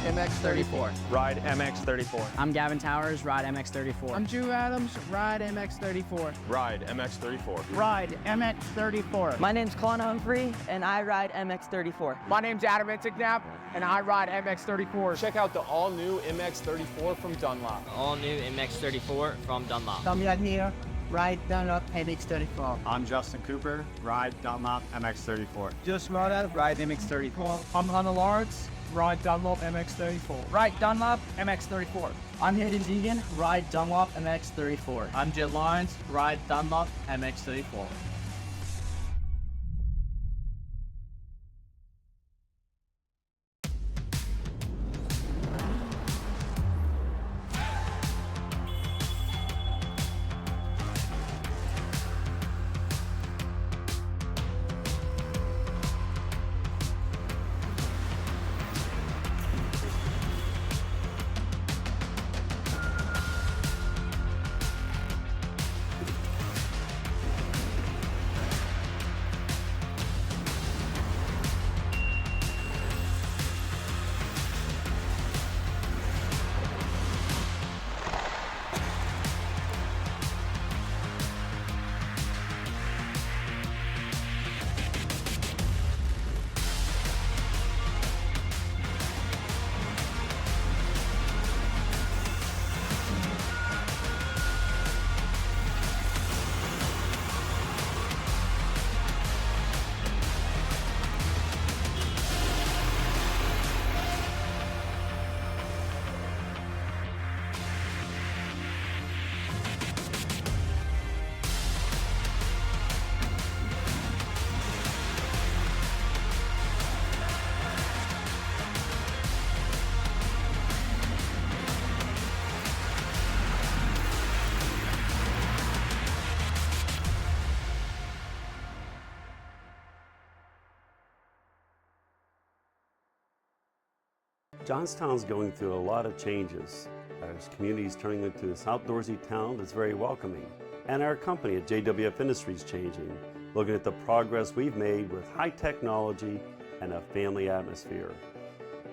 MX34. Ride MX34. I'm Gavin Towers, ride MX34. I'm Drew Adams, ride MX34. Ride MX34. Ride MX34. My name's Colin Humphrey, and I ride MX34. My name's Adam Intignap, and I ride MX34. Check out the all-new MX34 from Dunlop. All new MX34 from Dunlop. Tom Young here, ride Dunlop MX34. I'm Justin Cooper, ride Dunlop MX34. Just Mota, ride MX34. I'm Hunter Lawrence, ride Dunlop MX34. Ride Dunlop MX34. I'm Hayden Deegan, ride Dunlop MX34. I'm Jet Lawrence, ride Dunlop MX34. Johnstown's going through a lot of changes. Our community is turning into this outdoorsy town that's very welcoming. And our company at JWF Industries changing, looking at the progress we've made with high technology and a family atmosphere.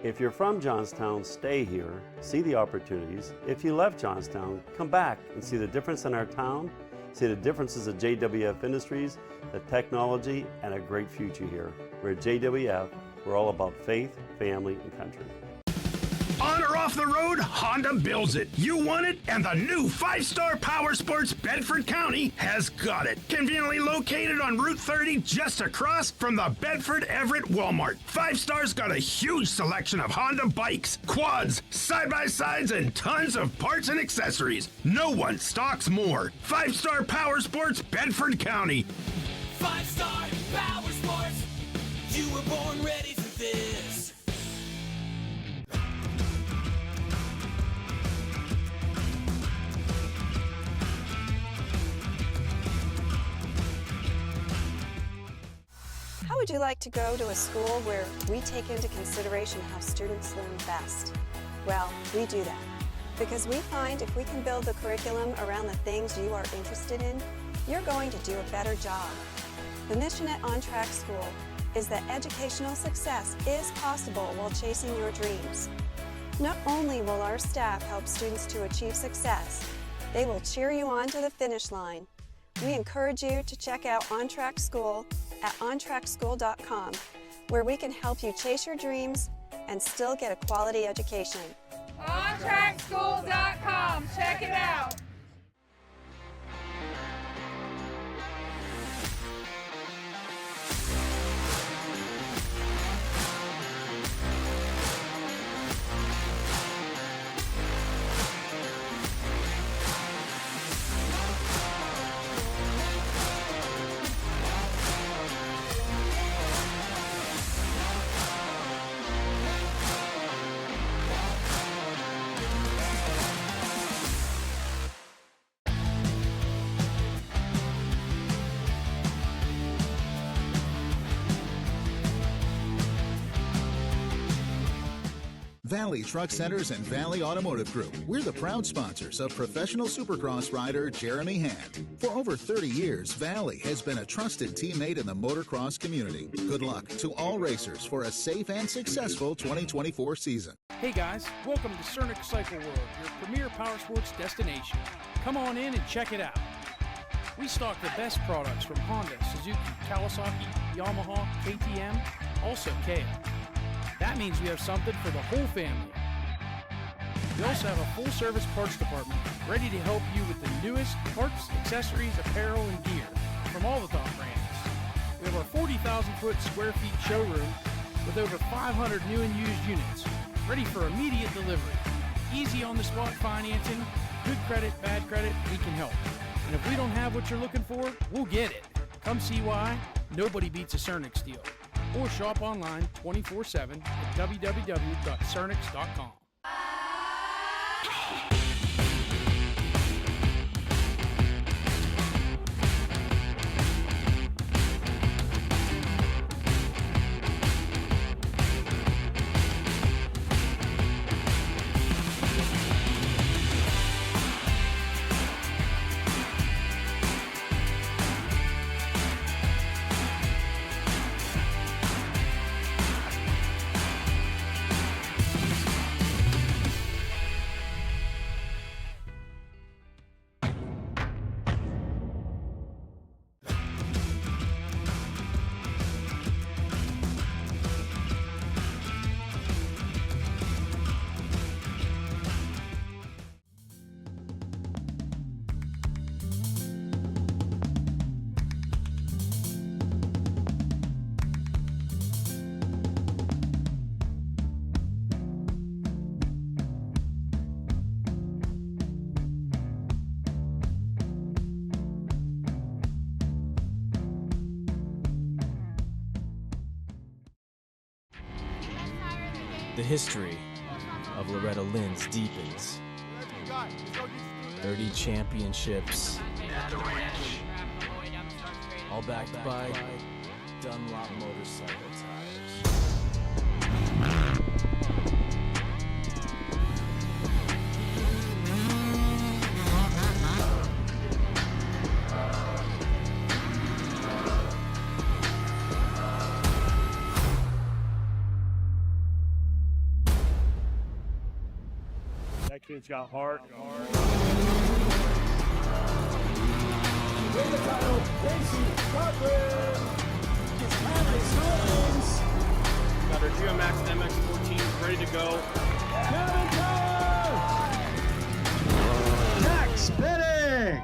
If you're from Johnstown, stay here, see the opportunities. If you left Johnstown, come back and see the difference in our town, see the differences at JWF Industries, the technology, and a great future here. We're at JWF, we're all about faith, family, and country. On or off the road, Honda builds it. You want it, and the new 5-star Power Sports Bedford County has got it. Conveniently located on Route 30, just across from the Bedford Everett Walmart. 5-star's got a huge selection of Honda bikes, quads, side-by-sides, and tons of parts and accessories. No one stocks more. 5-star Power Sports Bedford County. 5-star Power Sports. You were born ready for this. How would you like to go to a school where we take into consideration how students learn best? Well, we do that because we find if we can build the curriculum around the things you are interested in, you're going to do a better job. The mission at On Track School is that educational success is possible while chasing your dreams. Not only will our staff help students to achieve success, they will cheer you on to the finish line. We encourage you to check out On Track School at ontrackschool.com, where we can help you chase your dreams and still get a quality education. ontrackschool.com, check it out. Valley Truck Centers and Valley Automotive Group. We're the proud sponsors of professional Supercross rider Jeremy Hand. For over 30 years, Valley has been a trusted teammate in the motocross community. Good luck to all racers for a safe and successful 2024 season. Hey guys, welcome to Cernic Cycle World, your premier power sports destination. Come on in and check it out. We stock the best products from Honda, Suzuki, Kawasaki, Yamaha, KTM, also Kia. That means we have something for the whole family. We also have a full-service parts department ready to help you with the newest parts, accessories, apparel, and gear from all the top brands. We have our 40,000 square feet showroom with over 500 new and used units ready for immediate delivery. Easy on-the-spot financing, good credit, bad credit, we can help. And if we don't have what you're looking for, we'll get it. Come see why nobody beats a Cernic deal. Or shop online 24/7 at www.cernix.com. The history of Loretta Lynn's deepens. 30 championships, all backed by Dunlop motorcycle tires. That kid's got heart. Win the title, Casey Cochran. It's Alex Owens. Got our GeoMax MX-14 ready to go. Kevin Todd. Jack Spinning.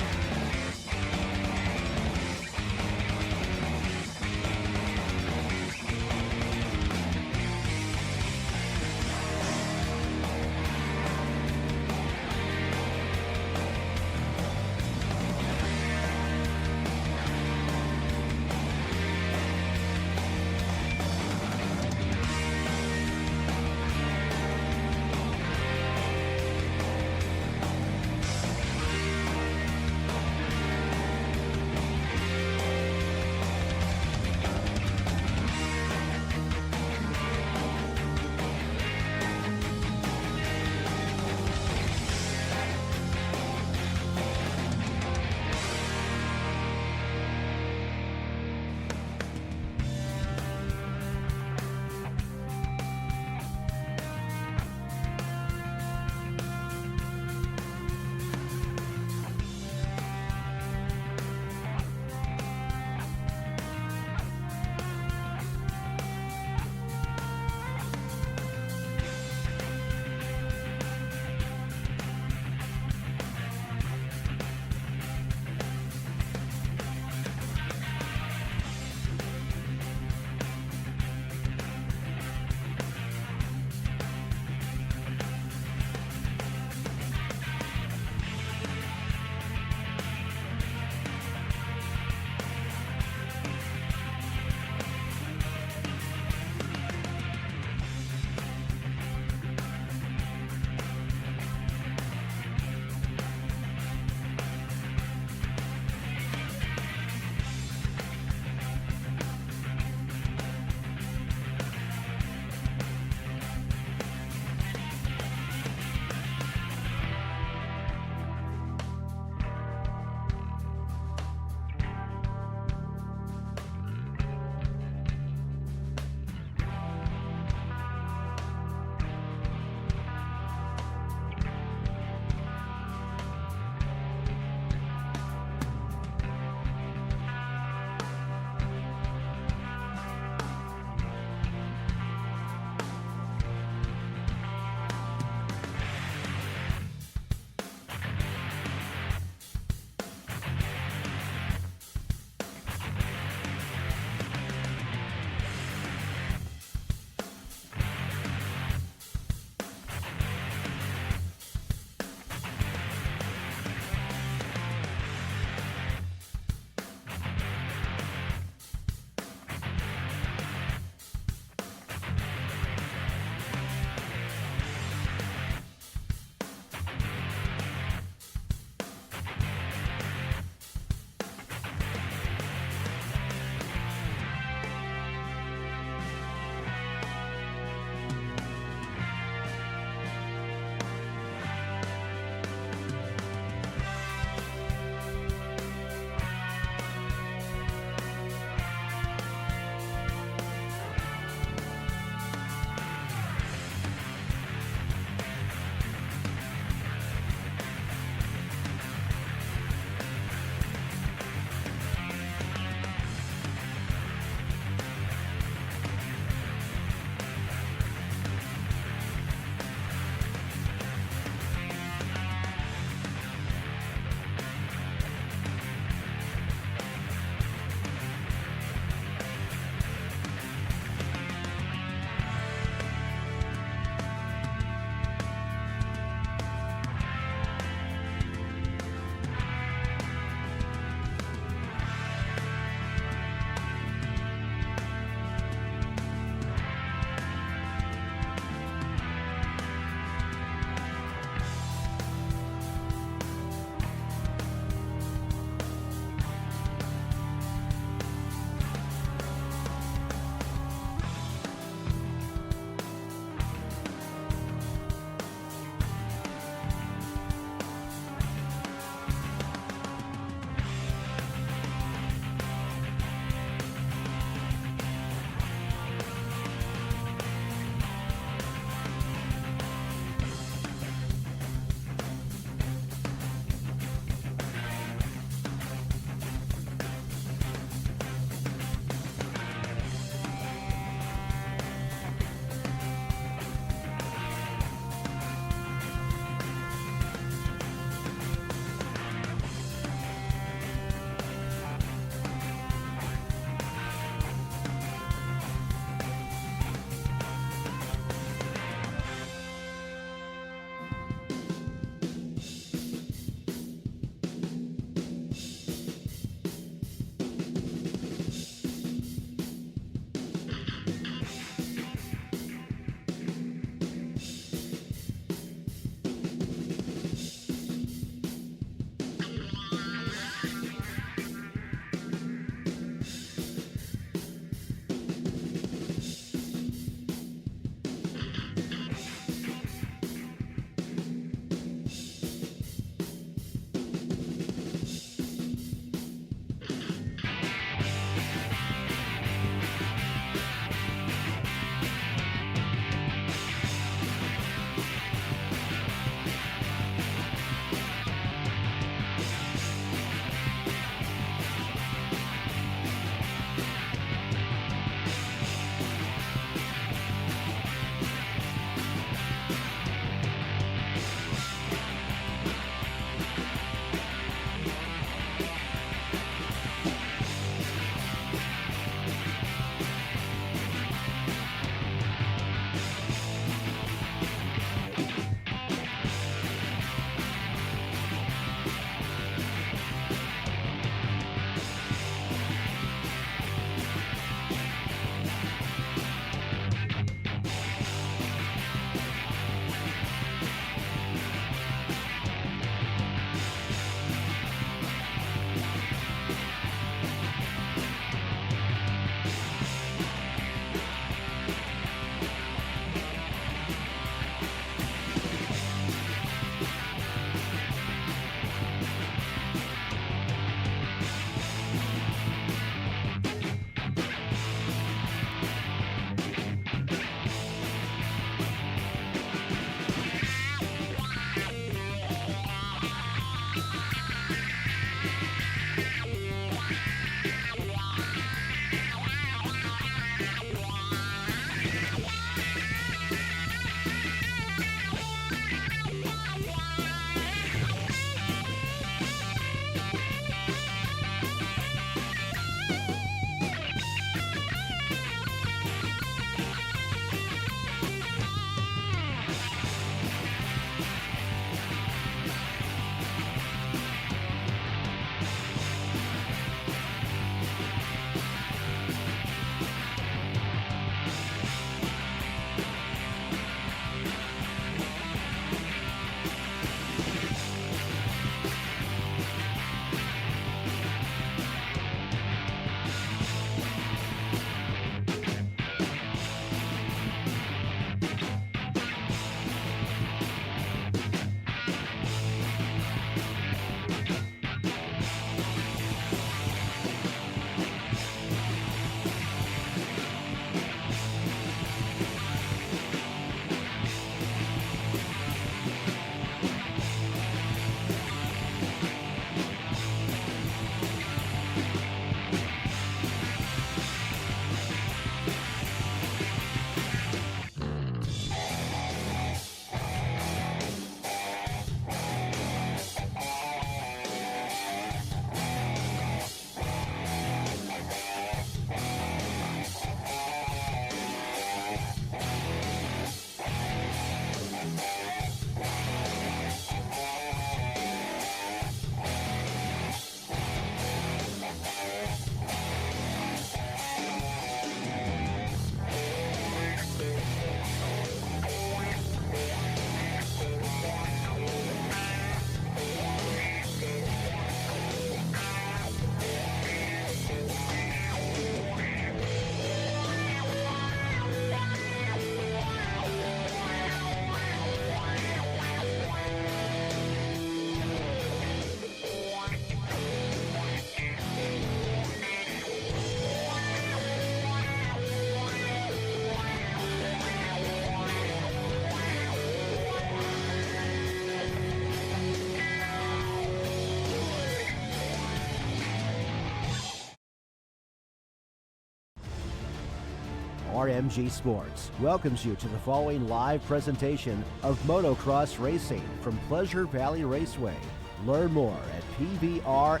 RMG Sports welcomes you to the following live presentation of motocross racing from Pleasure Valley Raceway. Learn more at pvrmx.com.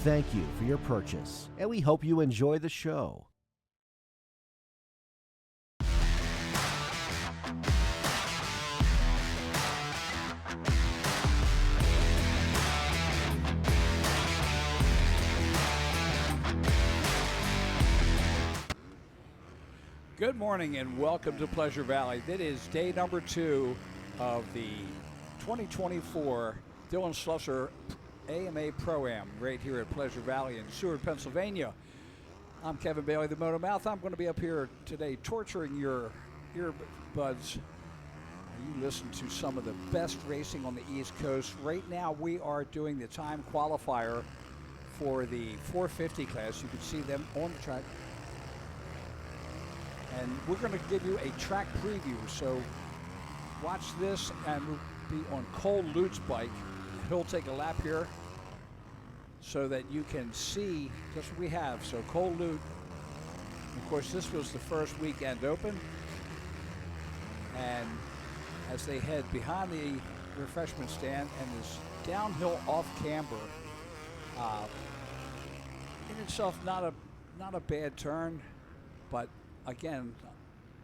Thank you for your purchase, and we hope you enjoy the show. Good morning and welcome to Pleasure Valley. That is day number 2 of the 2024 Dylan Slusser AMA Pro-Am right here at Pleasure Valley in Seward, Pennsylvania. I'm Kevin Bailey, the Moto Mouth. I'm going to be up here today torturing your earbuds. You listen to some of the best racing on the East Coast. Right now we are doing the time qualifier for the 450 class. You can see them on the track. And we're going to give you a track preview, so watch this, and we'll be on Cole Lute's bike. He'll take a lap here so that you can see just what we have. So Cole Lute, of course, this was the first weekend open, and as they head behind the refreshment stand and this downhill off camber, in itself not a bad turn, but again,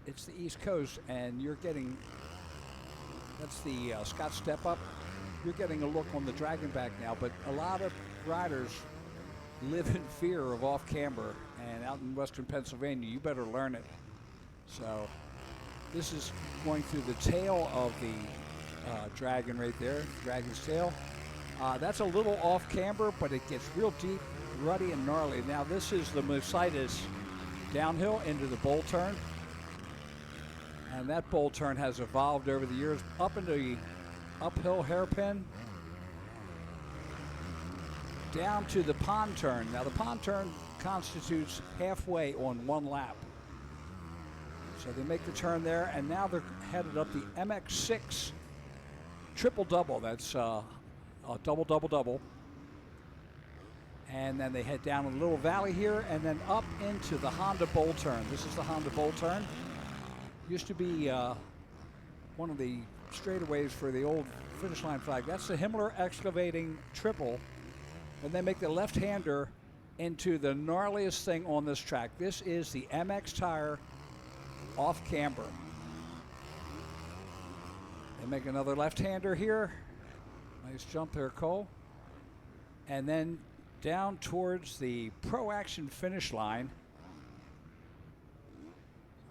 it's the East Coast, and you're getting, that's the Scott step up. You're getting a look on the Dragon back now, but a lot of riders live in fear of off camber, and out in Western Pennsylvania, you better learn it. So this is going through the tail of the Dragon right there, Dragon's tail. That's a little off camber, but it gets real deep, ruddy, and gnarly. Now this is the Mercedes downhill into the bowl turn, and that bowl turn has evolved over the years up into the uphill hairpin down to the pond turn. Now the pond turn constitutes halfway on one lap, so they make the turn there, and now they're headed up the MX6 triple double. That's a double. And then they head down a little valley here and then up into the Honda Bowl Turn. This is the Honda Bowl Turn. Used to be one of the straightaways for the old finish line flag. That's the Himmler Excavating Triple. And they make the left-hander into the gnarliest thing on this track. This is the MX tire off camber. They make another left-hander here. Nice jump there, Cole. And then down towards the Pro Action finish line.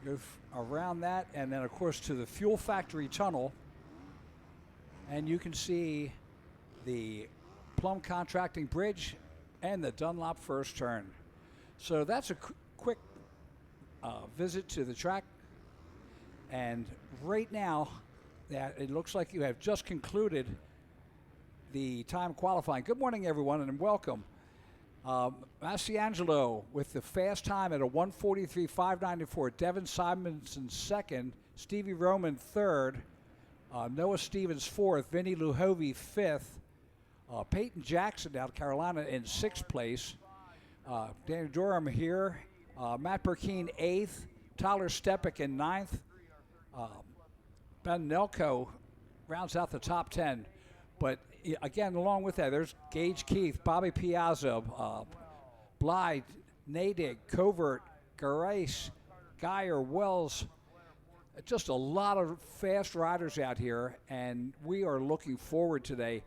Go around that, and then of course to the Fuel Factory tunnel. And you can see the Plum Contracting Bridge and the Dunlop first turn. So that's a quick visit to the track. And right now, that it looks like you have just concluded the time qualifying. Good morning, everyone, and welcome. Masiangelo with the fast time at a 1:43.594. Devin Simonson second. Stevie Roman third. Noah Stevens fourth. Vinny Luhovi fifth. Peyton Jackson out of Carolina in sixth place. Danny Durham here. Matt Burkeen eighth. Tyler Stepik in ninth. Ben Nelko rounds out the top 10. But again, along with that, there's Gage Keith, Bobby Piazza, Blythe, Nadig, Covert, Garace, Geyer, Wells. Just a lot of fast riders out here, and we are looking forward today.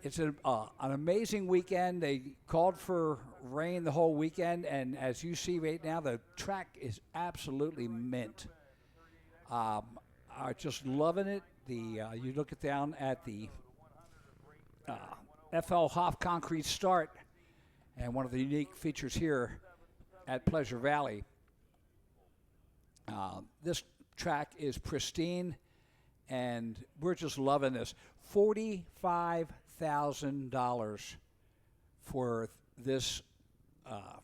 It's an amazing weekend. They called for rain the whole weekend, and as you see right now, the track is absolutely mint. I'm just loving it. You look down at the FL Hoff concrete start, and one of the unique features here at Pleasure Valley. This track is pristine, and we're just loving this. $45,000 for this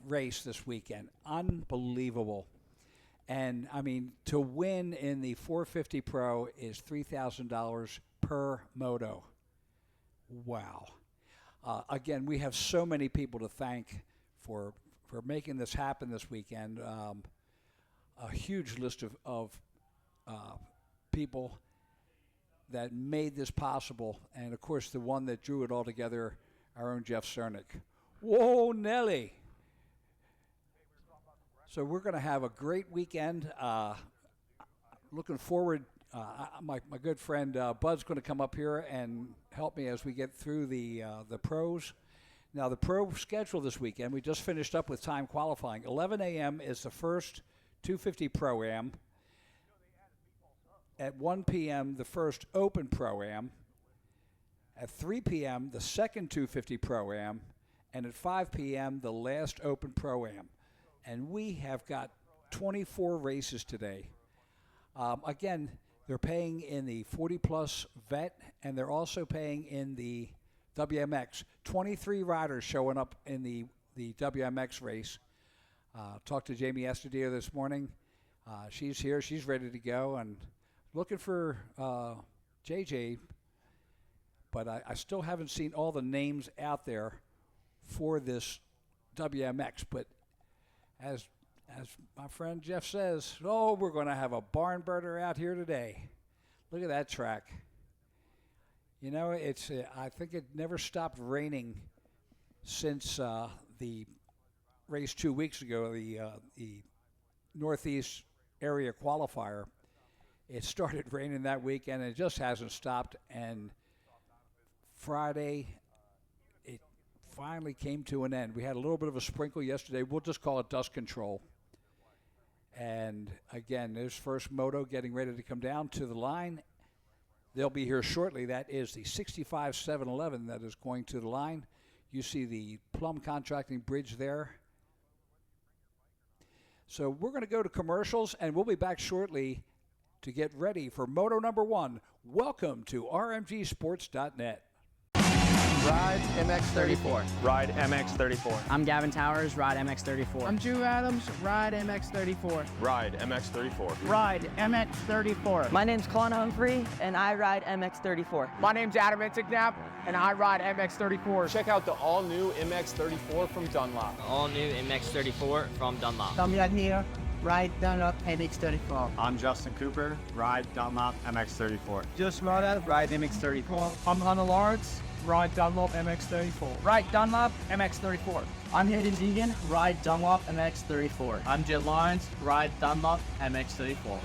race this weekend. Unbelievable. And, I mean, to win in the 450 Pro is $3,000 per moto. Wow. Again, we have so many people to thank for making this happen this weekend. A huge list of people that made this possible, and of course the one that drew it all together, our own Jeff Cernick. Whoa, Nelly! So we're going to have a great weekend. Looking forward. My good friend Bud's going to come up here and help me as we get through the pros. Now, the pro schedule this weekend, we just finished up with time qualifying. 11 a.m. is the first 250 Pro-Am. At 1 p.m., the first Open Pro-Am. At 3 p.m., the second 250 Pro-Am. And at 5 p.m., the last Open Pro-Am. And we have got 24 races today. Again, they're paying in the 40-plus vet, and they're also paying in the WMX. 23 riders showing up in the WMX race. Talked to Jamie Estradillo this morning. She's here. She's ready to go. And looking for JJ, but I still haven't seen all the names out there for this WMX. But as my friend Jeff says, we're going to have a barn burner out here today. Look at that track. You know, it's I think it never stopped raining since the race 2 weeks ago, the Northeast area qualifier. It started raining that weekend, and it just hasn't stopped. And Friday, it finally came to an end. We had a little bit of a sprinkle yesterday. We'll just call it dust control. And again, there's First Moto getting ready to come down to the line. They'll be here shortly. That is the 65 711 that is going to the line. You see the Plum Contracting Bridge there. So we're going to go to commercials, and we'll be back shortly to get ready for Moto number 1. Welcome to RMGSports.net. Ride MX34. Ride MX34. I'm Gavin Towers, ride MX34. I'm Drew Adams, ride MX34. Ride MX34. Ride MX34. My name's Colin Humphrey, and I ride MX34. My name's Adam Intignap, and I ride MX34. Check out the all-new MX34 from Dunlop. All new MX34 from Dunlop. Tommy here, ride Dunlop MX34. I'm Justin Cooper, ride Dunlop MX34. Just Moda, ride MX34. I'm Hunter Lawrence, ride Dunlop MX34. Ride Dunlop MX34. I'm Hayden Deegan, ride Dunlop MX34. I'm Jet Lyons, ride Dunlop MX34.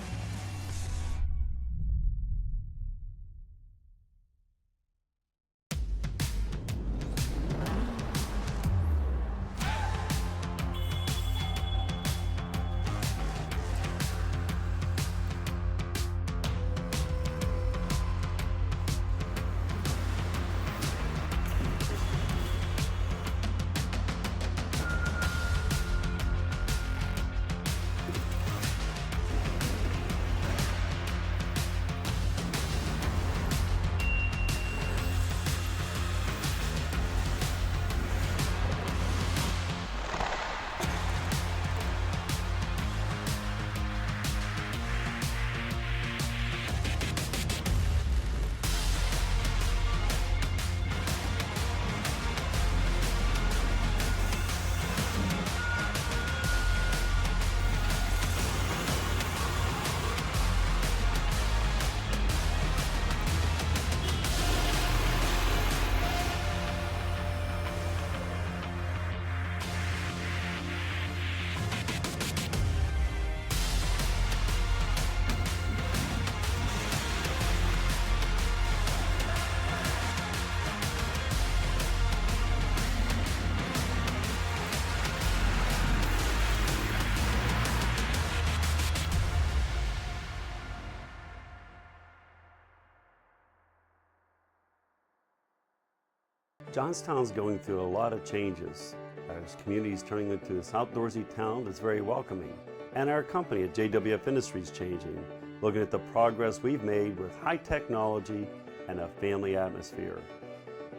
Johnstown's going through a lot of changes. Our community's turning into this outdoorsy town that's very welcoming. And our company at JWF Industries changing, looking at the progress we've made with high technology and a family atmosphere.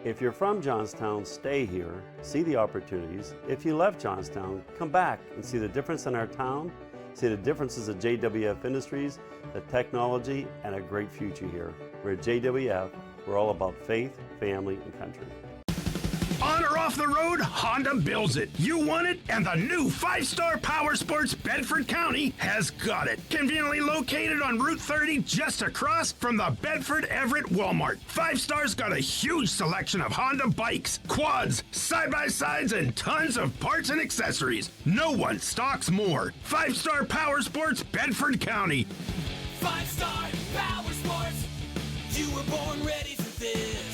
If you're from Johnstown, stay here, see the opportunities. If you left Johnstown, come back and see the difference in our town, see the differences at JWF Industries, the technology, and a great future here. We're at JWF, we're all about faith, family, and country. On or off the road, Honda builds it. You want it, and the new 5-Star Power Sports Bedford County has got it. Conveniently located on Route 30 just across from the Bedford Everett Walmart. 5-Star's got a huge selection of Honda bikes, quads, side-by-sides, and tons of parts and accessories. No one stocks more. 5-Star Power Sports Bedford County. 5-Star Power Sports. You were born ready for this.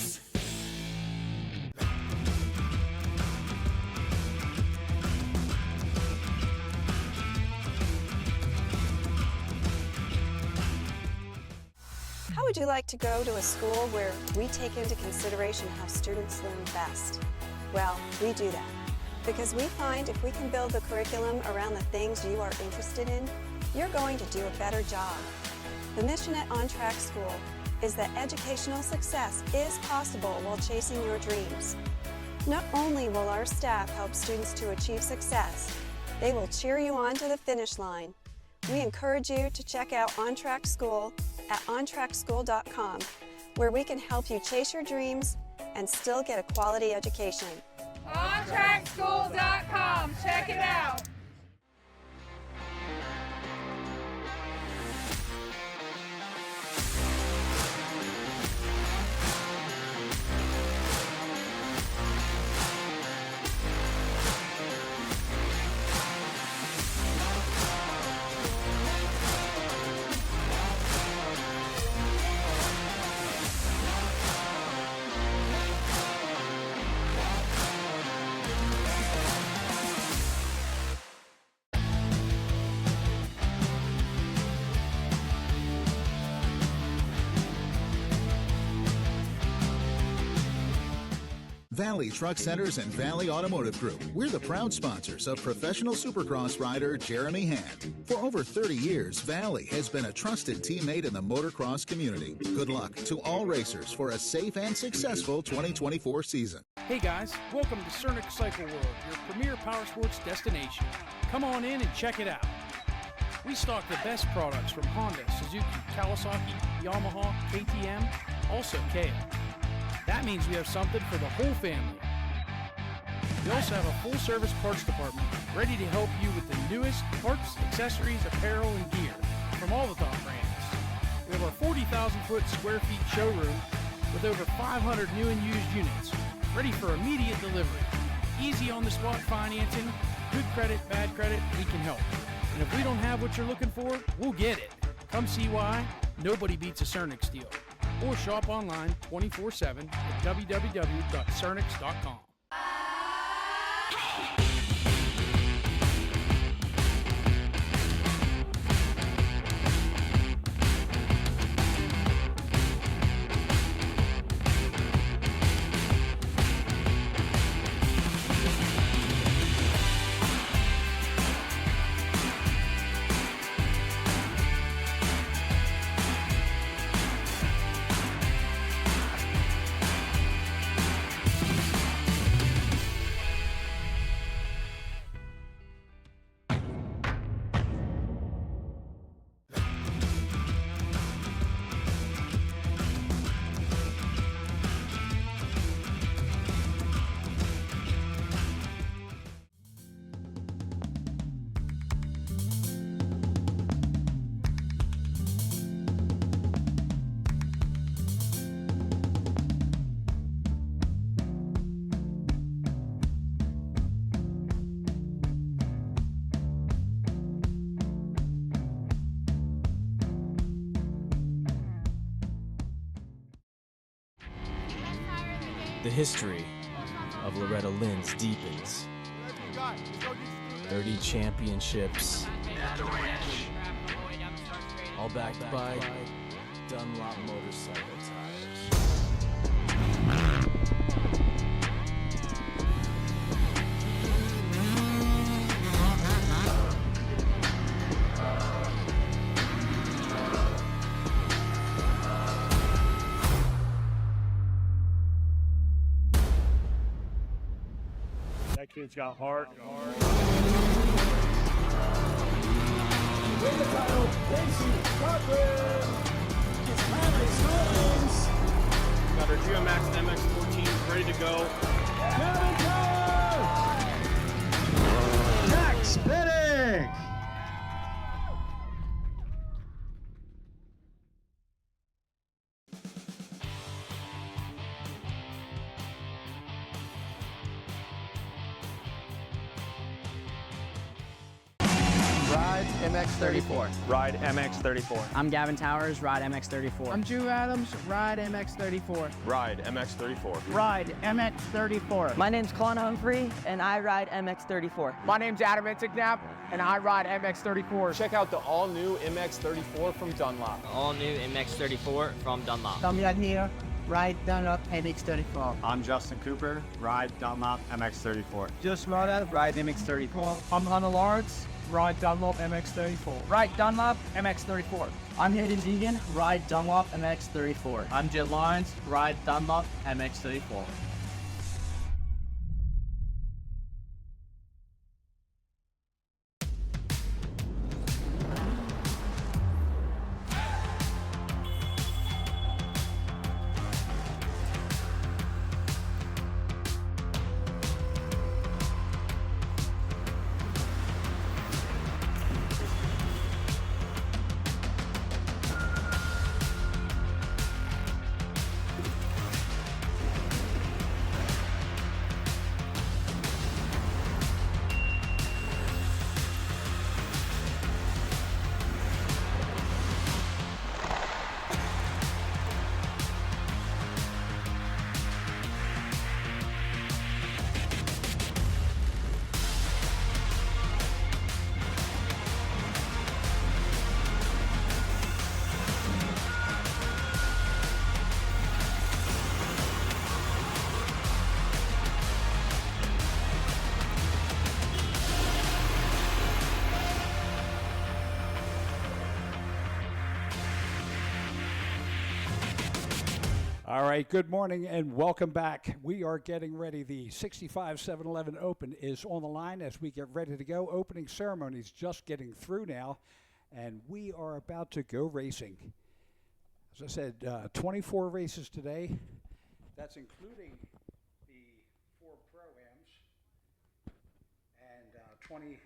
How would you like to go to a school where we take into consideration how students learn best? Well, we do that because we find if we can build the curriculum around the things you are interested in, you're going to do a better job. The mission at On Track School is that educational success is possible while chasing your dreams. Not only will our staff help students to achieve success, they will cheer you on to the finish line. We encourage you to check out On Track School at ontrackschool.com, where we can help you chase your dreams and still get a quality education. OnTrackSchool.com. Check it out. Valley Truck Centers and Valley Automotive Group. We're the proud sponsors of professional supercross rider Jeremy Hand. For over 30 years, Valley has been a trusted teammate in the motocross community. Good luck to all racers for a safe and successful 2024 season. Hey guys, welcome to Cernic Cycle World, your premier power sports destination. Come on in and check it out. We stock the best products from Honda, Suzuki, Kawasaki, Yamaha, KTM, also Kia. That means we have something for the whole family. We also have a full-service parts department ready to help you with the newest parts, accessories, apparel, and gear from all the top brands. We have our 40,000 square feet showroom with over 500 new and used units ready for immediate delivery. Easy on-the-spot financing, good credit, bad credit, we can help. And if we don't have what you're looking for, we'll get it. Come see why nobody beats a Cernic deal. Or shop online 24/7 at www.cernix.com. The history of Loretta Lynn's deepens. 30 championships, all backed by Dunlop motorcycle tires. That kid's got heart. Win the title, Casey Cochran. Got our GeoMax MX14 ready to go. MX34. Ride MX34. I'm Gavin Towers, ride MX34. I'm Drew Adams, ride MX34. Ride MX34. Ride MX34. My name's Colin Humphrey, and I ride MX34. My name's Adam Intignap, and I ride MX34. Check out the all-new MX34 from Dunlop. All new MX34 from Dunlop. Damian here, ride Dunlop MX34. I'm Justin Cooper, ride Dunlop MX34. Just Mota, ride MX34. I'm Hunter Lawrence, ride Dunlop MX34. Ride Dunlop MX34. I'm Hayden Deegan, ride Dunlop MX34. I'm Jet Lyons, ride Dunlop MX34. All right, good morning and welcome back. We are getting ready. The 65 7-Eleven Open is on the line as we get ready to go. Opening ceremony is just getting through now, and we are about to go racing. As I said, 24 races today. That's including the 4 Pro-Ams, and 20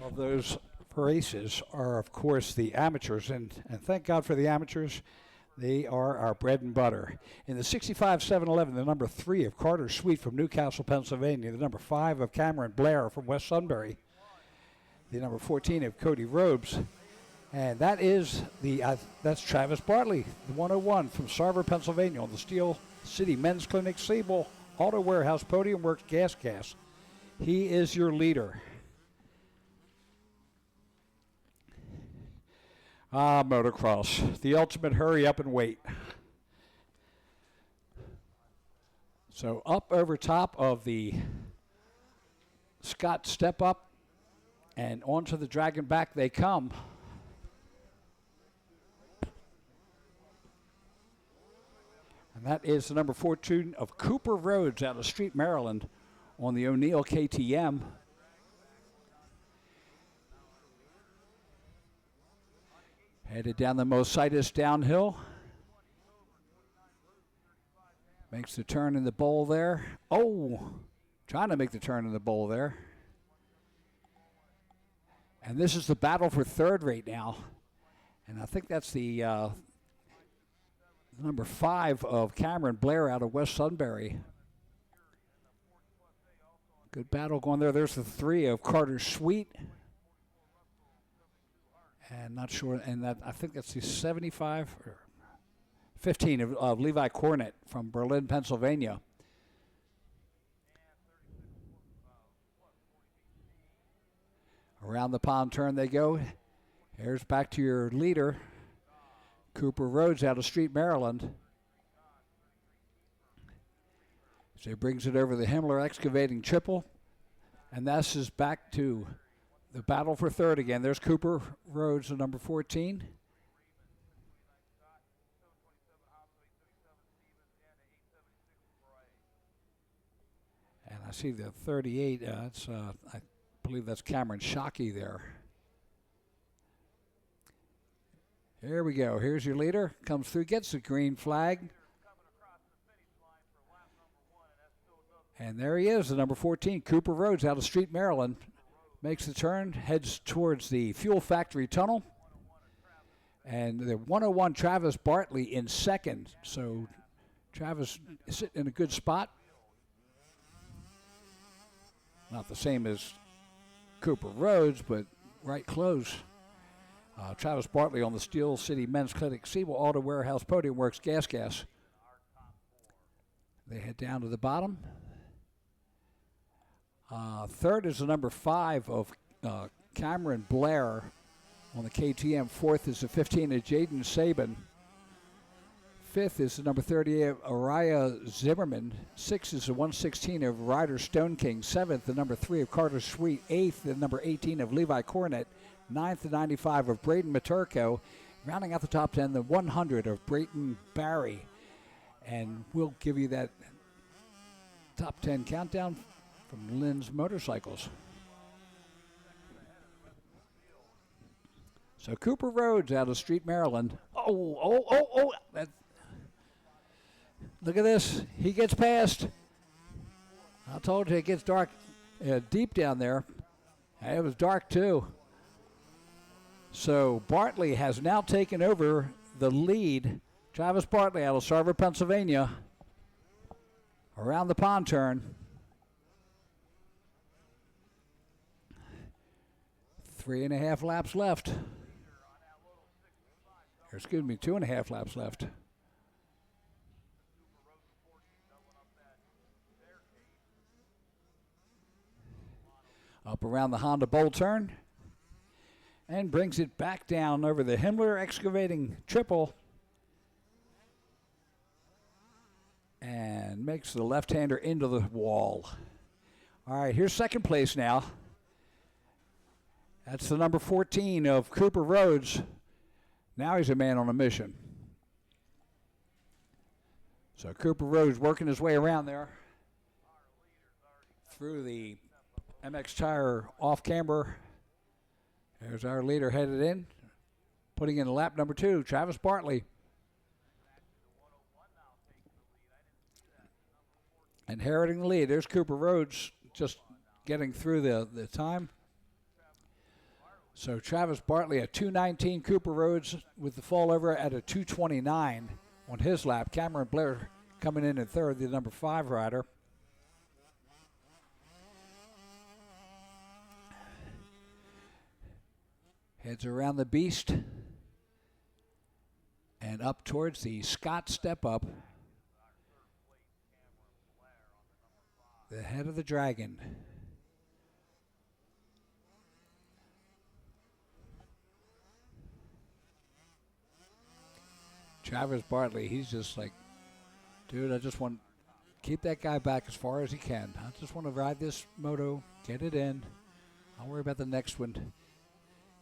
of those races are, of course, the amateurs, and thank God for the amateurs. They are our bread and butter. In the 65 7-Eleven, the number 3 of Carter Sweet from Newcastle, Pennsylvania, the number 5 of Cameron Blair from West Sunbury, the number 14 of Cody Robes, and that is that's Travis Bartley, the 101 from Sarver, Pennsylvania, on the Steel City Men's Clinic Sable Auto Warehouse Podium Works Gas. He is your leader. Motocross, the ultimate hurry up and wait. So up over top of the Scott step up and onto the Dragon back they come. And that is the number 14 of Cooper Roads out of Street, Maryland on the O'Neill KTM. Headed down the Mositis downhill. Makes the turn in the bowl there. Oh, trying to make the turn in the bowl there. And this is the battle for third right now. And I think that's the number 5 of Cameron Blair out of West Sunbury. Good battle going there. There's the 3 of Carter Sweet. And not sure, and that I think that's the 75 or 15 of Levi Cornett from Berlin, Pennsylvania. Around the pond turn they go. Here's back to your leader, Cooper Rhodes out of Street, Maryland. So he brings it over the Himmler Excavating Triple, and this is back to the battle for third again. There's Cooper Rhodes, the number 14. And I see the 38. I believe that's Cameron Shockey there. Here we go. Here's your leader. Comes through, gets the green flag. And there he is, the number 14, Cooper Rhodes out of Street, Maryland. Makes the turn, heads towards the Fuel Factory Tunnel. And the 101 Travis Bartley in second. So Travis is sitting in a good spot. Not the same as Cooper Rhodes, but right close. Travis Bartley on the Steel City Men's Clinic, Siebel Auto Warehouse, Podium Works, Gas. They head down to the bottom. Third is the number 5 of Cameron Blair on the KTM. Fourth is the 15 of Jaden Sabin. Fifth is the number 38 of Araya Zimmerman. Sixth is the 116 of Ryder Stone King. Seventh, the number 3 of Carter Sweet. Eighth, the number 18 of Levi Cornett. Ninth, the 95 of Braden Maturko. Rounding out the top 10, the 100 of Brayton Barry. And we'll give you that top 10 countdown from Lynn's Motorcycles. So Cooper Rhodes out of Street, Maryland. Oh. Look at this. He gets past. I told you it gets dark deep down there. It was dark too. So Bartley has now taken over the lead. Travis Bartley out of Sarver, Pennsylvania. Around the pond turn. 3.5 laps left. Or excuse me, 2.5 laps left. Up around the Honda Bowl turn. And brings it back down over the Himmler Excavating Triple. And makes the left-hander into the wall. All right, here's second place now. That's the number 14 of Cooper Rhodes. Now he's a man on a mission. So Cooper Rhodes working his way around there. Through the MX Tire off-camber. There's our leader headed in. Putting in lap number 2, Travis Bartley. Inheriting the lead. There's Cooper Rhodes just getting through the time. So Travis Bartley at 2:19. Cooper Rhodes with the fall over at a 2:29 on his lap. Cameron Blair coming in at third, the number 5 rider. Heads around the beast and up towards the Scott Step Up. The head of the dragon. Travis Bartley, he's just like, dude, I just want to keep that guy back as far as he can. I just want to ride this moto, get it in. I'll worry about the next one.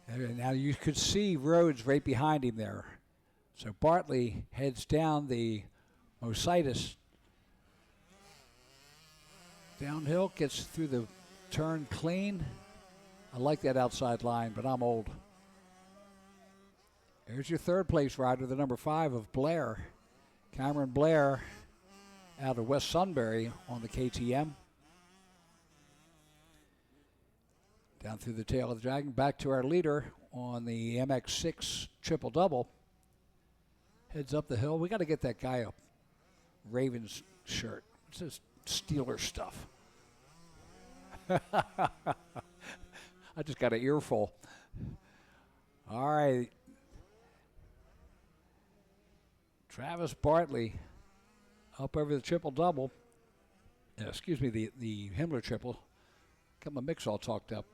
And now you could see Rhodes right behind him there. So Bartley heads down the Mositis. Downhill, gets through the turn clean. I like that outside line, but I'm old. There's your third place rider, the number 5 of Blair. Cameron Blair out of West Sunbury on the KTM. Down through the tail of the dragon, back to our leader on the MX6 triple double. Heads up the hill. We got to get that guy a Ravens shirt. It's just Steeler stuff. I just got an earful. All right. Travis Bartley up over the triple double. Excuse me, the Himmler triple. Got my mix all talked up.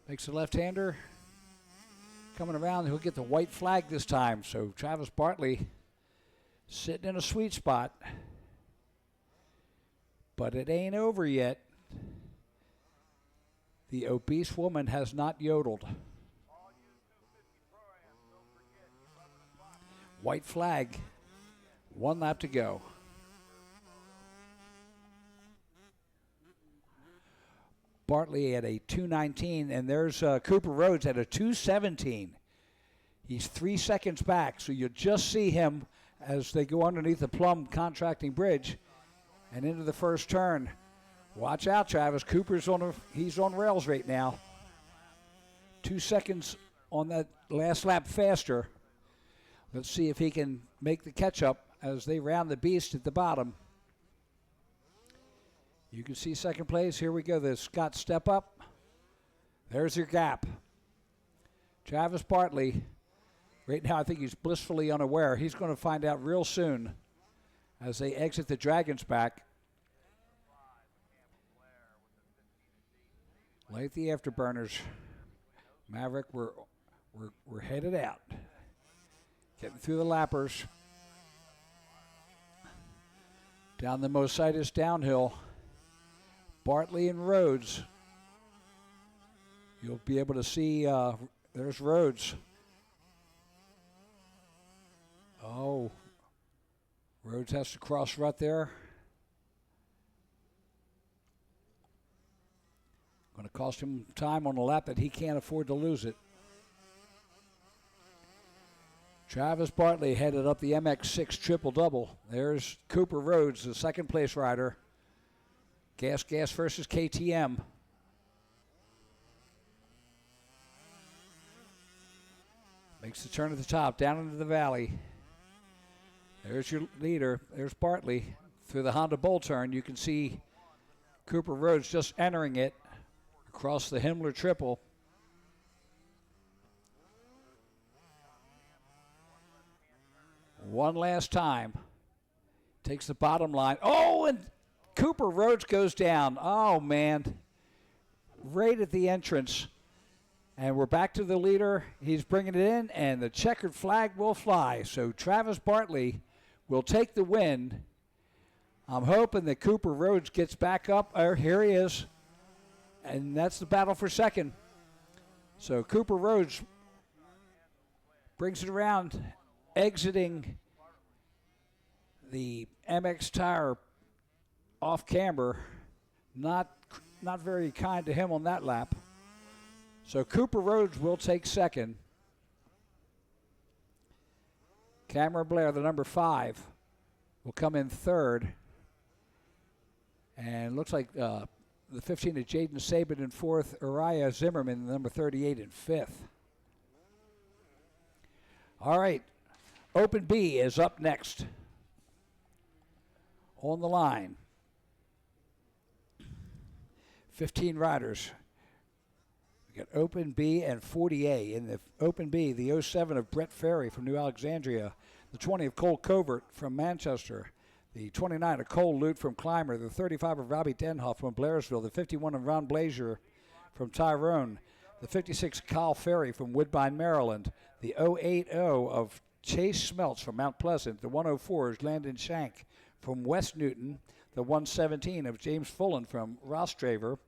Makes the left-hander. Coming around, he'll get the white flag this time. So Travis Bartley sitting in a sweet spot. But it ain't over yet. The obese woman has not yodeled. White flag. 1 lap to go. Bartley at a 2:19, and there's Cooper Rhodes at a 2:17. He's 3 seconds back, so you'll just see him as they go underneath the Plum Contracting Bridge and into the first turn. Watch out, Travis. Cooper's he's on rails right now. 2 seconds on that last lap faster. Let's see if he can make the catch-up as they round the beast at the bottom. You can see second place. Here we go. The Scott Step Up. There's your gap. Travis Bartley, right now I think he's blissfully unaware. He's going to find out real soon as they exit the Dragon's back. Light the afterburners. Maverick, we're headed out. Getting through the lappers. Down the Mositis downhill. Bartley and Rhodes. You'll be able to see, there's Rhodes. Oh, Rhodes has to cross rut there. Going to cost him time on the lap that he can't afford to lose it. Travis Bartley headed up the MX6 triple-double. There's Cooper Rhodes, the second place rider. Gas versus KTM. Makes the turn at the top, down into the valley. There's your leader. There's Bartley. Through the Honda Bull turn, you can see Cooper Rhodes just entering it across the Himmler triple. One last time. Takes the bottom line. Oh, and Cooper Rhodes goes down. Oh, man. Right at the entrance. And we're back to the leader. He's bringing it in, and the checkered flag will fly. So Travis Bartley will take the win. I'm hoping that Cooper Rhodes gets back up. Here he is. And that's the battle for second. So Cooper Rhodes brings it around, exiting the MX tire off camber. Not very kind to him on that lap. So Cooper Rhodes will take second. Cameron Blair, the number 5, will come in third. And looks like the 15 is Jaden Sabin in fourth. Uriah Zimmerman, the number 38, in fifth. All right. Open B is up next. On the line. 15 riders. We got Open B and 40A. In the Open B, the 07 of Brett Ferry from New Alexandria. The 20 of Cole Covert from Manchester. The 29 of Cole Lute from Clymer. The 35 of Robbie Denhoff from Blairsville. The 51 of Ron Blazier from Tyrone. The 56 Kyle Ferry from Woodbine, Maryland. The 080 of Chase Smeltz from Mount Pleasant. The 104 is Landon Shank from West Newton. The 117 of James Fullen from Rostraver.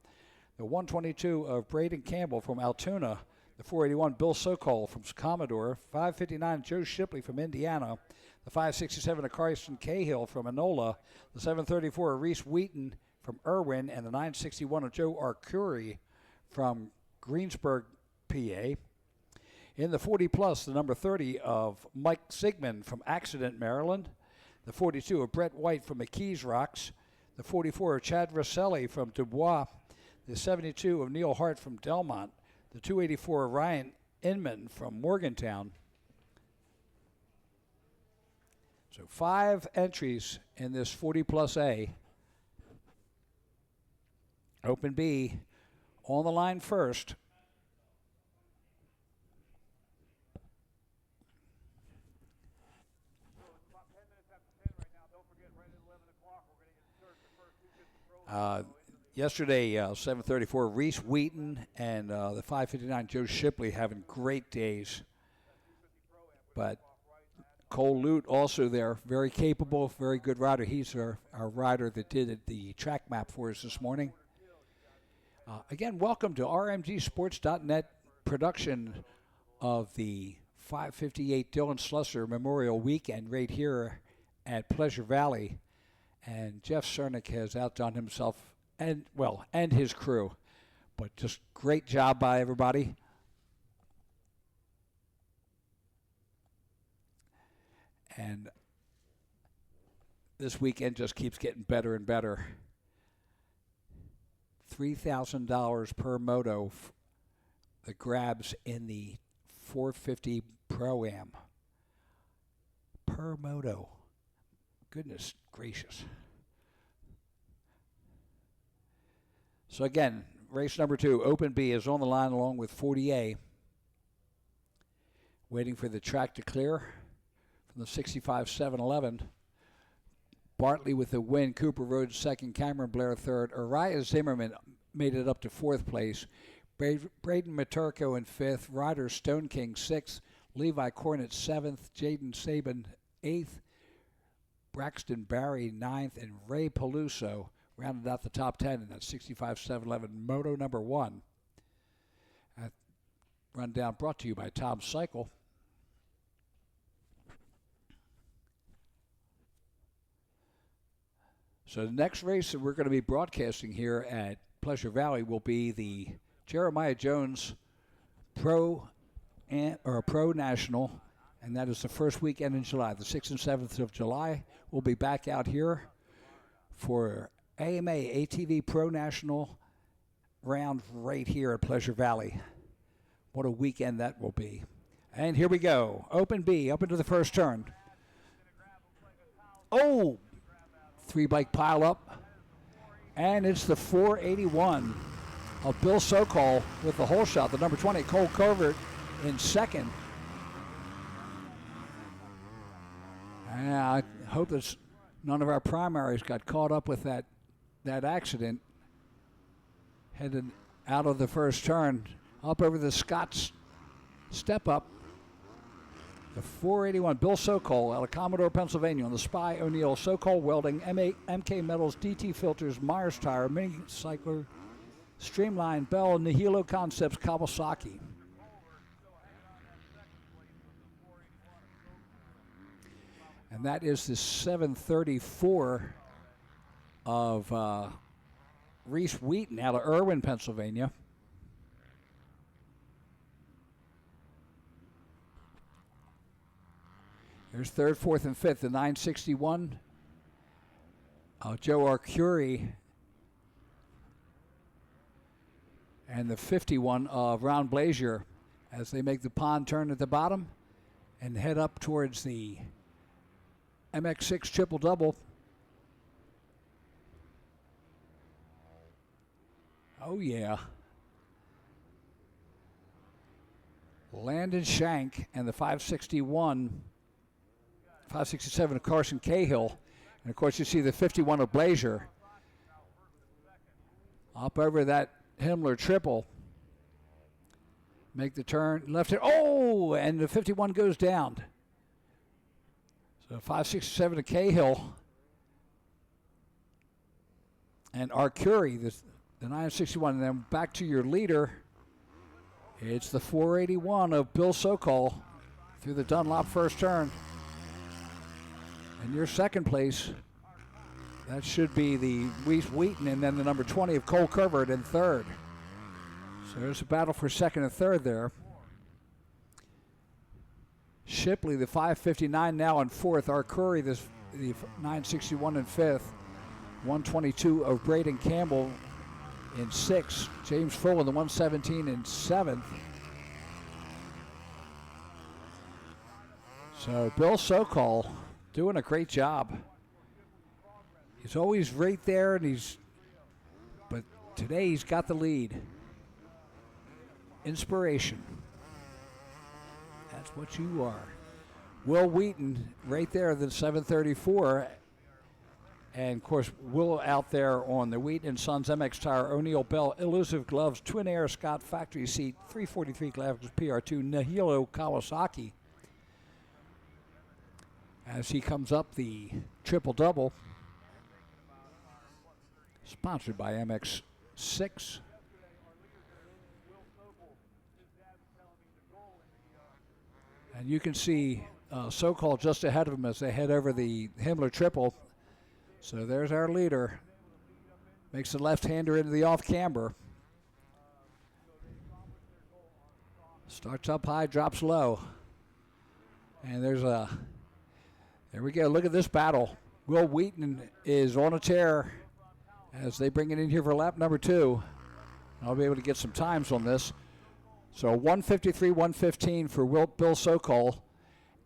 The 122 of Braden Campbell from Altoona. The 481 Bill Sokol from Commodore. 559 Joe Shipley from Indiana. The 567 of Carson Cahill from Enola. The 734 of Reese Wheaton from Irwin. And the 961 of Joe Arcuri from Greensburg, PA. In the 40-plus, the number 30 of Mike Sigmund from Accident, Maryland. The 42 of Brett White from McKees Rocks. The 44 of Chad Rosselli from Dubois. The 72 of Neil Hart from Delmont. The 284 of Ryan Inman from Morgantown. So 5 entries in this 40-plus A. Open B on the line first. Yesterday, 734, Reese Wheaton and the 559, Joe Shipley, having great days. But Cole Lute also there, very capable, very good rider. He's our rider that did the track map for us this morning. Again, welcome to RMGSports.net production of the 558 Dylan Slusser Memorial Weekend right here at Pleasure Valley. And Jeff Cernick has outdone himself and his crew. But just great job by everybody. And this weekend just keeps getting better and better. $3,000 per moto, the grabs in the 450 Pro-Am. Per moto. Goodness gracious. So again, race number 2, Open B, is on the line along with 40A. waiting for the track to clear from the 65-711. Bartley with the win, Cooper Rhodes second, Cameron Blair third. Uriah Zimmerman made it up to fourth place. Braden Maturko in fifth, Ryder Stone King sixth, Levi Cornett seventh, Jaden Sabin eighth, Braxton Barry ninth, and Ray Peluso rounded out the top 10 in that 65-711 Moto number 1. Rundown brought to you by Tom Cycle. So the next race that we're going to be broadcasting here at Pleasure Valley will be the Jeremiah Jones Pro National, and that is the first weekend in July. The 6th and 7th of July, we'll be back out here for AMA ATV Pro National round right here at Pleasure Valley. What a weekend that will be. And here we go. Open B, up into the first turn. Oh! 3-bike pile up. And it's the 481 of Bill Sokol with the hole shot. The number 20, Cole Covert, in second. And I hope that none of our primaries got caught up with that accident. Headed out of the first turn, up over the Scott's step up. The 481, Bill Sokol out of Commodore, Pennsylvania, on the Spy O'Neill, Sokol Welding, MK Metals, DT Filters, Myers Tire, Mini Cycler, Streamline, Bell, Nihilo Concepts, Kawasaki. And that is the 734 of Reese Wheaton out of Irwin, Pennsylvania. There's third, fourth, and fifth. The 961 of Joe Arcuri. And the 51 of Ron Blazier as they make the pond turn at the bottom and head up towards the MX6 triple-double. Oh, yeah. Landon Shank and the 567 of Carson Cahill. And, of course, you see the 51 of Blazier up over that Himmler triple. Make the turn left it. Oh, and the 51 goes down. So 567 of Cahill. And Arcuri, the 961. And then back to your leader. It's the 481 of Bill Sokol through the Dunlop first turn. And your second place, that should be the Reese Wheaton, and then the number 20 of Cole Covert in third. So there's a battle for second and third there. Shipley, the 559 now in fourth. Arcuri, the 961 in fifth. 122 of Braden Campbell in sixth. James Full in the 117 in seventh. So Bill Sokol doing a great job. He's always right there, but today he's got the lead. Inspiration. That's what you are. Will Wheaton right there, the 734. And, of course, Will out there on the Wheaton & Sons MX Tire, O'Neill Bell, Elusive Gloves, Twin Air Scott Factory Seat, 343 Graphics PR2, Nihilo Kawasaki. As he comes up the triple-double, sponsored by MX6. And you can see Sokol just ahead of him as they head over the Himmler triple. So there's our leader. Makes the left-hander into the off-camber. Starts up high, drops low. And there we go. Look at this battle. Will Wheaton is on a tear as they bring it in here for lap number 2. I'll be able to get some times on this. So 153, 115 for Bill Sokol.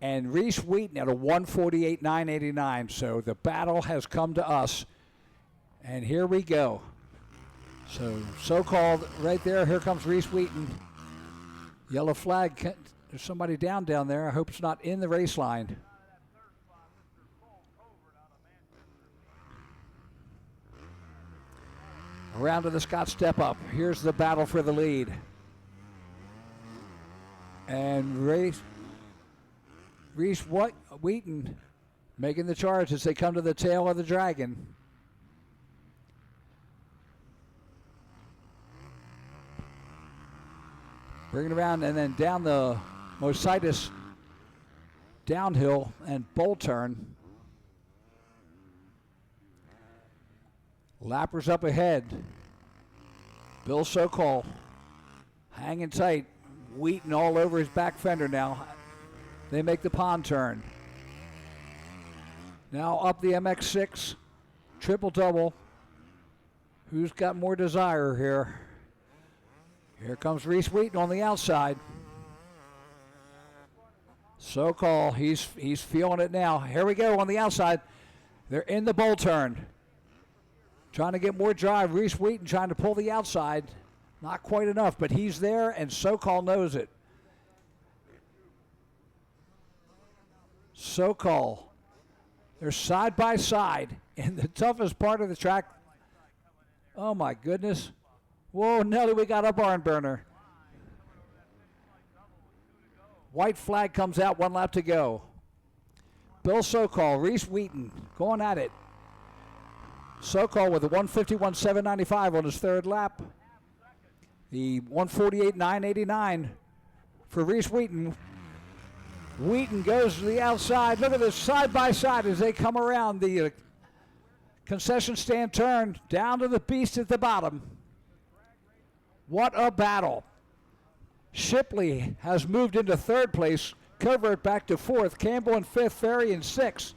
And Reese Wheaton at a 148.989. So the battle has come to us. And here we go. So Sokol right there. Here comes Reese Wheaton. Yellow flag There's somebody down there. I hope it's not in the race line. Around to the Scott step up. Here's the battle for the lead. And Reese Wheaton making the charge as they come to the tail of the Dragon. Bring it around and then down the Mositis downhill and bowl turn. Lappers up ahead. Bill Sokol hanging tight. Wheaton all over his back fender now. They make the pond turn. Now up the MX6. Triple double. Who's got more desire here? Here comes Reese Wheaton on the outside. Sokol, he's feeling it now. Here we go on the outside. They're in the bowl turn. Trying to get more drive. Reese Wheaton trying to pull the outside. Not quite enough, but he's there, and Sokol knows it. Sokol, they're side by side in the toughest part of the track. Oh, my goodness. Whoa, Nelly, we got a barn burner. White flag comes out, 1 lap to go. Bill Sokol, Reese Wheaton going at it. Sokol with a 151.795 on his third lap. The 148.989 for Reese Wheaton. Wheaton goes to the outside. Look at this side by side as they come around the concession stand turn down to the beast at the bottom. What a battle. Shipley has moved into third place. Covert back to fourth. Campbell in fifth. Ferry in sixth.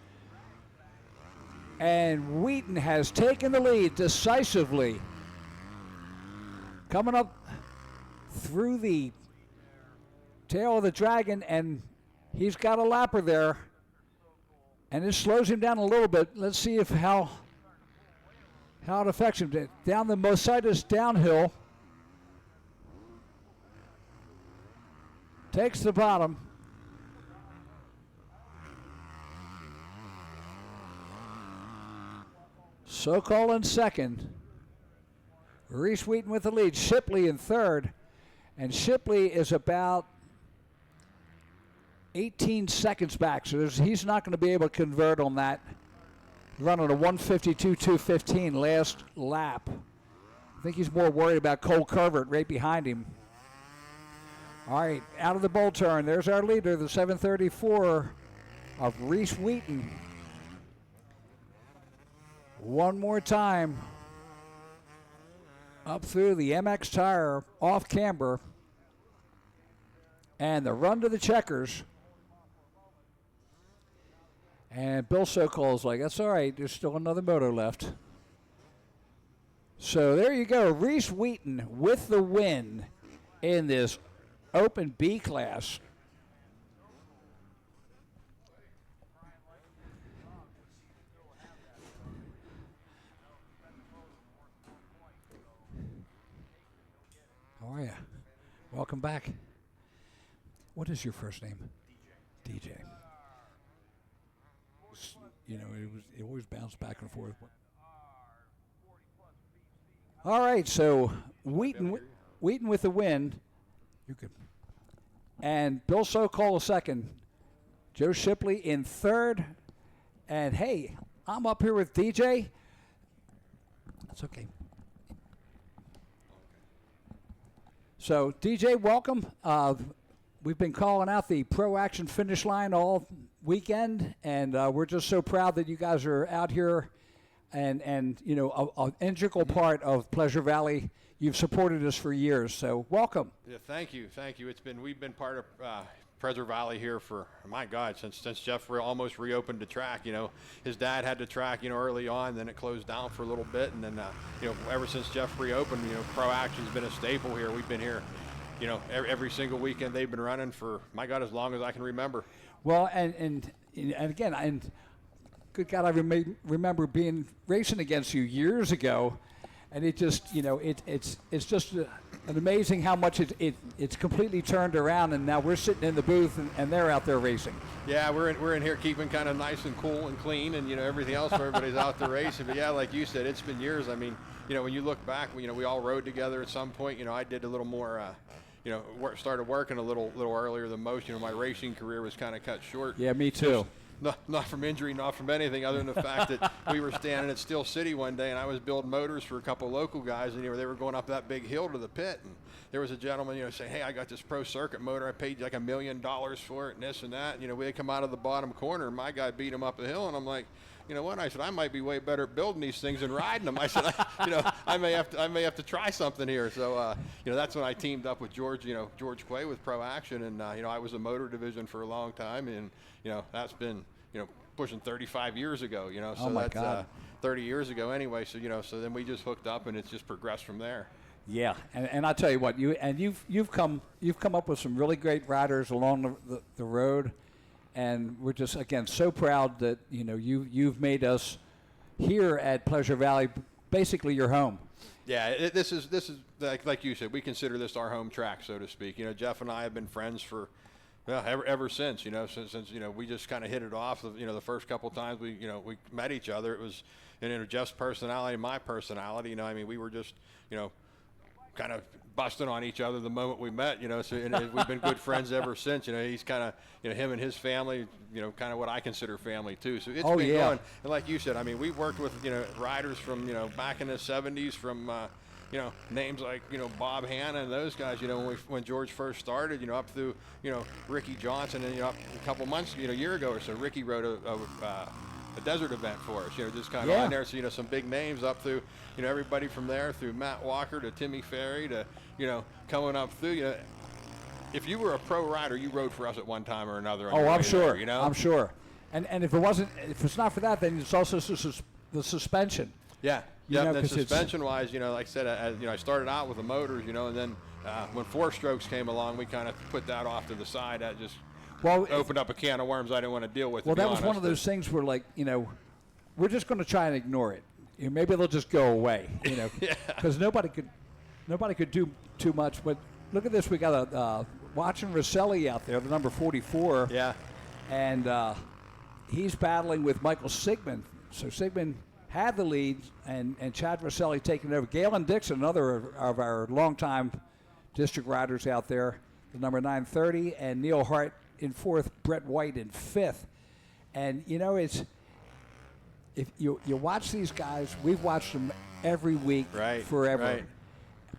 And Wheaton has taken the lead decisively. Coming up through the tail of the Dragon, and he's got a lapper there. And it slows him down a little bit. Let's see if how it affects him. Down the Mositis downhill. Takes the bottom. Sokol in second. Reese Wheaton with the lead. Shipley in third. And Shipley is about 18 seconds back. So he's not going to be able to convert on that. Running a 152.215 last lap. I think he's more worried about Cole Covert right behind him. All right, out of the bowl turn. There's our leader, the 734 of Reese Wheaton. One more time. Up through the MX tire, off camber. And the run to the checkers. And Bill Sokol's like, that's all right, there's still another moto left. So there you go, Reese Wheaton with the win in this Open B class. How are you? Welcome back. What is your first name? DJ. You know, it always bounced back and forth. All right, so Wheaton with the win. You could. And Bill Sokol second. Joe Shipley in third. And hey, I'm up here with DJ. That's okay. So DJ, welcome. We've been calling out the Pro Action finish line all weekend, and we're just so proud that you guys are out here and you know, an integral part of Pleasure Valley. You've supported us for years, so welcome. Yeah, thank you. We've been part of Pleasure Valley here for, my God, since Jeff almost reopened the track. You know, his dad had the track, you know, early on, then it closed down for a little bit, and then you know, ever since Jeff reopened, you know, Pro Action's been a staple here. We've been here, you know, every single weekend they've been running for, my God, as long as I can remember. Well, and again, and good God, I remember racing against you years ago. And it just, you know, it's just and amazing how much it's completely turned around, and now we're sitting in the booth and they're out there racing. Yeah, we're in here keeping kind of nice and cool and clean, and everything else where everybody's out there racing. But yeah, like you said, it's been years. I mean, when you look back, we all rode together at some point. I did a little more. Started working a little earlier than most. My racing career was kind of cut short. Yeah, me too. Not from injury, not from anything, other than the fact that we were standing at Steel City one day, and I was building motors for a couple local guys, and they were going up that big hill to the pit, and there was a gentleman, saying, "Hey, I got this pro circuit motor. I paid like $1 million for it, and this and that." We come out of the bottom corner, and my guy beat him up the hill, and I'm like, you know what? I said, I might be way better at building these things than riding them. I said, I may have to try something here. So, that's when I teamed up with George Quay with Pro Action, and I was a motor division for a long time, and that's been pushing 35 years ago. So oh my that's God. 30 years ago anyway. So so then we just hooked up, and it's just progressed from there. Yeah, and I tell you what, you've come up with some really great riders along the road. And we're just, again, so proud that, you've made us here at Pleasure Valley basically your home. Yeah, this is like you said, we consider this our home track, so to speak. Jeff and I have been friends for ever since, since we just kind of hit it off. The first couple times we met each other, it was Jeff's personality and my personality. We were just, kind of busting on each other the moment we met, so and we've been good friends ever since. He's kind of, him and his family, kind of what I consider family too. So it's been going. And like you said, we worked with, riders from, back in the 70s from, names like, Bob Hanna and those guys, when George first started, up through, Ricky Johnson, and, a couple months, a year ago or so, Ricky rode a desert event for us, just kind of on there. So, some big names up through, everybody from there through Matt Walker to Timmy Ferry to, coming up through, if you were a pro rider, you rode for us at one time or another. Oh, I'm sure. I'm sure. And if it's not for that, then it's also the suspension. Yeah. Yeah. Then suspension-wise, like I said, I started out with the motors, and then when 4-strokes came along, we kind of put that off to the side. That just opened up a can of worms I didn't want to deal with. Well, that was one of those things where, like, we're just going to try and ignore it. Maybe they'll just go away, because nobody could do too much. But look at this. We got a watching Rosselli out there, the number 44. Yeah. And he's battling with Michael Sigmund. So Sigmund had the lead, and Chad Rosselli taking over. Galen Dixon, another of our longtime district riders out there, the number 930, and Neil Hart in 4th, Brett White in 5th. And, it's if you watch these guys, we've watched them every week forever. Right.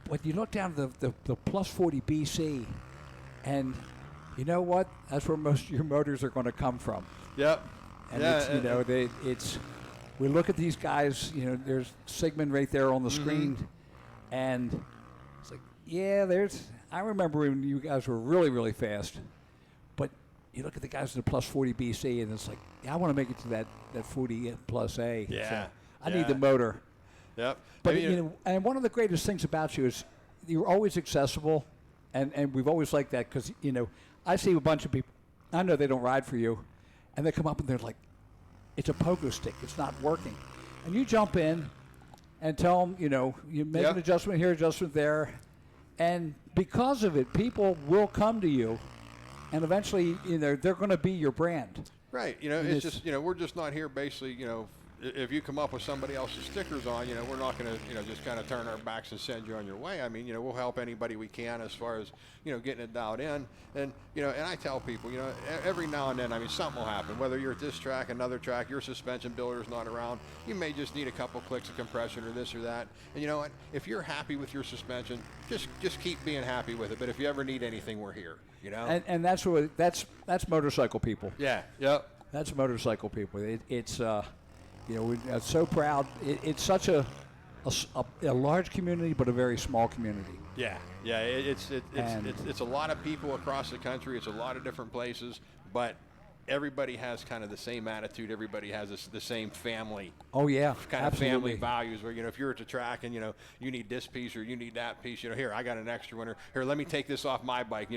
But you look down to the plus 40 BC, and you know what? That's where most of your motors are going to come from. Yep. And we look at these guys, there's Sigmund right there on the screen, and it's like, I remember when you guys were really, really fast, but you look at the guys in the plus 40 BC, and it's like, I want to make it to that 40 plus A. Yeah. So I need the motor. Yep. But, and one of the greatest things about you is you're always accessible, and we've always liked that because, I see a bunch of people, I know they don't ride for you, and they come up and they're like, it's a pogo stick, it's not working. And you jump in and tell them, you make an adjustment here, adjustment there, and because of it, people will come to you, and eventually, they're going to be your brand. Right. It's just, we're just not here basically, if you come up with somebody else's stickers on, we're not going to, just kind of turn our backs and send you on your way. We'll help anybody we can as far as, getting it dialed in. And, and I tell people, every now and then, something will happen. Whether you're at this track, another track, your suspension builder's not around, you may just need a couple clicks of compression or this or that. And you know what? If you're happy with your suspension, just keep being happy with it. But if you ever need anything, we're here, And that's motorcycle people. Yeah. Yep. That's motorcycle people. It's we're so proud. It's such a large community, but a very small community. Yeah, yeah. It's a lot of people across the country. It's a lot of different places, but everybody has kind of the same attitude. Everybody has the same family. Oh yeah, kind of family values. Where if you're at the track and you need this piece or you need that piece, here I got an extra one. Here, let me take this off my bike.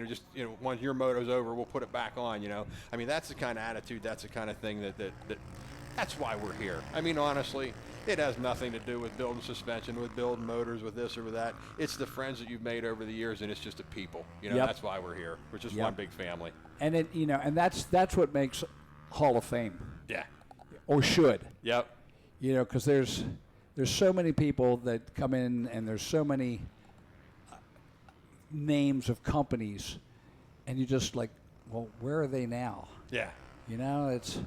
Once your moto's over, we'll put it back on. That's the kind of attitude. That's the kind of thing that. That's why we're here. Honestly, it has nothing to do with building suspension, with building motors, with this or with that. It's the friends that you've made over the years, and it's just the people. You know, that's why we're here. We're just one big family. And it, you know, and that's what makes Hall of Fame. Yeah. Or should. Yep. You know, because there's so many people that come in, and there's so many names of companies, and you just like, well, where are they now? Yeah. You know, it's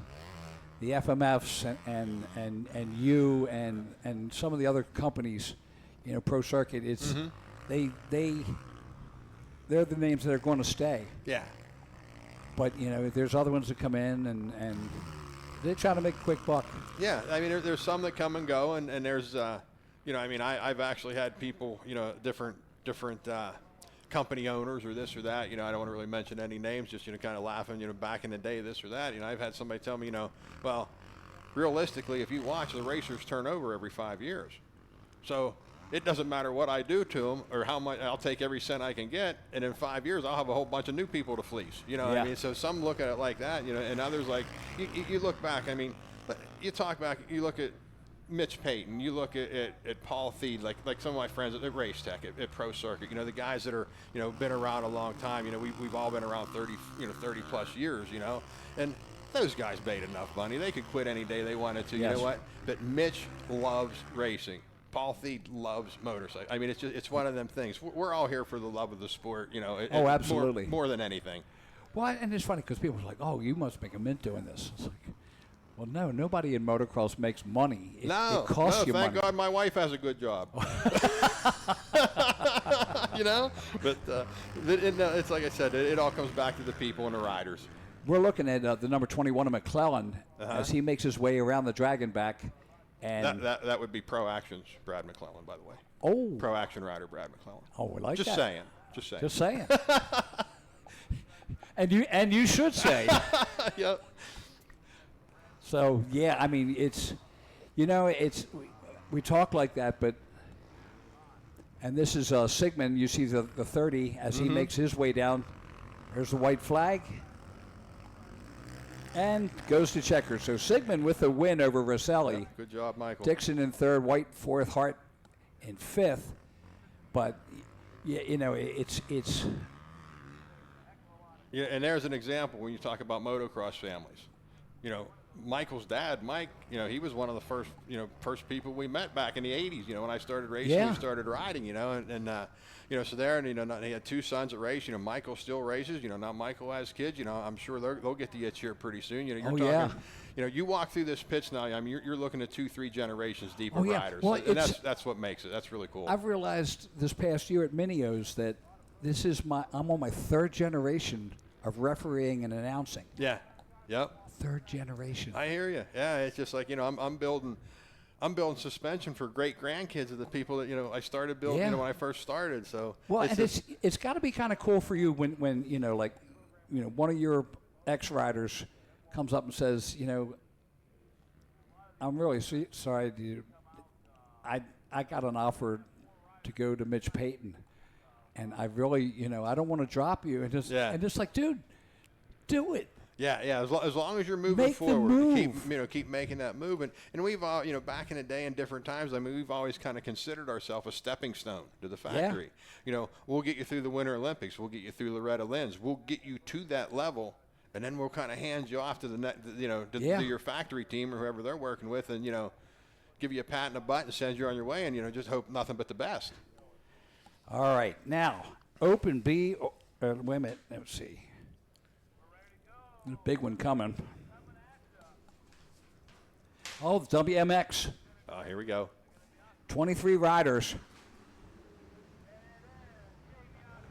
the FMFs and you and some of the other companies, you know, Pro Circuit. It's they're the names that are going to stay. Yeah. But you know, there's other ones that come in and they try to make a quick buck. Yeah, I mean, there's some that come and go, and there's, you know, I mean, I've actually had people, you know, different company owners or this or that. You know, I don't want to really mention any names, just, you know, kind of laughing, you know, back in the day, this or that. You know, I've had somebody tell me, you know, well, realistically, if you watch, the racers turn over every 5 years. So it doesn't matter what I do to them or how much, I'll take every cent I can get, and in 5 years, I'll have a whole bunch of new people to fleece. You know what I mean? So some look at it like that, you know, and others like, you look back, I mean, you talk back, you look at Mitch Payton, you look at Paul Thied, like some of my friends at Race Tech, at Pro Circuit, you know, the guys that are, you know, been around a long time, you know, we've all been around 30 plus years, you know, and those guys made enough money. They could quit any day they wanted to, you know what? But Mitch loves racing. Paul Thied loves motorcycles. I mean, it's one of them things. We're all here for the love of the sport, you know. Absolutely. More than anything. Well, and it's funny because people are like, oh, you must make a mint doing this. It's like, well, no, nobody in motocross makes money. It costs you money. Thank God my wife has a good job. You know? But it's like I said, it all comes back to the people and the riders. We're looking at the number 21 of McClellan as he makes his way around the dragon back. And that would be Pro Action's Brad McClellan, by the way. Oh. Pro Action rider Brad McClellan. Oh, we like Just that. saying. Just saying. Just saying. and you should say. Yep. So, yeah, I mean, it's, you know, we talk like that, but, and this is Sigmund, you see the 30 as he makes his way down. There's the white flag. And goes to checkers. So Sigmund with the win over Rosselli. Yep, good job, Michael. Dixon in third, White fourth, Hart in fifth. But, yeah, you know, it's. Yeah, and there's an example when you talk about motocross families. You know, Michael's dad, Mike, you know, he was one of the first people we met back in the 80s, you know, when I started racing, we started riding, you know, and you know, so there, and, you know, he had two sons that race, you know, Michael still races, you know, now Michael has kids, you know, I'm sure they'll get the itch here pretty soon, you know, you're talking, you know, you walk through this pits now, I mean, you're looking at 2-3 generations deep of riders, well, and that's what makes it, that's really cool. I've realized this past year at Minios that this is I'm on my third generation of refereeing and announcing. Yeah, yep. Third generation. I hear you. Yeah, it's just like, you know, I'm building suspension for great grandkids of the people that, you know, I started building, you know, when I first started. So well, it's got to be kind of cool for you when you know, like, you know, one of your ex-riders comes up and says, you know, I'm really sorry, dude. I got an offer to go to Mitch Payton, and I really, you know, I don't want to drop you, and just like, dude, do it. Yeah. As long as you're moving forward, keep making that move, and we've all, you know, back in the day in different times. I mean, we've always kind of considered ourselves a stepping stone to the factory. You know, we'll get you through the Winter Olympics, we'll get you through Loretta Lynn's, we'll get you to that level, and then we'll kind of hand you off to to your factory team or whoever they're working with, and, you know, give you a pat in the butt and send you on your way, and, you know, just hope nothing but the best. All right, now Open B. Wait a minute, let's see. A big one coming. Oh, the WMX. Oh, here we go. 23 riders.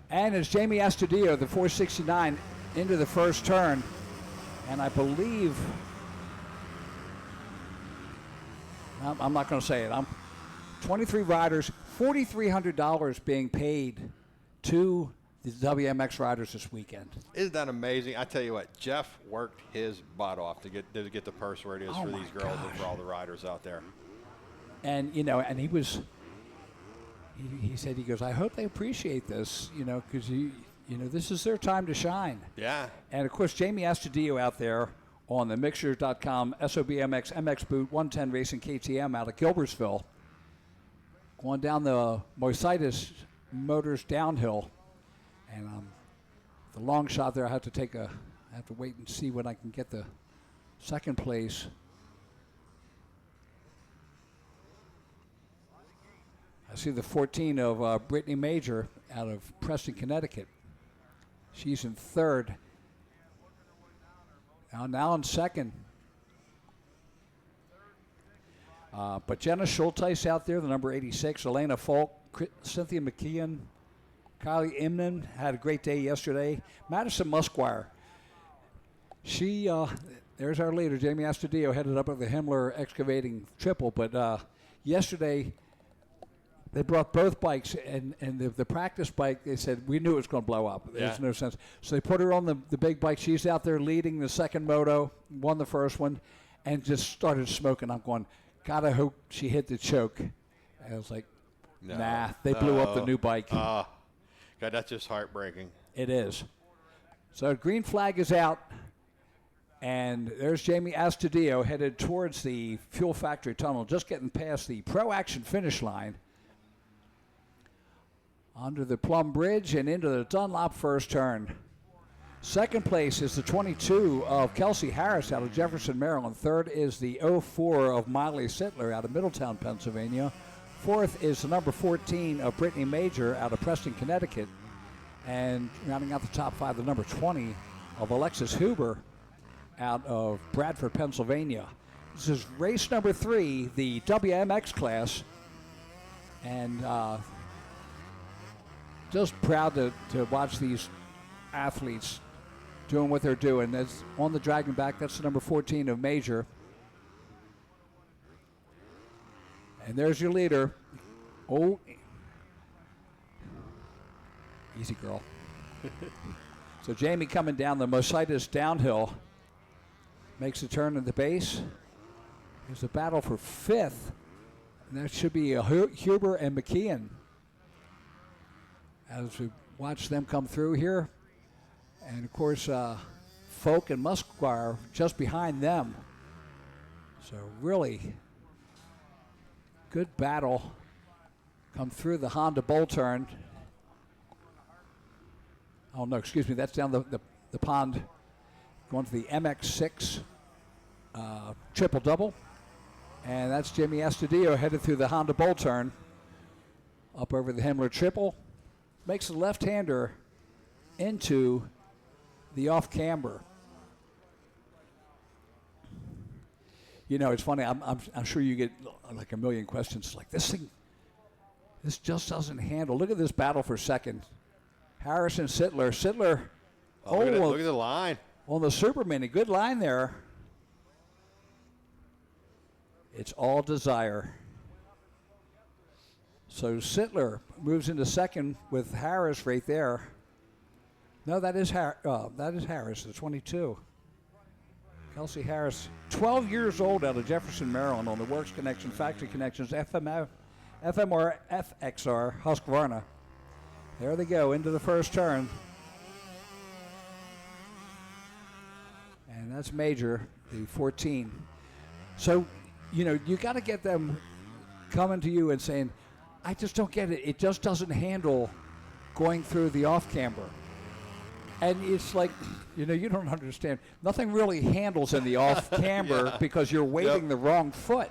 And it's Jamie Astudillo, the 469, into the first turn. And I believe, I'm not going to say it. 23 riders, $4,300 being paid to the WMX riders this weekend. Isn't that amazing? I tell you what, Jeff worked his butt off to get the purse where it is for these girls and for all the riders out there. And, you know, and he said, he goes, I hope they appreciate this, you know, because, you know, this is their time to shine. Yeah. And, of course, Jamie Astudillo out there on the Mixers.com SOBMX MX Boot 110 Racing KTM out of Gilbertsville. Going down the Moisitis Motors downhill. And the long shot there, I have to wait and see when I can get the second place. I see the 14 of Brittany Major out of Preston, Connecticut. She's in third. Now in second. But Jenna Schulteis out there, the number 86. Elena Falk, Cynthia McKeon, Kylie Imnan had a great day yesterday. Madison Musquire. She, there's our leader, Jamie Astudillo, headed up at the Himmler excavating triple. But yesterday, they brought both bikes, and the practice bike, they said, we knew it was going to blow up. There's no sense. So they put her on the big bike. She's out there leading the second moto, won the first one, and just started smoking. I'm going, God, I hope she hit the choke. And I was like, nah, they blew up the new bike. God, that's just heartbreaking. It is. So green flag is out, and there's Jamie Astudillo headed towards the Fuel Factory Tunnel, just getting past the Pro Action finish line. Under the Plum Bridge and into the Dunlop first turn. Second place is the 22 of Kelsey Harris out of Jefferson, Maryland. Third is the 04 of Miley Sittler out of Middletown, Pennsylvania. Fourth is the number 14 of Brittany Major out of Preston, Connecticut. And rounding out the top five, the number 20 of Alexis Huber out of Bradford, Pennsylvania. This is race number 3, the WMX class. And just proud to watch these athletes doing what they're doing. That's on the dragon back. That's the number 14 of Major. And there's your leader. Oh, easy girl. So Jamie coming down the Moisitis downhill. Makes a turn at the base. There's a battle for 5th. And that should be Huber and McKeon. As we watch them come through here. And, of course, Folk and Musquire just behind them. So really good battle. Come through the Honda Bull turn. Oh, no, excuse me. That's down the pond. Going to the MX6 triple-double. And that's Jimmy Astudillo headed through the Honda Bull turn. Up over the Himmler triple. Makes the left-hander into the off-camber. You know, it's funny. I'm sure you get like a million questions. Like, this just doesn't handle. Look at this battle for second. Harris and Sittler. Sittler. Look at the line. On the Super Mini. Good line there. It's all Desire. So Sittler moves into second with Harris right there. No, that is Harris, the 22. Kelsey Harris, 12 years old, out of Jefferson, Maryland, on the Works Connection, Factory Connections, FMR, FXR, Husqvarna. There they go into the first turn. And that's Major, the 14. So, you know, you got to get them coming to you and saying, I just don't get it. It just doesn't handle going through the off-camber. And it's like, you know, you don't understand. Nothing really handles in the off-camber because you're weighting the wrong foot.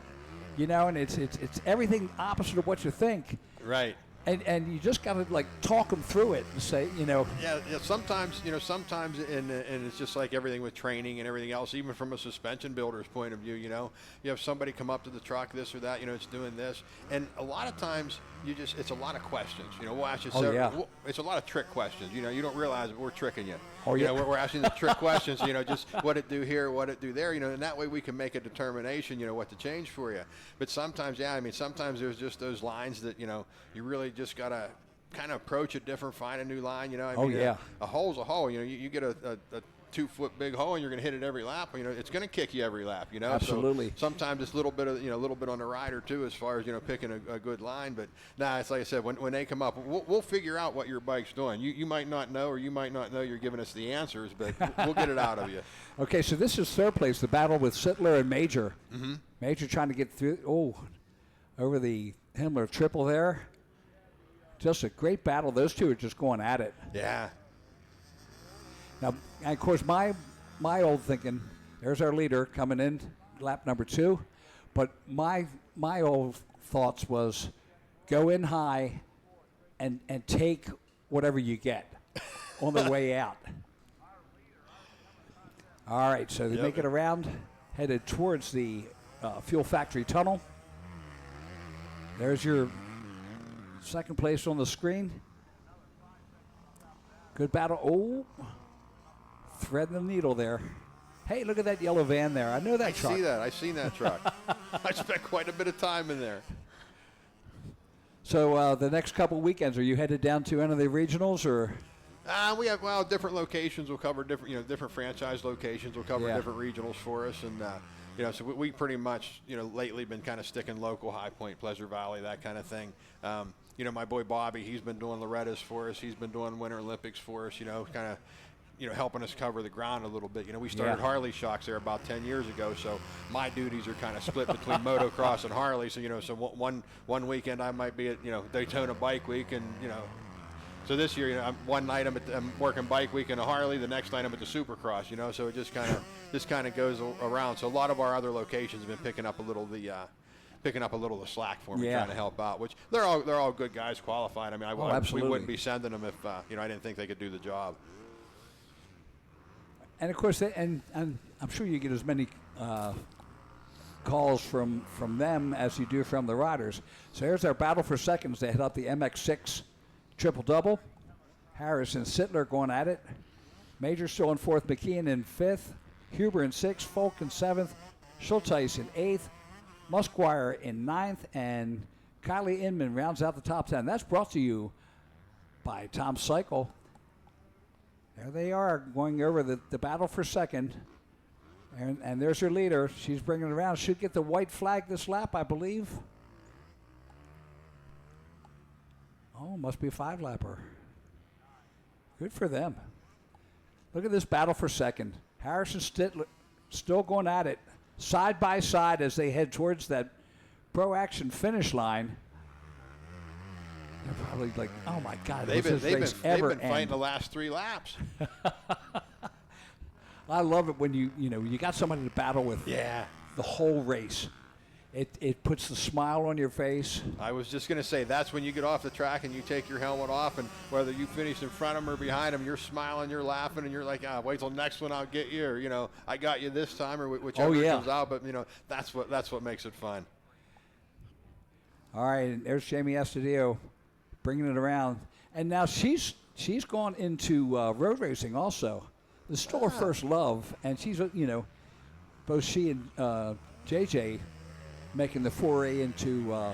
You know, and it's everything opposite of what you think. Right. And you just got to, like, talk them through it and say, you know. Yeah, sometimes, and it's just like everything with training and everything else, even from a suspension builder's point of view, you know. You have somebody come up to the truck, this or that, you know, it's doing this. And a lot of times, it's a lot of questions. You know, we'll ask you it's a lot of trick questions. You know, you don't realize that we're tricking you. You know, we're asking the trick questions, you know, just what it do here, what it do there, you know, and that way we can make a determination, you know, what to change for you. But sometimes, sometimes there's just those lines that, you know, you really just got to kind of approach it different, find a new line, you know. A hole's a hole. You know, you get a 2-foot big hole and you're going to hit it every lap. You know, it's going to kick you every lap. You know, Absolutely. So sometimes it's a little bit of a little bit on the rider too, as far as picking a good line. But it's like I said, when they come up, we'll figure out what your bike's doing. You might not know, or you might not know you're giving us the answers, but we'll get it out of you. Okay, so this is third place, the battle with Sittler and Major. Mm-hmm. Major trying to get through. Over the Himmler triple there. Just a great battle. Those two are just going at it. Yeah. Now, and of course, my old thinking, there's our leader coming in, lap number 2. But my old thoughts was go in high and take whatever you get on the way out. All right, so they make it around, headed towards the fuel factory tunnel. There's your second place on the screen. Good battle. Oh, threading the needle there. Hey, look at that yellow van there. I know that truck. I see that. I've seen that truck. I spent quite a bit of time in there. So the next couple weekends, are you headed down to any of the regionals, or? We have different locations. We'll cover different franchise locations. We'll cover different regionals for us, and so we pretty much lately been kind of sticking local, High Point, Pleasure Valley, that kind of thing. My boy Bobby, he's been doing Loretta's for us. He's been doing Winter Olympics for us. Kind of helping us cover the ground a little bit. We started Harley Shocks there about 10 years ago, so my duties are kind of split between motocross and Harley. So so one weekend I might be at Daytona Bike Week, and so this year one night I'm working Bike Week in a Harley, the next night I'm at the Supercross. So it just kind of goes around. So a lot of our other locations have been picking up a little the slack for me, trying to help out. Which they're all good guys, qualified. I mean, we wouldn't be sending them if I didn't think they could do the job. And of course, and I'm sure you get as many calls from them as you do from the riders. So here's our battle for seconds. They head up the MX6 triple-double. Harris and Sittler going at it. Major still in 4th, McKeon in 5th, Huber in 6th, Folk in 7th, Schulteis in 8th, Musquire in 9th, and Kylie Inman rounds out the top 10. That's brought to you by Tom Cycle. There they are, going over the battle for second. And there's her leader. She's bringing it around. Should get the white flag this lap, I believe. Oh, must be a 5-lapper. Good for them. Look at this battle for second. Harris and Sittler still going at it, side by side as they head towards that Pro Action finish line. They're probably like, oh my God, they've been fighting the last 3 laps. I love it when you got somebody to battle with the whole race. It puts the smile on your face. I was just going to say, that's when you get off the track and you take your helmet off, and whether you finish in front of them or behind them, you're smiling, you're laughing, and you're like, wait till next one, I'll get you, or, I got you this time, or whichever comes out. But, that's what makes it fun. All right, and there's Jamie Estudillo bringing it around. And now she's gone into road racing also. This is still her first love, and she's, both she and JJ making the foray into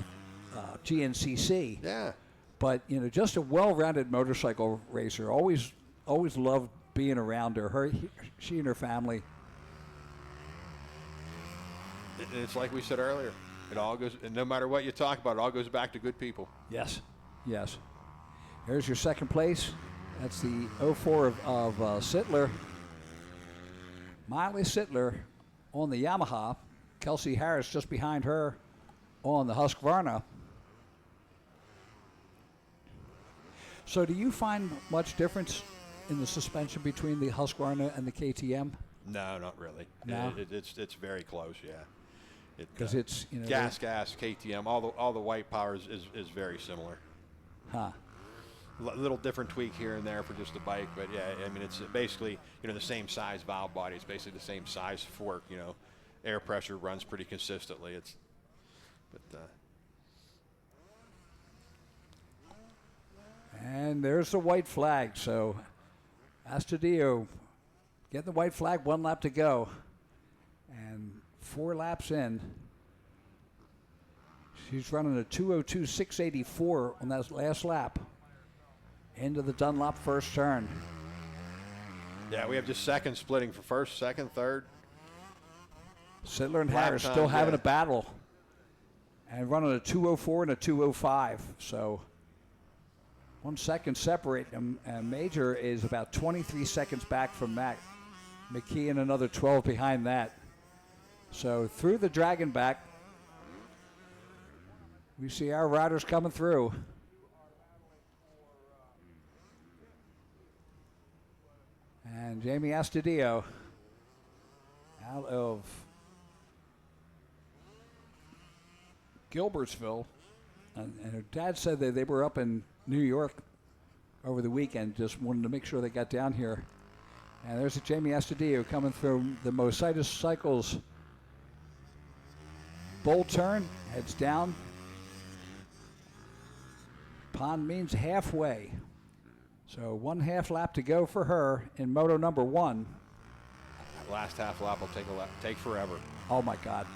GNCC. Yeah. But, just a well-rounded motorcycle racer. Always loved being around her. She and her family. It's like we said earlier. It all goes, and no matter what you talk about, it all goes back to good people. Yes. Yes. Here's your second place. That's the 04 of Sittler. Miley Sittler on the Yamaha. Kelsey Harris just behind her on the Husqvarna. So do you find much difference in the suspension between the Husqvarna and the KTM? No, not really. No? It's very close, yeah. Because it's, gas, KTM, all the white power is very similar. Huh. Little different tweak here and there for just the bike, but yeah, I mean, it's basically, the same size valve body. It's basically the same size fork, air pressure runs pretty consistently. And there's the white flag. So Astudillo get the white flag, 1 lap to go. And 4 laps in. She's running a 2:02.684 on that last lap. Into the Dunlop first turn. Yeah, we have just seconds splitting for first, second, third. Sittler and Lap Harris time, still having yeah. a battle. And running a 2:04 and a 2:05. So 1 second separate them. And Major is about 23 seconds back from Mac. McKeon another 12 behind that. So through the Dragon back, we see our riders coming through. And Jamie Astudillo out of Gilbertsville. And her dad said that they were up in New York over the weekend, just wanted to make sure they got down here. And there's a Jamie Astudillo coming through the Mositis Cycles bowl turn, heads down. Pond means halfway. So 1/2 lap to go for her in moto number 1. That last half lap will take forever. Oh my God.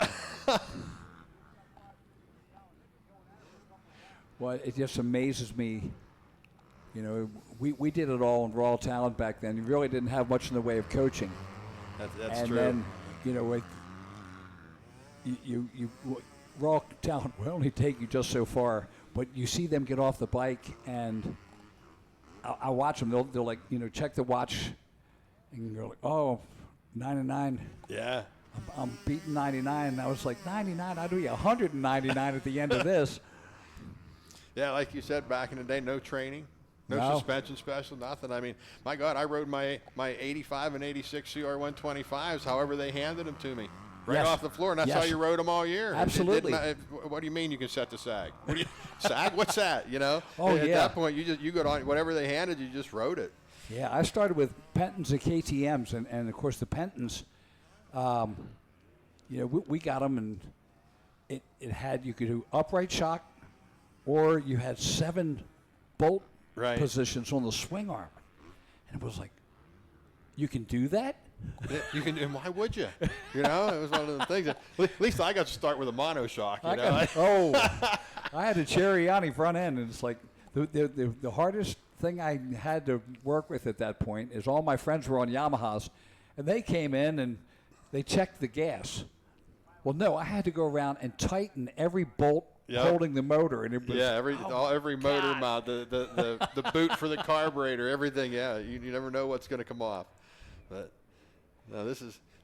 Well, it just amazes me. You know, we did it all in raw talent back then. You really didn't have much in the way of coaching. That's and true. Then, you know, you raw talent will only take you just so far. But you see them get off the bike, and I watch them. They'll like, you know, check the watch, and go like, oh, 99. Yeah. I'm beating 99. And I was like, 99? I'll do you 199 at the end of this. Yeah, like you said, back in the day, no training, no suspension special, nothing. I mean, my God, I rode my 85 and 86 CR125s however they handed them to me. Right off the floor, and that's how you rode them all year. Absolutely. What do you mean you can set the sag? What do you, sag? What's that? You know? Oh, At that point, you got on whatever they handed you, just rode it. Yeah, I started with Pentons and KTMs, and of course the Pentons. You know, we got them, and it had, you could do upright shock, or you had 7 bolt positions on the swing arm, and it was like, you can do that. You can, and why would you? You know, it was one of the things. At least I got to start with a monoshock. You know? I had a Cherryani front end, and it's like the hardest thing I had to work with at that point is all my friends were on Yamahas, and they came in and they checked the gas. Well, no, I had to go around and tighten every bolt holding the motor, and it was every motor mount, the boot for the carburetor, everything. Yeah, you never know what's going to come off, but. No,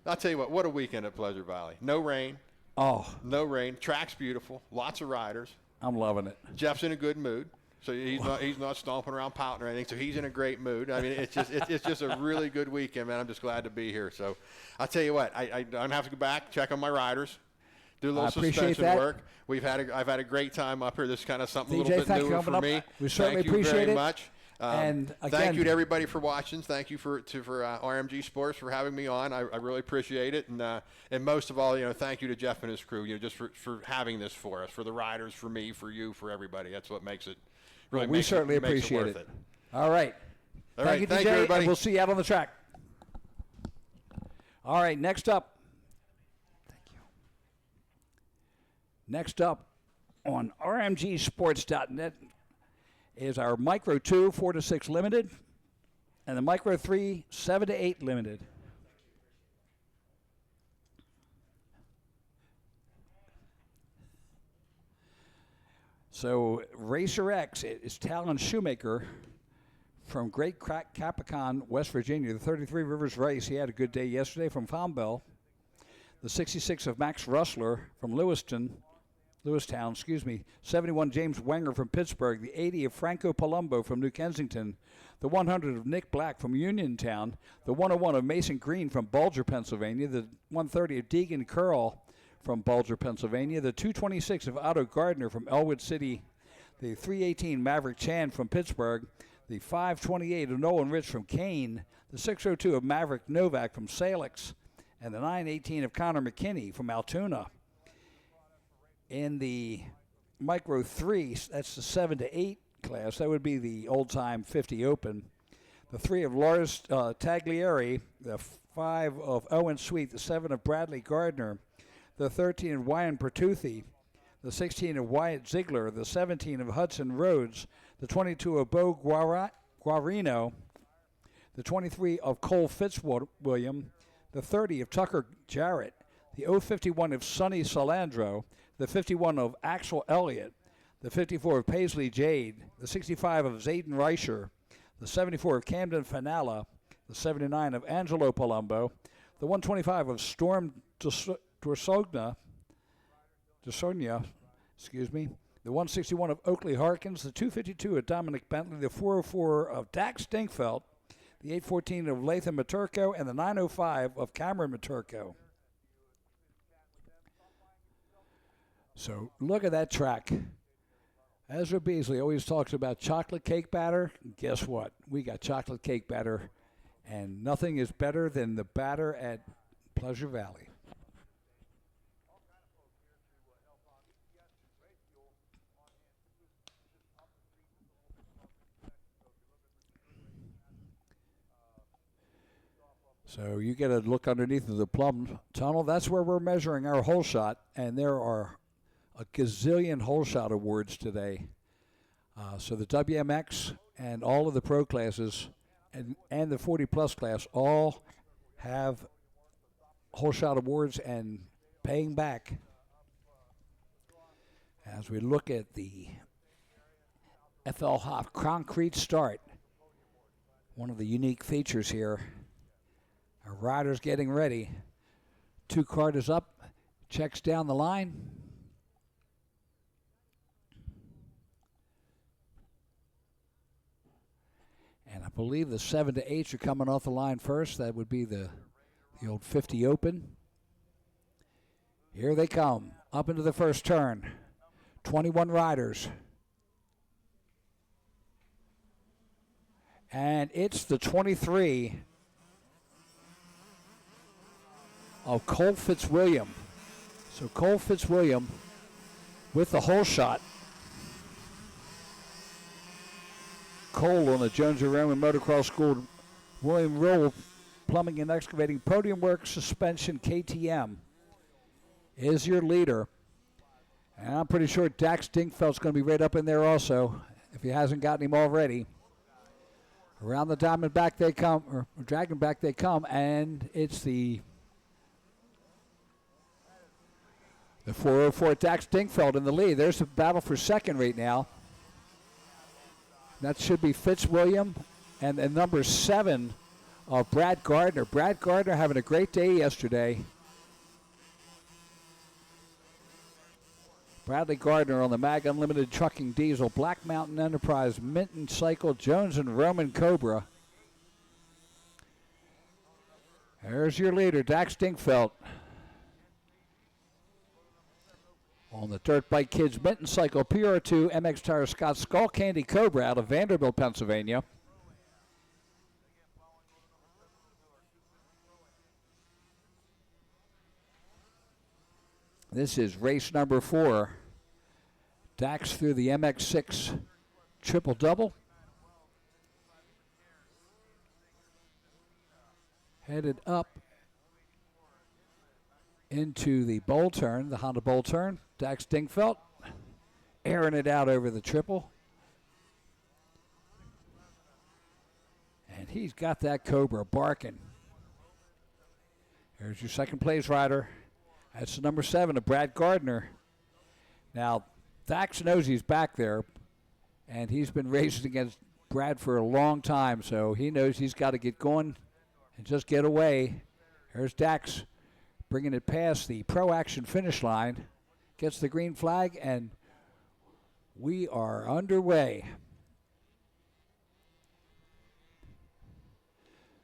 I'll tell you what a weekend at Pleasure Valley. No rain. Oh. No rain. Track's beautiful. Lots of riders. I'm loving it. Jeff's in a good mood. So he's not stomping around pouting or anything. So he's in a great mood. I mean, it's just a really good weekend, man. I'm just glad to be here. So I'll tell you what, I don't have to go back, check on my riders, do a little suspension work. I've had a great time up here. This is kind of something DJ, a little bit newer for me. We certainly appreciate it. Thank you very much. And again, thank you to everybody for watching. Thank you for RMG Sports for having me on. I really appreciate it. And most of all, you know, thank you to Jeff and his crew, you know, just for having this for us, for the riders, for me, for you, for everybody. That's what makes it really. We certainly appreciate worth it. All right. Thank you, DJ, everybody. and we'll see you out on the track. All right, next up. Thank you. Next up on RMGsports.net is our Micro 2 4 to 6 limited, and the Micro 3 7 to 8 limited. So Racer X is Talon Shoemaker from Great Capricorn, West Virginia. The 33 Rivers race. He had a good day yesterday from Fombell. The 66 of Max Russler from Lewistown, 71 James Wenger from Pittsburgh, the 80 of Franco Palumbo from New Kensington, the 100 of Nick Black from Uniontown, the 101 of Mason Green from Bulger, Pennsylvania, the 130 of Deegan Curl from Bulger, Pennsylvania, the 226 of Otto Gardner from Elwood City, the 318 Maverick Chan from Pittsburgh, the 528 of Nolan Rich from Kane, the 602 of Maverick Novak from Salix, and the 918 of Connor McKinney from Altoona. In the Micro 3, that's the 7 to 8 class. That would be the old-time 50 Open. The 3 of Lars Taglieri, the 5 of Owen Sweet, the 7 of Bradley Gardner, the 13 of Wyan Pertuthi, the 16 of Wyatt Ziegler, the 17 of Hudson Rhodes, the 22 of Bo Guarino, the 23 of Cole Fitzwilliam, the 30 of Tucker Jarrett, the 051 of Sonny Salandro, the 51 of Axel Elliott, the 54 of Paisley Jade, the 65 of Zayden Reicher, the 74 of Camden Fanala, the 79 of Angelo Palumbo, the 125 of Storm Dorsonia, the 161 of Oakley Harkins, the 252 of Dominic Bentley, the 404 of Dax Stinkfeld, the 814 of Latham Maturko, and the 905 of Cameron Maturko. So look at that track. Ezra Beasley always talks about chocolate cake batter. Guess what? We got chocolate cake batter, and nothing is better than the batter at Pleasure Valley. So you get a look underneath of the plumb tunnel. That's where we're measuring our hole shot, and there are a gazillion hole shot awards today. So the WMX and all of the pro classes and the 40-plus class all have hole shot awards and paying back. As we look at the FL Hoff concrete start, one of the unique features here. Our rider's getting ready. 2 card is up, checks down the line. And I believe the 7 to 8s are coming off the line first. That would be the old 50 open. Here they come, up into the first turn. 21 riders. And it's the 23 of Cole Fitzwilliam. So Cole Fitzwilliam with the hole shot. Cole on the Jones and Roman Motocross School, William Roll Plumbing and Excavating, Podium Works Suspension, KTM is your leader. And I'm pretty sure Dax Dinkfeld's going to be right up in there also, if he hasn't gotten him already. Around the diamond back they come, or dragon back they come, and it's the 404 Dax Dinkfeld in the lead. There's a battle for second right now. That should be Fitzwilliam and number 7 of Brad Gardner. Brad Gardner having a great day yesterday. Bradley Gardner on the Mag Unlimited Trucking Diesel, Black Mountain Enterprise, Minton Cycle, Jones and Roman Cobra. There's your leader, Dax Dinkfeld. On the Dirt Bike Kids Minton Cycle, PR2, MX Tire Scott, Skull Candy Cobra out of Vanderbilt, Pennsylvania. This is race number 4. Dax through the MX6 triple-double. Headed up into the bowl turn, the Honda bowl turn. Dax Dinkfeld airing it out over the triple. And he's got that Cobra barking. There's your second place rider. That's the number 7 of Brad Gardner. Now, Dax knows he's back there, and he's been racing against Brad for a long time, so he knows he's got to get going and just get away. There's Dax bringing it past the Pro Action finish line. Gets the green flag, and we are underway.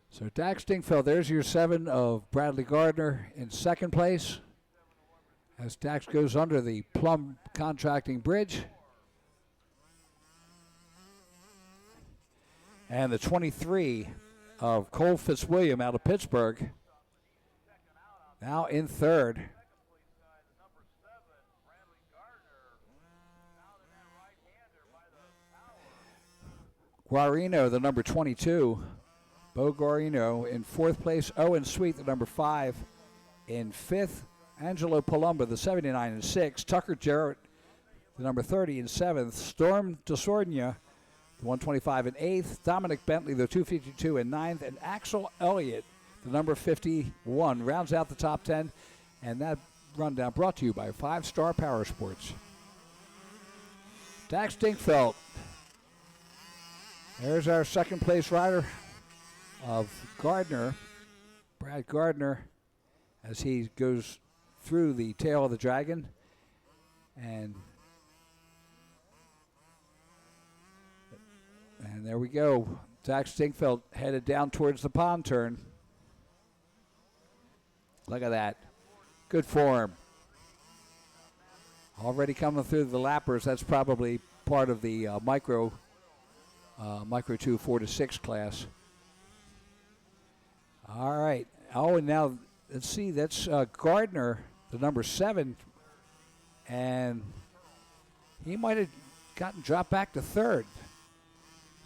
So Dax Dinkfeld, there's your 7 of Bradley Gardner in second place as Dax goes under the Plum Contracting Bridge. And the 23 of Cole Fitzwilliam out of Pittsburgh, now in third. Guarino, the number 22. Bo Guarino in fourth place. Owen Sweet, the number 5, in fifth. Angelo Palumbo, the 79, in sixth. Tucker Jarrett, the number 30, in seventh. Storm Dorsonia, the 125 in 8th. Dominic Bentley, the 252 in 9th. And Axel Elliott, the number 51, rounds out the top 10. And that rundown brought to you by 5 Star Power Sports. Dax Dinkfeld. There's our second place rider of Gardner, Brad Gardner, as he goes through the tail of the dragon. And there we go. Dax Dinkfeld headed down towards the pond turn. Look at that. Good form. Already coming through the lappers. That's probably part of the Micro 2 4 to 6 class. All right. Oh, and now let's see. That's Gardner, the number 7, and he might have gotten dropped back to 3rd.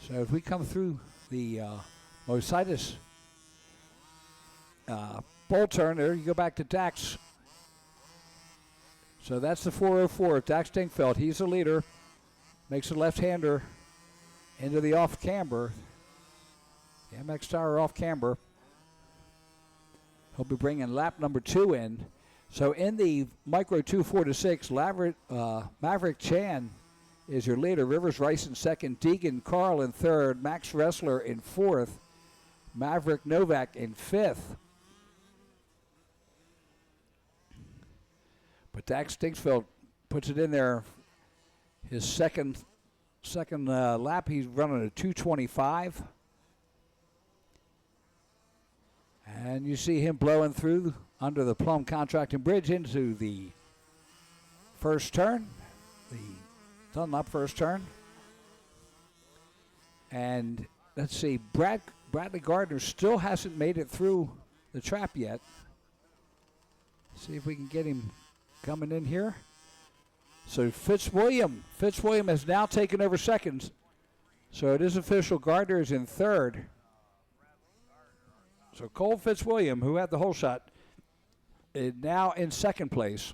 So if we come through the Mositis bowl turn, there you go back to Dax. So that's the 404 of Dax Dinkfeld. He's the leader. Makes a left-hander into the off-camber. The MX Tower off-camber. He'll be bringing lap number 2 in. So in the Micro 2 4 to 6, Maverick Chan is your leader. Rivers Rice in 2nd. Deegan Carl in 3rd. Max Ressler in 4th. Maverick Novak in 5th. But Dax Dinkfeld puts it in there. His second lap, he's running a 2:25. And you see him blowing through under the Plum Contracting Bridge into the first turn, the Dunlop first turn. And let's see, Bradley Gardner still hasn't made it through the trap yet. See if we can get him coming in here. So Fitzwilliam has now taken over seconds. So it is official, Gardner is in 3rd. So Cole Fitzwilliam, who had the whole shot, is now in 2nd place.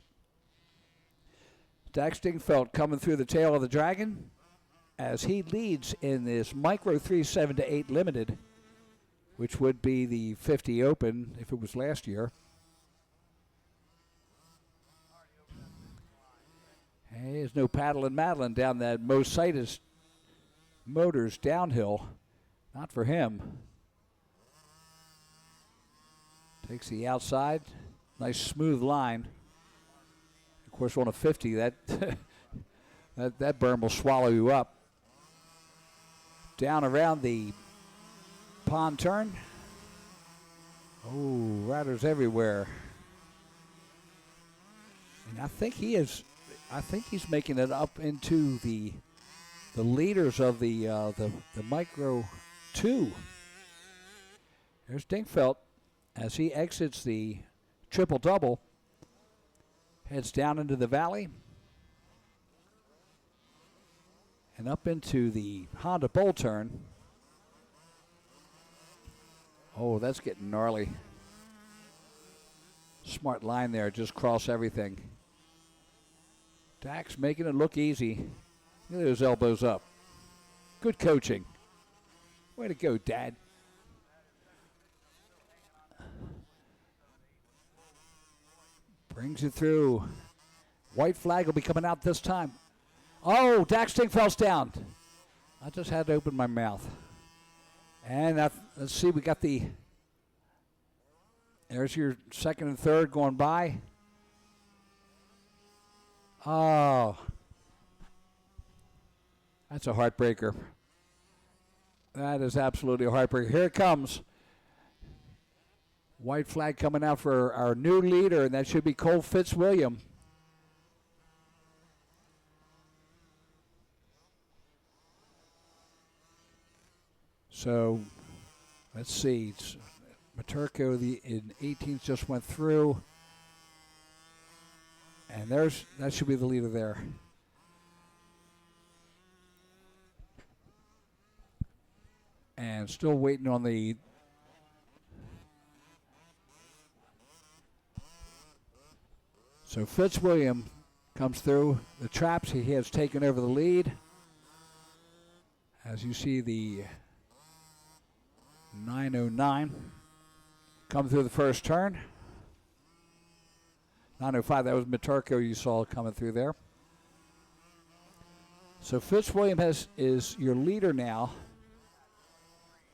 Dax Dinkfeld coming through the tail of the dragon as he leads in this Micro 3 7 to 8 limited, which would be the 50 Open if it was last year. Hey, there's no paddling Madeline down that Mositis Motors downhill. Not for him. Takes the outside. Nice smooth line. Of course, on a 50, that that berm will swallow you up. Down around the pond turn. Oh, riders everywhere. And I think he's making it up into the leaders of the Micro 2. There's Dinkfeld as he exits the triple-double, heads down into the valley and up into the Honda bowl turn. Oh, that's getting gnarly. Smart line there, just cross everything. Dax making it look easy. Look at those elbows up. Good coaching. Way to go, Dad. Brings it through. White flag will be coming out this time. Oh, Dax Dinkfeld's down. I just had to open my mouth. And let's see, we got there's your 2nd and 3rd going by. Oh, that's a heartbreaker. That is absolutely a heartbreaker. Here it comes. White flag coming out for our new leader, and that should be Cole Fitzwilliam. So, let's see. Maturko in 18th just went through. And that should be the leader there. And still waiting on the so Fitzwilliam comes through the traps. He has taken over the lead As you see the 909 come through the first turn. 905, that was Maturko you saw coming through there. So Fitzwilliam is your leader now.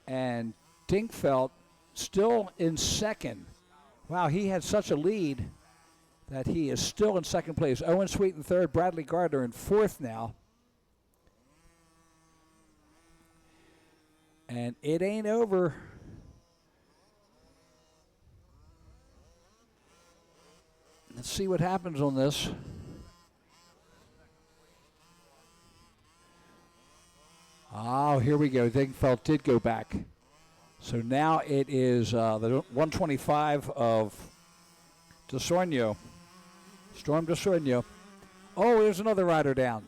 And Dingfeld still in second. Wow, he had such a lead that he is still in second place. Owen Sweet in third, Bradley Gardner in fourth now. And it ain't over. Let's see what happens on this. Oh, here we go. Dingfeld did go back. So now it is the 125 of DeSorno. Storm DeSorno. Oh, there's another rider down.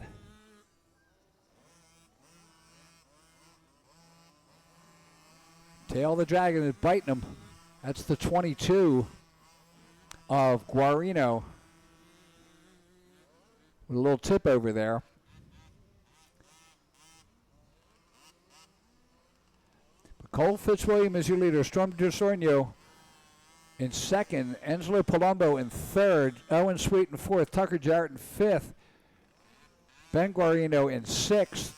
Tail of the Dragon is biting him. That's the 22 of Guarino. With a little tip over there. But Cole Fitzwilliam is your leader. Storm DeSorno in second. Angelo Palumbo in third. Owen Sweet in fourth. Tucker Jarrett in fifth. Ben Guarino in sixth.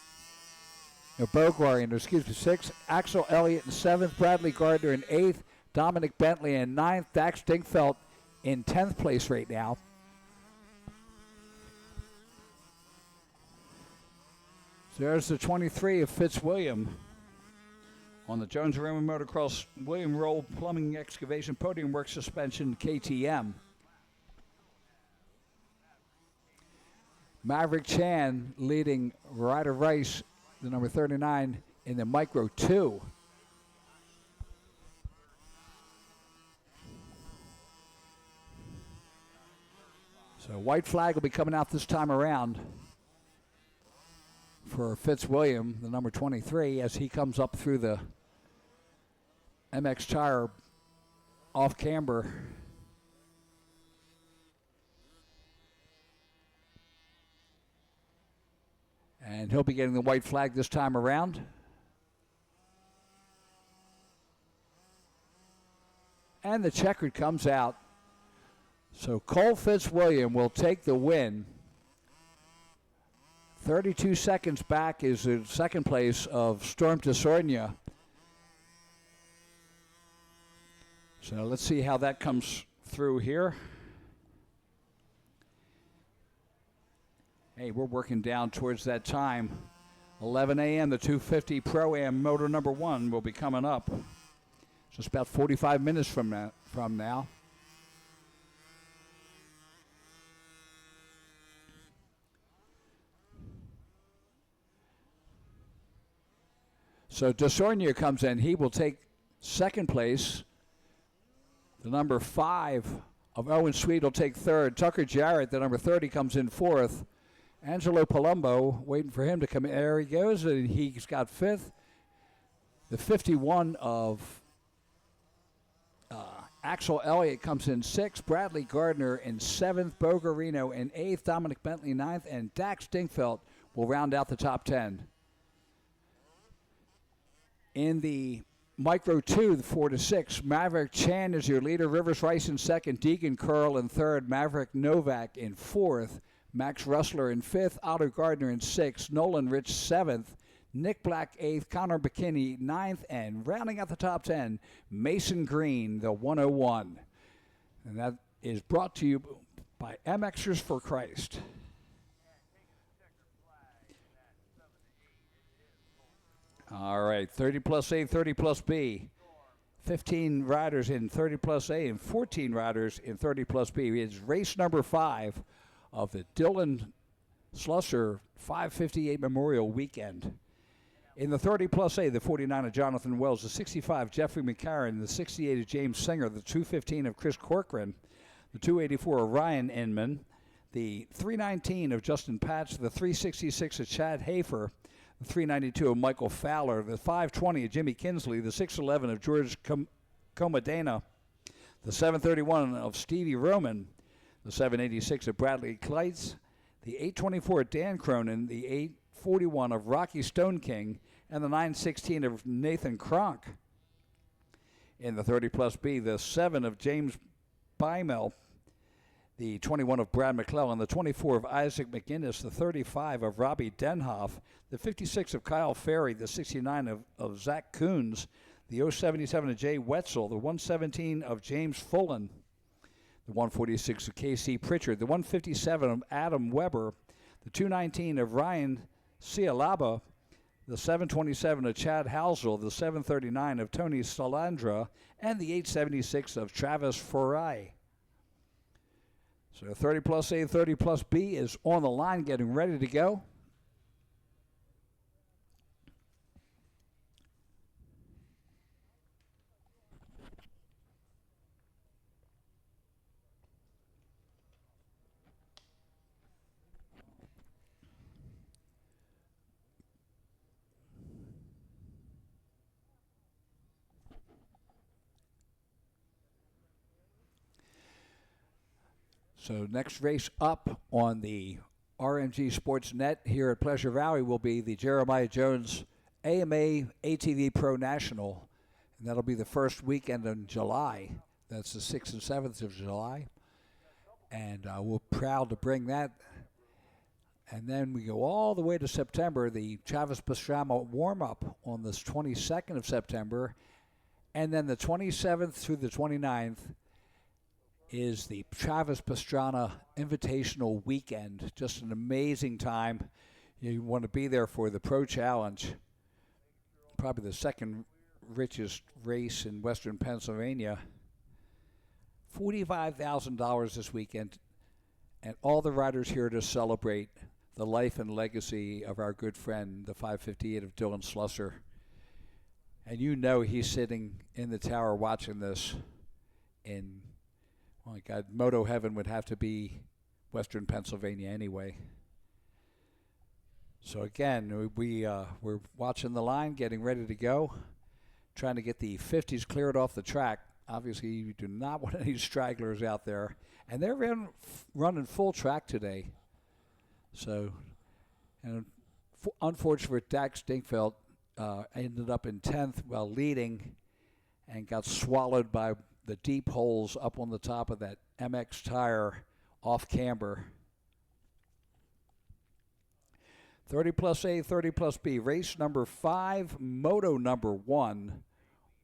No, Bo Guarino, excuse me, sixth. Axel Elliott in seventh. Bradley Gardner in eighth. Dominic Bentley in ninth. Dax Dingfeld in 10th place right now. So there's the 23 of Fitzwilliam on the Jones Roman Motocross William Roll Plumbing Excavation Podium Work Suspension KTM. Maverick Chan leading Ryder Rice, the number 39, in the Micro 2. So white flag will be coming out this time around for Fitzwilliam, the number 23, as he comes up through the MX tire off camber. And he'll be getting the white flag this time around. And the checkered comes out. So Cole Fitzwilliam will take the win. 32 seconds back is the second place of Storm DeSorno. So let's see how that comes through here. Hey, we're working down towards that time. 11 a.m. the 250 Pro-Am Motor number 1 will be coming up. Just about 45 minutes from now. So DeSorno comes in. He will take second place. The number 5 of Owen Sweet will take third. Tucker Jarrett, the number 30, comes in fourth. Angelo Palumbo, waiting for him to come in. There he goes, and he's got fifth. The 51 of Axel Elliott comes in sixth. Bradley Gardner in seventh. Bo Guarino in eighth. Dominic Bentley ninth. And Dax Dingfeld will round out the top 10. In the Micro 2, the 4 to 6, Maverick Chan is your leader. Rivers Rice in second. Deegan Curl in third. Maverick Novak in fourth. Max Russler in fifth. Otto Gardner in sixth. Nolan Rich seventh. Nick Black eighth. Connor McKinney ninth. And rounding out the top 10, Mason Green, the 101. And that is brought to you by MXers for Christ. All right, 30 plus A, 30 plus B. 15 riders in 30 plus A and 14 riders in 30 plus B. It's race number 5 of the Dylan Slusser 558 Memorial Weekend. In the 30 plus A, the 49 of Jonathan Wells, the 65 Jeffrey McCarron, the 68 of James Singer, the 215 of Chris Corcoran, the 284 of Ryan Inman, the 319 of Justin Patch, the 366 of Chad Hafer, the 392 of Michael Fowler, the 520 of Jimmy Kinsley, the 611 of George Comadena, the 731 of Stevie Roman, the 786 of Bradley Kleitz, the 824 of Dan Cronin, the 941 of Rocky Stone King, and the 916 of Nathan Kronk. In the 30-plus B, the 7 of James Bymel, the 21 of Brad McClellan, the 24 of Isaac McGinnis, the 35 of Robbie Denhoff, the 56 of Kyle Ferry, the 69 of Zach Coons, the 077 of Jay Wetzel, the 117 of James Fullen, the 146 of K.C. Pritchard, the 157 of Adam Weber, the 219 of Ryan Cialaba, the 727 of Chad Housel, the 739 of Tony Salandra, and the 876 of Travis Foray. So 30-plus A, 30-plus B is on the line, getting ready to go. So next race up on the RMG Sports Net here at Pleasure Valley will be the Jeremiah Jones AMA ATV Pro National, and that'll be the first weekend in July. That's the 6th and 7th of July, and we're proud to bring that. And then we go all the way to September, the Travis Pastrana warm-up on the 22nd of September, and then the 27th through the 29th is the Travis Pastrana Invitational Weekend. Just an amazing time. You want to be there for the Pro Challenge, probably the second richest race in Western Pennsylvania. $45,000 this weekend, and all the riders here to celebrate the life and legacy of our good friend, the 558 of Dylan Slusser. And you know he's sitting in the tower watching this in, oh my God, Moto Heaven would have to be Western Pennsylvania anyway. So again, we're watching the line, getting ready to go, trying to get the 50s cleared off the track. Obviously, you do not want any stragglers out there. And they're running full track today. So, and unfortunately for Dax Dinkfeld, ended up in 10th while leading and got swallowed by the deep holes up on the top of that MX tire off camber. 30-plus A, 30-plus B, race number 5, moto number 1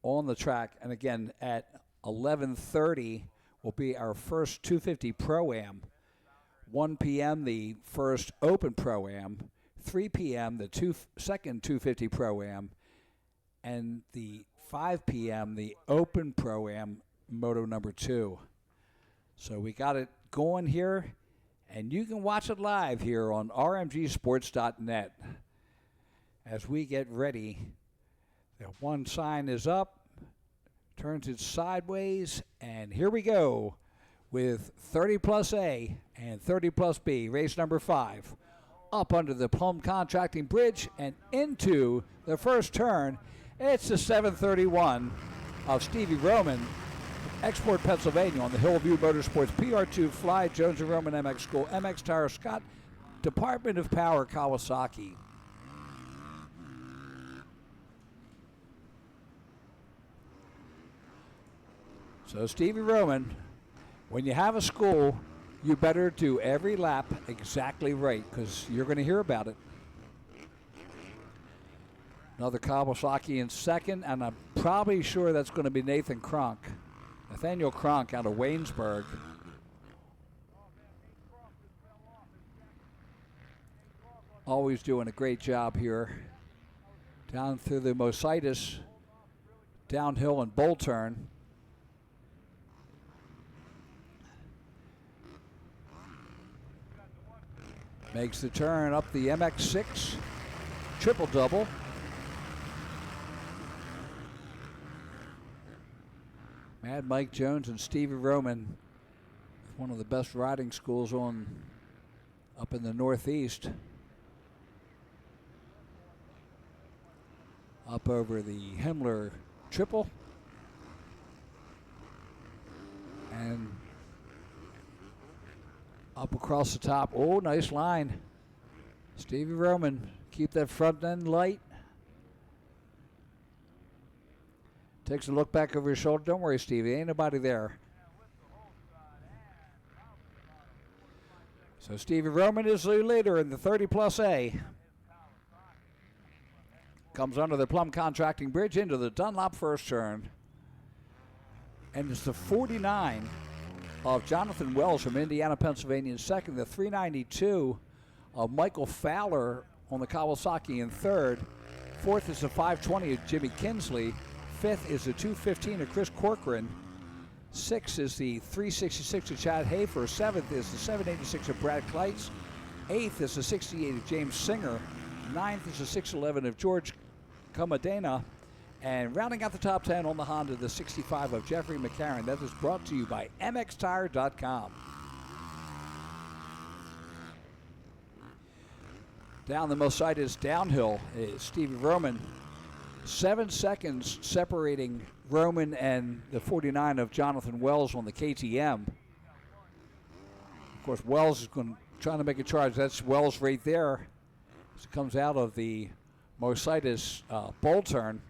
on the track. And again, at 11:30 will be our first 250 Pro-Am. 1 p.m. the first Open Pro-Am. 3 p.m. the second 250 Pro-Am. And the 5 p.m. the Open Pro-Am Moto number 2. So we got it going here, and you can watch it live here on rmgsports.net. As we get ready, the one sign is up, turns it sideways, and here we go with 30-plus A and 30-plus B, race number 5. Up under the Plum Contracting Bridge and into the first turn. It's the 731 of Stevie Roman, Export, Pennsylvania, on the Hillview Motorsports PR2 Fly Jones & Roman MX School, MX Tire Scott, Department of Power Kawasaki. So Stevie Roman, when you have a school, you better do every lap exactly right, because you're going to hear about it. Another Kawasaki in second, and I'm probably sure that's going to be Nathan Kronk. Nathaniel Kronk out of Waynesburg. Always doing a great job here. Down through the Mositis, downhill and bull turn. Makes the turn up the MX6, triple double. Mad Mike Jones and Stevie Roman, one of the best riding schools up in the Northeast. Up over the Himmler triple. And up across the top. Oh, nice line. Stevie Roman Keep that front end light. Takes a look back over your shoulder. Don't worry, Stevie. Ain't nobody there. So Stevie Roman is the leader in the 30 plus A. Comes under the Plum Contracting Bridge into the Dunlop first turn. And it's the 49 of Jonathan Wells from Indiana, Pennsylvania in second. The 392 of Michael Fowler on the Kawasaki in third. Fourth is the 520 of Jimmy Kinsley. Fifth is the 215 of Chris Corcoran. Sixth is the 366 of Chad Hafer. Seventh is the 786 of Brad Kleitz. Eighth is the 68 of James Singer. Ninth is the 611 of George Comadena. And rounding out the top 10 on the Honda, the 65 of Jeffrey McCarron. That is brought to you by MXTire.com. Down the Mositis downhill is Stevie Roman. 7 seconds separating Roman and the 49 of Jonathan Wells on the KTM. Of course, Wells is trying to make a charge. That's Wells right there. As it comes out of the Mositis bowl turn.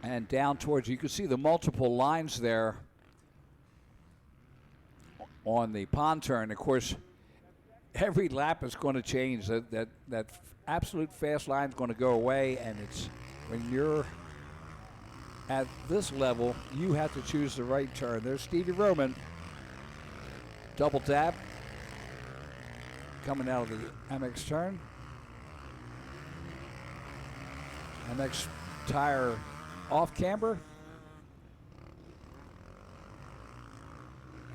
And down towards, you can see the multiple lines there on the pond turn. Of course, every lap is going to change. That absolute fast line is going to go away, and it's when you're at this level, you have to choose the right turn. There's Stevie Roman. Double tap. Coming out of the MX turn. MX tire off camber.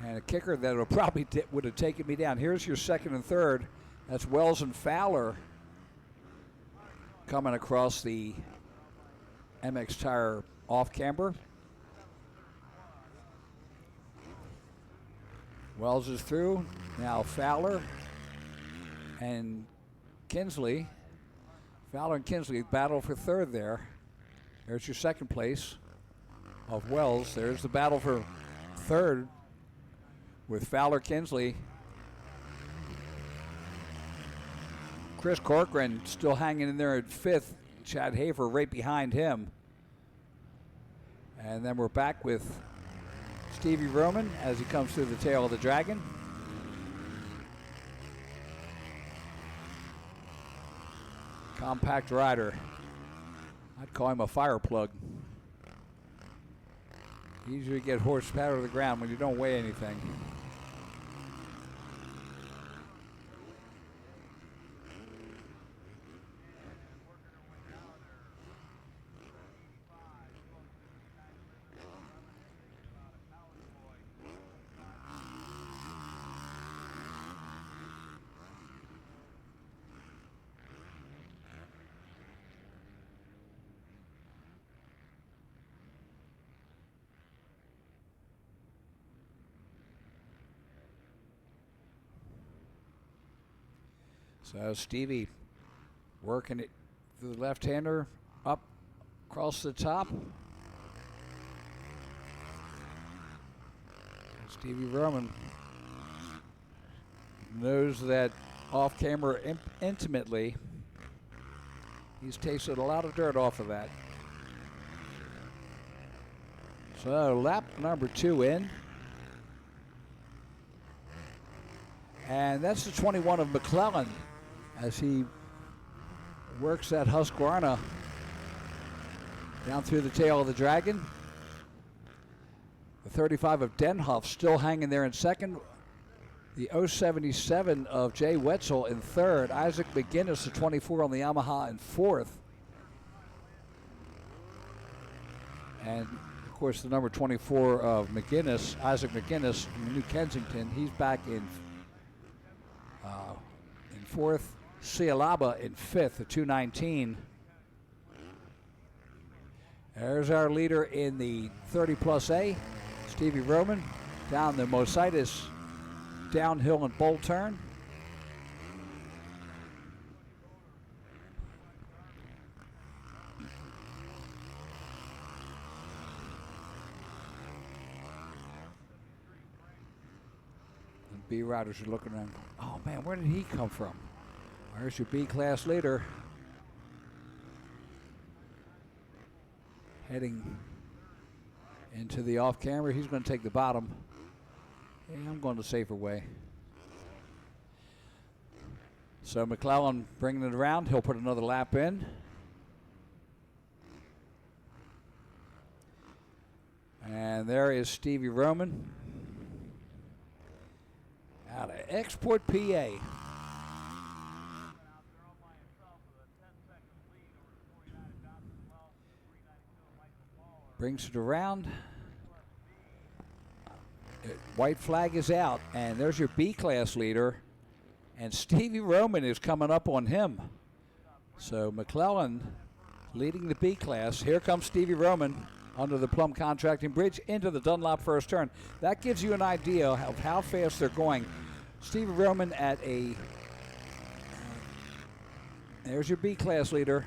And a kicker that would probably would have taken me down. Here's your second and third. That's Wells and Fowler coming across the MX tire off camber. Wells is through. Now Fowler and Kinsley. Fowler and Kinsley battle for third there. There's your second place of Wells. There's the battle for third with Fowler, Kinsley. Chris Corcoran still hanging in there at fifth. Chad Hafer right behind him. And then we're back with Stevie Roman as he comes through the tail of the Dragon. Compact rider. I'd call him a fire plug. You usually get horsepower to the ground when you don't weigh anything. So Stevie working it through the left-hander, up across the top. Stevie Roman knows that off camera intimately. He's tasted a lot of dirt off of that. So lap number 2 in. And that's the 21 of McClellan as he works that Husqvarna down through the tail of the Dragon. The 35 of Denhoff still hanging there in second. The 077 of Jay Wetzel in third. Isaac McGinnis, the 24 on the Yamaha, in fourth. And of course the number 24 of McGinnis, Isaac McGinnis from New Kensington, he's back in fourth. Cialaba in fifth, the 219. There's our leader in the 30 plus A, Stevie Roman, down the Mositis downhill and bowl turn. The B riders are looking around. Oh man, where did he come from? There's your B-class leader. Heading into the off camera. He's going to take the bottom. Yeah, I'm going the safer way. So McClellan bringing it around. He'll put another lap in. And there is Stevie Roman out of Export, PA. Brings it around. White flag is out, and there's your B-class leader, and Stevie Roman is coming up on him. So McClellan leading the B-class. Here comes Stevie Roman under the Plum Contracting Bridge into the Dunlop first turn. That gives you an idea of how fast they're going. Stevie Roman at a, there's your B-class leader,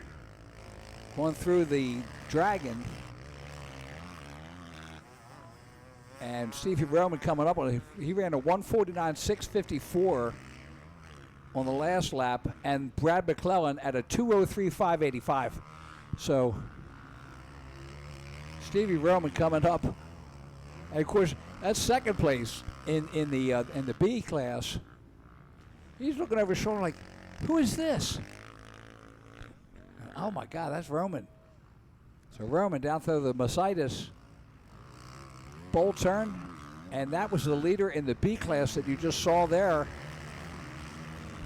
going through the Dragon. And Stevie Roman coming up on it. He ran a 1:49.654 on the last lap, and Brad McClellan at a 2:03.585. So Stevie Roman coming up, and of course that's second place in the B class. He's looking over his shoulder like, who is this? Oh my God, that's Roman. So Roman down through the Mercedes bowl turn, and that was the leader in the B class that you just saw there.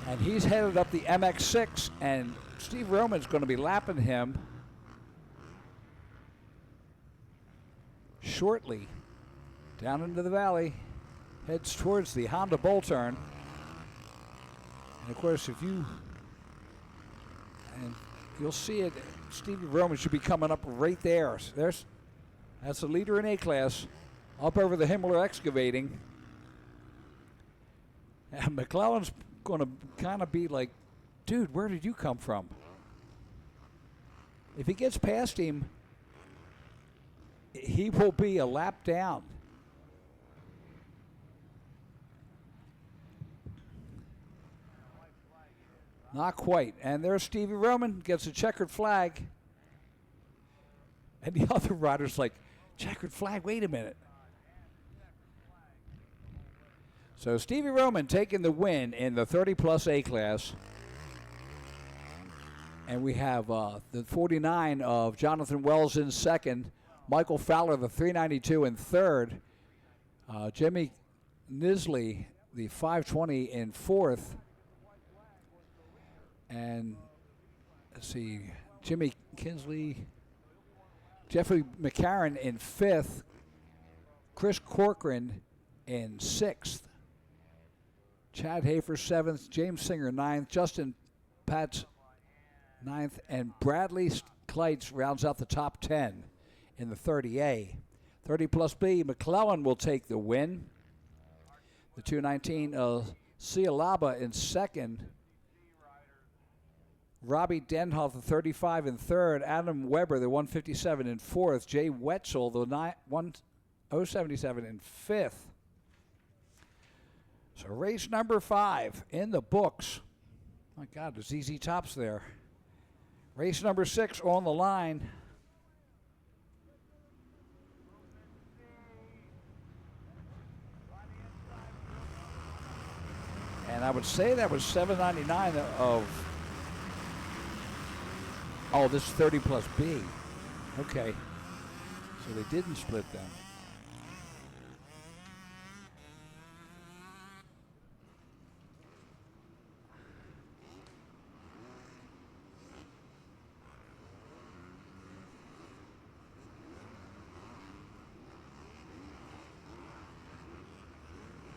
And he's headed up the MX6, and Steve Roman's going to be lapping him shortly. Down into the valley, heads towards the Honda bowl turn. And of course, you'll see it, Stevie Roman should be coming up right there. That's the leader in A class. Up over the Himmler Excavating. And McClellan's going to kind of be like, dude, where did you come from? If he gets past him, he will be a lap down. Not quite. And there's Stevie Roman, gets a checkered flag. And the other rider's like, checkered flag, wait a minute. So Stevie Roman taking the win in the 30-plus A class. And we have the 49 of Jonathan Wells in second. Michael Fowler, the 392 in third. Jimmy Nisley, the 520 in fourth. And let's see, Jimmy Kinsley, Jeffrey McCarron in fifth. Chris Corcoran in sixth. Chad Hafer, seventh. James Singer, ninth. Justin Patz, ninth. And Bradley Kleitz rounds out the top 10 in the 30A. 30 plus B, McClellan will take the win. The 219 Cialaba in second. Robbie Denhoff, the 35 in third. Adam Weber, the 157 in fourth. Jay Wetzel, the 1077 in fifth. So race number 5 in the books. My God, there's ZZ Tops there. Race number 6 on the line. And I would say that was $7.99 of. Oh, this is 30 plus B. Okay. So they didn't split them.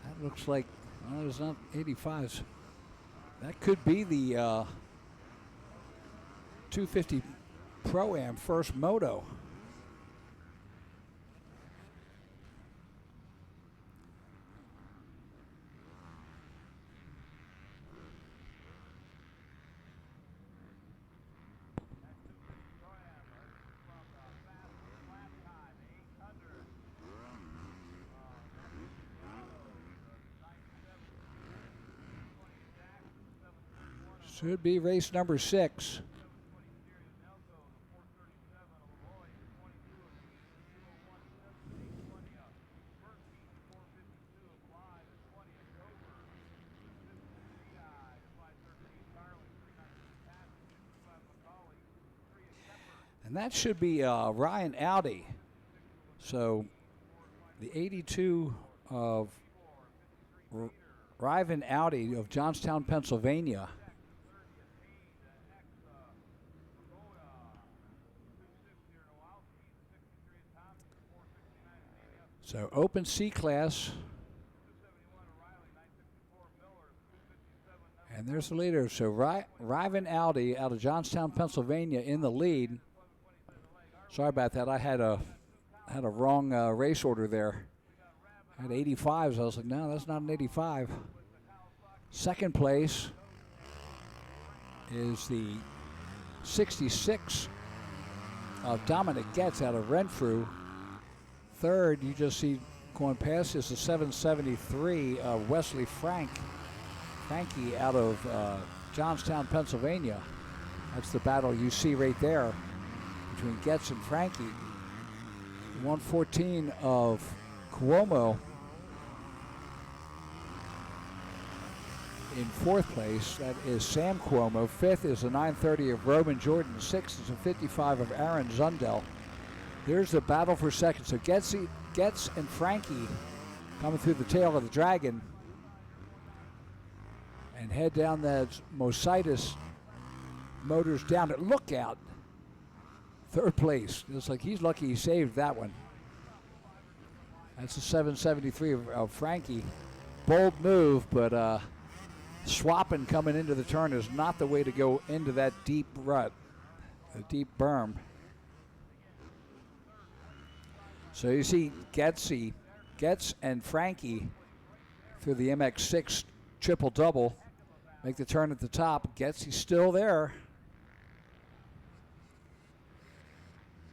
That looks like, well, there's not 85s. That could be the 250 Pro-Am first moto. Should be race number 6. And that should be Ryan Audi. So the 82 of Ryan Audi of Johnstown, Pennsylvania. So open C class. And there's the leader. So Ryan Audi out of Johnstown, Pennsylvania in the lead. Sorry about that. I had a wrong race order there. I had 85s. I was like, no, that's not an 85. Second place is the 66 of Dominic Getz out of Renfrew. Third, you just see going past is the 773 of Wesley Frankie out of Johnstown, Pennsylvania. That's the battle you see right there between Getz and Frankie. 114 of Cuomo in fourth place. That is Sam Cuomo. Fifth is a 930 of Roman Jordan. Sixth is a 55 of Aaron Zundel. There's the battle for second. So Getz and Frankie coming through the tail of the dragon and head down that Mositis Motors down at Lookout. Third place. It's like he's lucky he saved that one. That's a 773 of Frankie. Bold move, but swapping coming into the turn is not the way to go into that deep rut, a deep berm. So you see Getz and Frankie through the MX6 triple-double make the turn at the top. Getsy's still there.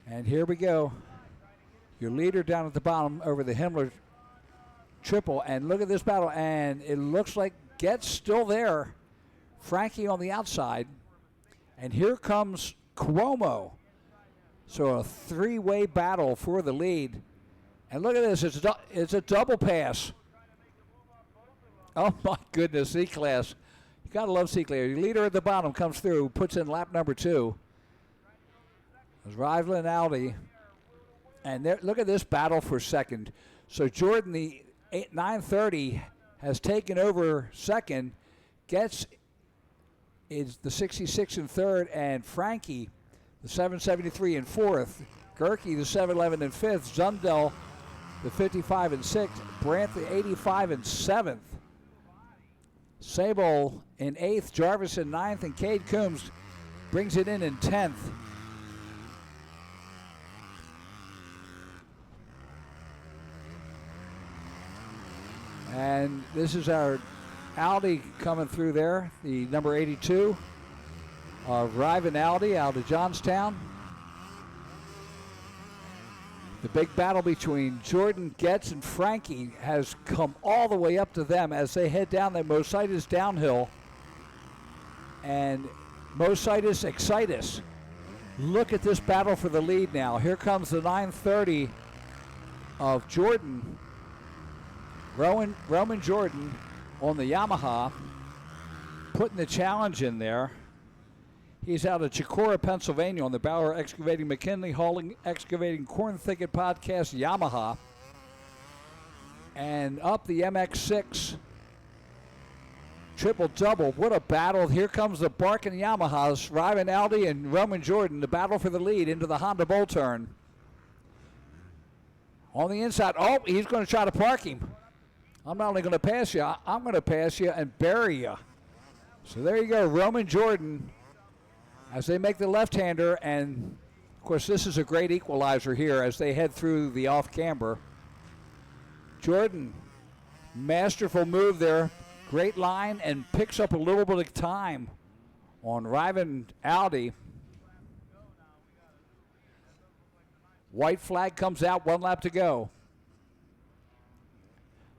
And here we go. Your leader down at the bottom over the Himmler triple. And look at this battle. And it looks like Getz still there. Frankie on the outside. And here comes Cuomo. So a three-way battle for the lead. And look at this. It's a double pass. Oh, my goodness. C-Class. You got to love C-Class. Your leader at the bottom comes through, puts in lap number 2. It's Ryan Audi. And there, look at this battle for second. So Jordan, the 930, has taken over second. Getz is the 66 in third, and Frankie, the 773 in fourth. Gerke, the 711 in fifth. Zundel, the 55 in sixth. Brandt, the 85 in seventh. Sable in eighth. Jarvis in ninth, and Cade Coombs brings it in 10th. And this is our Audi coming through there, the number 82. Ryan Audi out of Johnstown. The big battle between Jordan, Getz, and Frankie has come all the way up to them as they head down the Mositis downhill. And Mositis Excitus. Look at this battle for the lead now. Here comes the 930 of Jordan. Roman Jordan on the Yamaha, putting the challenge in there. He's out of Chicora, Pennsylvania on the Bauer Excavating, McKinley Hauling, Excavating, Corn Thicket Podcast Yamaha. And up the MX6 triple-double. What a battle. Here comes the barking Yamahas, Ryan Audi and Roman Jordan, the battle for the lead into the Honda Bull turn. On the inside, oh, he's going to try to park him. I'm not only going to pass you, I'm going to pass you and bury you. So there you go, Roman Jordan, as they make the left-hander, and of course this is a great equalizer here as they head through the off-camber. Jordan, masterful move there, great line, and picks up a little bit of time on Ryan Audi. White flag comes out, 1 lap to go.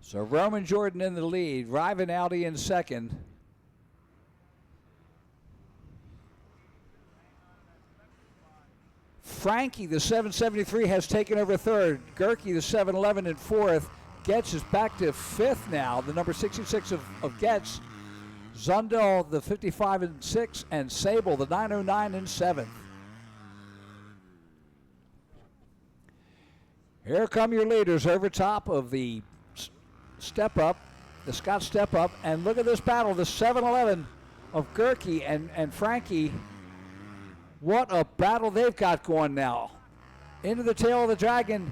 So Roman Jordan in the lead, Ryan Audi in second. Frankie, the 773, has taken over third. Gerke, the 711, in fourth. Getz is back to fifth now, the number 66 of Getz. Zundel, the 55 and 6, and Sable, the 909 in seventh. Here come your leaders over top of the step up, the Scott step up, and look at this battle, the 711 of Gerke and Frankie. What a battle they've got going now. Into the tail of the Dragon.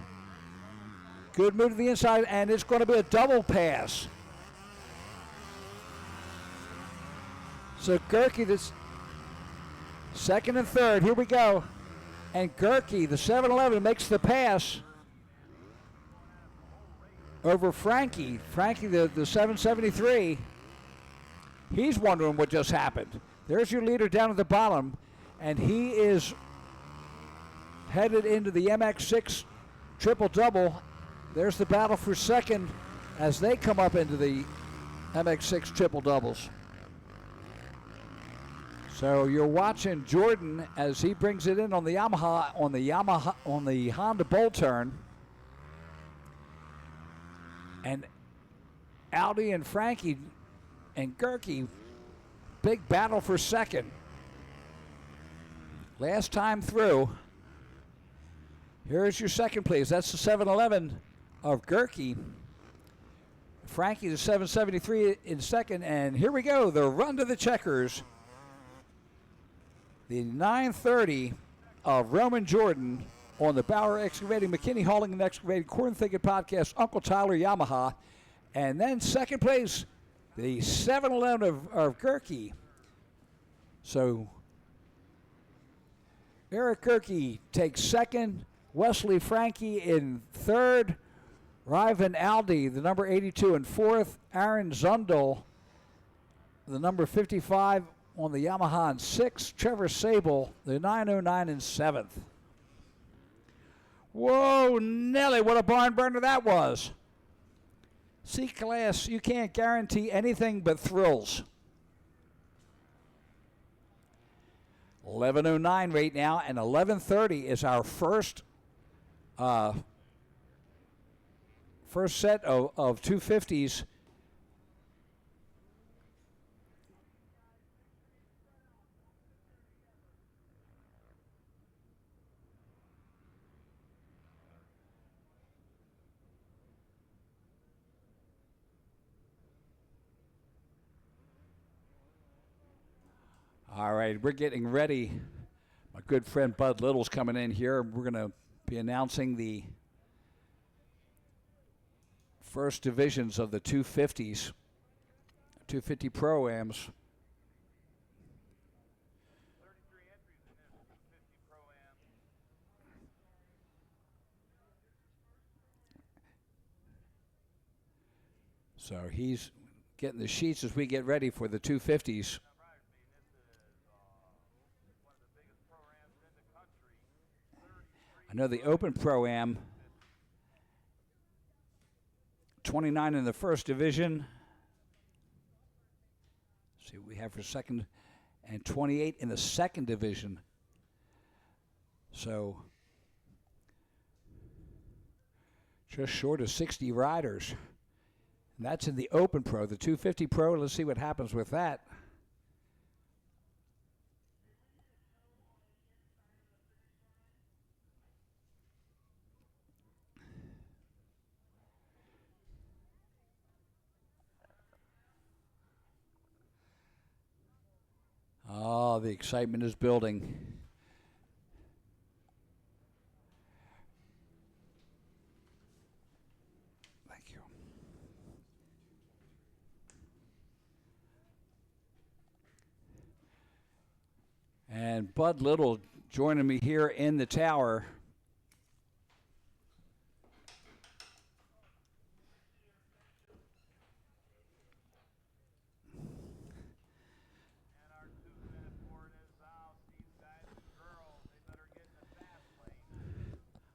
Good move to the inside, and it's going to be a double pass. So Gerke, this second and third, here we go. And Gerke, the 711, makes the pass over Frankie. Frankie, the 773, he's wondering what just happened. There's your leader down at the bottom, and he is headed into the MX6 triple-double. There's the battle for second as they come up into the MX6 triple-doubles. So you're watching Jordan as he brings it in on the on the Honda Bolt turn. And Audi and Frankie and Gerke, big battle for second. Last time through. Here's your second, please. That's the 711 of Gerke. Frankie, the 773 in second. And here we go, the run to the checkers. The 930 of Roman Jordan on the Bauer Excavating, McKinney Hauling and Excavating, Corn Thicket Podcast, Uncle Tyler Yamaha. And then second place, the 711 of Gerke. So Eric Gerke takes second, Wesley Frankie in third, Ryvan Aldi, the number 82, in fourth, Aaron Zundel, the number 55 on the Yamaha in sixth, Trevor Sable, the 909 in seventh. Whoa, Nelly, what a barn burner that was. C-Class, you can't guarantee anything but thrills. 11:09 right now, and 11:30 is our first set of 250s. All right, we're getting ready. My good friend Bud Little's coming in here. We're going to be announcing the first divisions of the 250s, 250 Pro-Ams. So he's getting the sheets as we get ready for the 250s. I know the Open Pro-Am, 29 in the first division. See what we have for second, and 28 in the second division. So just short of 60 riders. And that's in the Open Pro. The 250 Pro, let's see what happens with that. Oh, the excitement is building. Thank you. And Bud Little joining me here in the tower.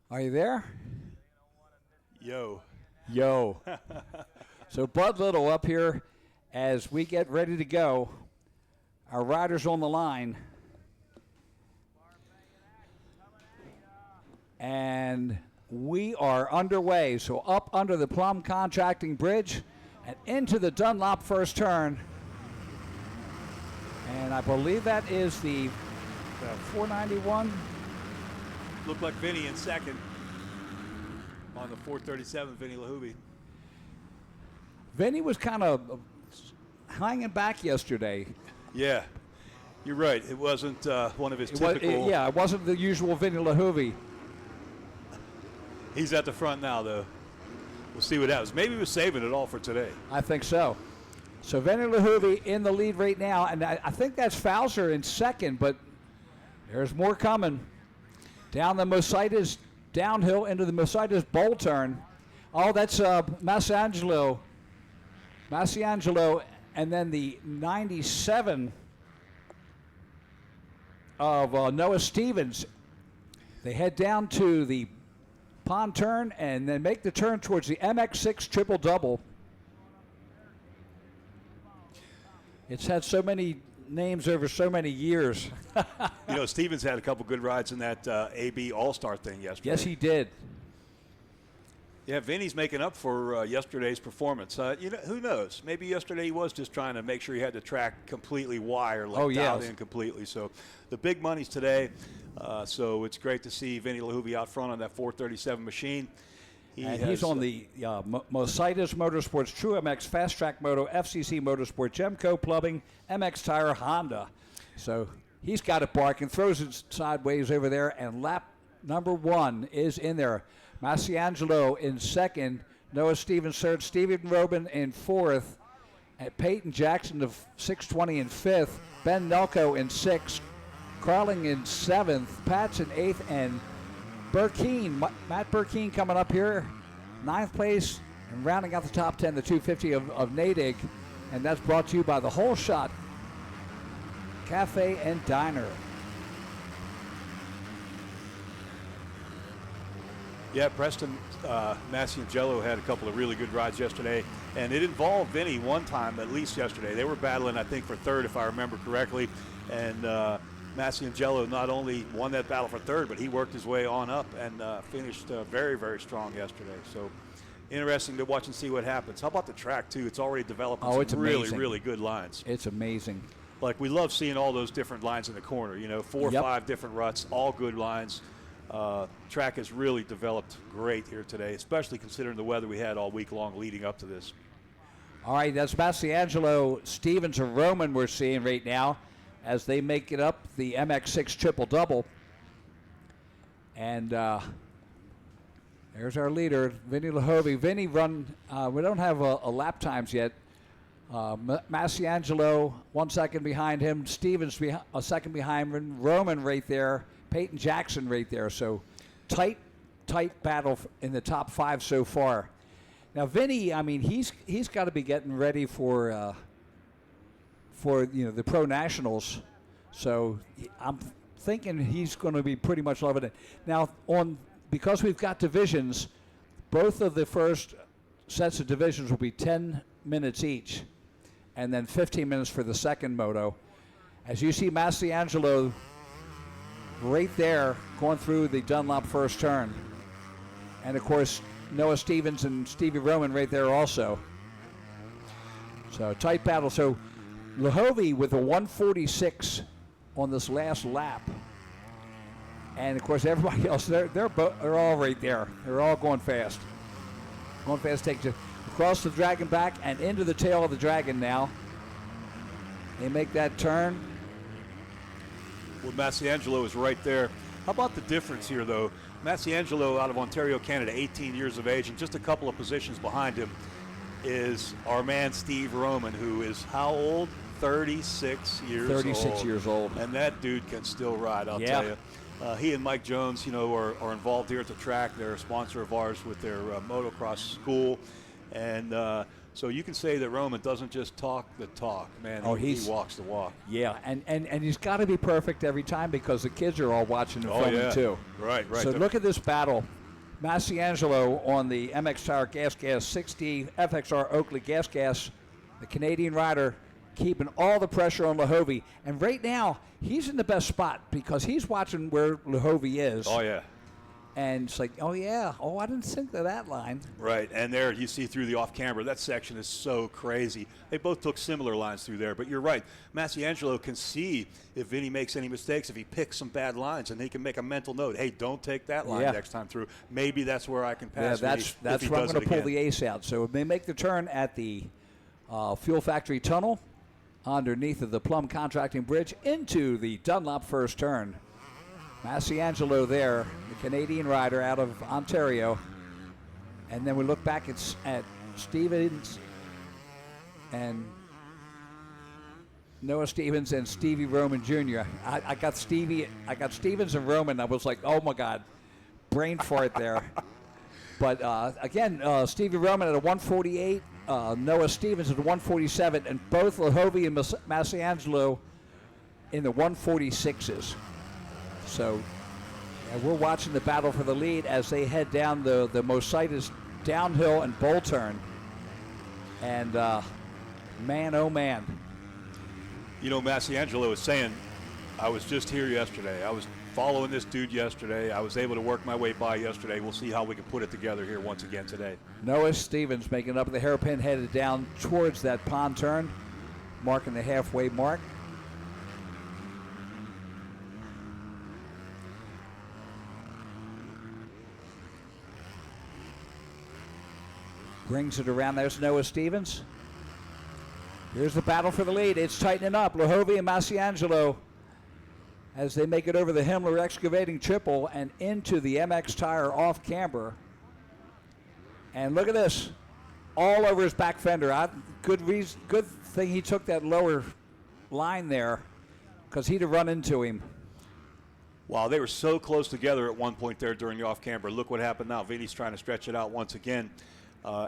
Are you there? Yo. Yo. So Bud Little up here as we get ready to go. Our riders on the line. And we are underway. So up under the Plum Contracting Bridge and into the Dunlop first turn. And I believe that is the 491. Looked like Vinny in second on the 437, Vinny LaHoovie. Vinny was kind of hanging back yesterday. Yeah, you're right. It wasn't one of his typical. It wasn't the usual Vinny LaHoovie. He's at the front now, though. We'll see what happens. Maybe he was saving it all for today. I think so. So Vinny LaHoovie in the lead right now, and I think that's Fauser in second, but there's more coming. Down the Mositas downhill into the Mositas bowl turn. Oh, that's Massiangelo. Massiangelo, and then the 97 of Noah Stevens. They head down to the pond turn and then make the turn towards the MX6 triple double. It's had so many names over so many years. You know, Stevens had a couple good rides in that AB All-Star thing yesterday. Yes, he did. Yeah, Vinny's making up for yesterday's performance. You know, who knows? Maybe yesterday he was just trying to make sure he had the track completely wire, dialed in completely. So the big money's today. So it's great to see Vinny LaHoovie out front on that 437 machine. He's on the Mositas Motorsports, True MX, Fast Track Moto, FCC Motorsport, Gemco Plumbing, MX Tire, Honda. So he's got it barking, throws it sideways over there, and lap number 1 is in there. Massiangelo in second, Noah Stevens third, Stephen Robin in fourth, and Peyton Jackson of 620 in fifth, Ben Nelko in sixth, Carling in seventh, Pat's in eighth, and Burkeen, Matt Burkeen coming up here, ninth place, and rounding out the top 10, the 250 of Natick, and that's brought to you by the Whole Shot Cafe and Diner. Yeah, Preston Massiangelo had a couple of really good rides yesterday, and it involved Vinny one time, at least yesterday. They were battling, I think, for third, if I remember correctly, and Massiangelo not only won that battle for third, but he worked his way on up and finished very, very strong yesterday. So interesting to watch and see what happens. How about the track, too? It's already developing some really, really good lines. It's amazing. Like, we love seeing all those different lines in the corner, you know, 4 or 5 different ruts, all good lines. Track has really developed great here today, especially considering the weather we had all week long leading up to this. All right, that's Massiangelo, Stevens, and Roman we're seeing right now as they make it up the MX6 triple-double. And there's our leader, Vinny LaHoovie. Vinny run, we don't have a lap times yet. Massiangelo, 1 second behind him. Stevens a second behind him. Roman right there. Peyton Jackson right there. So tight battle in the top 5 so far. Now Vinny, I mean, he's got to be getting ready for the Pro Nationals. So I'm thinking he's going to be pretty much loving it. Now because we've got divisions, both of the first sets of divisions will be 10 minutes each, and then 15 minutes for the second moto. As you see Massiangelo right there going through the Dunlop first turn. And of course, Noah Stevens and Stevie Roman right there also. So tight battle. So LaHoovie with a 146 on this last lap. And of course everybody else, they're all right there. They're all going fast. Going fast, take you across the dragon back and into the tail of the dragon now. They make that turn. Well, Massiangelo is right there. How about the difference here, though? Massiangelo out of Ontario, Canada, 18 years of age, and just a couple of positions behind him is our man Steve Roman, who is how old? 36 years old. 36 years old. And that dude can still ride, I'll tell you. He and Mike Jones, are involved here at the track. They're a sponsor of ours with their motocross school. And so you can say that Roman doesn't just talk the talk, man. He walks the walk. Yeah, and he's got to be perfect every time because the kids are all watching and filming too. Right. So look at this battle. Massiangelo on the MX Tire Gas 60 FXR Oakley Gas, the Canadian rider, keeping all the pressure on LaHoovie. And right now, he's in the best spot because he's watching where LaHoovie is. Oh, yeah. And it's like, oh, yeah. Oh, I didn't think of that line. Right, and there you see through the off-camera, that section is so crazy. They both took similar lines through there, but you're right. Masiangelo can see if Vinny makes any mistakes, if he picks some bad lines, and he can make a mental note. Hey, don't take that line next time through. Maybe that's where I can pass. Yeah, that's where I'm going to pull the ace out. So they make the turn at the Fuel Factory Tunnel underneath of the Plum Contracting Bridge into the Dunlop first turn. Masiangelo there, the Canadian rider out of Ontario. And then we look back at Stevens and Noah Stevens and Stevie Roman Jr. I got Stevens and Roman. I was like, oh my God, brain fart there. But again, Stevie Roman at a 148, Noah Stevens at a 147, and both Lahovey and Masiangelo in the 146s. So we're watching the battle for the lead as they head down the Mositis downhill and bowl turn. And man, oh man. You know, Masiangelo is saying, I was just here yesterday. I was following this dude yesterday. I was able to work my way by yesterday. We'll see how we can put it together here once again today. Noah Stevens making up the hairpin, headed down towards that pond turn, marking the halfway mark. Brings it around. There's Noah Stevens. Here's the battle for the lead. It's tightening up. Lahovey and Masiangelo as they make it over the Himmler excavating triple and into the MX tire off camber. And look at this. All over his back fender. Good thing he took that lower line there, because he'd have run into him. Wow, they were so close together at one point there during the off camber. Look what happened now. Vinny's trying to stretch it out once again.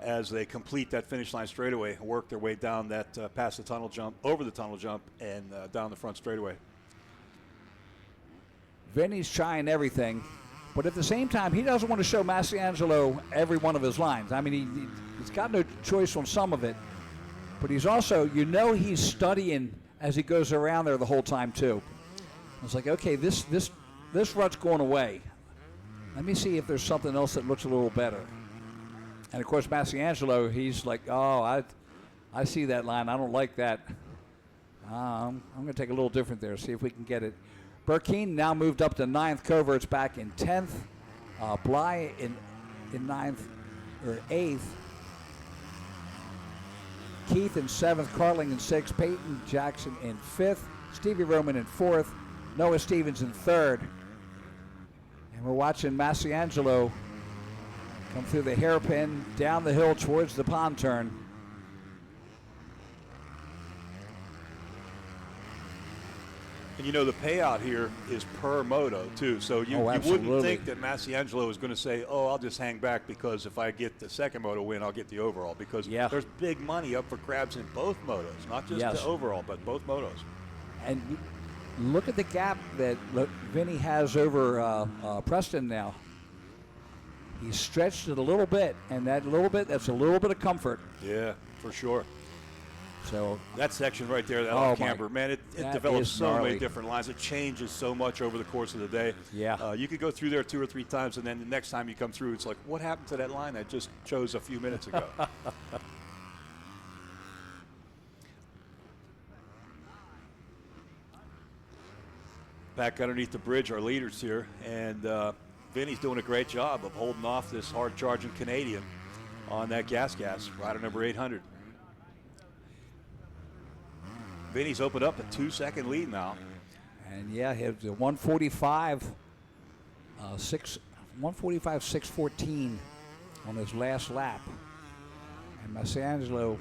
As they complete that finish line straightaway, work their way down that past the tunnel jump, over the tunnel jump, and down the front straightaway. Vinny's trying everything, but at the same time, he doesn't want to show Masiangelo every one of his lines. I mean, he's got no choice on some of it, but he's also, he's studying as he goes around there the whole time too. It's like, okay, this rut's going away. Let me see if there's something else that looks a little better. And, of course, Masiangelo, he's like, oh, I see that line. I don't like that. I'm going to take a little different there, see if we can get it. Burkeen now moved up to 9th. Covert's back in 10th. Bly in 9th, or 8th. Keith in 7th. Carling in 6th. Peyton Jackson in 5th. Stevie Roman in 4th. Noah Stevens in 3rd. And we're watching Masiangelo come through the hairpin, down the hill towards the pond turn. And the payout here is per moto too. So you wouldn't think that Masiangelo is going to say, oh, I'll just hang back because if I get the second moto win, I'll get the overall. Because there's big money up for grabs in both motos, not just the overall, but both motos. And look at the gap that Vinny has over Preston now. He's stretched it a little bit, and that's a little bit of comfort. Yeah, for sure. So that section right there, that off camber, man, it develops so many different lines. It changes so much over the course of the day. Yeah. You could go through there 2 or 3 times, and then the next time you come through, it's like, what happened to that line I just chose a few minutes ago? Back underneath the bridge, our leaders here, and Vinny's doing a great job of holding off this hard-charging Canadian on that gas, rider number 800. Vinny's opened up a 2-second lead now. And he has a 145.614 on his last lap. And Masiangelo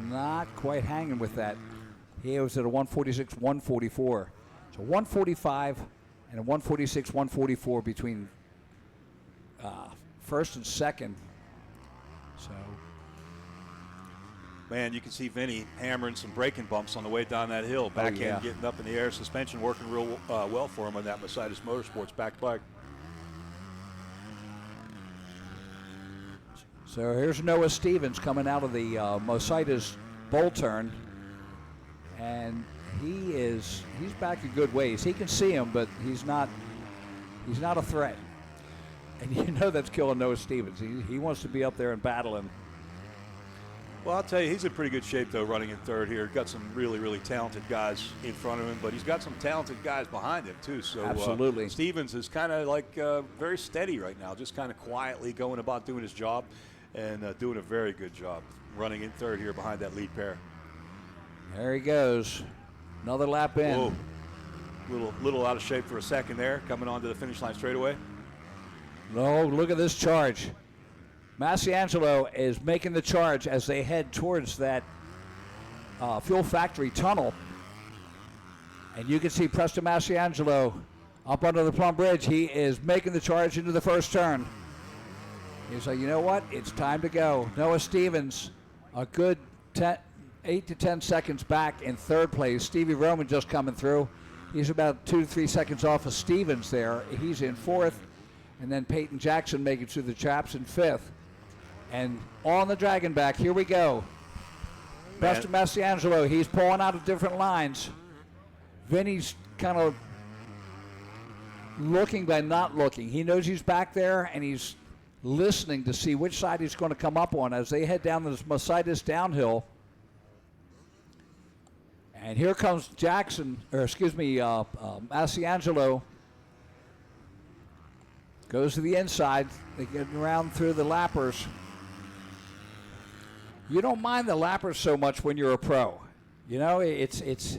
not quite hanging with that. He was at a 146.144. So 145 and a 146.144 between first and second. So, man, you can see Vinny hammering some braking bumps on the way down that hill. Backhand getting up in the air, suspension working real well for him on that Mositis Motorsports back bike. So here's Noah Stevens coming out of the Mositis bowl turn, and he's back a good ways. He can see him, but he's not a threat. And you know that's killing Noah Stevens. He wants to be up there and battling. Well, I'll tell you, he's in pretty good shape, though, running in third here. Got some really, really talented guys in front of him, but he's got some talented guys behind him, too. So Absolutely. Stevens is kind of like very steady right now, just kind of quietly going about doing his job and doing a very good job running in third here behind that lead pair. There he goes. Another lap in. Whoa. Little out of shape for a second there, coming onto the finish line straightaway. No, look at this charge. Masiangelo is making the charge as they head towards that fuel factory tunnel. And you can see Preston Masiangelo up under the Plum Bridge. He is making the charge into the first turn. He's like, you know what? It's time to go. Noah Stevens, a good 8 to 10 seconds back in third place. Stevie Roman just coming through. He's about 2 to 3 seconds off of Stevens there. He's in fourth. And then Peyton Jackson making through the traps in fifth. And on the dragon back, here we go. Preston Masiangelo, he's pulling out of different lines. Vinny's kind of looking but not looking. He knows he's back there, and he's listening to see which side he's going to come up on as they head down this Mercedes downhill. And here comes Masiangelo. Goes to the inside. They get around through the lappers. You don't mind the lappers so much when you're a pro. You know, it's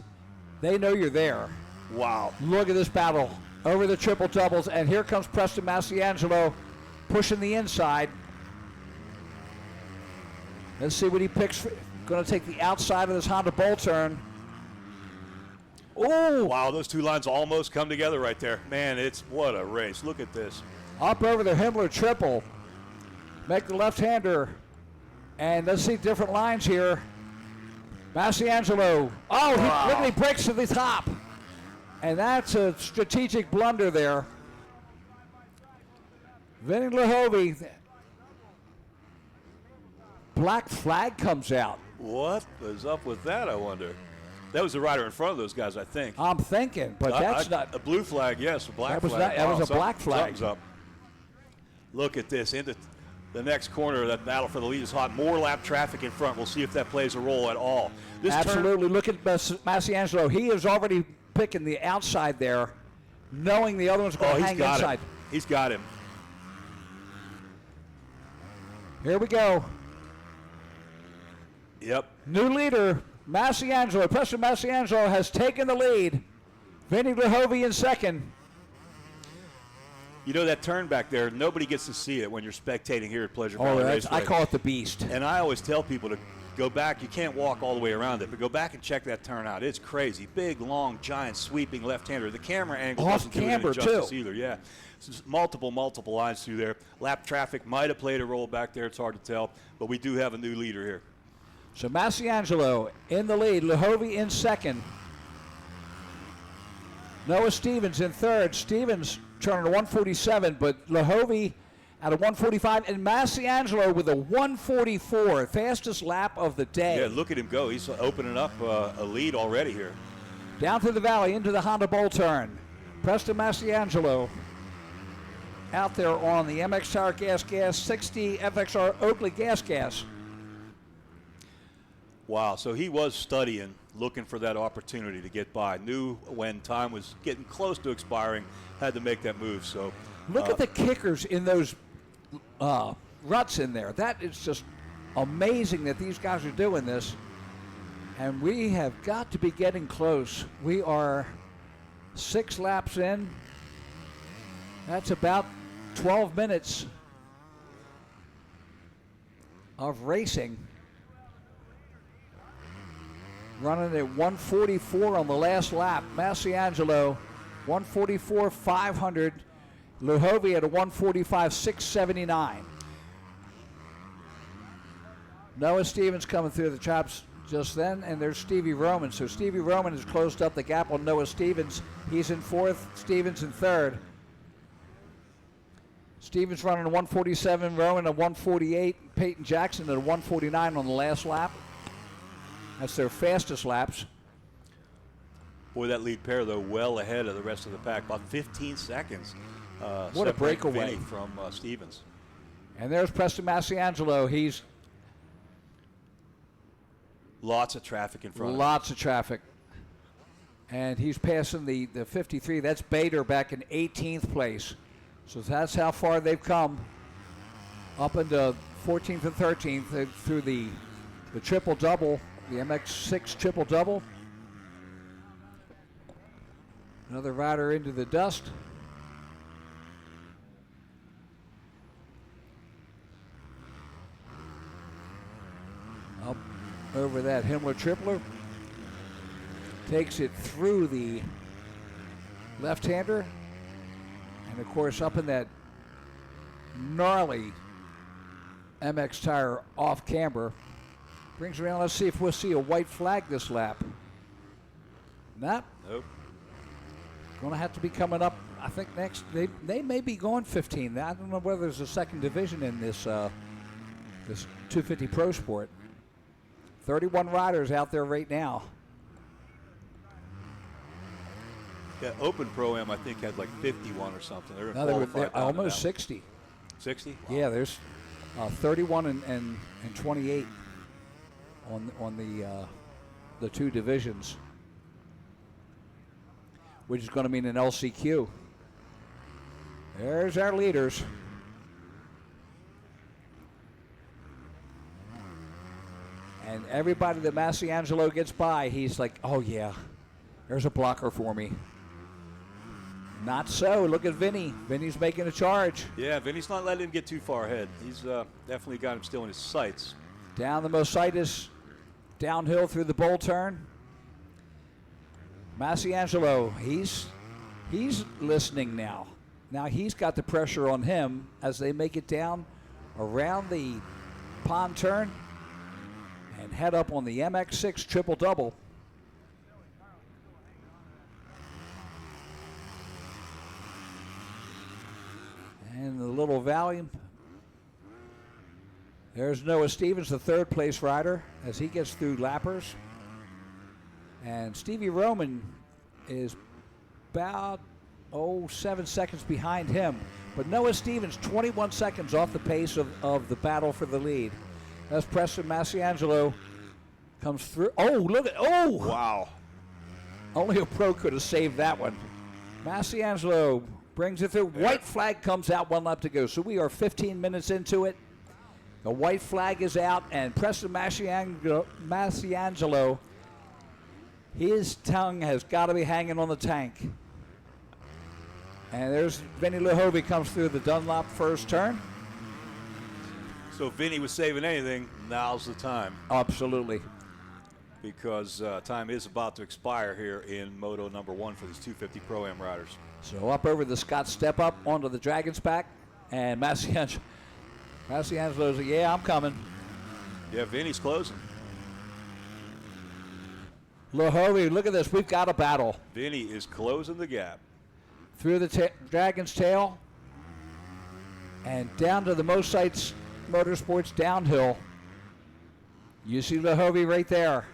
they know you're there. Wow. Look at this battle over the triple doubles, and here comes Preston Masiangelo pushing the inside. Let's see what he picks. Going to take the outside of this Honda Bull turn. Oh! Wow, those two lines almost come together right there. Man, what a race. Look at this. Up over the Himmler triple. Make the left-hander. And let's see different lines here. Masiangelo. Oh, wow. Look at he breaks to the top. And that's a strategic blunder there. Vinny Lehovy. Black flag comes out. What is up with that, I wonder? That was the rider in front of those guys, I think. I'm thinking, but that's not. A blue flag, yes, a black flag. That was a black flag. Something's up. Look at this. Into the next corner, that battle for the lead is hot. More lap traffic in front. We'll see if that plays a role at all. Absolutely. Look at Masiangelo. He is already picking the outside there, knowing the other one's going to hang inside. He's got him. Here we go. Yep. New leader, Masiangelo. Preston Masiangelo has taken the lead. Vinny Lehovy in second. You know that turn back there, nobody gets to see it when you're spectating here at Pleasure Valley Raceway. I call it the beast. And I always tell people to go back. You can't walk all the way around it, but go back and check that turn out. It's crazy. Big, long, giant, sweeping left-hander. The camera angle doesn't do it any justice either. Yeah. So multiple lines through there. Lap traffic might have played a role back there. It's hard to tell, but we do have a new leader here. So Masiangelo in the lead. Lehovy in second. Noah Stevens in third. Stevens turning to 147, but Lehovy at a 145, and Masiangelo with a 144, fastest lap of the day. Yeah, look at him go. He's opening up a lead already here. Down through the valley into the Honda Bull turn. Preston Masiangelo out there on the MX Tower Gas 60 FXR Oakley Gas. Wow, so he was studying, looking for that opportunity to get by. Knew when time was getting close to expiring, had to make that move. So look at the kickers in those ruts in there. That is just amazing that these guys are doing this. And we have got to be getting close. We are 6 laps in. That's about 12 minutes of racing. Running at 144 on the last lap. Masiangelo, 144.500. Lehovy at a 145.679. Noah Stevens coming through the traps just then, and there's Stevie Roman. So Stevie Roman has closed up the gap on Noah Stevens. He's in fourth, Stevens in third. Stevens running a 147, Roman a 148, Peyton Jackson at a 149 on the last lap. That's their fastest laps. Boy, that lead pair, though, well ahead of the rest of the pack. About 15 seconds What a breakaway. Vinny from Stevens. And there's Preston Masiangelo. He's lots of traffic in front of him. Lots of traffic. And he's passing the 53. That's Bader back in 18th place. So that's how far they've come. Up into 14th and 13th through the triple-double, the MX6 triple-double. Another rider into the dust. Up over that Himmler tripler. Takes it through the left-hander. And of course up in that gnarly MX tire off camber. Brings around, let's see if we'll see a white flag this lap. Nope. Going to have to be coming up, I think next, they may be going 15. I don't know whether there's a second division in this 250 Pro Sport. 31 riders out there right now. Yeah, Open Pro-Am, I think, had like 51 or something. They're almost 60. 60? Wow. Yeah, there's 31 and 28 on the two divisions, which is going to mean an LCQ. There's our leaders. And everybody that Masiangelo gets by, he's like, oh yeah, there's a blocker for me. Not so. Look at Vinny. Vinny's making a charge. Yeah, Vinny's not letting him get too far ahead. He's definitely got him still in his sights. Down the Mositis, downhill through the bowl turn. Masiangelo, he's listening now. Now he's got the pressure on him as they make it down around the pond turn and head up on the MX6 triple-double. And the little valley. There's Noah Stevens, the third place rider, as he gets through lappers. And Stevie Roman is about 7 seconds behind him. But Noah Stevens, 21 seconds off the pace of the battle for the lead. As Preston Masiangelo comes through. Oh, look at, Wow. Only a pro could have saved that one. Masiangelo brings it through. White flag comes out, 1 lap to go. So we are 15 minutes into it. The white flag is out, and Preston Masiangelo, his tongue has got to be hanging on the tank. And there's Vinny Lehovy comes through the Dunlop first turn. So if Vinny was saving anything, now's the time. Absolutely. Because time is about to expire here in Moto number 1 for these 250 Pro-Am riders. So up over the Scott step up onto the Dragon's back, and Masiangelo's like, yeah, I'm coming. Yeah, Vinny's closing. Lehovy, look at this. We've got a battle. Vinny is closing the gap. Through the Dragon's tail and down to the Mosites Motorsports downhill. You see Lehovy right there.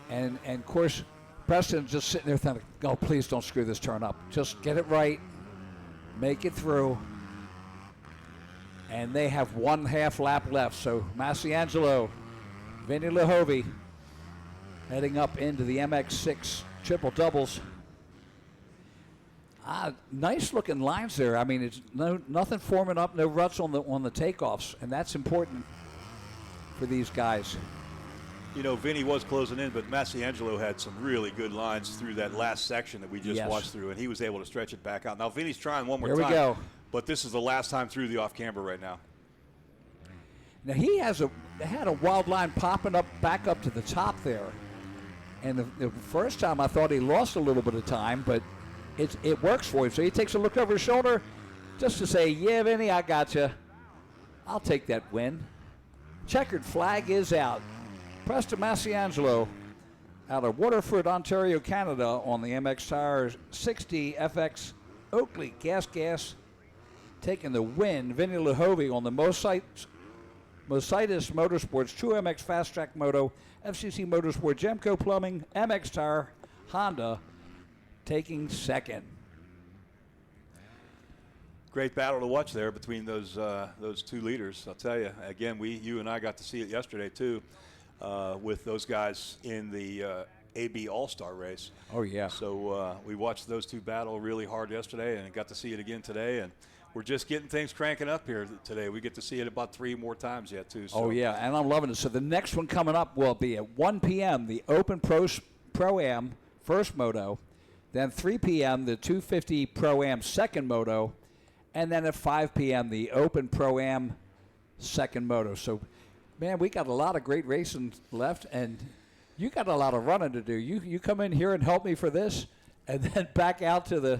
And of course, Preston's just sitting there thinking, oh, please don't screw this turn up. Just get it right. Make it through. And they have 1/2 lap left. So Masiangelo, Vinny Lehovy heading up into the MX6 triple doubles. Nice looking lines there. I mean, it's nothing forming up, no ruts on the takeoffs, and that's important for these guys. You know, Vinny was closing in, but Masiangelo had some really good lines through that last section that we just watched through, and he was able to stretch it back out. Now Vinny's trying one more time. Here we go. But this is the last time through the off-camber right now. Now he had a wild line popping up back up to the top there. And the first time I thought he lost a little bit of time, but it works for him. So he takes a look over his shoulder just to say, yeah, Vinny, I got you. I'll take that win. Checkered flag is out. Preston Masiangelo out of Waterford, Ontario, Canada on the MX Tires 60 FX Oakley Gas, taking the win. Vinny Lehovy on the Mositis Motorsports True MX Fast Track Moto, FCC Motorsport, Gemco Plumbing, MX Tire, Honda, taking second. Great battle to watch there between those two leaders. I'll tell you, again, you and I got to see it yesterday too, with those guys in the AB All-Star race. Oh yeah. So we watched those two battle really hard yesterday, and got to see it again today. And we're just getting things cranking up here today. We get to see it about 3 more times yet too. So. Oh yeah, and I'm loving it. So the next one coming up will be at 1 p.m. the Open Pro-Am first moto, then 3 p.m. the 250 Pro-Am second moto, and then at 5 p.m. the Open Pro-Am second moto. So, man, we got a lot of great racing left, and you got a lot of running to do. You come in here and help me for this, and then back out to the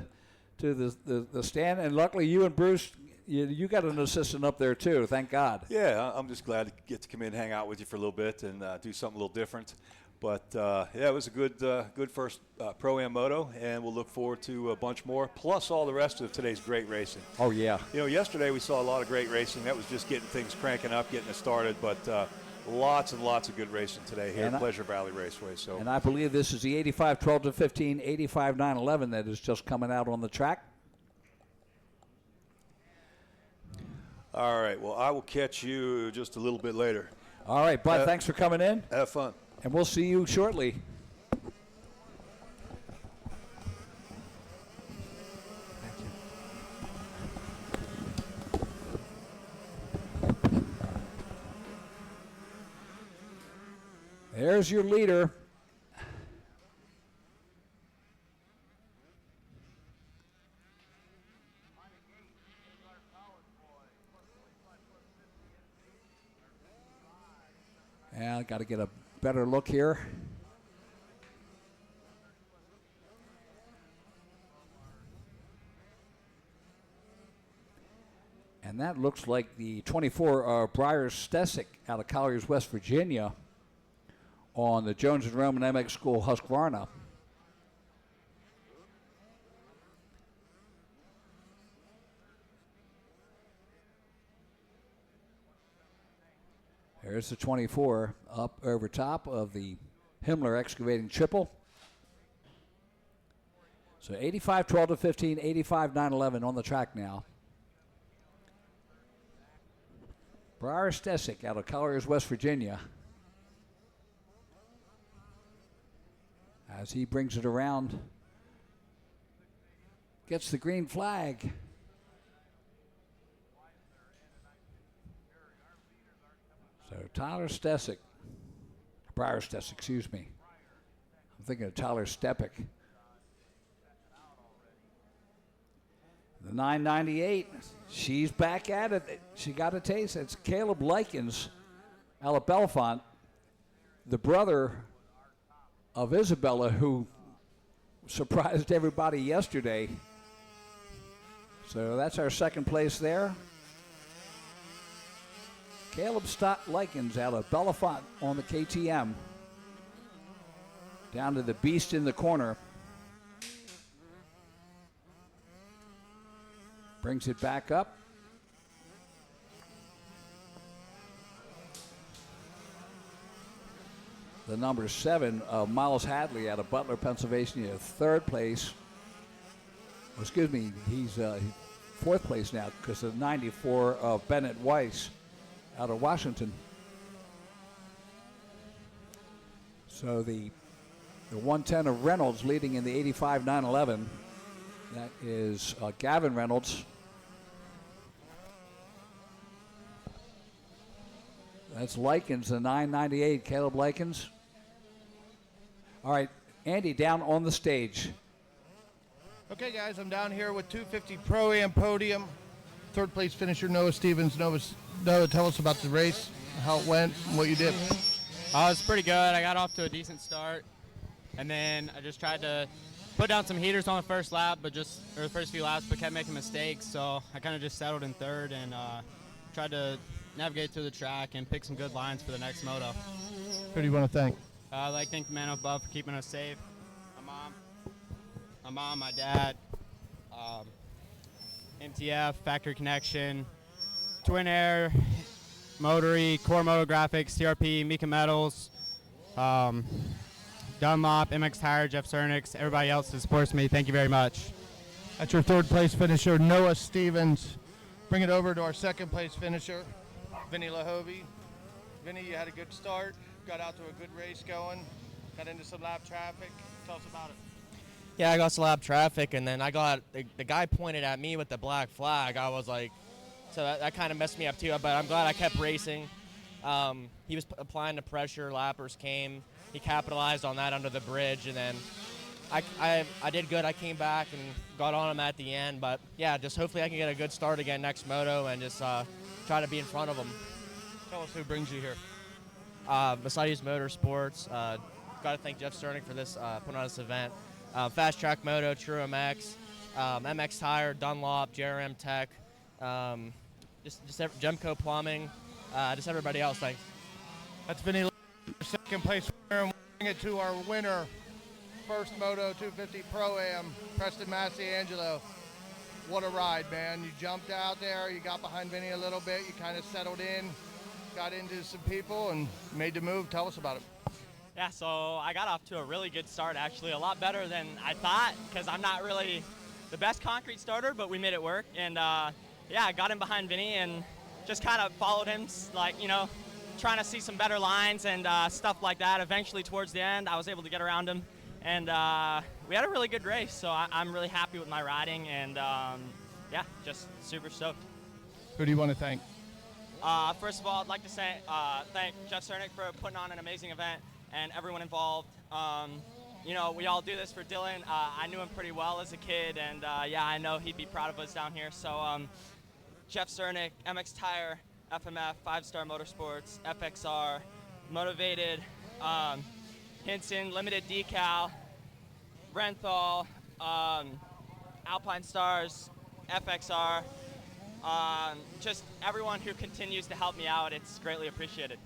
stand. And luckily, you and Bruce, you got an assistant up there too. Thank God. Yeah, I'm just glad to get to come in and hang out with you for a little bit and do something a little different. But, yeah, it was a good first Pro-Am moto, and we'll look forward to a bunch more, plus all the rest of today's great racing. Oh, yeah. You know, yesterday we saw a lot of great racing. That was just getting things cranking up, getting it started, but lots and lots of good racing today here at Pleasure Valley Raceway. So. And I believe this is the 85 12-15, 85 9-11 that is just coming out on the track. All right, well, I will catch you just a little bit later. All right, Bud, thanks for coming in. Have fun. And we'll see you shortly. There's your leader. Yeah, I got to get a better look here. And that looks like the 24 Briar Stesic out of Colliers, West Virginia, on the Jones and Roman MX School Husqvarna. There's the 24 up over top of the Himmler Excavating Triple. So 85 12-15, 85 9-11 on the track now. Briar Stesic out of Colliers, West Virginia, as he brings it around, gets the green flag. So Tyler Stesic, Briar Stesic, excuse me. I'm thinking of Tyler Stepic. The 998, she's back at it. She got a taste. It's Caleb Likens out of Bellefonte, the brother of Isabella, who surprised everybody yesterday. So that's our second place there. Caleb Likens out of Bellefonte on the KTM. Down to the beast in the corner. Brings it back up. The number 7, Miles Hadley out of Butler, Pennsylvania, third place. Oh, excuse me, he's fourth place now because of 94 of Bennett Weiss out of Washington. So the 110 of Reynolds leading in the 85 9-11. That is Gavin Reynolds. That's Likens, the 998, Caleb Likens. All right, Andy, down on the stage. Okay, guys, I'm down here with 250 Pro-Am podium. Third place finisher Noah Stevens. Noah, tell us about the race, how it went, and what you did. It was pretty good. I got off to a decent start, and then I just tried to put down some heaters on the first lap, or the first few laps, but kept making mistakes. So I kind of just settled in third and tried to navigate through the track and pick some good lines for the next moto. Who do you want to thank? I'd like to thank the man above for keeping us safe. My mom, my dad, MTF, Factory Connection, Twin Air, Motory, Core Moto Graphics, TRP, Mika Metals, Dunlop, MX Tire, Jeff Cernix, everybody else that supports me. Thank you very much. That's your third place finisher, Noah Stevens. Bring it over to our second place finisher, Vinny Lahovey. Vinny, you had a good start, got out to a good race going, got into some lap traffic. Tell us about it. Yeah, I got some lap traffic, and then I got the guy pointed at me with the black flag. I was like, so that kind of messed me up too, but I'm glad I kept racing. He was applying the pressure, lappers came, he capitalized on that under the bridge, and then I did good. I came back and got on him at the end, but yeah, just hopefully I can get a good start again next moto and just try to be in front of him. Tell us who brings you here. Mercedes Motorsports. Got to thank Jeff Sternick for this putting on this event. Fast Track Moto, True MX, MX Tire, Dunlop, JRM Tech, just Gemco Plumbing, just everybody else. Thanks. That's Vinny, second place winner, and we'll bring it to our winner. First Moto 250 Pro-Am, Preston Masiangelo. What a ride, man. You jumped out there, you got behind Vinny a little bit, you kind of settled in, got into some people, and made the move. Tell us about it. Yeah, so I got off to a really good start, actually, a lot better than I thought, because I'm not really the best concrete starter, but we made it work. And yeah, I got in behind Vinny and just kind of followed him, like, you know, trying to see some better lines and stuff like that. Eventually, towards the end, I was able to get around him. And we had a really good race, so I'm really happy with my riding, and yeah, just super stoked. Who do you want to thank? First of all, I'd like to say thank Jeff Sternick for putting on an amazing event and everyone involved. You know, we all do this for Dylan. I knew him pretty well as a kid, and yeah, I know he'd be proud of us down here. So Jeff Sternick, MX Tire, FMF, 5-Star Motorsports, FXR, Motivated, Hinson, Limited Decal, Renthal, Alpine Stars, FXR, just everyone who continues to help me out. It's greatly appreciated.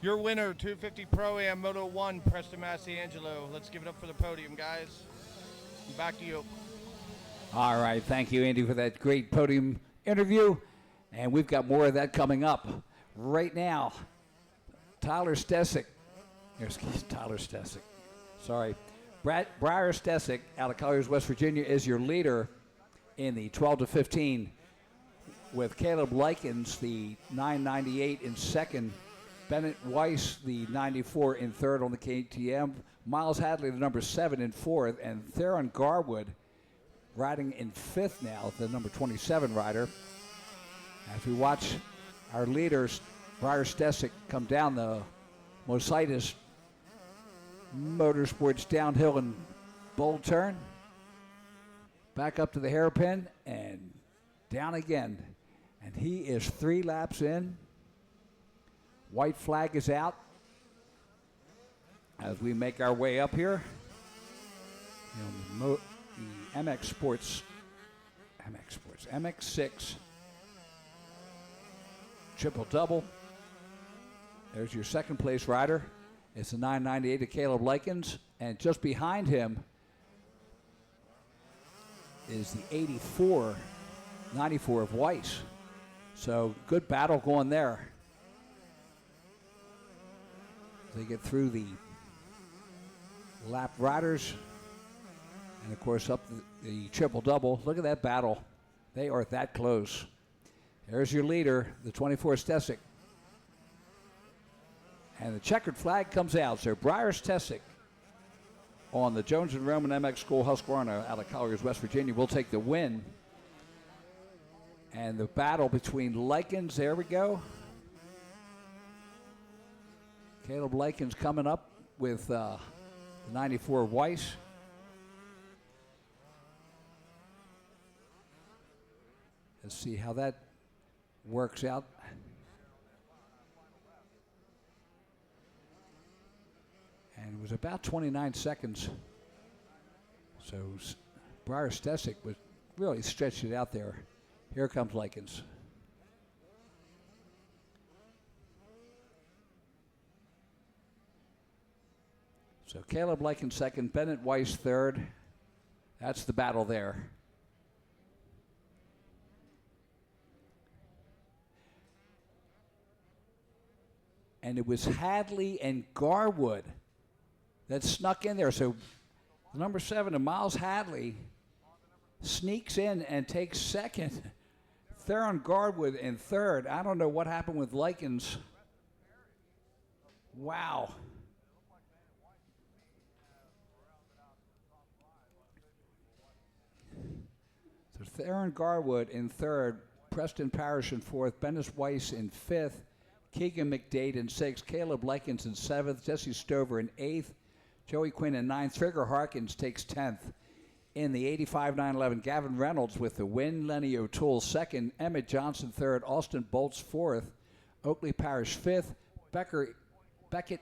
Your winner, 250 Pro-Am Moto 1, Preston Masiangelo. Let's give it up for the podium, guys. Back to you. All right, thank you, Andy, for that great podium interview. And we've got more of that coming up right now. Tyler Stesick. Tyler Stesick. Sorry. Briar Stesick out of Colliers, West Virginia, is your leader in the 12 to 15, with Caleb Likens, the 998, in second. Bennett Weiss, the 94, in third on the KTM. Miles Hadley, the number 7, in fourth. And Theron Garwood riding in fifth now, the number 27 rider. As we watch our leaders, Briar Stesick, come down the Mositis Motorsports downhill and bold turn. Back up to the hairpin and down again. And he is 3 laps in. White flag is out as we make our way up here. You know, the MX6 triple double. There's your second place rider. It's the 998 of Caleb Likens, and just behind him is the 94 of Weiss. So good battle going there. They get through the lap riders, and of course up the triple double. Look at that battle. They are that close. There's your leader, the 24 Stesick. And the checkered flag comes out. So Briar Stesick on the Jones and Roman MX School Husqvarna out of Colliers, West Virginia, will take the win. And the battle between Likens, there we go. Caleb Likens coming up with the 94 Weiss. Let's see how that works out. And it was about 29 seconds. So Briar Stesick was really stretched it out there. Here comes Likens. So Caleb Likens second, Bennett Weiss third. That's the battle there. And it was Hadley and Garwood that snuck in there. So number 7, Miles Hadley, sneaks in and takes second. Theron Gardwood in third. I don't know what happened with Likens. Wow. So Theron Garwood in third, Preston Parrish in fourth, Dennis Weiss in fifth, Keegan McDade in sixth, Caleb Likens in seventh, Jesse Stover in eighth, Joey Quinn in ninth, Trigger Harkins takes 10th. In the 85-911, Gavin Reynolds with the win, Lenny O'Toole second, Emmett Johnson third, Austin Bolts fourth, Oakley Parrish fifth, Beckett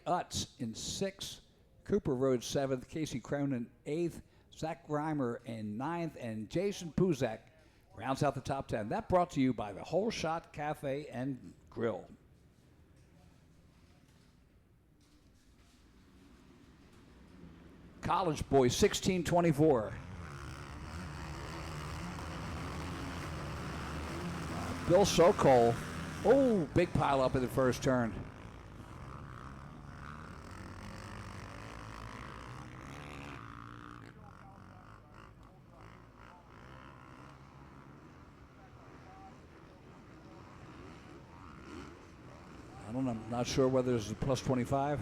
Utz in sixth, Cooper Rhodes seventh, Casey Cronin eighth, Zach Grimer in ninth, and Jason Puzak rounds out the top 10. That brought to you by the Whole Shot Cafe and Grill. College boys 16-24. Bill Sokol. Oh, big pile up in the first turn. I'm not sure whether this is a plus 25.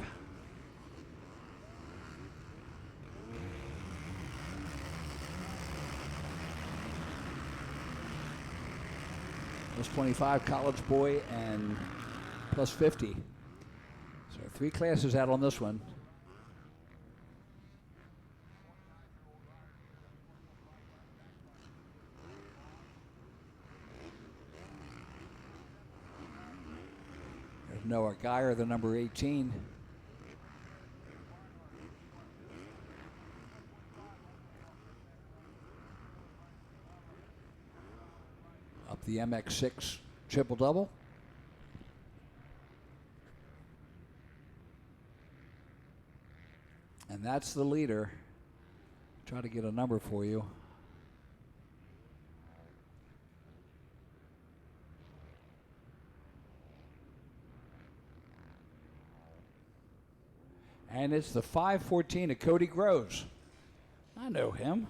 Plus 25, college boy, and plus 50. So 3 classes out on this one. There's Noah Geyer, the number 18. Up the MX6 triple-double. And that's the leader. Try to get a number for you. And it's the 514 of Cody Groves. I know him.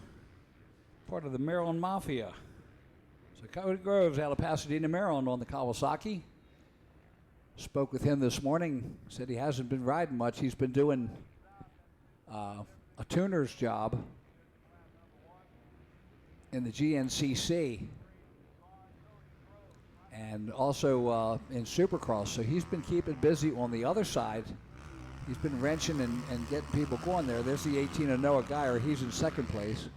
Part of the Maryland Mafia. So Cody Groves out of Pasadena, Maryland on the Kawasaki. Spoke with him this morning. Said he hasn't been riding much. He's been doing a tuner's job in the GNCC and also in Supercross. So he's been keeping busy on the other side. He's been wrenching and getting people going there. There's the 18 of Noah Geyer. He's in second place.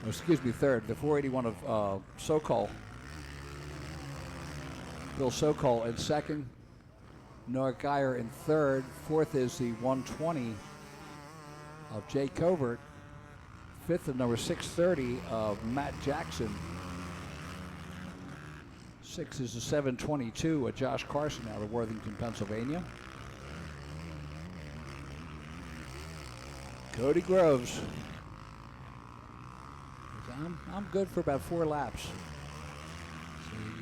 Oh, excuse me, third. The 481 of Sokol. Bill Sokol in second. Noah Geyer in third. Fourth is the 120 of Jay Covert. Fifth of number 630 of Matt Jackson. Sixth is the 722 of Josh Carson out of Worthington, Pennsylvania. Cody Groves. I'm good for about 4 laps. So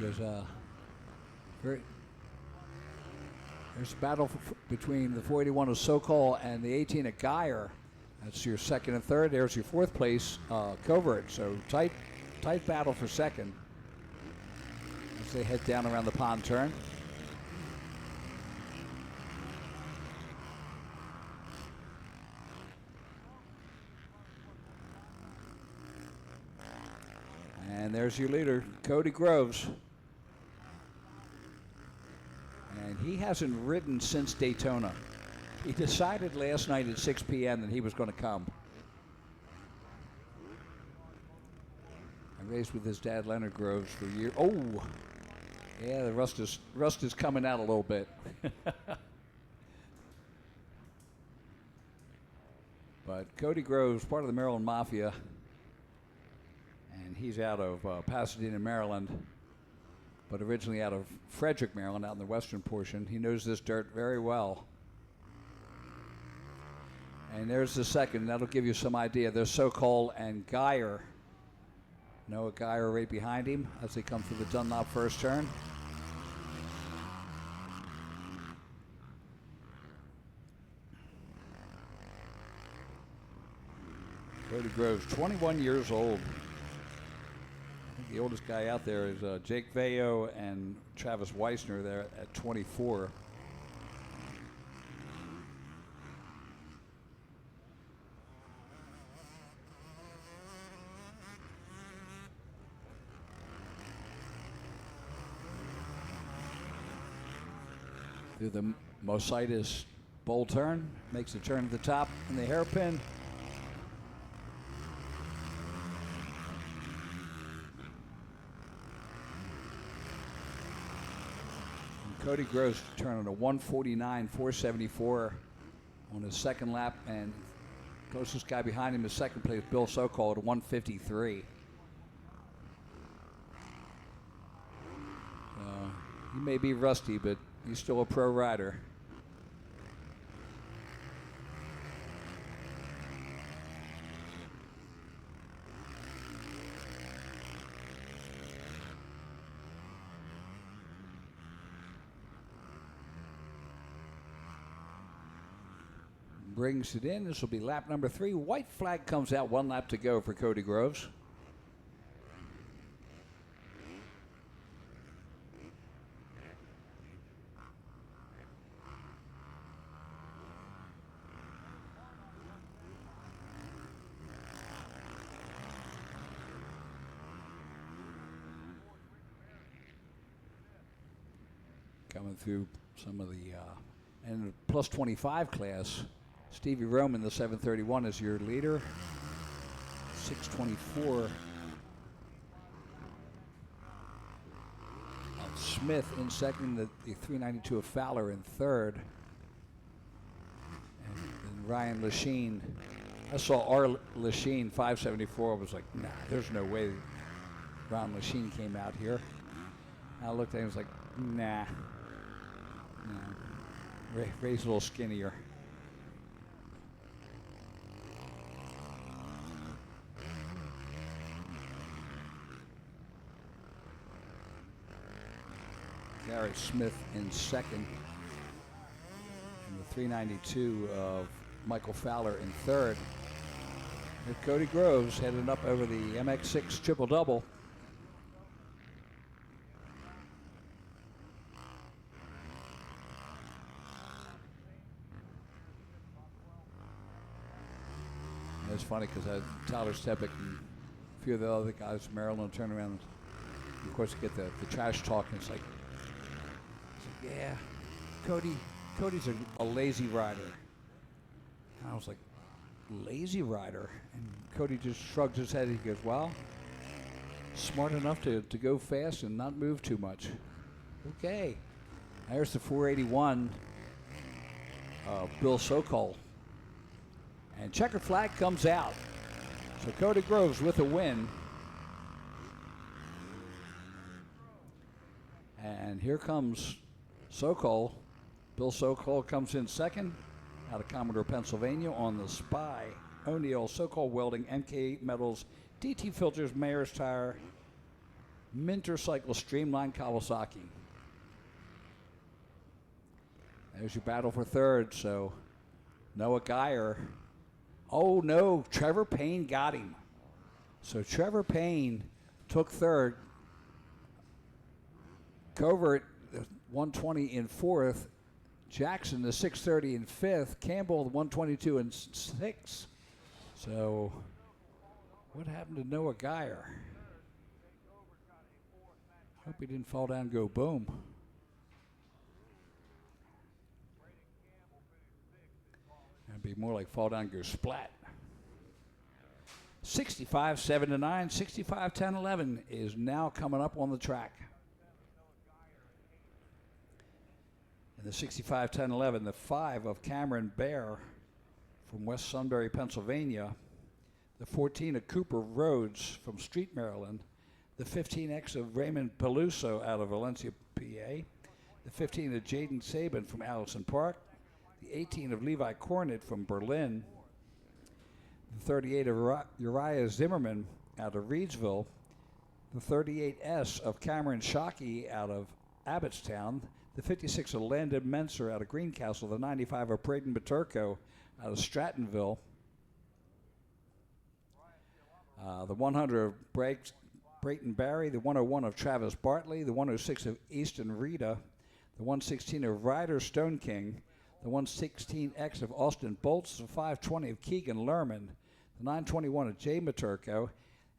there's a battle between the 481 of Sokol and the 18 of Geyer. That's your second and third. There's your fourth place, Covert. So tight battle for second as they head down around the pond turn. And there's your leader, Cody Groves. And he hasn't ridden since Daytona. He decided last night at 6 p.m. that he was going to come. I raced with his dad, Leonard Groves, for years. Oh, yeah, the rust is coming out a little bit. But Cody Groves, part of the Maryland Mafia. And he's out of Pasadena, Maryland, but originally out of Frederick, Maryland, out in the western portion. He knows this dirt very well. And there's the second. That'll give you some idea. There's Sokol and Geyer. Noah Geyer right behind him as they come through the Dunlop first turn. Cody Groves, 21 years old. I think the oldest guy out there is Jake Veo and Travis Weissner there at 24. Through the Mositis bowl turn, makes a turn at the top in the hairpin. And Cody Groves turning a 149.474 on his second lap, and closest guy behind him is second place, Bill Sokol, at 153. He may be rusty, but he's still a pro rider. Brings it in. This will be lap number 3. White flag comes out. 1 lap to go for Cody Groves. Coming through some of the and the plus 25 class, Stevie Roman, the 731, is your leader. 624. Smith in second, the 392 of Fowler in third. And then Ryan Lachine. I saw R. Lachine 574. I was like, nah, there's no way Ryan Lachine came out here. I looked at him and was like, nah. No. Ray's a little skinnier. Garrett Smith in second. And the 392 of Michael Fowler in third. And Cody Groves heading up over the MX6 triple-double. It's funny because Tyler Stepick and a few of the other guys from Maryland turn around. And of course, you get the trash talk, and it's like yeah, Cody's a lazy rider. And I was like, lazy rider? And Cody just shrugs his head. He goes, well, smart enough to go fast and not move too much. Okay. There's the 481, Bill Sokol. And checkered flag comes out. So Cody Groves with a win. And here comes Sokol. Bill Sokol comes in second out of Commodore, Pennsylvania on the Spy. O'Neill, Sokol Welding, MK Metals, DT Filters, Mayer's Tire, Minter Cycle, Streamline Kawasaki. There's your battle for third. So Noah Geyer. Oh no, Trevor Payne got him. So Trevor Payne took third. Covert, the 120 in fourth. Jackson, the 630 in fifth. Campbell, the 122 in sixth. So what happened to Noah Geyer? Hope he didn't fall down and go boom. It'd be more like fall down and go splat. 65-7-9, 65-10-11 is now coming up on the track. In the 65-10-11, the 5 of Cameron Bear from West Sunbury, Pennsylvania. The 14 of Cooper Rhodes from Street, Maryland. The 15X of Raymond Peluso out of Valencia, PA. The 15 of Jaden Sabin from Allison Park. The 18 of Levi Cornett from Berlin. The 38 of Uriah Zimmerman out of Reedsville. The 38S of Cameron Shockey out of Abbottstown. The 56 of Landon Menser out of Greencastle. The 95 of Braden Baturko out of Strattonville. The 100 of Brayton Barry, the 101 of Travis Bartley, the 106 of Easton Rita, the 116 of Ryder Stone King, the 116X of Austin Bolts, the 520 of Keegan Lerman, the 921 of Jay Maturko,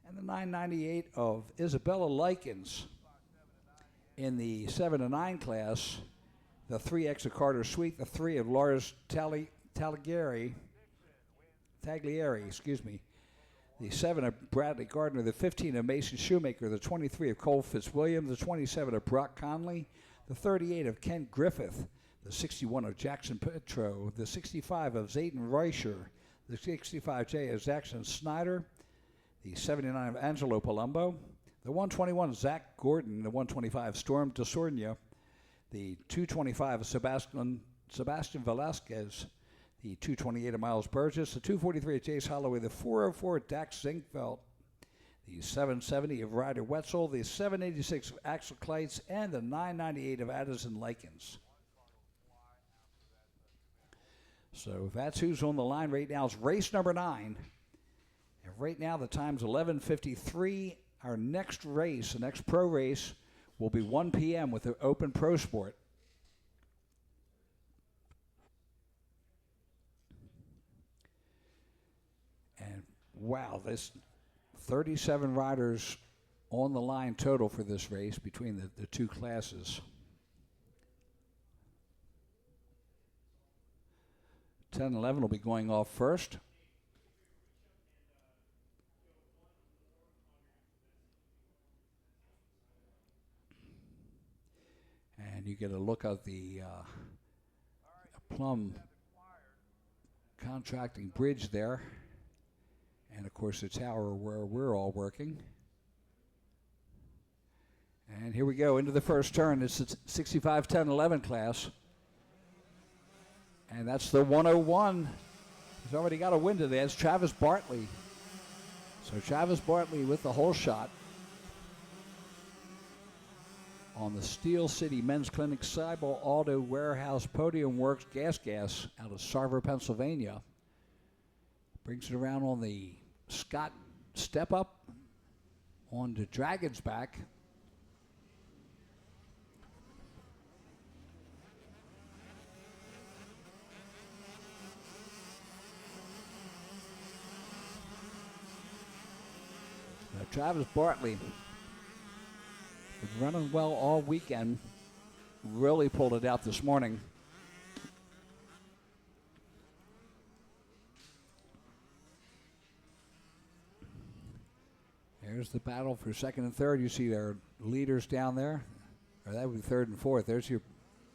and the 998 of Isabella Likens. In the 7 to 9 class, the 3X of Carter Sweet, the 3 of Lars Taglieri, the 7 of Bradley Gardner, the 15 of Mason Shoemaker, the 23 of Cole Fitzwilliam, the 27 of Brock Conley, the 38 of Ken Griffith, the 61 of Jackson Petro, the 65 of Zayden Reicher, the 65J of Jackson Snyder, the 79 of Angelo Palumbo, the 121 Zach Gordon, the 125 Storm Desornia, the 225 of Sebastian Velasquez, the 228 of Miles Burgess, the 243 of Jace Holloway, the 404 Dax Zinkfeld, the 770 of Ryder Wetzel, the 786 of Axel Kleitz, and the 998 of Addison Likens. So that's who's on the line right now. It's race number 9. And right now the time's 11:53. Our next race, the next pro race, will be 1 p.m. with the Open Pro Sport. And wow, this 37 riders on the line total for this race between the two classes. 10-11 will be going off first. And you get a look at the Plum Contracting Bridge there. And of course the tower where we're all working. And here we go into the first turn. It's the 65, 10, 11 class. And that's the 101. He's already got a win today. It's Travis Bartley. So Travis Bartley with the whole shot on the Steel City Men's Clinic Cybel Auto Warehouse Podium Works Gas out of Sarver, Pennsylvania. Brings it around on the Scott step up on the Dragon's back. Now, Travis Bartley was running well all weekend. Really pulled it out this morning. There's the battle for second and third. You see their leaders down there. Or that would be third and fourth. There's your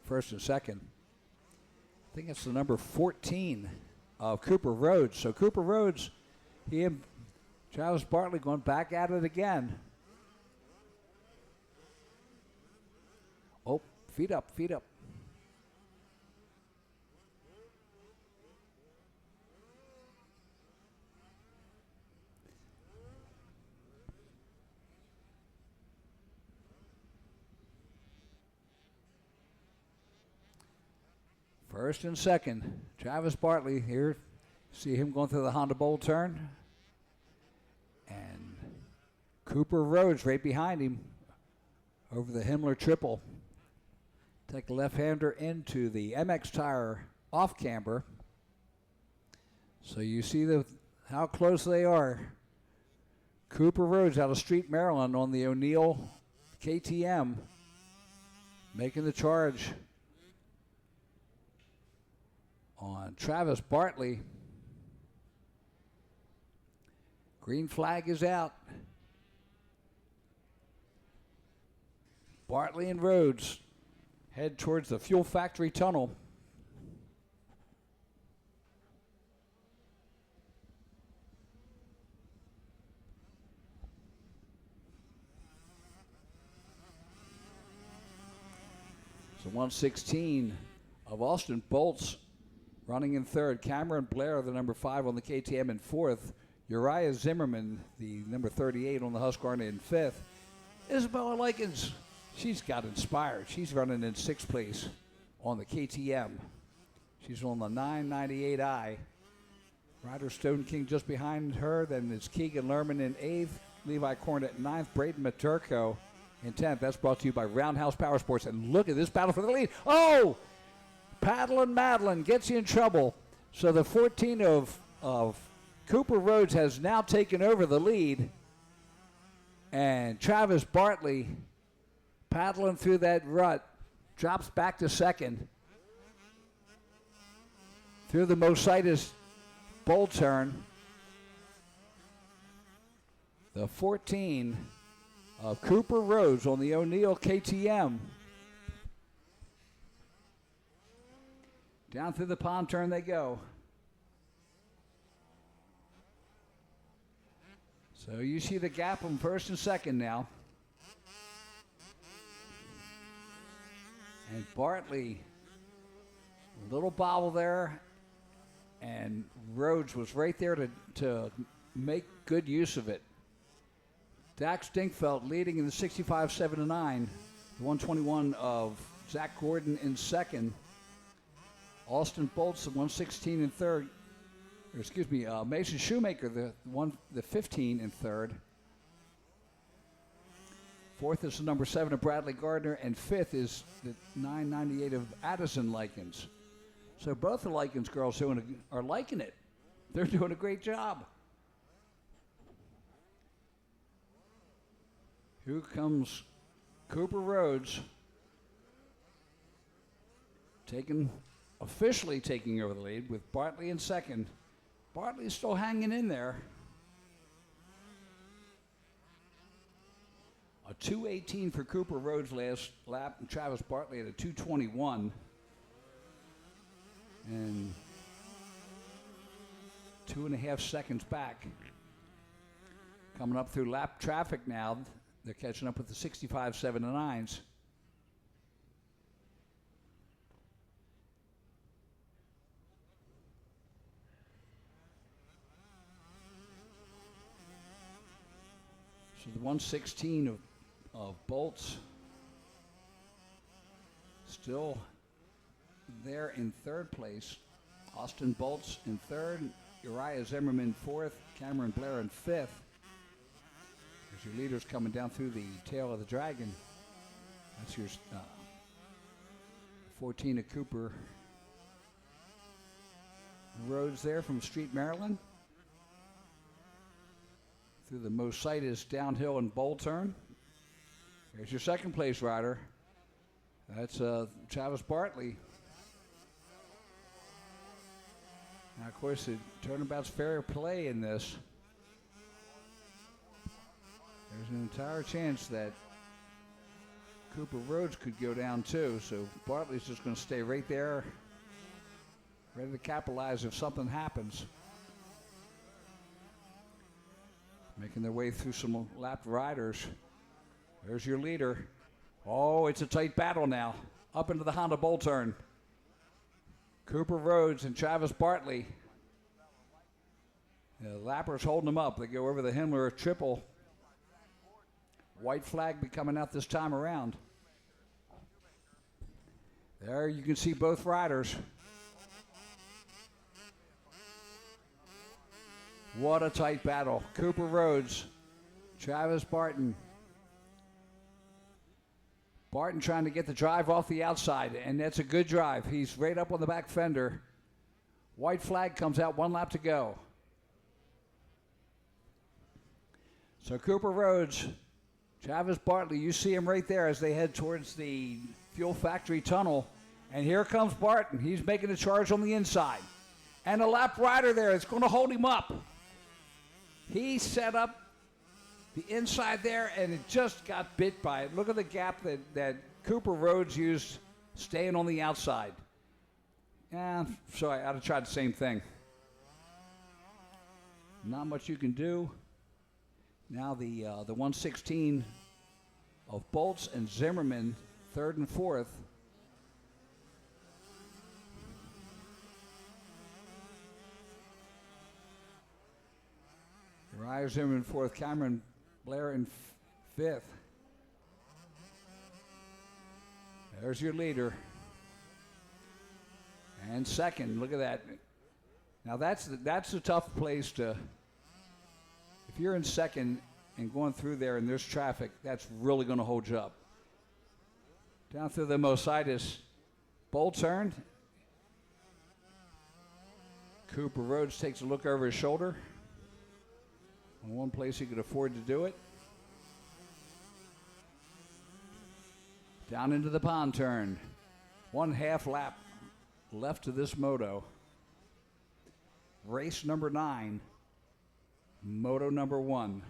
first and second. I think it's the number 14 of Cooper Rhodes. So Cooper Rhodes, he and Travis Bartley going back at it again. Oh, feet up, feet up. First and second, Travis Bartley here. See him going through the Honda Bowl turn. And Cooper Rhodes right behind him over the Himmler triple. Take the left-hander into the MX tire off camber. So you see how close they are. Cooper Rhodes out of Street, Maryland on the O'Neill KTM making the charge on Travis Bartley. Green flag is out. Bartley and Rhodes head towards the Fuel Factory Tunnel. So 116 of Austin Bolts running in third. Cameron Blair, the number 5 on the KTM, in fourth. Uriah Zimmerman, the number 38 on the Husqvarna, in fifth. Isabella Likens, she's got inspired. She's running in sixth place on the KTM. She's on the 998i, Ryder Stone King just behind her. Then it's Keegan Lerman in 8th. Levi Cornett in 9th. Braden Maturko in 10th. That's brought to you by Roundhouse Power Sports. And look at this battle for the lead. Oh! Paddlin' Madeline gets you in trouble. So the 14 of Cooper Rhodes has now taken over the lead. And Travis Bartley, paddling through that rut, drops back to second. Through the Mositis bowl turn. The 14 of Cooper Rhodes on the O'Neill KTM. Down through the pond turn they go. So you see the gap from first and second now. And Bartley, a little bobble there, and Rhodes was right there to make good use of it. Dax Dinkfeld leading in the 65, 7-9. The 121 of Zach Gordon in second. Austin Bolts, the 116 in third. Mason Shoemaker, the 15 in third. Fourth is the number 7 of Bradley Gardner, and fifth is the 998 of Addison Likens. So both the Likens girls are liking it. They're doing a great job. Here comes Cooper Rhodes, officially taking over the lead with Bartley in second. Bartley's still hanging in there. A 2:18 for Cooper Rhodes last lap, and Travis Bartley at a 2:21. And 2.5 seconds back. Coming up through lap traffic now. They're catching up with the 65, 7-9s. So the 116 of Bolts still there in third place. Austin Bolts in third, Uriah Zimmerman fourth, Cameron Blair in fifth. There's your leaders coming down through the tail of the dragon. That's your 14 of Cooper Rhodes there from Street, Maryland. Through the Mositis downhill and bowl turn. Here's your second place rider. That's Travis Bartley. Now, of course, the turnabout's fair play in this. There's an entire chance that Cooper Rhodes could go down too, so Bartley's just going to stay right there, ready to capitalize if something happens. Making their way through some lapped riders. There's your leader. Oh, it's a tight battle now. Up into the Honda bowl turn. Cooper Rhodes and Travis Bartley. The lappers holding them up. They go over the Himmler triple. White flag be coming out this time around. There you can see both riders. What a tight battle. Cooper Rhodes, Travis Barton. Barton trying to get the drive off the outside, and that's a good drive. He's right up on the back fender. White flag comes out, 1 lap to go. So Cooper Rhodes, Travis Bartley, you see him right there as they head towards the fuel factory tunnel. And here comes Barton. He's making a charge on the inside. And a lap rider there is going to hold him up. He set up the inside there, and it just got bit by it. Look at the gap that Cooper Rhodes used staying on the outside. So I ought to try the same thing. Not much you can do. Now the 116 of Bolts and Zimmerman, third and fourth. Uriah Zimmerman fourth, Cameron Blair in fifth. There's your leader. And second, look at that. Now that's a tough place to. If you're in second and going through there and there's traffic, that's really going to hold you up. Down through the Mositis bowl turn. Cooper Rhodes takes a look over his shoulder. In one place he could afford to do it. Down into the pond turn. 1/2 lap left to this moto. Race number 9. Moto number 1.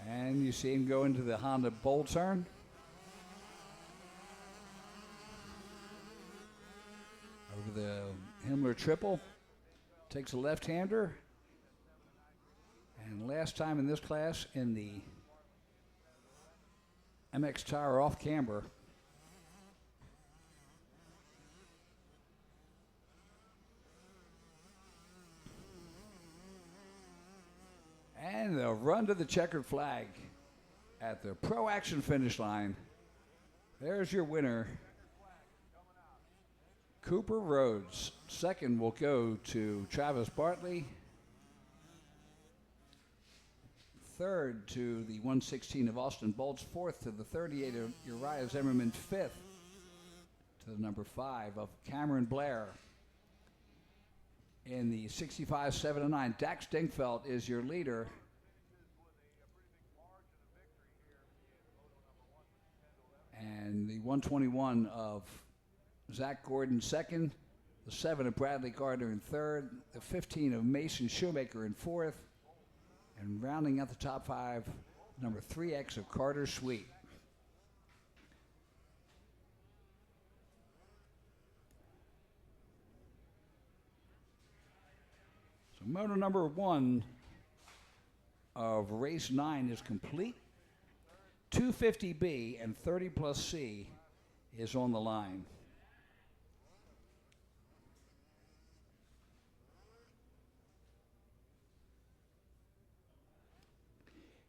And you see him go into the Honda bowl turn. Over the Himmler triple. Takes a left-hander. And last time in this class in the MX tire off camber. And they'll run to the checkered flag at the Pro Action finish line. There's your winner, Cooper Rhodes. Second will go to Travis Bartley. Third to the 116 of Austin Bolts. Fourth to the 38 of Uriah Zimmerman. Fifth to the number 5 of Cameron Blair. In the 65, 7, and 9, Dax Dingfeld is your leader. And the 121 of Zach Gordon second, the 7 of Bradley Gardner in third, the 15 of Mason Shoemaker in fourth, and rounding out the top 5, number 3X of Carter Sweet. So moto number 1 of race 9 is complete. 250B and 30 plus C is on the line.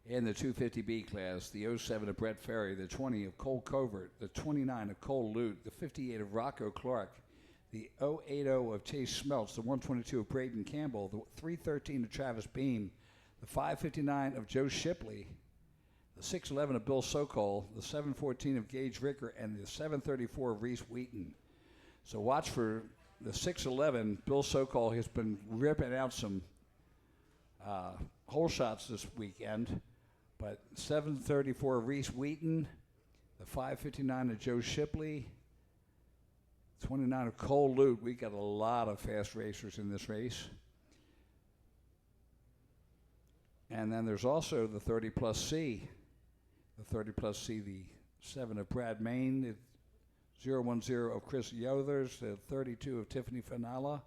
In the 250B class, the 07 of Brett Ferry, the 20 of Cole Covert, the 29 of Cole Lute, the 58 of Rocco Clark, the 080 of Chase Smeltz, the 122 of Braden Campbell, the 313 of Travis Beam, the 559 of Joe Shipley, the 611 of Bill Sokol, the 714 of Gage Ricker, and the 734 of Reese Wheaton. So watch for the 611. Bill Sokol has been ripping out some hole shots this weekend. But 734 of Reese Wheaton, the 559 of Joe Shipley, 29 of Cole Lute. We got a lot of fast racers in this race. And then there's also the 30 plus C. The 30 plus C, the 7 of Brad Main, the 010 of Chris Yothers, the 32 of Tiffany Fanala,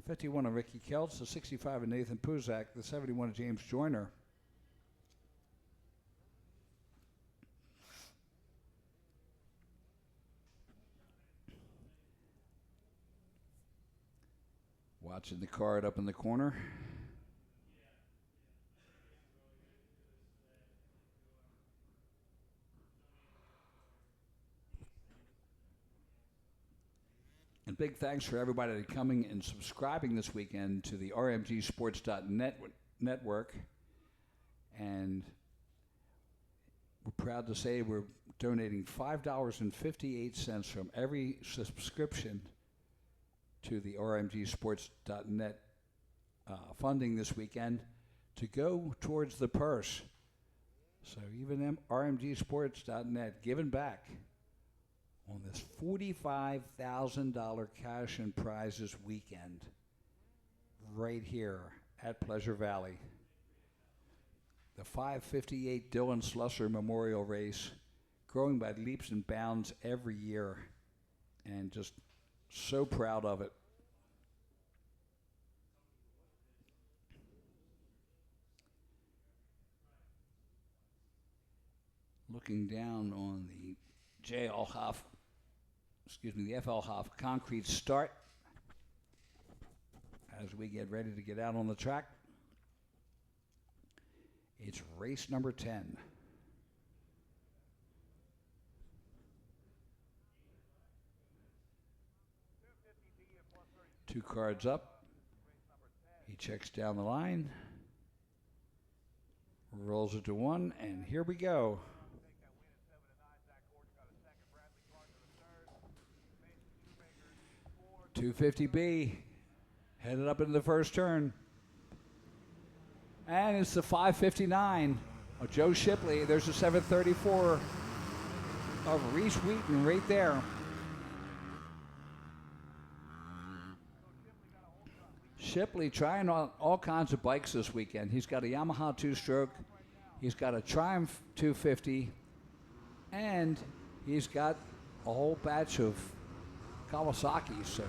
51 of Ricky Keltz, the 65 of Nathan Puzak, the 71 of James Joyner. Watching the card up in the corner. And big thanks for everybody coming and subscribing this weekend to the RMGsports.net network. And we're proud to say we're donating $5.58 from every subscription to the RMGsports.net funding this weekend to go towards the purse. So even RMGsports.net giving back on this $45,000 cash and prizes weekend right here at Pleasure Valley. The 558 Dylan Slusser Memorial Race, growing by leaps and bounds every year, and just so proud of it. Looking down on the the FL Hoff concrete start as we get ready to get out on the track. It's race number 10. 2 cards up. He checks down the line. Rolls it to 1, and here we go. .250B headed up into the first turn. And it's the 559 of Joe Shipley. There's the 734 of Reese Wheaton right there. Shipley trying on all kinds of bikes this weekend. He's got a Yamaha 2-stroke. He's got a Triumph 250. And he's got a whole batch of Kawasaki. So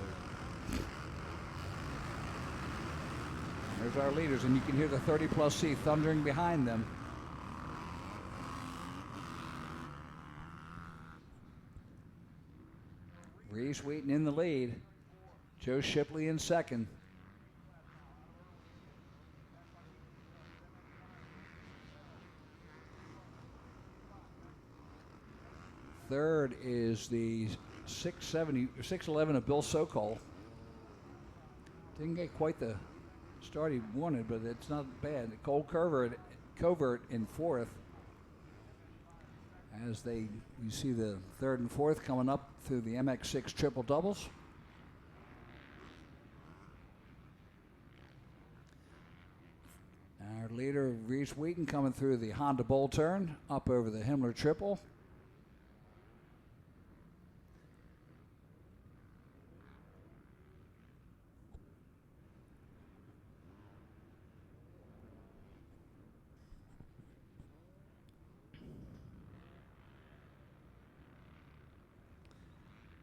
there's our leaders, and you can hear the 30+ C thundering behind them. Reese Wheaton in the lead. Joe Shipley in second. Third is the 611 of Bill Sokol. Didn't get quite the start he wanted, but it's not bad. Cole Covert in fourth. As you see the third and fourth coming up through the MX6 triple doubles. Our leader, Reese Wheaton, coming through the Honda Bull turn up over the Himmler triple.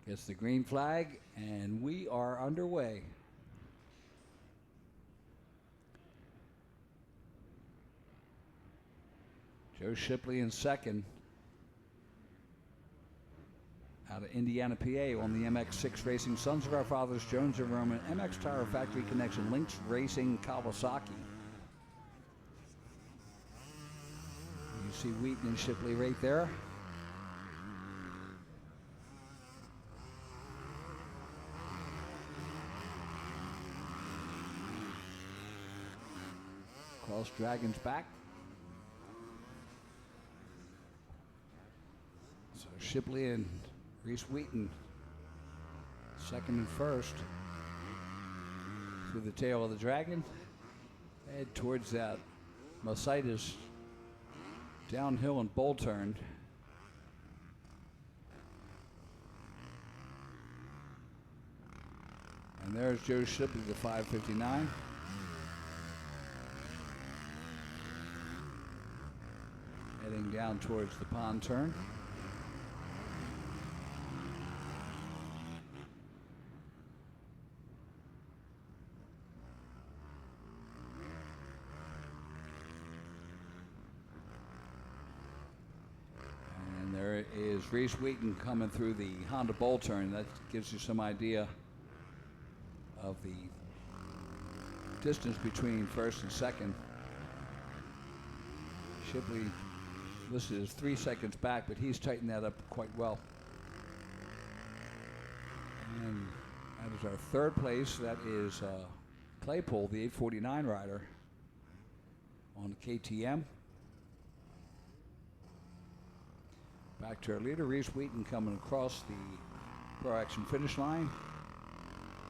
Gets the green flag, and we are underway. Joe Shipley in second. Out of Indiana, PA on the MX6 Racing, Sons of Our Fathers, Jones and Roman, MX Tire Factory Connection, Lynx Racing, Kawasaki. You see Wheaton and Shipley right there. Cross Dragons back. So Shipley and Reese Wheaton, second and first. Through the tail of the Dragon. Head towards that Mercedes downhill and bull turn. And there's Joe Shipley, the 559. Heading down towards the pond turn. And there is Reese Wheaton coming through the Honda Bull turn. That gives you some idea of the distance between first and second. Shipley listed as 3 seconds back, but he's tightened that up quite well. And that is our third place. That is Claypool, the 849 rider on the KTM. Back to our leader, Reese Wheaton, coming across the Pro Action finish line,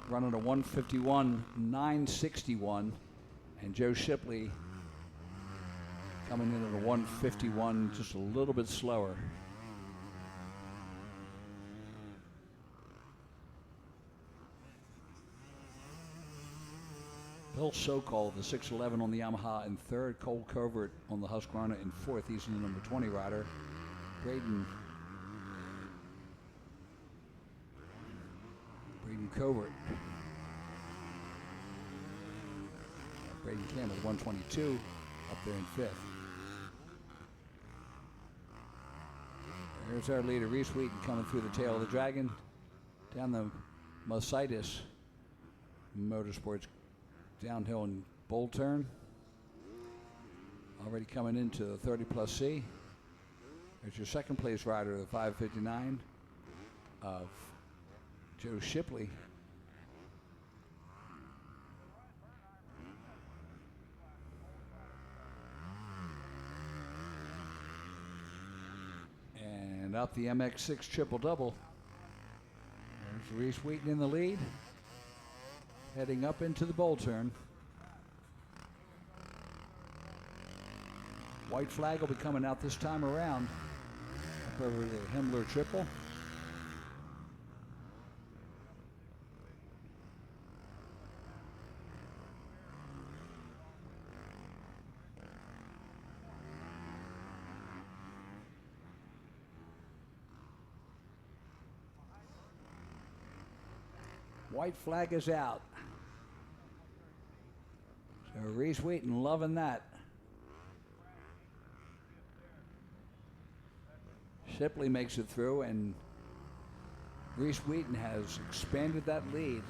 running a 151.961, and Joe Shipley coming in at a 151, just a little bit slower. Bill Sokol, the 611 on the Yamaha in third. Cole Covert on the Husqvarna in fourth. He's in the number 20 rider. Braden Covert. Braden Campbell, 122, up there in fifth. There's our leader, Reese Wheaton, coming through the tail of the Dragon, down the Mercedes Motorsports downhill and bull turn. Already coming into the 30+ C. There's your second place rider, the 559 of Joe Shipley. about the MX6 triple-double. There's Reese Wheaton in the lead, heading up into the bowl turn. White flag will be coming out this time around, up over the Himmler triple. White flag is out. So Reese Wheaton loving that. Shipley makes it through, and Reese Wheaton has expanded that lead.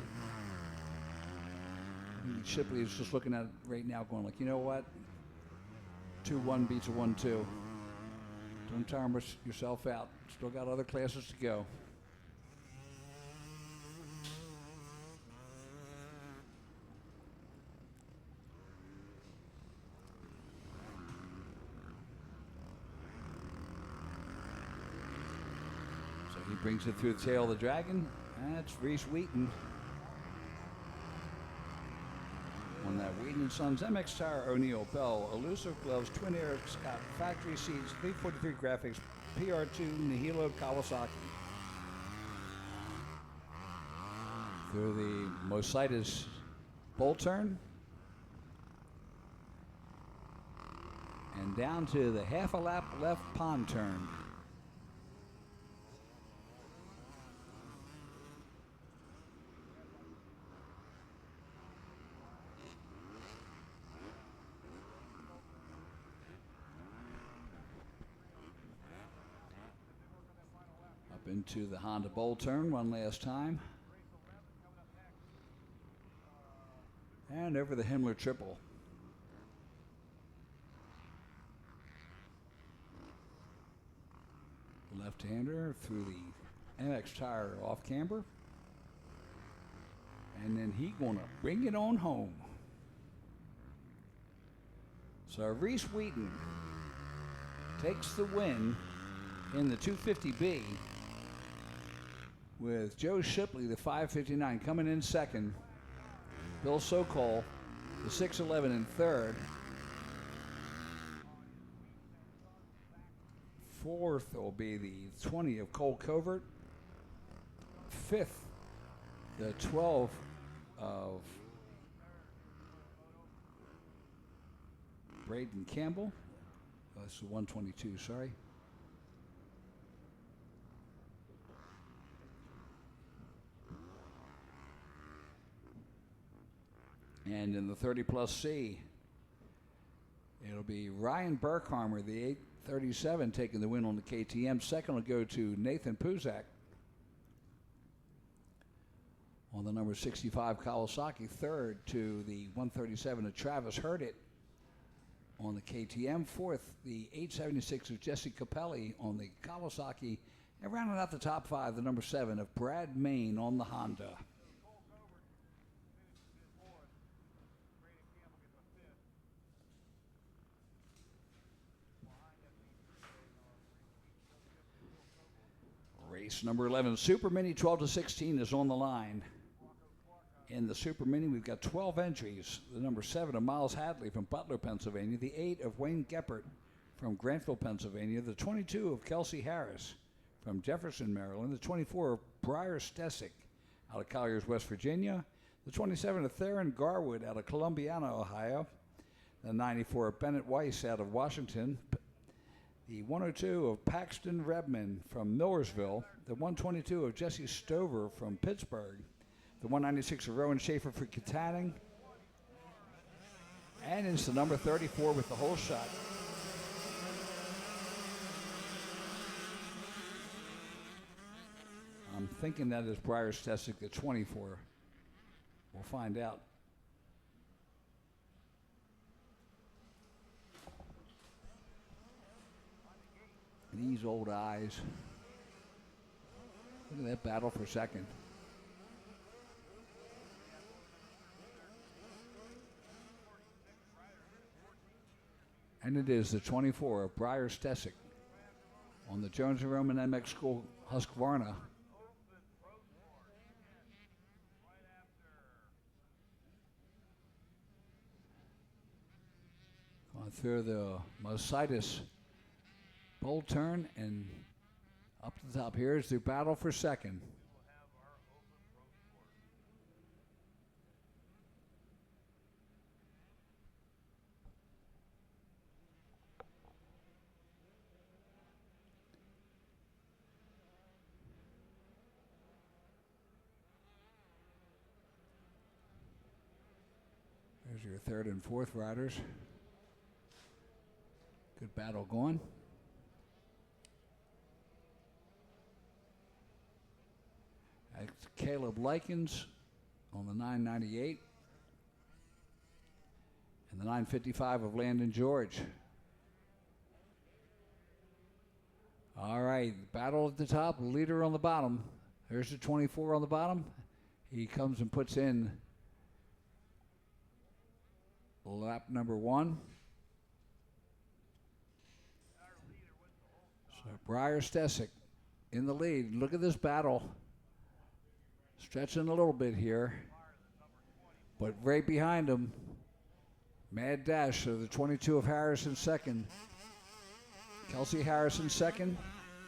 Shipley is just looking at it right now going like, you know what? 2-1 beats a 1-2. Don't tire yourself out. Still got other classes to go. He brings it through the tail of the Dragon. That's Reese Wheaton. On that Wheaton & Sons MX Tire, O'Neill, Bell, Elusive Gloves, Twin Air, Scott, Factory Seats, 343 Graphics, PR2, Nihilo, Kawasaki. Through the Mositis bowl turn. And down to the half a lap left pond turn. Into the Honda bowl turn one last time. And over the Himmler triple. Left-hander through the MX Tire off camber. And then he gonna bring it on home. So Reese Wheaton takes the win in the 250B. With Joe Shipley, the 559, coming in second. Bill Sokol, the 611 in third. Fourth will be the 20 of Cole Covert. Fifth, the 12 of Braden Campbell. That's the 122, sorry. And in the 30+ C, it'll be Ryan Burkharmer, the 837, taking the win on the KTM. Second will go to Nathan Puzak on the number 65 Kawasaki. Third to the 137 of Travis Hurditt on the KTM. Fourth, the 876 of Jesse Capelli on the Kawasaki. And rounding out the top five, the number 7 of Brad Main on the Honda. Race number 11, Super Mini 12-16 is on the line. In the Super Mini, we've got 12 entries. The number 7 of Miles Hadley from Butler, Pennsylvania. The 8 of Wayne Geppert from Grantville, Pennsylvania. The 22 of Kelsey Harris from Jefferson, Maryland. The 24 of Briar Stesick out of Colliers, West Virginia. The 27 of Theron Garwood out of Columbiana, Ohio. The 94 of Bennett Weiss out of Washington. The 102 of Paxton Rebman from Millersville. The 122 of Jesse Stover from Pittsburgh. The 196 of Rowan Schaefer for Katanning. And it's the number 34 with the whole shot. I'm thinking that is Briar Stesick, the 24. We'll find out. These old eyes. Look at that battle for second. And it is the 24 of Briar Stesick on the Jones and Roman MX School Husqvarna. Going through the Mositis bowl turn and up to the top. Here's the battle for second. There's your third and fourth riders. Good battle going. That's Caleb Likens on the 998 and the 955 of Landon George. All right, battle at the top, leader on the bottom. There's the 24 on the bottom. He comes and puts in lap number 1. So Briar Stesick in the lead. Look at this battle. Stretching a little bit here. But right behind him, Mad Dash of the 22 of Harrison second. Kelsey Harrison second.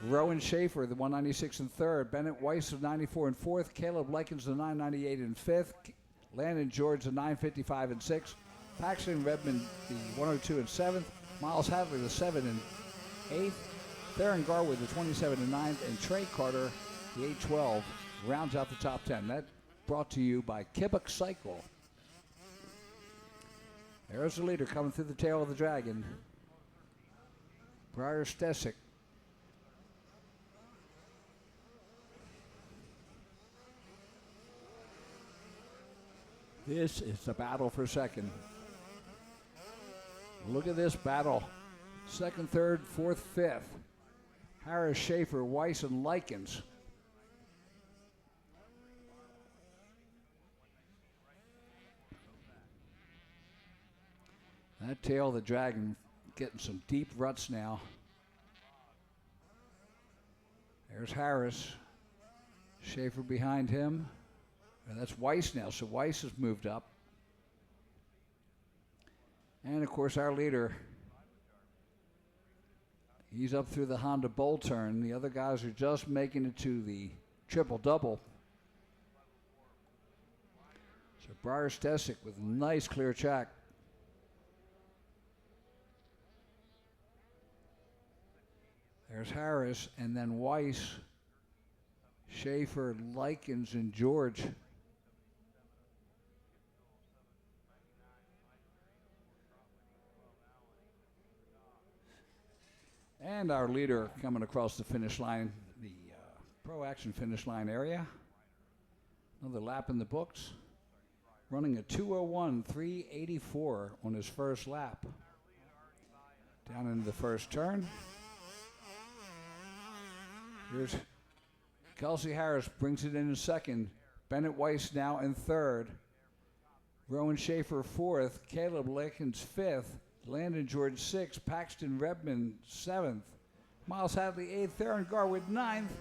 Rowan Schaefer, the 196 in third. Bennett Weiss, the 94 in fourth. Caleb Likens, the 998 in fifth. Landon George, the 955 in sixth. Paxton Redmond, the 102 in seventh. Miles Hadley, the 7 in eighth. Theron Garwood, the 27 in ninth. And Trey Carter, the 812, rounds out the top 10. That brought to you by Kibbuck Cycle. There's the leader coming through the tail of the dragon. Briar Stesick. This is the battle for second. Look at this battle. Second, third, fourth, fifth. Harris, Schaefer, Weiss, and Likens. That tail of the dragon getting some deep ruts now. There's Harris. Schaefer behind him. And that's Weiss now, so Weiss has moved up. And of course our leader, he's up through the Honda Bowl turn. The other guys are just making it to the triple-double. So Briar Stesick with a nice clear track. There's Harris, and then Weiss, Schaefer, Likens, and George. And our leader coming across the finish line, the Pro Action finish line area. Another lap in the books. Running a 2:01.384 on his first lap. Down into the first turn. Here's Kelsey Harris, brings it in second. Bennett Weiss now in third. Rowan Schaefer fourth. Caleb Likens fifth. Landon George sixth. Paxton Redmond seventh. Miles Hadley eighth. Theron Garwood ninth.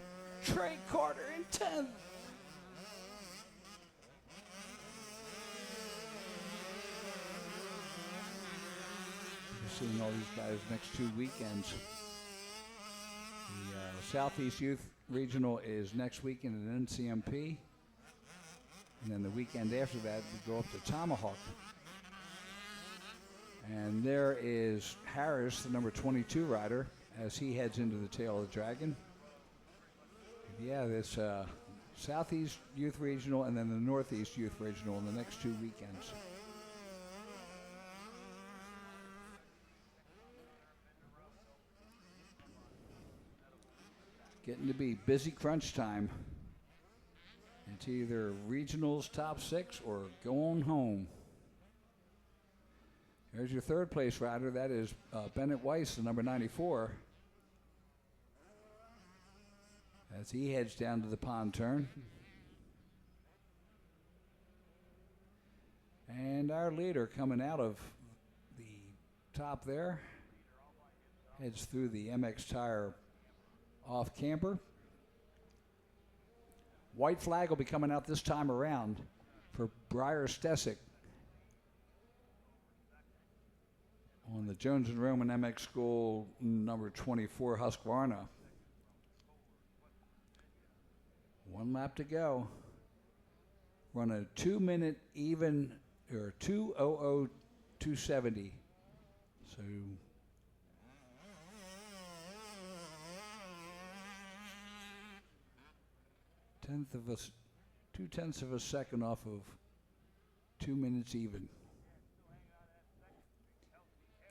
Trey Carter in 10th. You're seeing all these guys next 2 weekends. The Southeast Youth Regional is next weekend at NCMP. And then the weekend after that, we go up to Tomahawk. And there is Harris, the number 22 rider, as he heads into the tail of the dragon. Yeah, this Southeast Youth Regional and then the Northeast Youth Regional in the next 2 weekends. Getting to be busy crunch time. It's either regionals top 6 or going home. There's your third place rider. That is Bennett Weiss, the number 94. As he heads down to the pond turn. And our leader coming out of the top there heads through the MX Tire off camber. White flag will be coming out this time around for Breyer Stesic on the Jones and Roman MX School number 24 Husqvarna. 1 lap to go. Run a 2-minute even, or 2:00.270. So two-tenths of a second off of 2 minutes even.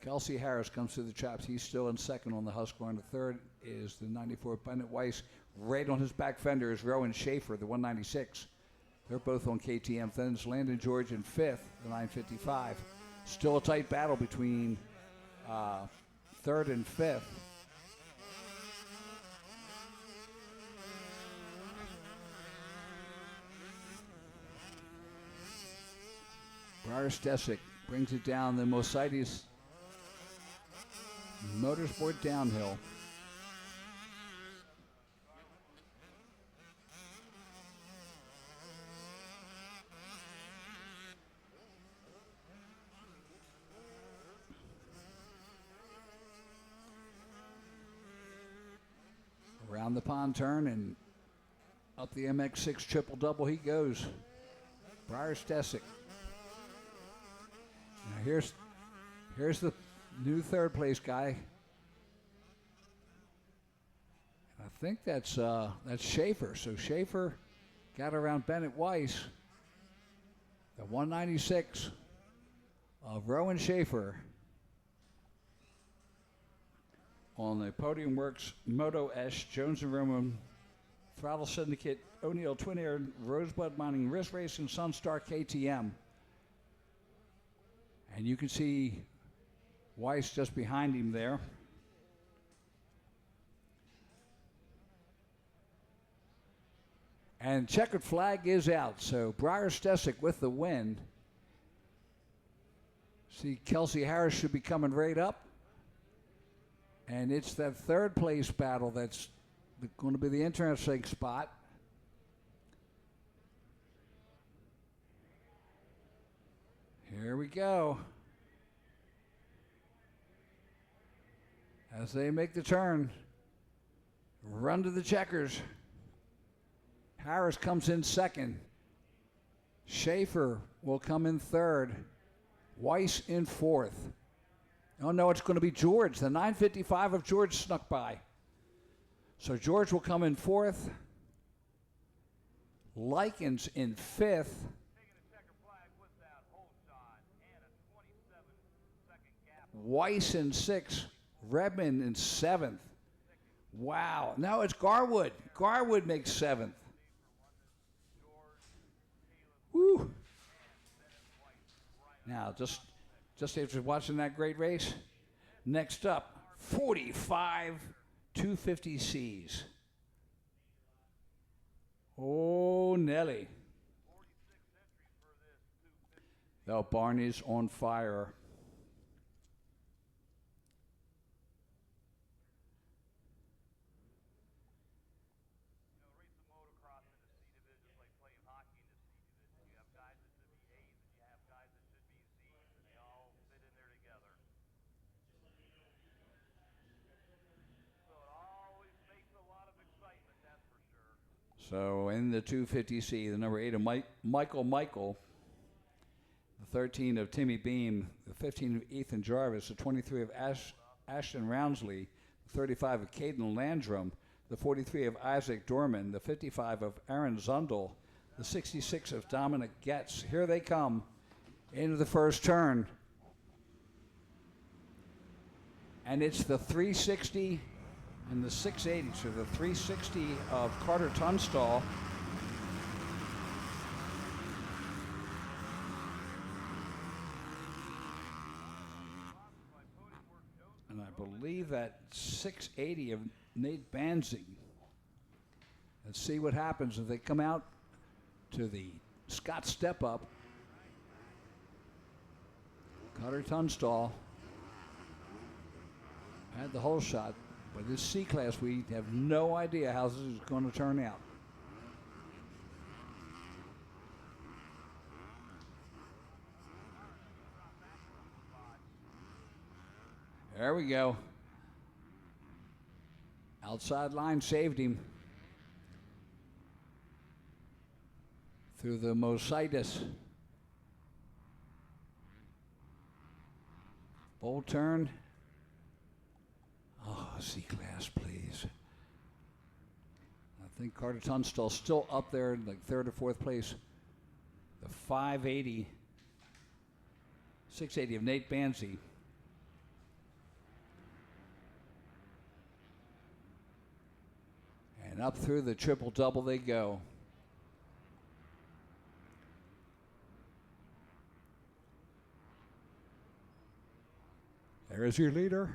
Kelsey Harris comes through the traps. He's still in second on the Husqvarna. Third is the 94 Bennett Weiss. Right on his back fender is Rowan Schaefer, the 196. They're both on KTM. Then it's Landon George in fifth, the 955. Still a tight battle between third and fifth. Breyer Stesic brings it down the Mercedes Motorsport downhill. Around the pond turn and up the MX6 triple double he goes. Breyer Stesic. Now here's the new third place guy. I think that's Schaefer. So Schaefer got around Bennett Weiss. The 196 of Rowan Schaefer on the Podium Works Moto S Jones and Roman Throttle Syndicate O'Neill Twin Air Rosebud Mining Wrist Racing Sunstar KTM. And you can see Weiss just behind him there. And checkered flag is out, so Breyer Stesic with the win. See, Kelsey Harris should be coming right up. And it's that third place battle that's going to be the interesting spot. Here we go. As they make the turn, run to the checkers. Harris comes in second. Schaefer will come in third. Weiss in fourth. Oh no, it's going to be George. The 955 of George snuck by. So George will come in fourth. Likens in fifth. Weiss in sixth. Redmond in seventh. Wow. Now it's Garwood. Garwood makes seventh. Woo. Now, just after watching that great race, next up, 45 250Cs. Oh, Nelly. The barn is on fire. So in the 250C, the number 8 of Michael, the 13 of Timmy Beam, the 15 of Ethan Jarvis, the 23 of Ashton Roundsley, the 35 of Caden Landrum, the 43 of Isaac Dorman, the 55 of Aaron Zundel, the 66 of Dominic Getz. Here they come into the first turn. And it's the 360 and the 680, so the 360 of Carter Tunstall. And I believe that 680 of Nate Banzing. Let's see what happens if they come out to the Scott Step Up. Carter Tunstall had the whole shot. But this C-Class, we have no idea how this is going to turn out. There we go. Outside line saved him. Through the Mositis. Bold turn. Oh, C-Class, please. I think Carter Tunstall's still up there in like third or fourth place. The 580, 680 of Nate Banzi. And up through the triple-double they go. There is your leader.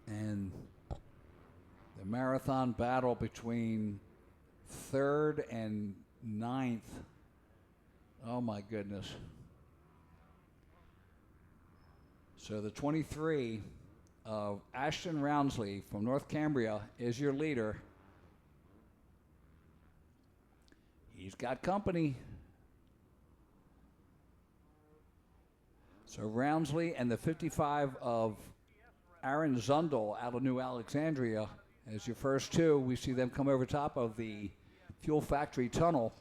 And the marathon battle between third and ninth. Oh my goodness. So the 23 of Ashton Roundsley from North Cambria is your leader. He's got company. So Roundsley and the 55 of Aaron Zundel out of New Alexandria as your first two. We see them come over top of the Fuel Factory tunnel.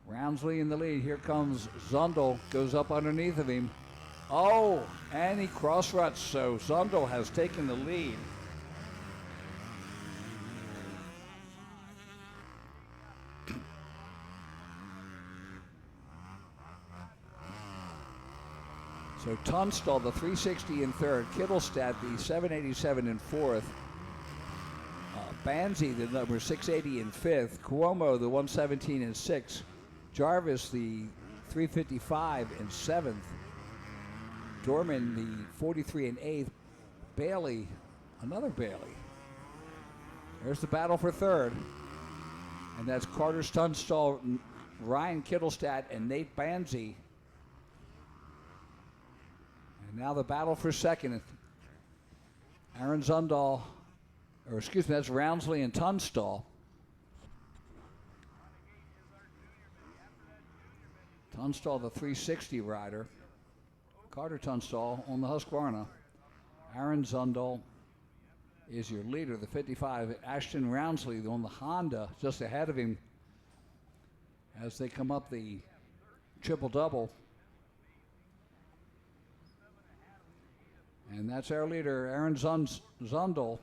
Roundsley in the lead. Here comes Zundel, goes up underneath of him. Oh, and he cross-ruts, so Zundel has taken the lead. So Tunstall, the 360 in third. Kittelstadt, the 787 in fourth. Banzi, the number 680 in fifth. Cuomo, the 117 in sixth. Jarvis, the 355 in seventh. Dorman, the 43 in eighth. Bailey, another Bailey. There's the battle for third. And that's Carter Tunstall, Ryan Kittelstadt, and Nate Banzi. And now the battle for second. Aaron Zundel, or excuse me, that's Roundsley and Tunstall. Tunstall, the 360 rider. Carter Tunstall on the Husqvarna. Aaron Zundel is your leader, the 55. Ashton Roundsley on the Honda, just ahead of him as they come up the triple-double. And that's our leader, Aaron Zundel.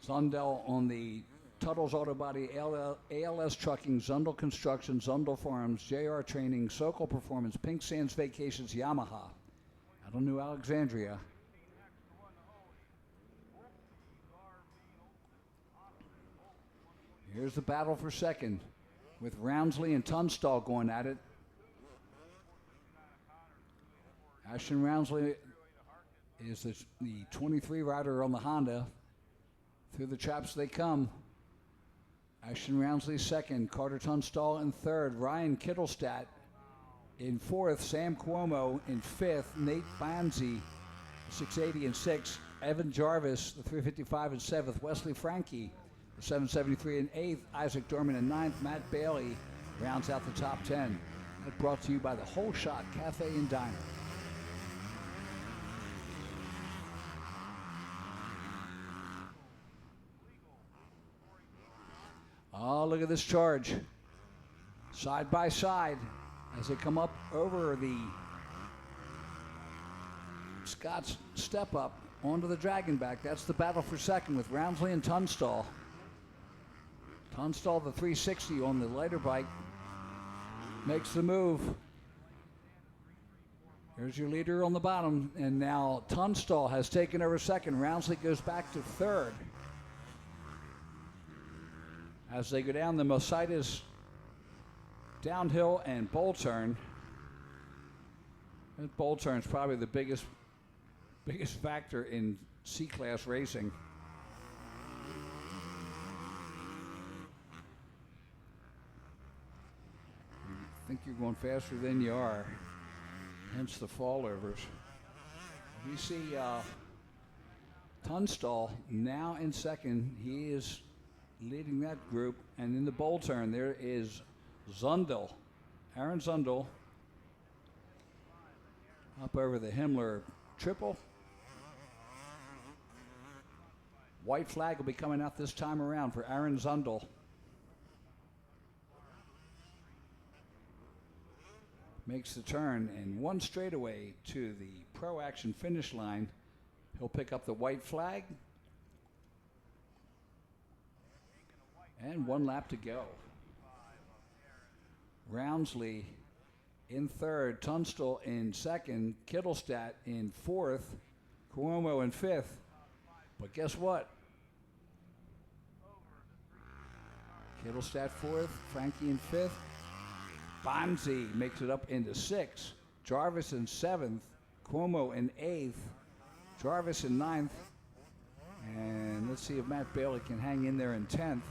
Zundel on the Tuttle's Auto Body, ALS Trucking, Zundel Construction, Zundel Farms, JR Training, Sokol Performance, Pink Sands Vacations, Yamaha. Out of New Alexandria. Here's the battle for second with Roundsley and Tunstall going at it. Ashton Roundsley is the 23 rider on the Honda. Through the traps they come. Ashton Roundsley second, Carter Tunstall in third, Ryan Kittelstadt in fourth, Sam Cuomo in fifth, Nate Banzi, 680 in sixth, Evan Jarvis, the 355 in seventh, Wesley Frankie, the 773 in eighth, Isaac Dorman in ninth, Matt Bailey rounds out the top 10. That brought to you by the Whole Shot Cafe and Diner. Oh, look at this charge. Side by side as they come up over the Scott's step up onto the Dragon back. That's the battle for second with Roundsley and Tunstall. Tunstall, the 360 on the lighter bike, makes the move. Here's your leader on the bottom, and now Tunstall has taken over second. Roundsley goes back to third. As they go down the Mositis downhill and bowl turn. That bowl turn is probably the biggest factor in C-Class racing. think you're going faster than you are, hence the fallovers. We see Tunstall now in second. He is leading that group. And in the bowl turn, there is Zundel, Aaron Zundel, up over the Himmler triple. White flag will be coming out this time around for Aaron Zundel. Makes the turn and one straightaway to the Pro Action finish line. He'll pick up the white flag. And 1 lap to go. Roundsley in third, Tunstall in second, Kittelstadt in fourth, Cuomo in fifth. But guess what? Kittelstadt fourth, Frankie in fifth. Bonzi makes it up into sixth. Jarvis in seventh, Cuomo in eighth, Jarvis in ninth. And let's see if Matt Bailey can hang in there in 10th.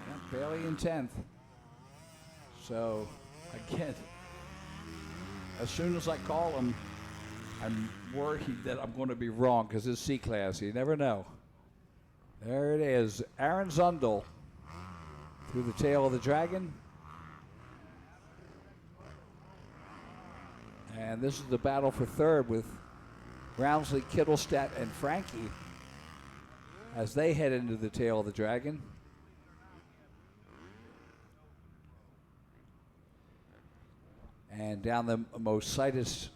Yeah, Bailey in 10th. So, again, as soon as I call him, I'm worried that I'm going to be wrong because it's C-Class. You never know. There it is. Aaron Zundel through the tail of the dragon. And this is the battle for third with Roundsley, Kittelstadt, and Frankie as they head into the tail of the dragon. And down the Mositis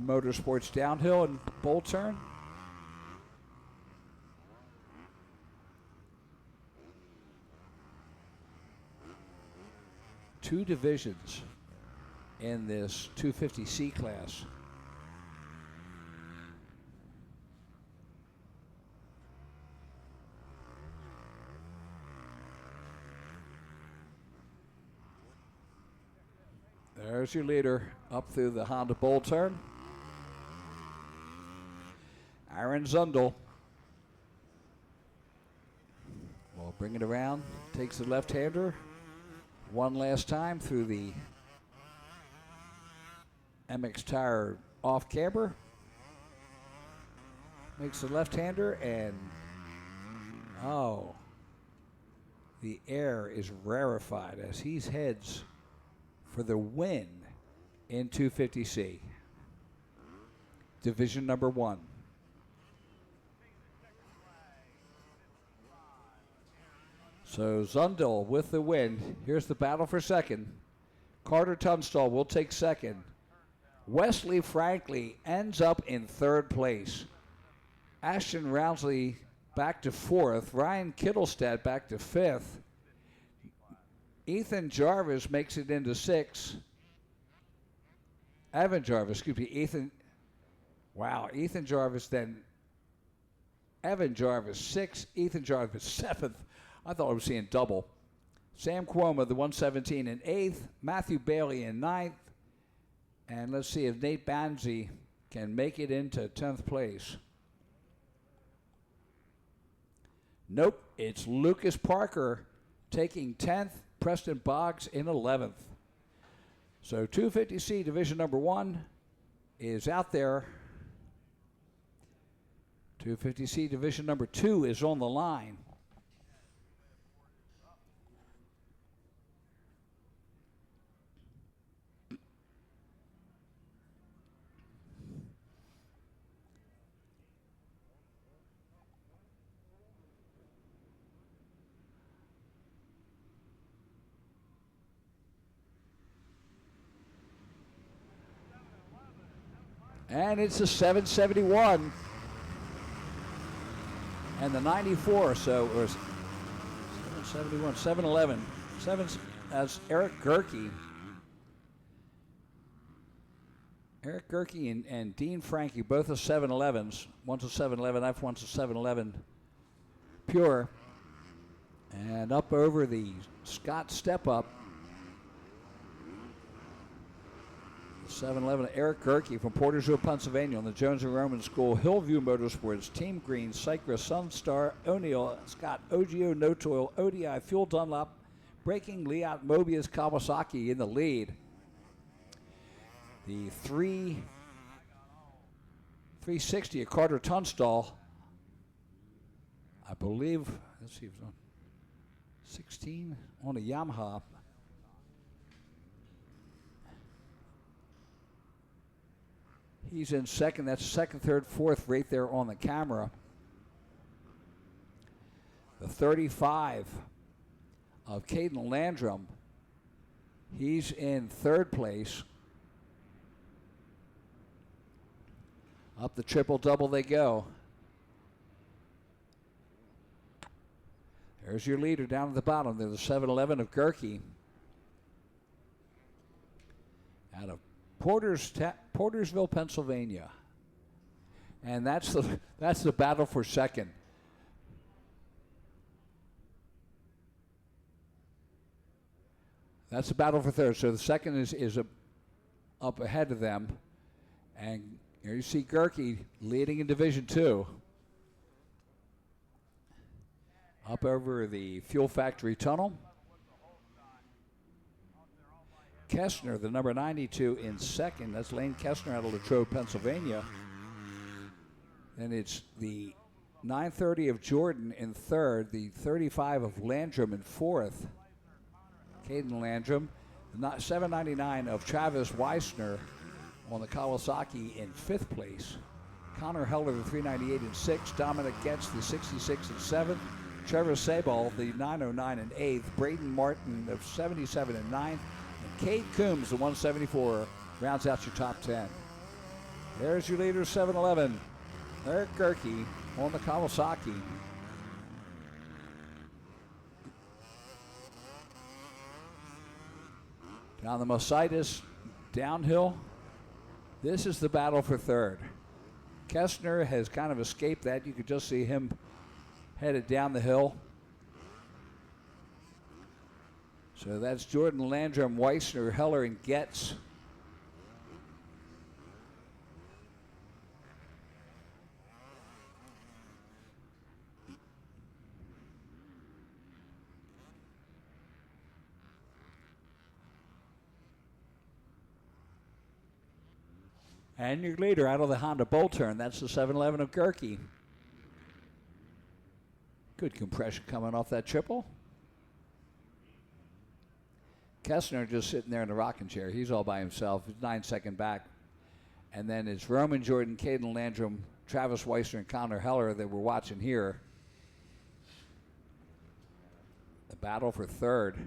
Motorsports downhill and bowl turn. Two divisions in this 250C class. There's your leader up through the Honda bowl turn. Aaron Zundel will bring it around, takes the left-hander one last time through the MX tire off camber. Makes the left-hander and the air is rarefied as he heads for the win in 250C. Division number 1. So Zundel with the win. Here's the battle for second. Carter Tunstall will take second. Wesley Franklin ends up in third place. Ashton Roundsley back to fourth. Ryan Kittelstadt back to fifth. Ethan Jarvis makes it into sixth. Evan Jarvis, Ethan Jarvis, then Evan Jarvis sixth, Ethan Jarvis seventh. I thought I was seeing double. Sam Cuomo, the 117 in eighth. Matthew Bailey in ninth. And let's see if Nate Banzi can make it into 10th place. Nope, it's Lucas Parker taking 10th, Preston Boggs in 11th. So 250C Division number 1 is out there. 250C Division number 2 is on the line. And it's a 771 and the 94, so it was 771, 711. That's Eric Gerke. Eric Gerke and Dean Frankie, both are 711s. One's a 711 F, one's a 711 Pure. And up over the Scott Step Up, 711, Eric Gerke from Portersville, Pennsylvania on the Jones and Roman School, Hillview Motorsports, Team Green, Cycra, Sunstar, O'Neill, Scott, OGO, No Toil, ODI, Fuel Dunlop, breaking Liat Mobius Kawasaki in the lead. The 360 of Carter Tunstall, I believe, let's see if it's on 16 on a Yamaha. He's in second. That's second, third, fourth right there on the camera. The 35 of Caden Landrum, he's in third place. Up the triple-double they go. There's your leader down at the bottom. There's the 711 of Gerke. Out of Portersville, Pennsylvania. And that's the battle for second. That's the battle for third. So the second is up ahead of them. And here you see Gerke leading in Division II. Up over the Fuel Factory Tunnel. Kestner, the number 92, in second. That's Lane Kestner out of Latrobe, Pennsylvania. And it's the 930 of Jordan in third, the 35 of Landrum in fourth. Caden Landrum, the 799 of Travis Weissner on the Kawasaki in fifth place. Connor Heller, the 398 in sixth. Dominic Getz, the 66 in seventh. Trevor Sabal, the 909 in eighth. Braden Martin, the 77 in ninth. And Cade Coombs, the 174, rounds out your top 10. There's your leader, 711. Eric Gerke on the Kawasaki. Down the Mositis downhill. This is the battle for third. Kestner has kind of escaped that. You could just see him headed down the hill. So that's Jordan Landrum, Weissner, Heller, and Getz. And your leader out of the Honda Bull Turn, that's the 711 of Gerke. Good compression coming off that triple. Kestner just sitting there in the rocking chair. He's all by himself. He's 9 seconds back. And then it's Roman Jordan, Caden Landrum, Travis Weissner, and Connor Heller that we're watching here. The battle for third.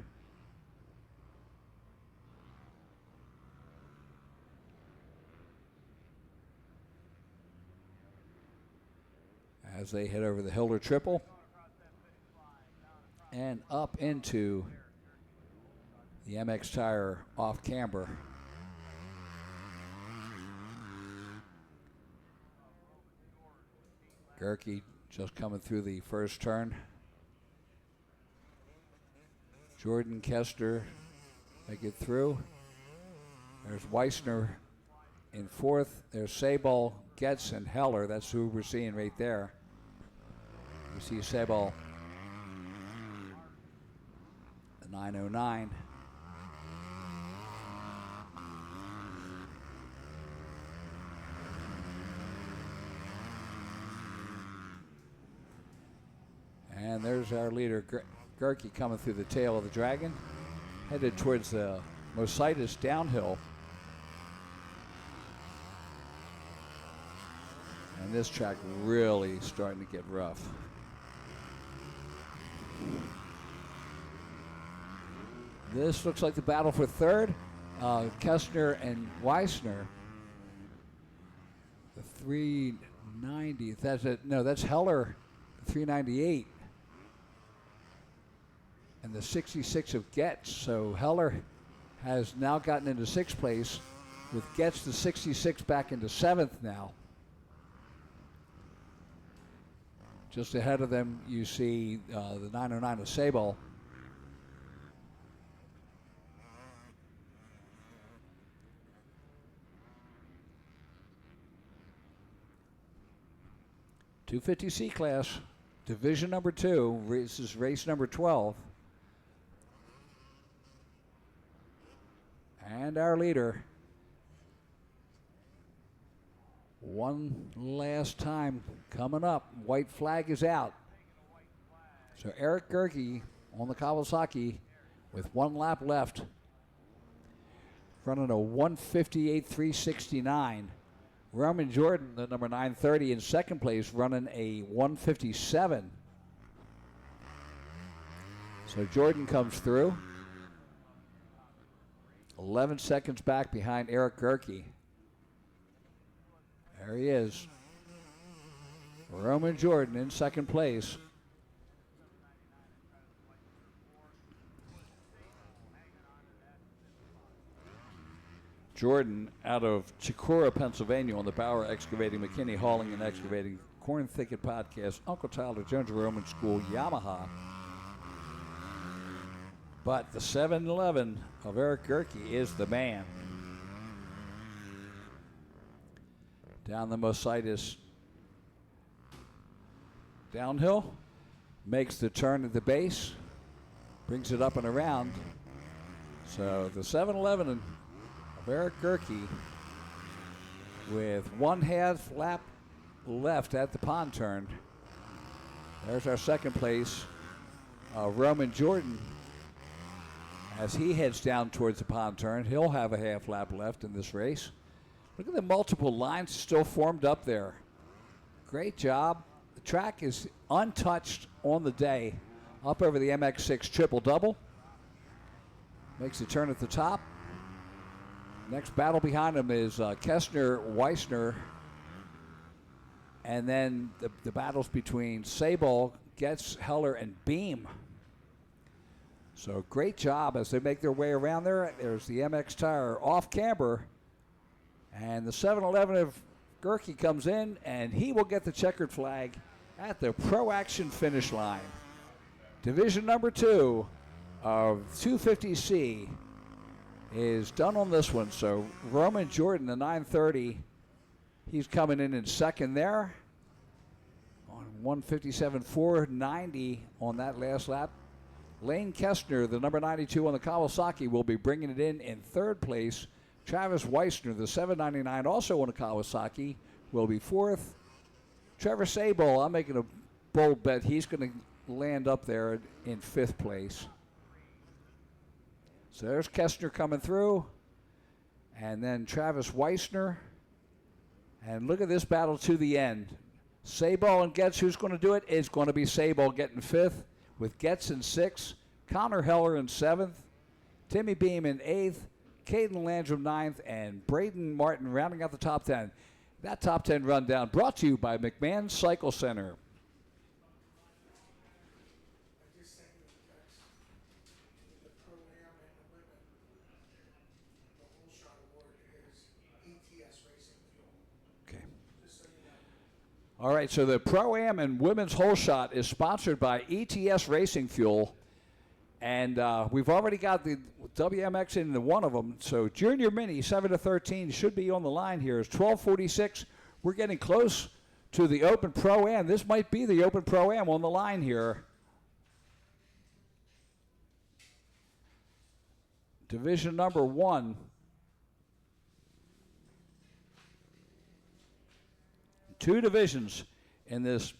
As they head over the Hilder Triple and up into the MX Tire off camber. Gerke just coming through the first turn. Jordan, Kester, they get through. There's Weissner in fourth. There's Sabal, Getz, and Heller. That's who we're seeing right there. You see Sabal, the 909. And there's our leader, Gerke, coming through the tail of the Dragon, headed towards the Mositis downhill. And this track really starting to get rough. This looks like the battle for third. Kestner and Weissner. The 390. That's Heller, the 398. And the 66 of Getz. So Heller has now gotten into sixth place, with Getz the 66 back into seventh now. Just ahead of them, you see the 909 of Sabal. .250 class, division number 2. This is race number 12. And our leader, one last time coming up. White flag is out. So Eric Gerke on the Kawasaki with 1 lap left, running a 158.369. Roman Jordan, the number 930, in second place, running a 157. So Jordan comes through. 11 seconds back behind Eric Gerke. There he is. Roman Jordan in second place. Jordan out of Chicora, Pennsylvania on the Bauer Excavating, McKinney Hauling and Excavating, Corn Thicket Podcast, Uncle Tyler Jones Roman School, Yamaha. But the 711 of Eric Gerke is the man. Down the Mositis downhill, makes the turn at the base, brings it up and around. So the 711 of Eric Gerke with 1/2 lap left at the pond turn. There's our second place, Roman Jordan. As he heads down towards the pond turn, he'll have a 1/2 lap left in this race. Look at the multiple lines still formed up there. Great job. The track is untouched on the day. Up over the MX6 triple-double. Makes the turn at the top. Next battle behind him is Kestner, Weissner. And then the battles between Sabol, Getz, Heller, and Beam. So great job as they make their way around there. There's the MX tire off camber. And the 711 of Gerke comes in, and he will get the checkered flag at the Pro Action finish line. Division number 2 of 250C is done on this one. So Roman Jordan, the 930, he's coming in second there on 157.490 on that last lap. Lane Kestner, the number 92 on the Kawasaki, will be bringing it in third place. Travis Weissner, the 799, also on a Kawasaki, will be fourth. Trevor Sabol, I'm making a bold bet. He's going to land up there in fifth place. So there's Kestner coming through. And then Travis Weissner. And look at this battle to the end. Sabol and Getz, who's going to do it? It's going to be Sabol getting fifth, with Getz in sixth, Connor Heller in seventh, Timmy Beam in eighth, Caden Landrum ninth, and Braden Martin rounding out the top 10. That top 10 rundown brought to you by McMahon Cycle Center. All right, so the Pro-Am and Women's Hole Shot is sponsored by ETS Racing Fuel. And we've already got the WMX into one of them. So Junior Mini, 7-13, should be on the line here. It's 12:46. We're getting close to the Open Pro-Am. This might be the Open Pro-Am on the line here. Division number 1. Two divisions in this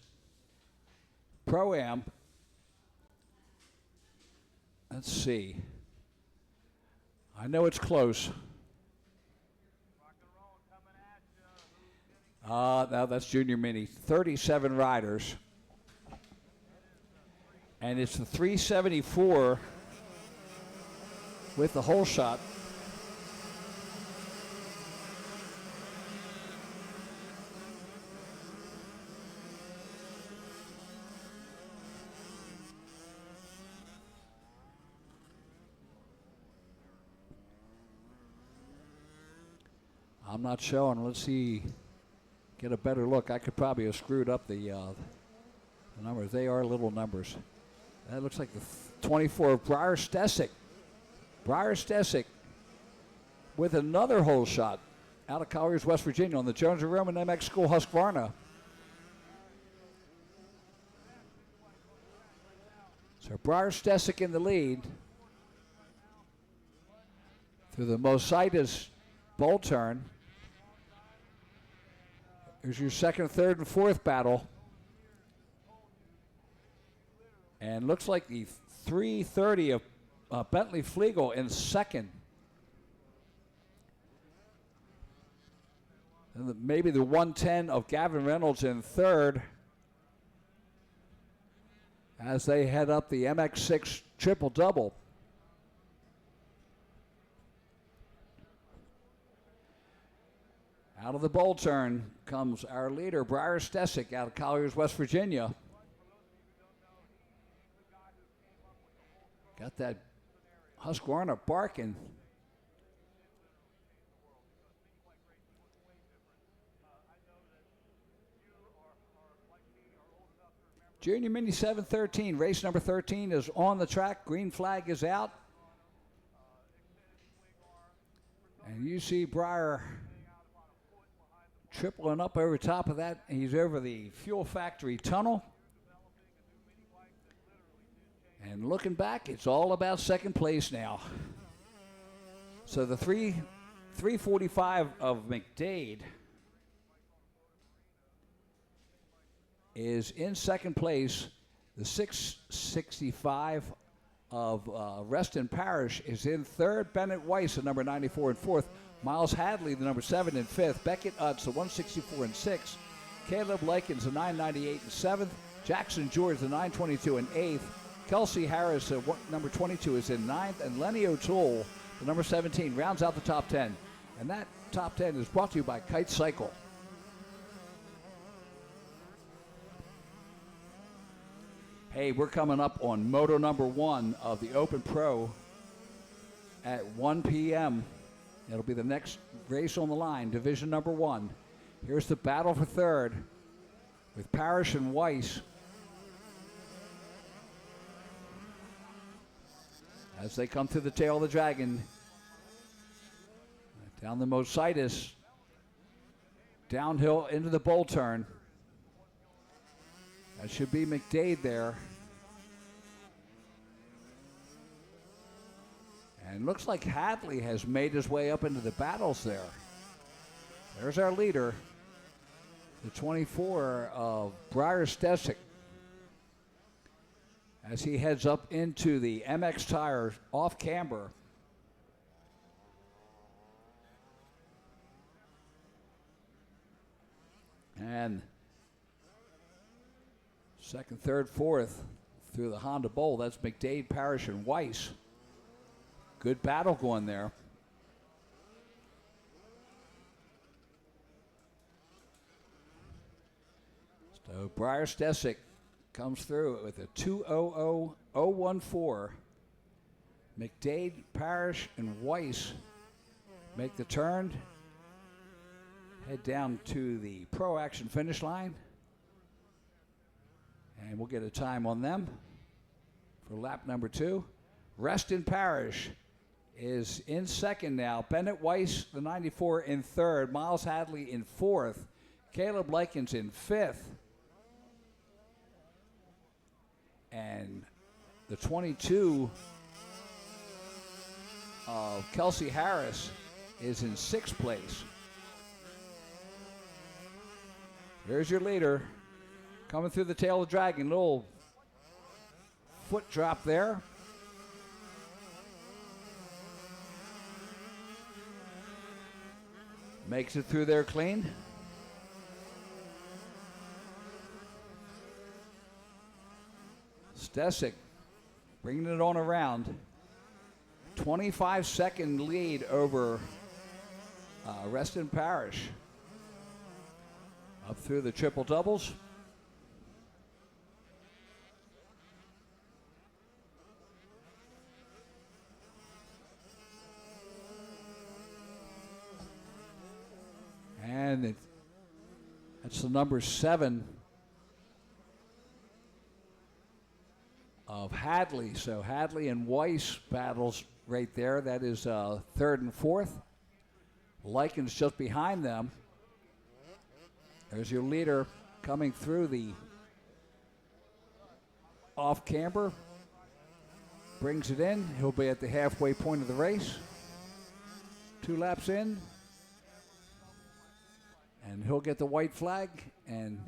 Pro-Am. Let's see. I know it's close. Now that's Junior Mini. 37 riders. And it's the 374 with the hole shot. I'm not showing. Let's see. Get a better look. I could probably have screwed up the numbers. They are little numbers. That looks like the 24 of Briar Stesic. Briar Stesic with another hole shot out of Colliers, West Virginia on the Jones and Roman MX School Husqvarna. So Briar Stesic in the lead. through the Mositis bowl turn. Here's your second, third, and fourth battle. And looks like the 330 of Bentley Flegel in second. And maybe the 110 of Gavin Reynolds in third as they head up the MX6 triple-double. Out of the bowl turn comes our leader, Briar Stesick, out of Colliers, West Virginia. Got that Husqvarna barking. Junior Mini 713, race number 13 is on the track. Green flag is out. And you see Briar tripling up over top of that. He's over the fuel factory tunnel. And looking back, it's all about second place now. So the 345 of McDade is in second place. The 665 of Reston Parish is in third. Bennett Weiss, the number 94, in fourth. Miles Hadley, the number 7, in fifth. Beckett Utz, the 164, in sixth. Caleb Likens, the 998, in seventh. Jackson George, the 922, in eighth. Kelsey Harris, number 22, is in ninth. And Lenny O'Toole, the number 17, rounds out the top 10. And that top 10 is brought to you by Kite Cycle. Hey, we're coming up on moto number 1 of the Open Pro at 1 p.m. It'll be the next race on the line, division number 1. Here's the battle for third with Parrish and Weiss. As they come through the tail of the dragon, down the Mositis, downhill into the bowl turn. That should be McDade there. And looks like Hadley has made his way up into the battles there. There's our leader, the 24 of Briar Stesick, as he heads up into the MX Tire off camber. And second, third, fourth through the Honda Bowl. That's McDade, Parrish, and Weiss. Good battle going there. So Briar Stesick comes through with a 2:00.014. McDade, Parrish, and Weiss make the turn. Head down to the Pro Action finish line. And we'll get a time on them for lap number 2. Reston Parish is in second now. Bennett Weiss, the 94, in third. Miles Hadley in fourth. Caleb Likens in fifth. And the 22 of Kelsey Harris is in sixth place. There's your leader. Coming through the tail of the dragon. Little foot drop there. Makes it through there clean. Stesick bringing it on around. 25-second lead over Reston Parish. Up through the triple doubles. And that's the number 7 of Hadley. So Hadley and Weiss battles right there. That is third and fourth. Likens just behind them. There's your leader coming through the off camber. Brings it in. He'll be at the halfway point of the race. 2 laps in. And he'll get the white flag, and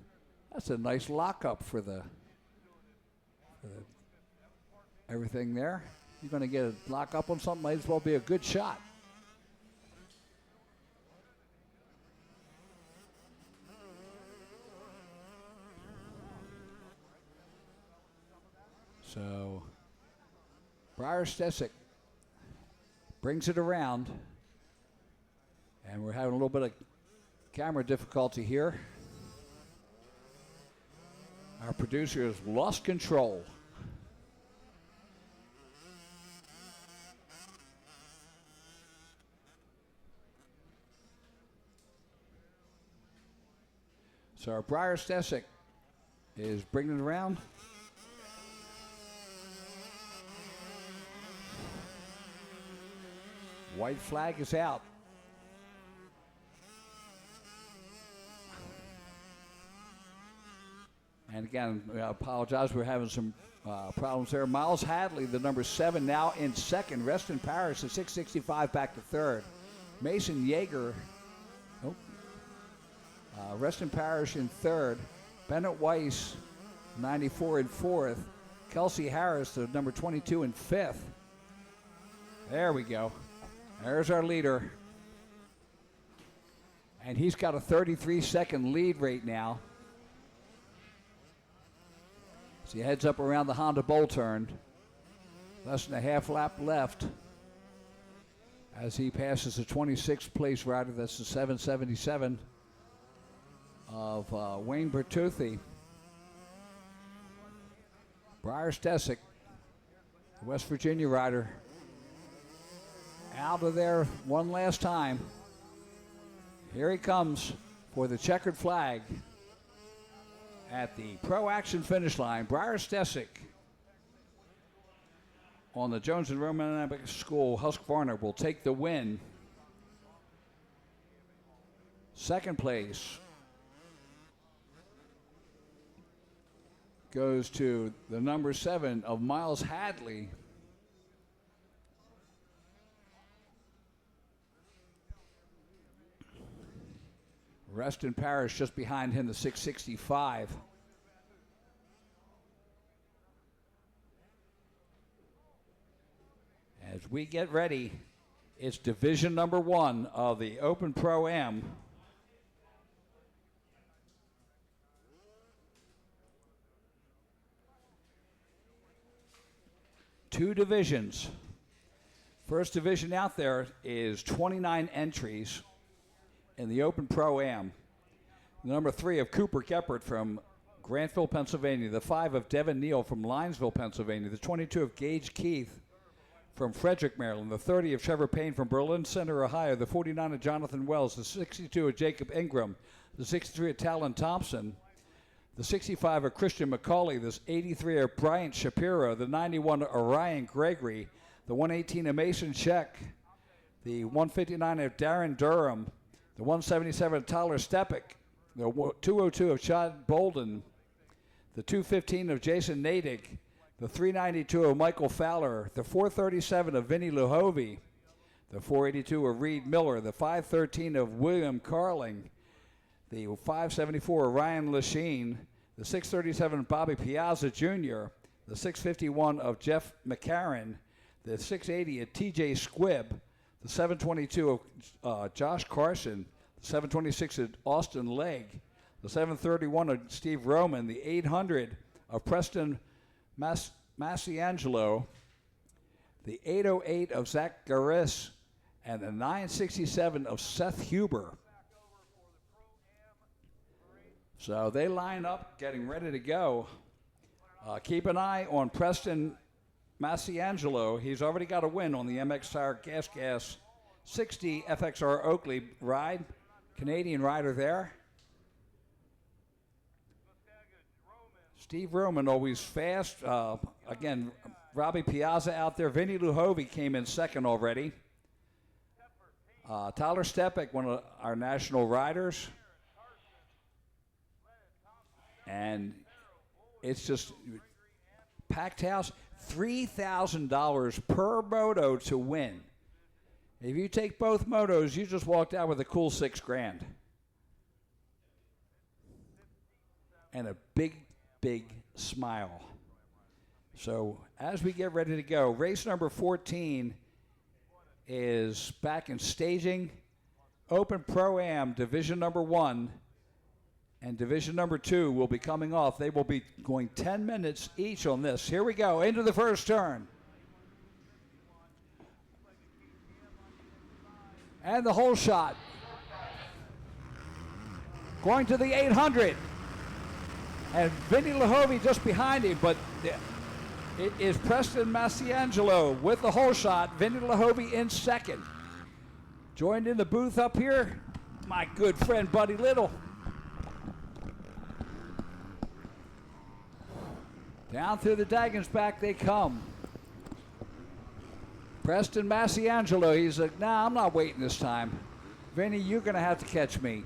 that's a nice lockup for the everything there. You're going to get a lock up on something, might as well be a good shot. So Briar Stesic brings it around, and we're having a little bit of camera difficulty here. Our producer has lost control. So our Briar Stesic is bringing it around. White flag is out. And again, I apologize, we're having some problems there. Miles Hadley, the number 7, now in second. Reston Parrish, the 665, back to third. Mason Yeager, Reston Parrish in third. Bennett Weiss, 94, in fourth. Kelsey Harris, the number 22, in fifth. There we go. There's our leader. And he's got a 33-second lead right now. So he heads up around the Honda Bowl turn. Less than a half lap left as he passes the 26th place rider. That's the 777 of Wayne Bertuzzi. Briar Stesic, the West Virginia rider, out of there one last time. Here he comes for the checkered flag at the Pro Action finish line. Briar Stesic on the Jones and Roman School Husqvarna will take the win. Second place goes to the number 7 of Miles Hadley. Reston Parrish just behind him, the 665. As we get ready, it's division number 1 of the Open Pro-Am. Two divisions. First division out there is 29 entries in the Open Pro-Am. The number 3 of Cooper Geppert from Grantville, Pennsylvania. The 5 of Devin Neal from Linesville, Pennsylvania. The 22 of Gage Keith from Frederick, Maryland. The 30 of Trevor Payne from Berlin Center, Ohio. The 49 of Jonathan Wells. The 62 of Jacob Ingram. The 63 of Talon Thompson. The 65 of Christian McCauley. The 83 of Bryant Shapiro. The 91 of Ryan Gregory. The 118 of Mason Scheck. The 159 of Darren Durham. The 177 of Tyler Stepik. The 202 of Chad Bolden. The 215 of Jason Natick. The 392 of Michael Fowler. The 437 of Vinny Luhovi. The 482 of Reed Miller. The 513 of William Carling. The 574 of Ryan Lachine. The 637 of Bobby Piazza Jr. The 651 of Jeff McCarron. The 680 of TJ Squibb. The 722 of Josh Carson. The 726 of Austin Legg. The 731 of Steve Roman. The 800 of Preston Massiangelo. The 808 of Zach Garis. And the 967 of Seth Huber. So they line up, getting ready to go. Keep an eye on Preston Massiangelo. He's already got a win on the MX Tire Gas 60 FXR Oakley ride. Canadian rider there. Steve Roman always fast. Again, Robbie Piazza out there. Vinny Luhovi came in second already. Tyler Stepik, one of our national riders. And it's just packed house. $3,000 per moto to win. If you take both motos, you just walked out with a cool $6,000. And a big, big smile. So as we get ready to go, race number 14 is back in staging. Open Pro-Am, division number 1 and division number 2 will be coming off. They will be going 10 minutes each on this. Here we go, into the first turn. And the whole shot. Going to the 800. And Vinny Lahovey just behind him, but it is Preston Masiangelo with the whole shot. Vinny Lahovey in second. Joined in the booth up here, my good friend Buddy Little. Down through the Daggins back they come. Preston Masiangelo, he's like, nah, I'm not waiting this time. Vinny, you're gonna have to catch me.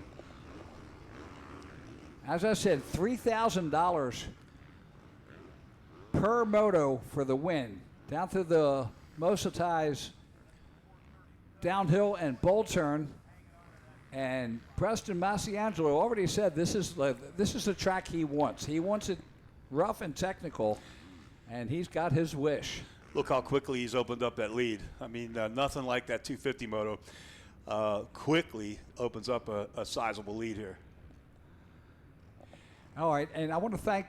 As I said, $3,000 per moto for the win. Down through the Mosatais downhill and bull turn. And Preston Masiangelo already said this is the track he wants. He wants it rough and technical, and he's got his wish. Look how quickly he's opened up that lead. I mean, nothing like that 250 moto quickly opens up a sizable lead here. All right, and I want to thank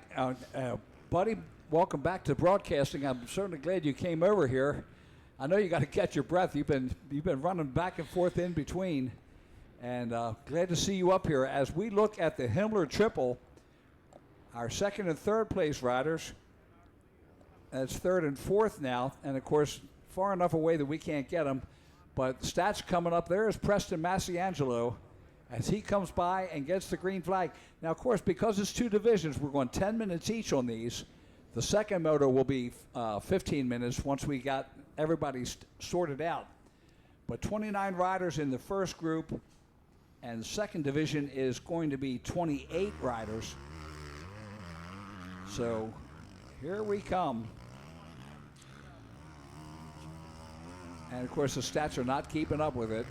Buddy. Welcome back to broadcasting. I'm certainly glad you came over here. I know you got to catch your breath. You've been running back and forth in between, and glad to see you up here as we look at the Himmler Triple. Our second and third place riders. That's third and fourth now, and of course far enough away that we can't get them. But stats coming up. There is Preston Masiangelo as he comes by and gets the green flag. Now, of course, because it's two divisions, we're going 10 minutes each on these. The second moto will be 15 minutes once we got everybody sorted out. But 29 riders in the first group, and the second division is going to be 28 riders. So here we come. And, of course, the stats are not keeping up with it.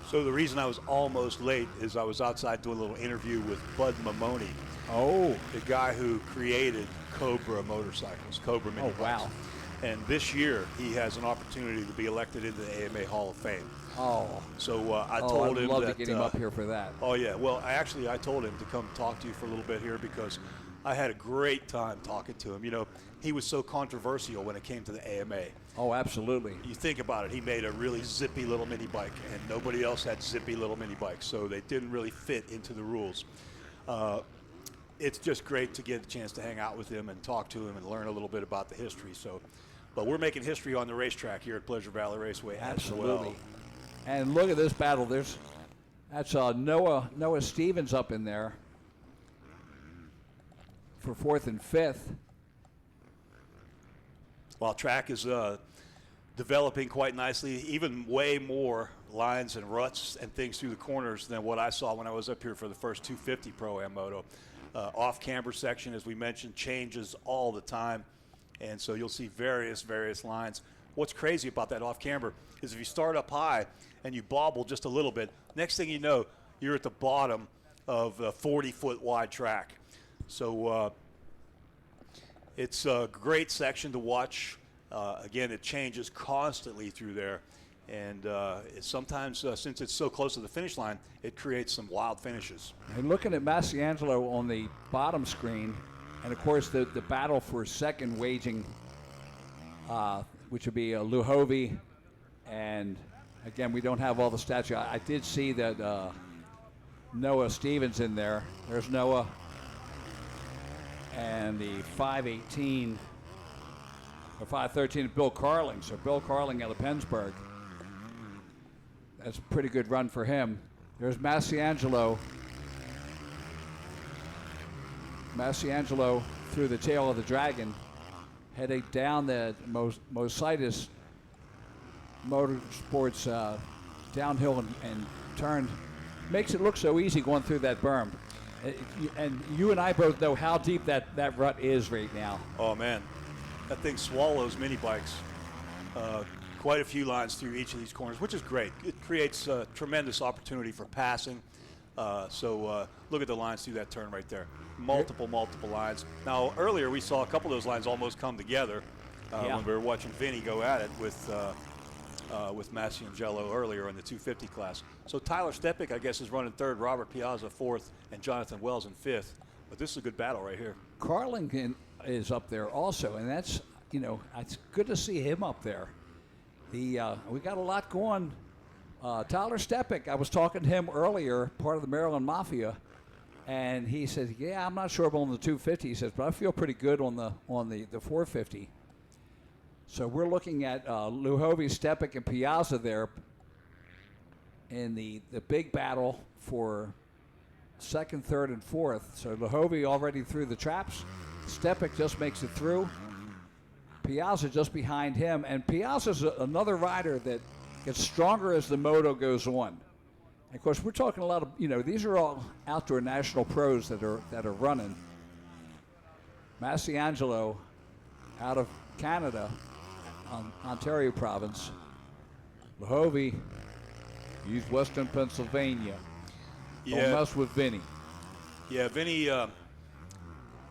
So the reason I was almost late is I was outside doing a little interview with Bud Mamoni. Oh. The guy who created Cobra motorcycles, Cobra mini bikes. Oh, wow. And this year he has an opportunity to be elected into the AMA Hall of Fame. Oh. So I told him I'd love that, to get him up here for that. Oh, yeah. Well, I told him to come talk to you for a little bit here because I had a great time talking to him. You know, he was so controversial when it came to the AMA. Oh, absolutely. You think about it, he made a really zippy little mini bike, and nobody else had zippy little mini bikes, so they didn't really fit into the rules. It's just great to get a chance to hang out with him and talk to him and learn a little bit about the history. So, but we're making history on the racetrack here at Pleasure Valley Raceway as well. And look at this battle. That's Noah Stevens up in there for fourth and fifth. Well, track is developing quite nicely, even way more lines and ruts and things through the corners than what I saw when I was up here for the first 250 Pro-Am Moto. Off-camber section, as we mentioned, changes all the time, and so you'll see various lines. What's crazy about that off-camber is if you start up high and you bobble just a little bit, next thing you know, you're at the bottom of a 40-foot wide track. So it's a great section to watch. Again, it changes constantly through there. And sometimes, since it's so close to the finish line, it creates some wild finishes. And looking at Masiangelo on the bottom screen, and of course the battle for second waging, which would be Luhovy. And again, we don't have all the stats. I did see that Noah Stevens in there. There's Noah. And the 518 or 513 of Bill Carling. So Bill Carling out of Pennsburg. That's a pretty good run for him. There's Masiangelo. Masiangelo through the tail of the Dragon, heading down the Mositis Motorsports downhill and turn. Makes it look so easy going through that berm. And you and I both know how deep that rut is right now. Oh, man. That thing swallows mini bikes. Quite a few lines through each of these corners, which is great. It creates a tremendous opportunity for passing. So look at the lines through that turn right there. Multiple lines. Now, earlier we saw a couple of those lines almost come together when we were watching Vinny go at it with Masiangelo earlier in the 250 class. So Tyler Stepik, I guess, is running third, Robert Piazza fourth, and Jonathan Wells in fifth. But this is a good battle right here. Carlin is up there also, and that's, it's good to see him up there. We got a lot going. Tyler Stepik, I was talking to him earlier, part of the Maryland Mafia, and he said, "Yeah, I'm not sure about on the 250." He says, "But I feel pretty good on the 450." So we're looking at Luhovi, Stepik, and Piazza there in the big battle for second, third, and fourth. So Luhovi already through the traps. Stepik just makes it through. Piazza just behind him, and Piazza's another rider that gets stronger as the moto goes on. And of course, we're talking a lot of, these are all outdoor national pros that are running. Masiangelo out of Canada, Ontario province. Luhovi, he's Western Pennsylvania. Yeah. Don't mess with Vinny. Yeah, Vinny,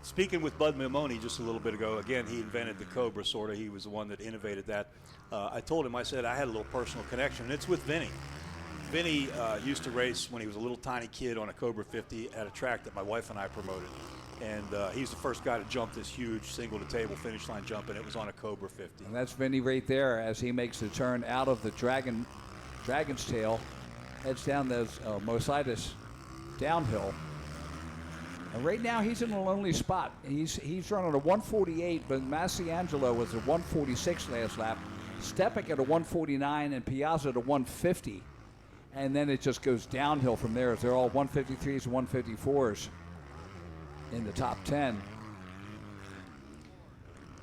speaking with Bud Mimoni just a little bit ago, again, he invented the Cobra, sort of. He was the one that innovated that. I told him, I said, I had a little personal connection, and it's with Vinny. Vinny used to race when he was a little tiny kid on a Cobra 50 at a track that my wife and I promoted. And he's the first guy to jump this huge single-to-table finish line jump, and it was on a Cobra 50. And that's Vinny right there as he makes the turn out of the Dragon's Tail, heads down those Mositis downhill. And right now he's in a lonely spot. He's running a 148, but Masiangelo was a 146 last lap. Stepik at a 149 and Piazza at a 150. And then it just goes downhill from there as they're all 153s and 154s in the top 10.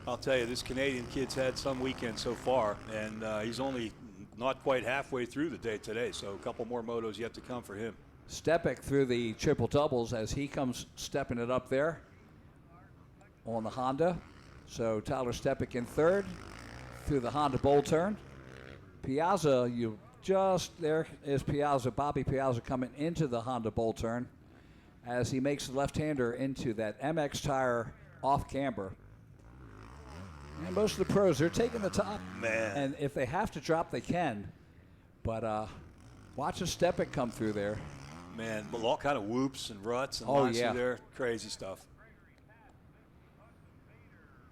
I'll tell you, this Canadian kid's had some weekend so far, and he's only not quite halfway through the day today, so a couple more motos yet to come for him. Stepik through the triple doubles as he comes stepping it up there on the Honda. So Tyler Stepik in third through the Honda bowl turn. Piazza, there is Piazza, Bobby Piazza coming into the Honda bowl turn as he makes the left-hander into that MX tire off camber. And most of the pros, they're taking the top. Man. And if they have to drop, they can. But watch a Stepik come through there. Man, all kind of whoops and ruts and lines through there. Crazy stuff.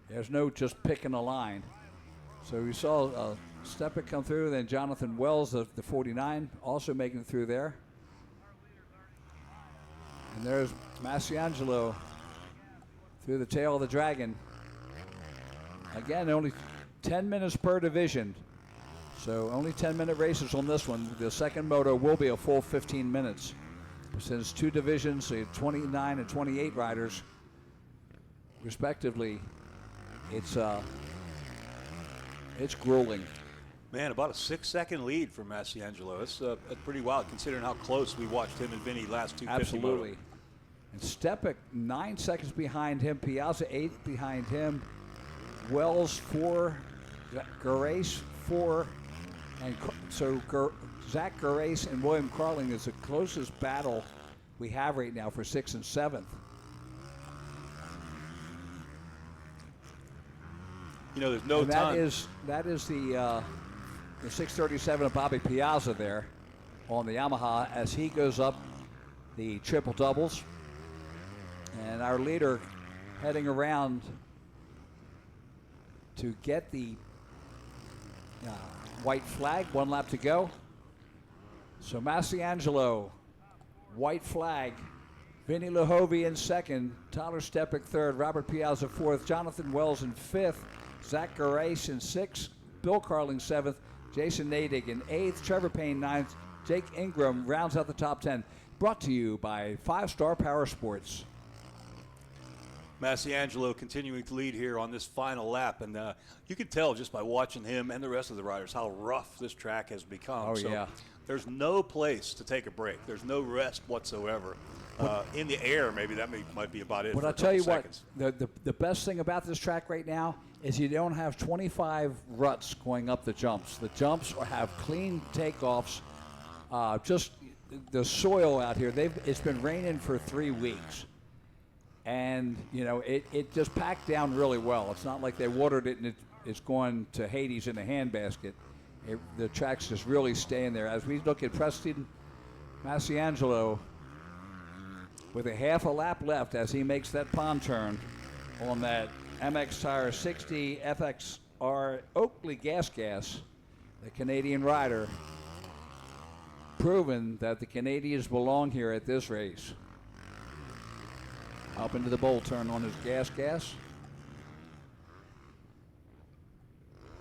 There's no just picking a line. So we saw Stepik come through, then Jonathan Wells, the 49, also making it through there. And there's Masiangelo through the tail of the Dragon. Again, only 10 minutes per division. So only 10-minute races on this one. The second moto will be a full 15 minutes. Since two divisions, so 29 and 28 riders, respectively, it's grueling. Man, about a 6-second lead for Masiangelo. That's pretty wild considering how close we watched him and Vinny last 250. Absolutely. Moto. And Stepik 9 seconds behind him. Piazza 8 behind him. Wells 4. Gerace 4. And so Zach Gerace and William Carling is the closest battle we have right now for 6th and 7th. There's no time. That is the 637 of Bobby Piazza there on the Yamaha as he goes up the triple doubles. And our leader heading around to get the white flag, 1 lap to go. So Masiangelo, white flag. Vinny Luhovi in second. Tyler Stepik third. Robert Piazza fourth. Jonathan Wells in fifth. Zach Gerace in sixth. Bill Carling seventh. Jason Nadig in eighth. Trevor Payne ninth. Jake Ingram rounds out the top 10. Brought to you by 5-Star Power Sports. Masiangelo continuing to lead here on this final lap, and you can tell just by watching him and the rest of the riders how rough this track has become. Oh, yeah. There's no place to take a break. There's no rest whatsoever. In the air, maybe that might be about it. But for I'll a tell you couple what, seconds. the best thing about this track right now is you don't have 25 ruts going up the jumps. The jumps have clean takeoffs. Just the soil out here, it's been raining for 3 weeks. And, you know, it just packed down really well. It's not like they watered it and it's going to Hades in a handbasket. The track's just really staying there. As we look at Preston Massiangelo with a half a lap left as he makes that pond turn on that MX Tire 60 FXR Oakley Gas, the Canadian rider, proving that the Canadians belong here at this race. Up into the bowl turn on his gas.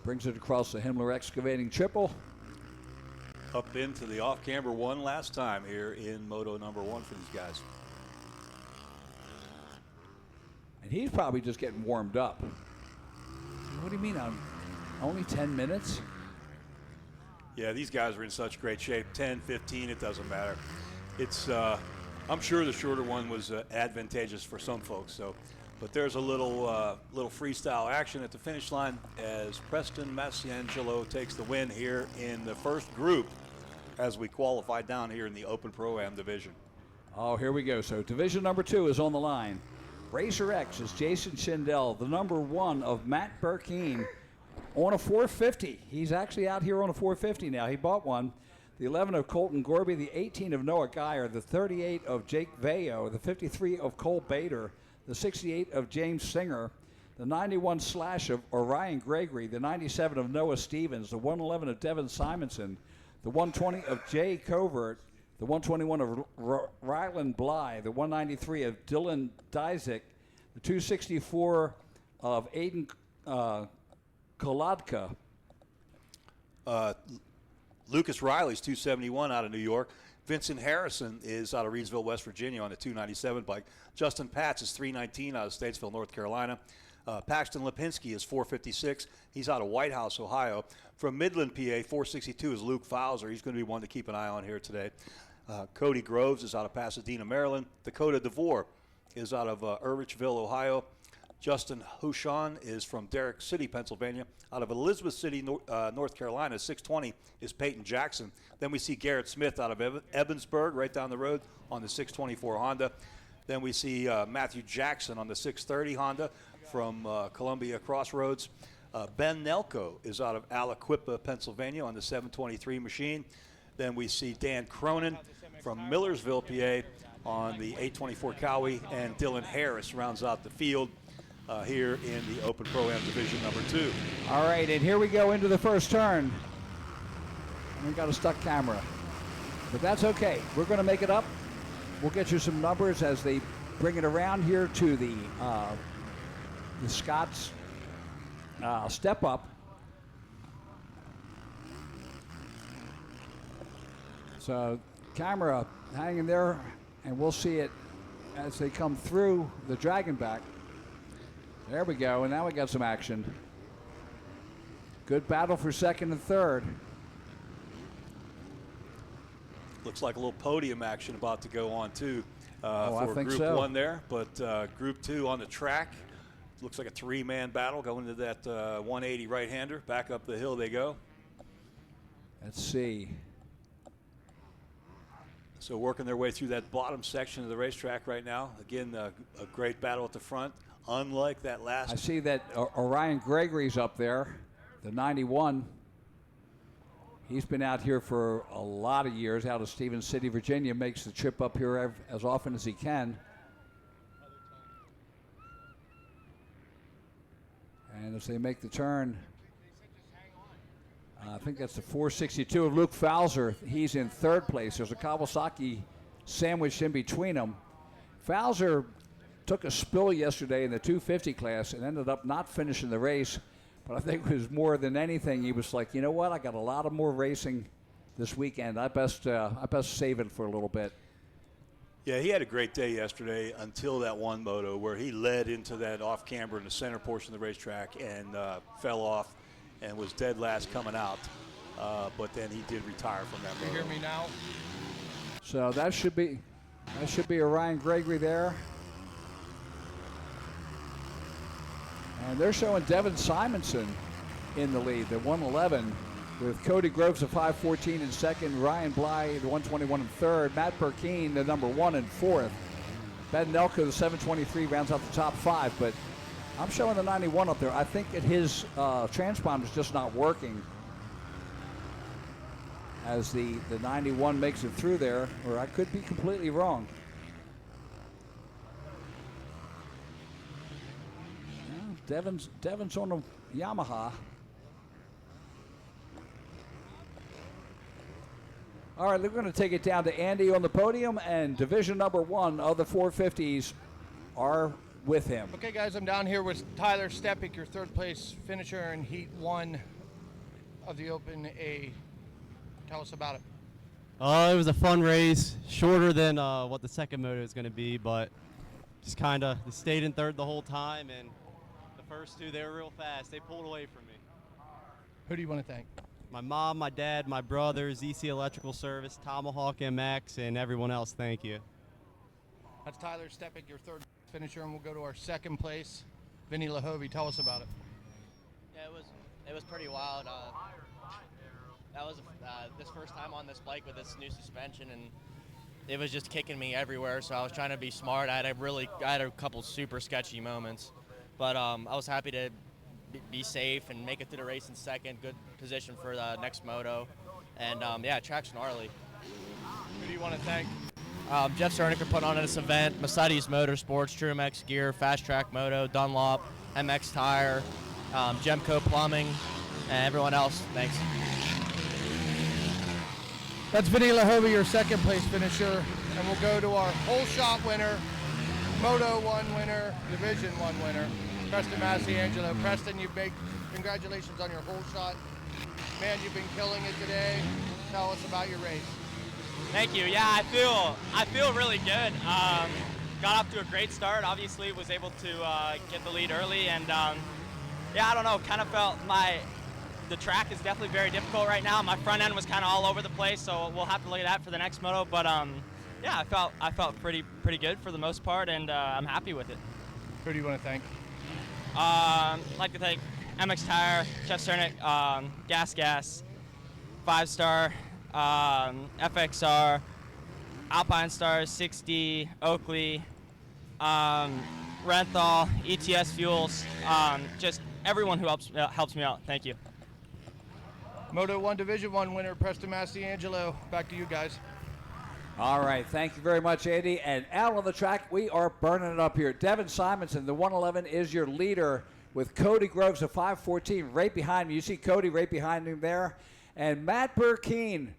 Brings it across the Himmler Excavating triple. Up into the off-camber one last time here in Moto number 1 for these guys. And he's probably just getting warmed up. What do you mean? Only 10 minutes? Yeah, these guys are in such great shape. 10, 15, it doesn't matter. It's, I'm sure the shorter one was advantageous for some folks. So, but there's a little freestyle action at the finish line as Preston Massiangelo takes the win here in the first group as we qualify down here in the Open Pro-Am division. Oh, here we go. So division number 2 is on the line. Racer X is Jason Schindel, the number 1 of Matt Burkeen on a 450. He's actually out here on a 450 now. He bought one. The 11 of Colton Gorby, the 18 of Noah Geyer, the 38 of Jake Vayo, the 53 of Cole Bader, the 68 of James Singer, the 91 slash of Orion Gregory, the 97 of Noah Stevens, the 111 of Devin Simonson, the 120 of Jay Covert, the 121 of Ryland Bly, the 193 of Dylan Dyzik, the 264 of Aiden Kolodka. Lucas Riley's 271 out of New York. Vincent Harrison is out of Reedsville, West Virginia on the 297 bike. Justin Patz is 319 out of Statesville, North Carolina. Paxton Lipinski is 456. He's out of White House, Ohio. From Midland, PA, 462 is Luke Fowler. He's going to be one to keep an eye on here today. Cody Groves is out of Pasadena, Maryland. Dakota DeVore is out of Irvichville, Ohio. Justin Houchon is from Derrick City, Pennsylvania. Out of Elizabeth City, North Carolina, 620 is Peyton Jackson. Then we see Garrett Smith out of Evansburg, right down the road on the 624 Honda. Then we see Matthew Jackson on the 630 Honda from Columbia Crossroads. Ben Nelko is out of Aliquippa, Pennsylvania on the 723 machine. Then we see Dan Cronin from Millersville, PA on the 824 Cowie. And Dylan Harris rounds out the field here in the Open Pro-Am Division number 2. All right, and here we go into the first turn. We got a stuck camera, but that's okay. We're going to make it up. We'll get you some numbers as they bring it around here to the Scott's step up. So camera hanging there, and we'll see it as they come through the dragon back. There we go, and now we got some action. Good battle for second and third. Looks like a little podium action about to go on too I for think Group so. 1 there, but Group 2 on the track. Looks like a 3-man battle going into that 180 right-hander. Back up the hill they go. Let's see. So working their way through that bottom section of the racetrack right now. Again, a great battle at the front. Unlike that last. I see that Orion Gregory's up there, the 91. He's been out here for a lot of years, out of Stevens City, Virginia, makes the trip up here as often as he can. And as they make the turn, I think that's the 462 of Luke Fowler. He's in third place. There's a Kawasaki sandwiched in between them. Fowler took a spill yesterday in the 250 class and ended up not finishing the race. But I think it was more than anything, he was like, you know what, I got a lot of more racing this weekend. I best save it for a little bit. Yeah, he had a great day yesterday until that one moto where he led into that off-camber in the center portion of the racetrack and fell off and was dead last coming out. But then he did retire from that moto. You hear me now? So that should be That should be a Ryan Gregory there. And they're showing Devin Simonson in the lead, the 111, with Cody Groves, the 514 in second, Ryan Bly, the 121 in third, Matt Burkeen, the number 1 in fourth. Ben Nelko, the 723, rounds out the top 5, but I'm showing the 91 up there. I think that his transponder is just not working as the 91 makes it through there, or I could be completely wrong. Well, Devin's on a Yamaha. All right, we're going to take it down to Andy on the podium, and division number 1 of the 450s are with him. Okay, guys, I'm down here with Tyler Stepik, your third place finisher in Heat 1 of the Open A. Tell us about it. It was a fun race, shorter than what the second moto is going to be, but just kind of stayed in third the whole time, and the first two, they were real fast. They pulled away from me. Who do you want to thank? My mom, my dad, my brothers, EC Electrical Service, Tomahawk MX, and everyone else, thank you. That's Tyler Stepik, your third finisher, and we'll go to our second place, Vinny Lahovey. Tell us about it. Yeah, it was pretty wild. That was this first time on this bike with this new suspension, and it was just kicking me everywhere. So I was trying to be smart. I had a couple super sketchy moments, but I was happy to be safe and make it through the race in second. Good position for the next moto, and yeah, track's gnarly. Who do you want to thank? Jeff Cernick for putting on this event, Mercedes Motorsports, True MX Gear, Fast Track Moto, Dunlop, MX Tire, Gemco Plumbing, and everyone else. Thanks. That's Vinny Lahovey, your second place finisher, and we'll go to our whole shot winner, Moto 1 winner, Division 1 winner, Preston Masiangelo. Preston, congratulations on your whole shot. Man, you've been killing it today. Tell us about your race. Thank you. Yeah, I feel really good. Got off to a great start. Obviously, was able to get the lead early, and yeah, I don't know. Kind of felt the track is definitely very difficult right now. My front end was kind of all over the place, so we'll have to look at that for the next moto. But yeah, I felt pretty good for the most part, and I'm happy with it. Who do you want to thank? I'd like to thank MX Tire, Jeff Cernick, Gas, 5-Star, FXR, Alpine Stars, 6D, Oakley, Renthal, ETS Fuels, just everyone who helps me out. Thank you. Moto 1 Division 1 winner, Preston Masiangelo. Back to you guys. All right, thank you very much, Andy. And out on the track, we are burning it up here. Devin Simonson, the 111, is your leader with Cody Groves, the 514, right behind him. You see Cody right behind him there. And Matt Burkeen,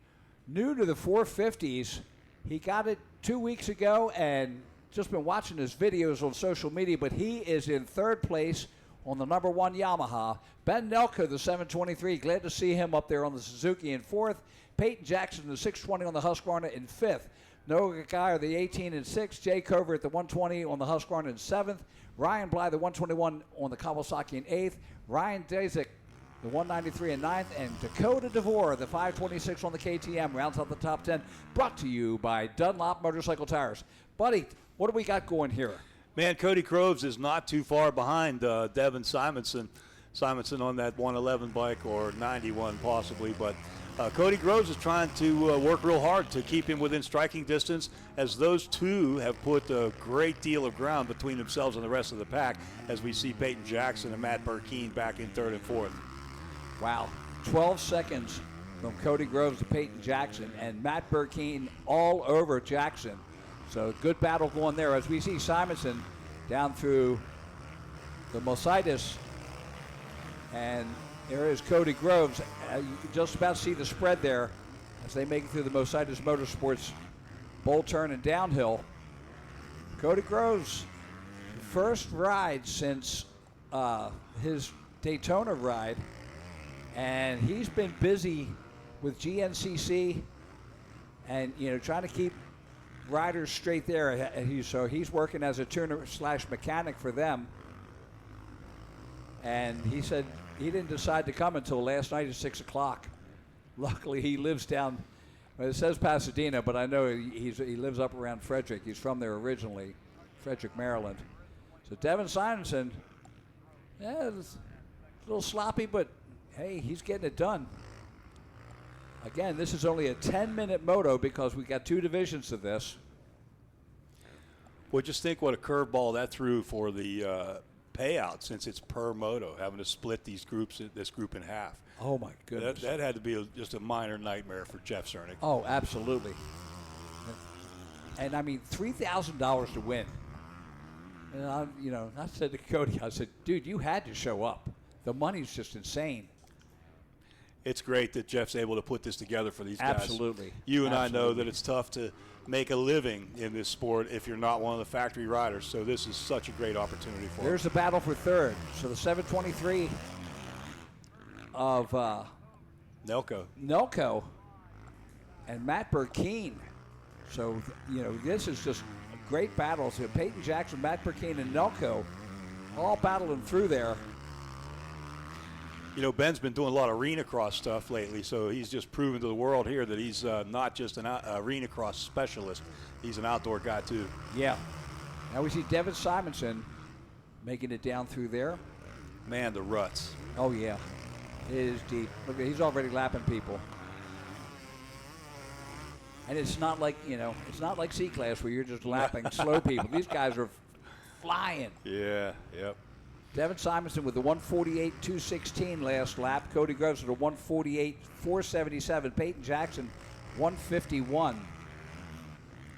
new to the 450s. He got it 2 weeks ago and just been watching his videos on social media, but he is in third place on the number 1 Yamaha. Ben Nelko, the 723, glad to see him up there on the Suzuki in fourth. Peyton Jackson, the 620 on the Husqvarna in fifth. Noah Gagai, the 18 in sixth. Jay Covert, the 120 on the Husqvarna in seventh. Ryan Bly, the 121 on the Kawasaki in eighth. Ryan Dazik, the 193 in ninth. And Dakota DeVore, the 526 on the KTM, rounds out the top 10. Brought to you by Dunlop Motorcycle Tires. Buddy, what do we got going here? Man, Cody Groves is not too far behind Devin Simonson. Simonson on that 111 bike, or 91 possibly, but Cody Groves is trying to work real hard to keep him within striking distance, as those two have put a great deal of ground between themselves and the rest of the pack, as we see Peyton Jackson and Matt Burkeen back in third and fourth. Wow, 12 seconds from Cody Groves to Peyton Jackson, and Matt Burkeen all over Jackson. So good battle going there as we see Simonson down through the Mercedes, and there is Cody Groves. You can just about see the spread there as they make it through the Mercedes Motorsports bowl turn and downhill. Cody Groves, first ride since his Daytona ride, and he's been busy with GNCC and trying to keep riders straight there. So he's working as a tuner/mechanic for them, and he said he didn't decide to come until last night at 6 o'clock. Luckily, he lives down Well, it says Pasadena, but I know he lives up around Frederick. He's from there originally, Frederick, Maryland. So Devin Simonson, yeah, it's a little sloppy, but hey, he's getting it done. Again, this is only a 10-minute moto because we got 2 divisions to this. Well, just think what a curveball that threw for the payout, since it's per moto, having to split this group in half. Oh my goodness! That had to be just a minor nightmare for Jeff Cernick. Oh, absolutely. And I mean, $3,000 to win. And I said to Cody, I said, dude, you had to show up. The money's just insane. It's great that Jeff's able to put this together for these guys. Absolutely. You and I know that it's tough to make a living in this sport if you're not one of the factory riders. So this is such a great opportunity for There's the battle for third. So the 723 of Nelco and Matt Burkeen. So, this is just great battles. Peyton Jackson, Matt Burkeen, and Nelco all battling through there. Ben's been doing a lot of arena cross stuff lately, so he's just proven to the world here that he's not just an arena cross specialist. He's an outdoor guy, too. Yeah. Now we see Devin Simonson making it down through there. Man, the ruts. Oh, yeah. It is deep. Look, he's already lapping people. And it's not like, it's not like C-Class where you're just lapping slow people. These guys are flying. Yeah, yep. Devin Simonson with the 148.216 last lap. Cody Groves with a 148.477. Peyton Jackson, 151.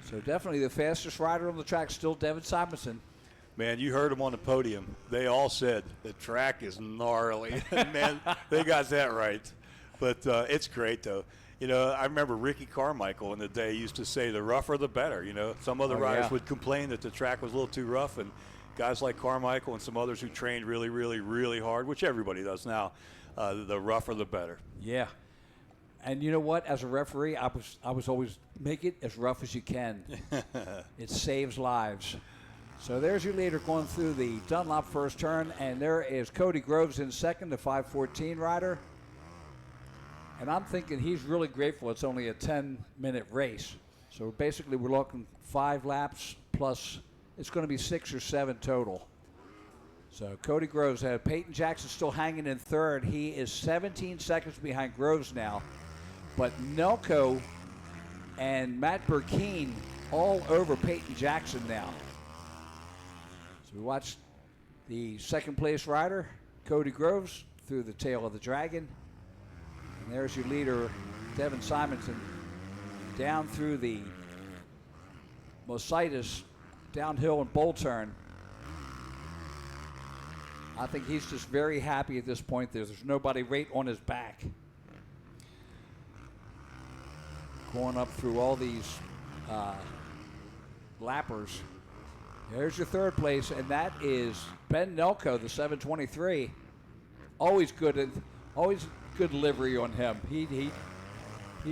So definitely the fastest rider on the track, still Devin Simonson. Man, you heard them on the podium. They all said the track is gnarly. Man, they got that right. But it's great, though. I remember Ricky Carmichael in the day used to say the rougher the better. Some other riders would complain that the track was a little too rough, and guys like Carmichael and some others who trained really, really, really hard, which everybody does now, the rougher the better. Yeah. And you know what? As a referee, I was always make it as rough as you can. It saves lives. So there's your leader going through the Dunlop first turn, and there is Cody Groves in second, the 514 rider. And I'm thinking he's really grateful it's only a 10-minute race. So basically we're looking 5 laps plus it's going to be 6 or 7 total. So Cody Groves, Peyton Jackson still hanging in third. He is 17 seconds behind Groves now. But Nelco and Matt Burkeen all over Peyton Jackson now. So we watched the second place rider, Cody Groves, through the tail of the dragon. And there's your leader, Devin Simonson, down through the Mositis downhill and bowl turn. I think he's just very happy at this point. There's nobody right on his back. Going up through all these lappers. There's your third place, and that is Ben Nelco, the 723. Always good livery on him. He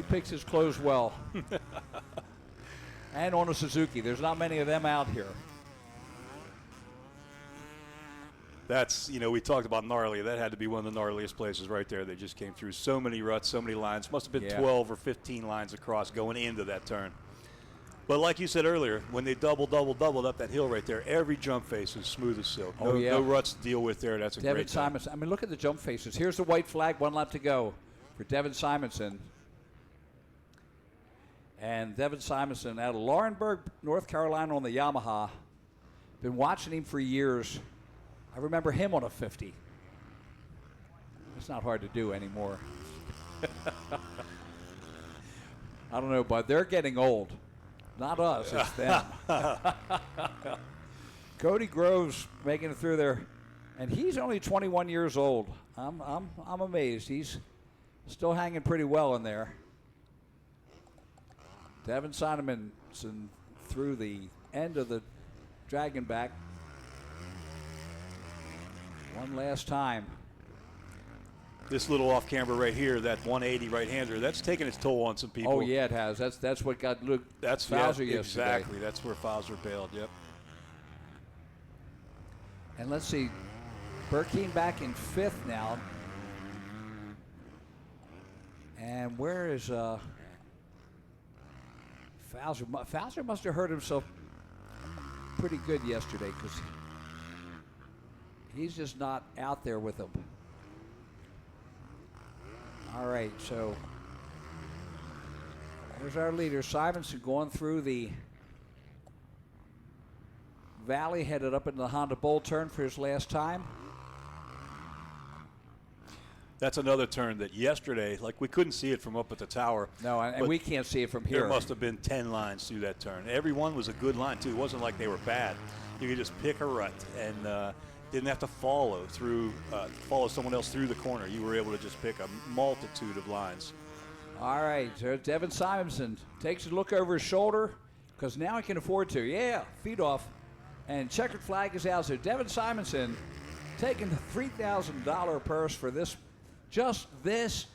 picks his clothes well. And on a Suzuki. There's not many of them out here. That's, we talked about gnarly. That had to be one of the gnarliest places right there. They just came through so many ruts, so many lines. Must have been 12 or 15 lines across going into that turn. But like you said earlier, when they doubled up that hill right there, every jump face is smooth as silk. No ruts to deal with there. That's a Devin great time. Simonson. I mean, look at the jump faces. Here's the white flag, 1 lap to go for Devin Simonson. And Devin Simonson out of Laurinburg, North Carolina on the Yamaha. Been watching him for years. I remember him on a 50. It's not hard to do anymore. I don't know, but they're getting old. Not us, it's them. Cody Groves making it through there, and he's only 21 years old. I'm amazed. He's still hanging pretty well in there. Devin Simonson through the end of the dragon back. One last time. This little off camber right here, that 180 right-hander, that's taking its toll on some people. Oh yeah, it has. That's what got Luke Fowler yesterday. Exactly. That's where Fowler bailed. Yep. And let's see, Burkeen back in 5th now. And where is Fowler must have hurt himself pretty good yesterday because he's just not out there with them. All right, so there's our leader, Simonson, going through the valley, headed up into the Honda Bowl turn for his last time. That's another turn that yesterday, like we couldn't see it from up at the tower. No, and we can't see it from here. There must have been 10 lines through that turn. Every one was a good line, too. It wasn't like they were bad. You could just pick a rut and didn't have to follow someone else through the corner. You were able to just pick a multitude of lines. All right, so Devin Simonson takes a look over his shoulder because now he can afford to. Yeah, feet off. And checkered flag is out. So Devin Simonson taking the $3,000 purse for just this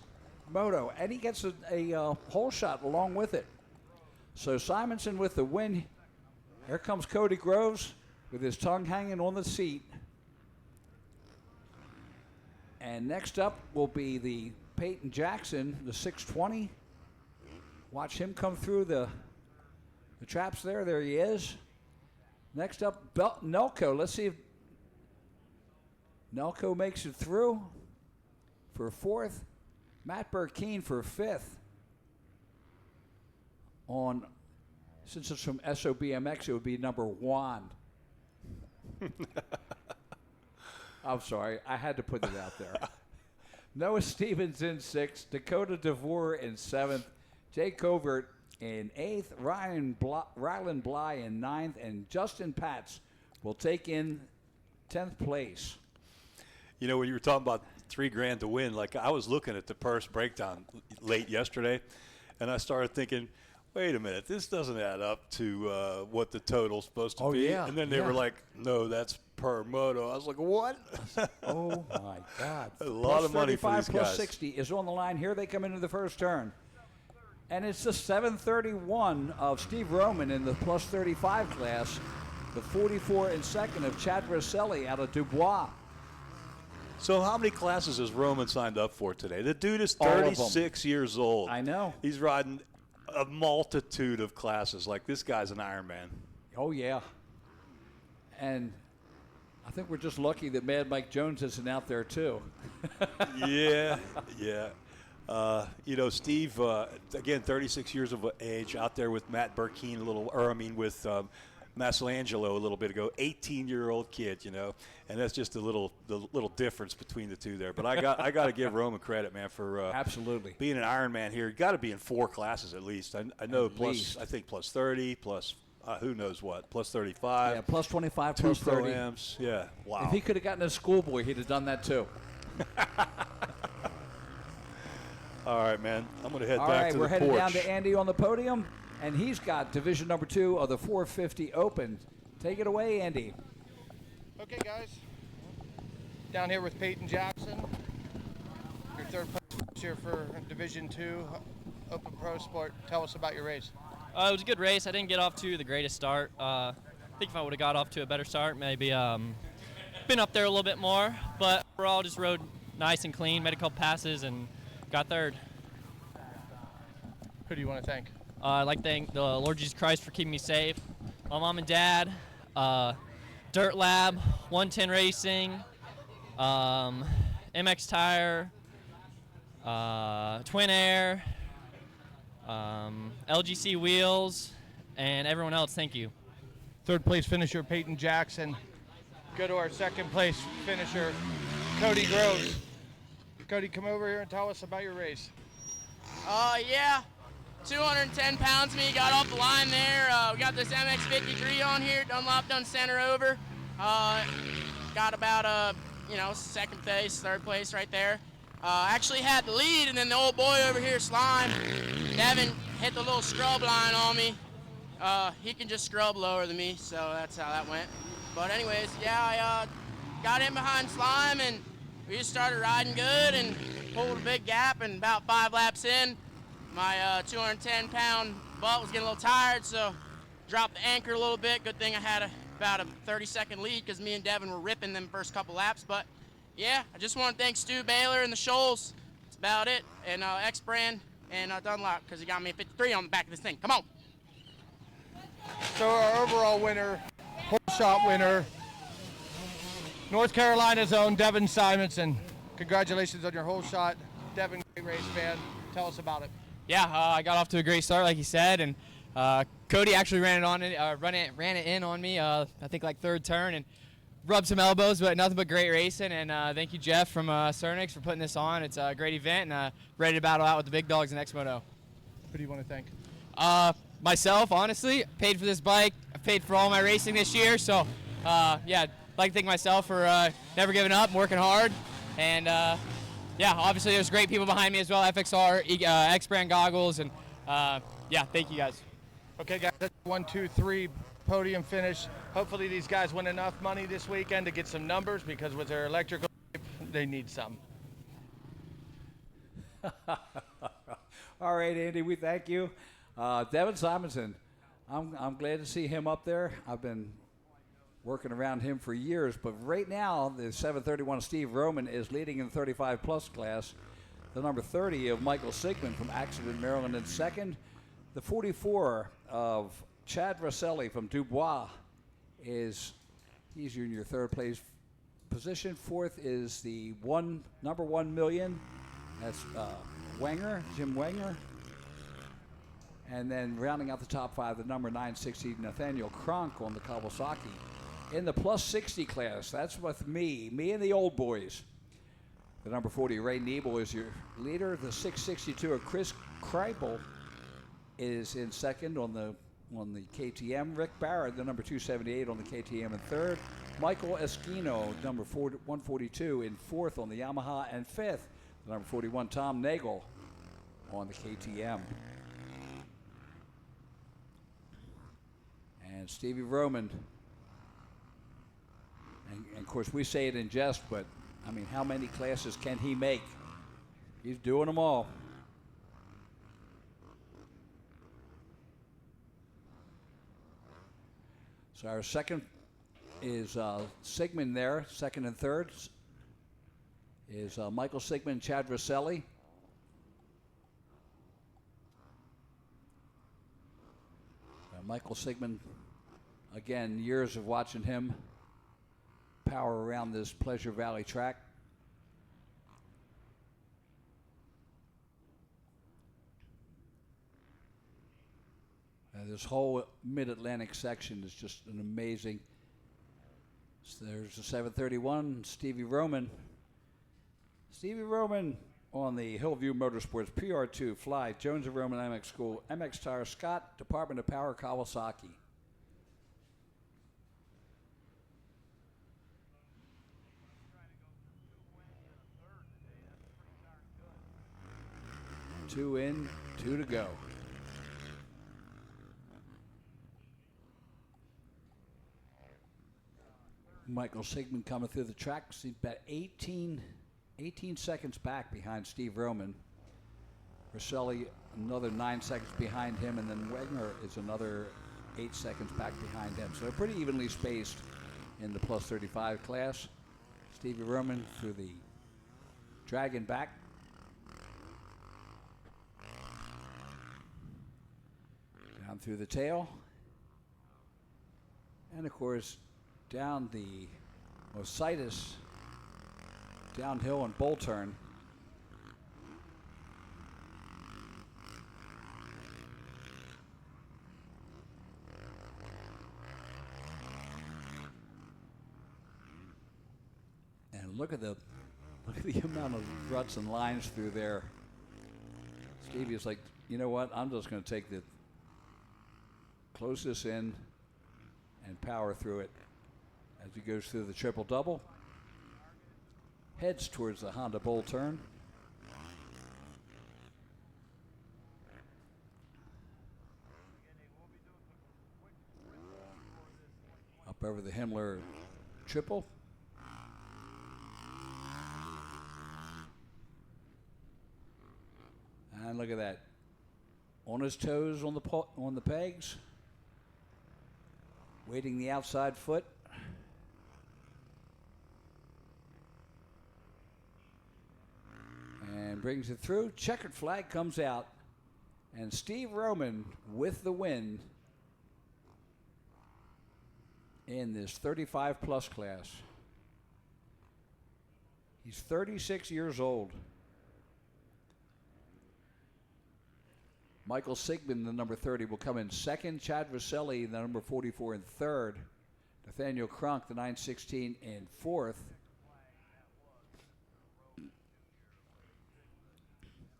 moto. And he gets a hole shot along with it. So Simonson with the win. Here comes Cody Groves with his tongue hanging on the seat. And next up will be the Peyton Jackson, the 620. Watch him come through the traps there. There he is. Next up, Nelco. Let's see if Nelco makes it through for fourth. Matt Burkeen for fifth. Since it's from SOBMX, it would be number 1. I'm sorry, I had to put it out there. Noah Stevens in 6th, Dakota DeVore in 7th, Jay Covert in 8th, Ryland Bly in 9th, and Justin Patz will take in 10th place. You know, when you were talking about $3,000 to win, like I was looking at the purse breakdown late yesterday, and I started thinking, wait a minute, this doesn't add up to what the total's supposed to be. Yeah, and then they were like, no, that's per moto. I was like, what? Oh, my God. A lot of money for these plus guys. 60 is on the line. Here they come into the first turn. And it's the 731 of Steve Roman in the plus 35 class. The 44 in second of Chad Rosselli out of Dubois. So how many classes has Roman signed up for today? The dude is All of them. 36 years old. I know. He's riding a multitude of classes. Like, this guy's an Ironman. Oh, yeah. And I think we're just lucky that Mad Mike Jones isn't out there, too. Yeah. You know, Steve, again, 36 years of age, out there with Matt Burkeen with Masselangelo a little bit ago, 18-year-old kid, you know, and that's just the little difference between the two there. But I got to give Roman credit, man, for absolutely being an Ironman here. You got to be in 4 classes at least. I know I think plus 30, plus who knows what, plus 35. Yeah, plus 25, 2 plus 30. Pro-Ams. Yeah, wow. If he could have gotten a schoolboy, he'd have done that too. All right, man. I'm going to head All back right, to we're the headed porch. down to Andy on the podium, and he's got division number 2 of the 450 Open. Take it away, Andy. Okay, guys. Down here with Peyton Jackson, your third place here for Division 2 Open Pro Sport. Tell us about your race. It was a good race. I didn't get off to the greatest start. I think if I would have got off to a better start, maybe been up there a little bit more. But overall, just rode nice and clean, made a couple passes, and got third. Who do you want to thank? I'd like to thank the Lord Jesus Christ for keeping me safe, my mom and dad, Dirt Lab, 110 Racing, MX Tire, Twin Air, LGC Wheels, and everyone else. Thank you. Third place finisher Peyton Jackson. Go to our second place finisher, Cody Groves. Cody, come over here and tell us about your race. Yeah, 210 pounds me, got off the line there. We got this MX-53 on here, Dunlop done center over. Got about, second place, third place right there. Actually had the lead, and then the old boy over here, Slime, Devin, hit the little scrub line on me. He can just scrub lower than me, so that's how that went. But anyways, yeah, I got in behind Slime, and we just started riding good and pulled a big gap, and about 5 laps in, my 210-pound butt was getting a little tired, so dropped the anchor a little bit. Good thing I had about a 30-second lead because me and Devin were ripping them first couple laps. But, yeah, I just want to thank Stu Baylor and the Shoals. That's about it. And X-Brand and Dunlop because he got me a 53 on the back of this thing. Come on. So our overall winner, whole shot winner, North Carolina's own Devin Simonson. Congratulations on your whole shot. Devin, great race, man. Tell us about it. Yeah, I got off to a great start, like he said, and Cody actually ran it in on me. I think like third turn and rubbed some elbows, but nothing but great racing. And thank you, Jeff from Cernix, for putting this on. It's a great event, and ready to battle out with the big dogs in X Moto. Who do you want to thank? Myself, honestly, paid for this bike. I've paid for all my racing this year, so yeah, I'd like to thank myself for never giving up, and working hard, and yeah, obviously there's great people behind me as well, FXR, X-Brand goggles, and yeah, thank you guys. Okay, guys, that's 1, 2, 3 podium finish. Hopefully these guys win enough money this weekend to get some numbers, because with their electrical, they need some. All right, Andy, we thank you. Devin Simonson, I'm glad to see him up there. I've been working around him for years, but right now the 731 Steve Roman is leading in the 35 plus class. The number 30 of Michael Sigmund from Accident, Maryland in second. The 44 of Chad Rosselli from Dubois he's in your third place position. Fourth is the number 1 million. That's Jim Wenger. And then rounding out the top 5, the number 960 Nathaniel Kronk on the Kawasaki. In the plus 60 class, that's with me and the old boys. The number 40, Ray Niebel, is your leader. The 662 of Chris Kreipel is in second on the KTM. Rick Barrett, the number 278 on the KTM in third. Michael Esquino, number 142 in fourth on the Yamaha, and fifth, the number 41, Tom Nagel on the KTM. And Stevie Roman. And of course, we say it in jest, but I mean, how many classes can he make? He's doing them all. So our second is Sigmund there. Second and third is Michael Sigmund, Chad Rosselli. Michael Sigmund, again, years of watching him power around this Pleasure Valley track. This whole Mid-Atlantic section is just an amazing. So there's the 731, Stevie Roman. Stevie Roman on the Hillview Motorsports PR2 Fly, Jones and Roman MX School, MX Tire, Scott, Department of Power, Kawasaki. Two in, 2 to go. Michael Sigmund coming through the tracks. He's about 18 seconds back behind Steve Roman. Rosselli another 9 seconds behind him, and then Wegner is another 8 seconds back behind him. So they're pretty evenly spaced in the plus 35 class. Stevie Roman through the dragon back. Down through the tail. And of course, down the Ositis downhill and bull turn. And look at the amount of ruts and lines through there. Stevie is like, you know what? I'm just going to take the close this in and power through it. As he goes through the triple double, heads towards the Honda Bull turn. Up over the Himmler triple. And look at that. On his toes on the pegs. Waiting the outside foot. And brings it through. Checkered flag comes out. And Steve Roman with the win in this 35-plus class. He's 36 years old. Michael Sigmund, the number 30, will come in second. Chad Vaselli, the number 44, in third. Nathaniel Crunk, the 916, in fourth.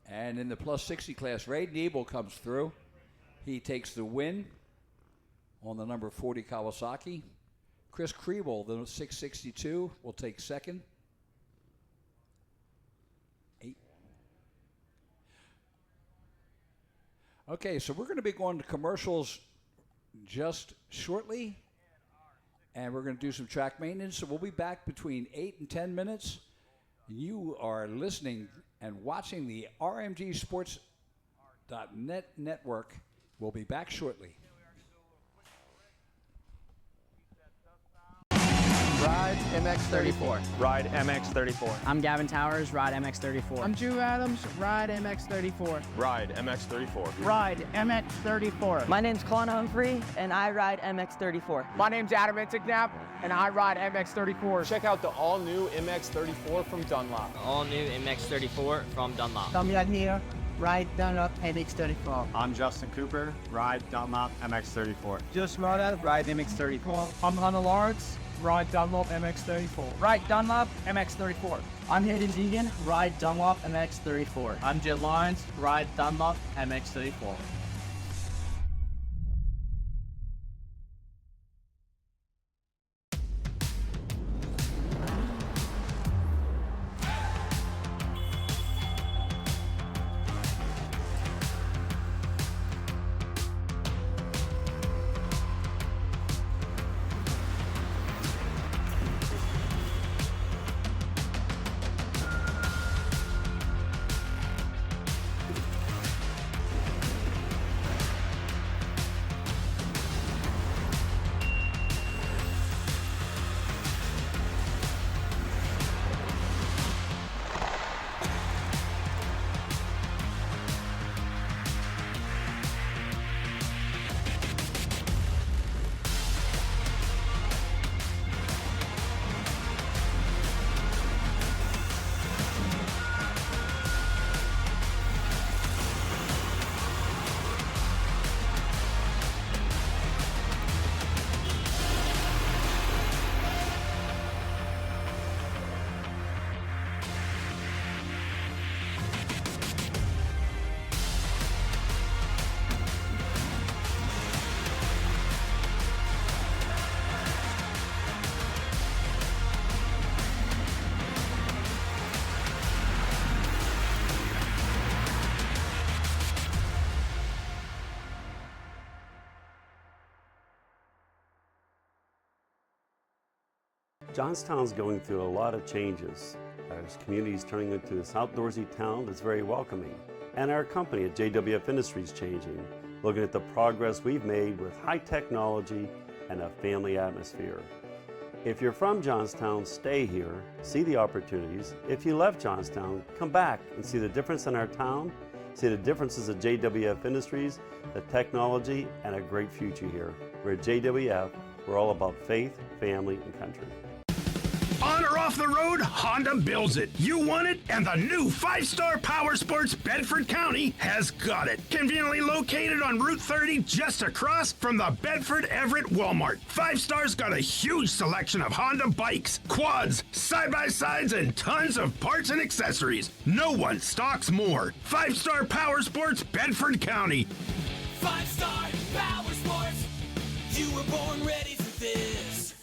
And in the plus 60 class, Ray Niebel comes through. He takes the win on the number 40 Kawasaki. Chris Kriebel, the 662, will take second. Okay, so we're going to be going to commercials just shortly, and we're going to do some track maintenance. So we'll be back between 8 and 10 minutes. You are listening and watching the RMGSports.net network. We'll be back shortly. Ride MX34. Ride MX34. I'm Gavin Towers, Ride MX34. I'm Drew Adams, Ride MX34. Ride MX34. Ride MX34. My name's Colin Humphrey, and I ride MX34. My name's Adam Intignap, and I ride MX34. Check out the all-new MX34 from Dunlop. All new MX34 from Dunlop. Tom Young here, Ride Dunlop MX34. I'm Justin Cooper, ride Dunlop MX34. Just Moda, Ride MX34. I'm Hunter Lawrence, Ride Dunlop MX34. Ride Dunlop MX34. I'm Hayden Deegan, Ride Dunlop MX34. I'm Jet Lyons, Ride Dunlop MX34. Johnstown's going through a lot of changes. Our community is turning into this outdoorsy town that's very welcoming. And our company at JWF Industries changing, looking at the progress we've made with high technology and a family atmosphere. If you're from Johnstown, stay here, see the opportunities. If you left Johnstown, come back and see the difference in our town, see the differences at JWF Industries, the technology, and a great future here. We're at JWF, we're all about faith, family, and country. On or off the road, Honda builds it. You want it, and the new 5-Star Power Sports Bedford County has got it. Conveniently located on Route 30, just across from the Bedford Everett Walmart. 5-Star's got a huge selection of Honda bikes, quads, side-by-sides, and tons of parts and accessories. No one stocks more. 5-Star Power Sports Bedford County. 5-Star Power Sports. You were born ready for this.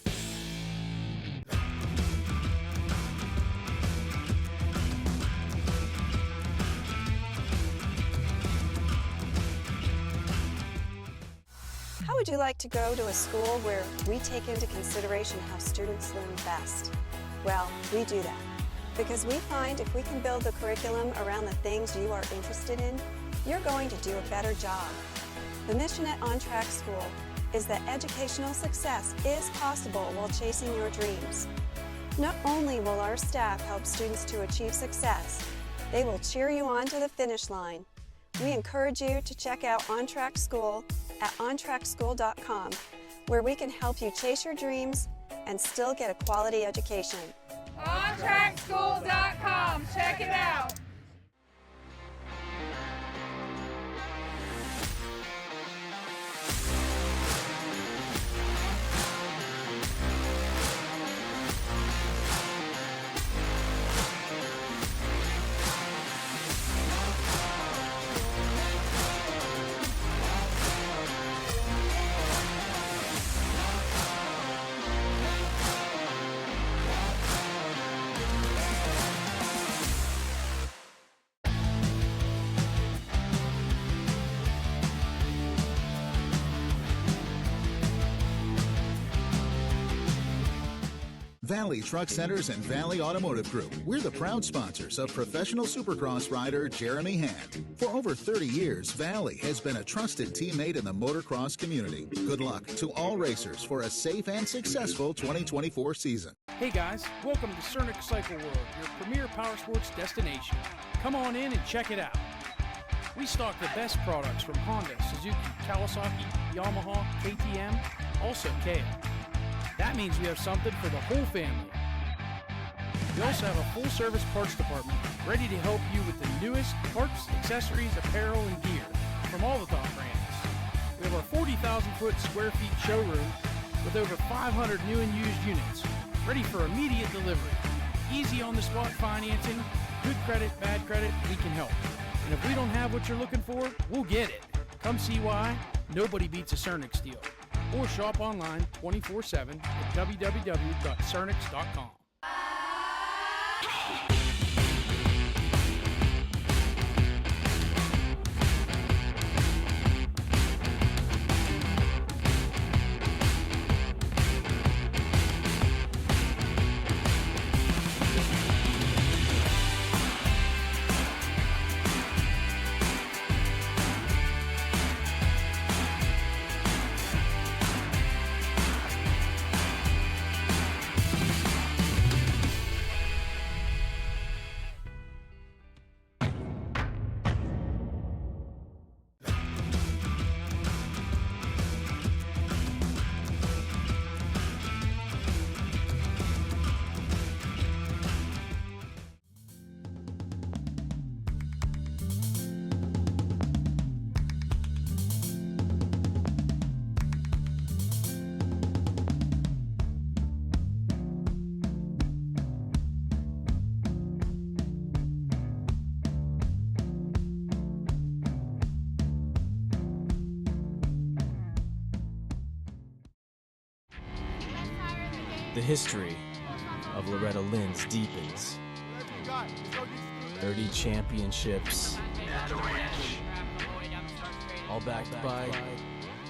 How would you like to go to a school where we take into consideration how students learn best? Well, we do that because we find if we can build the curriculum around the things you are interested in, you're going to do a better job. The mission at On Track School is that educational success is possible while chasing your dreams. Not only will our staff help students to achieve success, they will cheer you on to the finish line. We encourage you to check out On Track School at ontrackschool.com. where we can help you chase your dreams and still get a quality education. OnTrackSchool.com. Check it out. Valley Truck Centers and Valley Automotive Group. We're the proud sponsors of professional Supercross rider Jeremy Hand. For over 30 years, Valley has been a trusted teammate in the motocross community. Good luck to all racers for a safe and successful 2024 season. Hey guys, welcome to Cernic Cycle World, your premier power sports destination. Come on in and check it out. We stock the best products from Honda, Suzuki, Kawasaki, Yamaha, KTM, also KA. That means we have something for the whole family. We also have a full-service parts department ready to help you with the newest parts, accessories, apparel, and gear from all the top brands. We have our 40,000 square feet showroom with over 500 new and used units, ready for immediate delivery. Easy on-the-spot financing, good credit, bad credit, we can help. And if we don't have what you're looking for, we'll get it. Come see why nobody beats a Cernic deal. Or shop online 24/7 at www.cernix.com. The history of Loretta Lynn's deepens. 30 championships, all backed by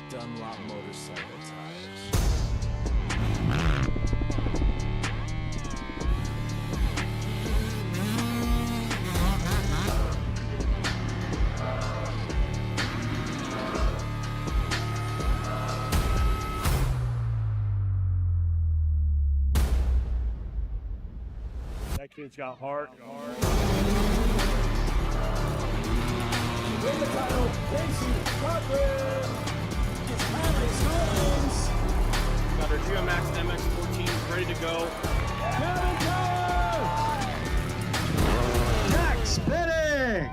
Dunlop motorcycle tires. That kid's got heart. Win the title, Casey Cochran. It's Alex Collins. Got our GMX MX-14 ready to go. Max Bennick.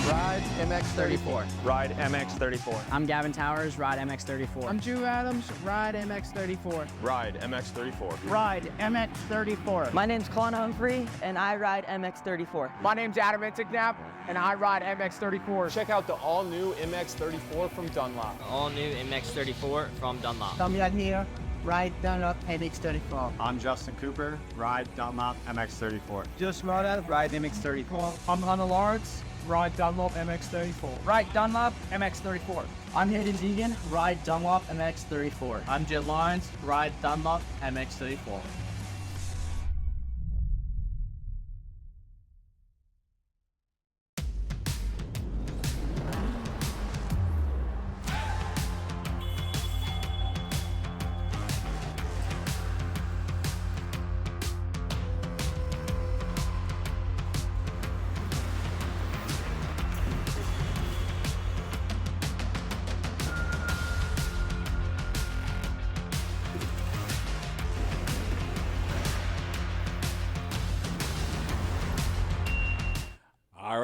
Ride MX34. Ride MX34. I'm Gavin Towers, Ride MX34. I'm Drew Adams, Ride MX34. Ride MX34. Ride MX34. My name's Colin Humphrey, and I ride MX34. My name's Adam Intignap, and I ride MX34. Check out the all-new MX34 from Dunlop. All new MX34 from Dunlop. Damian here, Ride Dunlop MX34. I'm Justin Cooper, ride Dunlop MX34. Just Ride MX34. I'm Hunter Lawrence, Ride Dunlop MX34. Ride Dunlop MX34. I'm Hayden Deegan, Ride Dunlop MX34. I'm Jet Lyons, Ride Dunlop MX34.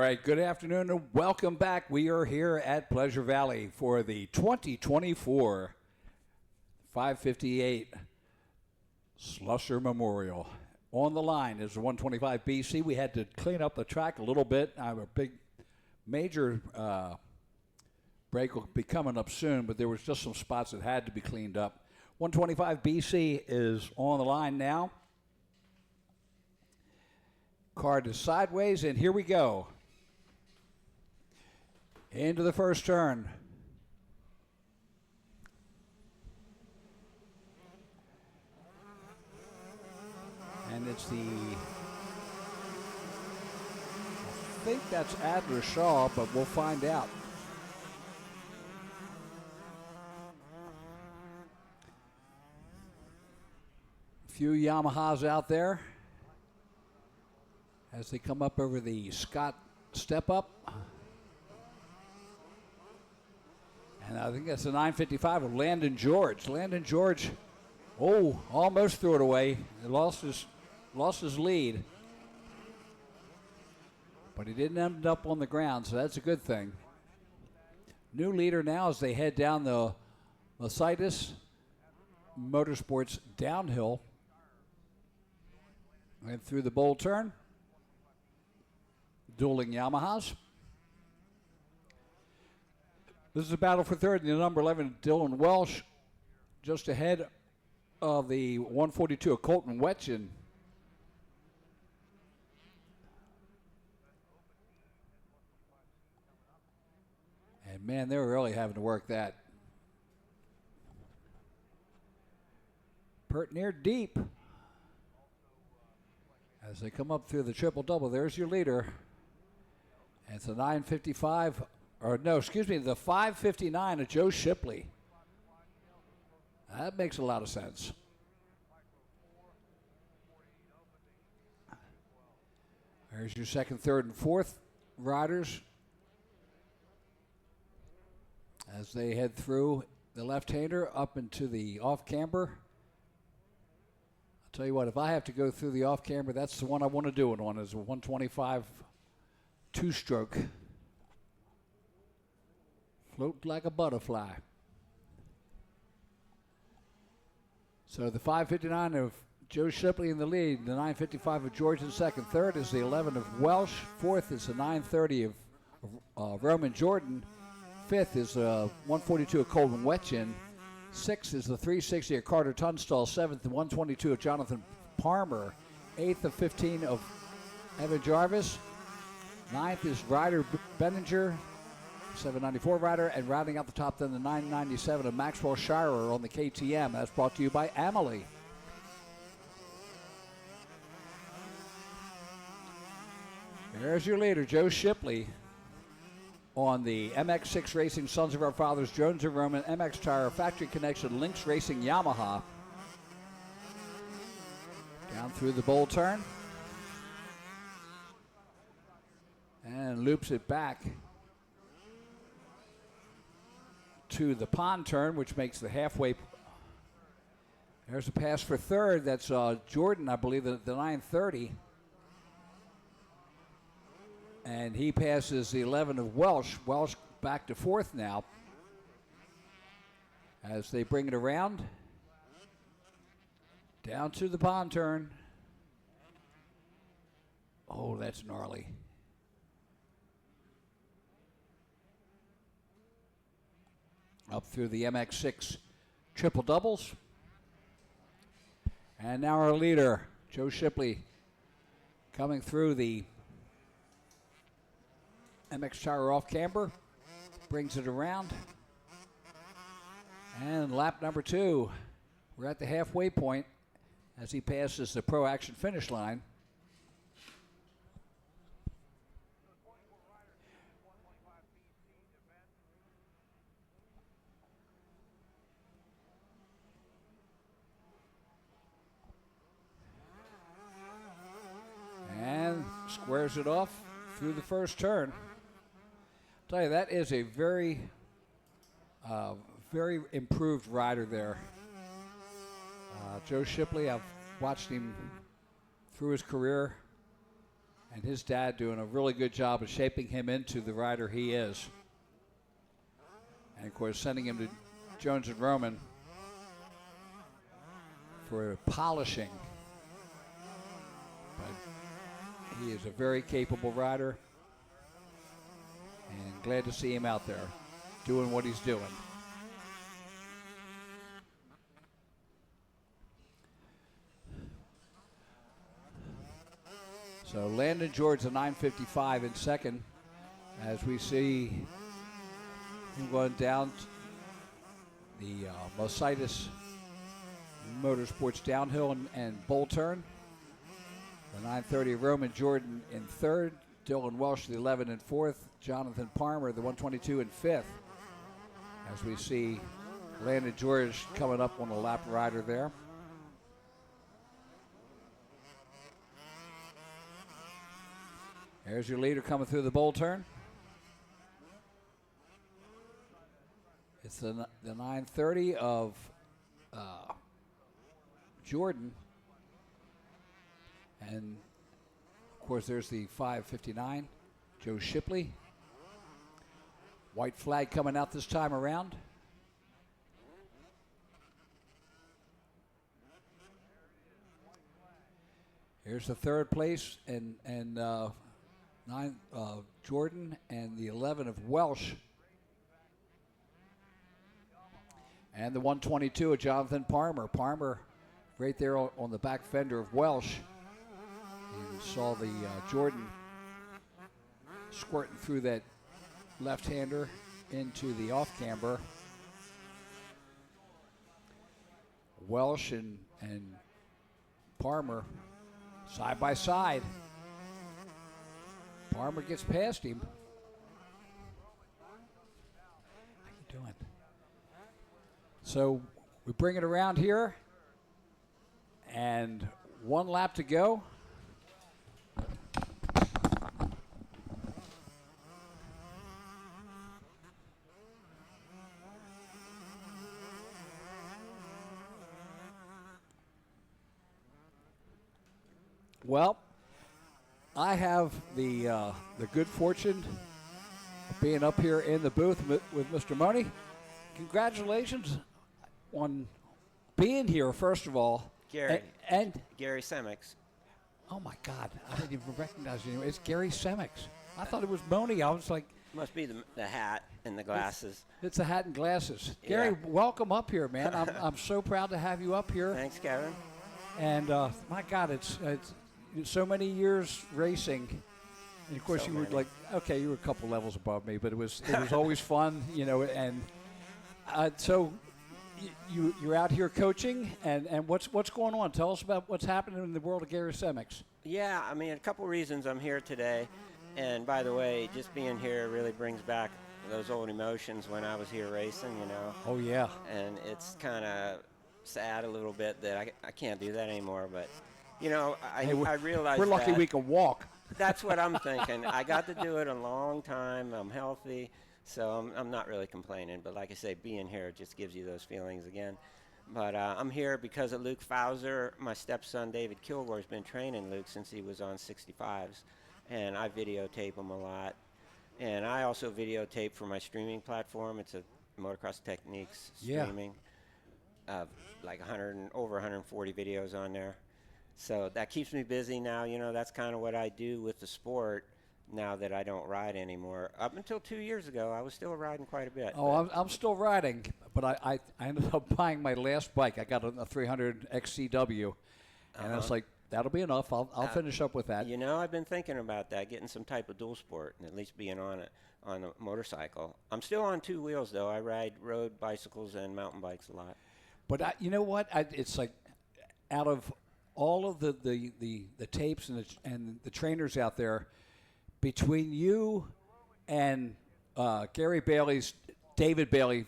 right, good afternoon and welcome back. We are here at Pleasure Valley for the 2024 558 Slusser Memorial. On the line is the 125 BC. We had to clean up the track a little bit. I have a big, major break will be coming up soon, but there was just some spots that had to be cleaned up. 125 BC is on the line now. Card is sideways, and here we go. Into the first turn. And it's I think that's Adler Shaw, but we'll find out. A few Yamahas out there as they come up over the Scott step up. And I think that's the 955 of Landon George. Landon George, almost threw it away. He lost his lead. But he didn't end up on the ground, so that's a good thing. New leader now as they head down the Mercedes Motorsports downhill and through the bowl turn. Dueling Yamahas. This is a battle for third in the number 11, Dylan Welsh, just ahead of the 142 of Colton Wetchin. And man, they were really having to work that. Pert near deep. As they come up through the triple-double, there's your leader. And it's a 955, the 559 of Joe Shipley. That makes a lot of sense. There's your second, third, and fourth riders as they head through the left-hander up into the off-camber. I'll tell you what, if I have to go through the off-camber, that's the one I want to do it on, is a 125 two-stroke. Float like a butterfly. So the 559 of Joe Shipley in the lead, the 955 of George in second. Third is the 11 of Welsh. Fourth is the 930 of Roman Jordan. Fifth is 142 of Colton Wetchin. Sixth is the 360 of Carter Tunstall. Seventh, the 122 of Jonathan Palmer. Eighth of 15 of Evan Jarvis. Ninth is Ryder Benninger, 794 rider, and rounding out the top then the 997 of Maxwell Shirer on the KTM. That's brought to you by Amalie. There's your leader, Joe Shipley, on the MX6 Racing Sons of Our Fathers, Jones and Roman, MX Tire, Factory Connection, Lynx Racing Yamaha. Down through the bowl turn. And loops it back to the pond turn, which makes the halfway. There's a pass for third. That's Jordan, I believe, the 930. And he passes the 11 of Welsh. Welsh back to fourth now as they bring it around. Down to the pond turn. Oh, that's gnarly. Up through the MX6 triple doubles. And now our leader, Joe Shipley, coming through the MX Tire off camber, brings it around. And lap number 2. We're at the halfway point as he passes the Pro Action finish line. And squares it off through the first turn. I'll tell you, that is a very improved rider there. Joe Shipley, I've watched him through his career. and his dad doing a really good job of shaping him into the rider he is. And, of course, sending him to Jones and Roman for polishing. But he is a very capable rider, and glad to see him out there doing what he's doing. So Landon George, a 9:55 in second, as we see him going down the Mositis Motorsports downhill and bull turn. The 9:30 Roman Jordan in third, Dylan Welsh the 11 in fourth, Jonathan Palmer the 122 in fifth. As we see Landon George coming up on the lap rider there. There's your leader coming through the bull turn. It's the 9:30 of Jordan. And, of course, there's the 5:59, Joe Shipley. White flag coming out this time around. Here's the third place, and 9 Jordan, and the 11 of Welsh. And the 122 of Jonathan Palmer. Palmer right there on the back fender of Welsh. You saw the Jordan squirting through that left-hander into the off-camber. Welsh and Palmer side by side. Palmer gets past him. How you doing? So we bring it around here, and one lap to go. Well, I have the good fortune of being up here in the booth with Mr. Money. Congratulations on being here, first of all. Gary. And Gary Semix. Oh, my God. I didn't even recognize you. It's Gary Semix. I thought it was Money. I was like. Must be the hat and the glasses. It's the hat and glasses. Yeah. Gary, welcome up here, man. I'm so proud to have you up here. Thanks, Kevin. And, my God, it's so many years racing. And, of course, you were like, okay, you were a couple levels above me, but it was always fun, you know. And so you're out here coaching, and what's going on? Tell us about what's happening in the world of Gary Semix. Yeah, I mean, a couple reasons I'm here today. And, by the way, just being here really brings back those old emotions when I was here racing, you know. Oh, yeah. And it's kind of sad a little bit that I can't do that anymore, but, you know, I realize we're lucky we can walk. That's what I'm thinking. I got to do it a long time. I'm healthy, so I'm not really complaining. But like I say, being here just gives you those feelings again. But I'm here because of Luke Fauser. My stepson, David Kilgore's been training Luke since he was on 65s, and I videotape him a lot. And I also videotape for my streaming platform. It's a Motocross Techniques streaming. Like over 140 videos on there. So that keeps me busy now. You know, that's kind of what I do with the sport now that I don't ride anymore. Up until 2 years ago, I was still riding quite a bit. Oh, I'm still riding, but I ended up buying my last bike. I got a 300 XCW, and I was like, that'll be enough. I'll finish up with that. You know, I've been thinking about that, getting some type of dual sport, and at least being on a motorcycle. I'm still on two wheels, though. I ride road bicycles and mountain bikes a lot. But you know what? It's like out of all of the tapes and the trainers out there, between you and Gary Bailey's David Bailey,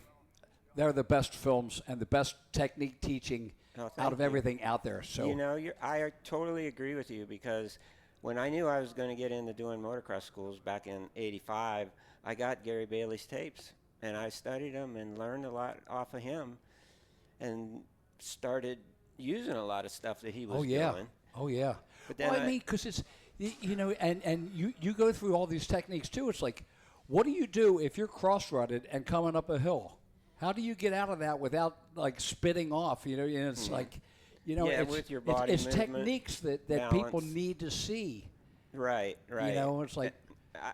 they're the best films and the best technique teaching out of everything out there. So you know, I totally agree with you, because when I knew I was going to get into doing motocross schools back in '85, I got Gary Bailey's tapes and I studied them and learned a lot off of him, and started using a lot of stuff that he was doing. Oh, yeah. But then I mean, because You know, and you go through all these techniques too. It's like, what do you do if you're cross-rutted and coming up a hill? How do you get out of that without like spitting off? You know, it's like, you know, yeah, it's, with your body it's movement, techniques that balance. people need to see. Right. You know, it's like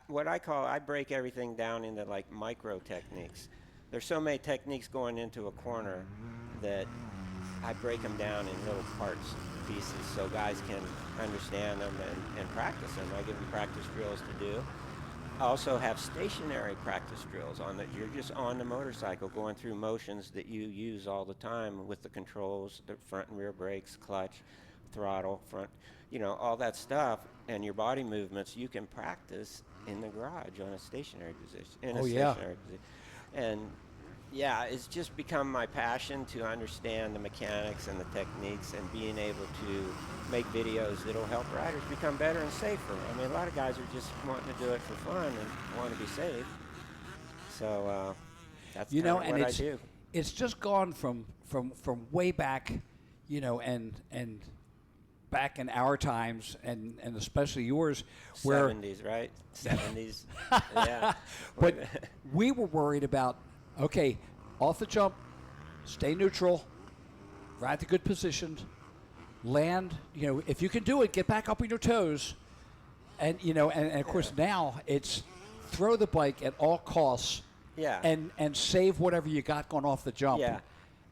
what I break everything down into like micro techniques. There's so many techniques going into a corner that I break them down in little parts, pieces, so guys can understand them and practice them. I give them practice drills to do. I also have stationary practice drills on that. You're just on the motorcycle going through motions that you use all the time with the controls, the front and rear brakes, clutch, throttle, front, you know, all that stuff, and your body movements you can practice in the garage on a stationary position. And yeah, it's just become my passion to understand the mechanics and the techniques and being able to make videos that'll help riders become better and safer. I mean, a lot of guys are just wanting to do it for fun and want to be safe. So that's you know, what and I do. It's just gone from way back, you know, and back in our times and especially yours, where 70s, right? 70s. Yeah. But we were worried about, okay, off the jump, stay neutral, ride the good positions, land, you know, if you can do it, get back up on your toes. And, you know, and of course now it's throw the bike at all costs. Yeah. And save whatever you got going off the jump. Yeah.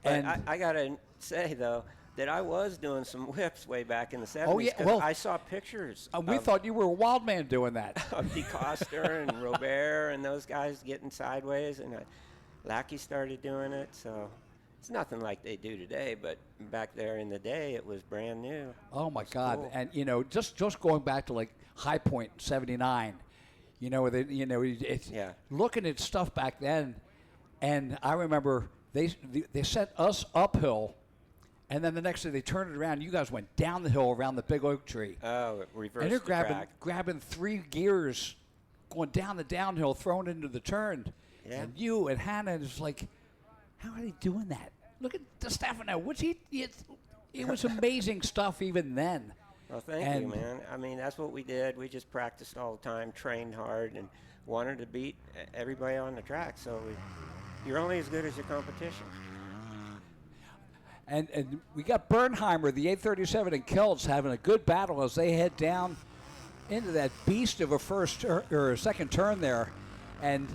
But And I got to say, though, that I was doing some whips way back in the 70s. Oh, yeah, well, I saw pictures. we thought you were a wild man doing that. Of DeCoster and Robert and those guys getting sideways, and Lackey started doing it. So it's nothing like they do today, but back there in the day, it was brand new. Oh, my God. Cool. And, you know, just going back to, like, High Point 79, you know, it's looking at stuff back then, and I remember they set us uphill, and then the next day they turned it around. You guys went down the hill around the big oak tree. Oh, reverse. And they're grabbing 3 gears, going down the downhill, throwing into the turn. Yeah. And you and Hannah is like, how are they doing that? Look at the Stefano. It was amazing stuff even then. Well, thank you, man. I mean, that's what we did. We just practiced all the time, trained hard, and wanted to beat everybody on the track. So you're only as good as your competition. And we got Bernheimer, the 837, and Kelts having a good battle as they head down into that beast of a first or a second turn there. And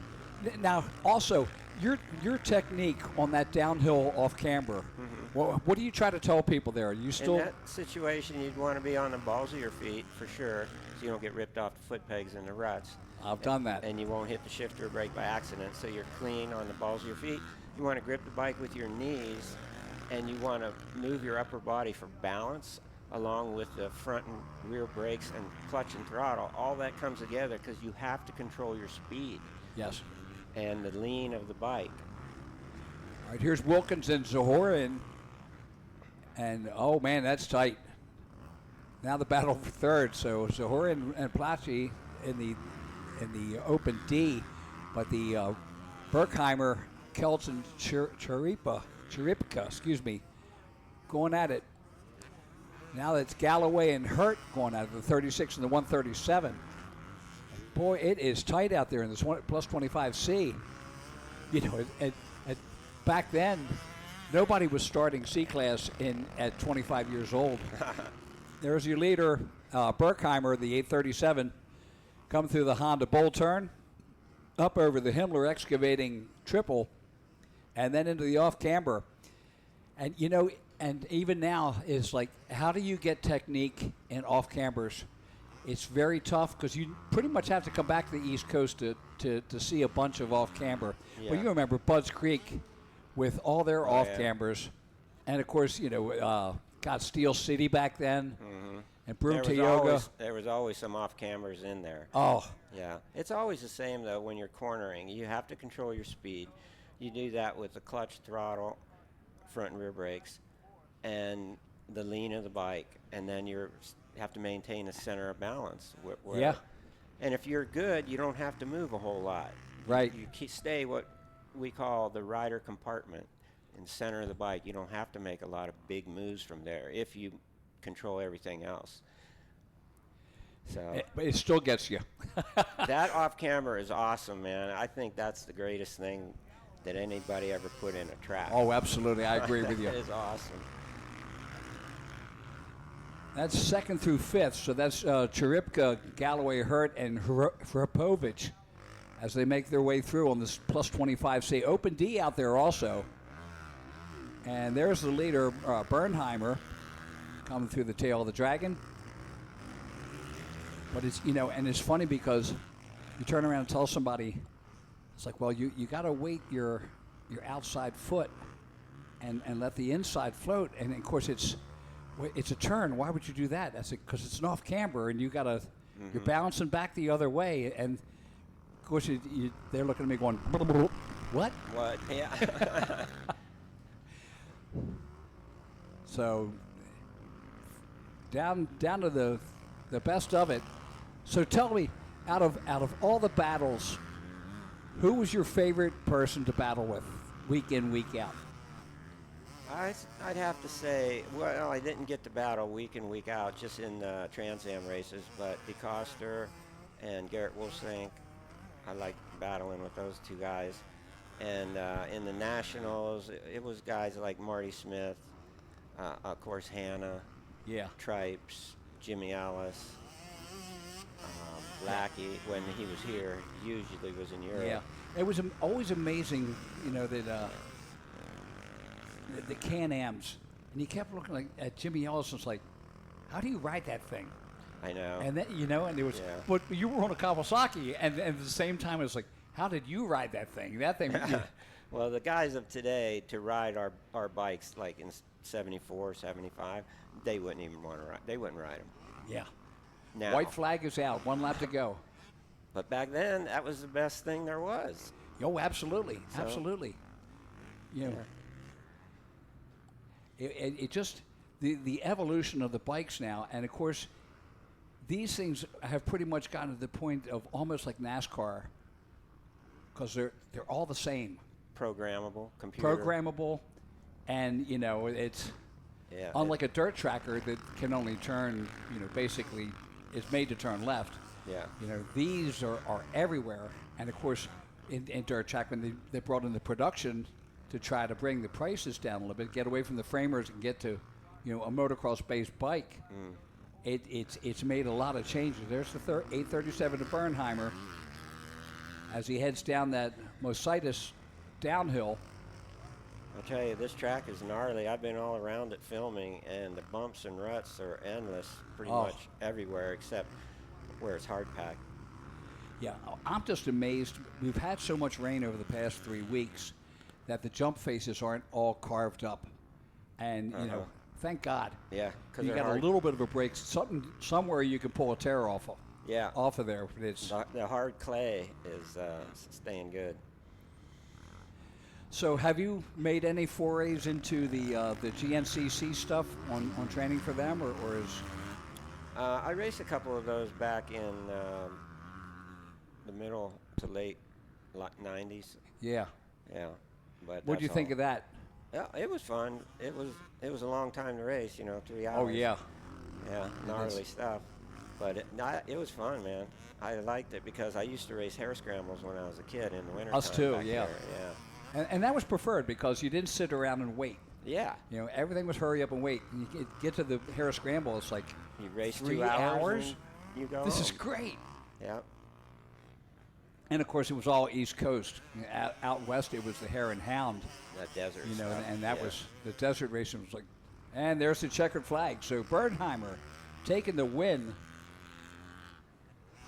now also your technique on that downhill off camber. What do you try to tell people there? You still in that situation, you'd want to be on the balls of your feet for sure, so you don't get ripped off the foot pegs in the ruts. I've done that. And you won't hit the shifter or brake by accident, so you're clean on the balls of your feet. You want to grip the bike with your knees, and you want to move your upper body for balance along with the front and rear brakes and clutch and throttle. All that comes together because you have to control your speed. Yes. And the lean of the bike. All right, here's Wilkins and Zahorin. And, oh, man, that's tight. Now the battle for third. So Zahorin and Placi in the open D. But the Berkheimer, Kelts, and Charipka, going at it. Now that's Galloway and Hurt going at it, the 36 and the 137. Boy, it is tight out there in this plus 25C. You know, back then, nobody was starting C-Class at 25 years old. There's your leader, Berkheimer, the 837, come through the Honda Bull turn, up over the Himmler excavating triple, and then into the off-camber. And, you know, and even now is like, how do you get technique in off-cambers? It's very tough because you pretty much have to come back to the East Coast to see a bunch of off-camber. Yeah. Well, you remember Budds Creek with all their off-cambers. And, of course, you know, got Steel City back then. And Broom to Yoga. There was always some off-cambers in there. Oh. Yeah. It's always the same, though, when you're cornering. You have to control your speed. You do that with the clutch, throttle, front and rear brakes, and the lean of the bike. And then you have to maintain a center of balance. Yeah. And if you're good, you don't have to move a whole lot. Right. You stay what we call the rider compartment in the center of the bike. You don't have to make a lot of big moves from there if you control everything else. So But it still gets you. that off camera is awesome, man. I think that's the greatest thing that anybody ever put in a track. Oh, absolutely. I agree with you. That is awesome. That's 2nd through 5th, so that's Cheripka, Galloway, Hurt, and Hrapovich as they make their way through on this plus 25. Say Open D out there also. And there's the leader, Bernheimer, coming through the tail of the Dragon. But it's, and it's funny because you turn around and tell somebody, it's like, well, you got to weight your outside foot and let the inside float. And, of course, it's a turn. Why would you do that? That's because it's an off camber, and you're bouncing back the other way. And, of course, they're looking at me going, what? What? Yeah. So down to the best of it. So tell me, out of all the battles, who was your favorite person to battle with, week in, week out? I'd have to say, well, I didn't get to battle week in, week out, just in the Trans Am races, but DeCoster and Garrett Wolfsink, I liked battling with those two guys. And in the Nationals, it was guys like Marty Smith, of course Hannah, Tripes, Jimmy Ellis, Lackey, when he was here, usually was in Europe. Yeah, it was always amazing, that the Can-Ams, and you kept looking at Jimmy Ellis, and it's like, how do you ride that thing? I know. And then, and it was, but you were on a Kawasaki, and at the same time, it was like, how did you ride that thing? That thing. Well, the guys of today, to ride our bikes like in 74, 75, they wouldn't even want to ride. They wouldn't ride them. Yeah. Now, White flag is out. 1 lap to go. But back then, that was the best thing there was. Oh, absolutely. So, absolutely. It just, the evolution of the bikes now, and of course, these things have pretty much gotten to the point of almost like NASCAR, because they're all the same. Programmable, computer. Programmable, and it's unlike a dirt tracker that can only turn, basically is made to turn left. Yeah. These are everywhere, and of course, in dirt track, when they brought in the production to try to bring the prices down a little bit, get away from the framers and get to, a motocross-based bike. It's made a lot of changes. There's the 837 to Bernheimer as he heads down that Mositis downhill. I'll tell you, this track is gnarly. I've been all around it filming, and the bumps and ruts are endless pretty much everywhere except where it's hard packed. Yeah, I'm just amazed. We've had so much rain over the past 3 weeks that the jump faces aren't all carved up. And, thank God. Yeah, because you got a little bit of a break. Somewhere you can pull a tear off of. Yeah. Off of there. It's the hard clay is staying good. So have you made any forays into the GNCC stuff on training for them, or is? I raced a couple of those back in the middle to late 90s. Yeah. Yeah. But what do you think of that? Yeah, it was fun. It was a long time to race, 3 hours. Oh yeah. Yeah, gnarly stuff. But it was fun, man. I liked it because I used to race hare scrambles when I was a kid in the winter. Us too, Yeah. yeah. And that was preferred because you didn't sit around and wait. Yeah. Everything was hurry up and wait. And you get to the hare scramble, it's like you race 3 2 hours. You go. This is great. Yeah. And of course, it was all East Coast. Out west, it was the hare and hound. That desert. And that was the desert racing was like, and there's the checkered flag. So Bernheimer taking the win.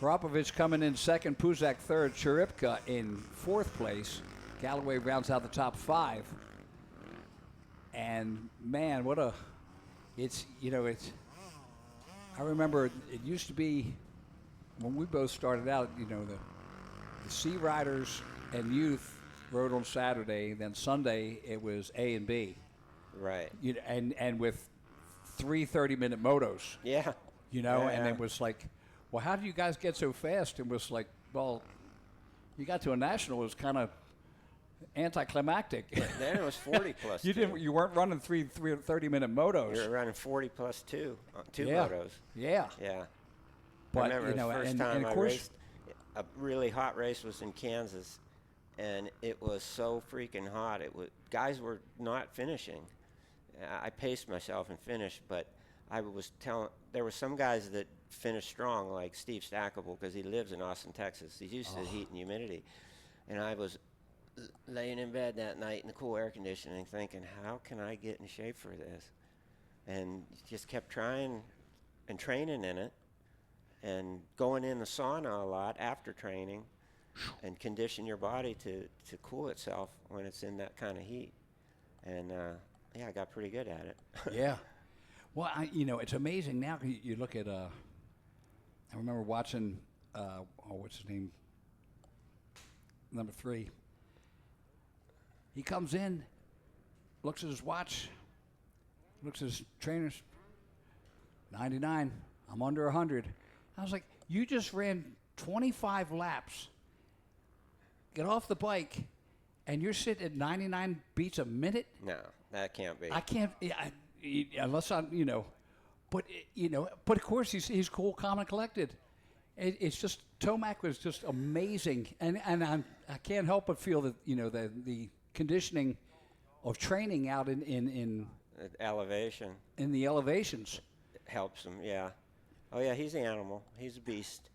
Hrapovich coming in second, Puzak third, Cheripka in fourth place. Galloway rounds out the top 5. And man, I remember it used to be when we both started out, the C riders and youth rode on Saturday, then Sunday it was A and B. Right. And with 3 30-minute motos. Yeah. And it was like, well, how do you guys get so fast? And it was like, well, you got to a national, it was kind of anticlimactic. Then it was 40 plus. You weren't running 3 30-minute motos. You were running 40 plus 2 yeah. motos. Yeah. Yeah. I remember the first time I raced, a really hot race was in Kansas, and it was so freaking hot. Guys were not finishing. I paced myself and finished, but there were some guys that finished strong, like Steve Stackable, because he lives in Austin, Texas. He's used to heat and humidity. And I was laying in bed that night in the cool air conditioning thinking, how can I get in shape for this? And just kept trying and training in it and going in the sauna a lot after training and condition your body to cool itself when it's in that kind of heat. And I got pretty good at it. Yeah. Well, it's amazing now. You look at, I remember watching, what's his name? Number 3. He comes in, looks at his watch, looks at his trainers, 99, I'm under 100. I was like, you just ran 25 laps, get off the bike, and you're sitting at 99 beats a minute? No, that can't be. I can't, unless I'm, but of course he's cool, calm, and collected. It's just, Tomac was just amazing. And I can't help but feel that, the conditioning of training out in elevation. In the elevations. Helps him, yeah. Oh, yeah, he's an animal. He's a beast.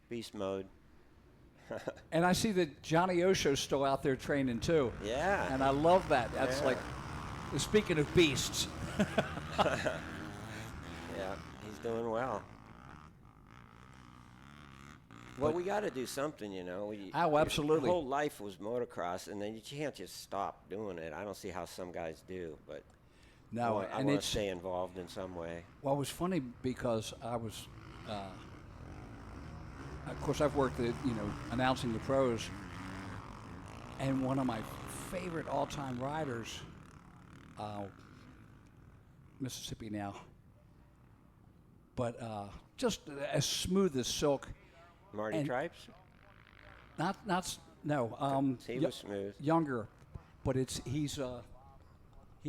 Beast mode. And I see that Johnny Osho's still out there training, too. Yeah. And I love that. That's like, speaking of beasts. Yeah, he's doing well. Well, we got to do something, absolutely. Your whole life was motocross, and then you can't just stop doing it. I don't see how some guys do, but no, I want to stay involved in some way. Well, it was funny because I was, of course, I've worked at, announcing the pros, and one of my favorite all-time riders, Mississippi now, but just as smooth as silk. Marty Tripes? No. He was smooth. Younger, but he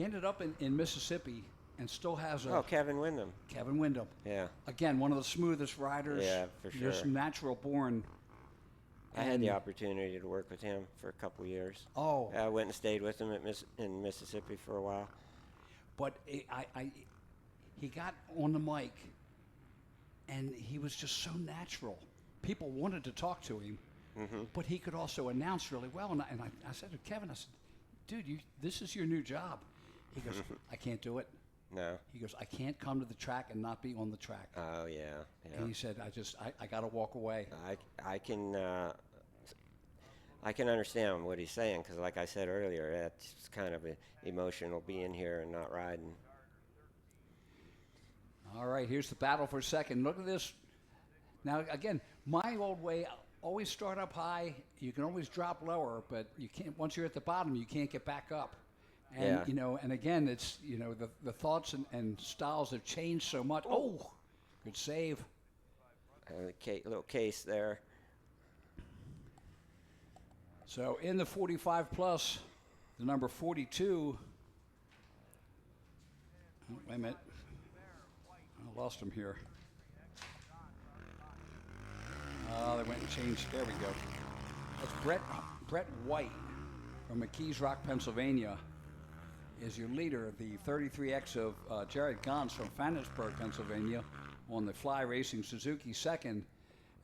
ended up in Mississippi and still has a. Oh, Kevin Windham. Kevin Windham. Yeah. Again, one of the smoothest riders. Yeah, for sure. Just natural born. I had the opportunity to work with him for a couple of years. Oh. I went and stayed with him in Mississippi for a while. But he got on the mic, and he was just so natural. People wanted to talk to him, but he could also announce really well. And I said to Kevin, I said, dude, this is your new job. He goes, I can't do it. No. He goes, I can't come to the track and not be on the track. Oh, yeah. And he said, I got to walk away. I can understand what he's saying, because like I said earlier, that's kind of emotional being here and not riding. All right, here's the battle for second. Look at this. Now, again, my old way, always start up high. You can always drop lower, but you can't. Once you're at the bottom, you can't get back up. And and again, it's the thoughts and styles have changed so much. Oh, good save. Little case there. So in the 45 plus, the number 42. Oh, wait a minute. I lost him here. They went and changed. There we go. That's Brett White from McKees Rock, Pennsylvania, is your leader. The 33X of Jared Gons from Fannisburg, Pennsylvania, on the Fly Racing Suzuki second.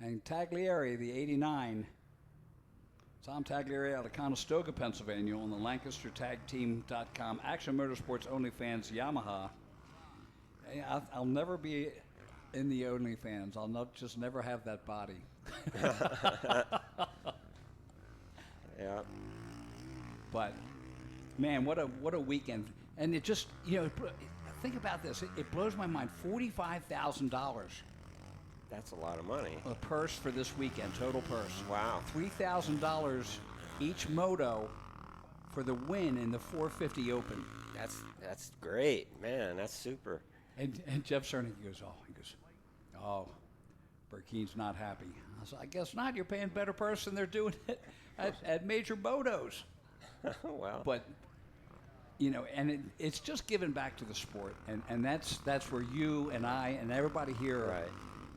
And Taglieri, the 89, Tom Taglieri out of Conestoga, Pennsylvania, on the LancasterTagTeam.com Action Motorsports OnlyFans Yamaha. I'll never be in the OnlyFans. I'll just never have that body. Yeah. But man, what a weekend! And it just think about this. It blows my mind. $45,000. That's a lot of money. A purse for this weekend, total purse. Wow. $3,000 each moto for the win in the 450 Open. That's great, man. That's super. And Jeff Cerny goes, Burkeen's not happy. I said, I guess not. You're paying better purse than they're doing it at major motos. Well. But, and it's just giving back to the sport. And that's where you and I and everybody here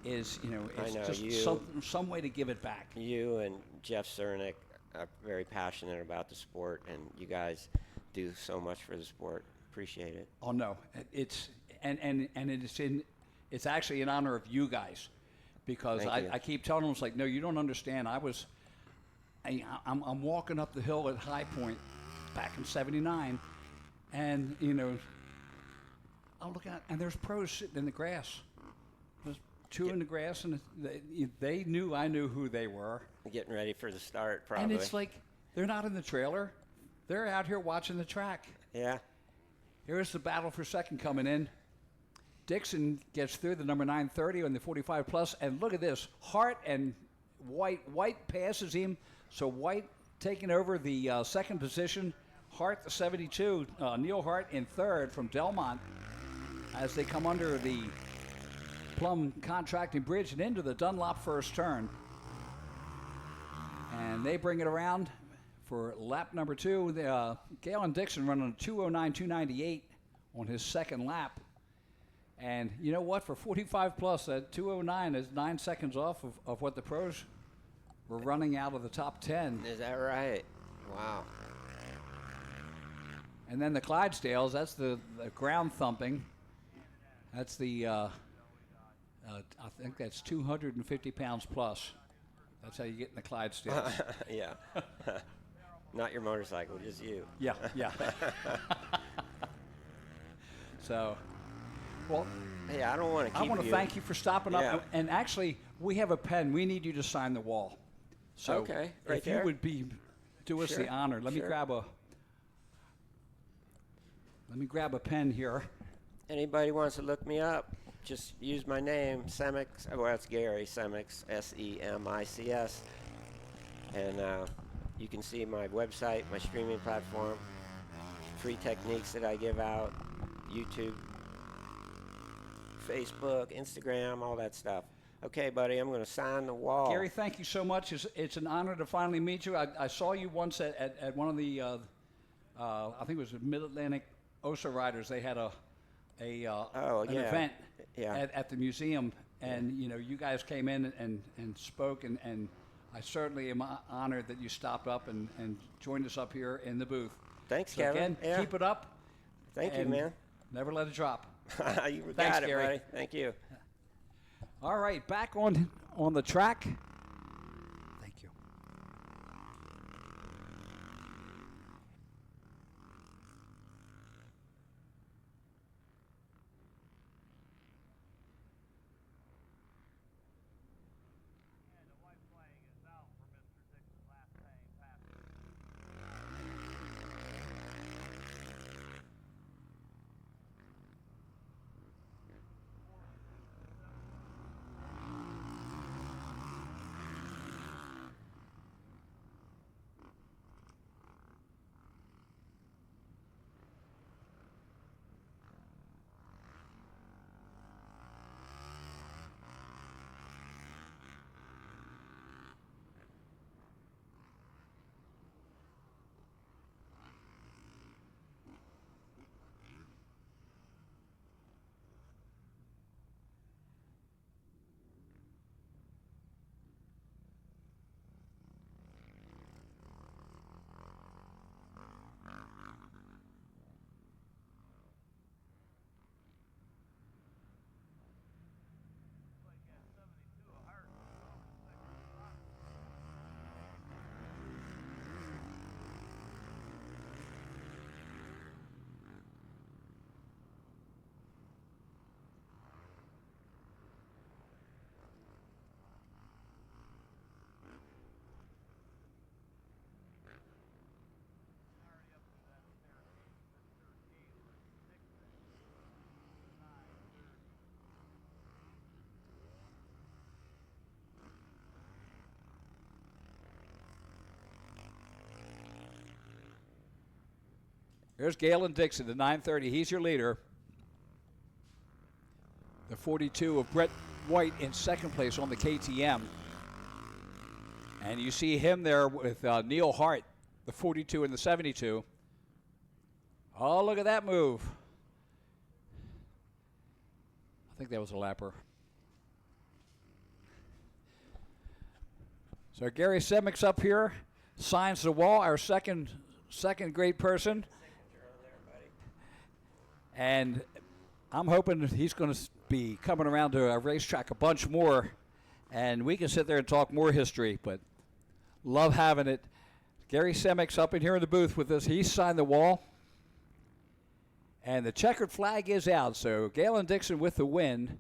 is, I it's know, just some way to give it back. You and Jeff Cernick are very passionate about the sport, and you guys do so much for the sport. Appreciate it. Oh no, it's it's actually in honor of you guys, because I keep telling them, it's like, no, you don't understand. I'm walking up the hill at High Point back in '79, and I look out and there's pros sitting in the grass. There's two in the grass, and they knew I knew who they were. Getting ready for the start, probably. And it's like they're not in the trailer; they're out here watching the track. Yeah. Here's the battle for second coming in. Dixon gets through the number 930 on the 45 plus, and look at this: Hart and White. White passes him, so White taking over the second position. Hart, the 72. Neil Hart in third from Delmont as they come under the Plum Contracting Bridge and into the Dunlop first turn. And they bring it around for lap number 2. Galen Dixon running a 209.298 on his second lap. And you know what? For 45 plus, that 209 is 9 seconds off of what the pros were running out of the top 10. Is that right? Wow. And then the Clydesdales, that's the ground thumping. That's the, I think that's 250 pounds plus. That's how you get in the Clydesdales. Yeah. Not your motorcycle, just you. Yeah. So, well, hey, I don't want to keep I want to thank you for stopping up. And actually, we have a pen. We need you to sign the wall. So okay, right if there. you would do us the honor. Let me grab a pen here. Anybody wants to look me up, just use my name, Semix. Well, it's Gary Semix, S-E-M-I-C-S. And you can see my website, my streaming platform, free techniques that I give out, YouTube, Facebook, Instagram, all that stuff. Okay, buddy, I'm going to sign the wall. Gary, thank you so much. It's an honor to finally meet you. I saw you once at one of the, I think it was the Mid-Atlantic OSA Riders. They had an event at the museum, and you guys came in and spoke, and I certainly am honored that you stopped up and joined us up here in the booth. Thanks, so Kevin. Again, keep it up. Thank you, man. Never let it drop. You Thanks, got it, Gary. buddy. Thank you. All right, back on the track. Thank you. There's Galen Dixon, the 930. He's your leader. The 42 of Brett White in second place on the KTM. And you see him there with Neil Hart, the 42 and the 72. Oh, look at that move. I think that was a lapper. So Gary Semick's up here, signs the wall, our second great person. And I'm hoping he's going to be coming around to our racetrack a bunch more, and we can sit there and talk more history, but love having it. Gary Semick's up in here in the booth with us. He signed the wall, and the checkered flag is out. So Galen Dixon with the win.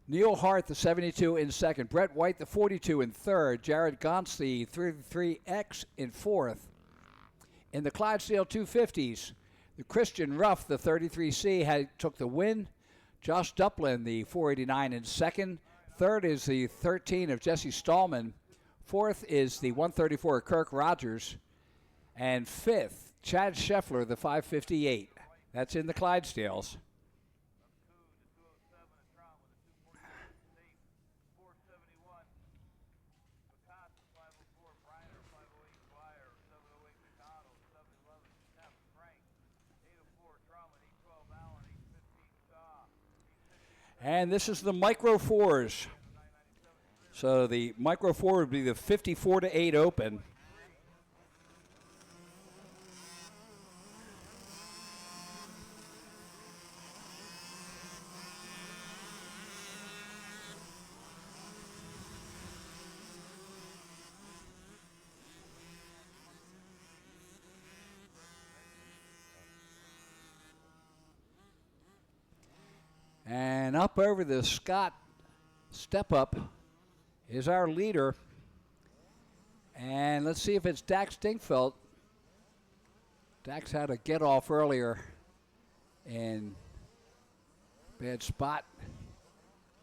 Neil Hart, the 72 in second. Brett White, the 42 in third. Jared Gauntz, the 33X in fourth. In the Clydesdale 250s, the Christian Ruff, the 33C, took the win. Josh Duplin, the 489 in second. Third is the 13 of Jesse Stallman. Fourth is the 134 of Kirk Rogers. And fifth, Chad Scheffler, the 558. That's in the Clydesdales. And this is the Micro 4s. So the Micro 4 would be the 54-8 Open. And up over the Scott step up is our leader. And let's see if it's Dax Dingfeld. Dax had a get off earlier and bad spot.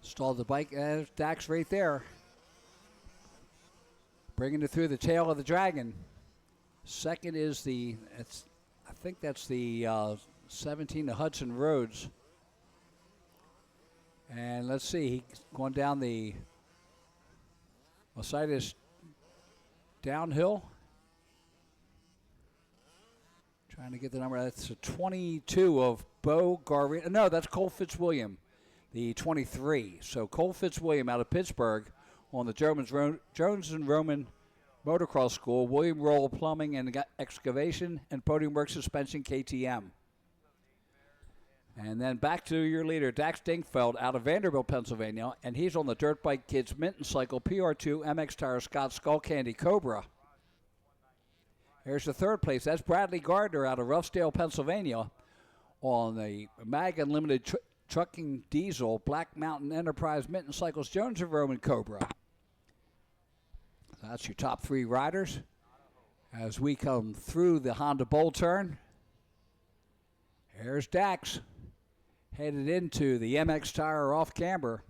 Stalled the bike. There's Dax right there. Bringing it through the tail of the Dragon. Second is I think that's the 17 to Hudson Roads. And let's see, he's going down the Osiris downhill. Trying to get the number. That's a 22 of Bo Garvey. No, that's Cole Fitzwilliam, the 23. So Cole Fitzwilliam out of Pittsburgh on the Jones and Roman Motocross School, William Roll Plumbing and Excavation, and Podium Works Suspension KTM. And then back to your leader, Dax Dingfeld out of Vanderbilt, Pennsylvania, and he's on the Dirt Bike Kids Minton Cycle PR2 MX Tire Scott Skull Candy Cobra. There's the third place. That's Bradley Gardner out of Roughdale, Pennsylvania, on the Mag Unlimited Trucking Diesel Black Mountain Enterprise Minton Cycles Jones and Roman Cobra. So that's your top three riders as we come through the Honda Bowl turn. Here's Dax, headed into the MX Tire off camber.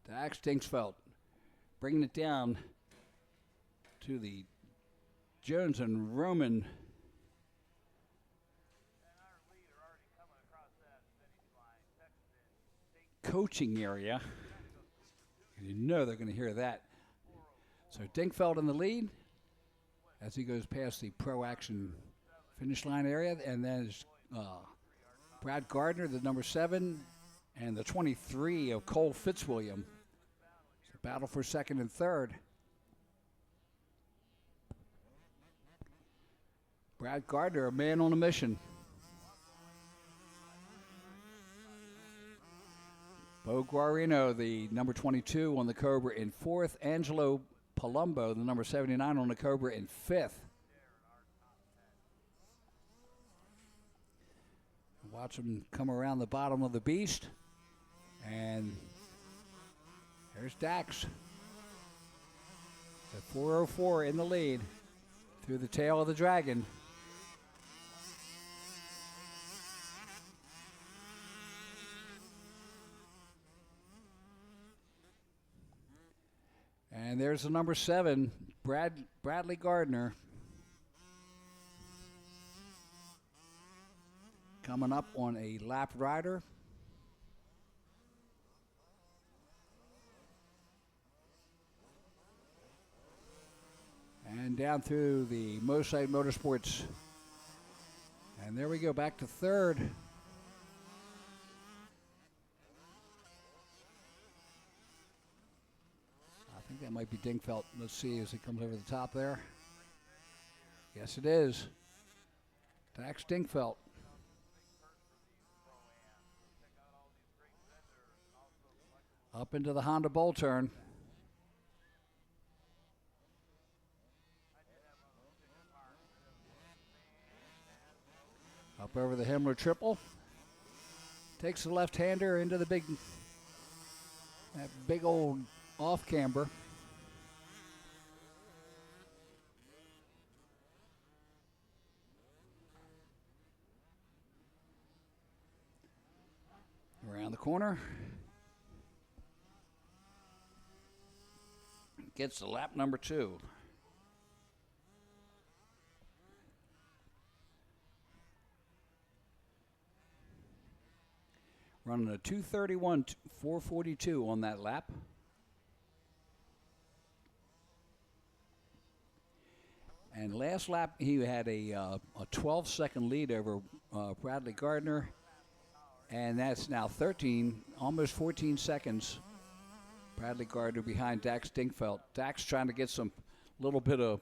Dax Dingfeld bringing it down to the Jones and Roman coaching area. You know they're going to hear that. So Dingfeld in the lead as he goes past the Pro Action finish line area. And then it's Brad Gardner, the number 7, and the 23 of Cole Fitzwilliam. It's a battle for second and third. Brad Gardner, a man on a mission. Bo Guarino, the number 22 on the Cobra in fourth. Angelo Palumbo, the number 79 on the Cobra in fifth. Watch him come around the bottom of the beast. And there's Dax. At 4:04 in the lead through the tail of the Dragon. And there's the number 7, Bradley Gardner. Coming up on a lap rider. And and down through the Mosite Motorsports. And there we go, back to third. I think that might be Dingfelt. Let's see as he comes over the top there. Yes, it is. Dax Dingfelt. Up into the Honda Bowl turn. Up over the Himmler triple. Takes the left-hander into the big old off camber. Around the corner. Gets to lap number 2. Running a 2:31.442 on that lap. And last lap, he had a 12-second lead over Bradley Gardner. And that's now 13, almost 14 seconds. Bradley Gardner behind Dax Dingfelt. Dax trying to get some little bit of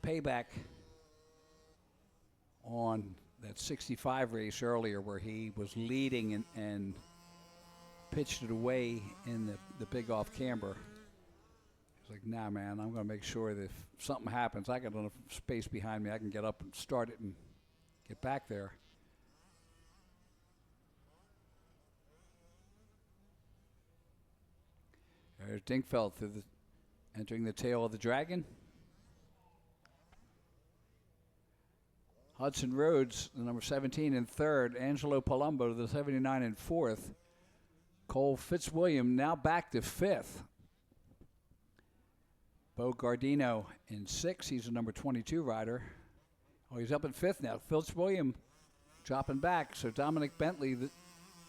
payback on that 65 race earlier where he was leading and pitched it away in the big off camber. He's like, nah, man, I'm going to make sure that if something happens, I got enough space behind me, I can get up and start it and get back there. There's Dingfelt entering the tail of the Dragon. Hudson Rhodes, the number 17 in third. Angelo Palumbo, the 79 in fourth. Cole Fitzwilliam now back to fifth. Bo Gardino in sixth. He's the number 22 rider. Oh, he's up in fifth now. Fitzwilliam dropping back. So Dominic Bentley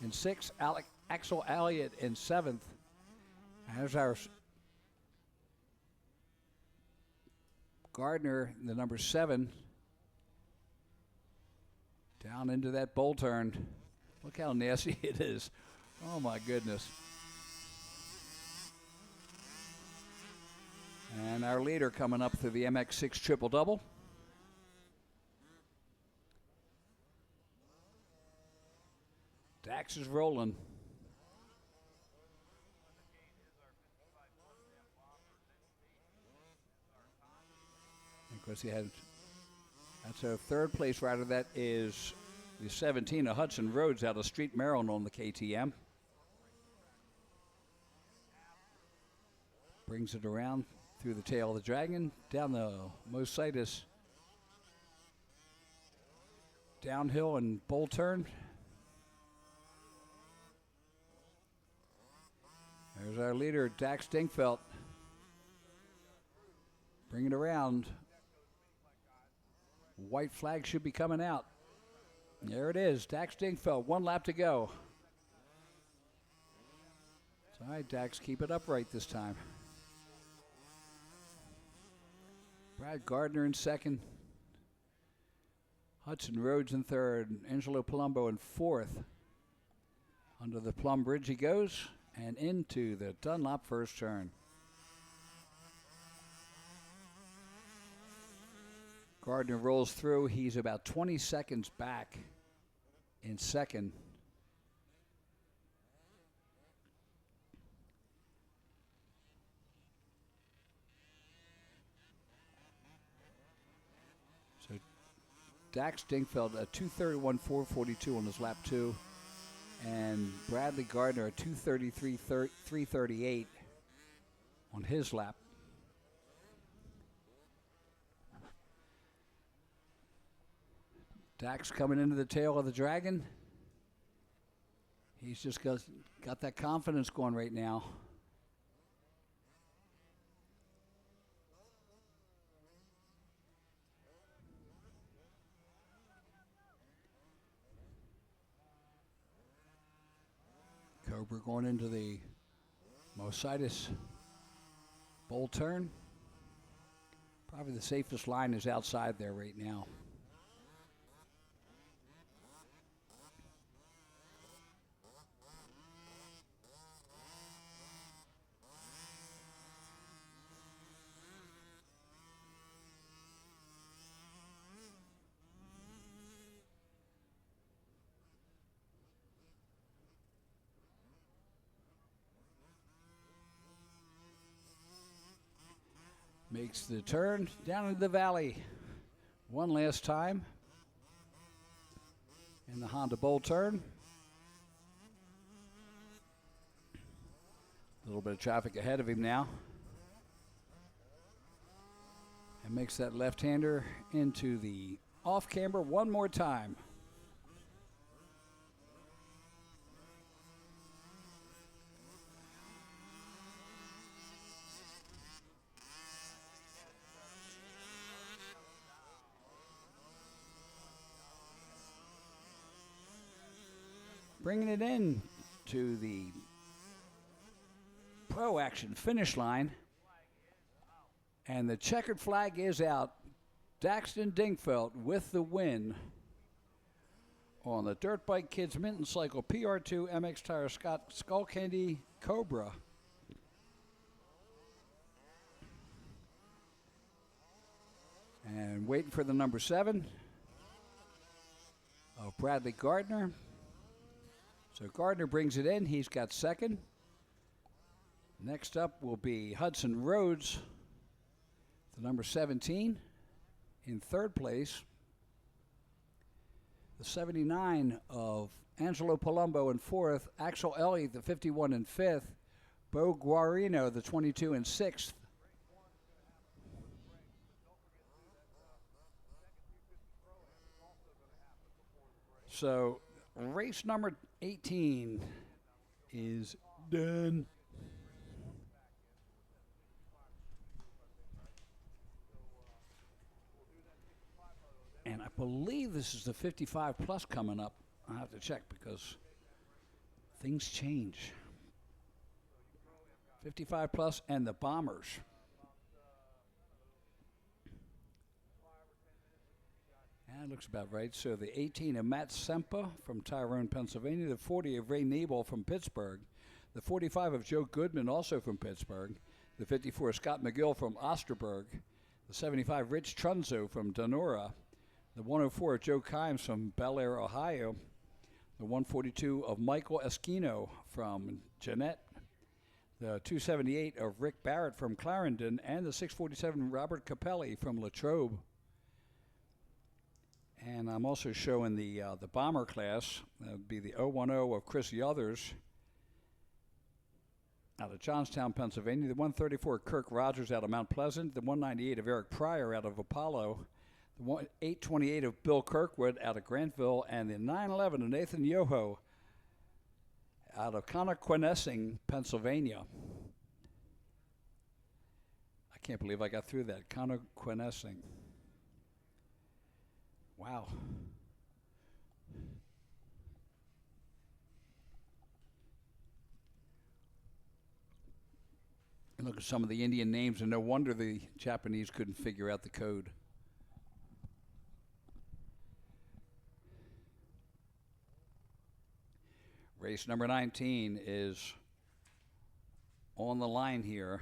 in sixth. Axel Elliott in seventh. There's our Gardner, the number 7. Down into that bowl turn. Look how nasty it is. Oh, my goodness. And our leader coming up through the MX6 triple-double. Dax is rolling. Of course, that's our third place rider. That is the 17 of Hudson Rhodes out of Street, Maryland on the KTM. Brings it around through the tail of the Dragon, down the Mositis downhill and bowl turn. There's our leader, Dax Dingfelt. Bring it around. White flag should be coming out. There it is, Dax Dingfelt, 1 lap to go. It's all right, Dax, keep it upright this time. Brad Gardner in second. Hudson Rhodes in third. Angelo Palumbo in fourth. Under the Plum Bridge he goes and into the Dunlop first turn. Gardner rolls through. He's about 20 seconds back in second. So Dax Dingfelt a 2:31.442 on his lap 2. And Bradley Gardner a 2:33.338 on his lap. Dax coming into the tail of the Dragon. He's just got that confidence going right now. Cobra going into the Mositis bowl turn. Probably the safest line is outside there right now. Makes the turn down into the valley one last time in the Honda Bowl turn. A little bit of traffic ahead of him now. And makes that left-hander into the off-camber one more time. Bringing it in to the pro action finish line. And the checkered flag is out. Daxton Dingfeld with the win on the Dirt Bike Kids Minton Cycle PR2 MX Tire Scott Skull Candy Cobra. And waiting for the number 7 of Bradley Gardner. So Gardner brings it in. He's got second. Next up will be Hudson Rhodes, the number 17, in third place. The 79 of Angelo Palumbo in fourth. Axel Elliott, the 51, in fifth. Bo Guarino, the 22, in sixth. So race number 18 is done. And I believe this is the 55 plus coming up. I'll have to check because things change. 55 plus and the Bombers. That looks about right. So the 18 of Matt Sempa from Tyrone, Pennsylvania. The 40 of Ray Nabel from Pittsburgh. The 45 of Joe Goodman, also from Pittsburgh. The 54 Scott McGill from Osterberg. The 75 Rich Trunzo from Donora. The 104 of Joe Kimes from Bel Air, Ohio. The 142 of Michael Esquino from Jeanette. The 278 of Rick Barrett from Clarendon. And the 647 Robert Capelli from Latrobe. And I'm also showing the bomber class. That would be the 010 of Chris Yothers out of Johnstown, Pennsylvania. The 134 of Kirk Rogers out of Mount Pleasant. The 198 of Eric Pryor out of Apollo. The 828 of Bill Kirkwood out of Grantville. And the 911 of Nathan Yoho out of Connoquenessing, Pennsylvania. I can't believe I got through that. Connoquenessing. Wow. And look at some of the Indian names, and no wonder the Japanese couldn't figure out the code. Race number 19 is on the line here.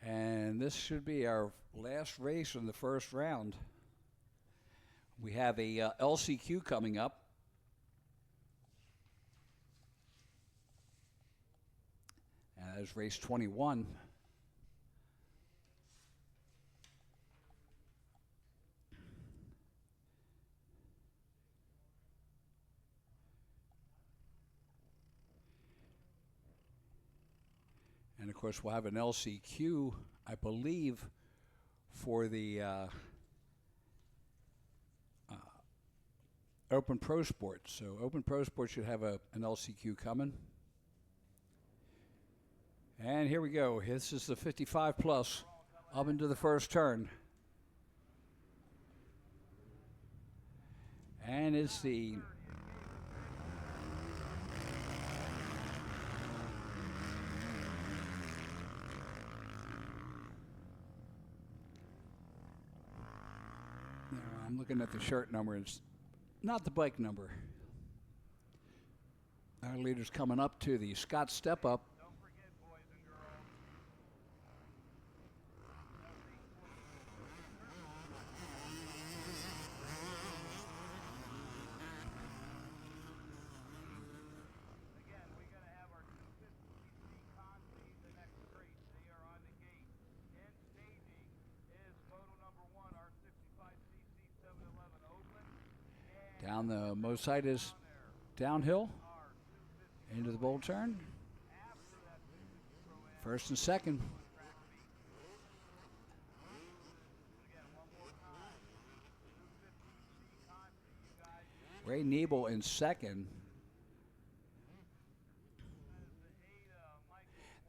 And this should be our last race in the first round. We have a LCQ coming up. As race 21. And of course, we'll have an LCQ, I believe, for the Open Pro Sports. So Open Pro Sports should have an LCQ coming. And here we go. This is the 55 plus Up into the first turn. And it's the I'm looking at the shirt number. It's not the bike number. Our leader's coming up to the Scott step up. Down the Mositis downhill into the bowl turn. First and second. Ray Nebel in second.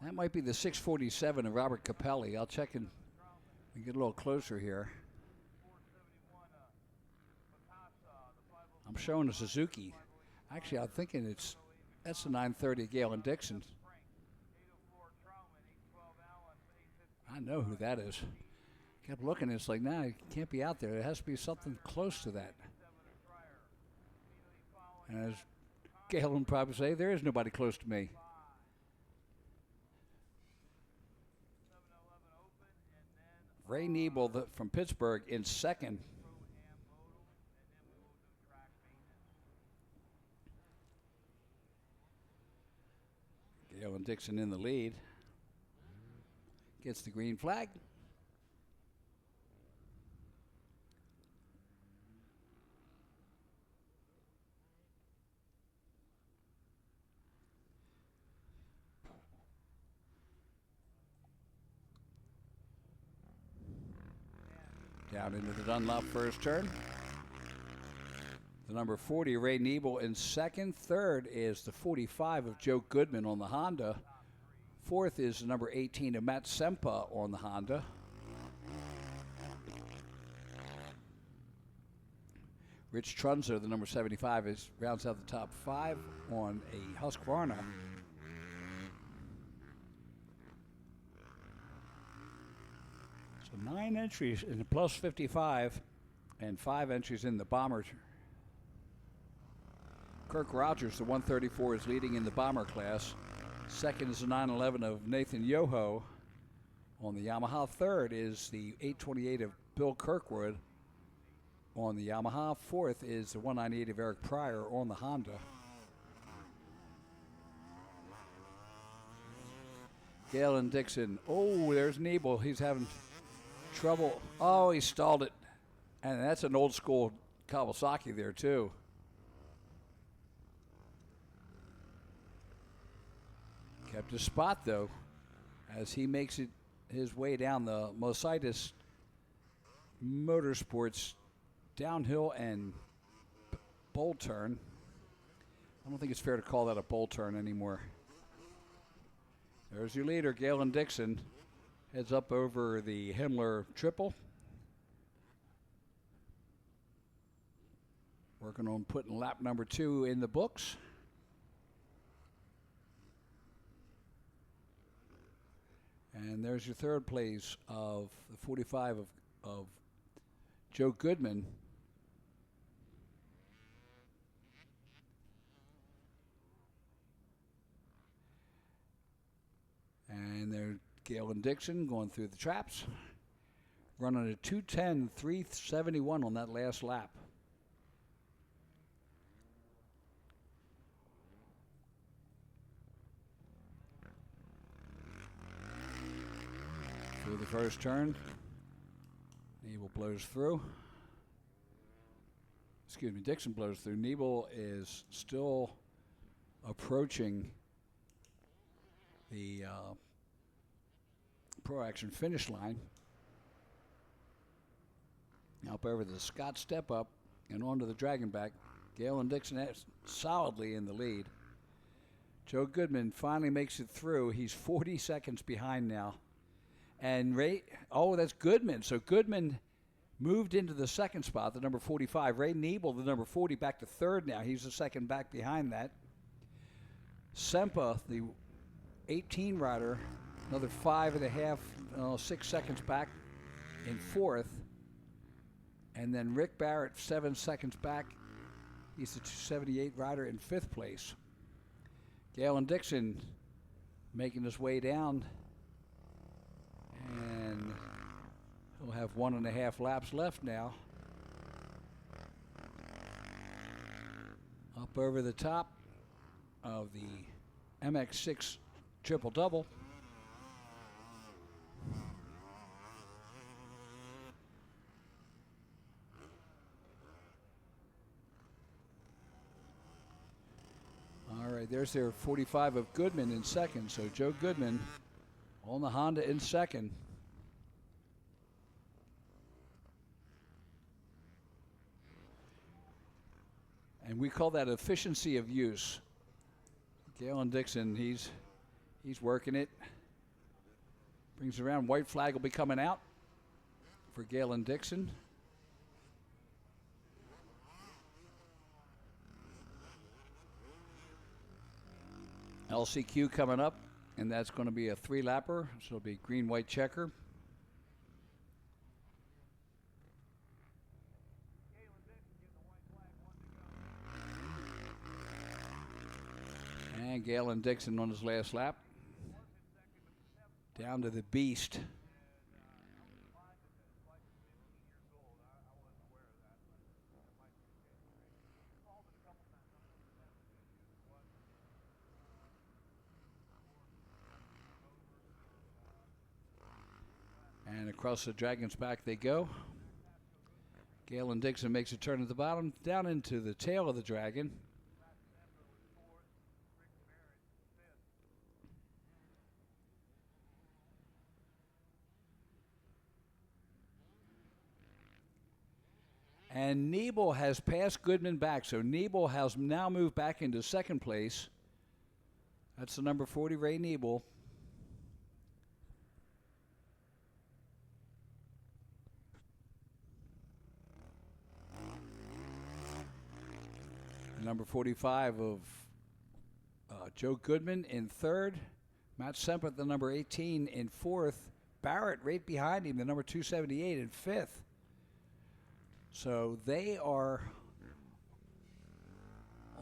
That might be the 647 of Robert Capelli. I'll check and get a little closer here. I'm showing a Suzuki. Actually, I'm thinking that's the 930 Galen Dixon. I know who that is. Kept looking, it's like, nah, it can't be out there. There has to be something close to that. And as Galen probably say, there is nobody close to me. Ray Nebel from Pittsburgh in second. Galen Dixon in the lead. Gets the green flag. Down into the Dunlop first turn. The number 40, Ray Nebel in second. Third is the 45 of Joe Goodman on the Honda. Fourth is the number 18 of Matt Sempa on the Honda. Rich Trunzer, the number 75, rounds out the top 5 on a Husqvarna. So 9 entries in the plus 55 and 5 entries in the Bomber. Kirk Rogers, the 134, is leading in the Bomber class. Second is the 911 of Nathan Yoho on the Yamaha. Third is the 828 of Bill Kirkwood on the Yamaha. Fourth is the 198 of Eric Pryor on the Honda. Galen Dixon. Oh, there's Nebel. He's having trouble. Oh, he stalled it. And that's an old school Kawasaki there, too. Kept his spot, though, as he makes it his way down the Mositis Motorsports downhill and bowl turn. I don't think it's fair to call that a bowl turn anymore. There's your leader, Galen Dixon. Heads up over the Himmler triple. Working on putting lap number 2 in the books. And there's your third place of the 45 of Joe Goodman. And there's Galen Dixon going through the traps. Running a 2:10.371 on that last lap. Through the first turn. Nebel blows through. Excuse me, Dixon blows through. Nebel is still approaching the Pro Action finish line. Up over the Scott step up and onto the Dragonback. Galen Dixon is solidly in the lead. Joe Goodman finally makes it through. He's 40 seconds behind now. And that's Goodman. So Goodman moved into the second spot, the number 45. Ray Niebel, the number 40, back to third now. He's the second back behind that. Sempa, the 18 rider, another 6 seconds back in fourth. And then Rick Barrett, 7 seconds back. He's the 278 rider in fifth place. Galen Dixon making his way down. And he'll have 1.5 laps left now. Up over the top of the MX6 triple-double. All right, there's their 45 of Goodman in second. So Joe Goodman on the Honda in second. And we call that efficiency of use. Galen Dixon, he's working it. Brings it around. White flag will be coming out for Galen Dixon. LCQ coming up, and that's going to be a 3-lapper, so it'll be green-white checker. And Galen Dixon on his last lap. Down to the beast. And across the Dragon's back they go. Galen Dixon makes a turn at the bottom, down into the tail of the Dragon. And Niebel has passed Goodman back, so Niebel has now moved back into second place. That's the number 40, Ray Niebel. Number 45 of Joe Goodman in third. Matt Semper, the number 18, in fourth. Barrett right behind him, the number 278, in fifth. So they are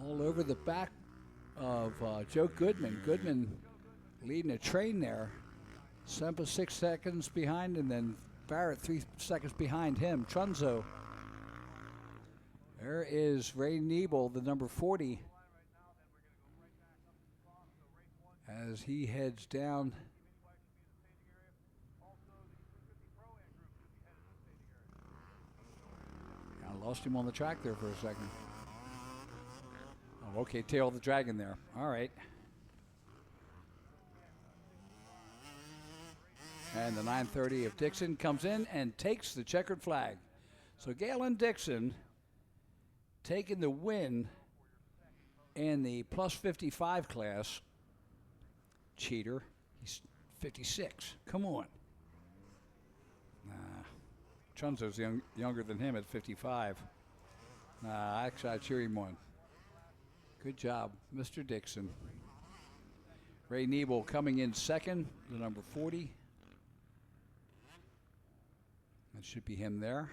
all over the back of Joe Goodman. Goodman leading a train there. Semper 6 seconds behind, and then Barrett 3 seconds behind him. Trunzo. There is Ray Niebel, the number 40, as he heads down. I lost him on the track there for a second. Oh, okay, tail of the Dragon there. All right. And the 930 of Dixon comes in and takes the checkered flag. So Galen Dixon taking the win in the plus 55 class. Cheater. He's 56. Come on. Nah. Chunzo's younger than him at 55. Nah, actually, I cheer him on. Good job, Mr. Dixon. Ray Niebel coming in second, the number 40. That should be him there.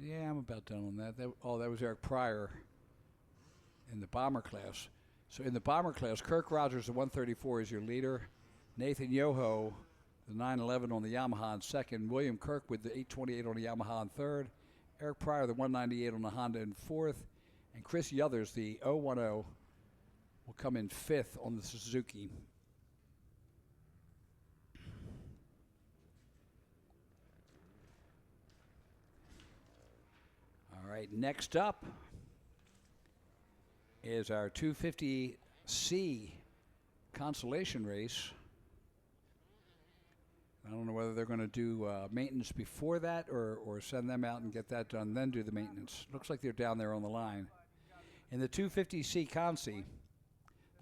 Yeah, I'm about done on that. That was Eric Pryor in the bomber class. So in the bomber class, Kirk Rogers, the 134, is your leader. Nathan Yoho, the 911 on the Yamaha in second. William Kirk with the 828 on the Yamaha in third. Eric Pryor, the 198 on the Honda in fourth. And Chris Yothers, the 010, will come in fifth on the Suzuki. All right, next up is our 250C consolation race. I don't know whether they're going to do maintenance before that or send them out and get that done, then do the maintenance. Looks like they're down there on the line. In the 250C Consi,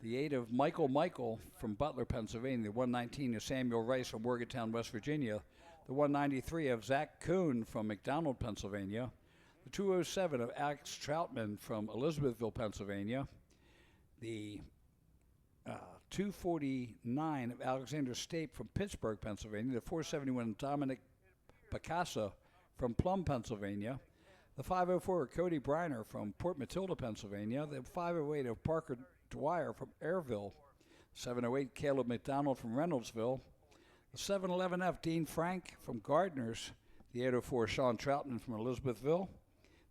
the 8 of Michael from Butler, Pennsylvania, the 119 of Samuel Rice from Morgantown, West Virginia, the 193 of Zach Kuhn from McDonald, Pennsylvania, the 207 of Alex Troutman from Elizabethville, Pennsylvania, the 249 of Alexander Stape from Pittsburgh, Pennsylvania, the 471 of Dominic Picasso from Plum, Pennsylvania, the 504 of Cody Briner from Port Matilda, Pennsylvania, the 508 of Parker Dwyer from Airville, 708 Caleb McDonald from Reynoldsville, the 711F Dean Frank from Gardners, the 804 Sean Troutman from Elizabethville,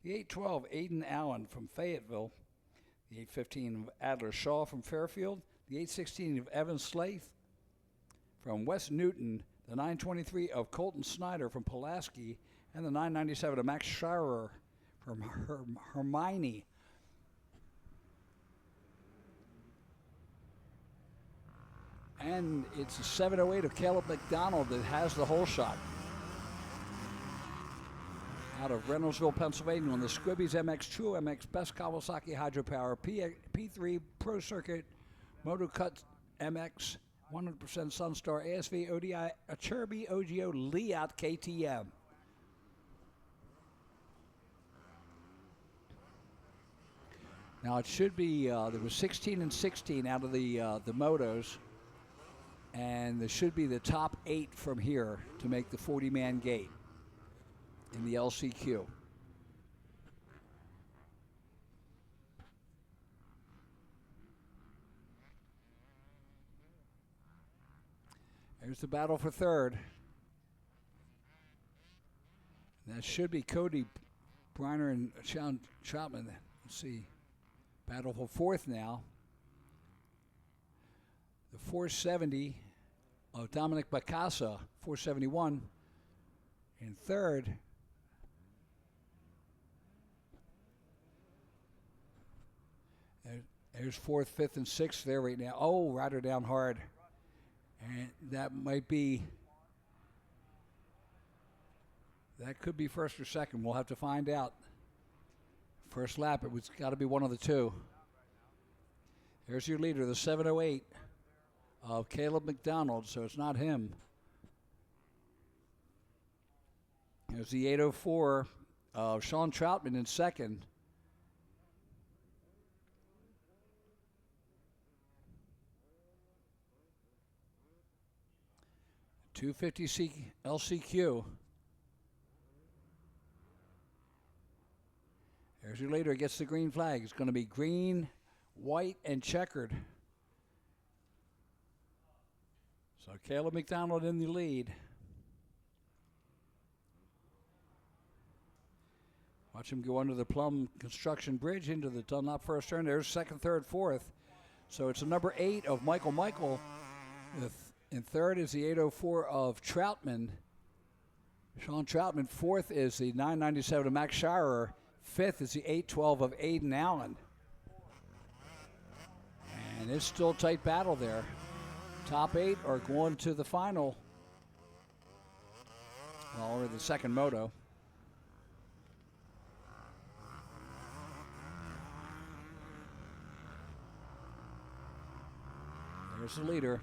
the 812 Aiden Allen from Fayetteville, the 815 of Adler Shaw from Fairfield, the 816 of Evan Slaith from West Newton, the 923 of Colton Snyder from Pulaski, and the 997 of Max Schreier from Hermione. And it's a 708 of Caleb McDonald that has the hole shot. Out of Reynoldsville, Pennsylvania, on the Squibbies MX True MX Best Kawasaki Hydropower P3 Pro Circuit Moto Cut MX 100% Sunstar ASV ODI Acherby OGO Liat KTM. Now it should be there was 16 and 16 out of the motos, and there should be the top 8 from here to make the 40-man gate in the LCQ. There's the battle for third. That should be Cody Briner and Sean Troutman. Let's see. Battle for fourth now. The 470 of Dominic Bacasa, 471. In third, there's fourth, fifth, and sixth there right now. Oh, rider down hard. And that might be, that could be first or second. We'll have to find out. First lap, it was got to be one of the two. There's your leader, the 708 of Caleb McDonald, so it's not him. There's the 804 of Sean Troutman in second. .250 LCQ. There's your leader, gets the green flag. It's going to be green, white, and checkered. So Caleb McDonald in the lead. Watch him go under the Plum Construction Bridge into the Dunlop first turn. There's second, third, fourth. So it's a number 8 of Michael. In third is the 804 of Troutman. Sean Troutman. Fourth is the 997 of Max Schreier. Fifth is the 812 of Aiden Allen. And it's still a tight battle there. Top 8 are going to the final. Well, or the second moto. There's the leader,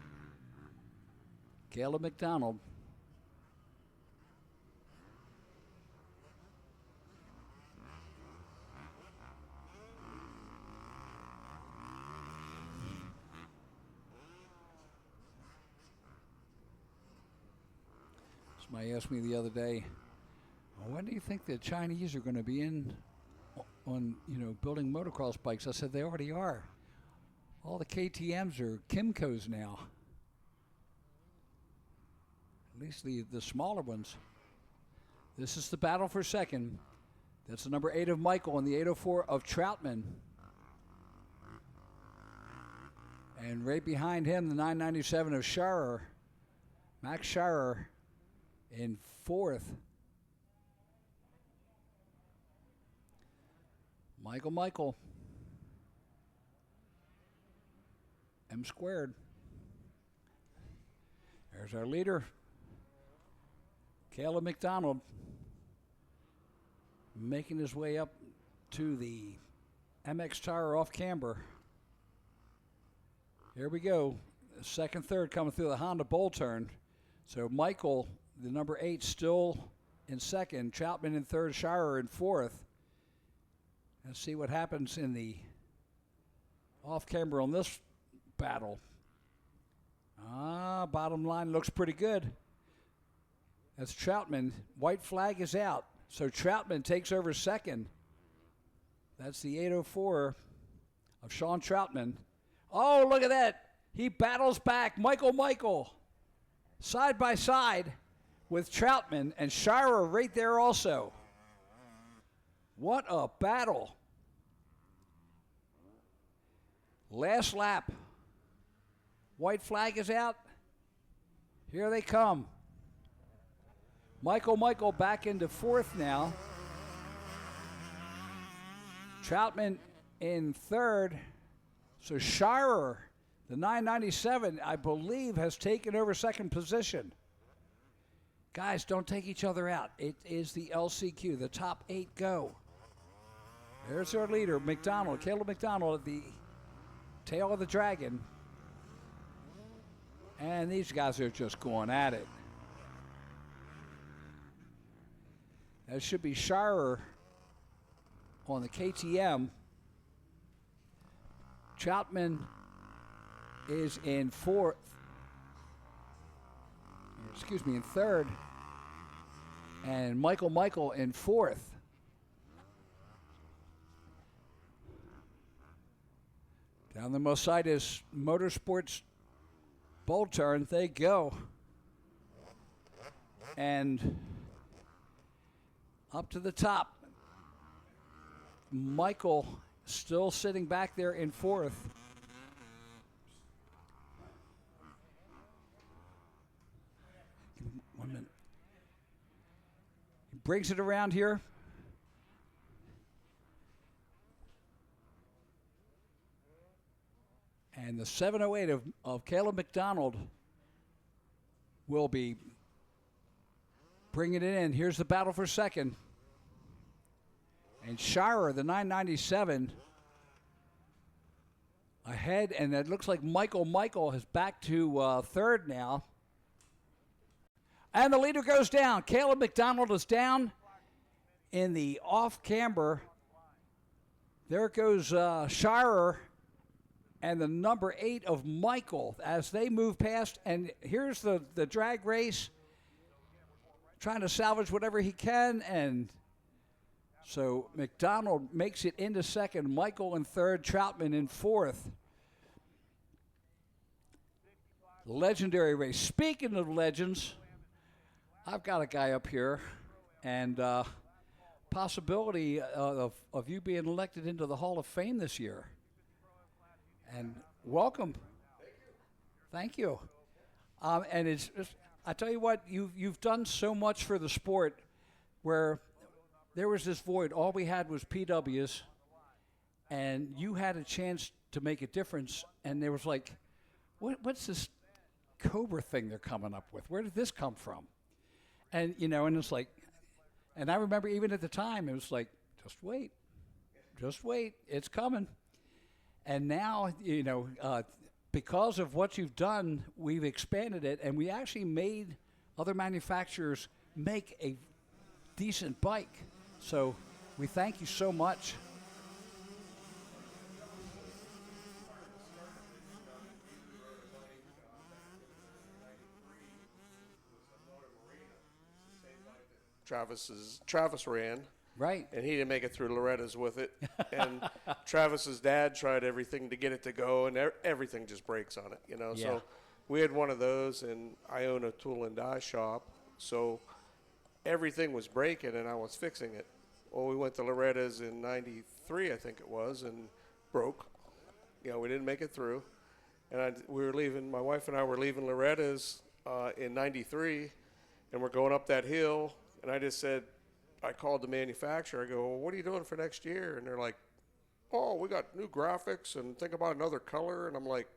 Caleb McDonald. Somebody asked me the other day, well, when do you think the Chinese are going to be in on, building motocross bikes? I said they already are. All the KTMs are Kimcos now. At least the smaller ones. This is the battle for second. That's the number 8 of Michael and the 804 of Troutman. And right behind him, the 997 of Schreier. Max Schreier in fourth. Michael. M squared. There's our leader, Caleb McDonald, making his way up to the MX tire off camber. Here we go. Second, third coming through the Honda bowl turn. So Michael, the number 8, still in second. Troutman in third. Shirer in fourth. Let's see what happens in the off camber on this battle. Bottom line looks pretty good. That's Troutman. White flag is out. So Troutman takes over second. That's the 804 of Sean Troutman. Oh, look at that. He battles back. Michael. Side by side with Troutman and Shirer right there also. What a battle. Last lap. White flag is out. Here they come. Michael back into fourth now. Troutman in third. So Shirer, the 997, I believe, has taken over second position. Guys, don't take each other out. It is the LCQ. The top 8 go. There's our leader, McDonald. Caleb McDonald at the tail of the dragon. And these guys are just going at it. That should be Shirer on the KTM. Troutman is in fourth. In third. And Michael in fourth. Down the Mositis Motorsports bowl turn, they go. And up to the top. Michael still sitting back there in fourth. Give him 1 minute. He brings it around here. And the 708 of Caleb McDonald will be bringing it in. Here's the battle for second. And Shirer, the 997, ahead, and it looks like Michael is back to third now. And the leader goes down. Caleb McDonald is down in the off camber. There goes Shirer and the number 8 of Michael as they move past. And here's the drag race, trying to salvage whatever he can. And so McDonald makes it into second, Michael in third, Troutman in fourth. Legendary race. Speaking of legends, I've got a guy up here, and possibility of you being elected into the Hall of Fame this year. And welcome. Thank you. And it's just, I tell you what, you've done so much for the sport where there was this void. All we had was PWs, and you had a chance to make a difference. And there was like, what's this Cobra thing they're coming up with? Where did this come from? And, and it's like, and I remember even at the time, it was like, just wait, it's coming. And now, because of what you've done, we've expanded it, and we actually made other manufacturers make a decent bike. So we thank you so much. Travis ran. Right. And he didn't make it through Loretta's with it. And Travis's dad tried everything to get it to go, and everything just breaks on it, Yeah. So we had one of those, and I own a tool and die shop. So everything was breaking, and I was fixing it. Well, we went to Loretta's in 93, I think it was, and broke. We didn't make it through. And we were leaving, my wife and I were leaving Loretta's in 93, and we're going up that hill, and I just said, I called the manufacturer. I go, well, what are you doing for next year? And they're like, oh, we got new graphics and think about another color. And I'm like,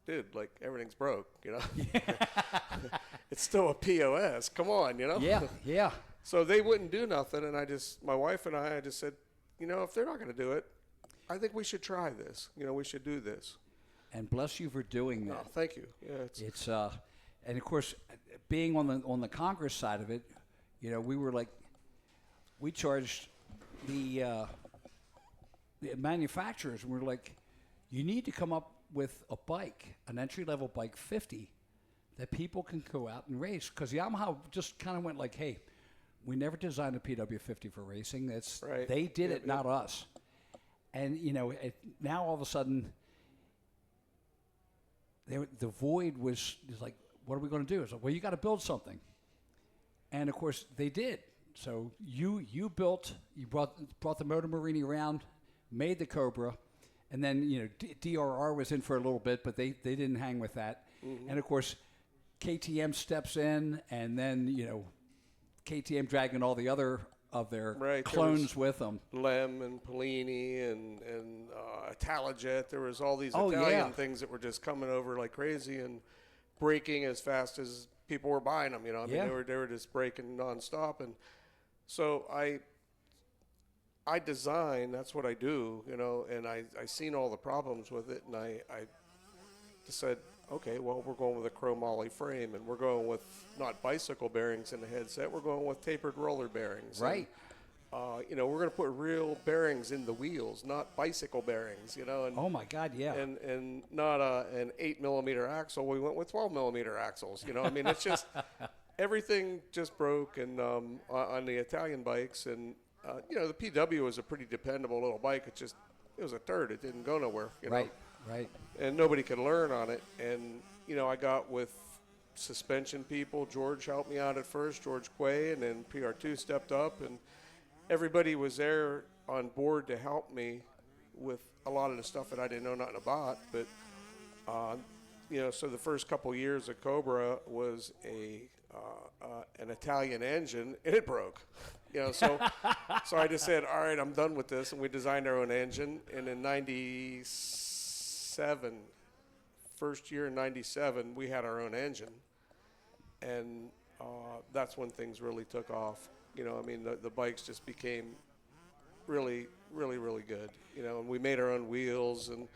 dude, like everything's broke, It's still a POS. Come on, Yeah. So they wouldn't do nothing. And my wife and I just said, if they're not going to do it, I think we should try this. We should do this. And bless you for doing that. Oh, thank you. Yeah, it's and of course, being on the Congress side of it, we charged the manufacturers, and we're like, you need to come up with a bike, an entry-level bike 50, that people can go out and race. Because Yamaha just kind of went like, hey, we never designed a PW50 for racing. That's right. They did it, not us. And, now all of a sudden, the void was like, what are we going to do? It's like, well, you got to build something. And, of course, they did. So you brought the Motor Marini around, made the Cobra, and then, DRR was in for a little bit, but they didn't hang with that. Mm-hmm. And, of course, KTM steps in, and then, KTM dragging all the other of their clones with them. Lem and Polini and Italojet. There was all these Italian things that were just coming over like crazy and breaking as fast as people were buying them. I mean, they were just breaking nonstop. And so I design, that's what I do, and I seen all the problems with it, and I just said, okay, well, we're going with a chromoly frame, and we're going with not bicycle bearings in the headset, we're going with tapered roller bearings. Right. And, we're going to put real bearings in the wheels, not bicycle bearings, And, oh, my God, yeah. And not an 8-millimeter axle. We went with 12-millimeter axles, I mean, it's just everything just broke and on the Italian bikes. And, the PW was a pretty dependable little bike. It was a turd. It didn't go nowhere, Right. And nobody could learn on it. And, I got with suspension people. George helped me out at first, George Quay, and then PR2 stepped up. And everybody was there on board to help me with a lot of the stuff that I didn't know nothing about. But, so the first couple years of Cobra was an Italian engine, and it broke. So I just said, all right, I'm done with this, and we designed our own engine. And in '97, first year in '97, we had our own engine, and that's when things really took off. I mean, the bikes just became really, really, really good. And we made our own wheels, and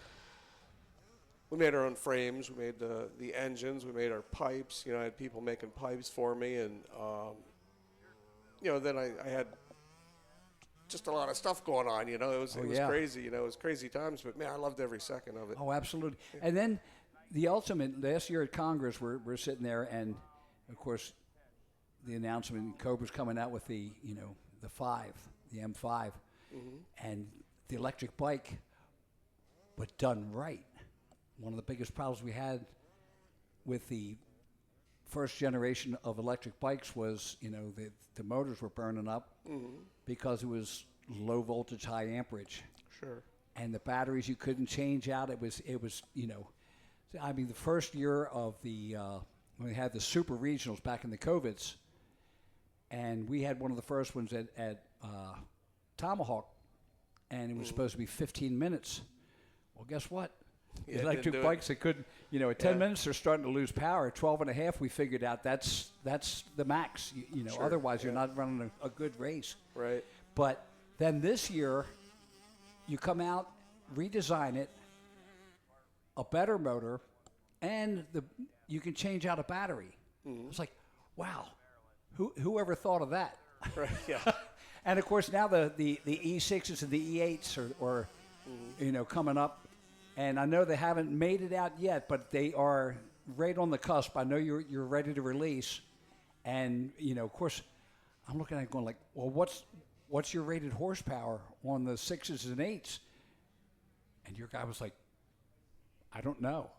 we made our own frames. We made the engines. We made our pipes. I had people making pipes for me, and then I had just a lot of stuff going on. It was crazy. It was crazy times, but man, I loved every second of it. Oh, absolutely. Yeah. And then the ultimate last year at Congress, we're sitting there, and of course, the announcement Cobra's coming out with the the M5, mm-hmm. and the electric bike, but done right. One of the biggest problems we had with the first generation of electric bikes was, the motors were burning up mm-hmm. because it was low voltage, high amperage. Sure. And the batteries you couldn't change out. It was, I mean, the first year of the, when we had the super regionals back in the COVIDs, and we had one of the first ones at Tomahawk, and it was supposed to be 15 minutes. Well, guess what? Yeah, electric bikes, they couldn't, at 10 minutes, they're starting to lose power. At 12 and a half, we figured out that's the max. Sure. Otherwise, you're not running a good race. Right. But then this year, you come out, redesign it, a better motor, and you can change out a battery. Mm-hmm. It's like, wow, whoever thought of that? Right. Yeah. And of course, now the E6s and the E8s are mm-hmm. Coming up. And I know they haven't made it out yet, but they are right on the cusp. I know you're ready to release, and of course, I'm looking at it going like, well, what's your rated horsepower on the 6s and 8s? And your guy was like, I don't know.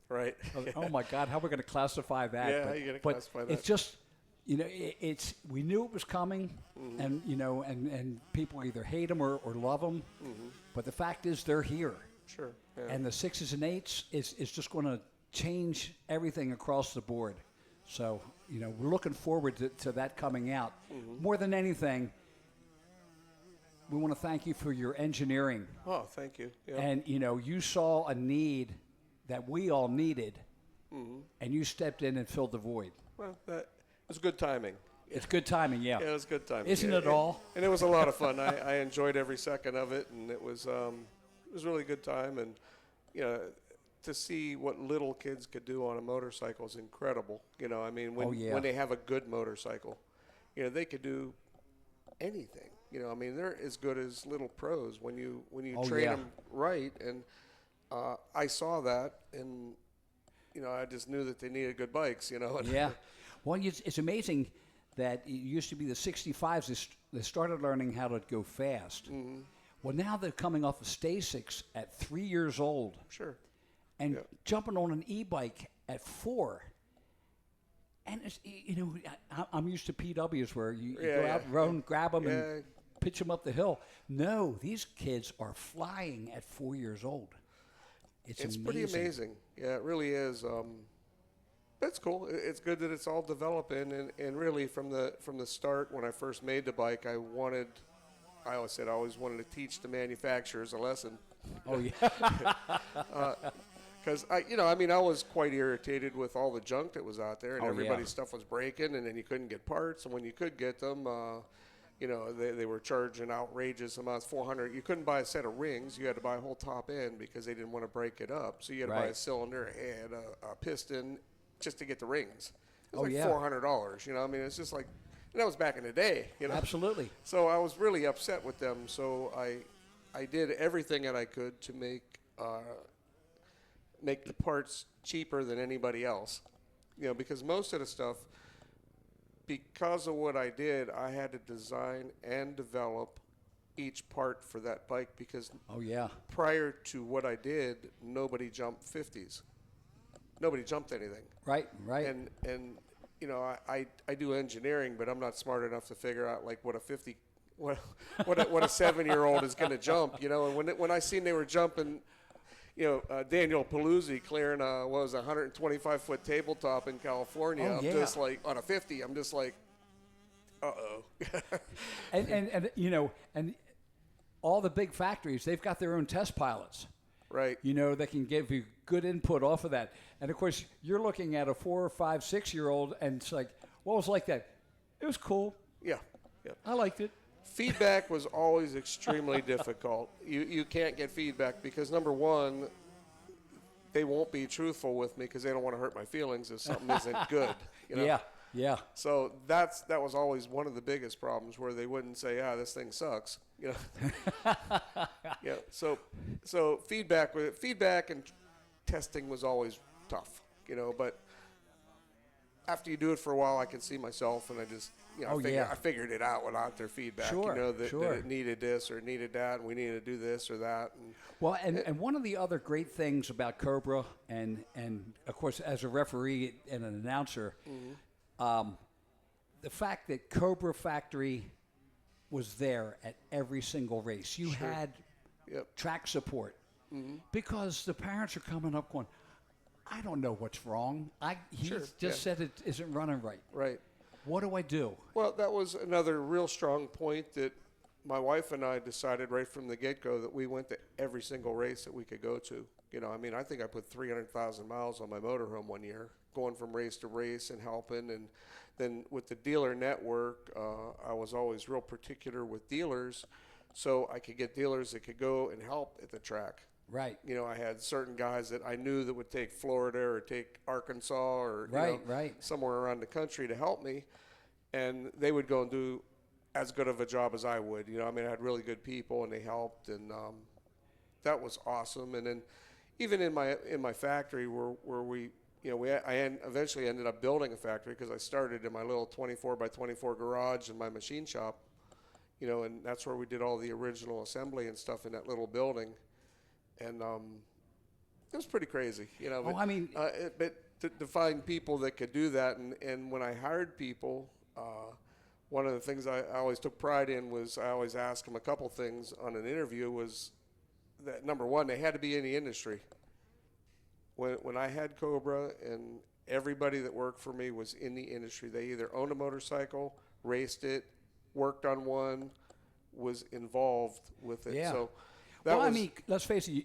Right. Oh my God, how are we going to classify that? Yeah, how are you going to classify that? It's just, we knew it was coming, mm-hmm. and and people either hate them or love them, mm-hmm. but the fact is they're here. Sure. Yeah. And the 6s and 8s is just going to change everything across the board. So, we're looking forward to that coming out. Mm-hmm. More than anything, we want to thank you for your engineering. Oh, thank you. Yeah. And, you saw a need that we all needed, mm-hmm. and you stepped in and filled the void. Well, that was good timing. It's good timing, yeah. Yeah, it was good timing. Isn't Yeah, it all? And it was a lot of fun. I enjoyed every second of it, and it was really good time. And to see what little kids could do on a motorcycle is incredible. I mean, when they have a good motorcycle, they could do anything. I mean, they're as good as little pros when you train them right. And I saw that, and I just knew that they needed good bikes. Yeah. Well, it's amazing that it used to be the 65s. They started learning how to go fast. Mm-hmm. Well, now they're coming off of Stasics at 3 years old. Sure. And jumping on an e-bike at 4. And it's, I'm used to PWs where you go out, run, grab them, and pitch them up the hill. No, these kids are flying at 4 years old. It's amazing. Pretty amazing. Yeah, it really is. That's cool. It's good that it's all developing, and really from the start when I first made the bike, I always wanted to teach the manufacturers a lesson. Oh yeah. Because I was quite irritated with all the junk that was out there, and everybody's stuff was breaking, and then you couldn't get parts, and when you could get them, they were charging outrageous amounts, $400. You couldn't buy a set of rings; you had to buy a whole top end because they didn't want to break it up. So you had to buy a cylinder, a head, a piston, just to get the rings. It was $400. I mean, it's just like that was back in the day. Absolutely. So I was really upset with them. So I did everything that I could to make the parts cheaper than anybody else, because most of the stuff, because of what I did, I had to design and develop each part for that bike because prior to what I did, nobody jumped 50s. Nobody jumped anything. Right. And I do engineering, but I'm not smart enough to figure out like what a 50 what a 7-year-old is going to jump, and when I seen they were jumping Daniel Paluzzi clearing a 125-foot tabletop in California. I'm just like on a 50. I'm just like, uh-oh. and all the big factories, they've got their own test pilots. Right. That can give you good input off of that. And of course, you're looking at a 4 or 5, 6-year-old, and it's like, what was like that? It was cool. Yeah. I liked it. Feedback was always extremely difficult. You can't get feedback because, number one, they won't be truthful with me because they don't want to hurt my feelings if something isn't good. Yeah. So that was always one of the biggest problems where they wouldn't say, this thing sucks. So feedback and testing was always tough, but after you do it for a while, I can see myself, and I just, I figured it out without their feedback. That it needed this or needed that, and we needed to do this or that. And one of the other great things about Cobra, and of course as a referee and an announcer, the fact that Cobra Factory was there at every single race. You had track support because the parents are coming up going, I don't know what's wrong. He just said it isn't running right. Right. What do I do? Well, that was another real strong point that my wife and I decided right from the get-go that we went to every single race that we could go to. I think I put 300,000 miles on my motorhome one year, going from race to race and helping. And then with the dealer network, I was always real particular with dealers so I could get dealers that could go and help at the track. Right. I had certain guys that I knew that would take Florida or take Arkansas or somewhere around the country to help me, and they would go and do as good of a job as I would. I had really good people, and they helped, and that was awesome. And then even in my factory where we eventually ended up building a factory because I started in my little 24 by 24 garage in my machine shop, and that's where we did all the original assembly and stuff in that little building. And it was pretty crazy, but to find people that could do that, and when I hired people, one of the things I always took pride in was I always asked them a couple things on an interview was that, number one, they had to be in the industry. When I had Cobra, and everybody that worked for me was in the industry. They either owned a motorcycle, raced it, worked on one, was involved with it. Yeah. So let's face it,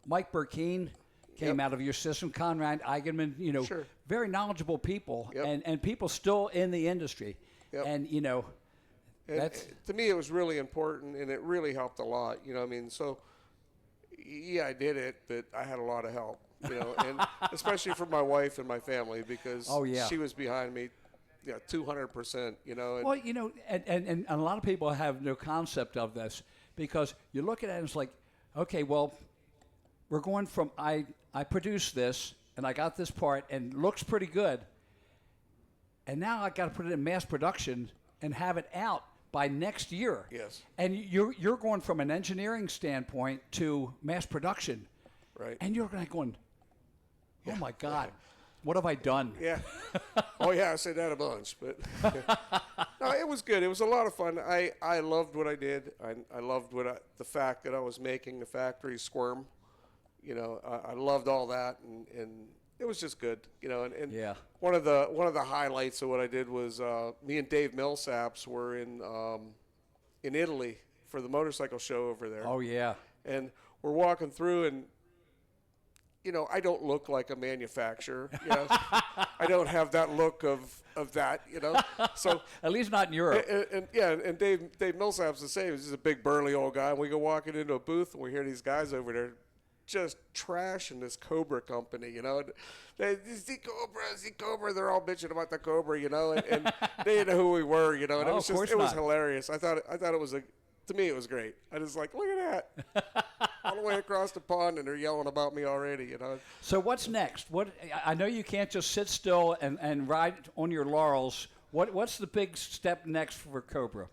Mike Burkeen, came out of your system. Conrad Eigenman, Sure. very knowledgeable people, Yep. and people still in the industry. Yep. And, And that's to me, it was really important, and it really helped a lot. So yeah, I did it, but I had a lot of help. And especially from my wife and my family, because she was behind me, 200%. And well, and a lot of people have no concept of this, because you look at it and it's like, okay, well, we're going from I produced this and I got this part and looks pretty good, and now I got to put it in mass production and have it out by next year. Yes. And you're going from an engineering standpoint to mass production. Right. And you're going, oh my God, what have I done? Yeah. Oh yeah, I said that a bunch, but no, it was good. It was a lot of fun. I loved what I did. I loved the fact that I was making the factory squirm. I loved all that, and it was just good. And yeah. One of the highlights of what I did was me and Dave Millsaps were in Italy for the motorcycle show over there. Oh yeah. And we're walking through, and I don't look like a manufacturer. I don't have that look of that. So at least not in Europe. And Dave Millsap's the same. He's just a big burly old guy. And we go walking into a booth, and we hear these guys over there just trashing this Cobra company. They see Cobra. They're all bitching about the Cobra. And they didn't know who we were. And it was just, it was hilarious. I thought it was to me, it was great. I was like, look at that. All the way across the pond, and they're yelling about me already, So what's next? I know you can't just sit still and ride on your laurels. What's the big step next for Cobra?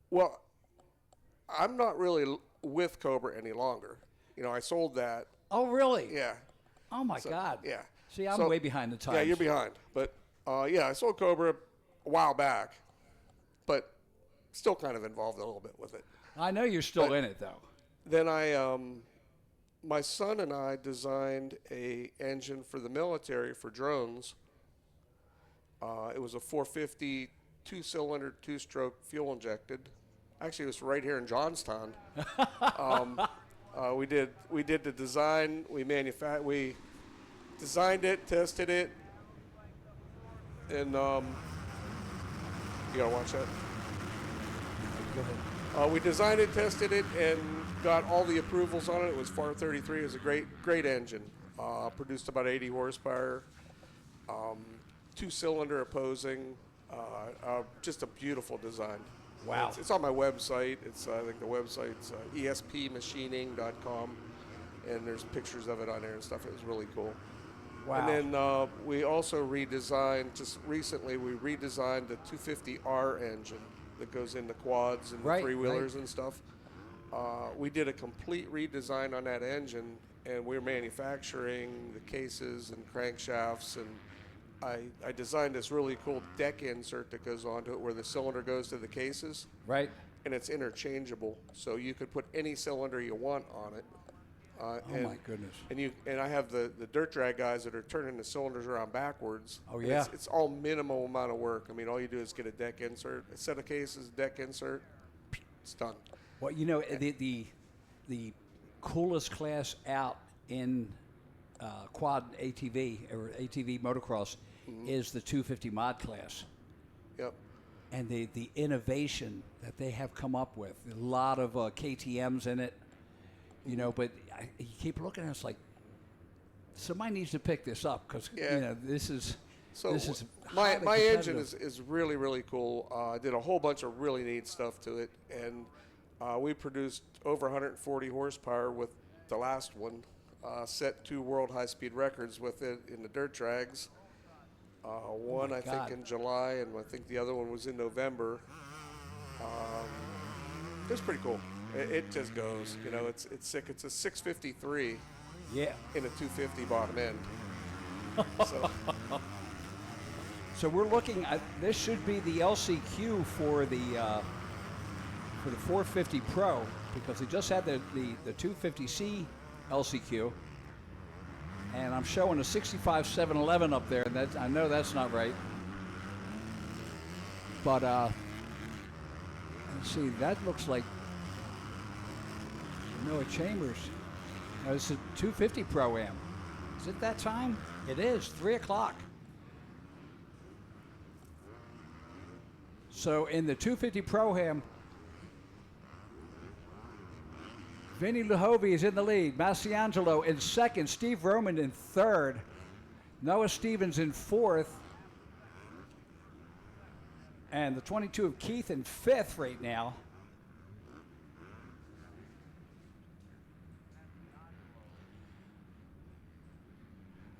Well, I'm not really with Cobra any longer. I sold that. Oh, really? Yeah. Oh, my God. Yeah. See, I'm way behind the times. Yeah, you're behind. But, I sold Cobra a while back, but still kind of involved a little bit with it. I know you're still in it, though. Then my son and I designed a engine for the military for drones. It was a 450 two-cylinder, two-stroke fuel injected. Actually, it was right here in Johnstown. We did the design. We designed it, tested it, and you gotta watch that. Go ahead. We designed it, tested it, and got all the approvals on it. It was FAR 33. It was a great engine. Produced about 80 horsepower, two-cylinder opposing. Just a beautiful design. Wow. It's on my website. I think the website's espmachining.com, and there's pictures of it on there and stuff. It was really cool. Wow. And then we also redesigned, just recently, the 250R engine that goes into quads and three-wheelers and stuff. We did a complete redesign on that engine, and we're manufacturing the cases and crankshafts, and I designed this really cool deck insert that goes onto it where the cylinder goes to the cases. Right. And it's interchangeable, so you could put any cylinder you want on it. Oh my goodness! And I have the dirt drag guys that are turning the cylinders around backwards. Oh yeah! It's all minimal amount of work. I mean, all you do is get a deck insert, a set of cases, deck insert, it's done. Well, the coolest class out in quad ATV or ATV motocross is the 250 mod class. Yep. And the innovation that they have come up with, a lot of KTM's in it. But you keep looking at it, it's like, somebody needs to pick this up because, this is my engine is really, really cool. I did a whole bunch of really neat stuff to it, and we produced over 140 horsepower with the last one, set 2 world high-speed records with it in the dirt drags. One, I think, in July, and I think the other one was in November. It was pretty cool. It just goes, it's sick. It's a 653 in a 250 bottom end. So we're looking at, this should be the LCQ for the 450 Pro, because they just had the 250C LCQ, and I'm showing a 65 711 up there, and I know that's not right. But let's see, that looks like Noah Chambers. It's a 250 Pro-Am. Is it that time? It is, 3 o'clock. So in the 250 Pro-Am, Vinny Luhovi is in the lead. Masiangelo in second. Steve Roman in third. Noah Stevens in fourth. And the 22 of Keith in fifth right now.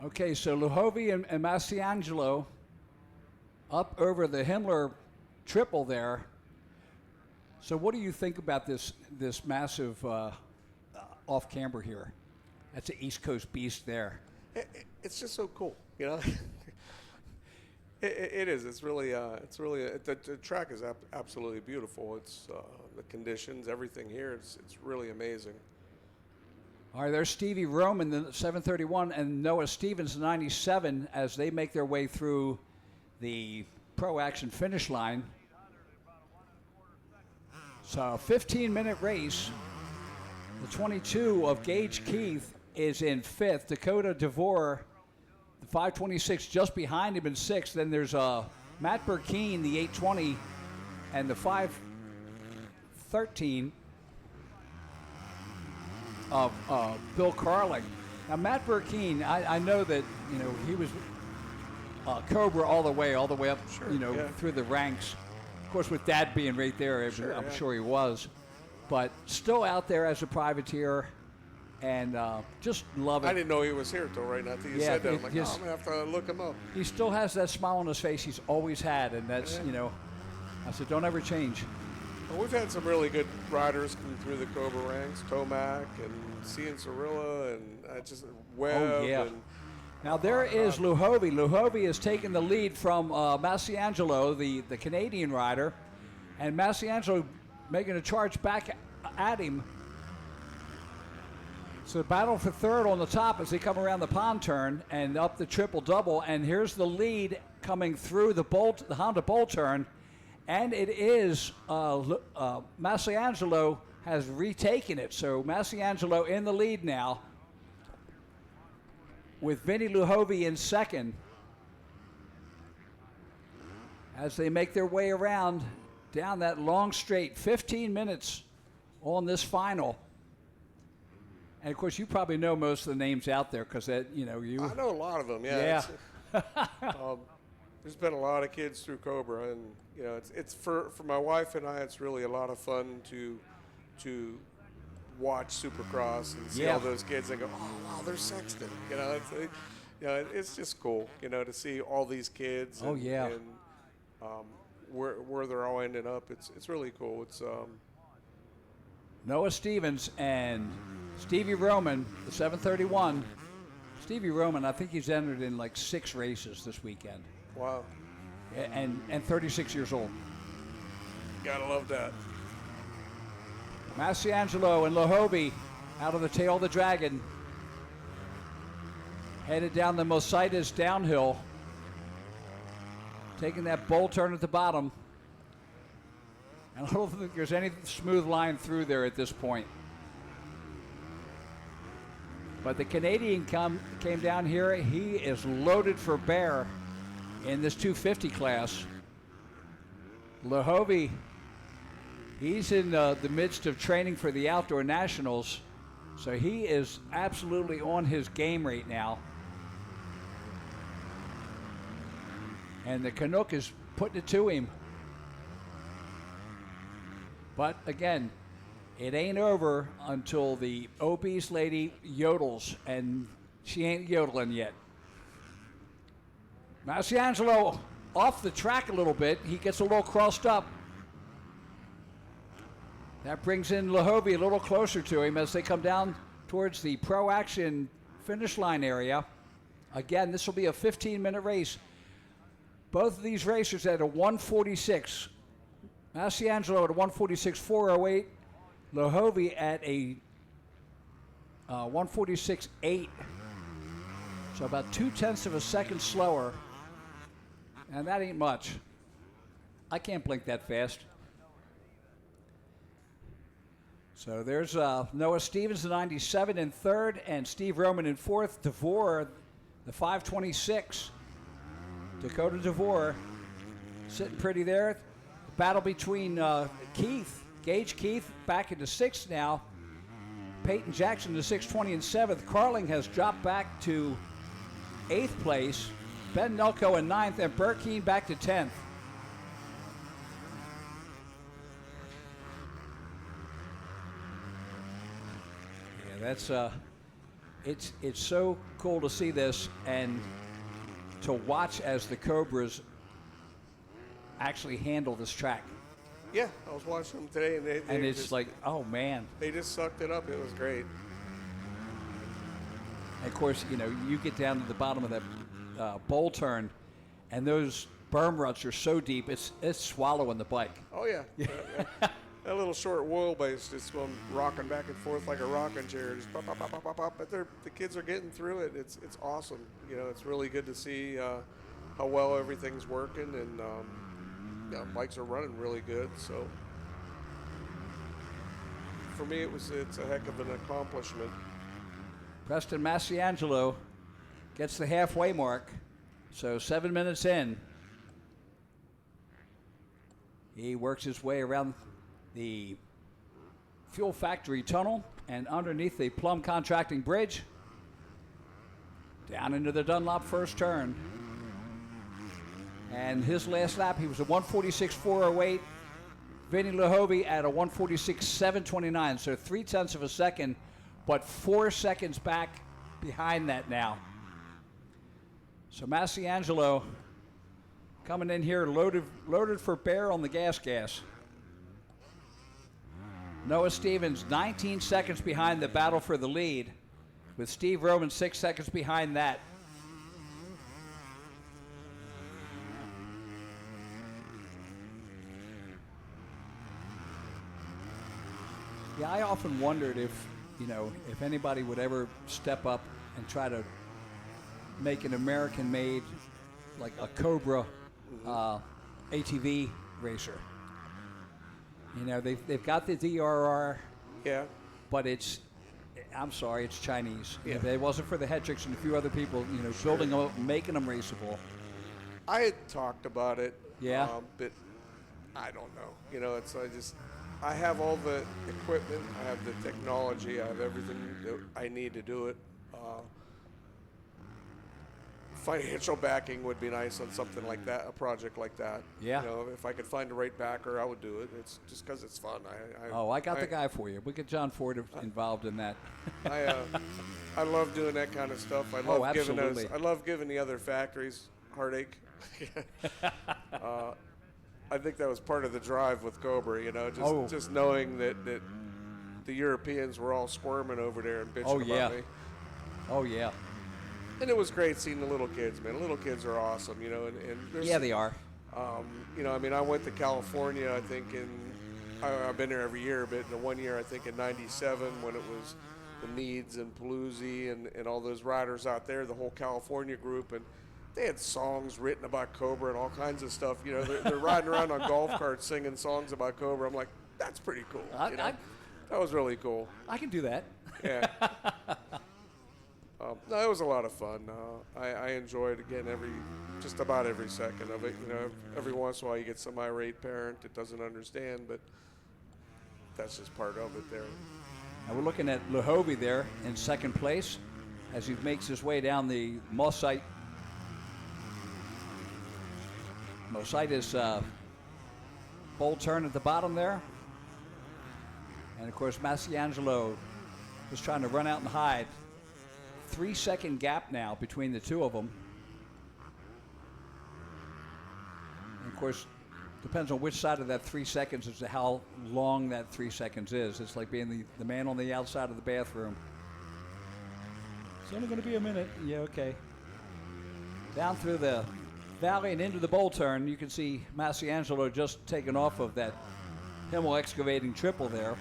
Okay, so Luhovi and Masiangelo up over the Himmler triple there. So what do you think about this massive off-camber here? That's an East Coast beast there. It's just so cool, you know. It is. It's really. The track is absolutely beautiful. It's the conditions, everything here. It's really amazing. All right, there's Stevie Roman, the 731, and Noah Stevens, the 97, as they make their way through the Pro Action finish line. So, 15-minute race. The 22 of Gage Keith is in fifth. Dakota DeVore, the 526, just behind him in sixth. Then there's Matt Burkeen, the 820, and the 513 of Bill Carling. Now, Matt Burkeen, I know that, he was Cobra all the way up, through the ranks. Of course, with Dad being right there, I'm sure he was. But still out there as a privateer, and just love it. I didn't know he was here until right now. Until you said that. I'm like, I'm going to have to look him up. He still has that smile on his face he's always had, and that's, I said, don't ever change. Well, we've had some really good riders come through the Cobra ranks, Tomac and Cian Cirilla and just Webb. Oh, yeah. And now there is Luhovi. Luhovi has taken the lead from Masiangelo, the Canadian rider, and Masiangelo making a charge back at him. So battle for third on the top as they come around the pond turn and up the triple-double, and here's the lead coming through the Honda Bowl turn. And it is Masiangelo has retaken it. So Masiangelo in the lead now with Vinny Luhovi in second as they make their way around down that long straight. 15 minutes on this final. And, of course, you probably know most of the names out there because, I know a lot of them, yeah. There's been a lot of kids through Cobra, and it's for my wife and I. It's really a lot of fun to watch Supercross and see all those kids and go, oh wow, they're Sexton. It's just cool, to see all these kids. And, and where they're all ending up. It's really cool. It's Noah Stevens and Stevie Roman, the 731. Stevie Roman, I think he's entered in like 6 races this weekend. Wow. And 36 years old. Gotta love that. Masiangelo and Luhovi out of the tail of the Dragon. Headed down the Mositas downhill. Taking that bowl turn at the bottom. And I don't think there's any smooth line through there at this point. But the Canadian came down here. He is loaded for bear in this 250 class. Luhovi, he's in the midst of training for the Outdoor Nationals, so he is absolutely on his game right now. And the Canuck is putting it to him. But again, it ain't over until the obese lady yodels, and she ain't yodeling yet. Masiangelo off the track a little bit. He gets a little crossed up. That brings in Luhovi a little closer to him as they come down towards the Pro Action finish line area. Again, this will be a 15-minute race. Both of these racers at a 1:46. Masiangelo at a 1:46.408. Luhovi at a 1:46.8. So about 0.2 of a second slower. And that ain't much. I can't blink that fast. So there's Noah Stevens, the 97 in third, and Steve Roman in fourth. DeVore, the 526. Dakota DeVore sitting pretty there. Battle between Gage Keith back into sixth now. Peyton Jackson to 620 in seventh. Carling has dropped back to eighth place. Ben Nelko in ninth, and Burt Keane back to 10th. Yeah, that's it's so cool to see this and to watch as the Cobras actually handle this track. Yeah, I was watching them today, and it's just like, oh man, they just sucked it up. It was great. And of course, you know, you get down to the bottom of that bowl turn, and those berm ruts are so deep, it's swallowing the bike. Oh yeah, that little short wheelbase just going rocking back and forth like a rocking chair, just pop, pop, pop, pop, pop, pop. But the kids are getting through it. It's awesome. You know, it's really good to see how well everything's working, and bikes are running really good. So for me, it's a heck of an accomplishment. Preston Masiangelo gets the halfway mark, so 7 minutes in. He works his way around the fuel factory tunnel and underneath the Plum Contracting Bridge, down into the Dunlop first turn. And his last lap, he was a 146.408. Vinny Lahovey at a 146.729, so 0.3 of a second, but 4 seconds back behind that now. So Masiangelo coming in here loaded for bear on the gas. Noah Stevens 19 seconds behind the battle for the lead, with Steve Roman 6 seconds behind that. Yeah, I often wondered if anybody would ever step up and try to make an American-made, like a Cobra ATV racer. You know, they've got the DRR. Yeah. But it's Chinese. Yeah. If it wasn't for the Hedricks and a few other people, building them up, making them raceable. I had talked about it. Yeah. But I don't know. You know, I have all the equipment, I have the technology, I have everything that I need to do it. Financial backing would be nice on something like that, a project like that. Yeah. You know, if I could find the right backer, I would do it. It's just because it's fun. I got the guy for you. We get John Ford involved in that. I love doing that kind of stuff. I love giving the other factories heartache. I think that was part of the drive with Cobra, just knowing that the Europeans were all squirming over there and bitching about me. Oh, yeah. And it was great seeing the little kids, man. Little kids are awesome, and they are. I went to California, I think, I've been there every year, but in the 1 year, I think in '97, when it was the Needs and Palooza and all those riders out there, the whole California group, and they had songs written about Cobra and all kinds of stuff. They're riding around on golf carts singing songs about Cobra. I'm like, that's pretty cool. That was really cool. I can do that. Yeah. No, it was a lot of fun. I enjoyed, again, just about every second of it. Every once in a while you get some irate parent that doesn't understand, but that's just part of it there. Now we're looking at Lahovey there in second place as he makes his way down the Mositis bowl turn at the bottom there. And of course, Masiangelo was trying to run out and hide. 3 second gap now between the two of them. And of course, depends on which side of that 3 seconds as to how long that 3 seconds is. It's like being the man on the outside of the bathroom. It's only going to be a minute. Yeah, okay. Down through the valley and into the bowl turn, you can see Masiangelo just taking off of that Himmel excavating triple there.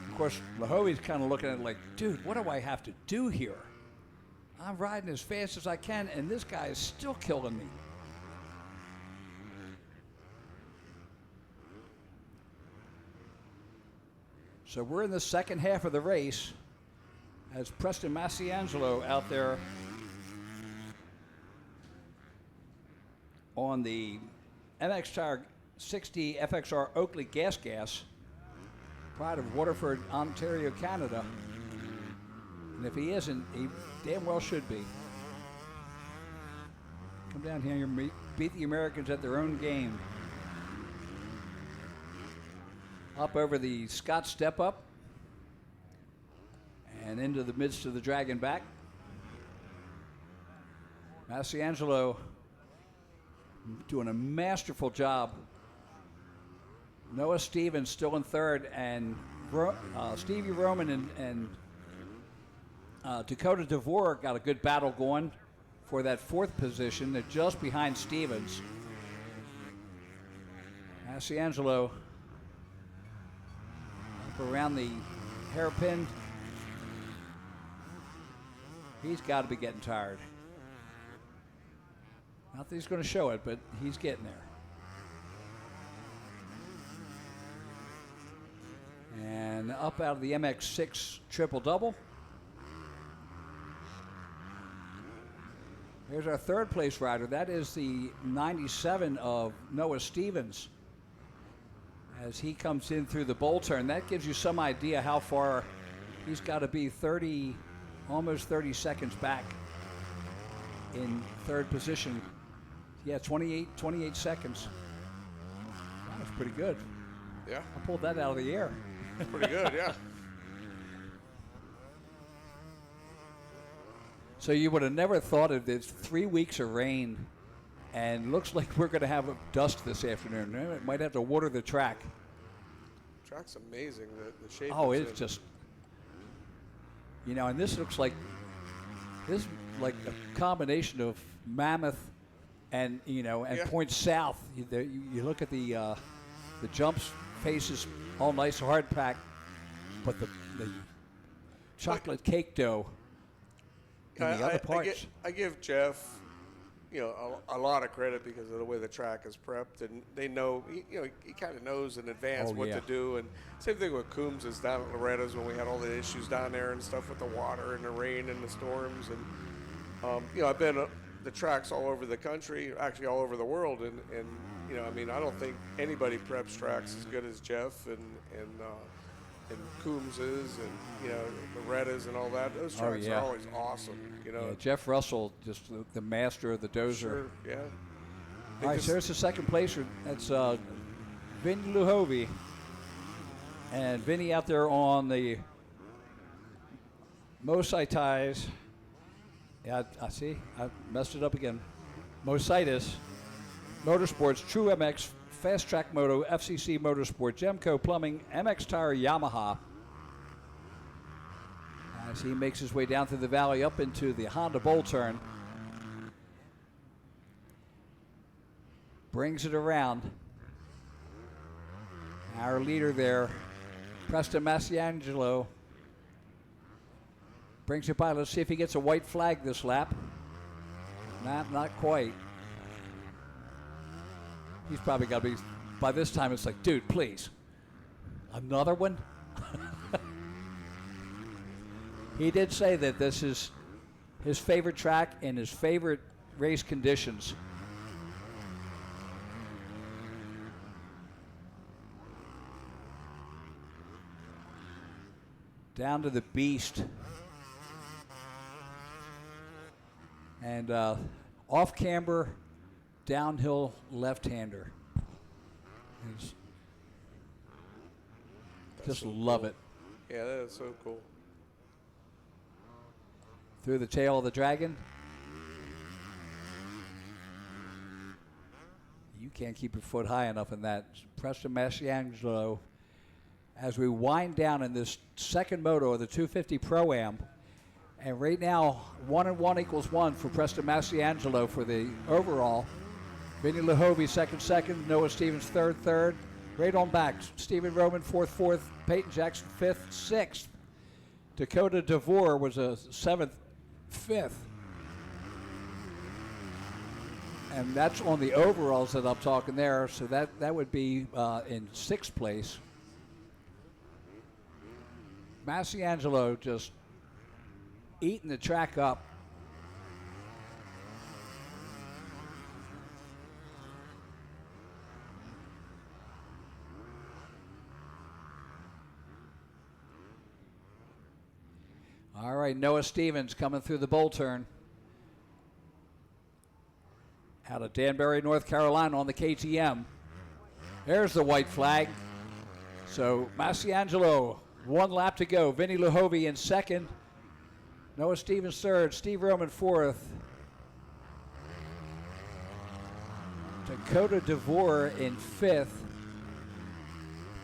Of course, Lahovey's kind of looking at it like, dude, what do I have to do here? I'm riding as fast as I can, and this guy is still killing me. So we're in the second half of the race as Preston Masiangelo out there on the MX Tire 60 FXR Oakley Gas, pride of Waterford, Ontario, Canada. And if he isn't, he damn well should be. Come down here and beat the Americans at their own game. Up over the Scott step up and into the midst of the dragon back. Masiangelo doing a masterful job. Noah Stevens still in third, and Stevie Roman and Dakota DeVore got a good battle going for that fourth position. They're just behind Stevens. Masiangelo up around the hairpin. He's got to be getting tired. Not that he's going to show it, but he's getting there. And up out of the MX6 triple-double. Here's our third place rider. That is the 97 of Noah Stevens. As he comes in through the bowl turn, that gives you some idea how far he's got to be. Almost 30 seconds back in third position. Yeah, 28 seconds. That was pretty good. Yeah. I pulled that out of the air. Pretty good, yeah. So you would have never thought of this. 3 weeks of rain, and looks like we're going to have a dust this afternoon. It might have to water the track. Track's amazing, the shape. Oh, it's just, and this looks like a combination of Mammoth and Point South. You look at the jumps, faces all nice hard packed, but the chocolate cake dough in the other parts. I give Jeff, a lot of credit because of the way the track is prepped, and they know, he kind of knows in advance what to do. And same thing with Coombs is down at Loretta's when we had all the issues down there and stuff with the water and the rain and the storms. And I've been the tracks all over the country, actually all over the world, and I don't think anybody preps tracks as good as Jeff and Coombs is, and Loretta's and all that. Those tracks are always awesome. Jeff Russell, just the master of the dozer. Sure, yeah. All right, so there's the second placer. That's Vinny Luhovi. And Vinny out there on the Mositis. Yeah, I see. I messed it up again. Mositis Motorsports, True MX, Fast Track Moto, FCC Motorsport, Gemco Plumbing, MX Tire, Yamaha. As he makes his way down through the valley up into the Honda bowl turn. Brings it around. Our leader there, Preston Masiangelo, brings it by. Let's see if he gets a white flag this lap. Not quite. He's probably got to be, by this time it's like, dude, please. Another one? He did say that this is his favorite track and his favorite race conditions. Down to the beast. And off camber, downhill left-hander. Just so love it. Yeah, that is so cool. Through the tail of the dragon. You can't keep your foot high enough in that. Preston Masiangelo, as we wind down in this second moto of the 250 Pro-Am. And right now, 1 and 1 equals 1 for Preston Masiangelo for the overall. Vinny Luhovi second, Noah Stevens third. Right on back, Stephen Roman fourth, Peyton Jackson sixth. Dakota DeVore was a fifth. And that's on the overalls that I'm talking there, so that would be in sixth place. Masiangelo just eating the track up. All right, Noah Stevens coming through the bowl turn. Out of Danbury, North Carolina on the KTM. There's the white flag. So Masiangelo, 1 lap to go. Vinny Luhovi in second. Noah Stevens third. Steve Roman fourth. Dakota DeVore in fifth.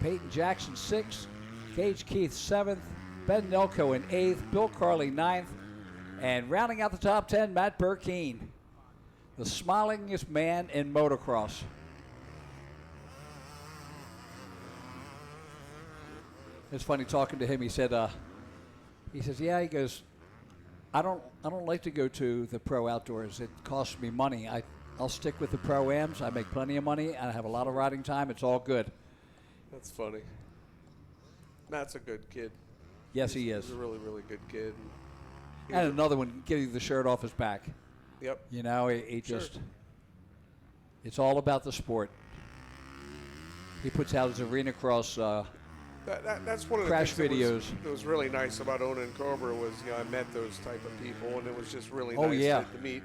Peyton Jackson sixth. Gage Keith seventh. Ben Nelko in eighth. Bill Carley ninth. And rounding out the top 10, Matt Burkeen, the smilingest man in motocross. It's funny talking to him. He said, yeah, he goes, I don't like to go to the pro outdoors. It costs me money. I'll stick with the pro-ams. I make plenty of money. I have a lot of riding time. It's all good. That's funny. Matt's a good kid. Yes, he is. He's a really, really good kid. And another one getting the shirt off his back. Yep. You know, he just, it's all about the sport. He puts out his arena cross that's one of the crash videos. That was really nice about owning Cobra was, I met those type of people, and it was just really Oh, nice yeah. to meet.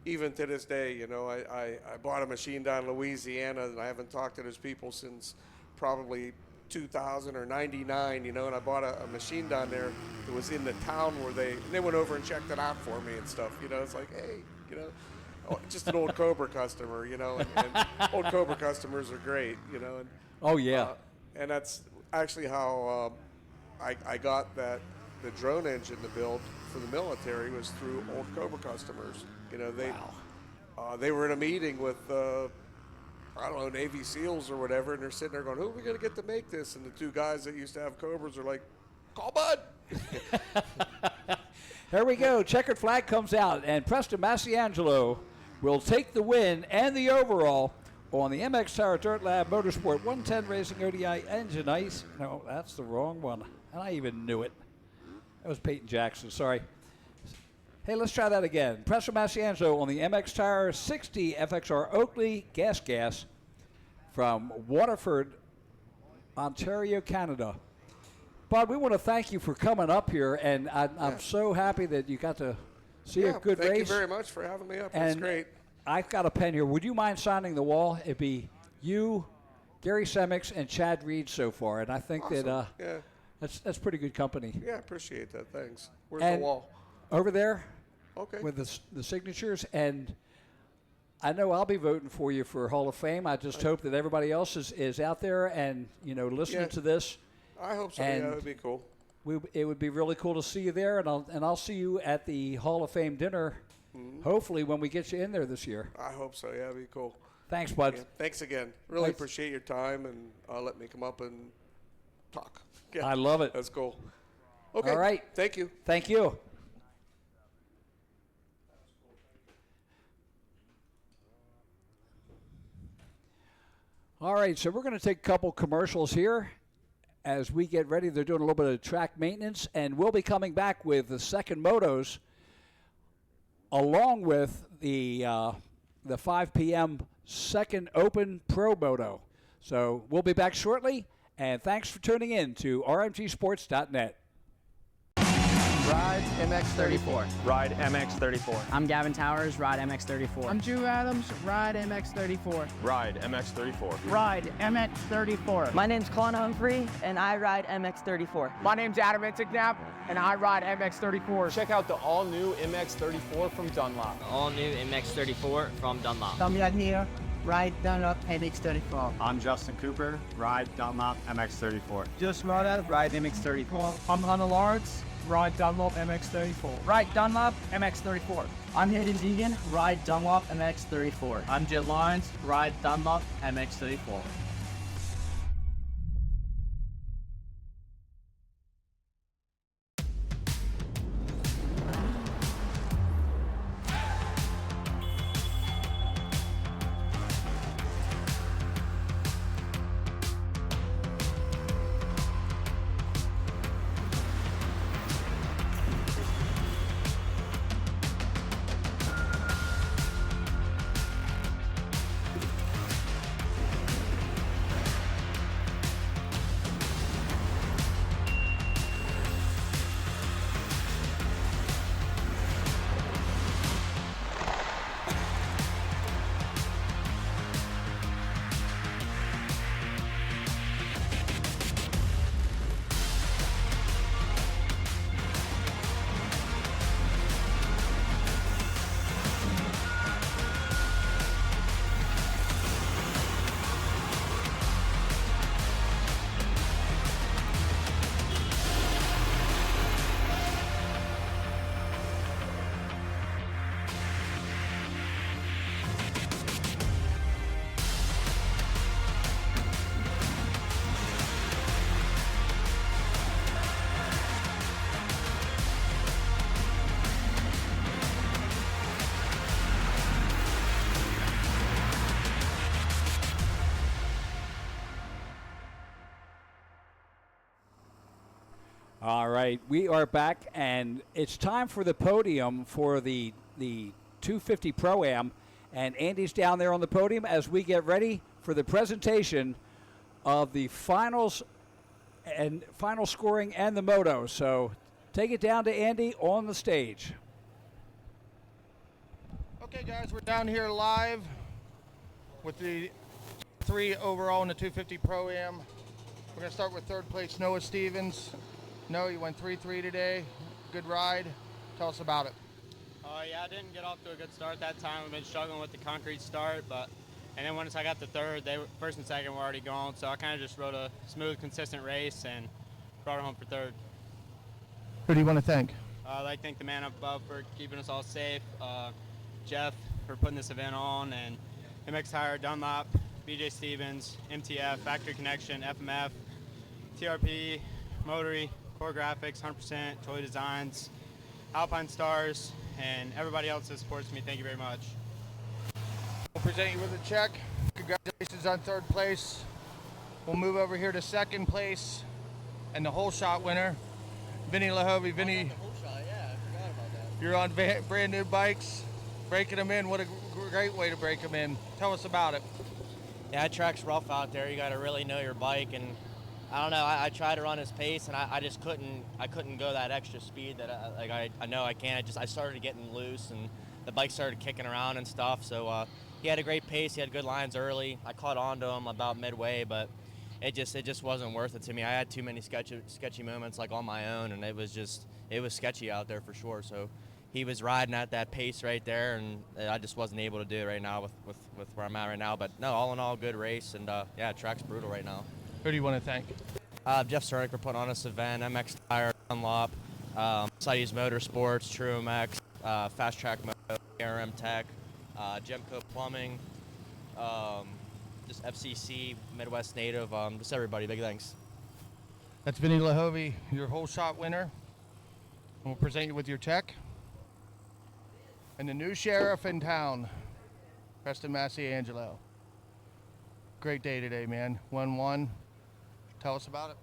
Even to this day, I bought a machine down in Louisiana, and I haven't talked to those people since probably 2000 or 99, and I bought a machine down there that was in the town where they went over and checked it out for me and stuff. It's like, hey, just an old Cobra customer, and old Cobra customers are great, and oh yeah, and that's actually how I got the drone engine to build for the military was through old Cobra customers. They were in a meeting with I don't know, Navy SEALs or whatever, and they're sitting there going, who are we going to get to make this? And the two guys that used to have Cobras are like, call Bud. Here we go. Checkered flag comes out, and Preston Masiangelo will take the win and the overall on the MX Tower Dirt Lab Motorsport 110 Racing ODI Engine Ice. No, that's the wrong one. And I even knew it. That was Peyton Jackson. Sorry. Hey, let's try that again. Preston Masiangelo on the MX Tower 60 FXR Oakley Gas from Waterford, Ontario, Canada. Bud, we want to thank you for coming up here, and I'm so happy that you got to see a good race. Thank you very much for having me up. That's great. I've got a pen here. Would you mind signing the wall? It'd be you, Gary Semix, and Chad Reed so far, and I think awesome. that that's pretty good company. Yeah, I appreciate that. Thanks. Where's the wall? Over there. Okay. With the signatures, and I know I'll be voting for you for Hall of Fame. I just hope that everybody else is out there and listening to this. I hope so. And yeah, that would be cool. It would be really cool to see you there, and I'll see you at the Hall of Fame dinner. Hopefully, when we get you in there this year. I hope so. Yeah, it'd be cool. Thanks, Bud. Yeah, thanks again. Really appreciate your time and let me come up and talk. Yeah, I love it. That's cool. Okay. All right. Thank you. Thank you. All right, so we're going to take a couple commercials here as we get ready. They're doing a little bit of track maintenance, and we'll be coming back with the second motos along with the 5 p.m. second Open Pro Moto. So we'll be back shortly, and thanks for tuning in to rmgsports.net. Ride MX34. Ride MX34. I'm Gavin Towers, Ride MX34. I'm Drew Adams, Ride MX34. Ride MX34. Ride MX34. My name's Colin Humphrey, and I ride MX34. My name's Adam Intignap, and I ride MX34. Check out the all-new MX34 from Dunlop. All new MX34 from Dunlop. Tom Young here, ride Dunlop MX34. I'm Justin Cooper, ride Dunlop MX34. Josh Mota, ride MX34. I'm Hunter Lawrence, ride Dunlop MX34. Ride Dunlop MX34. I'm Hayden Deegan, ride Dunlop MX34. I'm Jet Lyons, ride Dunlop MX34. All right, we are back, and it's time for the podium for the 250 Pro-Am, and Andy's down there on the podium as we get ready for the presentation of the finals and final scoring and the moto. So take it down to Andy on the stage. Okay, guys, we're down here live with the 3 overall in the 250 Pro-Am. We're going to start with third place, Noah Stevens. Noah, you went 3-3 today. Good ride. Tell us about it. Yeah, I didn't get off to a good start that time. We've been struggling with the concrete start, and then once I got to third, first and second were already gone, so I kind of just rode a smooth, consistent race and brought it home for third. Who do you want to thank? I'd like to thank the man up above for keeping us all safe, Jeff for putting this event on, and MX Tire, Dunlop, BJ Stevens, MTF, Factory Connection, FMF, TRP, Motory, Core Graphics, 100%, Toy Designs, Alpine Stars, and everybody else that supports me. Thank you very much. We'll present you with a check. Congratulations on third place. We'll move over here to second place and the whole shot winner, Vinny Lahovey. Vinny, you're on brand new bikes, breaking them in. What a great way to break them in. Tell us about it. Yeah, that track's rough out there. You got to really know your bike, and I don't know. I tried to run his pace, and I just couldn't. I couldn't go that extra speed that I know I can. I started getting loose, and the bike started kicking around and stuff. So he had a great pace. He had good lines early. I caught on to him about midway, but it just wasn't worth it to me. I had too many sketchy moments like on my own, and it was sketchy out there for sure. So he was riding at that pace right there, and I just wasn't able to do it right now with where I'm at right now. But no, all in all, good race, and yeah, track's brutal right now. Who do you want to thank? Jeff Cernick for putting on this event, MX Tire, Dunlop, Suddy's Motorsports, True MX, Fast Track Moto, ARM Tech, Gemco Plumbing, just FCC, Midwest Native, just everybody, big thanks. That's Vinny Lahovey, your whole shot winner. And we'll present you with your check. And the new sheriff in town, Preston Massiangelo. Great day today, man. 1-1. Tell us about it.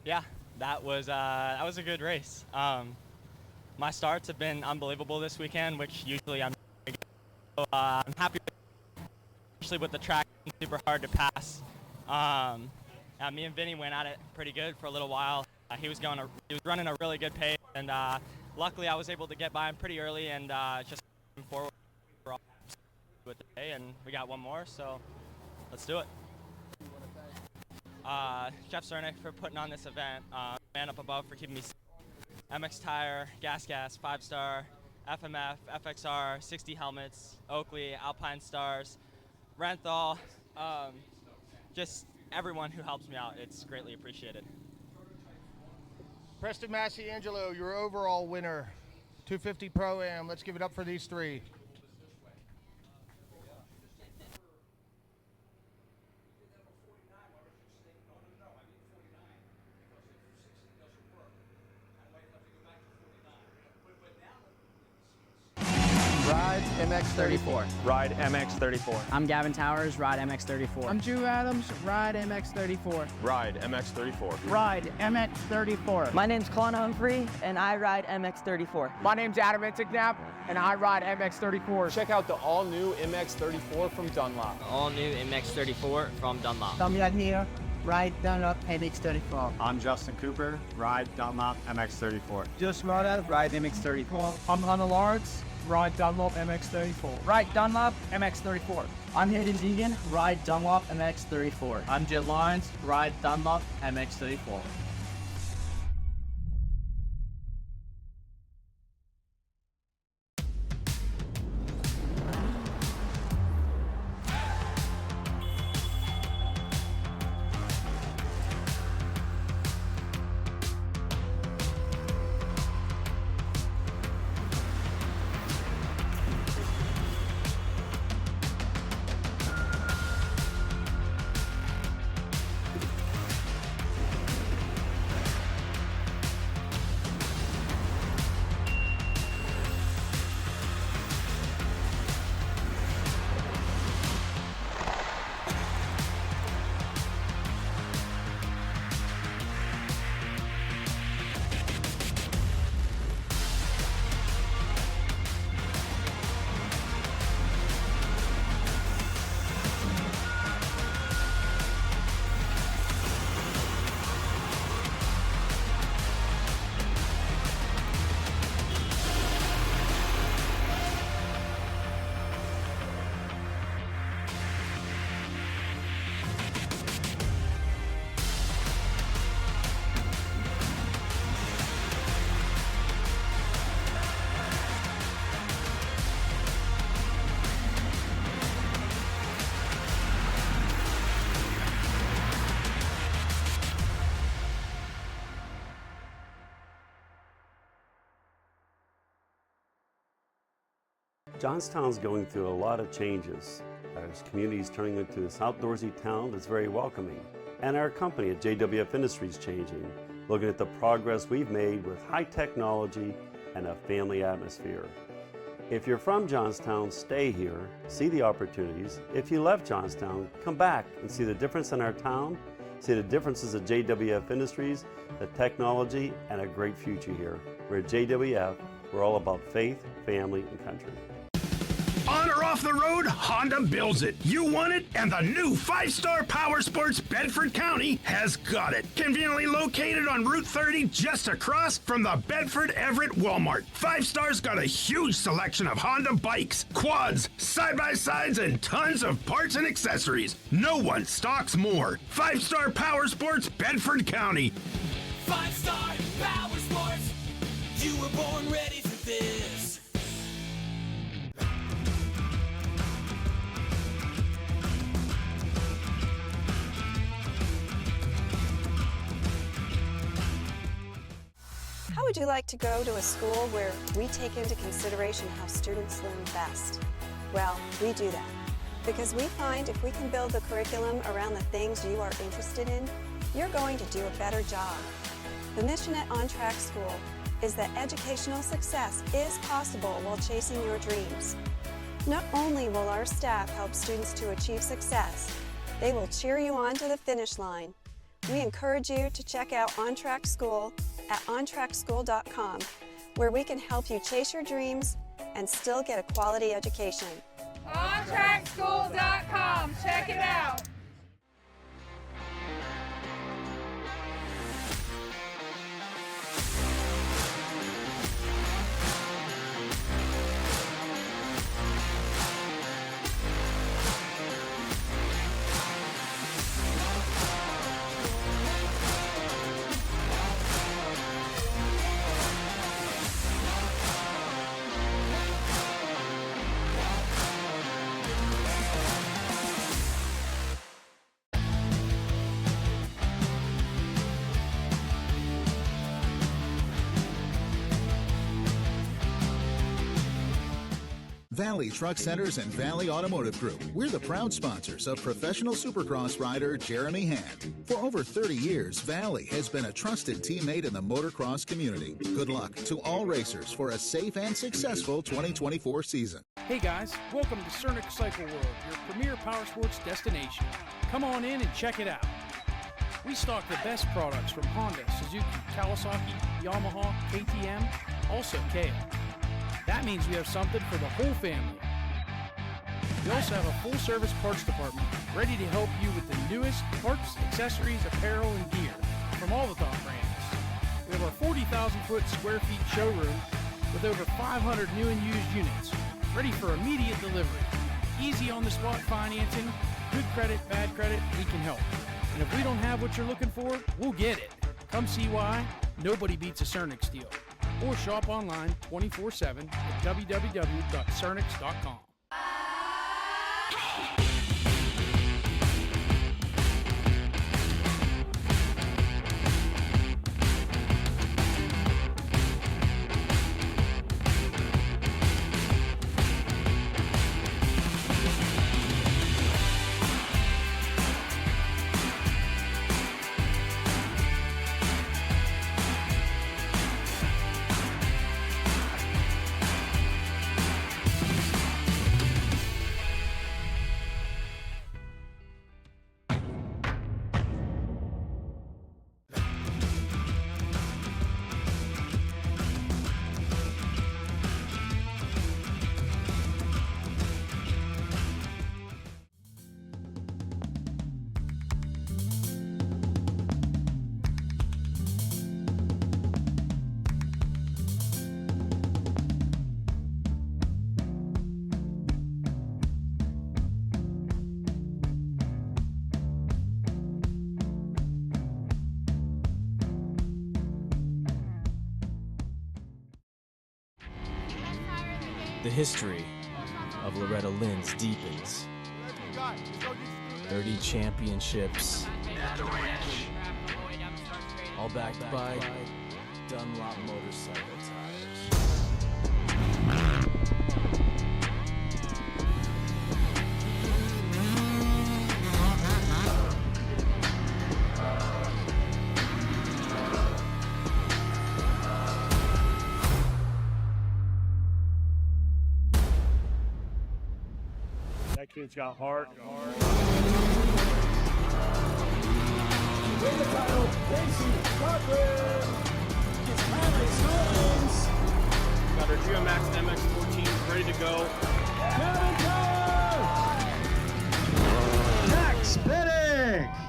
Yeah, that was a good race. My starts have been unbelievable this weekend, which usually I'm happy, especially with the track being super hard to pass. Me and Vinny went at it pretty good for a little while. He was running a really good pace, and luckily I was able to get by him pretty early and just forward with the day, and we got one more, so let's do it. Jeff Cernick for putting on this event, man up above for keeping me safe. MX Tire, Gas, 5-star, FMF, FXR, 60 helmets, Oakley, Alpine Stars, Renthal, just everyone who helps me out. It's greatly appreciated. Preston Massiangelo, your overall winner, 250 Pro-Am. Let's give it up for these three. Ride MX34. Ride MX34. I'm Gavin Towers, Ride MX34. I'm Drew Adams, Ride MX34. Ride MX34. Ride MX34. My name's Colin Humphrey, and I ride MX34. My name's Adam Intignap, and I ride MX34. Check out the all-new MX34 from Dunlop. All new MX34 from Dunlop. Tom here, ride Dunlop MX34. I'm Justin Cooper, ride Dunlop MX34. Just Model, ride MX34. I'm Hunter Lawrence, ride Dunlop MX34. Ride Dunlop MX34. I'm Hayden Deegan, ride Dunlop MX34. I'm Jet Lyons, ride Dunlop MX34. Johnstown's going through a lot of changes. Our community is turning into this outdoorsy town that's very welcoming. And our company at JWF Industries changing, looking at the progress we've made with high technology and a family atmosphere. If you're from Johnstown, stay here, see the opportunities. If you left Johnstown, come back and see the difference in our town, see the differences at JWF Industries, the technology, and a great future here. We're at JWF, we're all about faith, family, and country. On or off the road, Honda builds it. You want it, and the new 5-Star Power Sports Bedford County has got it. Conveniently located on Route 30, just across from the Bedford Everett Walmart. 5-Star's got a huge selection of Honda bikes, quads, side-by-sides, and tons of parts and accessories. No one stocks more. 5-Star Power Sports Bedford County. 5-Star Power Sports. You were born ready for this. How would you like to go to a school where we take into consideration how students learn best? Well, we do that because we find if we can build the curriculum around the things you are interested in, you're going to do a better job. The mission at On Track School is that educational success is possible while chasing your dreams. Not only will our staff help students to achieve success, they will cheer you on to the finish line. We encourage you to check out On Track School at ontrackschool.com, where we can help you chase your dreams and still get a quality education. ontrackschool.com. Check it out. Valley Truck Centers and Valley Automotive Group. We're the proud sponsors of professional supercross rider Jeremy Hand. For over 30 years, Valley has been a trusted teammate in the motocross community. Good luck to all racers for a safe and successful 2024 season. Hey guys, welcome to Cernic Cycle World, your premier power sports destination. Come on in and check it out. We stock the best products from Honda, Suzuki, Kawasaki, Yamaha, KTM, also KA. That means we have something for the whole family. We also have a full-service parts department ready to help you with the newest parts, accessories, apparel, and gear from all the top brands. We have our 40,000 square feet showroom with over 500 new and used units ready for immediate delivery. Easy on-the-spot financing, good credit, bad credit, we can help. And if we don't have what you're looking for, we'll get it. Come see why nobody beats a Cernic deal. Or shop online 24/7 at www.cernix.com. The history of Loretta Lynn's deepens. 30 championships, all backed by Dunlop motorcycle tires. It's got heart. Win the title, Casey Cochran. It's PAMX wins. Got our GeoMax MX14 ready to go. Kevin Tower. Max Pennick.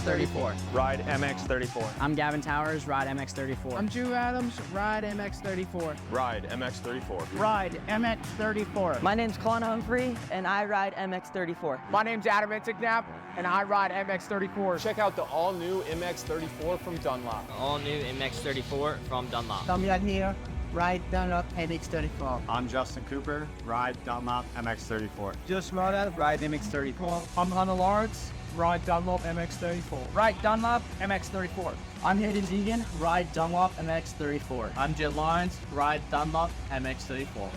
MX34. Ride MX34. I'm Gavin Towers, ride MX34. I'm Drew Adams, ride MX34. Ride MX34. Ride MX34. My name's Colin Humphrey, and I ride MX34. My name's Adam Intignap, and I ride MX34. Check out the all-new MX34 from Dunlop. All new MX34 from Dunlop. Tom Young here, ride Dunlop MX34. I'm Justin Cooper, ride Dunlop MX34. Just Moda, ride MX34. I'm Hunter Lawrence, ride Dunlop MX34. Ride Dunlop MX34. I'm Hayden Deegan, ride Dunlop MX34. I'm Jet Lyons, ride Dunlop MX34.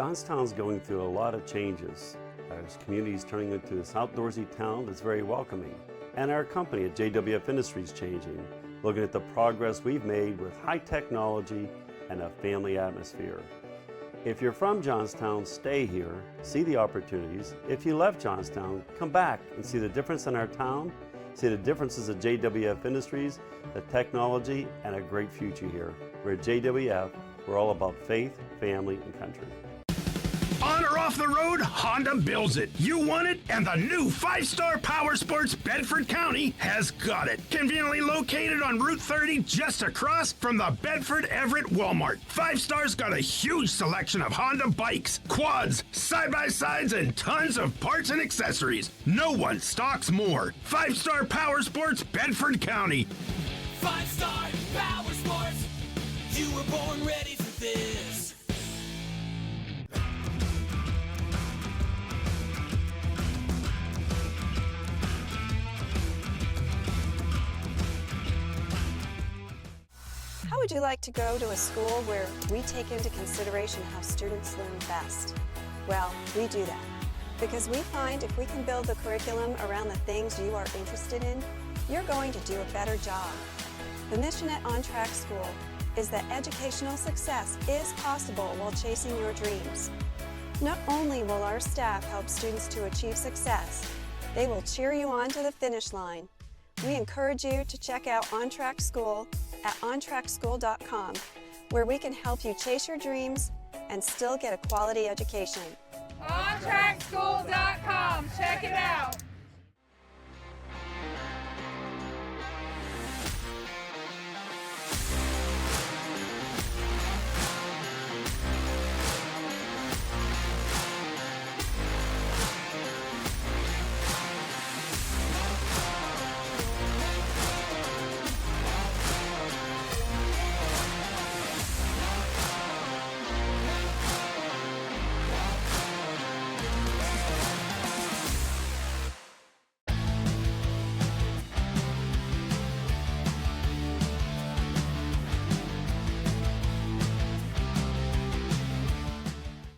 Johnstown's going through a lot of changes. Our community is turning into this outdoorsy town that's very welcoming. And our company at JWF Industries changing, looking at the progress we've made with high technology and a family atmosphere. If you're from Johnstown, stay here, see the opportunities. If you left Johnstown, come back and see the difference in our town, see the differences at JWF Industries, the technology, and a great future here. We're at JWF, we're all about faith, family, and country. On or off the road, Honda builds it. You want it, and the new 5-star Power Sports Bedford County has got it. Conveniently located on Route 30, just across from the Bedford Everett Walmart. 5-star's got a huge selection of Honda bikes, quads, side-by-sides, and tons of parts and accessories. No one stocks more. 5-star Power Sports Bedford County. 5-star Power Sports. You were born ready for this. How would you like to go to a school where we take into consideration how students learn best? Well, we do that because we find if we can build the curriculum around the things you are interested in, you're going to do a better job. The mission at On Track School is that educational success is possible while chasing your dreams. Not only will our staff help students to achieve success, they will cheer you on to the finish line. We encourage you to check out On Track School at ontrackschool.com, where we can help you chase your dreams and still get a quality education. OnTrackSchool.com. Check it out.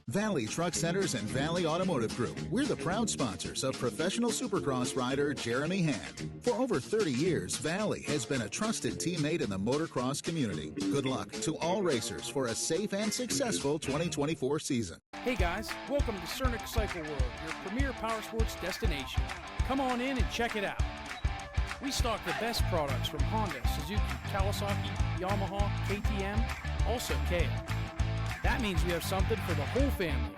Valley Truck Centers and Valley Automotive Group. We're the proud sponsors of professional Supercross rider Jeremy Hand. For over 30 years, Valley has been a trusted teammate in the motocross community. Good luck to all racers for a safe and successful 2024 season. Hey guys, welcome to Cernic Cycle World, your premier power sports destination. Come on in and check it out. We stock the best products from Honda, Suzuki, Kawasaki, Yamaha, KTM, also Kia. That means we have something for the whole family.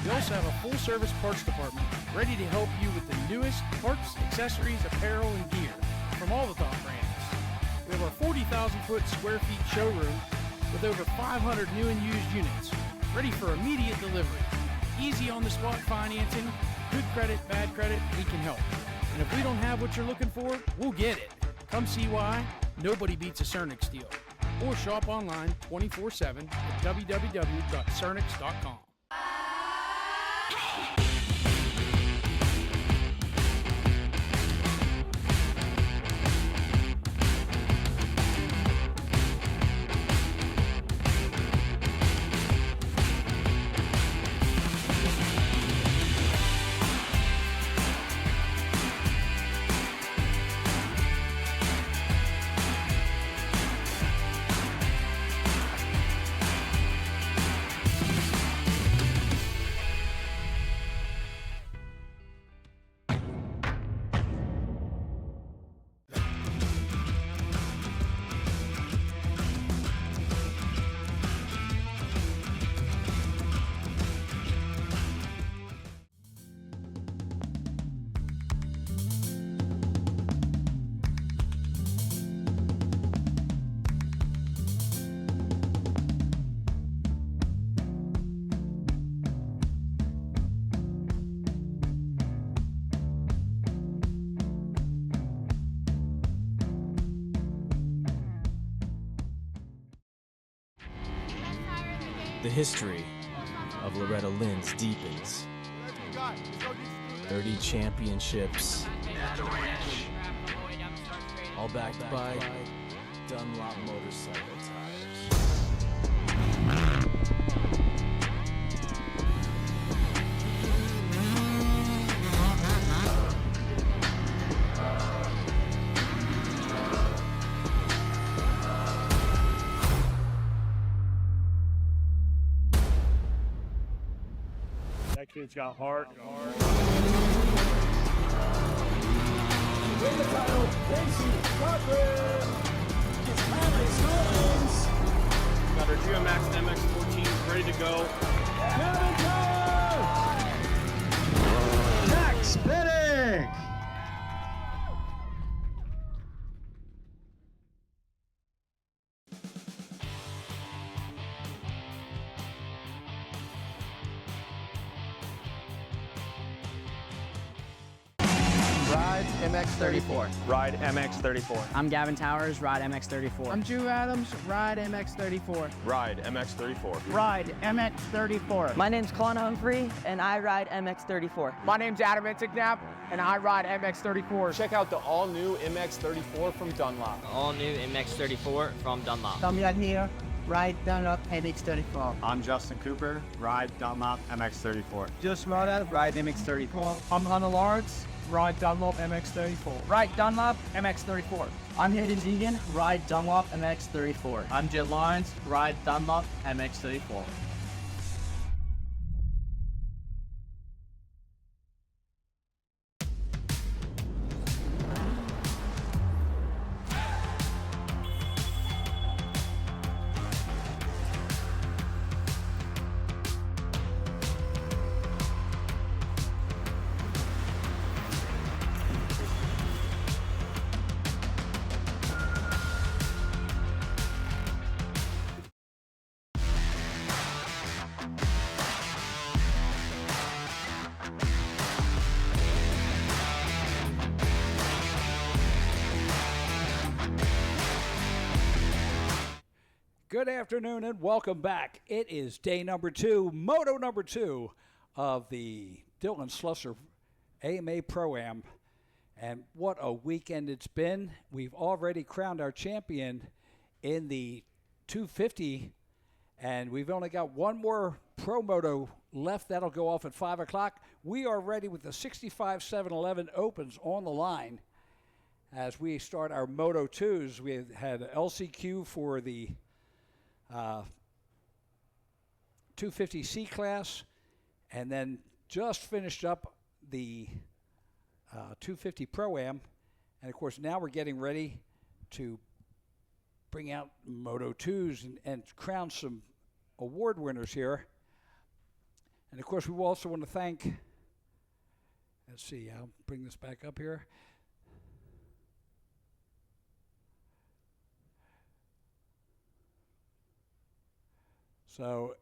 We also have a full-service parts department ready to help you with the newest parts, accessories, apparel, and gear from all the top brands. We have our 40,000 square feet showroom with over 500 new and used units, ready for immediate delivery. Easy on-the-spot financing, good credit, bad credit, we can help. And if we don't have what you're looking for, we'll get it. Come see why nobody beats a Cernic deal. Or shop online 24/7 at www.cernix.com. The history of Loretta Lynn's deepens. 30 championships, all backed by Dunlop motorcycle tires. It's got heart. Win the title, Casey Cochran. It's Harry Stallings. Got our GeoMax MX-14 ready to go. Max Bennick. Ride MX34. Ride MX34. I'm Gavin Towers, Ride MX34. I'm Drew Adams, Ride MX34. Ride MX34. Ride MX34. My name's Colin Humphrey, and I ride MX34. My name's Adam Intignap, and I ride MX34. Check out the all-new MX34 from Dunlop. All new MX34 from Dunlop. Tommy here, ride Dunlop MX34. I'm Justin Cooper, ride Dunlop MX34. Just ride MX34. I'm Hunter Lawrence, ride Dunlop MX34. Ride Dunlop MX34. I'm Hayden Deegan, ride Dunlop MX34. I'm Jet Lyons, ride Dunlop MX34. Good afternoon and welcome back. It is day number 2, moto number 2 of the Dylan Slusser AMA Pro-Am. And what a weekend it's been. We've already crowned our champion in the 250, and we've only got one more Pro Moto left. That'll go off at 5 o'clock. We are ready with the 65 711 Opens on the line. As we start our Moto 2s, we had LCQ for the 250C class, and then just finished up the 250 Pro-Am. And of course, now we're getting ready to bring out Moto 2s and crown some award winners here. And of course, we also want to thank, let's see, I'll bring this back up here. So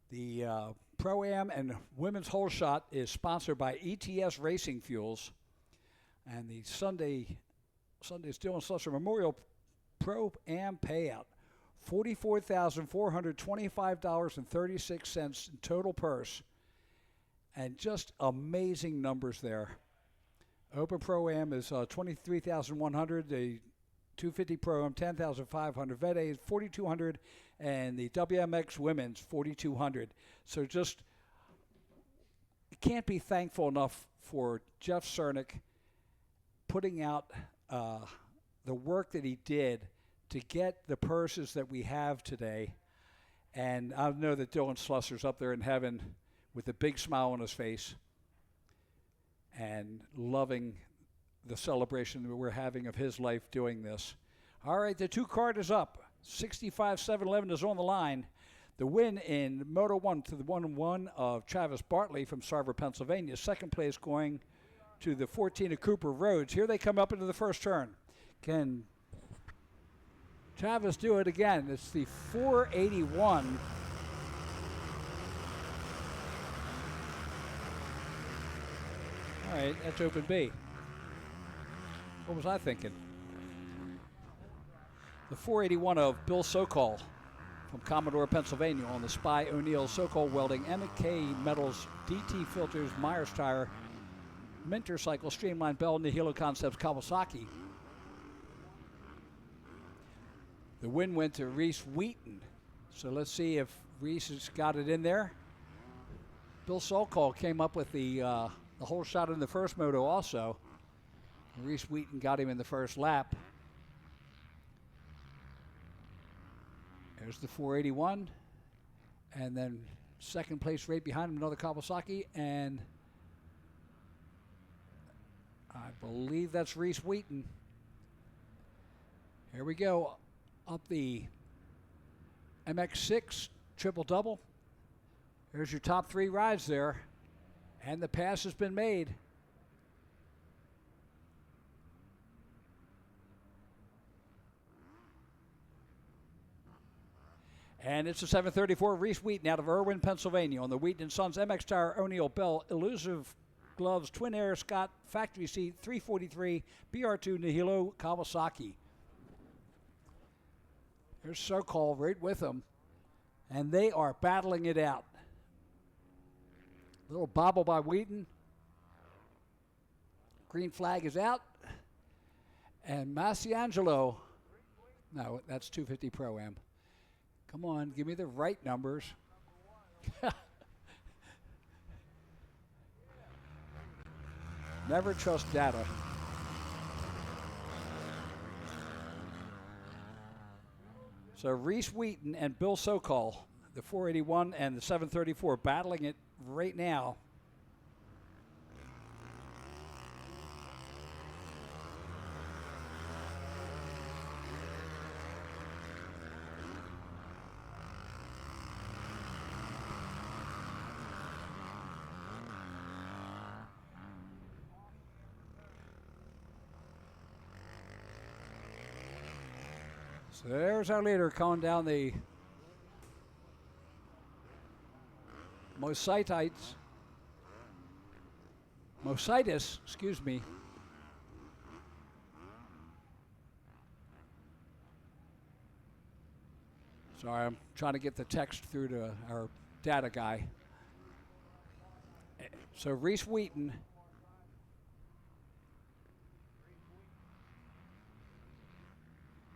the Pro-Am and Women's Whole Shot is sponsored by ETS Racing Fuels, and the Sunday's Dylan Slusser Memorial Pro-Am payout, $44,425.36 in total purse, and just amazing numbers there. Open Pro-Am is $23,100. The 250 Pro-Am, $10,500. Vet A is $4,200, and the WMX Women's $4,200. So just can't be thankful enough for Jeff Cernick putting out the work that he did to get the purses that we have today. And I know that Dylan Slusser's up there in heaven with a big smile on his face and loving the celebration that we're having of his life doing this. All right, the 2 card is up. 65 711 is on the line. The win in Moto 1 to the 1-1 of Travis Bartley from Sarver, Pennsylvania. Second place going to the 14 of Cooper Rhodes. Here they come up into the first turn. Can Travis do it again? It's the 481. All right, that's open B. What was I thinking? The 481 of Bill Sokol from Commodore, Pennsylvania on the Spy O'Neill Sokol Welding MK Metals DT Filters Myers Tire Minter Cycle Streamline Bell Nihilo Concepts Kawasaki. The win went to Reese Wheaton. So let's see if Reese has got it in there. Bill Sokol came up with the whole shot in the first moto also. Reese Wheaton got him in the first lap. There's the 481. And then second place right behind him, another Kawasaki, and I believe that's Reese Wheaton. Here we go, up the MX6 triple-double. There's your top 3 rides there, and the pass has been made. And it's a 734 Reese Wheaton out of Irwin, Pennsylvania on the Wheaton & Sons MX Tire O'Neill Bell Elusive Gloves Twin Air Scott Factory Seat 343 BR2 Nihilo Kawasaki. There's Sokol right with them, and they are battling it out. Little bobble by Wheaton. Green flag is out. And Masiangelo, no, that's 250 Pro-Am. Come on, give me the right numbers. Never trust data. So Reese Wheaton and Bill Sokol, the 481 and the 734, battling it right now. So there's our leader coming down the Mositis, excuse me. Sorry, I'm trying to get the text through to our data guy. So Reese Wheaton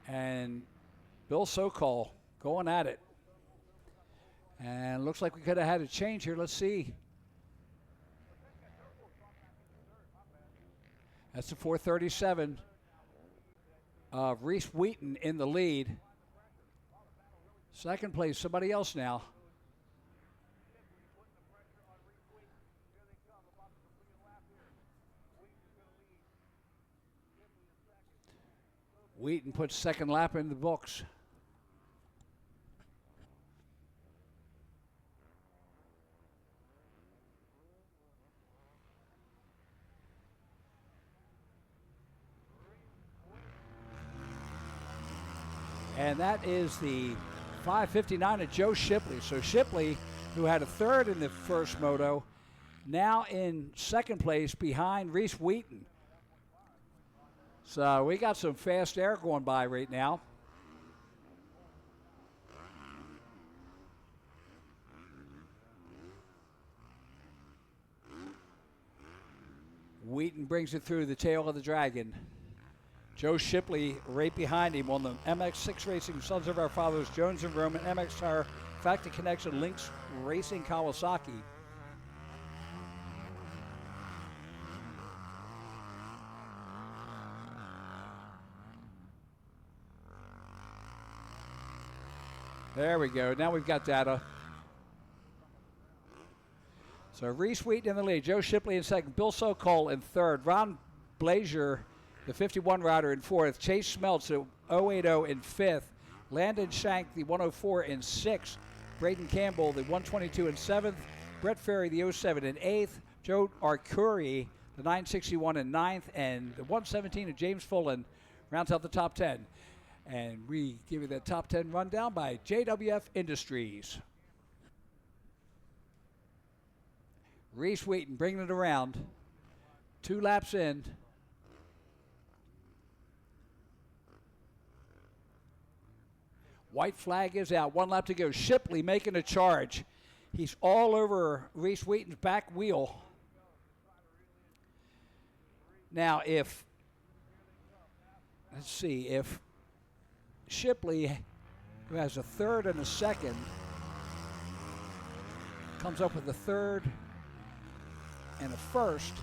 and Bill Sokol going at it. And looks like we could have had a change here. Let's see. That's the 437. Reese Wheaton in the lead. Second place, somebody else now. Wheaton puts second lap in the books. And that is the 5:59 of Joe Shipley. So Shipley, who had a third in the first moto, now in second place behind Reese Wheaton. So we got some fast air going by right now. Wheaton brings it through the tail of the dragon. Joe Shipley right behind him on the MX6 Racing Sons of Our Fathers, Jones and Roman, MX Tire, Factory Connection, Lynx Racing Kawasaki. There we go. Now we've got data. So Reese Wheaton in the lead. Joe Shipley in second. Bill Sokol in third. Ron Blazier, the 51 rider, in fourth. Chase Smeltz, the 080 in fifth. Landon Shank, the 104 in sixth. Braden Campbell, the 122 in seventh. Brett Ferry, the 07 in eighth. Joe Arcuri, the 961 in ninth. And the 117 of James Fullen rounds out the top 10. And we give you the top 10 rundown by JWF Industries. Reese Wheaton bringing it around. 2 laps in. White flag is out. 1 lap to go. Shipley making a charge. He's all over Reese Wheaton's back wheel. Now, if Shipley, who has a third and a second, comes up with a third and a first,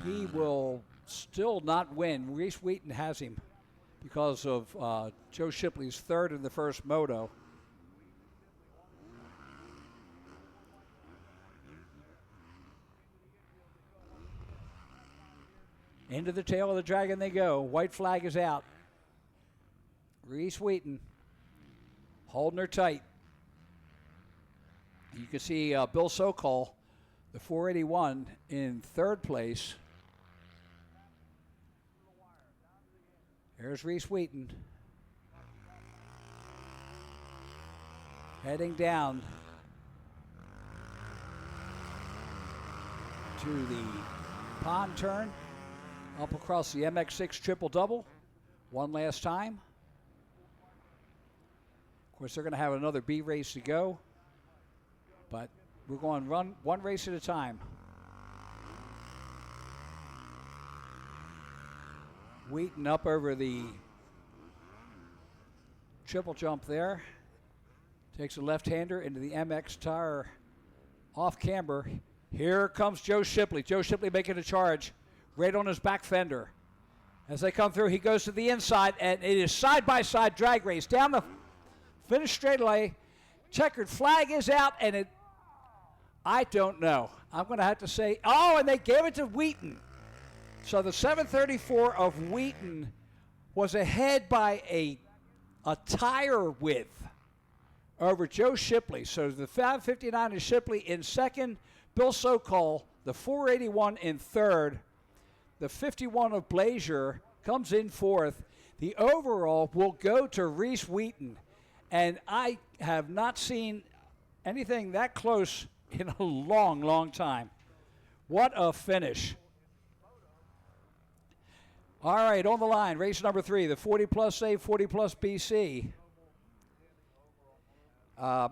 he will still not win. Reese Wheaton has him because of Joe Shipley's third in the first moto. Into the tail of the dragon they go. White flag is out. Reese Wheaton holding her tight. You can see Bill Sokol, the 481, in third place. There's Reese Wheaton. Heading down to the pond turn, up across the MX6 triple-double one last time. Of course, they're going to have another B race to go, but we're going to run one race at a time. Wheaton up over the triple jump there. Takes a left-hander into the MX tire off camber. Here comes Joe Shipley. Joe Shipley making a charge right on his back fender. As they come through, he goes to the inside, and it is side-by-side drag race. Down the finish straightaway, checkered flag is out, and I don't know. I'm going to have to say, and they gave it to Wheaton. So the 734 of Wheaton was ahead by a tire width over Joe Shipley. So the 559 is Shipley in second. Bill Sokol, the 481 in third. The 51 of Blazier comes in fourth. The overall will go to Reese Wheaton. And I have not seen anything that close in a long, long time. What a finish. All right, on the line, race number 3, the 40 plus A, 40 plus BC.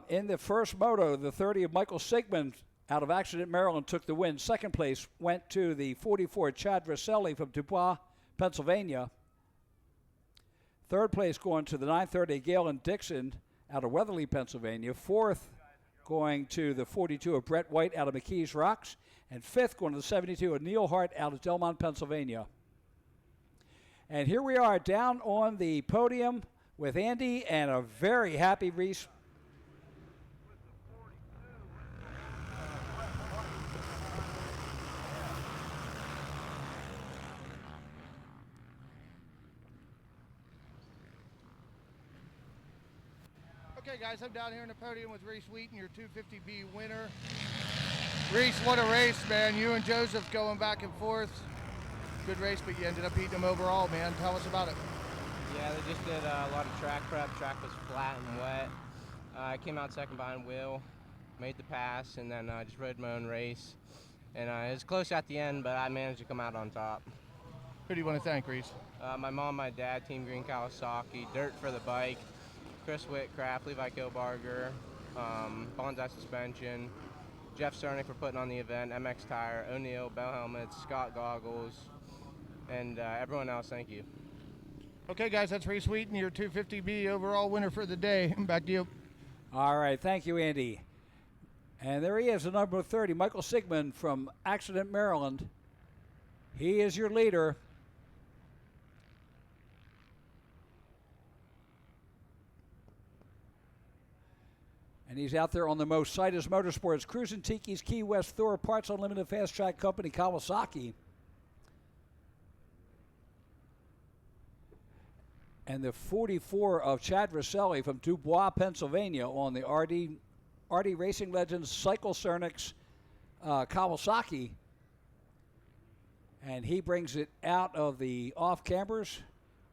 In the first moto, the 30 of Michael Sigmund out of Accident, Maryland, took the win. Second place went to the 44 Chad Rosselli from Dubois, Pennsylvania. Third place going to the 930 Galen Dixon out of Weatherly, Pennsylvania. Fourth going to the 42 of Brett White out of McKees Rocks. And fifth going to the 72 of Neil Hart out of Delmont, Pennsylvania. And here we are down on the podium with Andy and a very happy Reese. Okay, guys, I'm down here on the podium with Reese Wheaton, your 250B winner. Reese, what a race, man. You and Joseph going back and forth. Good race, but you ended up beating them overall, man. Tell us about it. Yeah, they just did a lot of track prep. Track was flat and wet. I came out second behind Will, made the pass, and then just rode my own race. And it was close at the end, but I managed to come out on top. Who do you want to thank, Reese? My mom, my dad, Team Green Kawasaki, Dirt for the Bike, Chris Whitcraft, Levi Kilbarger, Bonsai Suspension, Jeff Cerny for putting on the event, MX Tire, O'Neill, Bell Helmets, Scott Goggles, and everyone else, thank you. Okay, guys, that's Reese Wheaton, your 250B overall winner for the day. Back to you. All right, thank you, Andy. And there he is, the number 30, Michael Sigmund from Accident, Maryland. He is your leader. And he's out there on the most Citus Motorsports, Cruisin' Tiki's, Key West, Thor, Parts Unlimited, Fast Track Company, Kawasaki. And the 44 of Chad Rosselli from Dubois, Pennsylvania on the RD Racing Legends Cycle Cernix Kawasaki. And he brings it out of the off cambers.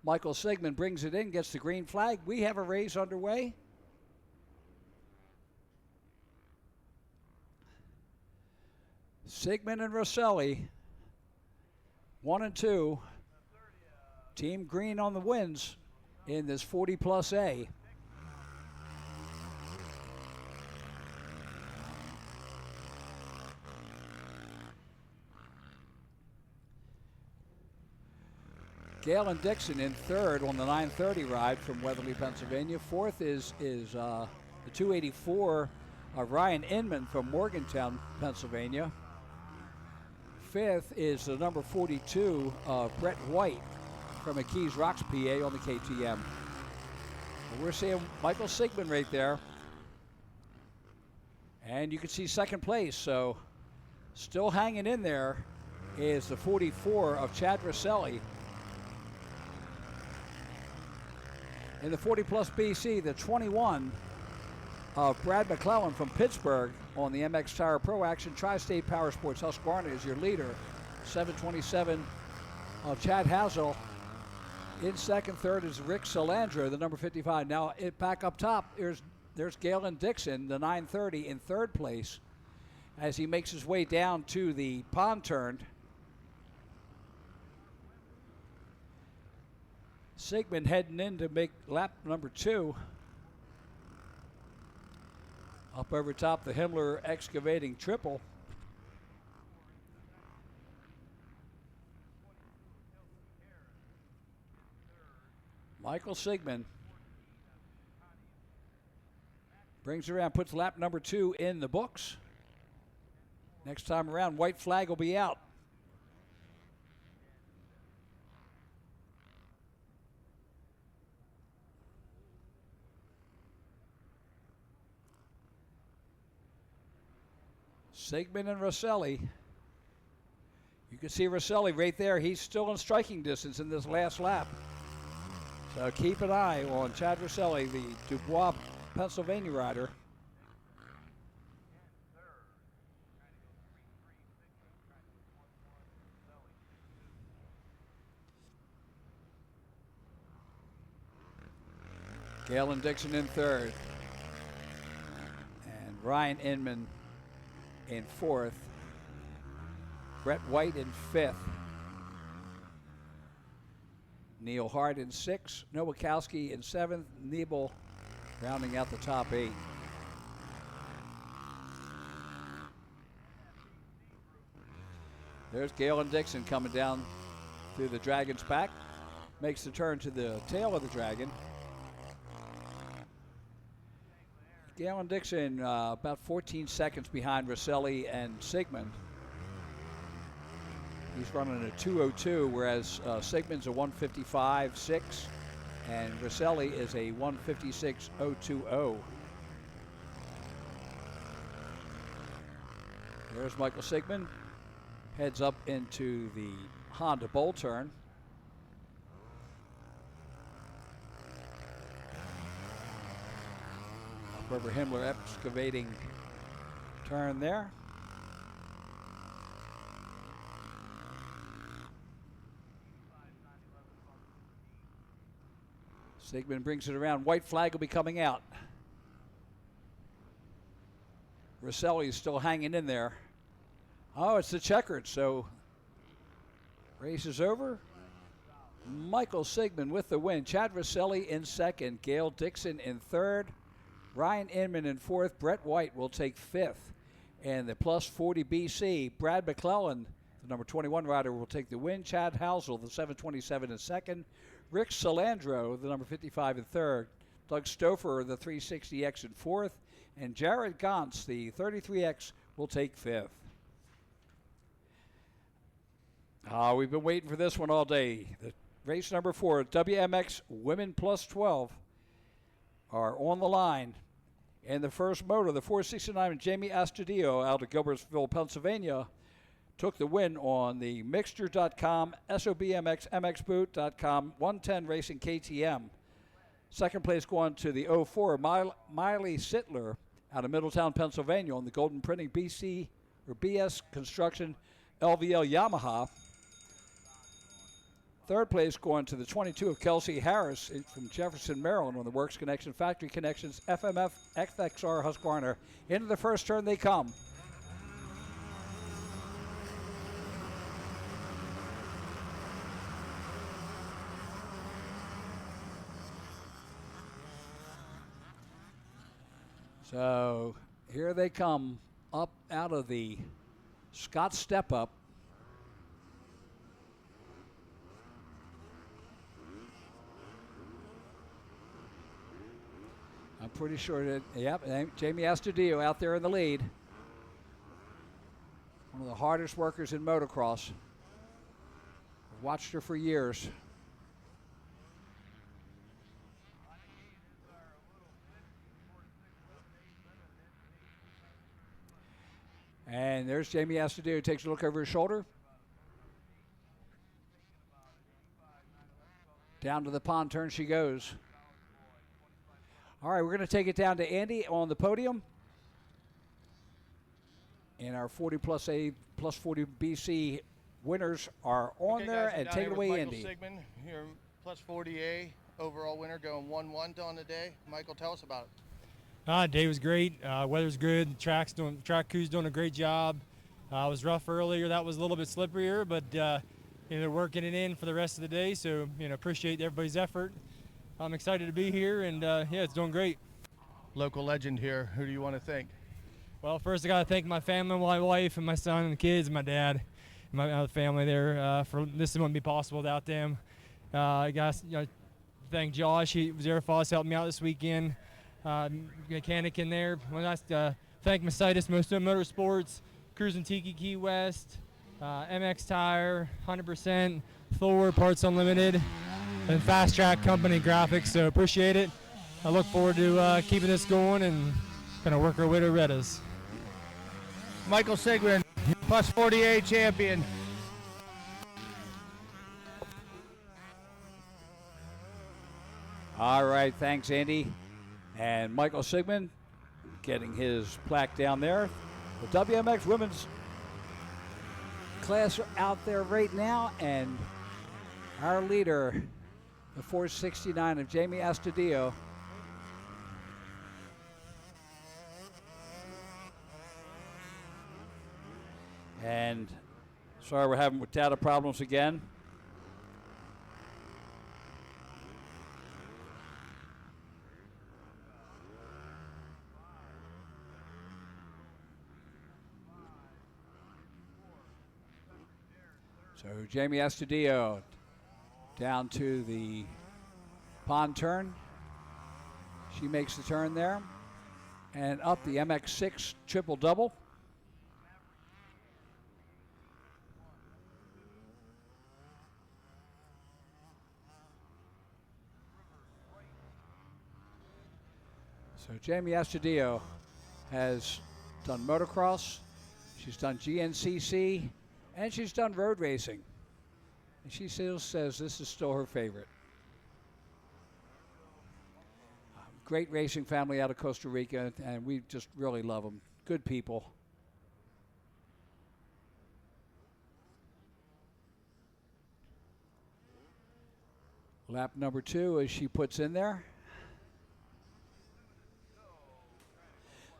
Michael Sigmund brings it in, gets the green flag. We have a race underway. Sigmund and Rosselli, 1 and 2. Team Green on the wins in this 40 plus A. Galen Dixon in third on the 930 ride from Weatherly, Pennsylvania. Fourth is the 284 of Ryan Inman from Morgantown, Pennsylvania. Fifth is the number 42 of Brett White from McKees Rocks, PA on the KTM. And we're seeing Michael Sigmund right there. And you can see second place, so still hanging in there. is the 44 of Chad Rosselli. In the 40 plus BC, the 21 of Brad McClellan from Pittsburgh on the MX Tire Pro Action Tri-State Power Sports. Husqvarna is your leader. 727 of Chad Hazel. In second, third is Rick Salandra, the number 55. Now, back up top, there's Galen Dixon, the 930, in third place as he makes his way down to the pond turn. Sigmund heading in to make lap number 2. Up over top, the Himmler Excavating Triple. Michael Sigmund brings it around, puts lap number 2 in the books. Next time around, white flag will be out. Sigmund and Rosselli. You can see Rosselli right there. He's still in striking distance in this last lap. So keep an eye on Chad Rosselli, the Dubois, Pennsylvania rider. Galen Dixon in third. And Ryan Inman in fourth. Brett White in fifth. Neil Hart in sixth. Nowakowski in seventh. Nebel rounding out the top 8. There's Galen Dixon coming down through the Dragon's back. Makes the turn to the tail of the Dragon. Galen Dixon about 14 seconds behind Rosselli and Sigmund. He's running a 2:02, whereas Sigmund's a 1:55.6, and Rosselli is a 1:56.020. There's Michael Sigmund. Heads up into the Honda Bowl turn. Up over Himmler Excavating turn there. Sigmund brings it around. White flag will be coming out. Rosselli is still hanging in there. Oh, it's the checkered, so race is over. Michael Sigmund with the win. Chad Rosselli in second. Gale Dixon in third. Ryan Inman in fourth. Brett White will take fifth. And the plus 40 BC, Brad McClellan, the number 21 rider, will take the win. Chad Housel, the 727 in second. Rick Salandro, the number 55 in third. Doug Stouffer, the 360X in fourth. And Jared Gantz, the 33X, will take fifth. We've been waiting for this one all day. The race number 4, WMX Women Plus 12, are on the line. And the first motor, the 469, Jamie Astudillo out of Gilbertsville, Pennsylvania, took the win on the Mixture.com, SOBMX, MXBoot.com, 110 Racing KTM. Second place going to the 04, Miley Sittler out of Middletown, Pennsylvania on the Golden Printing BS Construction LVL Yamaha. Third place going to the 22 of Kelsey Harris from Jefferson, Maryland on the Works Connection, Factory Connections, FMF, FXR Husqvarna. Into the first turn they come. So here they come up out of the Scott Step Up. I'm pretty sure that, yep, Jamie Astudillo out there in the lead. One of the hardest workers in motocross. I've watched her for years. And there's Jamie Astudillo, takes a look over his shoulder. Down to the pond turn she goes. All right, we're going to take it down to Andy on the podium. And our 40 plus A plus 40 BC winners are on there. Guys, And take it away, Michael Andy. Sigmund, your plus 40A overall winner, going 1-1 on the day. Michael, tell us about it. Day was great. Weather's good. Track crew's doing a great job. It was rough earlier. That was a little bit slipperier, but they're working it in for the rest of the day. So appreciate everybody's effort. I'm excited to be here, and yeah, it's doing great. Local legend here. Who do you want to thank? Well, first I got to thank my family, my wife, and my son, and the kids, and my dad, and my other family there. For this wouldn't be possible without them. I got to thank Josh. He was there for us, helped me out this weekend. Mechanic in there. I thank Mercedes Motorsports, Cruising Tiki Key West, MX Tire, 100%, Thor, Parts Unlimited, and Fast Track Company Graphics. So appreciate it. I look forward to keeping this going and gonna work our way to Retta's. Michael Sigmund, plus 40A champion. All right, thanks, Andy. And Michael Sigmund getting his plaque down there. The WMX women's class are out there right now, and our leader, the 469 of Jamie Astudillo. And sorry, we're having data problems again. So Jamie Astudillo down to the pond turn. She makes the turn there. And up the MX6 triple double. So Jamie Astudillo has done motocross, she's done GNCC, and she's done road racing. And she still says this is still her favorite. Great racing family out of Costa Rica, and we just really love them. Good people. Lap number 2 as she puts in there.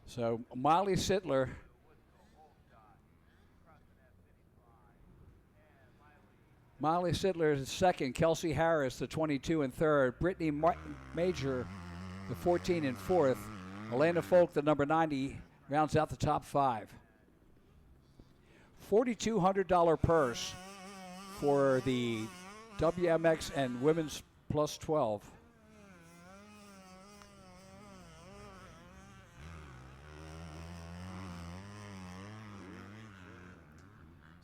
So Molly Sittler is second. Kelsey Harris, the 22, and third. Brittany Major, the 14 and fourth. Elena Folk, the number 90, rounds out the top 5. $4,200 purse for the WMX and women's plus 12.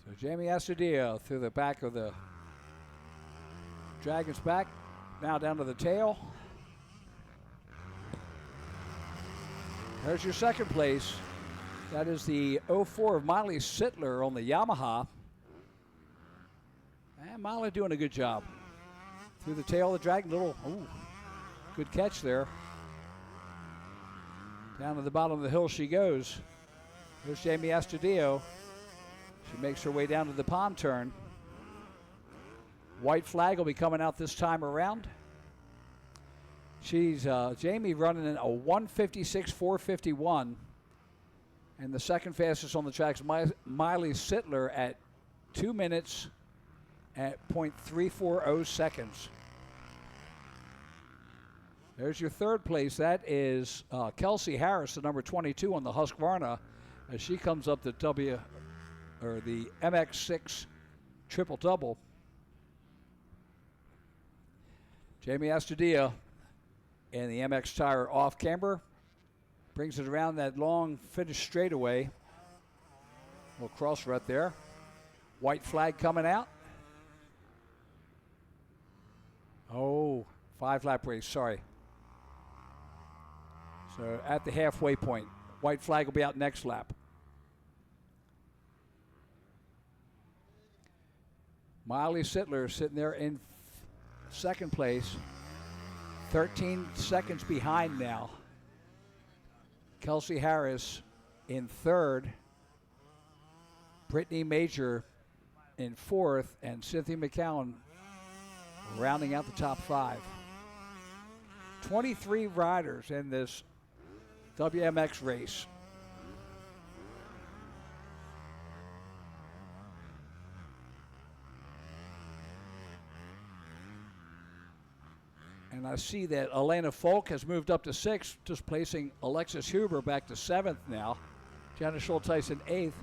So Jamie Astudillo through the back of the Dragon's back, now down to the tail. There's your second place. That is the 04 of Molly Sittler on the Yamaha. And Molly doing a good job. Through the tail of the Dragon, good catch there. Down to the bottom of the hill she goes. There's Jamie Astudillo. She makes her way down to the pond turn. White flag will be coming out this time around. She's Jamie running in a 1:56.451, and the second fastest on the track is Miley Sittler at 2 minutes at .340 seconds. There's your third place. That is Kelsey Harris, the number 22 on the Husqvarna, as she comes up the the MX6 triple double. Jamie Astudillo and the MX Tire off camber brings it around that long finish straightaway. Little cross rut there. White flag coming out. Oh, 5-lap race, sorry. So at the halfway point, white flag will be out next lap. Miley Sittler sitting there in second place. 13 seconds behind now. Kelsey Harris in third. Brittany Major in fourth. And Cynthia McCowan rounding out the top 5. 23 riders in this WMX race. And I see that Elena Folk has moved up to 6th, just placing Alexis Huber back to 7th now. Jana Schulteis in 8th.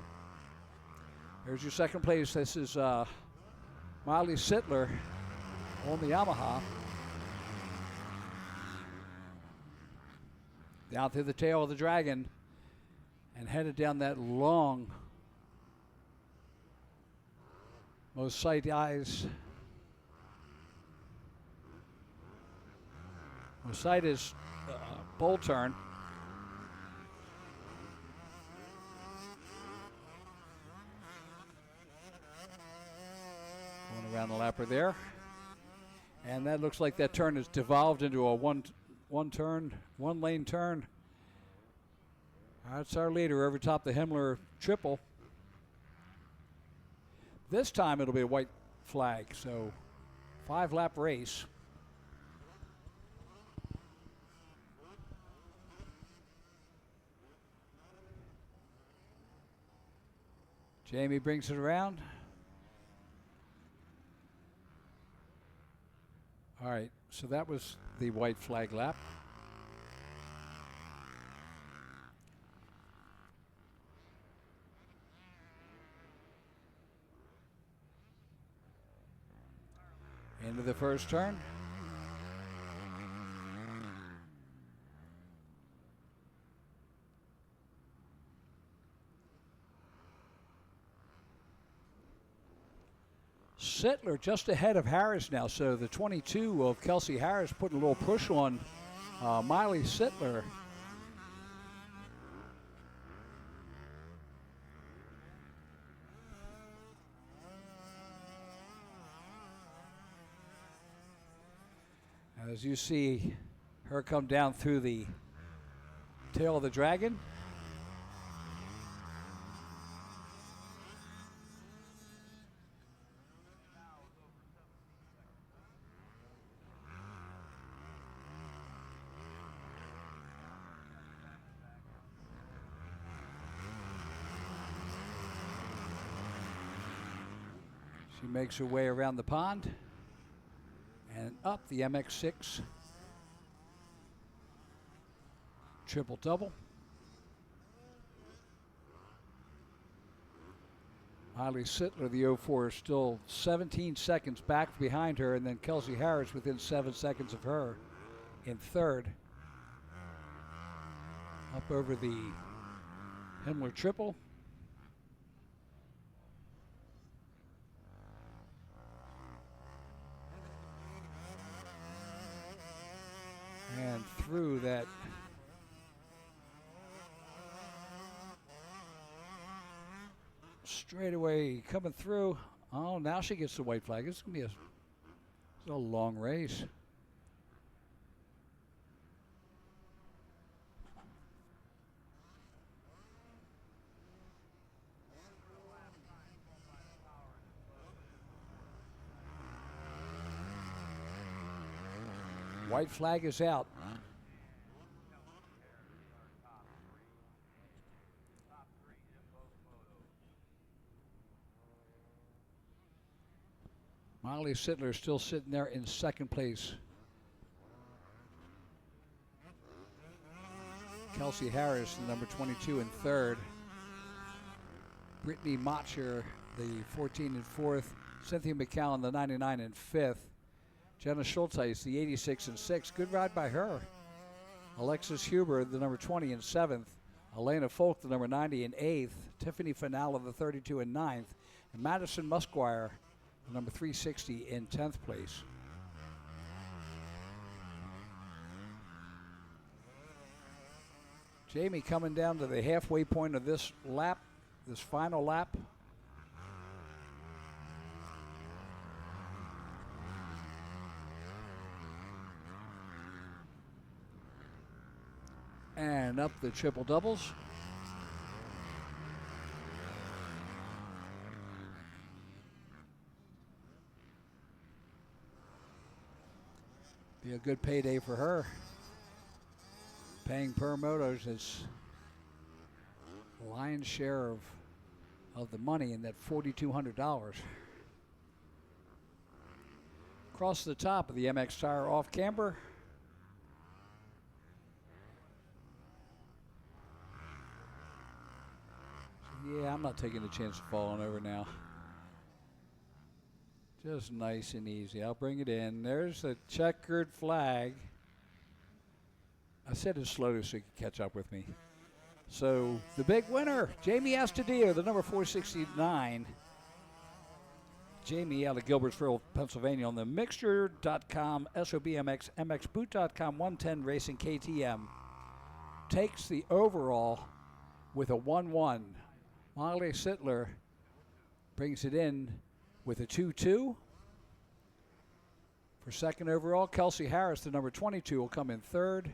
There's your second place. This is Miley Sittler on the Yamaha. Down through the tail of the Dragon and headed down that long, most sight eyes. Most sight is bowl turn. Going around the lapper there. And that looks like that turn has devolved into a one lane turn. That's our leader over top the Himmler triple. This time it'll be a white flag, so 5-lap race. Jamie brings it around. All right, so that was the white flag lap. Into the first turn. Sittler just ahead of Harris now, so the 22 of Kelsey Harris putting a little push on Miley Sittler. As you see her come down through the tail of the Dragon. She makes her way around the pond and up the MX6 triple double. Miley Sittler, the 04, is still 17 seconds back behind her, and then Kelsey Harris within 7 seconds of her in third. Up over the Himmler triple. And through that straightaway coming through. Oh, now she gets the white flag. It's going to be a long race. White flag is out. Miley Sittler still sitting there in second place. Kelsey Harris, the number 22, in third. Brittany Motcher, the 14, in fourth. Cynthia McCowan, the 99, in fifth. Jenna Schulteis, the 86, in sixth. Good ride by her. Alexis Huber, the number 20, in seventh. Elena Folk, the number 90, in eighth. Tiffany Finale, the 32, in ninth. And Madison Musquire, the number 360, in 10th place. Jamie coming down to the halfway point of this lap, this final lap. And up the triple doubles. Be a good payday for her. Paying per motos is lion's share of the money in that $4,200. Across the top of the MX tire off camber. Yeah, I'm not taking the chance of falling over now. Just nice and easy. I'll bring it in. There's a checkered flag. I said it slowly so you could catch up with me. So the big winner, Jamie Astudillo, the number 469. Jamie out of Gilbertsville, Pennsylvania on the mixture.com, SOBMX, MXboot.com, 110 Racing KTM. Takes the overall with a 1-1. Molly Sittler brings it in with a 2-2. For second overall, Kelsey Harris, the number 22, will come in third.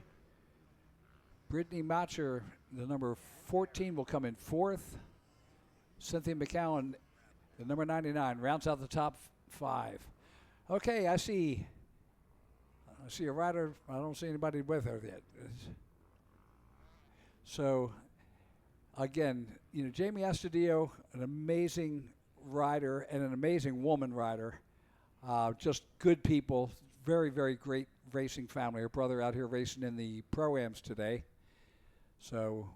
Brittany Matcher, the number 14, will come in fourth. Cynthia McCowan, the number 99, rounds out the top 5. Okay, I see a rider. I don't see anybody with her yet. So, again, Jamie Astudillo, an amazing rider and an amazing woman rider. Just good people, very, very great racing family. Her brother out here racing in the Pro-Ams today. So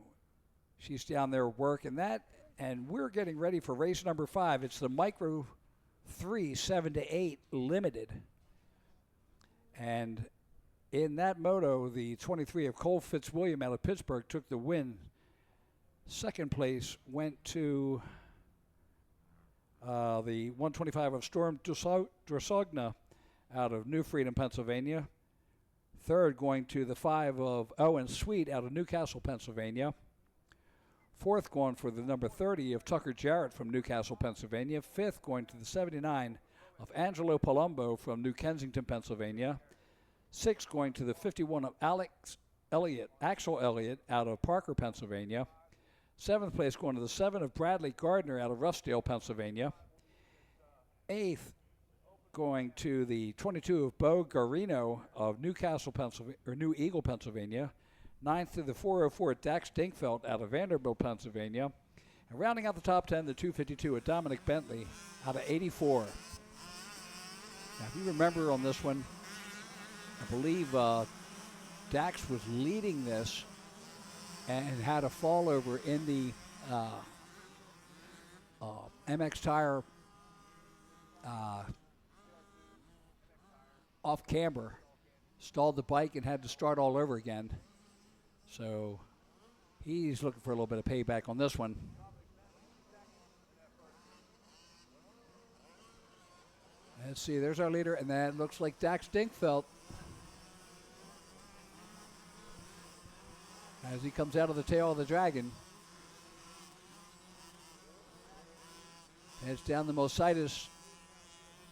she's down there working that, and we're getting ready for race number 5. It's the Micro 3 7-8 Limited. And in that moto, the 23 of Cole Fitzwilliam out of Pittsburgh took the win. Second place went to the 125 of Storm Drosogna out of New Freedom, Pennsylvania. Third going to the 5 of Owen Sweet out of Newcastle, Pennsylvania. Fourth going for the number 30 of Tucker Jarrett from Newcastle, Pennsylvania. Fifth going to the 79 of Angelo Palumbo from New Kensington, Pennsylvania. Sixth going to the 51 of Axel Elliott out of Parker, Pennsylvania. Seventh place going to the 7 of Bradley Gardner out of Roughdale, Pennsylvania. Eighth going to the 22 of Bo Garino of Newcastle, Pennsylvania, or New Eagle, Pennsylvania. Ninth to the 404 Dax Dinkfeld out of Vanderbilt, Pennsylvania. And rounding out the top 10, the 252 of Dominic Bentley out of 84. Now, if you remember on this one, I believe Dax was leading this and had a fall over in the MX tire off camber, stalled the bike and had to start all over again. So he's looking for a little bit of payback on this one. Let's see, there's our leader, and that looks like Dax Dinkfeld as he comes out of the tail of the Dragon. Heads down the Mositis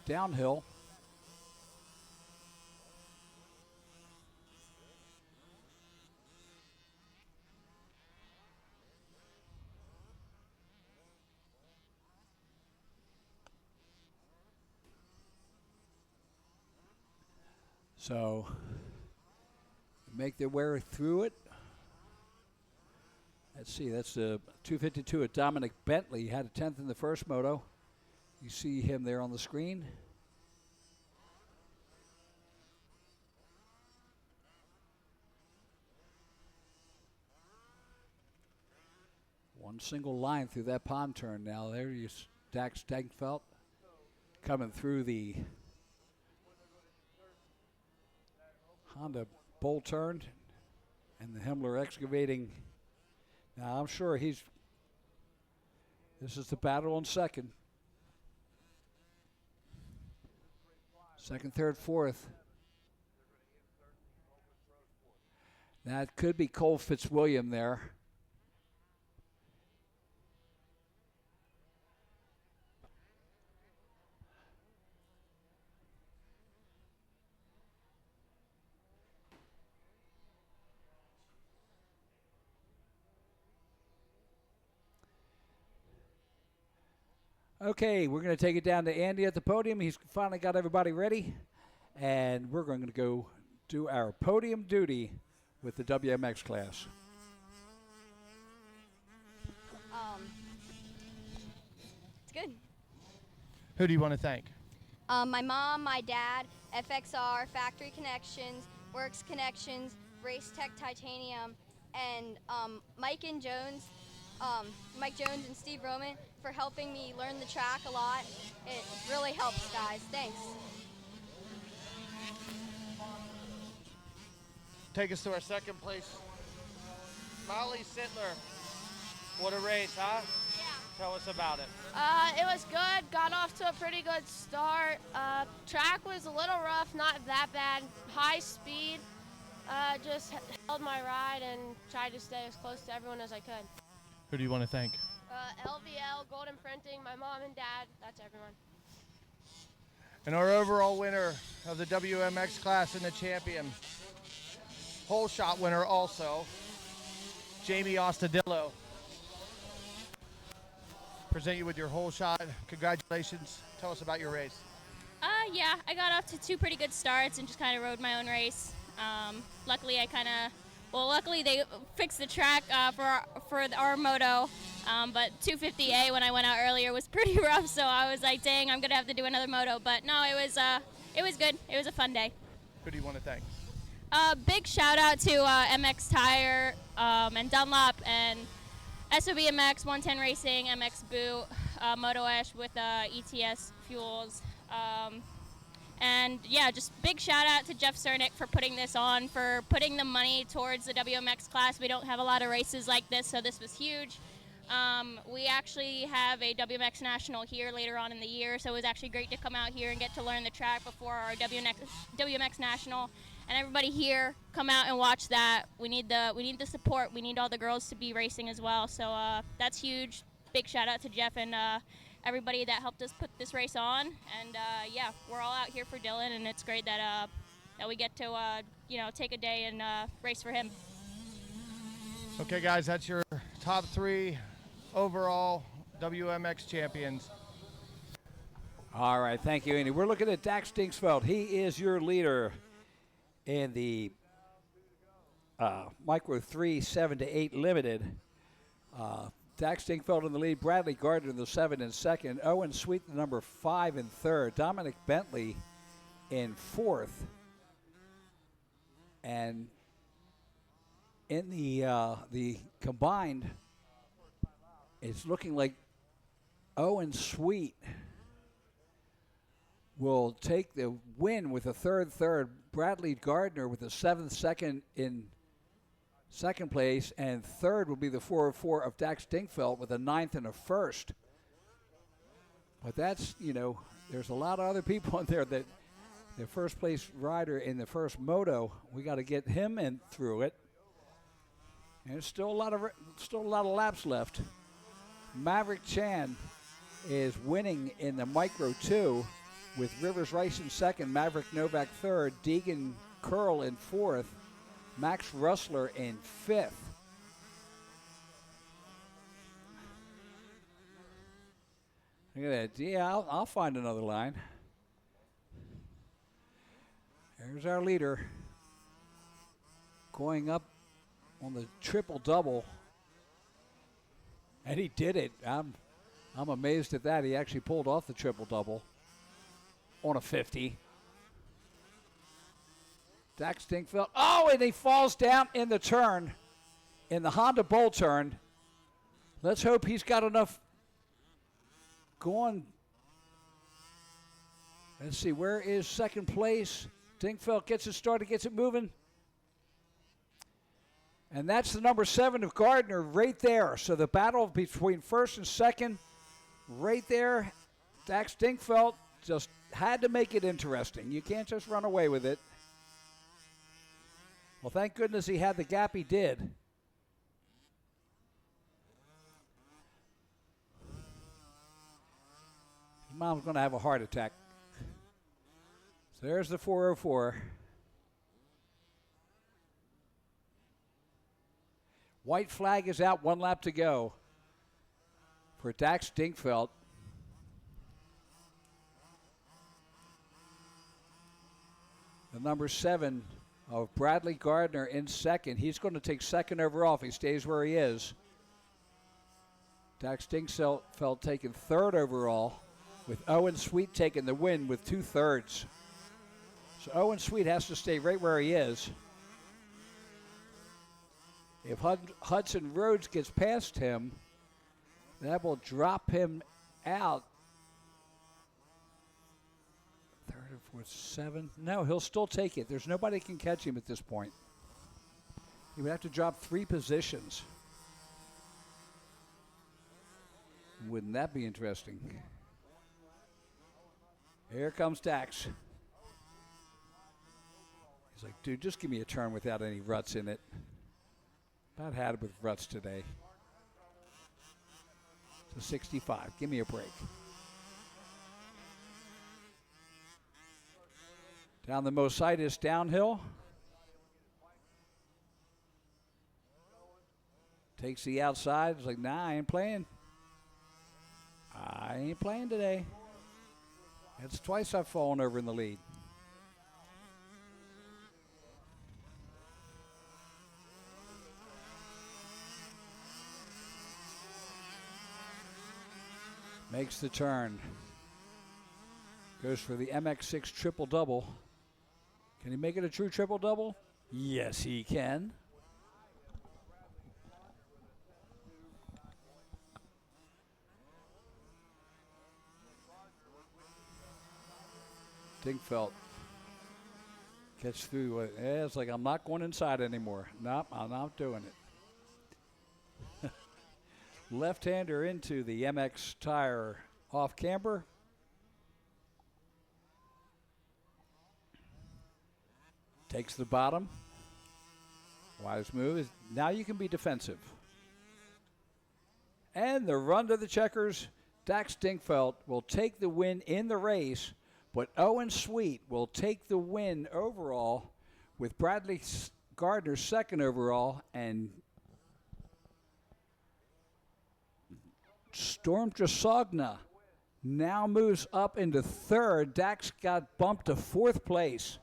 downhill. So make their way through it. Let's see, that's the 252 of Dominic Bentley. He had a 10th in the first moto. You see him there on the screen. One single line through that pond turn now. There you Dax Dinkfeld coming through the Honda bowl turn and the Himmler excavating. Now I'm sure this is the battle on second. Second, third, fourth. That could be Cole Fitzwilliam there. Okay, we're going to take it down to Andy at the podium. He's finally got everybody ready. And we're going to go do our podium duty with the WMX class. It's good. Who do you want to thank? My mom, my dad, FXR, Factory Connections, Works Connections, Race Tech Titanium, and Mike Jones and Steve Roman for helping me learn the track a lot. It really helps, guys. Thanks. Take us to our second place. Molly Sittler. What a race, huh? Yeah. Tell us about it. It was good. Got off to a pretty good start. Track was a little rough, not that bad. High speed. Just held my ride and tried to stay as close to everyone as I could. Who do you want to thank? LVL, Golden Printing, my mom and dad. That's everyone. And our overall winner of the WMX class and the champion, whole shot winner also, Jamie Ostadillo. Present you with your whole shot. Congratulations. Tell us about your race. Yeah, I got off to 2 pretty good starts and just kind of rode my own race. Luckily, luckily they fixed the track for our moto, but 250A when I went out earlier was pretty rough, so I was like, dang, I'm gonna have to do another moto. But no, it was good. It was a fun day. Who do you want to thank? Big shout out to MX Tire and Dunlop and SOBMX, 110 Racing, MX Boot, Moto Ash with ETS Fuels. And yeah, just big shout out to Jeff Cernick for putting this on, for putting the money towards the WMX class. We don't have a lot of races like this, so this was huge. We actually have a WMX National here later on in the year, so it was actually great to come out here and get to learn the track before our WMX National. And everybody here, come out and watch that. We need the support. We need all the girls to be racing as well. So that's huge. Big shout out to Jeff and everybody that helped us put this race on. And yeah, we're all out here for Dylan, and it's great that we get to take a day and race for him. Okay, guys, that's your top 3 overall WMX champions. All right, thank you, Andy. We're looking at Dax Dingsfeld. He is your leader in the Micro 3 7-8 Limited. Dax Dinkfeld in the lead, Bradley Gardner in the 7 and 2nd, Owen Sweet the number 5 and 3rd, Dominic Bentley in 4th, and in the combined, it's looking like Owen Sweet will take the win with a third. Bradley Gardner with the 7th, 2nd in 2nd place, and 3rd will be the 404 of Dax Dinkfeld with a 9th and a 1st. But that's, there's a lot of other people in there that the first place rider in the first moto, we got to get him in through it. And there's still a lot of laps left. Maverick Chan is winning in the Micro 2 with Rivers Rice in 2nd, Maverick Novak 3rd, Deegan Curl in 4th, Max Russler in 5th. Look at that. Yeah, I'll find another line. There's our leader going up on the triple-double. And he did it. I'm amazed at that. He actually pulled off the triple-double on a 50. Dax Dinkfeld. Oh, and he falls down in the turn, in the Honda Bowl turn. Let's hope he's got enough going. Let's see, where is 2nd place? Dinkfeld gets it started, gets it moving. And that's the number 7 of Gardner right there. So the battle between 1st and 2nd right there. Dax Dinkfeld just had to make it interesting. You can't just run away with it. Well, thank goodness he had the gap he did. His mom's going to have a heart attack. So there's the 404. White flag is out, 1 lap to go for Dax Dinkfeld. number 7 of Bradley Gardner in second. He's going to take second overall if he stays where he is. Dax Dingfeld taking third overall, with Owen Sweet taking the win with 2/3. So Owen Sweet has to stay right where he is. If Hudson Rhodes gets past him, that will drop him out. Third and fourth, 7. No, he'll still take it. There's nobody can catch him at this point. He would have to drop 3 positions. Wouldn't that be interesting? Here comes Dax. He's like, dude, just give me a turn without any ruts in it. About had it with ruts today. To 65. Give me a break. Down the Mositis downhill. Takes the outside. It's like, nah, I ain't playing. I ain't playing today. It's twice I've fallen over in the lead. Makes the turn. Goes for the MX6 triple-double. Can he make it a true triple-double? Yes, he can. Dingfeld gets through. It's like, I'm not going inside anymore. Nope, I'm not doing it. Left-hander into the MX tire off camber. Takes the bottom. Wise move. Now you can be defensive. And the run to the checkers. Dax Dingfeld will take the win in the race, but Owen Sweet will take the win overall with Bradley Gardner second overall, and Storm Drasogna now moves up into third. Dax got bumped to fourth place.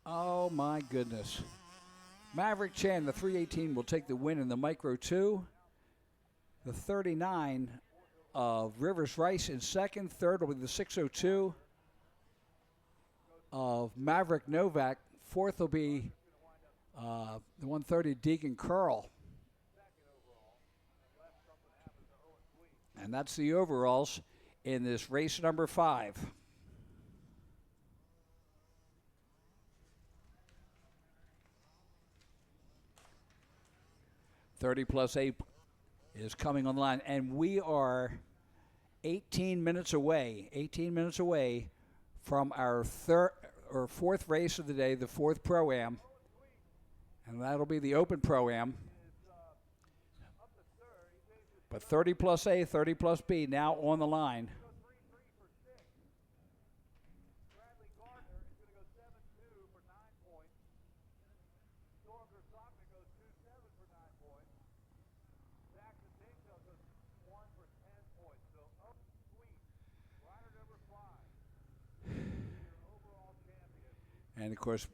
Oh my goodness. Maverick Chan, the 318, will take the win in the Micro 2. The 39 of Rivers Rice in second. Third will be the 602 of Maverick Novak. Fourth will be the 130 Deegan Curl. And that's the overalls in this race number 5. +8 is coming on the line, and we are 18 minutes away from our fourth race of the day, the 4th Pro-Am, and that'll be the Open Pro-Am. But 30+A, 30+B now on the line. And of course,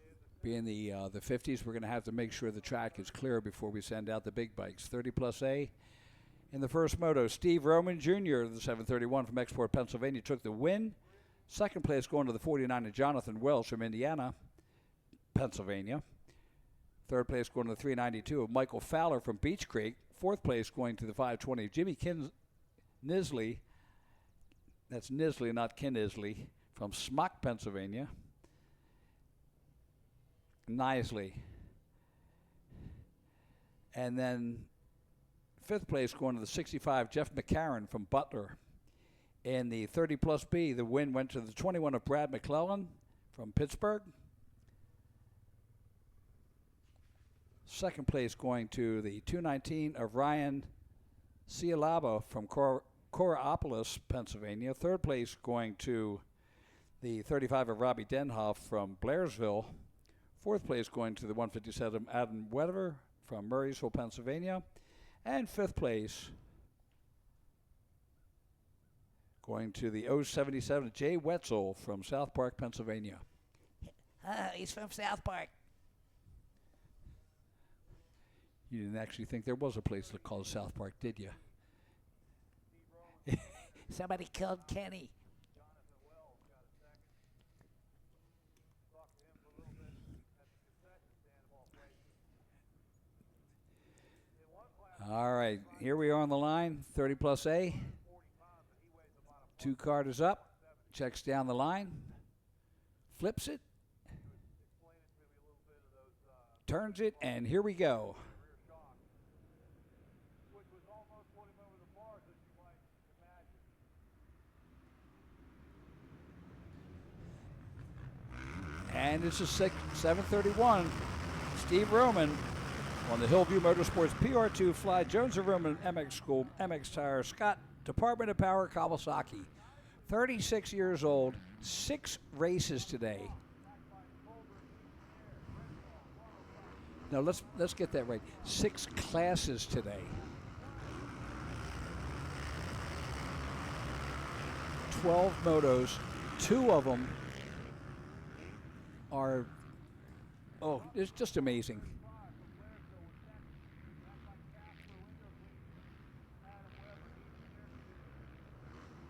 being the 50s, we're going to have to make sure the track is clear before we send out the big bikes. 30+A. In the first moto, Steve Roman Jr., the 731 from Export, Pennsylvania, took the win. Second place going to the 49 of Jonathan Wells from Indiana, Pennsylvania. Third place going to the 392 of Michael Fowler from Beech Creek. Fourth place going to the 520 of Jimmy Nisley. That's Nisley, not Kinisley, from Smock, Pennsylvania. Nisley. And then fifth place going to the 65, Jeff McCarron from Butler. In the 30+B, the win went to the 21 of Brad McClellan from Pittsburgh. Second place going to the 219 of Ryan Cialaba from Coraopolis, Pennsylvania. Third place going to the 35 of Robbie Denhoff from Blairsville. Fourth place going to the 157 Adam Weather from Murraysville, Pennsylvania. And fifth place Going to the 077, Jay Wetzel from South Park, Pennsylvania. He's from South Park. You didn't actually think there was a place called South Park, did you? Somebody killed Kenny. All right, here we are on the line, 30 plus A. 2 card is up, checks down the line, flips it, turns it, and here we go. And it's a 731. Steve Roman on the Hillview Motorsports PR2 Fly Jones of Roman MX School, MX Tire, Scott, Department of Power, Kawasaki. 36 years old, 6 races today. No, let's get that right. 6 classes today. 12 motos, 2 of them are, oh, it's just amazing.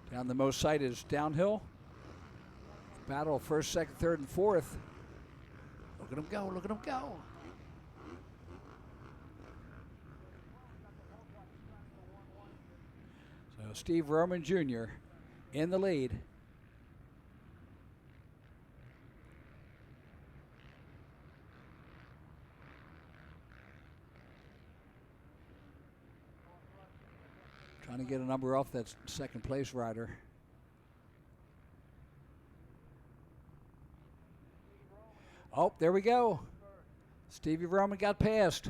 Down the most side is downhill. Battle first, second, third, and fourth. Look at him go, look at him go. So Steve Roman Jr. in the lead. Trying to get a number off that second place rider. Oh, there we go. Stevie Roman got past.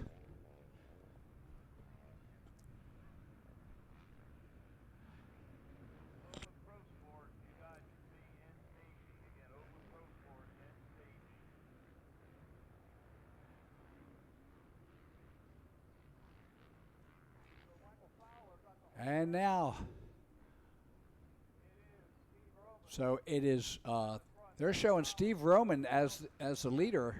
And now, so it is, they're showing Steve Roman as the leader,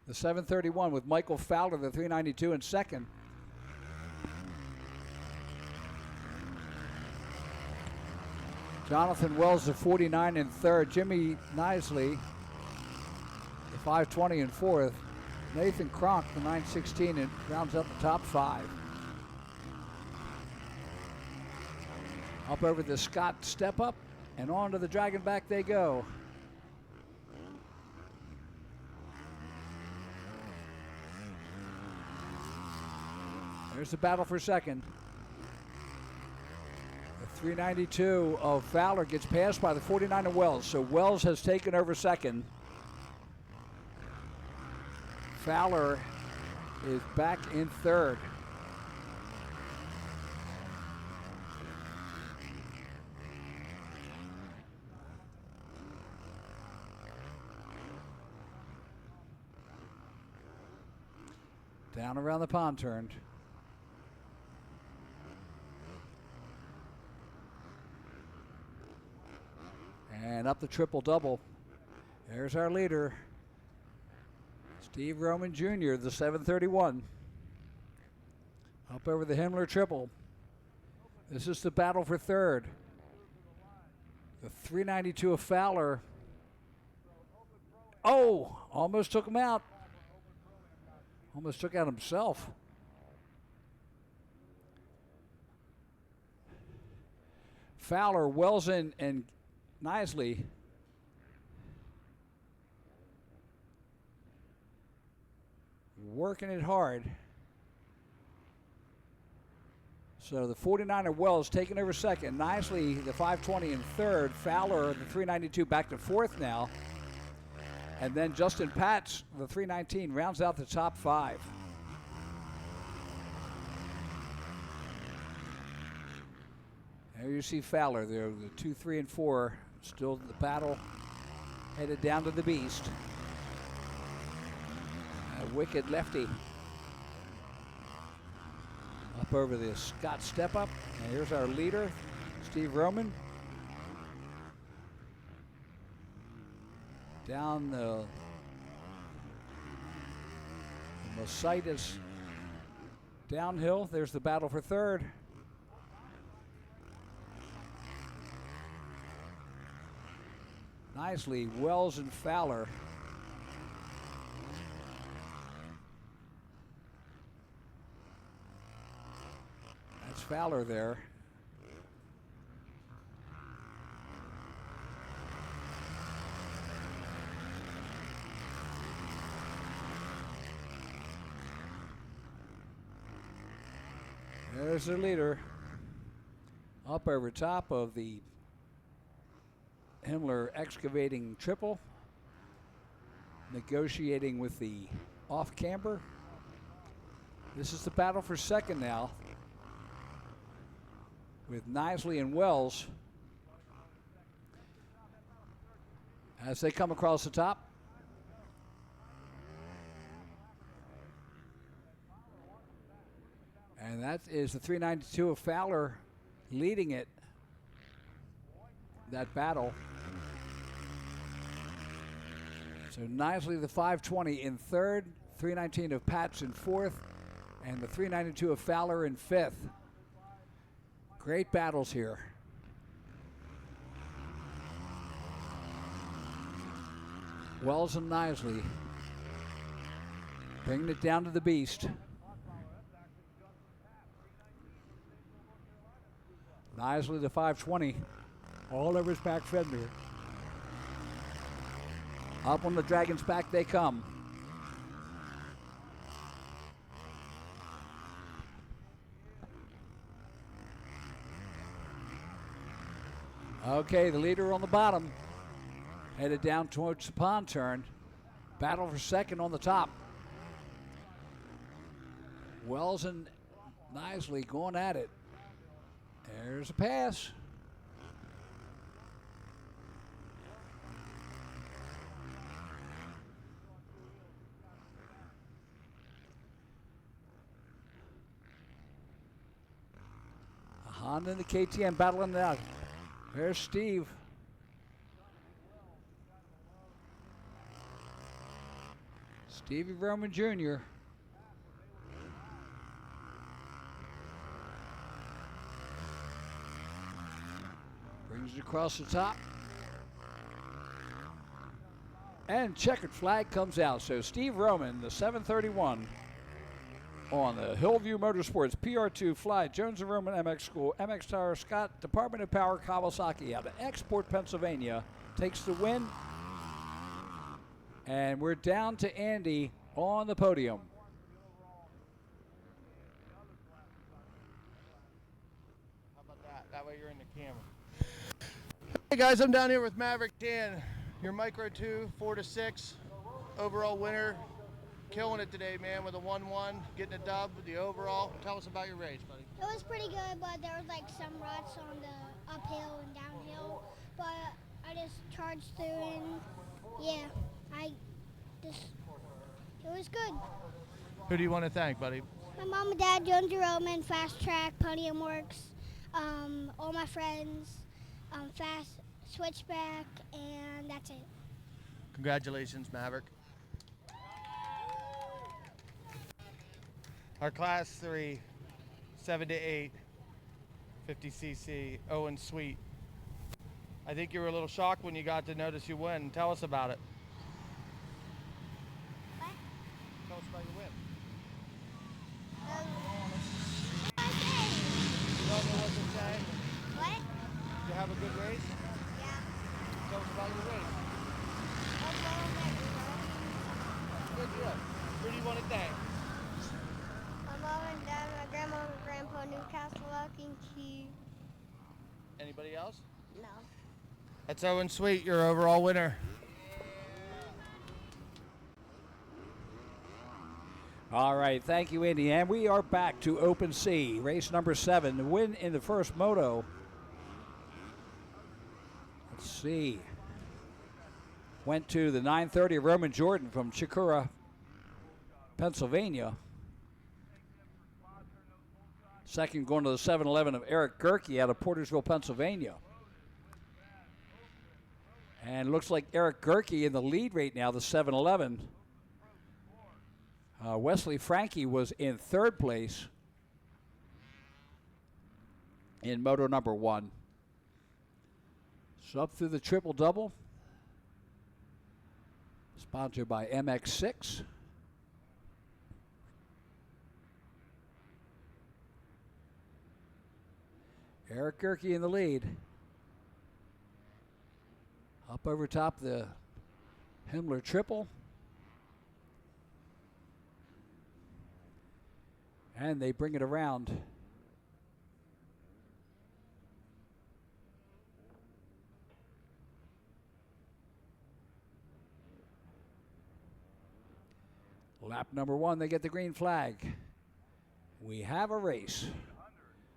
the 731, with Michael Fowler, the 392, in second. Jonathan Wells, the 49, in third. Jimmy Nisley, the 520, in fourth. Nathan Kronk, the 916, and rounds up the top 5. Up over the Scott step up and on to the Dragon back they go. There's the battle for second. The 392 of Fowler gets passed by the 49 of Wells, so Wells has taken over second. Fowler is back in third. Down around the pond turned. And up the triple double. There's our leader, Steve Roman Jr., the 731. Up over the Himmler triple. This is the battle for third. The 392 of Fowler. Oh, almost took him out. Almost took out himself. Fowler, Wells, and Nisley. Working it hard. So the 49er Wells taking over second. Nisley, the 520, in third. Fowler, the 392, back to fourth now. And then Justin Patz, the 319, rounds out the top 5. There you see Fowler there, the 2, 3, and 4. Still the battle headed down to the beast. A wicked lefty. Up over the Scott step up. And here's our leader, Steve Roman. down the Mositis downhill. There's the battle for third. Nicely, Wells and Fowler. That's Fowler there. There's the leader up over top of the Himmler excavating triple, negotiating with the off camber. This is the battle for second now with Nisley and Wells as they come across the top. And that is the 392 of Fowler leading it, that battle. So Nisley, the 520 in third, 319 of Patch in fourth, and the 392 of Fowler in fifth. Great battles here. Wells and Nisley bringing it down to the beast. Nisley, the 520, all over his back fender. Up on the Dragon's back they come. Okay, the leader on the bottom, headed down towards the pond turn. Battle for second on the top. Wells and Nisley going at it. There's a pass. A Honda and the KTM battling it out. There's Steve. Stevie Roman Jr. Brings it across the top. And checkered flag comes out. So Steve Roman, the 731 on the Hillview Motorsports PR2 Fly Jones and Roman MX School, MX Tire Scott, Department of Power Kawasaki out of Export, Pennsylvania, takes the win. And we're down to Andy on the podium. How about that? That way you're in the camera. Hey guys, I'm down here with Maverick Dan, your Micro 2, 4 to 6 overall winner. Killing it today, man, with a 1-1, getting a dub with the overall. Tell us about your race, buddy. It was pretty good, but there was like some ruts on the uphill and downhill. But I just charged through and yeah, it was good. Who do you want to thank, buddy? My mom and dad, Jones and Roman, Fast Track, Podium Works, all my friends, Fast Switchback, and that's it. Congratulations, Maverick. Our Class 3, 7 to 8, 50cc, Owen Sweet. I think you were a little shocked when you got to notice you win. Tell us about it. What? Tell us about your win. You don't know what to say? What? Did you have a good race? Yeah. Tell us about your race. Good deal. Who do you want to thank? My mom and dad, my grandma and grandpa, Newcastle, Lock and Key. Anybody else? No. That's Owen Sweet, your overall winner. All right, thank you, Andy. And we are back to Open C, race number 7. The win in the first moto. Let's see. Went to the 930 of Roman Jordan from Chicora, Pennsylvania. Second going to the 711 of Eric Gerke out of Portersville, Pennsylvania. And looks like Eric Gerke in the lead right now, the 7-11. Wesley Frankie was in third place in moto number 1. So up through the triple-double. Sponsored by MX6. Eric Gerke in the lead. Up over top the Himmler triple. And they bring it around. Lap number 1, they get the green flag. We have a race.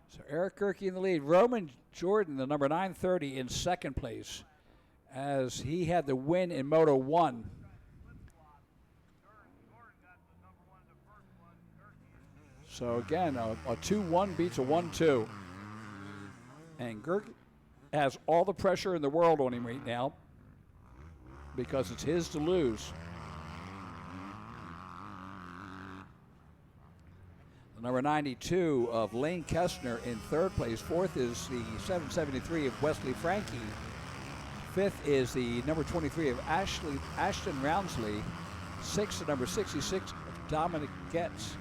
So Eric Gerke in the lead. Roman Jordan, the number 930, in second place, as he had the win in Moto 1. So again, a 2-1 beats a 1-2. And Gerke has all the pressure in the world on him right now because it's his to lose. The number 92 of Lane Kestner in third place. Fourth is the 773 of Wesley Frankie. Fifth is the number 23 of Ashton Roundsley. Sixth, the number 66 of Dominic Getz.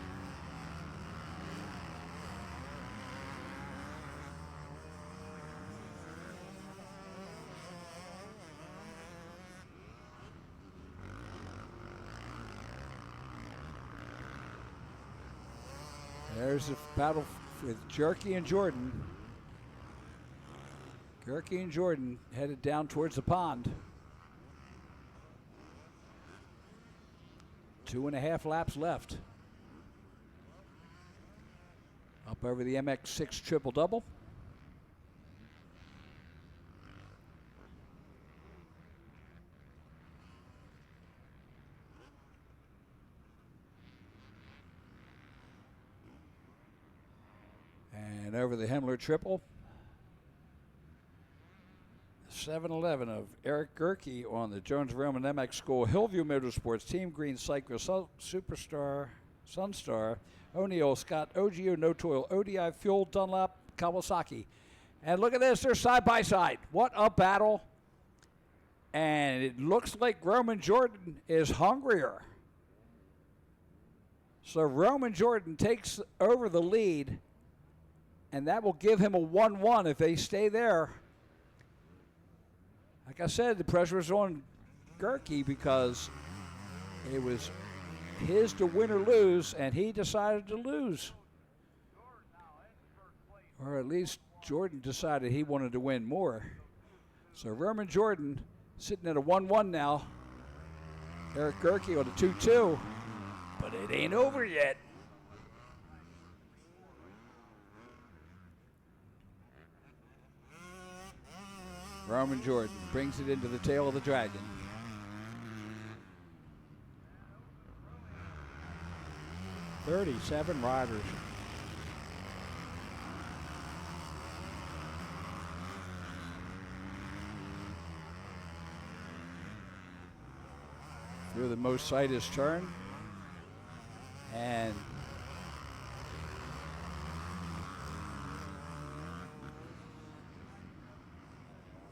There's a battle with Gerke and Jordan. Gerke and Jordan headed down towards the pond. 2.5 laps left. Up over the MX6 triple-double. And over the Himmler triple. 7-11 of Eric Gerke on the Jones Roman MX School Hillview Motorsports Team Green Cyclo Superstar Sunstar O'Neill Scott OGO No Toil ODI Fuel Dunlop Kawasaki. And look at this, they're side by side. What a battle. And it looks like Roman Jordan is hungrier. So Roman Jordan takes over the lead, and that will give him a 1-1 if they stay there. Like I said, the pressure was on Gerke because it was his to win or lose, and he decided to lose. Or at least Jordan decided he wanted to win more. So Roman Jordan sitting at a 1-1 now. Eric Gerke on a 2-2, but it ain't over yet. Roman Jordan brings it into the tail of the dragon. "37 riders. Through the most sightest turn. And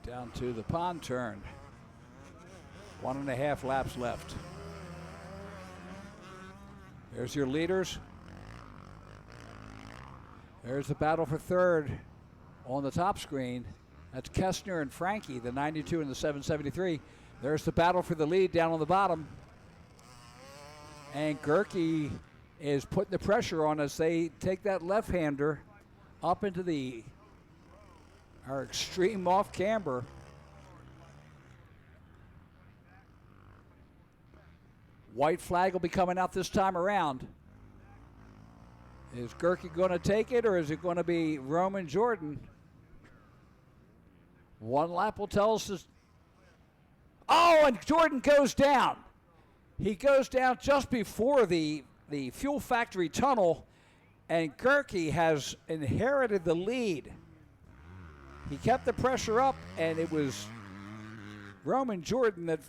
down to the pond turn. 1.5 laps left. There's your leaders. There's the battle for third on the top screen. That's Kestner and Frankie, the 92 and the 773. There's the battle for the lead down on the bottom. And Gerke is putting the pressure on as they take that left-hander up into our extreme off camber. White flag will be coming out this time around. Is Gerke going to take it, or is it going to be Roman Jordan? One lap will tell us this. Oh, and Jordan goes down. He goes down just before the fuel factory tunnel, and Gerke has inherited the lead. He kept the pressure up, and it was Roman Jordan that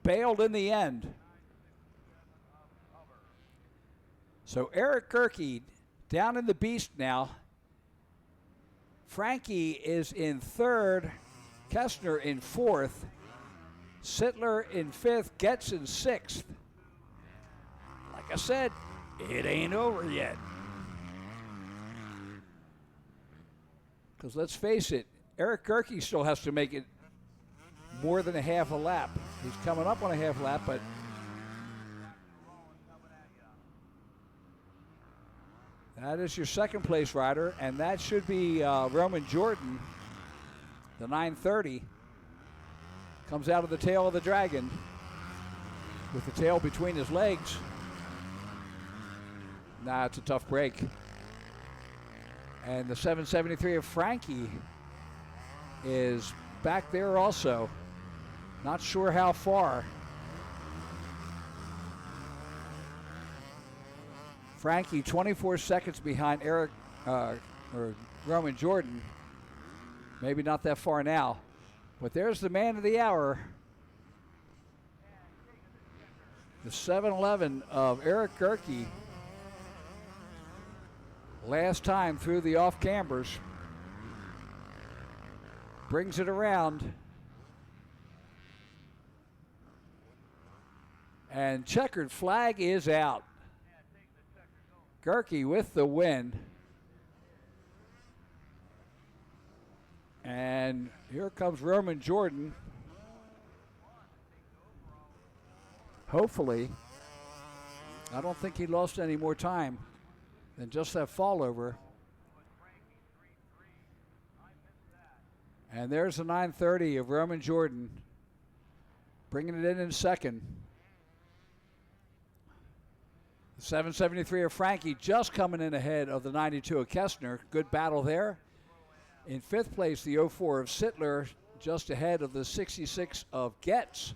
bailed in the end. So Eric Gerke down in the beast now. Frankie is in third, Kestner in fourth, Sittler in fifth, Getz in sixth. Like I said, it ain't over yet. Because let's face it, Eric Gerke still has to make it more than a half a lap. He's coming up on a half lap, but that is your second place rider, and that should be Roman Jordan, the 930. Comes out of the tail of the Dragon with the tail between his legs. Nah, it's a tough break. And the 773 of Frankie is back there also. Not sure how far. Frankie 24 seconds behind or Roman Jordan. Maybe not that far now. But there's the man of the hour. The 711 of Eric Gerke. Last time through the off cambers. Brings it around. And checkered flag is out. Gerke with the win. And here comes Roman Jordan. Hopefully, I don't think he lost any more time than just that fall over. And there's the 930 of Roman Jordan, bringing it in second. The 773 of Frankie just coming in ahead of the 92 of Kestner. Good battle there. In fifth place, the 04 of Sittler, just ahead of the 66 of Getz.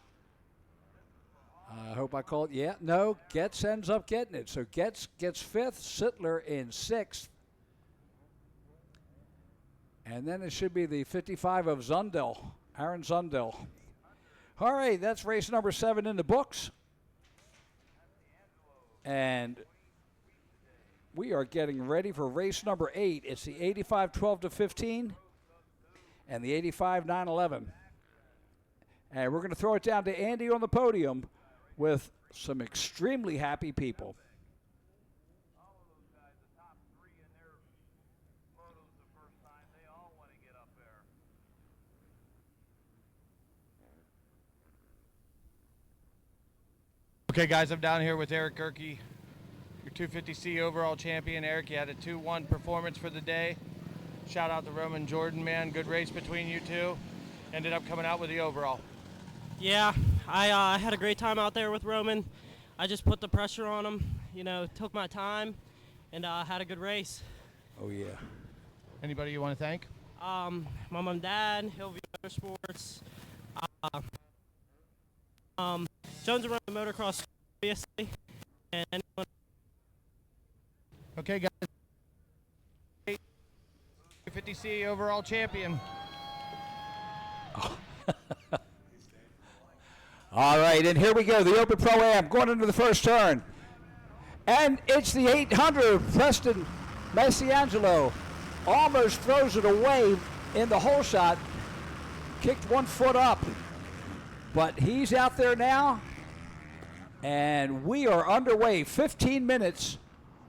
I hope I call it, yeah, no, Getz ends up getting it. So Getz gets fifth, Sittler in sixth. And then it should be the 55 of Zundel, Aaron Zundel. All right, that's race number 7 in the books. And we are getting ready for race number 8. It's the 85 12-15 and the 85 9-11. And we're going to throw it down to Andy on the podium with some extremely happy people. Okay, guys, I'm down here with Eric Gerke, your 250C overall champion. Eric, you had a 2-1 performance for the day. Shout out to Roman Jordan, man. Good race between you two. Ended up coming out with the overall. Yeah, I had a great time out there with Roman. I just put the pressure on him, you know, took my time, and had a good race. Oh, yeah. Anybody you want to thank? My mom and dad, Hillview Motorsports, Jones around the motocross, obviously, and anyone. Okay, guys. 250C overall champion. All right, and here we go. The Open Pro-Am going into the first turn. And it's the 800, Preston Masiangelo. Almost throws it away in the hole shot. Kicked 1 foot up. But he's out there now. And we are underway. 15 minutes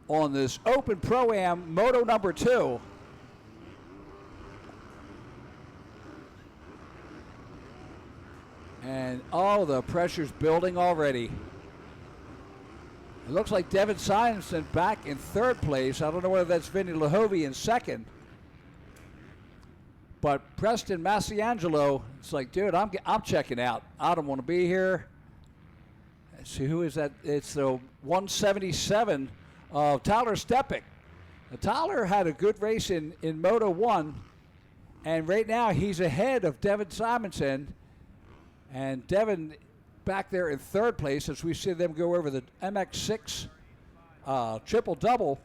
on this Open Pro-Am Moto number 2. And, oh, the pressure's building already. It looks like Devin Simonson back in third place. I don't know whether that's Vinny Lahovey in second. But Preston Masiangelo, it's like, dude, I'm checking out. I don't want to be here. Let's see, who is that? It's the 177 of Tyler Stepik. Now, Tyler had a good race in Moto 1. And right now he's ahead of Devin Simonson. And Devin back there in third place as we see them go over the MX6 triple-double.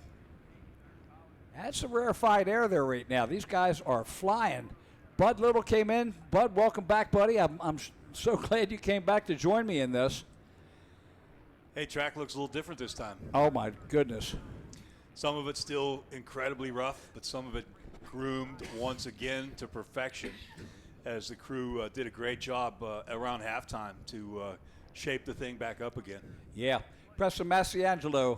That's some rarefied air there right now. These guys are flying. Bud Little came in. Bud, welcome back, buddy. I'm so glad you came back to join me in this. Hey, track looks a little different this time. Oh, my goodness. Some of it's still incredibly rough, but some of it groomed once again to perfection as the crew did a great job around halftime to shape the thing back up again. Yeah. Preston Massiangelo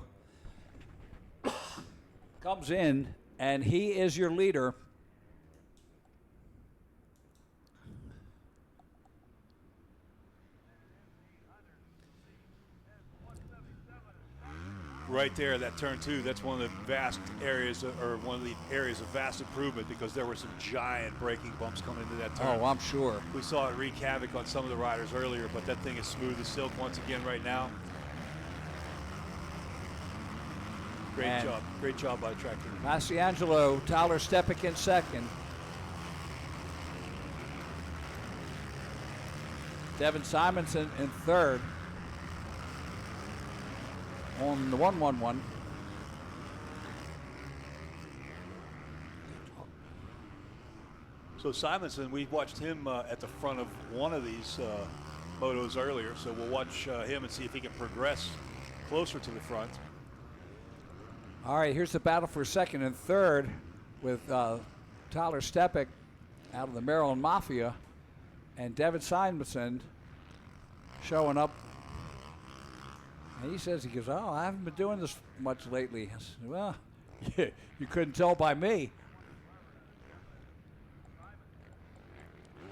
comes in, and he is your leader. Right there, that turn 2, that's one of the vast areas, or one of the areas of vast improvement, because there were some giant braking bumps coming into that turn. Oh, I'm sure. We saw it wreak havoc on some of the riders earlier, but that thing is smooth as silk once again right now. Great job by the track team. Massiangelo, Tyler Stepick in second. Devin Simonson in third. On the 111. So Simonson, we watched him at the front of one of these motos earlier, so we'll watch him and see if he can progress closer to the front. All right, here's the battle for second and third with Tyler Stepick out of the Maryland Mafia and Devin Simonson showing up. And he says, he goes, oh, I haven't been doing this much lately. I said, well, yeah, you couldn't tell by me.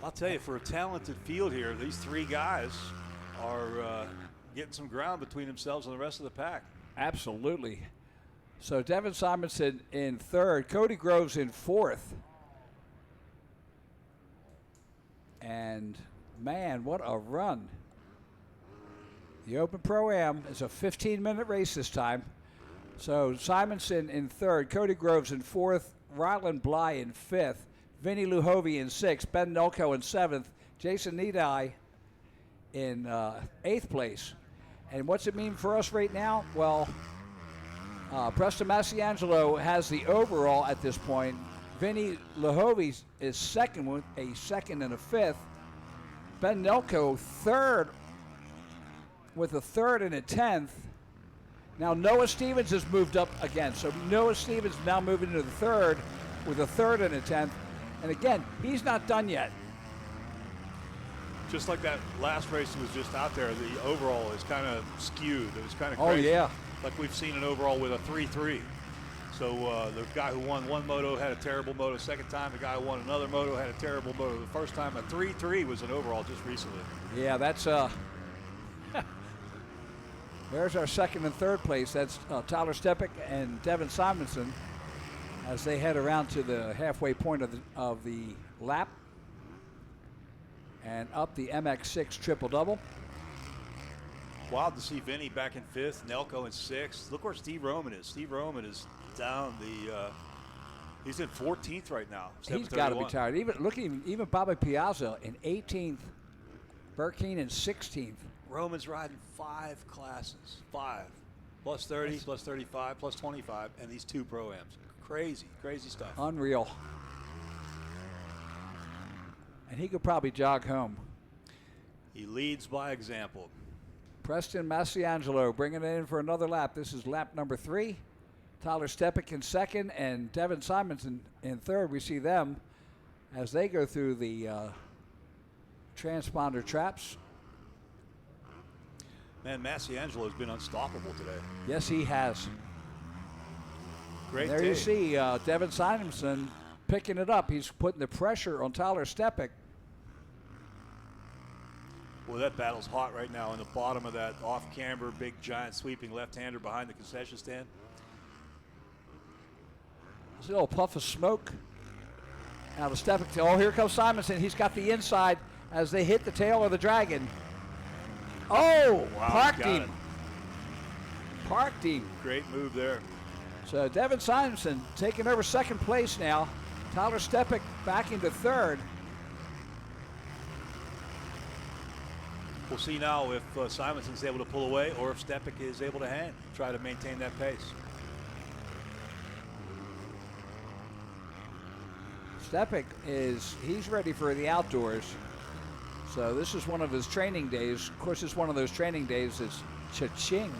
I'll tell you, for a talented field here, these three guys are getting some ground between themselves and the rest of the pack. Absolutely. So Devin Simonson in third, Cody Groves in fourth. And, man, what a run. The Open Pro-Am is a 15-minute race this time. So Simonson in third, Cody Groves in fourth, Ryland Bly in fifth, Vinny Luhovi in sixth, Ben Nelko in seventh, Jason Nedai in eighth place. And what's it mean for us right now? Well, Preston Massiangelo has the overall at this point. Vinny Luhovi is second with a second and a fifth. Ben Nelko third with a third and a 10th. Now Noah Stevens has moved up again. So Noah Stevens now moving to the third with a third and a 10th. And again, he's not done yet. Just like that last race that was just out there, the overall is kind of skewed. It was kind of Oh, crazy. yeah. Like we've seen an overall with a 3-3. So the guy who won one moto had a terrible moto second time. The guy who won another moto had a terrible moto the first time. A 3-3 was an overall just recently. Yeah, that's there's our second and third place. That's Tyler Stepick and Devin Simonson as they head around to the halfway point of the lap and up the MX6 triple-double. Wild to see Vinny back in fifth, Nelko in sixth. Look where Steve Roman is. Steve Roman is down the. He's in 14th right now. He's got to be tired. Even Bobby Piazza in 18th, Burkeen in 16th. Roman's riding 5 classes, 5, plus 30, plus 35, plus 25, and these 2 pro-ams. Crazy stuff. Unreal. And he could probably jog home. He leads by example. Preston Massiangelo bringing it in for another lap. This is lap number 3. Tyler Stepick in second and Devin Simonson in third. We see them as they go through the transponder traps. Man, Massiangelo has been unstoppable today. Yes, he has. Great There day. you see Devin Simonson picking it up. He's putting the pressure on Tyler Stepick. Well, that battle's hot right now in the bottom of that off-camber, big, giant, sweeping left-hander behind the concession stand. There's a little puff of smoke out of Stepick. Oh, here comes Simonson. He's got the inside as they hit the tail of the Dragon. Oh, Wow, parked got him. it. Parked him. Great move there. So Devin Simonson taking over second place now. Tyler Stepick back into third. We'll see now if Simonson's able to pull away or if Stepick is able to hang, try to maintain that pace. Stepik he's ready for the outdoors. So this is one of his training days. Of course, it's one of those training days that's cha-ching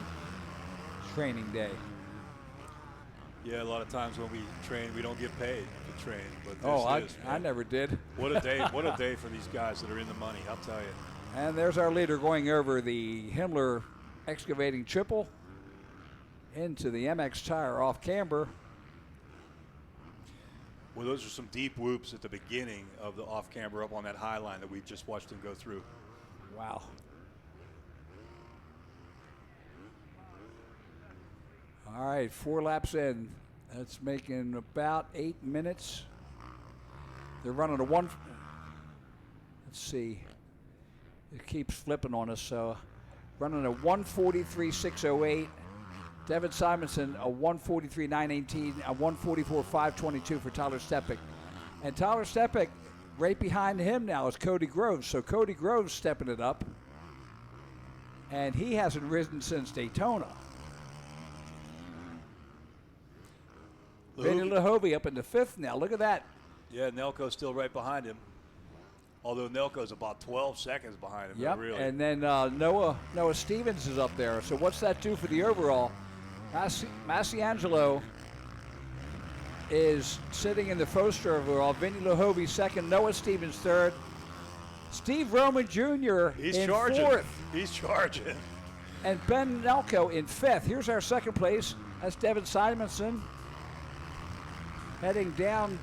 training day. Yeah, a lot of times when we train, we don't get paid to train. But this I never did. What a day! What a day for these guys that are in the money. I'll tell you. And there's our leader going over the Himmler excavating triple into the MX tire off camber. Well, those are some deep whoops at the beginning of the off camber up on that high line that we just watched him go through. Wow. All right, 4 laps in. That's making about 8 minutes. They're running a one. Let's see. It keeps flipping on us. So running a 1:43.608. Devin Simonson a 1:43.918, a 1:44.522 for Tyler Stepik. And Tyler Stepik, right behind him now is Cody Groves. So Cody Groves stepping it up. And he hasn't risen since Daytona. Vinny Lahovey up into 5th now. Look at that. Yeah, Nelko's still right behind him. Although Nelko's about 12 seconds behind him. Yep, Really. and then Noah Stevens is up there. So what's that do for the overall? Masiangelo is sitting in the first overall. Vinny Lahovey 2nd. Noah Stevens 3rd. Steve Roman Jr. He's in charging. 4th. He's charging. And Ben Nelko in 5th. Here's our 2nd place. That's Devin Simonson heading down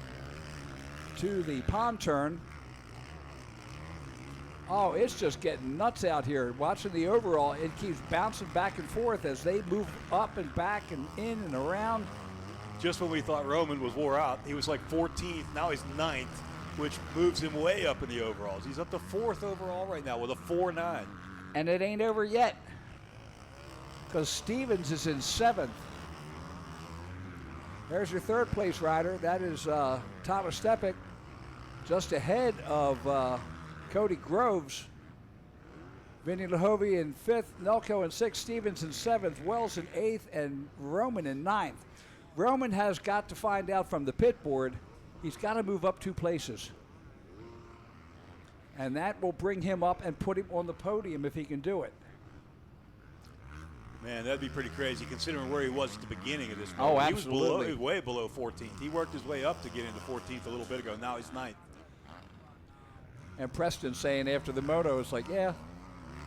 to the pond turn. Oh, it's just getting nuts out here. Watching the overall, it keeps bouncing back and forth as they move up and back and in and around. Just when we thought Roman was wore out, he was like 14th. Now he's 9th, which moves him way up in the overalls. He's up to 4th overall right now with a 4.9. And it ain't over yet, because Stevens is in 7th. There's your 3rd place rider. That is Tyler Stepik, just ahead of Cody Groves. Vinny Lahovey in 5th, Nelko in 6th, Stevens in 7th, Wells in 8th, and Roman in 9th. Roman has got to find out from the pit board, he's got to move up 2 places. And that will bring him up and put him on the podium if he can do it. Man, that'd be pretty crazy considering where he was at the beginning of this. Oh, He absolutely. was way below 14th. He worked his way up to get into 14th a little bit ago. Now he's 9th. And Preston saying after the moto, it's like, yeah,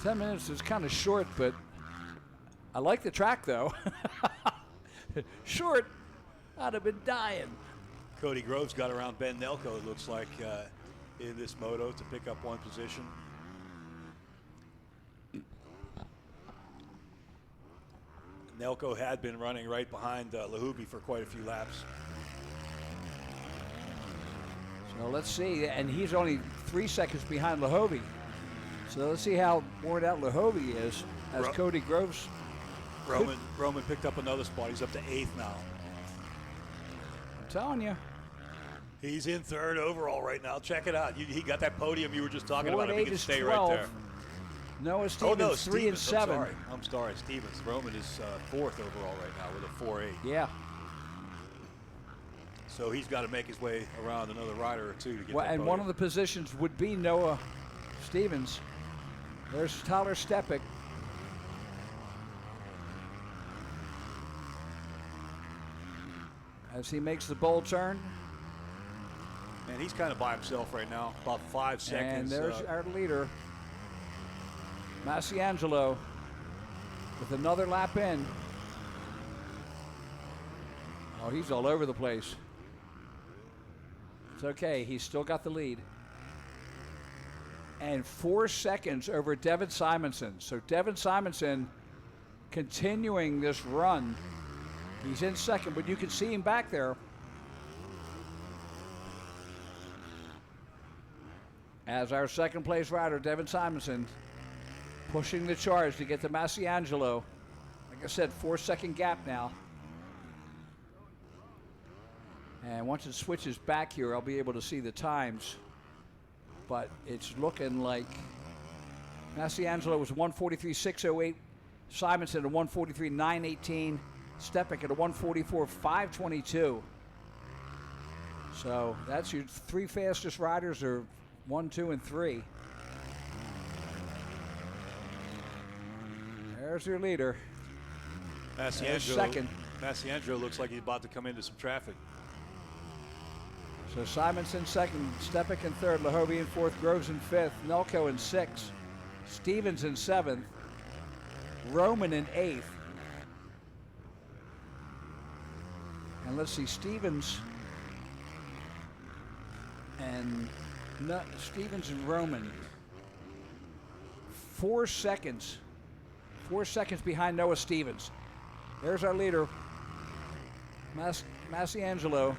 10 minutes is kind of short, but I like the track, though. Short, I'd have been dying. Cody Groves got around Ben Nelko, it looks like, in this moto to pick up 1 position. Nelko had been running right behind Lahovey for quite a few laps. So let's see, and he's only 3 seconds behind Lahovey. So let's see how worn out Lahovey is as Cody Groves. Roman picked up another spot. He's up to 8th now. I'm telling you. He's in 3rd overall right now. Check it out. He got that podium you were just talking about. If he can stay 12. right there. Noah Stevens, 3 and 7. I'm sorry, Stevens. Roman is 4th overall right now with a 4.8. Yeah. So he's got to make his way around another rider or 2 to get Well, that and podium. one of the positions would be Noah Stevens. There's Tyler Stepik. As he makes the bowl turn. And he's kind of by himself right now, about 5 seconds. And there's our leader, Masiangelo, with another lap in. Oh, he's all over the place. It's okay, he's still got the lead. And 4 seconds over Devin Simonson. So Devin Simonson continuing this run. He's in 2nd, but you can see him back there. As our 2nd place rider, Devin Simonson, pushing the charge to get to Masiangelo. Like I said, 4-second gap now. And once it switches back here, I'll be able to see the times. But it's looking like Masiangelo was 1:43.608, Simonson at 1:43.918, Stepik at a 1:44.522. So that's your 3 fastest riders are 1, 2, and 3. There's your leader. Second. Massiangelo looks like he's about to come into some traffic. So Simonson second, Stepic in third, Lahovey in fourth, Groves in fifth, Nelko in sixth, Stevens in seventh, Roman in eighth. And let's see, Stevens and Roman. 4 seconds. 4 seconds behind Noah Stevens. There's our leader, Massiangelo.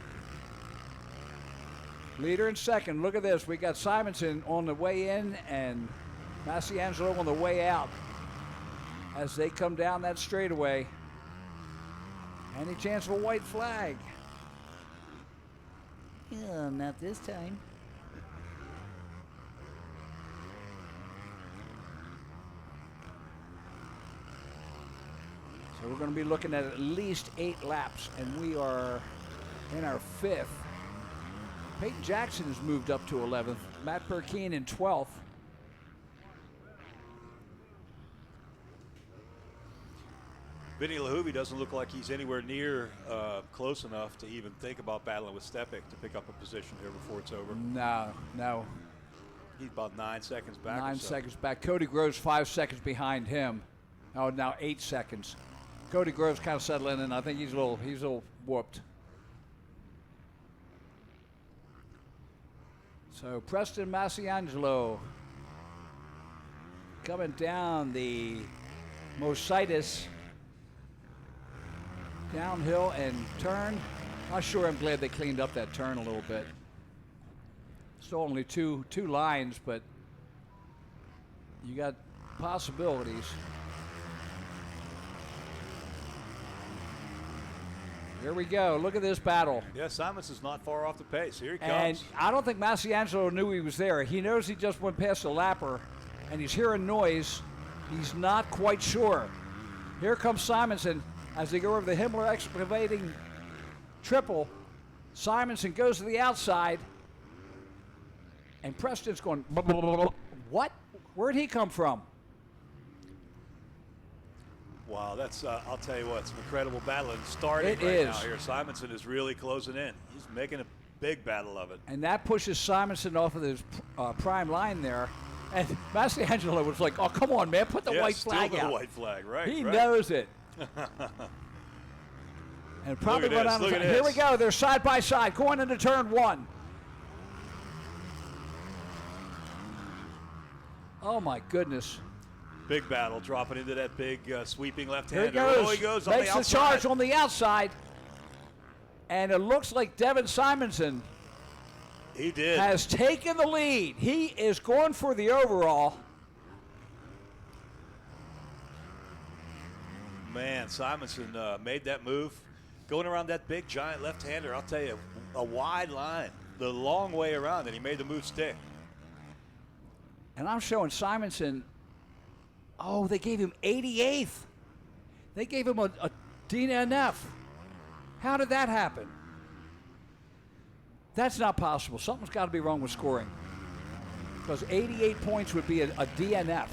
Leader in second. Look at this. We got Simonson on the way in and Massiangelo on the way out as they come down that straightaway. Any chance of a white flag? Yeah, not this time. So we're going to be looking at least 8 laps, and we are in our 5th. Peyton Jackson has moved up to 11th. Matt Perkeen in 12th. Vinny Lahovey doesn't look like he's anywhere near close enough to even think about battling with Stepic to pick up a position here before it's over. No. He's about 9 seconds back. 9 seconds back. Cody Groves 5 seconds behind him. Oh, now 8 seconds. Cody Groves kind of settling in. I think he's a little whooped. So Preston Massiangelo coming down the Mositis downhill and turn. I'm glad they cleaned up that turn a little bit. Still only two lines, but you got possibilities. Here we go. Look at this battle. Yeah, Simonson's not far off the pace. Here he comes. And I don't think Massiangelo knew he was there. He knows he just went past the lapper, and he's hearing noise. He's not quite sure. Here comes Simonson as they go over the Himmler excavating triple. Simonson goes to the outside, and Preston's going, what? Where'd he come from? Wow, that's, I'll tell you what, it's an incredible battle and starting now here. Simonson is really closing in. He's making a big battle of it. And that pushes Simonson off of his prime line there. And Massiangelo was like, oh, come on, man, put the white flag out. The white flag, right. He knows it. And probably went on. Here we go. They're side by side going into turn 1. Oh, my goodness. Big battle, dropping into that big sweeping left-hander. Here he goes. Oh, he goes Makes on the the charge on the outside. And it looks like Devin Simonson has taken the lead. He is going for the overall. Man, Simonson made that move. Going around that big, giant left-hander, I'll tell you, a wide line, the long way around, and he made the move stick. And I'm showing Simonson. Oh, they gave him 88th. They gave him a DNF. How did that happen? That's not possible. Something's got to be wrong with scoring. Because 88 points would be a DNF.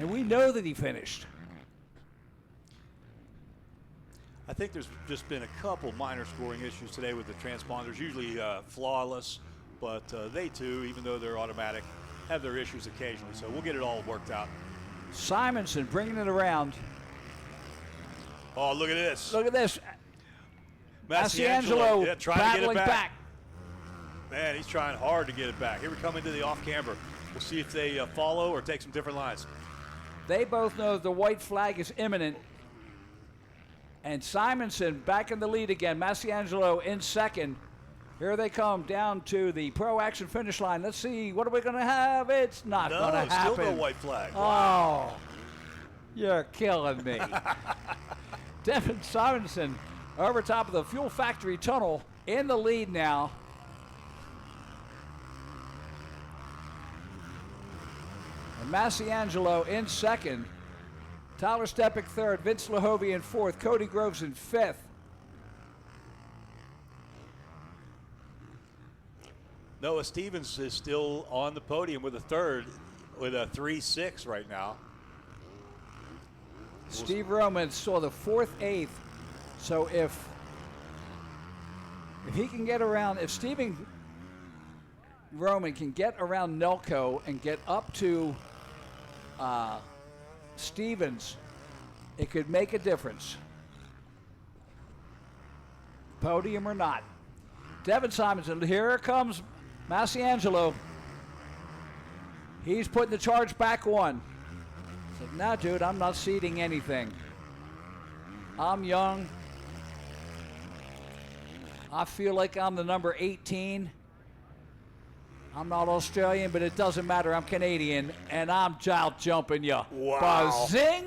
And we know that he finished. I think there's just been a couple minor scoring issues today with the transponders, usually flawless, but they too, even though they're automatic, have their issues occasionally. So we'll get it all worked out. Simonson bringing it around. Oh, look at this. Look at this. Massiangelo trying to get it back. Man, he's trying hard to get it back. Here we come into the off-camber. We'll see if they follow or take some different lines. They both know the white flag is imminent. And Simonson back in the lead again. Massiangelo in second. Here they come down to the Pro Action finish line. Let's see, what are we going to have? It's not going to happen. Still no white flag. Wow. Oh, you're killing me. Devin Simonson over top of the Fuel Factory tunnel in the lead now. And Massiangelo in second. Tyler Stepic third. Vince Lahovey in fourth. Cody Groves in fifth. Noah Stevens is still on the podium with a third, with a 3.6 right now. Steve Roman saw the 4th, 8th. So if he can get around, if Steven Roman can get around Nelco and get up to Stevens, it could make a difference. Podium or not. Devin Simonson, here comes Masiangelo. He's putting the charge back on. Said, nah, dude, I'm not ceding anything. I'm young. I feel like I'm the number 18. I'm not Australian, but it doesn't matter. I'm Canadian, and I'm out jumping you. Wow. Zing!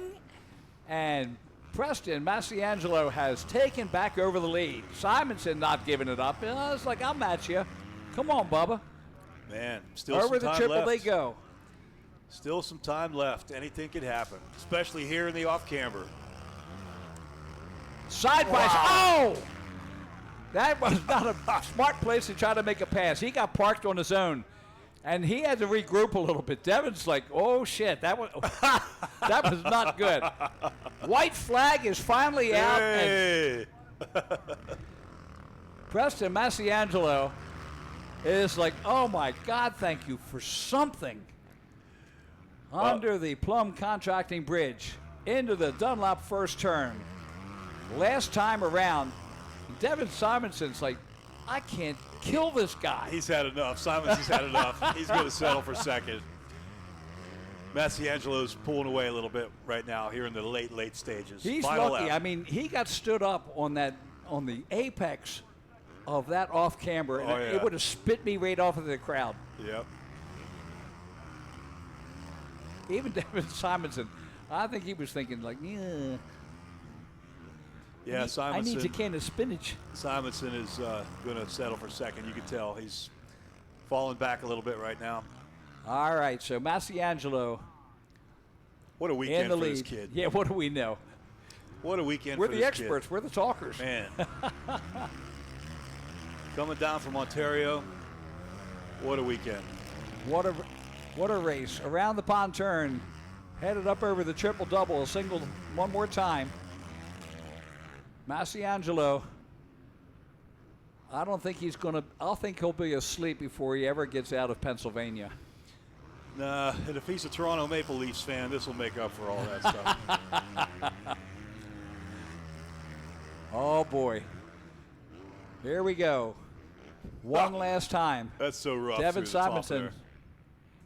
And Preston Masiangelo has taken back over the lead. Simonson not giving it up. It's like, I'll match you. Come on, Bubba. Man, still over some the time triple left. they go. Still some time left. Anything could happen, especially here in the off-camber. Side by side. Oh! That was not a smart place to try to make a pass. He got parked on his own, and he had to regroup a little bit. Devin's like, oh, shit, that was not good. White flag is finally out. Hey. And Preston Masiangelo is like, oh, my God, thank you for something. Under the Plum Contracting Bridge, into the Dunlop first turn. Last time around, Devin Simonson's like, I can't kill this guy. He's had enough. Simonson's had enough. He's going to settle for second. Masiangelo's pulling away a little bit right now here in the late stages. He's Final lucky. lap. I mean, he got stood up on the apex of that off-camber, and it would have spit me right off of the crowd. Yep. Even Devin Simonson, I think he was thinking like, yeah. Yeah, Simonson. I need a can of spinach. Simonson is going to settle for second. You can tell he's falling back a little bit right now. All right, so Masiangelo. What a weekend in the for lead. this kid. Yeah, what do we know? What a weekend We're for the this experts. kid. We're the talkers. Man. Coming down from Ontario. What a weekend. What a race. Around the pond turn. Headed up over the triple-double. A single one more time. Masiangelo. I don't think he's going to. I think he'll be asleep before he ever gets out of Pennsylvania. Nah, and if he's a Toronto Maple Leafs fan, this will make up for all that stuff. Oh, boy. Here we go. One last time. That's so rough. Devin through the top Simonson there.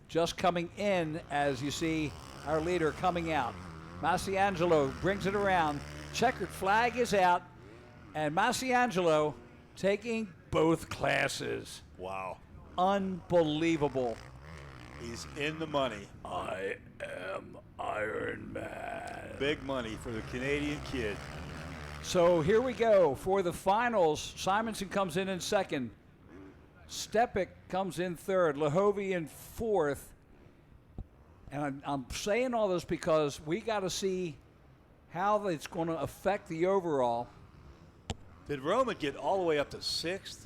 just coming in as you see our leader coming out. Masiangelo brings it around. Checkered flag is out. And Masiangelo taking both classes. Wow. Unbelievable. He's in the money. I am Iron Man. Big money for the Canadian kid. So here we go for the finals. Simonson comes in second. Stepik comes in third. Lahovey in fourth. And I'm saying all this because we got to see how it's going to affect the overall. Did Roman get all the way up to sixth?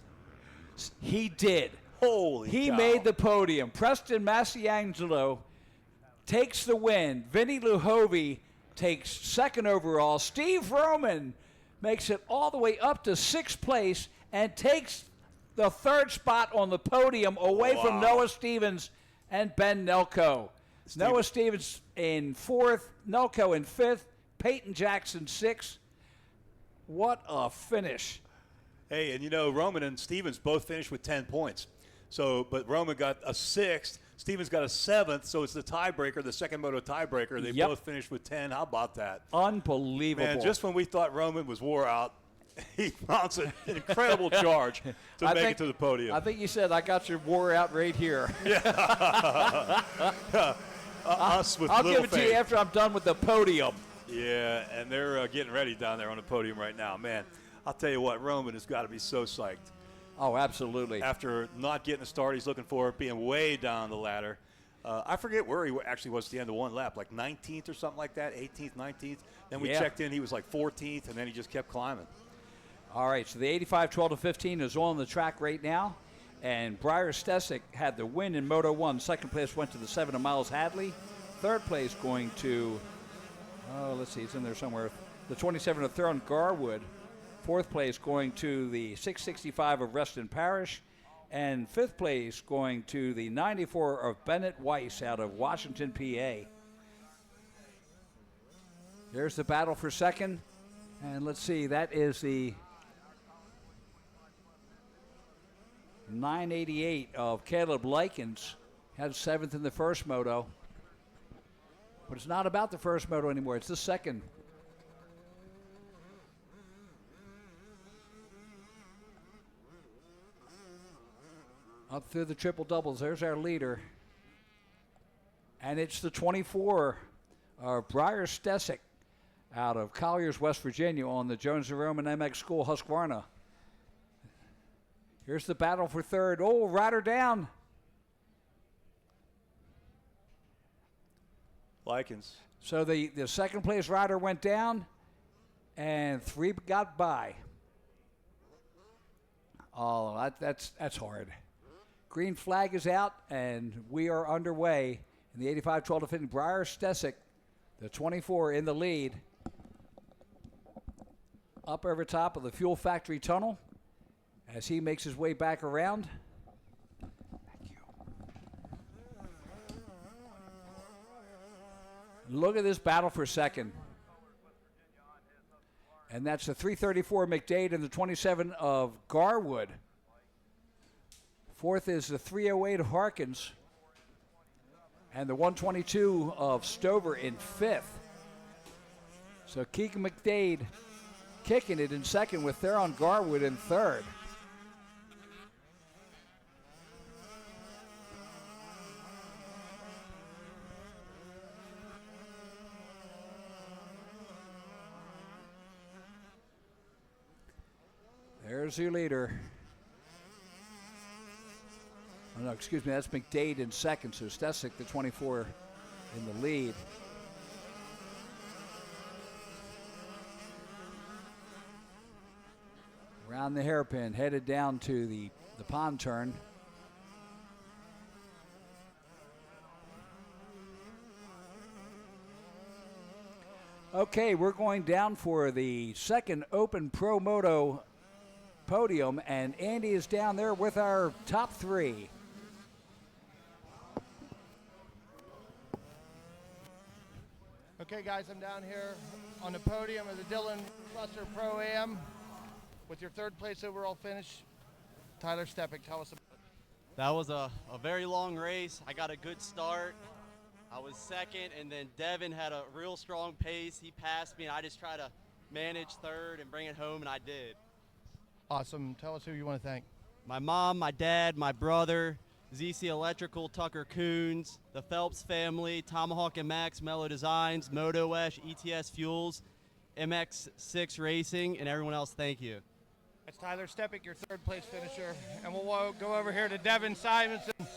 He did. Holy He cow. made the podium. Preston Masiangelo takes the win. Vinny Lahovey takes second overall. Steve Roman makes it all the way up to sixth place and takes the third spot on the podium away from Noah Stevens and Ben Nelco. Noah Stevens in fourth, Nelco in fifth, Peyton Jackson sixth. What a finish. Hey, and you know, Roman and Stevens both finished with 10 points. So, but Roman got a sixth, Stevens got a seventh, so it's the tiebreaker, the second moto tiebreaker. They both finished with 10. How about that? Unbelievable. Man, just when we thought Roman was wore out, he mounts an incredible charge to make it to the podium. I think you said, I got your wore out right here. Yeah. Us with I'll little give it to faith. you after I'm done with the podium. Yeah, and they're getting ready down there on the podium right now. Man, I'll tell you what, Roman has got to be so psyched. Oh, absolutely. After not getting the start he's looking for, being way down the ladder. I forget where he actually was at the end of one lap, like 19th or something like that, 18th, 19th. Then we checked in, he was like 14th, and then he just kept climbing. All right, so the 85 12-15 is on the track right now. And Briar Stesick had the win in Moto 1. Second place went to the 7 of Miles Hadley. Third place going to, let's see, it's in there somewhere, the 27 of Theron Garwood. Fourth place going to the 665 of Reston Parish. And fifth place going to the 94 of Bennett Weiss out of Washington, PA. There's the battle for second. And let's see, that is the 988 of Caleb Likens. Had seventh in the first moto. But it's not about the first moto anymore. It's the second. Up through the triple doubles. There's our leader. And it's the 24 of Briar Stesick out of Colliers, West Virginia on the Jones & Roman MX School Husqvarna. Here's the battle for third. Oh, rider down. Likens. So the second place rider went down and 3 got by. Oh, that's hard. Green flag is out and we are underway in the 85-12 defending Briar Stesick, the 24 in the lead. Up over top of the Fuel Factory Tunnel as he makes his way back around. Thank you. Look at this battle for second. And that's the 334 McDade and the 27 of Garwood. Fourth is the 308 Harkins and the 122 of Stover in fifth. So Keegan McDade kicking it in second with Theron Garwood in third. There's your leader. Oh, no, excuse me, that's McDade in second, so Stesick, the 24, in the lead. Around the hairpin, headed down to the pond turn. Okay, we're going down for the second Open Pro Moto podium, and Andy is down there with our top three. Okay, guys, I'm down here on the podium of the Dylan Slusser Pro-Am with your third place overall finish. Tyler Steppick, tell us about it. That was a very long race. I got a good start. I was second, and then Devin had a real strong pace. He passed me, and I just tried to manage third and bring it home, and I did. Awesome. Tell us who you want to thank. My mom, my dad, my brother, ZC Electrical, Tucker Coons, the Phelps family, Tomahawk and Max, Mellow Designs, Moto Wesh, ETS Fuels, MX6 Racing, and everyone else, thank you. That's Tyler Steppick, your third place finisher. And we'll go over here to Devin Simonson. Come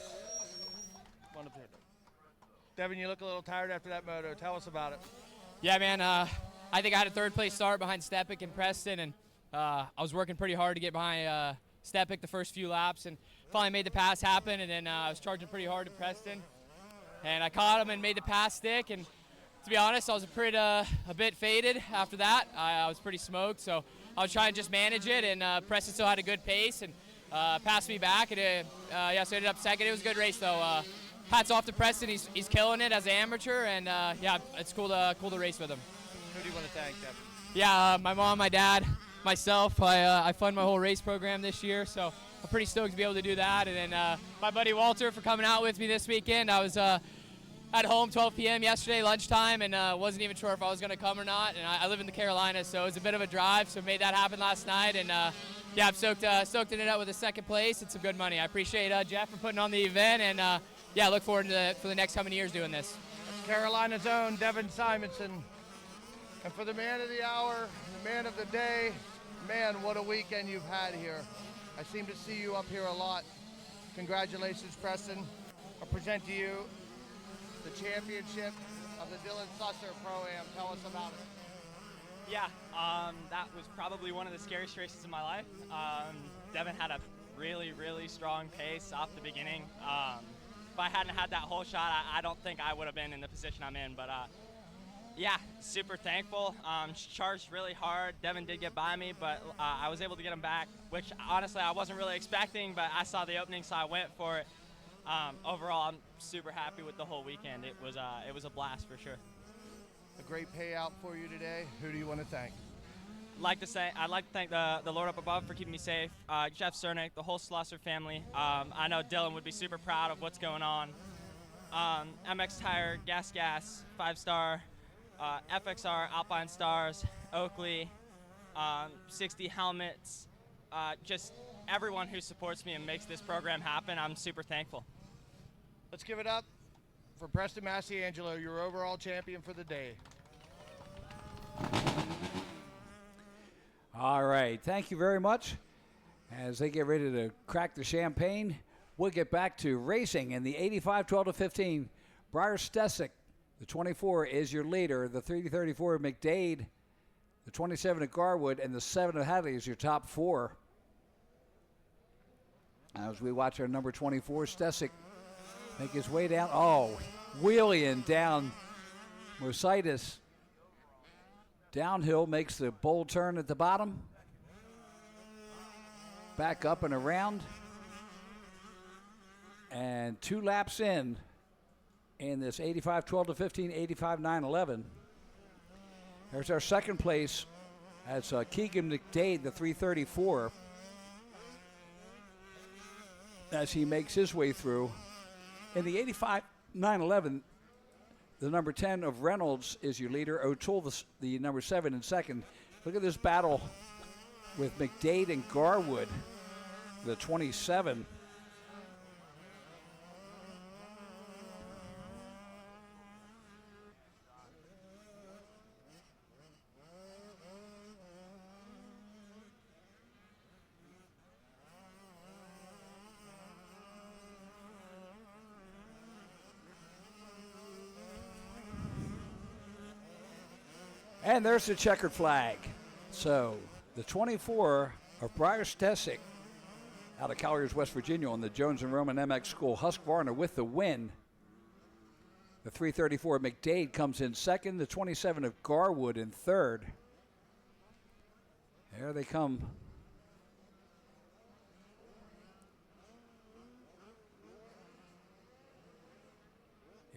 on up here. Devin, you look a little tired after that moto. Tell us about it. Yeah, man, I think I had a third place start behind Steppick and Preston, and I was working pretty hard to get behind Steppick the first few laps, and finally made the pass happen, and then I was charging pretty hard to Preston, and I caught him and made the pass stick, and to be honest, I was a bit faded after that. I was pretty smoked, so I was trying to just manage it, and Preston still had a good pace and passed me back, and so I ended up second. It was a good race, though. Hats off to Preston. He's killing it as an amateur, and yeah, it's cool to race with him. Who do you want to thank, Devin? Yeah, my mom, my dad, myself. I fund my whole race program this year, so I'm pretty stoked to be able to do that. And then my buddy Walter for coming out with me this weekend. I was at home 12 p.m. yesterday, lunchtime, and wasn't even sure if I was going to come or not. And I live in the Carolinas, so it was a bit of a drive, so made that happen last night. And yeah, I'm stoked in it out with a second place and some good money. I appreciate Jeff for putting on the event, and yeah, I look forward to for the next coming years doing this. That's Carolina's own Devin Simonson. And for the man of the hour, the man of the day, man, what a weekend you've had here. I seem to see you up here a lot. Congratulations, Preston. I present to you the championship of the Dylan Slusser Pro-Am. Tell us about it. Yeah, that was probably one of the scariest races of my life. Devin had a really, really strong pace off the beginning. If I hadn't had that whole shot, I don't think I would have been in the position I'm in. But yeah, super thankful. Charged really hard. Devin did get by me, but I was able to get him back, which honestly I wasn't really expecting, but I saw the opening, so I went for it. Overall, I'm super happy with the whole weekend. It was a blast for sure. A great payout for you today. Who do you want to thank? I'd like to thank the Lord up above for keeping me safe, Jeff Cernick, the whole Slusser family. I know Dylan would be super proud of what's going on. MX Tire, Gas, 5-star, FXR, Alpine Stars, Oakley, 60 Helmets, just everyone who supports me and makes this program happen. I'm super thankful. Let's give it up for Preston Masiangelo, your overall champion for the day. All right, thank you very much. As they get ready to crack the champagne, we'll get back to racing in the 85 12-15. Briar Stesick, the 24, is your leader. The 334 McDade, the 27 at Garwood, and the 7 at Hadley is your top four. As we watch our number 24, Stesick, make his way down. Oh, wheeling down Mositis. Downhill, makes the bold turn at the bottom. Back up and around. And 2 laps in this 85 12-15, 85 9-11. There's our second place. That's Keegan McDade, the 334. As he makes his way through. In the 85 9-11, the number 10 of Reynolds is your leader. O'Toole, the number 7 in second. Look at this battle with McDade and Garwood, the 27. And there's the checkered flag. So the 24 of Briar Stesick out of Colliers, West Virginia on the Jones and Roman MX School. Husqvarna with the win. The 334 of McDade comes in second. The 27 of Garwood in third. There they come.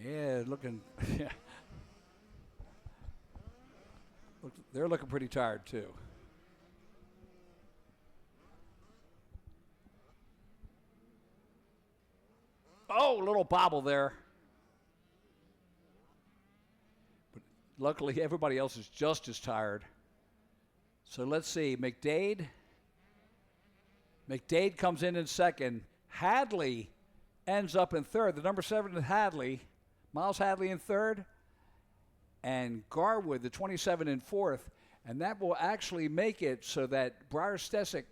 Yeah, looking... They're looking pretty tired, too. Oh, little bobble there. But luckily, everybody else is just as tired. So let's see. McDade comes in second. Hadley ends up in third. The number 7 is Hadley. Miles Hadley in third. And Garwood, the 27 in fourth. And that will actually make it so that Briar Stesick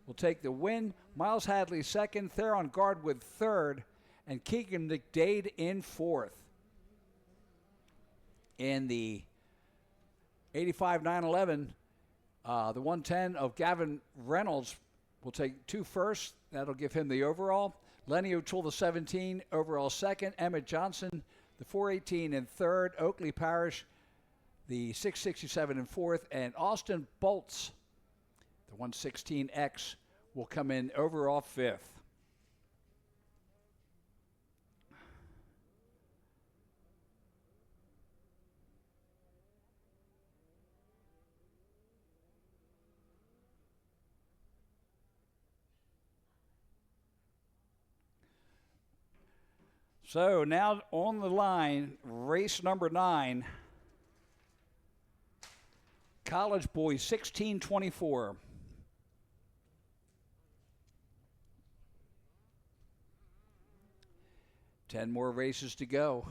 will take the win. Miles Hadley second, Theron Garwood third, and Keegan McDade in fourth. In the 85 9-11, the 110 of Gavin Reynolds will take 2 first. That'll give him the overall. Lenny O'Toole, the 17, overall second. Emmett Johnson, the 418 in third. Oakley Parish, the 667 in fourth. And Austin Bolts, the 116X, will come in overall fifth. So now on the line, race number 9, College Boys 1624. Ten more races to go.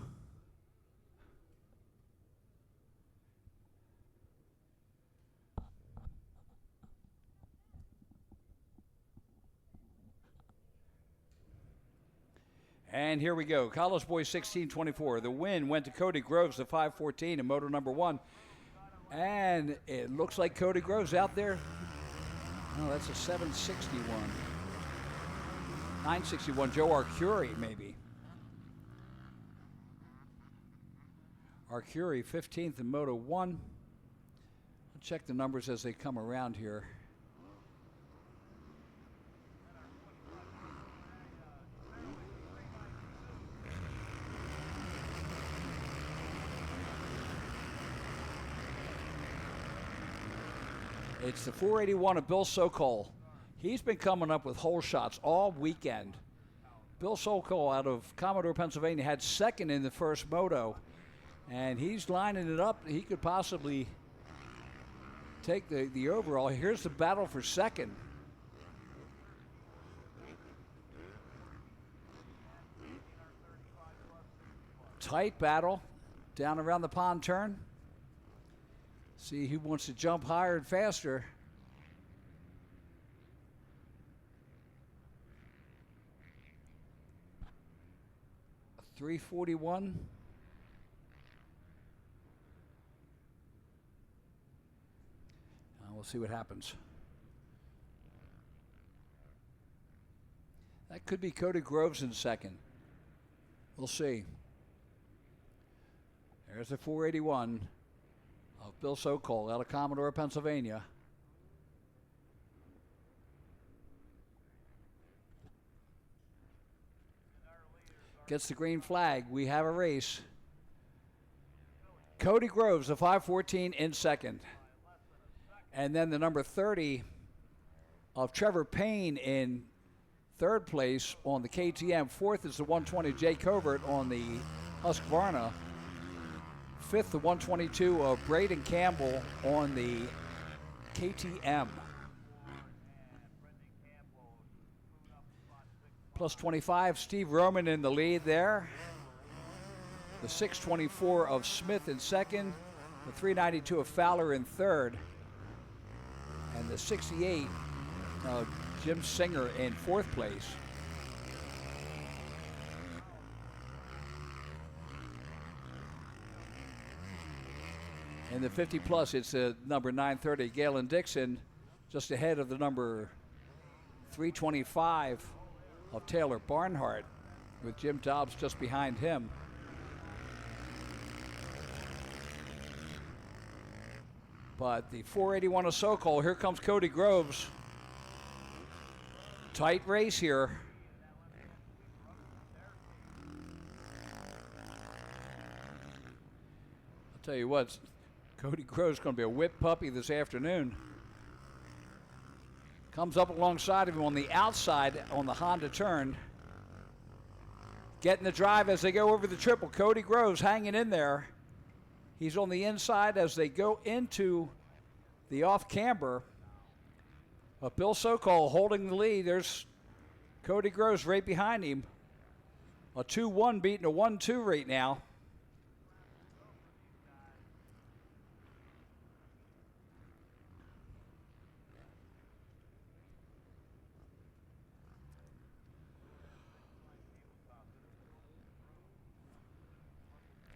And here we go. College Boys 1624. The win went to Cody Groves, the 514 in moto number 1. And it looks like Cody Groves out there. Oh, that's a 761. 961, Joe Arcuri, maybe. Arcuri, 15th in Moto 1. I'll check the numbers as they come around here. It's the 481 of Bill Sokol. He's been coming up with hole shots all weekend. Bill Sokol out of Commodore, Pennsylvania, had second in the first moto, and he's lining it up. He could possibly take the overall. Here's the battle for second. Tight battle down around the pond turn. See who wants to jump higher and faster. .341. We'll see what happens. That could be Cody Groves in second. We'll see. There's the 481 of Bill Sokol out of Commodore, Pennsylvania. Gets the green flag. We have a race. Cody Groves, the 514 in second. And then the number 30 of Trevor Payne in third place on the KTM. Fourth is the 120 Jay Covert on the Husqvarna. Fifth, the 122 of Braden Campbell on the KTM. Plus 25, Steve Roman in the lead there. The 624 of Smith in second. The 392 of Fowler in third. And the 68 of Jim Singer in fourth place. In the 50 plus, it's number 930, Galen Dixon, just ahead of the number 325 of Taylor Barnhart, with Jim Dobbs just behind him. But the 481 of Sokol, here comes Cody Groves. Tight race here. I'll tell you what, Cody Groves is going to be a whip puppy this afternoon. Comes up alongside of him on the outside on the Honda turn. Getting the drive as they go over the triple. Cody Groves hanging in there. He's on the inside as they go into the off camber. But Bill Sokol holding the lead. There's Cody Groves right behind him. A 2-1 beating a 1-2 right now.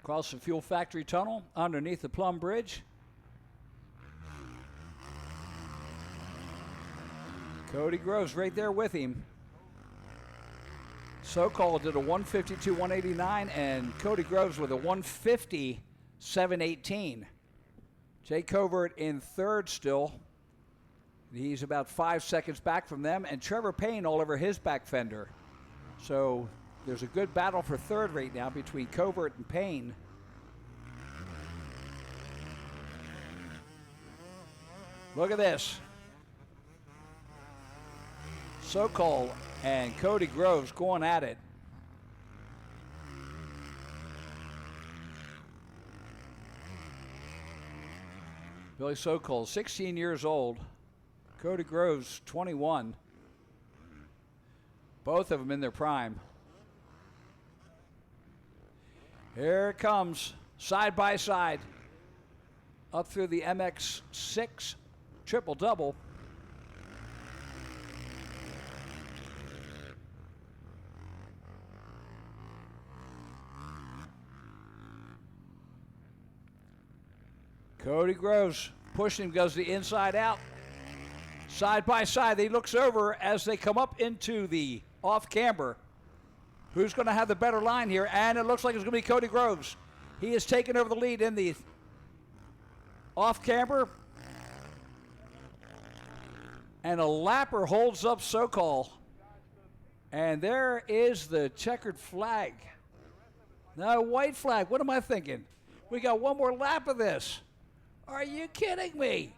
Across the fuel factory tunnel, underneath the Plum Bridge. Cody Groves right there with him. Sokol did a 152, 189, and Cody Groves with a 150, 718. Jay Covert in third still. He's about 5 seconds back from them, and Trevor Payne all over his back fender. So there's a good battle for third right now between Covert and Payne. Look at this. Sokol and Cody Groves going at it. Billy Sokol, 16 years old. Cody Groves, 21. Both of them in their prime. Here it comes, side by side, up through the MX6 triple-double. Cody Groves pushing him, goes the inside out. Side by side, he looks over as they come up into the off camber. Who's going to have the better line here? And it looks like it's going to be Cody Groves. He has taken over the lead in the off camber. And a lapper holds up Sokol. And there is the checkered flag. No, white flag. What am I thinking? We got one more lap of this. Are you kidding me?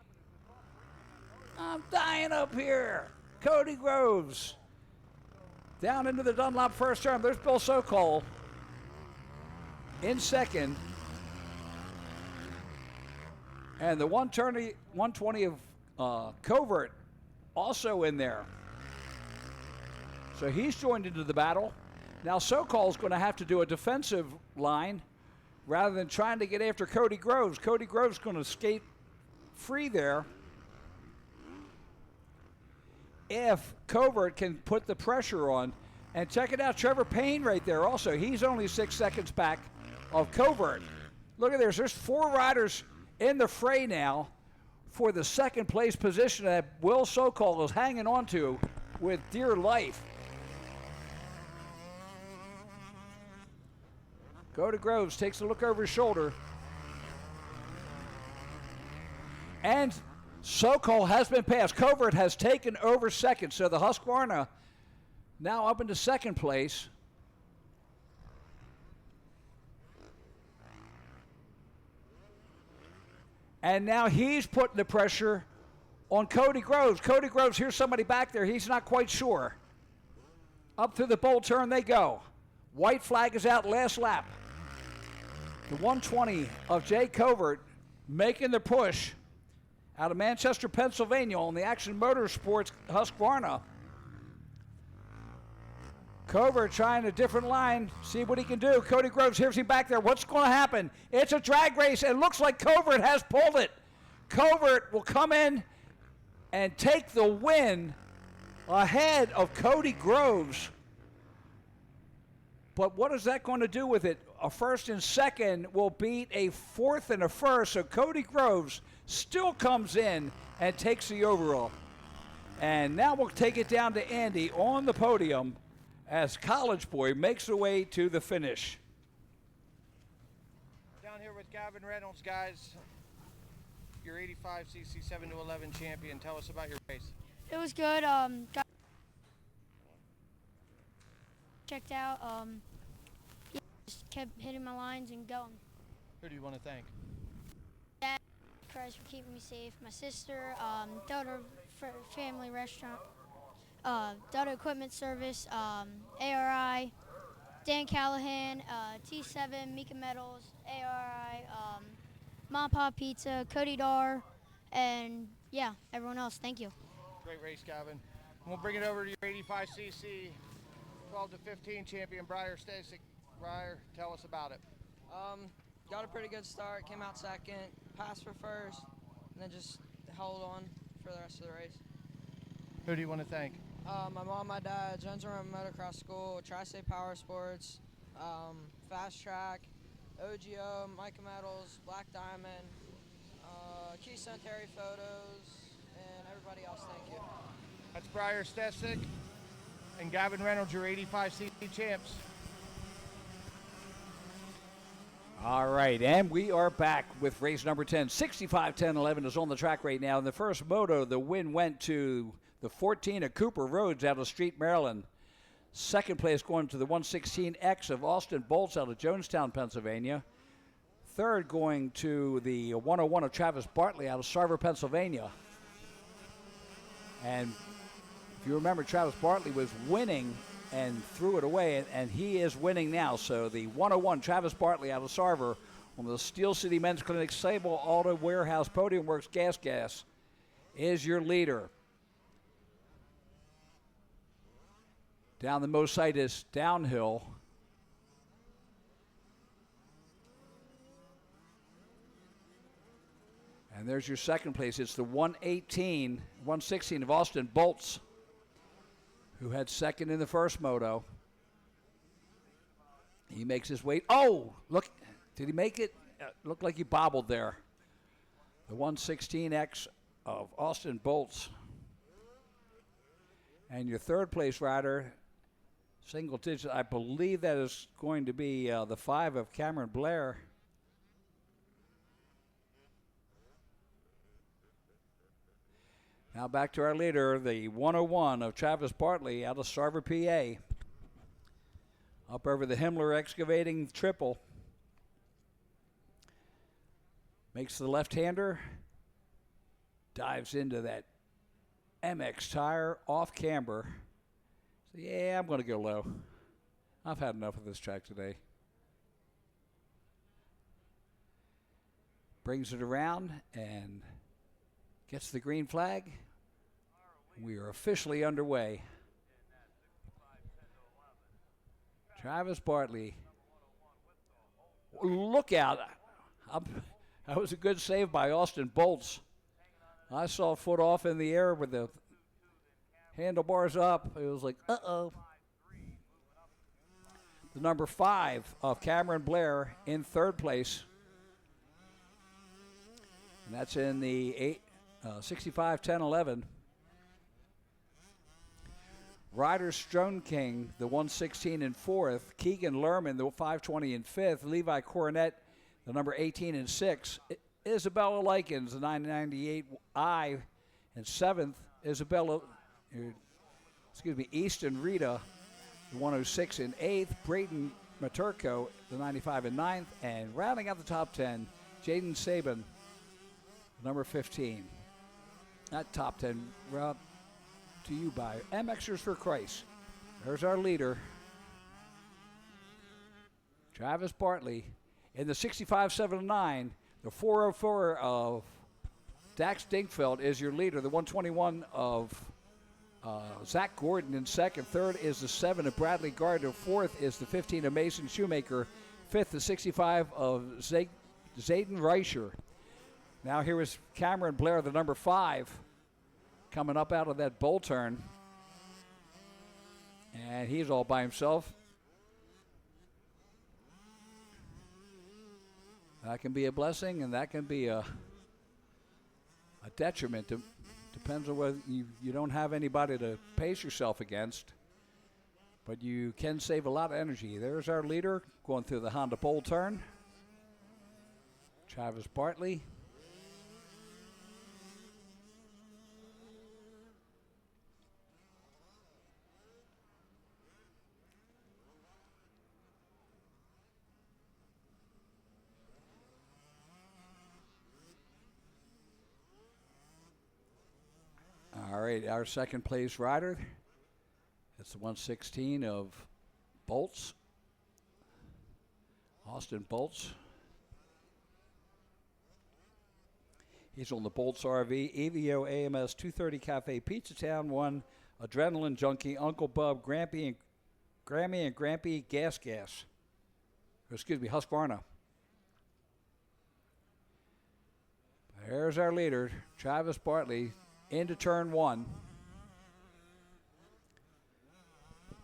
I'm dying up here. Cody Groves. Down into the Dunlop first turn. There's Bill Sokol in second. And the 120 of Covert also in there. So he's joined into the battle. Now Sokol's going to have to do a defensive line rather than trying to get after Cody Groves. Cody Groves going to skate free there. If Covert can put the pressure on. And check it out, Trevor Payne right there also. He's only 6 seconds back of Covert. Look at this. There's 4 riders in the fray now for the second place position that Will Sokol is hanging on to with dear life. Cody Groves takes a look over his shoulder. And Sokol has been passed. Covert has taken over second. So the Husqvarna now up into second place. And now he's putting the pressure on Cody Groves. Cody Groves, here's somebody back there. He's not quite sure. Up through the bowl turn they go. White flag is out, last lap. The 120 of Jay Covert making the push out of Manchester, Pennsylvania on the Action Motorsports Husqvarna. Covert trying a different line, see what he can do. Cody Groves, here's him back there. What's going to happen? It's a drag race. It looks like Covert has pulled it. Covert will come in and take the win ahead of Cody Groves. But what is that going to do with it? A first and second will beat a fourth and a first. So Cody Groves still comes in and takes the overall. And now we'll take it down to Andy on the podium as College Boy makes the way to the finish. Down here with Gavin Reynolds, guys. Your 85cc 7 to 11 champion. Tell us about your race. It was good. Got checked out. Yeah, just kept hitting my lines and going. Who do you want to thank? Dad, Christ for keeping me safe. My sister, Delta Family Restaurant, Delta Equipment Service, ARI, Dan Callahan, T7, Mika Metals, ARI, Mom Pop Pizza, Cody Dar, and yeah, everyone else. Thank you. Great race, Gavin. We'll bring it over to your 85cc 12 to 15 champion, Briar Stasek. Briar, tell us about it. Got a pretty good start, came out second, passed for first, and then just held on for the rest of the race. Who do you want to thank? My mom, my dad, Jones Run Motocross School, Tri-State Power Sports, Fast Track, OGO, Micah Metals, Black Diamond, Keystone Terry Photos, and everybody else, thank you. That's Briar Stesick and Gavin Reynolds, your 85cc champs. All right, and we are back with race number 10. 65-10-11 is on the track right now. In the first moto, the win went to the 14 of Cooper Roads out of Street, Maryland. Second place going to the 116X of Austin Bolts out of Jonestown, Pennsylvania. Third going to the 101 of Travis Bartley out of Sarver, Pennsylvania. And if you remember, Travis Bartley was winning and threw it away, and he is winning now. So the 101, Travis Bartley out of Sarver on the Steel City Men's Clinic Sable Auto Warehouse Podium Works Gas is your leader. Down the Mositis downhill. And there's your second place. It's the 116 of Austin Bolts, who had second in the first moto. He makes his way. Oh, look. Did he make it? Looked like he bobbled there. The 116X of Austin Bolts. And your third place rider Single digit. I believe that is going to be the 5 of Cameron Blair. Now back to our leader, the 101 of Travis Bartley out of Starver, PA. Up over the Himmler Excavating triple. Makes the left-hander. Dives into that MX tire off camber. So yeah, I'm going to go low. I've had enough of this track today. Brings it around and gets the green flag. We are officially underway. Travis Bartley. Look out. That was a good save by Austin Bolts. I saw a foot off in the air with the handlebars up. It was like, uh-oh. The number 5 of Cameron Blair in third place. And that's in the 65-10-11. Ryder Stone King, the 116 in fourth. Keegan Lerman, the 520 in fifth. Levi Coronet, the number 18 in sixth. Isabella Likens, the 998I in seventh. Easton Rita, the 106 in eighth. Brayton Maturko, the 95 in ninth. And rounding out the top 10, Jaden Saban, number 15. That top 10 route to you by MXers for Christ. There's our leader, Travis Bartley. In the 65-7-9, the 404 of Dax Dinkfeld is your leader. The 121 of Zach Gordon in second. Third is the 7 of Bradley Gardner. Fourth is the 15 of Mason Shoemaker. Fifth, the 65 of Zayden Reicher. Now here is Cameron Blair, the number 5, coming up out of that bowl turn. And he's all by himself. That can be a blessing, and that can be a detriment. Depends on whether you don't have anybody to pace yourself against. But you can save a lot of energy. There's our leader going through the Honda bowl turn. Travis Bartley. All right, our second place rider. That's the 116 of Bolts. Austin Bolts. He's on the Bolts RV. EVO AMS 230 Cafe Pizza Town 1. Adrenaline Junkie, Uncle Bub, Grammy and Grampy Gas. Husqvarna. There's our leader, Travis Bartley. Into turn 1.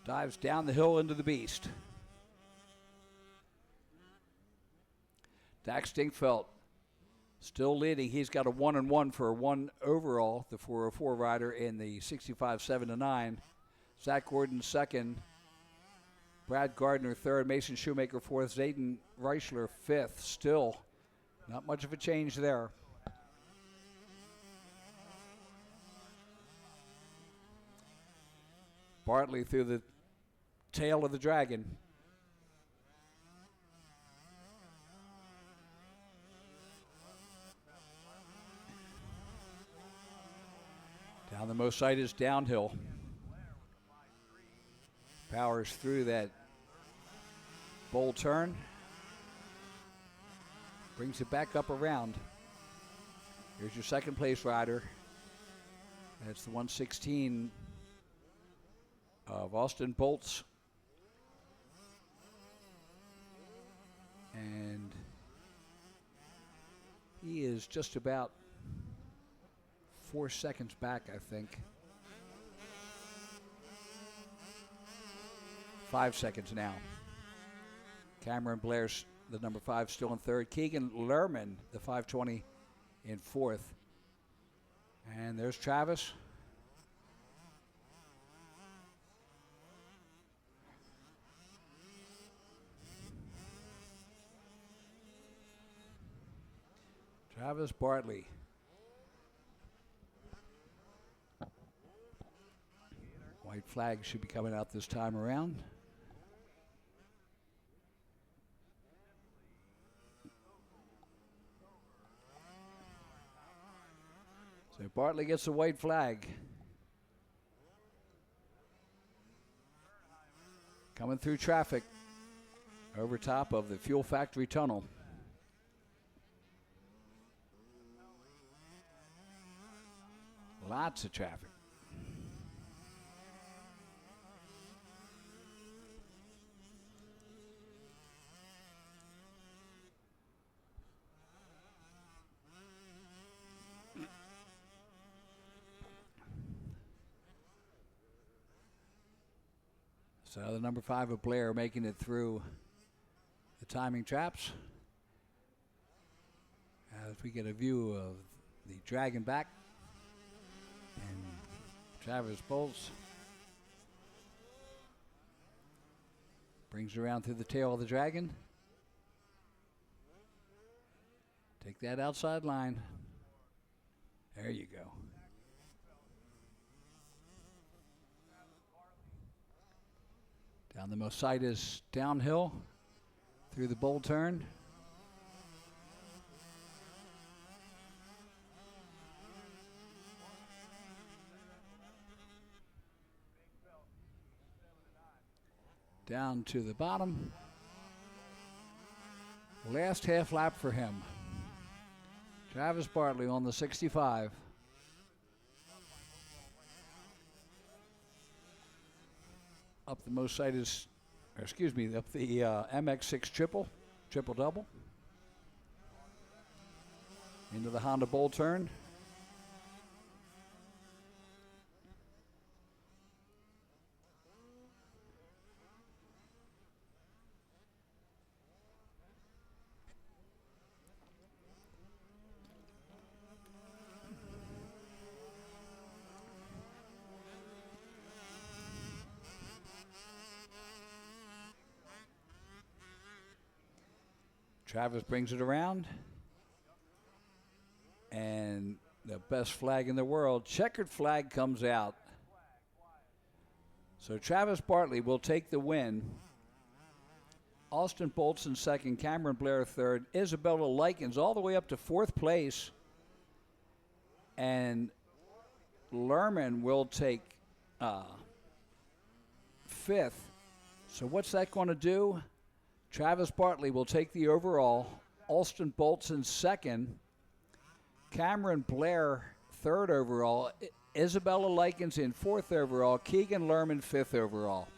Dives down the hill into the beast. Dax Dinkfeld still leading. He's got a 1-1 for a 1 overall, the 404 rider in the 65-7-9. Zach Gordon second. Brad Gardner third. Mason Shoemaker fourth. Zayden Reichler fifth. Still not much of a change there. Bartley through the tail of the dragon. Down the most side is downhill. Powers through that bowl turn. Brings it back up around. Here's your second place rider. That's the 116 of Austin Bolts. And he is just about 4 seconds back, I think. 5 seconds now. Cameron Blair's the number 5 still in third. Keegan Lerman, the 520 in fourth. And there's Travis. Travis Bartley. White flag should be coming out this time around. So Bartley gets the white flag. Coming through traffic over top of the fuel factory tunnel. Lots of traffic. So the number 5 of Blair making it through the timing traps. As we get a view of the dragon back and Travis Bolts brings it around through the tail of the dragon. Take that outside line. There you go. Down the Mositis downhill through the bowl turn. Down to the bottom. Last half lap for him. Travis Bartley on the 65. Up the Mositis, or excuse me, up the MX6 triple double. Into the Honda bowl turn. Travis brings it around. And the best flag in the world, checkered flag, comes out. So Travis Bartley will take the win. Austin Bolton second, Cameron Blair third, Isabella Likens all the way up to fourth place. And Lerman will take fifth. So what's that going to do? Travis Bartley will take the overall. Austin Bolton second. Cameron Blair third overall. Isabella Likens in fourth overall. Keegan Lerman fifth overall.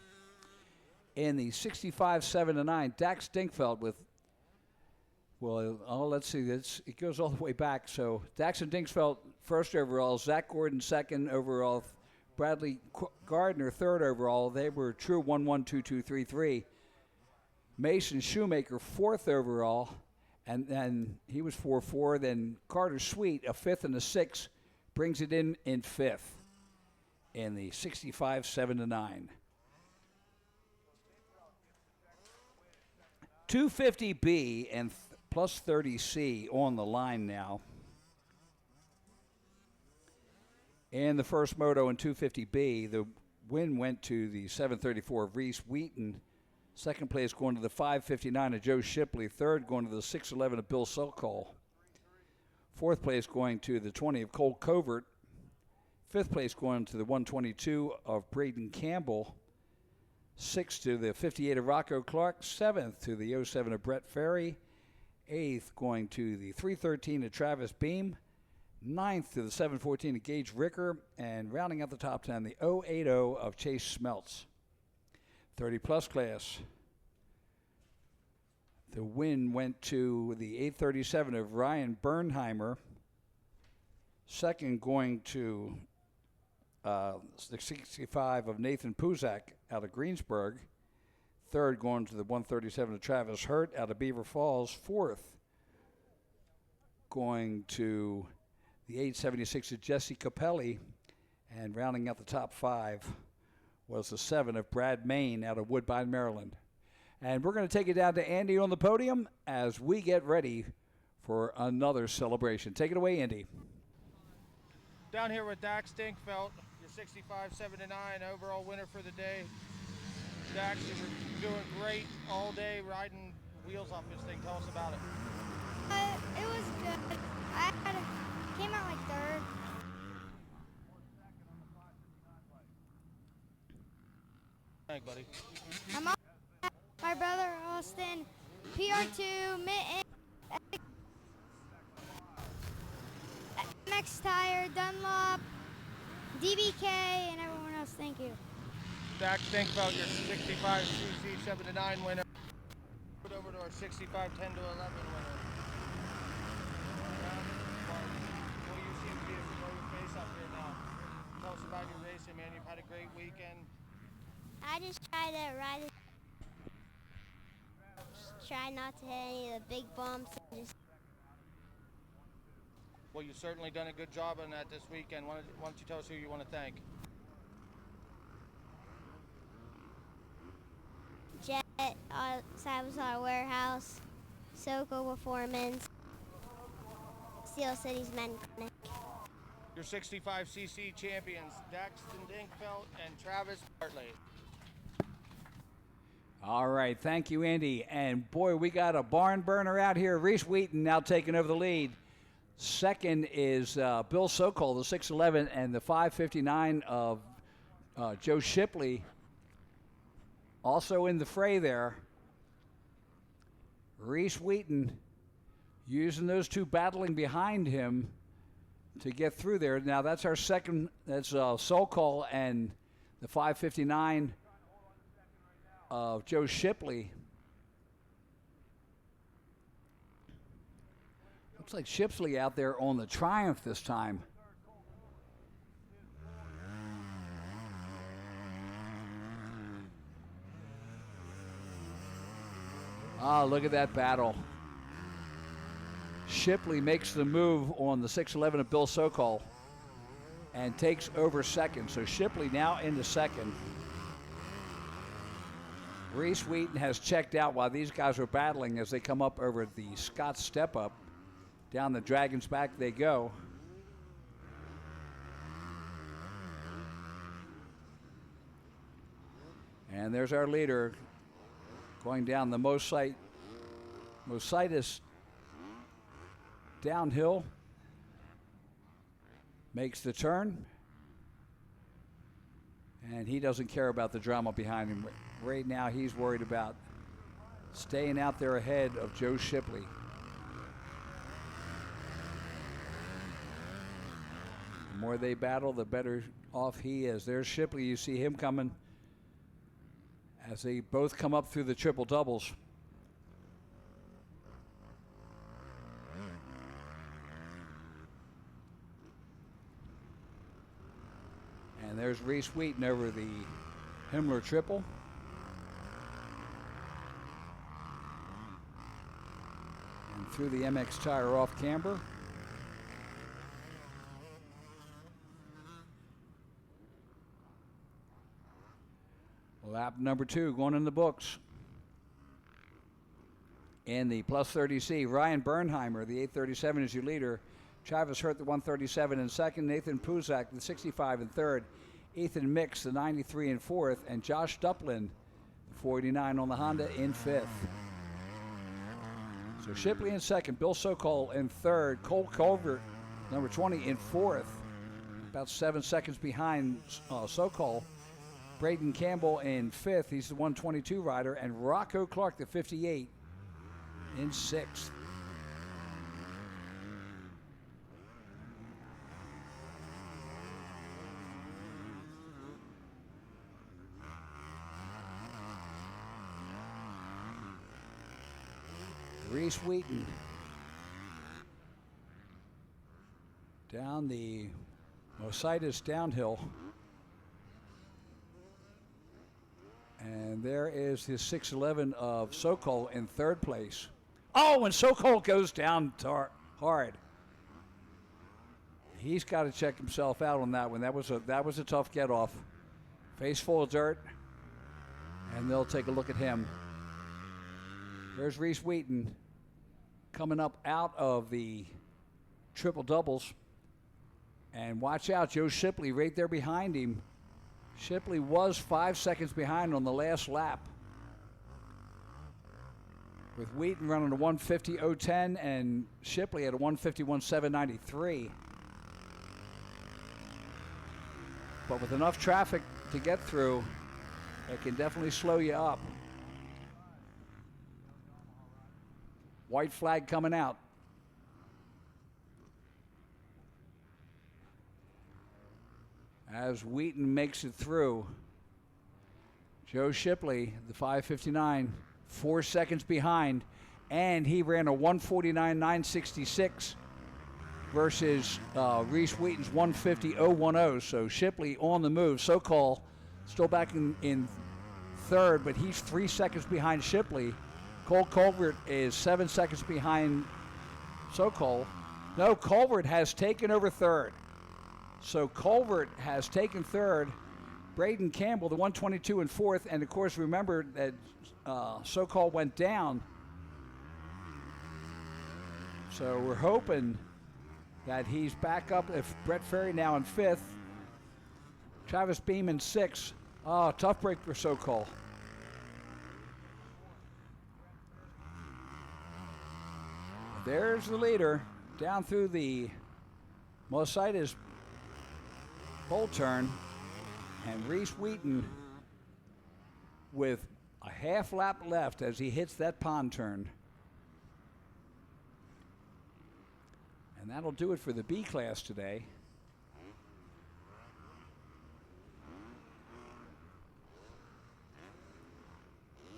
In the 65 7-9, Dax Dinkfeld with, well, let's see, it goes all the way back. So Dax and Dinkfeld first overall. Zach Gordon second overall. Bradley Gardner third overall. They were true 1-1, 2-2, 3-3. Mason Shoemaker fourth overall, and then he was 4-4. Then Carter Sweet, a fifth and a sixth, brings it in fifth in the 65 7-9. 250B and plus 30C on the line now. In the first moto in 250B, the win went to the 734 of Reese Wheaton. Second place going to the 559 of Joe Shipley. Third going to the 611 of Bill Sulcall. Fourth place going to the 20 of Cole Covert. Fifth place going to the 122 of Braden Campbell. Sixth to the 58 of Rocco Clark. Seventh to the 07 of Brett Ferry. Eighth going to the 313 of Travis Beam. Ninth to the 714 of Gage Ricker. And rounding out the top 10, the 080 of Chase Smeltz. 30-plus class. The win went to the 837 of Ryan Bernheimer. Second going to the 65 of Nathan Puzak out of Greensburg. Third going to the 137 of Travis Hurt out of Beaver Falls. Fourth going to the 876 of Jesse Capelli. And rounding out the top five was the 7 of Brad Main out of Woodbine, Maryland. And we're going to take it down to Andy on the podium as we get ready for another celebration. Take it away, Andy. Down here with Dax Dinkfeld, your 65-79 overall winner for the day. Dax, you were doing great all day riding wheels off this thing. Tell us about it. It was good. Came out like third. Thanks, buddy. I'm on my brother Austin, PR2, Mitten, MX Tire, Dunlop, DBK, and everyone else. Thank you. Dax Dinkfeld, your 65cc 7-9 winner. Put over to our 65 10-11 winner. Well, you seem to be a familiar face up here now. Tell us about your racing, man. You've had a great weekend. I just try to ride it. Try not to hit any of the big bumps. And just Well, you've certainly done a good job on that this weekend. Why don't you tell us who you want to thank? Jet, Salvatore Warehouse, Soko Performance, Steel City's Men Clinic. Your 65cc champions, Daxton Dinkfeld and Travis Bartley. All right, thank you, Andy. And boy, we got a barn burner out here. Reese Wheaton now taking over the lead. Second is Bill Sokol, the 6'11", and the 5'59" of Joe Shipley. Also in the fray there. Reese Wheaton using those two battling behind him to get through there. Now that's our second. That's Sokol and the 5'59" of Joe Shipley. Looks like Shipley out there on the Triumph this time. Ah, look at that battle. Shipley makes the move on the 6'11" of Bill Sokol and takes over second. So Shipley now into second. Reese Wheaton has checked out while these guys are battling as they come up over the Scott step up. Down the Dragon's Back they go. And there's our leader going down the Mositis downhill. Makes the turn. And he doesn't care about the drama behind him. Right now he's worried about staying out there ahead of Joe Shipley. The more they battle, the better off he is. There's Shipley. You see him coming as they both come up through the triple doubles. And there's Reese Wheaton over the Himmler triple. And through the MX tire off camber. Lap number 2 going in the books. In the plus 30C, Ryan Bernheimer, the 837 is your leader. Travis Hurt, the 137 in second. Nathan Puzak, the 65 in third. Ethan Mix, the 93 in fourth. And Josh Duplin, the 49 on the Honda in fifth. So Shipley in second. Bill Sokol in third. Cole Culver, number 20, in fourth. About 7 seconds behind Sokol. Braden Campbell in fifth. He's the 122 rider. And Rocco Clark, the 58, in sixth. Reese Wheaton down the Mositis downhill. And there is his 6'11" of Sokol in third place. Oh, and Sokol goes down hard. He's got to check himself out on that one. That was a tough get off. Face full of dirt, and they'll take a look at him. There's Reese Wheaton coming up out of the triple doubles. And watch out, Joe Shipley right there behind him. Shipley was 5 seconds behind on the last lap, with Wheaton running a 150.010 and Shipley at a 151.793. But with enough traffic to get through, it can definitely slow you up. White flag coming out. As Wheaton makes it through, Joe Shipley, the 559, 4 seconds behind, and he ran a 149.966 versus Reese Wheaton's 150.010. So Shipley on the move. Sokol still back in third, but he's 3 seconds behind Shipley. Cole Colbert is 7 seconds behind Sokol. No, Colbert has taken over third. So Colbert has taken third. Braden Campbell, the 122 in fourth. And, of course, remember that Sokol went down. So we're hoping that he's back up. If Brett Ferry now in fifth. Travis Beam in sixth. Oh, tough break for Sokol. There's the leader down through the Mositis pole turn, and Reese Wheaton with a half lap left as he hits that pond turn. And that'll do it for the B class today.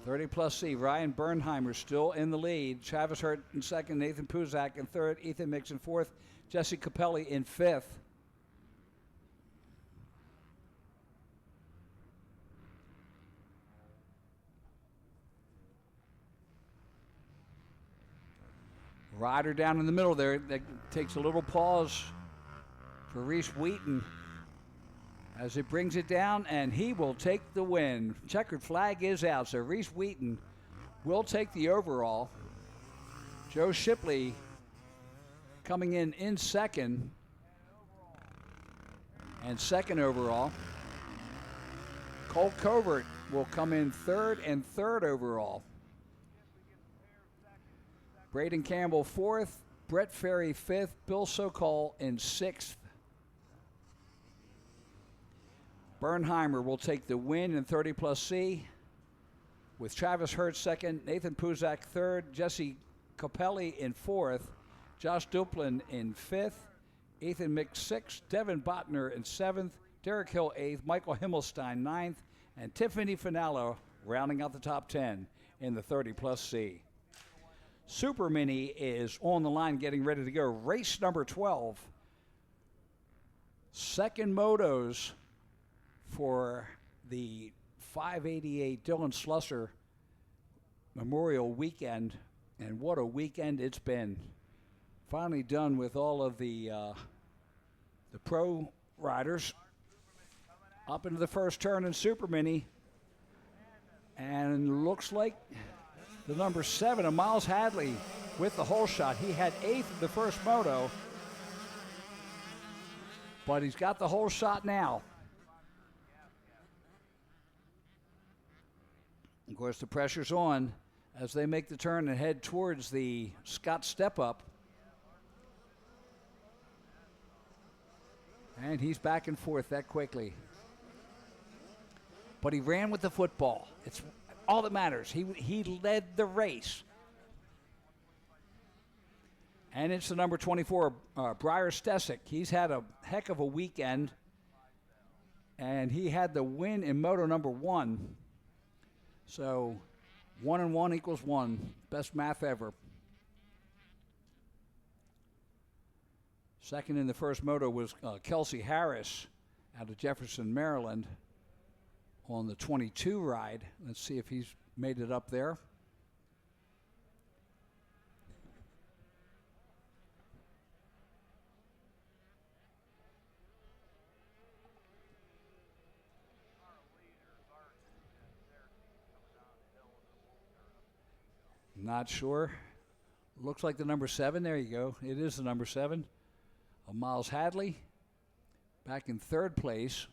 +30 C. Ryan Bernheimer still in the lead. Travis Hurt in second. Nathan Puzak in third. Ethan Mix in fourth. Jesse Capelli in fifth. Ryder down in the middle there. That takes a little pause for Reese Wheaton as it brings it down, and he will take the win. Checkered flag is out, so Reese Wheaton will take the overall. Joe Shipley coming in second, and second overall. Cole Covert will come in third and third overall. Braden Campbell fourth, Brett Ferry fifth, Bill Sokol in sixth. Bernheimer will take the win in 30 C, with Travis Hurt second, Nathan Puzak third, Jesse Capelli in fourth, Josh Duplin in fifth, Ethan Mick sixth, Devin Botner in seventh, Derek Hill eighth, Michael Himmelstein ninth, and Tiffany Finallo rounding out the top 10 in the 30 C. Super Mini is on the line getting ready to go. Race number 12. Second motos for the 588 Dylan Slusser Memorial Weekend. And what a weekend it's been. Finally done with all of the pro riders up into the first turn in Super Mini. And looks like the number 7 of Miles Hadley with the hole shot. He had 8th in the first moto, but he's got the hole shot now. Of course, the pressure's on as they make the turn and head towards the Scott step up. And he's back and forth that quickly. But he ran with the football. It's all that matters. He led the race. And it's the number 24, Briar Stesic. He's had a heck of a weekend. And he had the win in moto number 1. So 1 and 1 equals 1. Best math ever. Second in the first moto was Kelsey Harris out of Jefferson, Maryland, on the 22 ride. Let's see if he's made it up there. Not sure. Looks like the number 7. There you go. It is the number 7 of Miles Hadley. Back in 3rd place,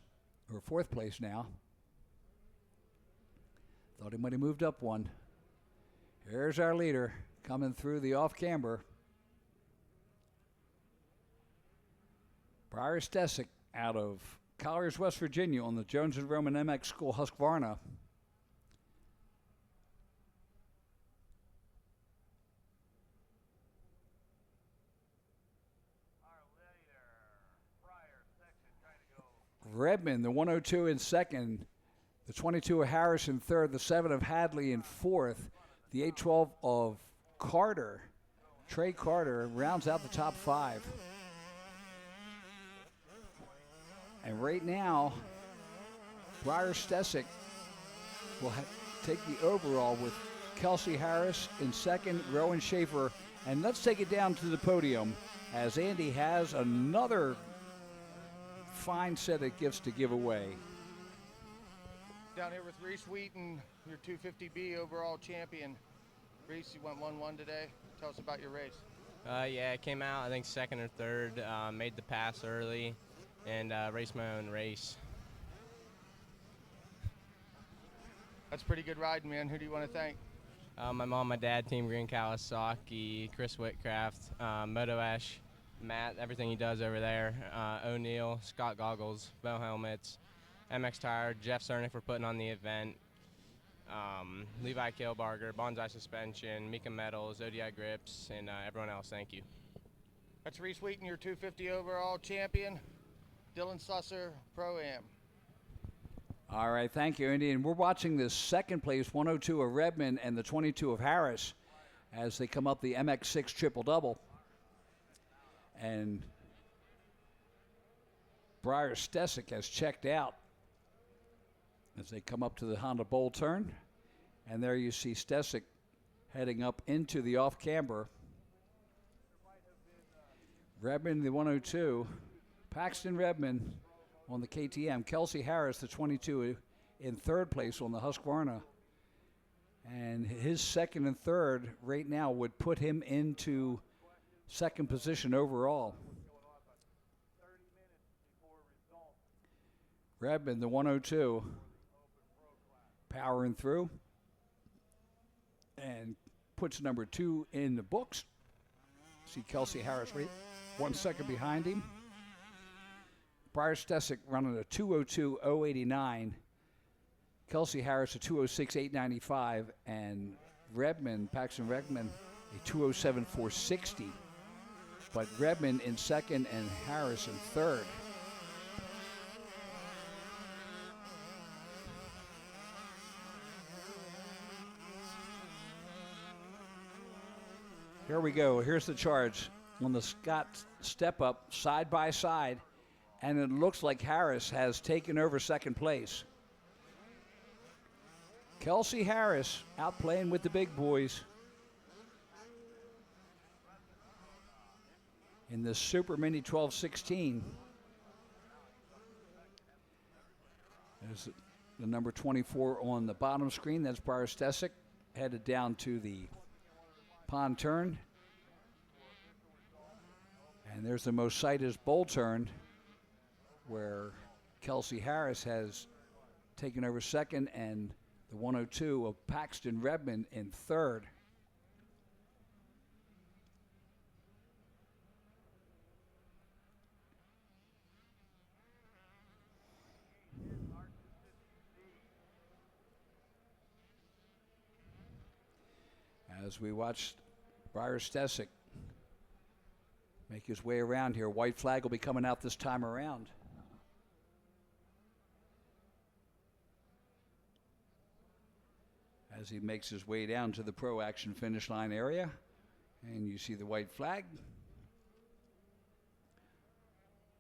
or 4th place now. Thought he might have moved up one. Here's our leader coming through the off-camber. Briar Stesick out of Colliers, West Virginia on the Jones and Roman MX School Husqvarna. Redmond, the 102 in 2nd. The 22 of Harris in 3rd. The 7 of Hadley in 4th. The 812 of Carter, Trey Carter, rounds out the top 5. And right now, Briar Stesick will take the overall with Kelsey Harris in 2nd, Rowan Schaefer. And let's take it down to the podium as Andy has another fine set of gifts to give away. Down here with Reese Wheaton, your 250B overall champion. Reese, you went 1-1 today. Tell us about your race. Yeah, I came out, I think, 2nd or 3rd. Made the pass early and raced my own race. That's pretty good riding, man. Who do you want to thank? My mom, my dad, Team Green Kawasaki, Chris Whitcraft, Moto Ash, Matt, everything he does over there, O'Neill, Scott Goggles, Bow Helmets, MX Tire, Jeff Cernick for putting on the event, Levi Kilbarger, Bonsai Suspension, Mika Metals, ODI Grips, and everyone else. Thank you. That's Reese Wheaton, your 250 overall champion. Dylan Slusser, Pro-Am. All right, thank you, Andy. And we're watching this 2nd place 102 of Redmond and the 22 of Harris as they come up the MX6 triple-double. And Briar Stesick has checked out as they come up to the Honda Bowl turn. And there you see Stesick heading up into the off-camber. Redmond, the 102. Paxton Redmond on the KTM. Kelsey Harris, the 22, in 3rd place on the Husqvarna. And his 2nd and 3rd right now would put him into 2nd position overall. Redmond, the 102, powering through and puts number 2 in the books. See Kelsey Harris right 1 second behind him. Briar Stesick running a 202.089. Kelsey Harris a 206.895, and Redmond, Paxton Redmond, a 207.460. But Redmond in 2nd and Harris in 3rd. Here we go. Here's the charge on the Scott step up side by side, and it looks like Harris has taken over 2nd place. Kelsey Harris out playing with the big boys in the Super Mini 1216. There's the number 24 on the bottom screen. That's Briar Stesick headed down to the pond turn. And there's the Mositas Bowl turn where Kelsey Harris has taken over 2nd and the 102 of Paxton Redmond in 3rd. As we watch Briar Stesick make his way around here, white flag will be coming out this time around. As he makes his way down to the Pro Action finish line area, and you see the white flag.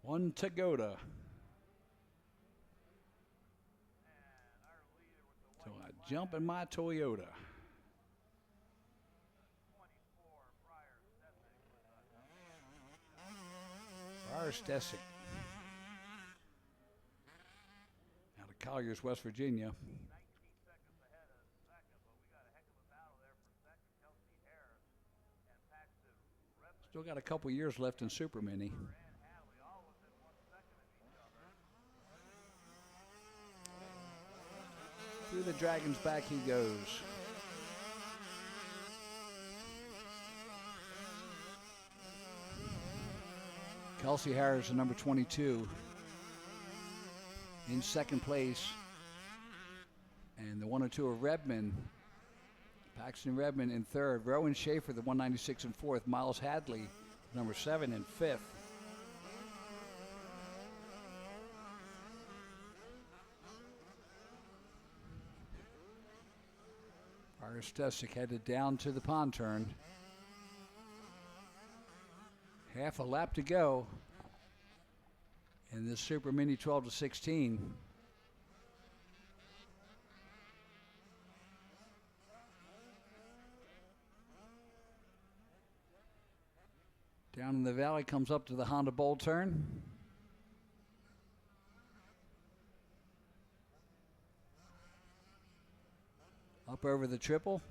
One to go to. So I jump in my Toyota. Briar Stesick out of Colliers, West Virginia. Still got a couple years left in Super Mini. Through the Dragon's back he goes. Kelsey Harris, the number 22, in second place. And the 102 of Redmond, Paxton Redmond in third. Rowan Schaefer, the 196 in fourth. Miles Hadley, number 7 in fifth. Stesic headed down to the pond turn. Half a lap to go in this Super Mini 12 to 16. Down in the valley, comes up to the Honda Bowl turn. Up over the triple.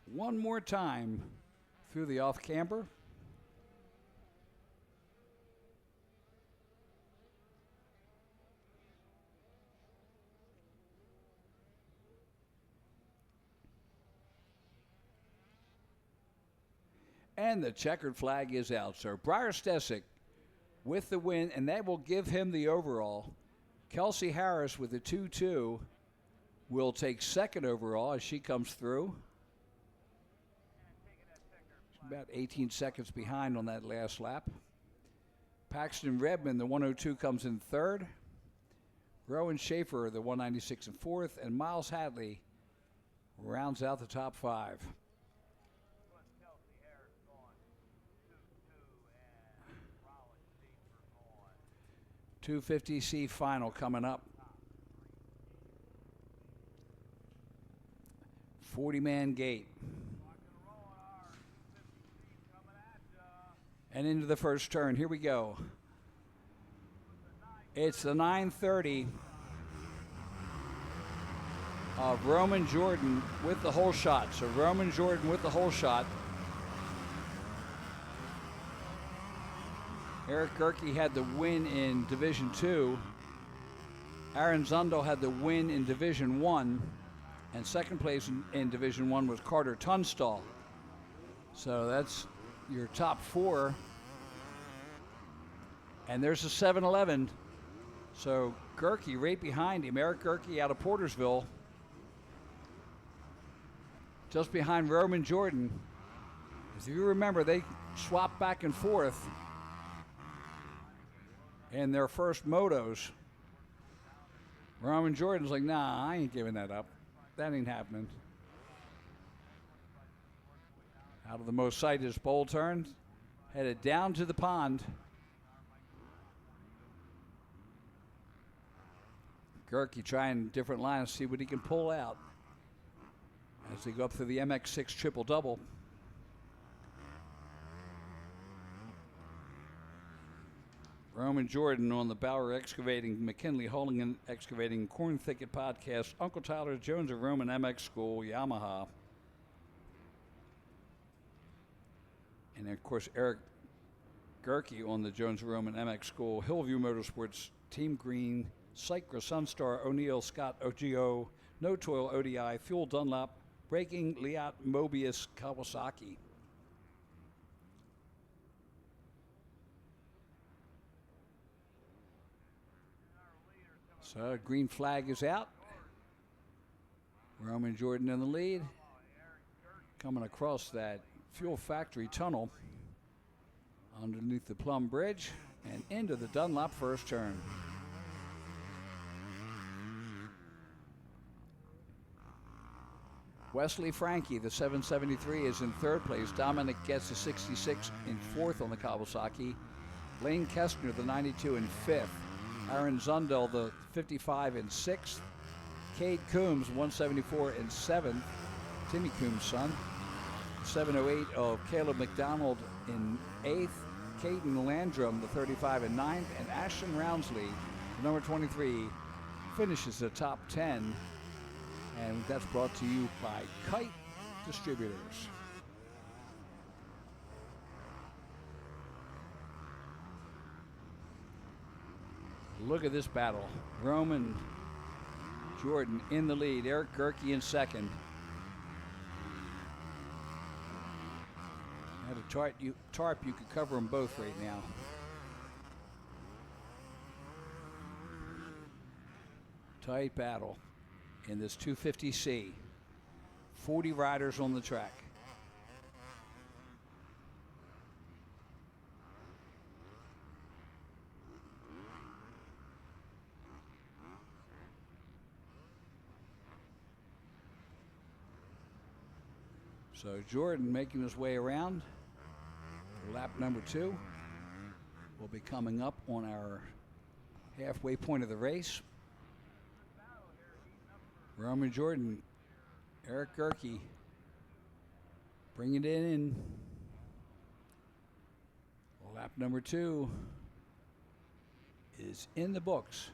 One more time through the off camber. And the checkered flag is out. So Briar Stesic with the win, and that will give him the overall. Kelsey Harris with the 2-2 will take second overall as she comes through. She's about 18 seconds behind on that last lap. Paxton Redmond, the 102, comes in third. Rowan Schaefer, the 196 in fourth. And Miles Hadley rounds out the top five. .250C final coming up. 40-man gate. And into the first turn. Here we go. It's the 930 of Roman Jordan with the whole shot. So Roman Jordan with the whole shot. Eric Gerke had the win in Division 2. Aaron Zundel had the win in Division 1. And second place in Division 1 was Carter Tunstall. So that's your top four. And there's a 7-Eleven. So Gerke right behind him. Eric Gerke out of Portersville. Just behind Roman Jordan. As you remember, they swapped back and forth in their first motos. Roman Jordan's like, nah, I ain't giving that up. That ain't happening. Out of the most sighted bowl turn, headed down to the pond. Gerke trying different lines, see what he can pull out as they go up through the MX6 triple double. Roman Jordan on the Bauer Excavating, McKinley Holding Excavating, Corn Thicket Podcast, Uncle Tyler Jones of Roman MX School, Yamaha. And of course, Eric Gerke on the Jones of Roman MX School, Hillview Motorsports, Team Green, Cycra, Sunstar, O'Neill, Scott, OGO, No Toil, ODI, Fuel Dunlop, Braking, Liat, Mobius, Kawasaki. So green flag is out. Roman Jordan in the lead. Coming across that fuel factory tunnel underneath the Plum Bridge and into the Dunlop first turn. Wesley Frankie, the 773, is in third place. Dominic gets the 66 in fourth on the Kawasaki. Lane Kestner, the 92, in fifth. Aaron Zundel, the 55, in sixth. Cade Coombs, 174, in seventh. Timmy Coombs' son. 708 of Caleb McDonald in eighth. Caden Landrum, the 35, in ninth. And Ashton Roundsley, the number 23, finishes the top 10. And that's brought to you by Kite Distributors. Look at this battle. Roman Jordan in the lead. Eric Gerke in second. Had a tarp, you could cover them both right now. Tight battle in this 250C. 40 riders on the track. So Jordan making his way around for lap number 2. We'll be coming up on our halfway point of the race. Roman Jordan, Eric Gerke bringing it in. Lap number 2 is in the books.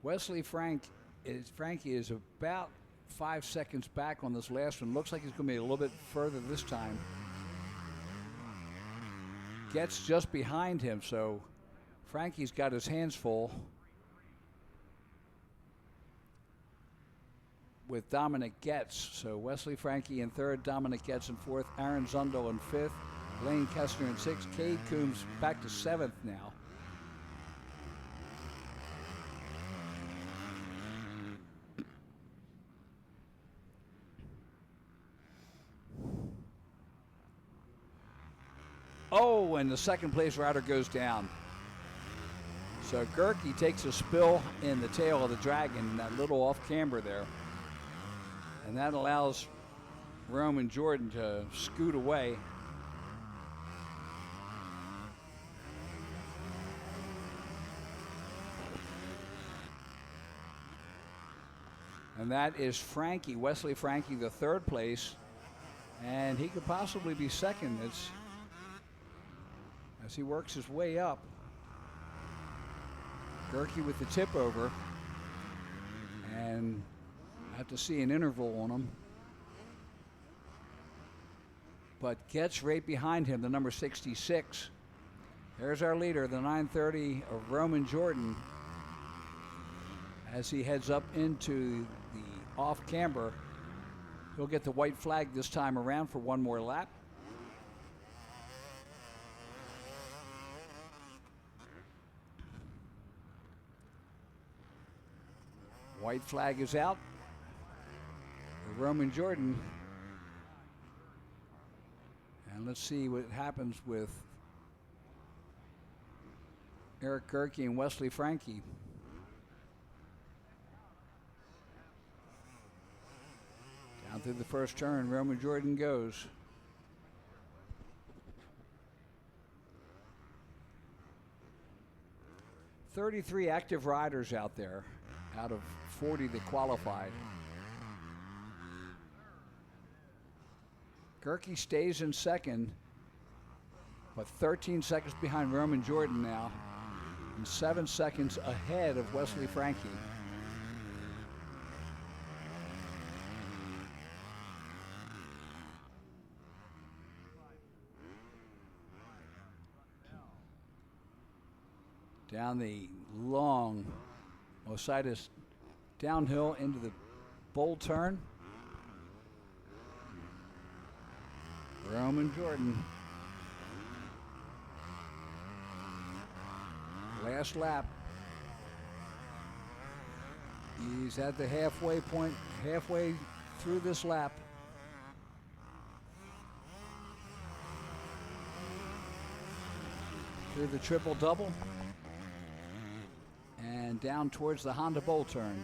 Frankie is about 5 seconds back on this last one. Looks like he's going to be a little bit further this time. Gets just behind him, so Frankie's got his hands full with Dominic Getz. So Wesley Frankie in third, Dominic Getz in fourth, Aaron Zundel in fifth, Lane Kestner in sixth, Cade Coombs back to seventh now. Oh, and the second place rider goes down. So Gerke takes a spill in the tail of the Dragon, that little off camber there. And that allows Roman Jordan to scoot away. And that is Frankie, Wesley Frankie, the third place. And he could possibly be second. It's as he works his way up. Gerke with the tip over. And I have to see an interval on him. But gets right behind him, the number 66. There's our leader, the 930 of Roman Jordan, as he heads up into the off camber. He'll get the white flag this time around for one more lap. White flag is out. Roman Jordan. And let's see what happens with Eric Gerke and Wesley Frankie. Down through the first turn, Roman Jordan goes. "33 active riders out there, out of 40 that qualified. Gerke stays in second, but 13 seconds behind Roman Jordan now, and 7 seconds ahead of Wesley Frankie. Down the long Ositis downhill into the bowl turn. Roman Jordan. Last lap. He's at the halfway point, halfway through this lap. Through the triple double. And down towards the Honda bowl turn.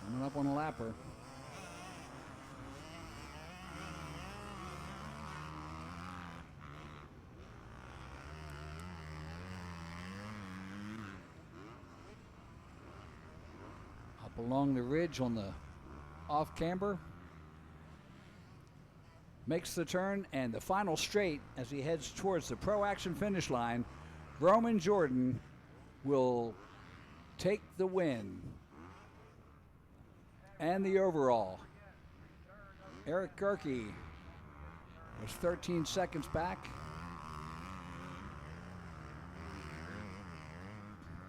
Coming up on a lapper. Up along the ridge on the off camber. Makes the turn and the final straight as he heads towards the Pro Action finish line. Roman Jordan will take the win and the overall. Eric Gerke Was 13 seconds back.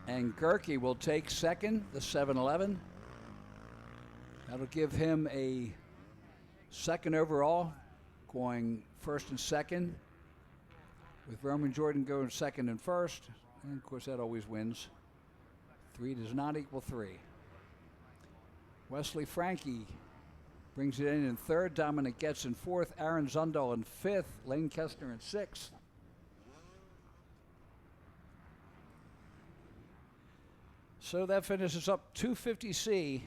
And Gerke will take second, the 7-11. That'll give him a second overall, going first and second, with Roman Jordan going second and first. And of course, that always wins. 3 does not equal 3. Wesley Frankie brings it in third. Dominic Getz in fourth. Aaron Zundel in fifth. Lane Kestner in sixth. So that finishes up 250C.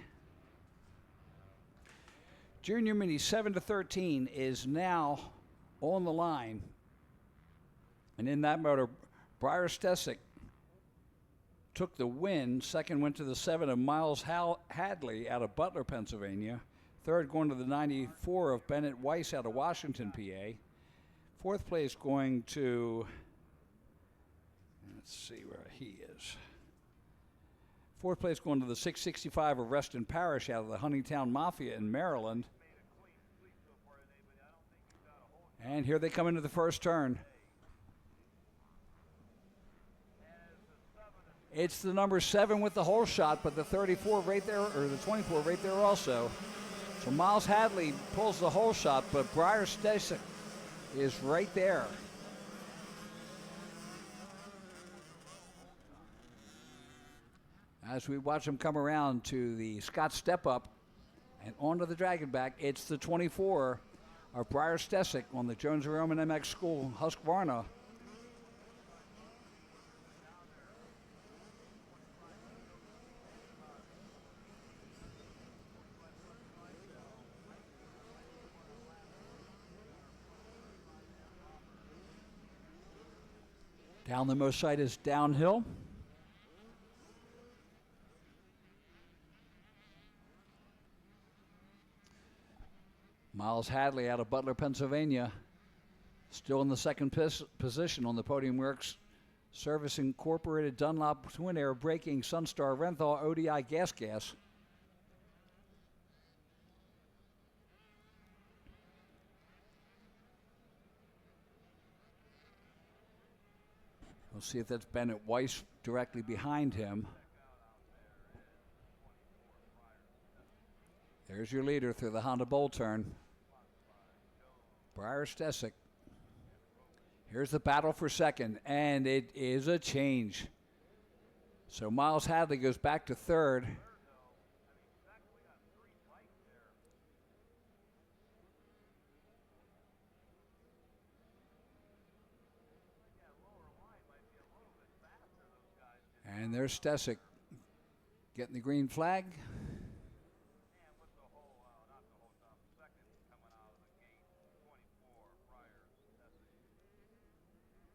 Junior Mini 7-13 is now on the line. And in that motor, Briar Stesic took the win. Second went to the 7 of Miles Hadley out of Butler, Pennsylvania. Third going to the 94 of Bennett Weiss out of Washington, PA. Fourth place going to, let's see where he is. Fourth place going to the 665 of Reston Parish out of the Huntingtown Mafia in Maryland. And here they come into the first turn. It's the number 7 with the hole shot, but the 34 right there, or the 24 right there also. So Miles Hadley pulls the hole shot, but Briar Stesic is right there. As we watch him come around to the Scott step up and onto the Dragonback, it's the 24 of Briar Stesic on the Jones Roman MX School Husqvarna. Down the most side is downhill. Miles Hadley out of Butler, Pennsylvania, still in the second position on the Podium Works Service Incorporated Dunlop Twin Air Braking Sunstar Renthal ODI Gas. We'll see if that's Bennett Weiss directly behind him. There's your leader through the Honda Bowl turn. Briar Stesic. Here's the battle for second, and it is a change. So Miles Hadley goes back to third. And there's Stesic getting the green flag.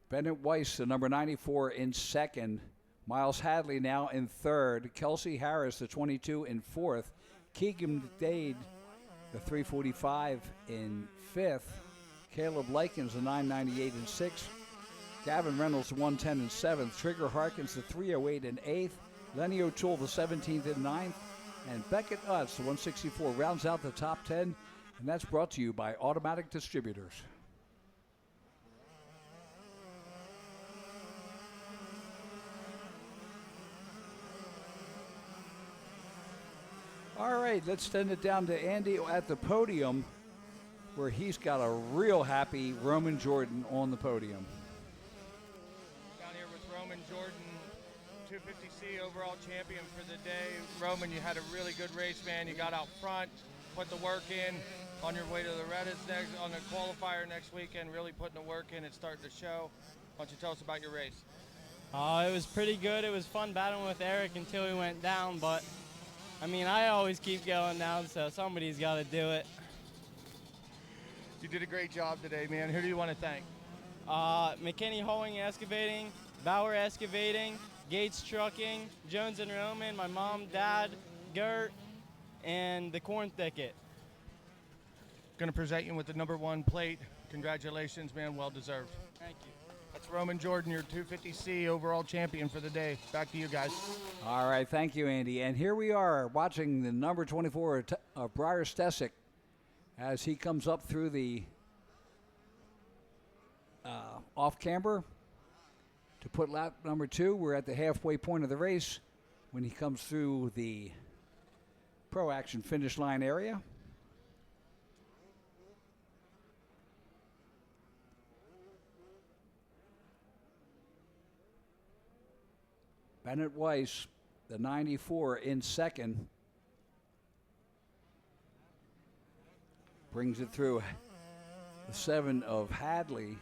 Bennett Weiss, the number 94, in second. Miles Hadley now in third. Kelsey Harris, the 22, in fourth. Keegan McDade, the 345, in fifth. Caleb Likens, the 998, in sixth. Gavin Reynolds, the 110, in seventh. Trigger Harkins, the 308, in eighth. Lenny O'Toole, the 17th, in ninth. And Beckett Utz, the 164, rounds out the top 10. And that's brought to you by Automatic Distributors. All right, let's send it down to Andy at the podium, where he's got a real happy Roman Jordan on the podium. Down here with Roman Jordan, 250C overall champion for the day. Roman, you had a really good race, man. You got out front, put the work in on your way to the Reddits on the qualifier next weekend, really putting the work in and starting to show. Why don't you tell us about your race? It was pretty good. It was fun battling with Eric until he went down, but I mean, I always keep going down, so somebody's got to do it. You did a great job today, man. Who do you want to thank? McKinney Hoeing Excavating, Bauer Excavating, Gates Trucking, Jones and Roman, my mom, dad, Gert, and the Corn Thicket. Going to present you with the number 1 plate. Congratulations, man. Well deserved. Thank you. That's Roman Jordan, your 250C overall champion for the day. Back to you guys. All right, thank you, Andy. And here we are watching the number 24 of Briar Stesic as he comes up through the off camber to put lap number 2. We're at the halfway point of the race when he comes through the Pro Action finish line area. Bennett Weiss, the 94, in second. Brings it through the 7 of Hadley.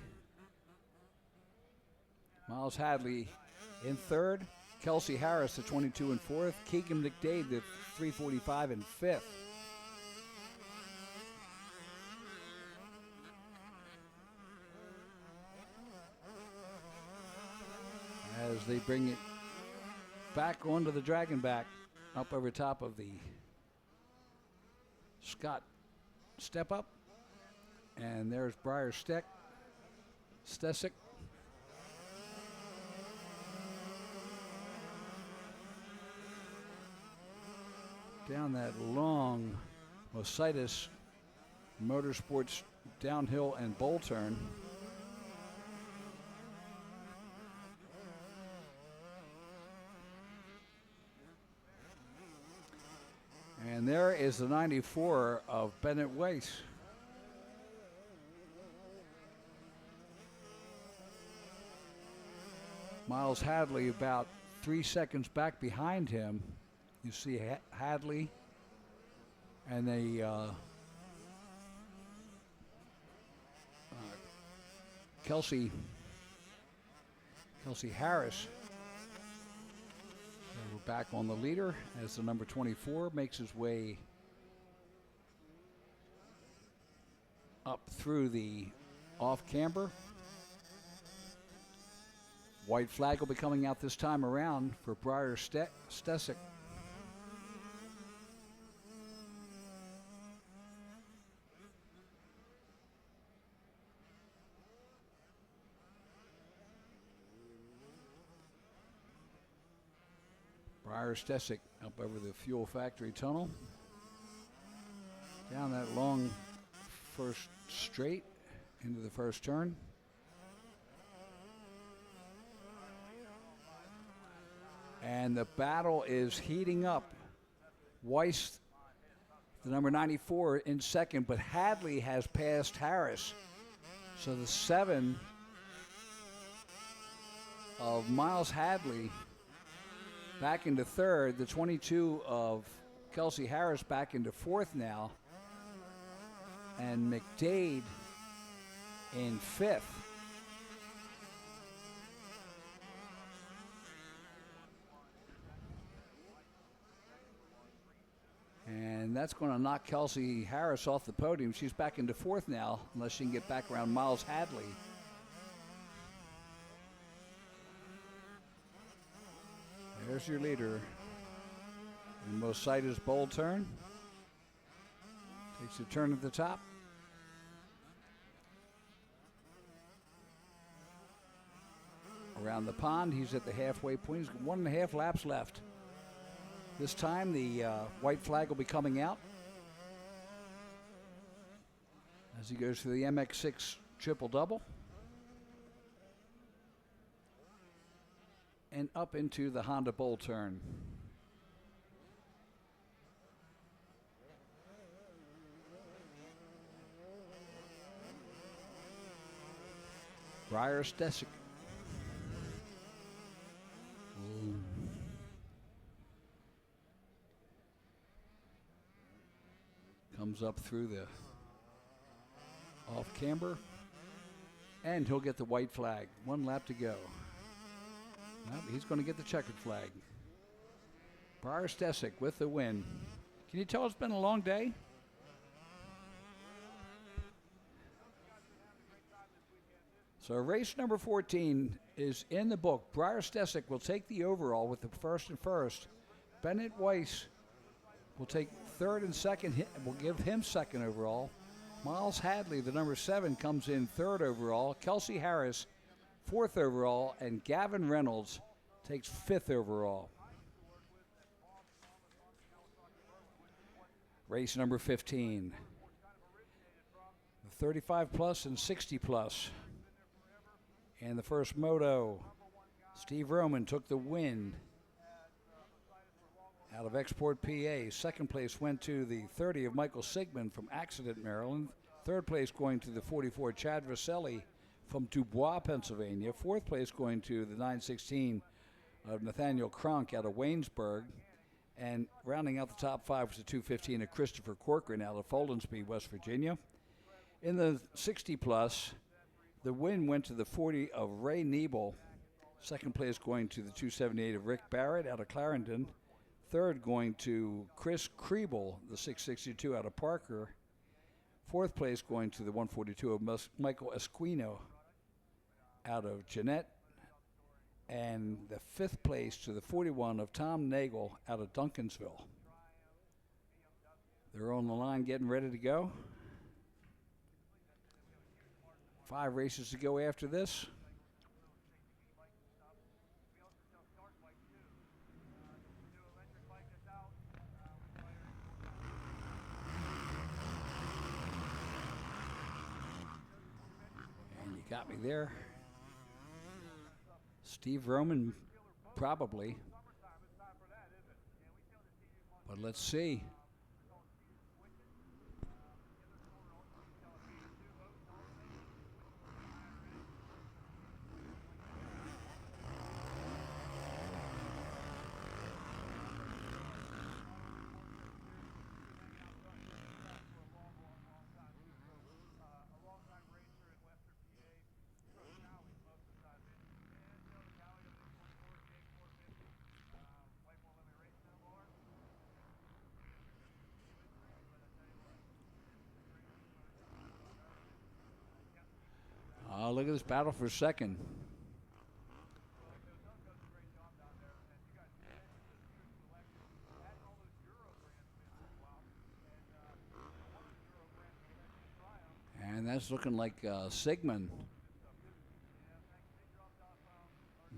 Miles Hadley in third. Kelsey Harris, the 22, in fourth. Keegan McDade, the 345, in fifth. As they bring it back onto the Dragon back, up over top of the Scott step up. And there's Briar Stesic. Down that long Mositis Motorsports downhill and bowl turn. And there is the 94 of Bennett Weiss. Miles Hadley about 3 seconds back behind him. You see Hadley and the Kelsey Harris. And we're back on the leader as the number 24 makes his way up through the off camber. White flag will be coming out this time around for Briar Stesic. Briar Stesic up over the fuel factory tunnel. Down that long first straight into the first turn. And the battle is heating up. Weiss, the number 94, in second, but Hadley has passed Harris. So the 7 of Miles Hadley back into third, the 22 of Kelsey Harris back into fourth now, and McDade in fifth. And that's going to knock Kelsey Harris off the podium. She's back into fourth now, unless she can get back around Miles Hadley. There's your leader. And Mositis bowl turn. Takes a turn at the top. Around the pond, he's at the halfway point. He's got 1.5 laps left. This time the white flag will be coming out as he goes through the MX6 triple-double and up into the Honda bowl turn. Briar Stesic. Comes up through the off camber, and he'll get the white flag. 1 lap to go. Well, he's going to get the checkered flag. Briar Stesic with the win. Can you tell it's been a long day? So race number 14 is in the book. Briar Stesic will take the overall with the first and first. Bennett Weiss will take third and second. We'll give him second overall. Miles Hadley, the number 7, comes in third overall. Kelsey Harris, fourth overall. And Gavin Reynolds takes fifth overall. Race number 15. The 35 plus and 60 plus. And the first moto, Steve Roman took the win out of Export, PA. Second place went to the 30 of Michael Sigmund from Accident, Maryland. Third place going to the 44 Chad Vaselli from Dubois, Pennsylvania. Fourth place going to the 916 of Nathaniel Kronk out of Waynesburg. And rounding out the top five was the 215 of Christopher Corcoran out of Foldensby, West Virginia. In the 60 plus, the win went to the 40 of Ray Niebel. Second place going to the 278 of Rick Barrett out of Clarendon. Third going to Chris Kriebel, the 662 out of Parker. Fourth place going to the 142 of Michael Esquino out of Jeanette. And the fifth place to the 41 of Tom Nagel out of Duncansville. They're on the line getting ready to go. 5 races to go after this. And you got me there. Steve Roman, probably. But let's see. Oh, look at this battle for second. And that's looking like Sigmund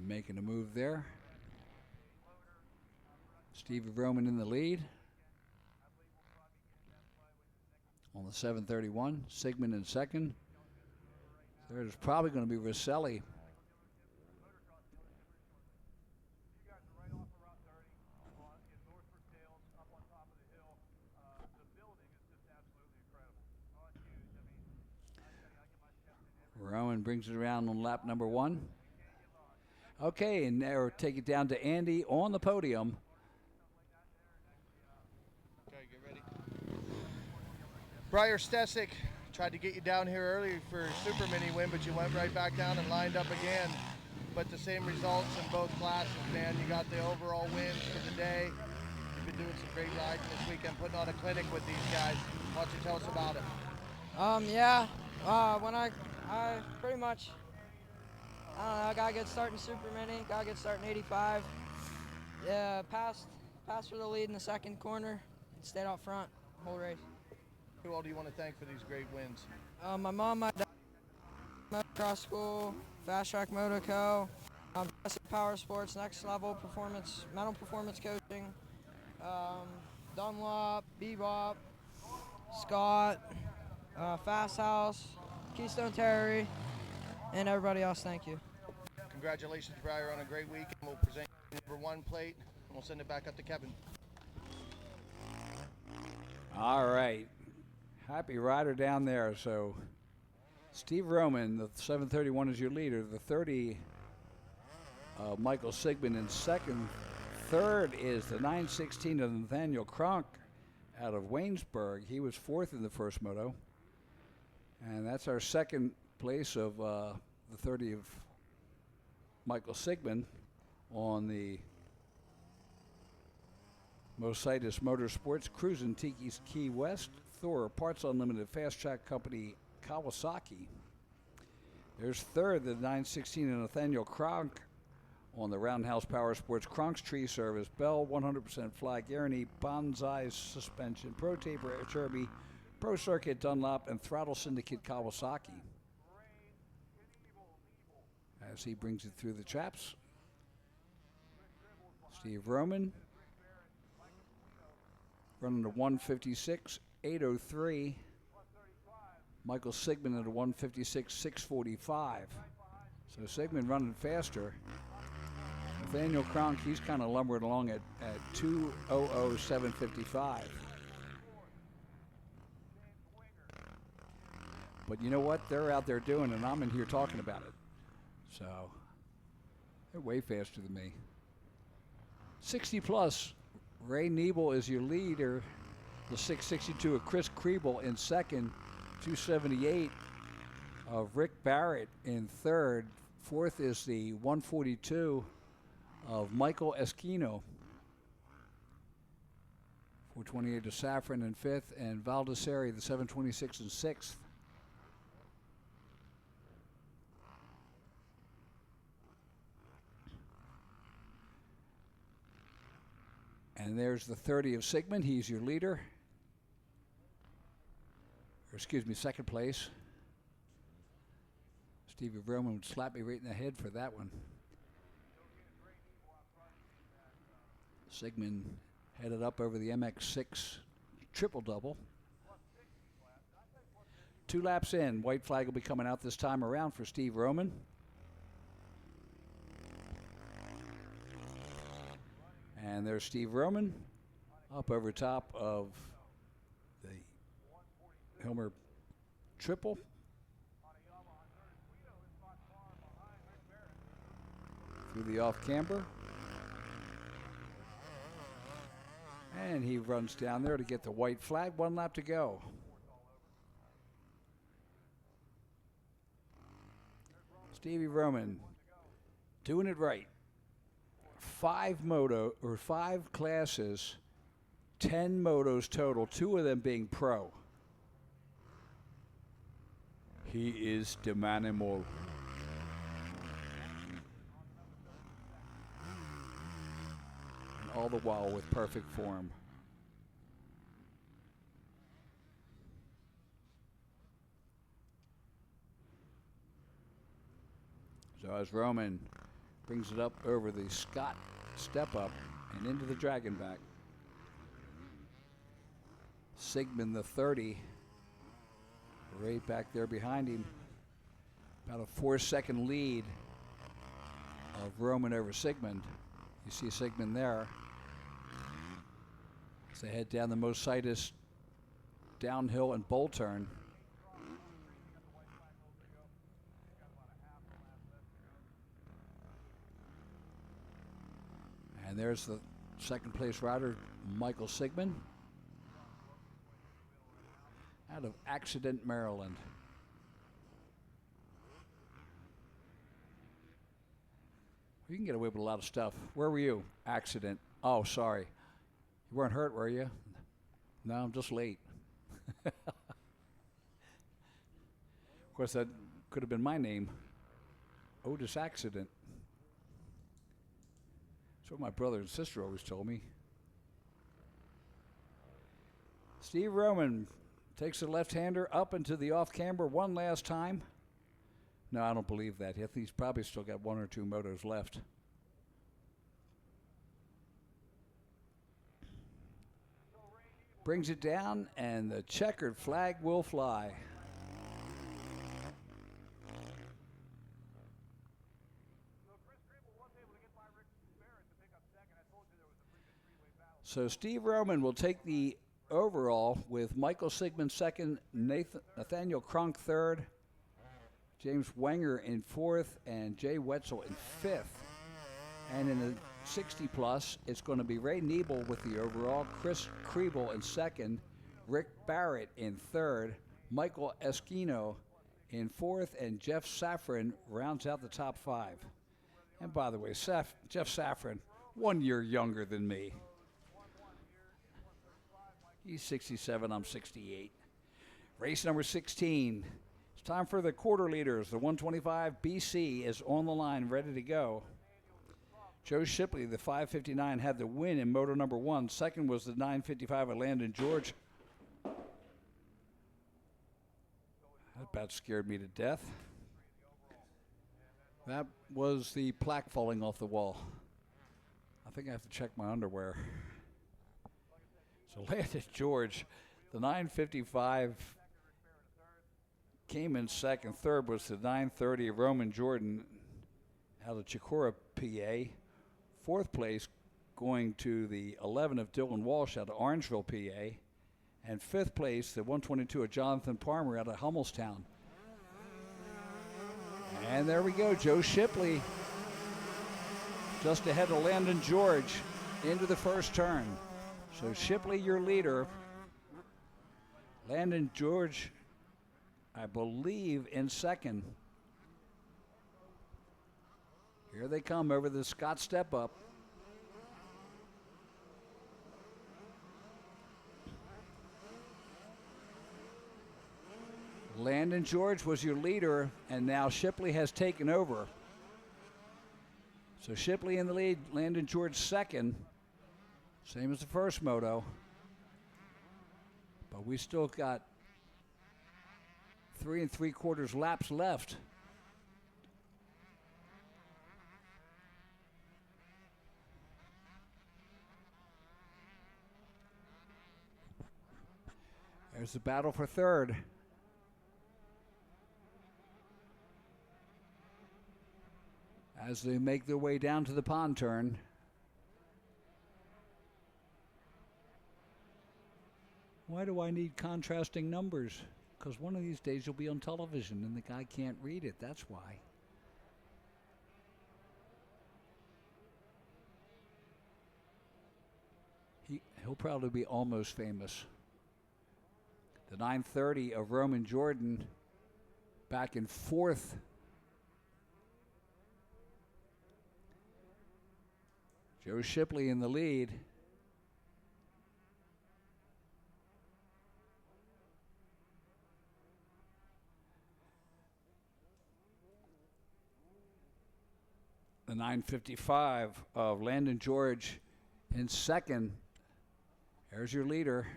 making a move there. Stevie Roman in the lead on the 731. Sigmund in second. There's probably going to be Rosselli. Rowan brings it around on lap number 1. Okay, and now take it down to Andy on the podium. Okay, get ready. Briar Stesic tried to get you down here early for a super mini win, but you went right back down and lined up again. But the same results in both classes, man. You got the overall wins for the day. You've been doing some great riding this weekend, putting on a clinic with these guys. Why don't you tell us about it? When I pretty much, I don't know, I got a good start in super mini, got a good start in 85. Yeah, passed for the lead in the second corner, stayed out front whole race. Who all do you want to thank for these great wins? My mom, my dad, motocross school, Fast Track Moto Co., Power Sports, Next Level Performance, Mental Performance Coaching, Dunlop, Bebop, Scott, Fast House, Keystone Terry, and everybody else. Thank you. Congratulations, Briar, on a great week. And we'll present you number 1 plate, and we'll send it back up to Kevin. All right. Happy rider down there. So Steve Roman, the 731 is your leader. The 30, Michael Sigmund in second. Third is the 916 of Nathaniel Kronk out of Waynesburg. He was fourth in the first moto. And that's our second place of the 30 of Michael Sigmund on the Mositis Motorsports, Cruisin' Tiki's Key West, Thor, Parts Unlimited, Fast Track Company, Kawasaki. There's third, the 916 of Nathaniel Kronk on the Roundhouse Power Sports, Kronk's Tree Service, Bell 100% Fly Guarantee, Bonsai Suspension, Pro Taper Cherby, Pro Circuit Dunlop, and Throttle Syndicate Kawasaki. As he brings it through the traps, Steve Roman running to 156.803. Michael Sigmund at a 156.645. So Sigmund running faster. Nathaniel Kronk, he's kind of lumbering along at 2:00.755. But you know what? They're out there doing it, and I'm in here talking about it. So they're way faster than me. 60 plus. Ray Niebel is your leader. The 662 of Chris Kriebel in second. 278 of Rick Barrett in third. Fourth is the 142 of Michael Esquino. 428 to Safran in fifth, and Valdesari, the 726 in sixth. And there's the 30 of Sigmund. He's your leader. Or excuse me, second place. Stevie Roman would slap me right in the head for that one. Sigmund headed up over the MX6 triple-double. 2 laps in. White flag will be coming out this time around for Steve Roman. And there's Steve Roman up over top of the Hilmer triple. Through the off-camber. And he runs down there to get the white flag. 1 lap to go. Stevie Roman doing it right. 5 classes, 10 motos total, 2 of them being pro. He is the manimal. And all the while with perfect form. So as Roman brings it up over the Scott step up and into the dragon back. Sigmund the 30 right back there behind him. About a 4-second lead of Roman over Sigmund. You see Sigmund there. As they head down the Mositis downhill and bowl turn. And there's the second place rider, Michael Sigmund, out of Accident, Maryland. You can get away with a lot of stuff. Where were you? Accident. Oh, sorry. You weren't hurt, were you? No, I'm just late. Of course, that could have been my name. Otis Accident. That's what my brother and sister always told me. Steve Roman takes the left-hander up into the off-camber one last time. No, I don't believe that. He's probably still got 1 or 2 motos left. Brings it down, and the checkered flag will fly. So Steve Roman will take the overall with Michael Sigmund second, Nathaniel Kronk third, James Wenger in fourth, and Jay Wetzel in fifth. And in the 60 plus, it's going to be Ray Niebel with the overall, Chris Kriebel in second, Rick Barrett in third, Michael Esquino in fourth, and Jeff Safran rounds out the top 5. And by the way, Jeff Safran, 1 year younger than me. He's 67, I'm 68. Race number 16. It's time for the quarter leaders. The 125 BC is on the line, ready to go. Joe Shipley, the 559, had the win in moto number 1. Second was the 955 of Landon George. That about scared me to death. That was the plaque falling off the wall. I think I have to check my underwear. So Landon George, the 955 came in second. Third was the 930 of Roman Jordan out of Chicora, PA. Fourth place going to the 11 of Dylan Walsh out of Orangeville, PA. And fifth place, the 122 of Jonathan Palmer out of Hummelstown. And there we go, Joe Shipley just ahead of Landon George into the first turn. So Shipley, your leader. Landon George, I believe, in second. Here they come over the Scott step up. Landon George was your leader, and now Shipley has taken over. So Shipley in the lead, Landon George second. Same as the first moto. But we still got 3 3/4 laps left. There's the battle for third. As they make their way down to the pond turn. Why do I need contrasting numbers? Because one of these days you'll be on television and the guy can't read it. That's why. He'll probably be almost famous. The 930 of Roman Jordan back in fourth. Joe Shipley in the lead. The 955 of Landon George in second. There's your leader.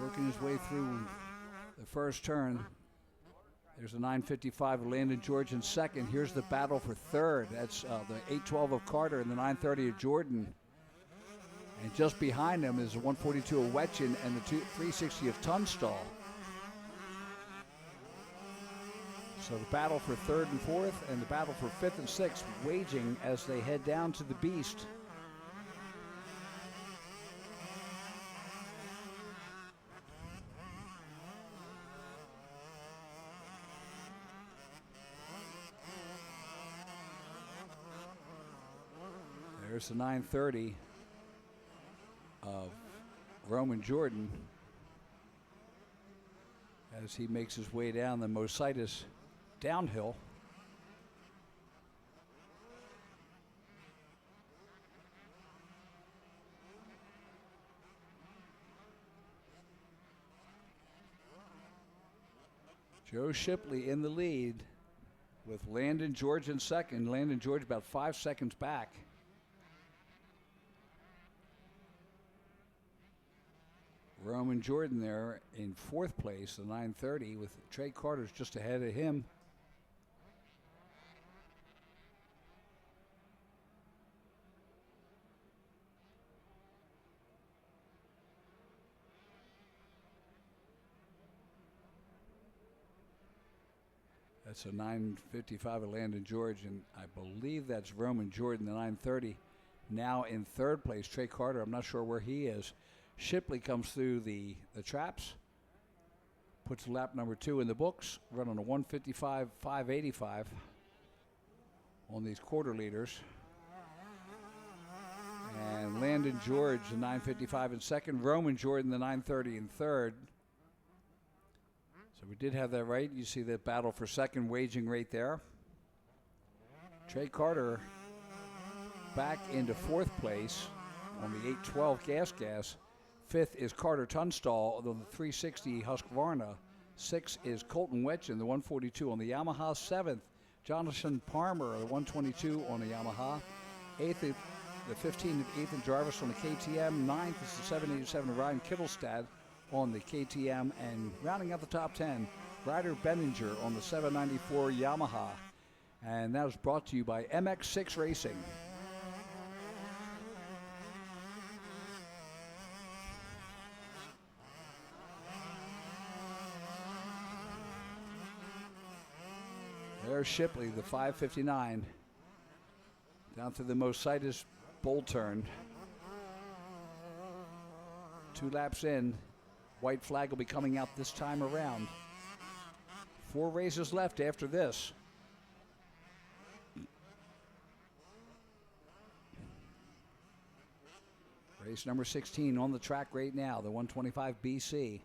Working his way through the first turn. There's the 955 of Landon George in second. Here's the battle for third. That's the 812 of Carter and the 930 of Jordan. And just behind them is the 142 of Wetchin and the 360 of Tunstall. So the battle for third and fourth and the battle for fifth and sixth waging as they head down to the Beast. There's the 930 of Roman Jordan as he makes his way down the Mositis downhill. Joe Shipley in the lead with Landon George in second. Landon George about 5 seconds back. Roman Jordan there in fourth place, the 930, with Trey Carter's just ahead of him. That's a 955 of Landon George, and I believe that's Roman Jordan, the 930. Now in third place, Trey Carter, I'm not sure where he is. Shipley comes through the traps, puts lap number 2 in the books, running a 155.585 on these quarter leaders. And Landon George, the 955 in second. Roman Jordan, the 930 in third. So we did have that right. You see the battle for second waging right there. Trey Carter back into fourth place on the 812 gas. Fifth is Carter Tunstall on the 360 Husqvarna. Sixth is Colton Wetchin, the 142 on the Yamaha. Seventh, Jonathan Palmer, the 122 on the Yamaha. Eighth, the 15 of Ethan Jarvis on the KTM. Ninth is the 787 of Ryan Kittelstad on the KTM. And rounding out the top 10, Ryder Benninger on the 794 Yamaha. And that was brought to you by MX6 Racing. There's Shipley, the 5:59. Down through the Mositis bull turn. 2 laps in. White flag will be coming out this time around. 4 races left after this. Race number 16 on the track right now, the 125 BC.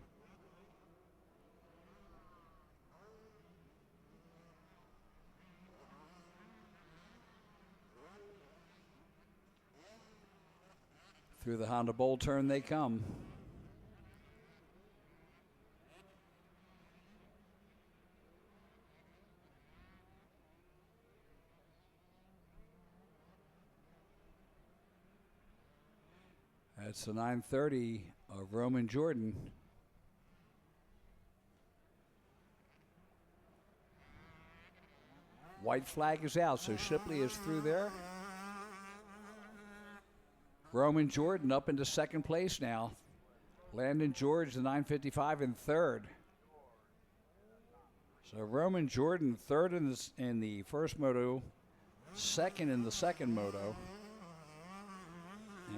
Through the Honda Bowl turn they come. That's the 930 of Roman Jordan. White flag is out, so Shipley is through there. Roman Jordan up into second place now. Landon George, the 955, in third. So Roman Jordan third in the first moto, second in the second moto.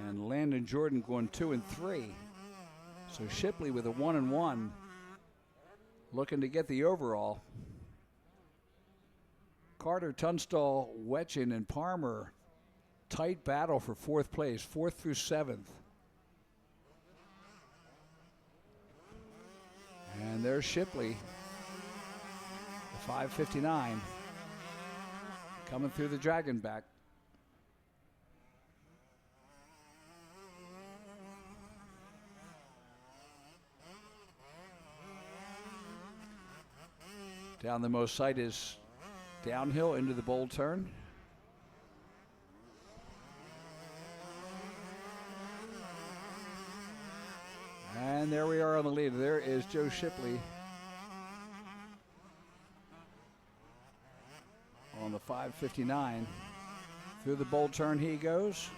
And Landon Jordan going 2 and 3. So Shipley with a 1 and 1, looking to get the overall. Carter, Tunstall, Wetchin, and Palmer, tight battle for 4th place, 4th through 7th. And there's Shipley, the 5:59, coming through the dragon back. Down the Mositis downhill into the bowl turn. And there we are on the lead. There is Joe Shipley on the 5:59. Through the bowl turn he goes.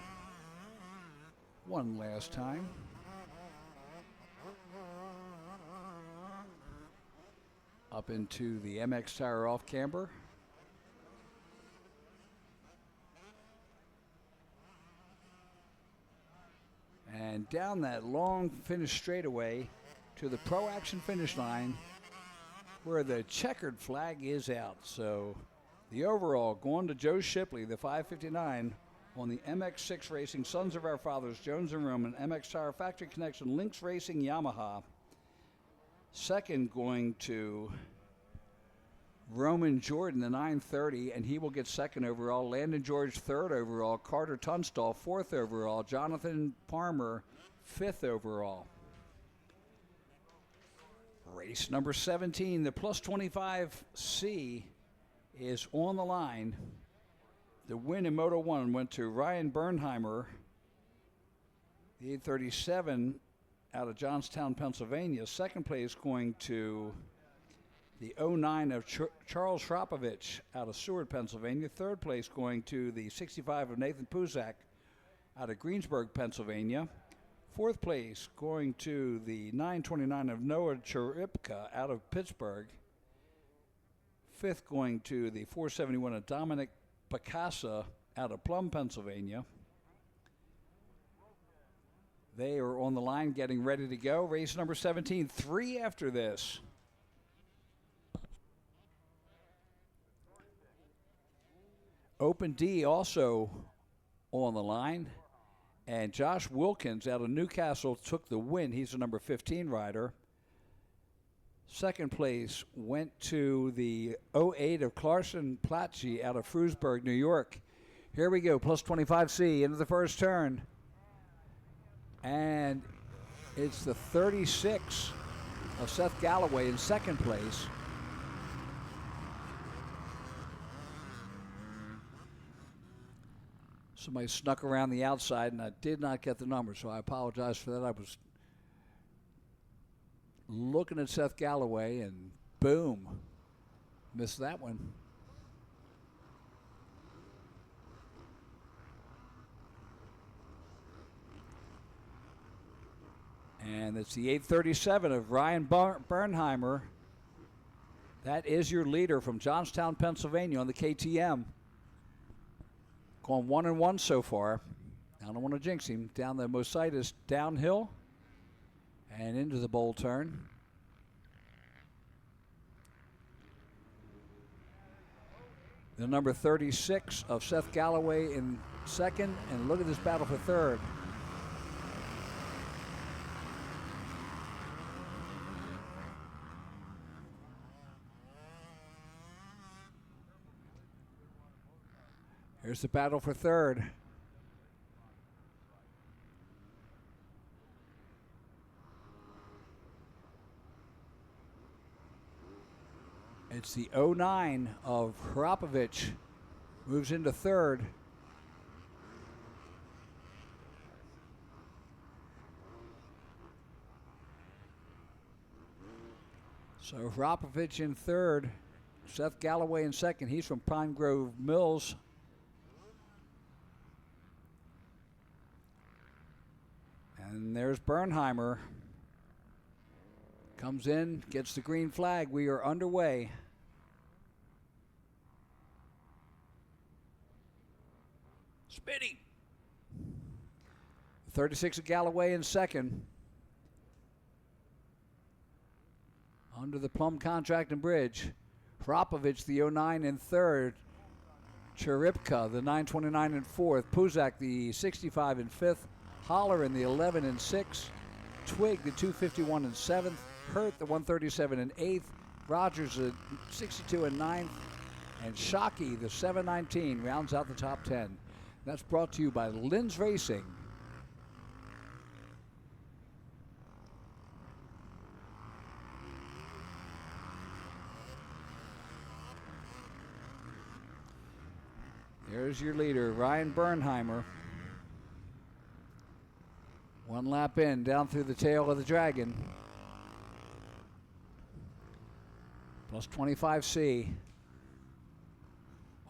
One last time. Up into the MX tire off camber. And down that long finish straightaway to the Pro Action finish line where the checkered flag is out. So the overall going to Joe Shipley, the 5:59 on the MX6 Racing, Sons of Our Fathers, Jones and Roman, MX Tire Factory Connection, Lynx Racing, Yamaha. Second going to Roman Jordan, the 930, and he will get second overall. Landon George, third overall. Carter Tunstall, fourth overall. Jonathan Palmer, fifth overall. Race number 17, the plus 25C is on the line. The win in Moto 1 went to Ryan Bernheimer, the 837 out of Johnstown, Pennsylvania. Second place going to the 09 of Charles Shropovich out of Seward, Pennsylvania. Third place going to the 65 of Nathan Puzak out of Greensburg, Pennsylvania. Fourth place going to the 929 of Noah Cheripka out of Pittsburgh. Fifth going to the 471 of Dominic Picasa out of Plum, Pennsylvania. They are on the line getting ready to go. Race number 17, 3 after this. Open D also on the line. And Josh Wilkins out of Newcastle took the win. He's the number 15 rider. Second place went to the 08 of Clarkson Platzi out of Frewsburg, New York. Here we go, plus 25C into the first turn. And it's the 36 of Seth Galloway in second place. Somebody snuck around the outside, and I did not get the number, so I apologize for that. I was looking at Seth Galloway, and boom, missed that one. And it's the 837 of Ryan Bernheimer That is your leader from Johnstown, Pennsylvania on the KTM. Going 1-1 so far. I don't want to jinx him. Down the Mositis downhill and into the bowl turn. The number 36 of Seth Galloway in second, and look at this battle for third. Here's the battle for third. It's the 09 of Hrapovic, moves into third. So Hrapovic in third, Seth Galloway in second. He's from Pine Grove Mills. And there's Bernheimer. Comes in, gets the green flag. We are underway. Spinning. 36 of Galloway in second. Under the Plum Contract and Bridge. Hrapovic, the 09 in third. Cheripka, the 929 in fourth. Puzak, the 65 in fifth. Holler in the 11 and 6th. Twig, the 251 in 7th. Hurt, the 137 in 8th. Rogers, the 62 in 9th. And Shockey, the 719, rounds out the top 10. That's brought to you by Lynn's Racing. There's your leader, Ryan Bernheimer. One lap in, down through the tail of the Dragon. Plus 25C.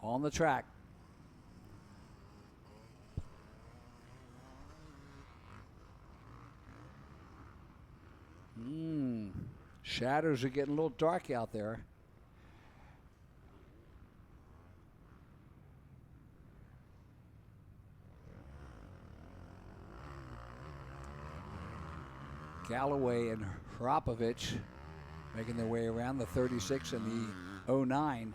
On the track. Shadows are getting a little dark out there. Galloway and Hrapovic making their way around, the 36 and the 09.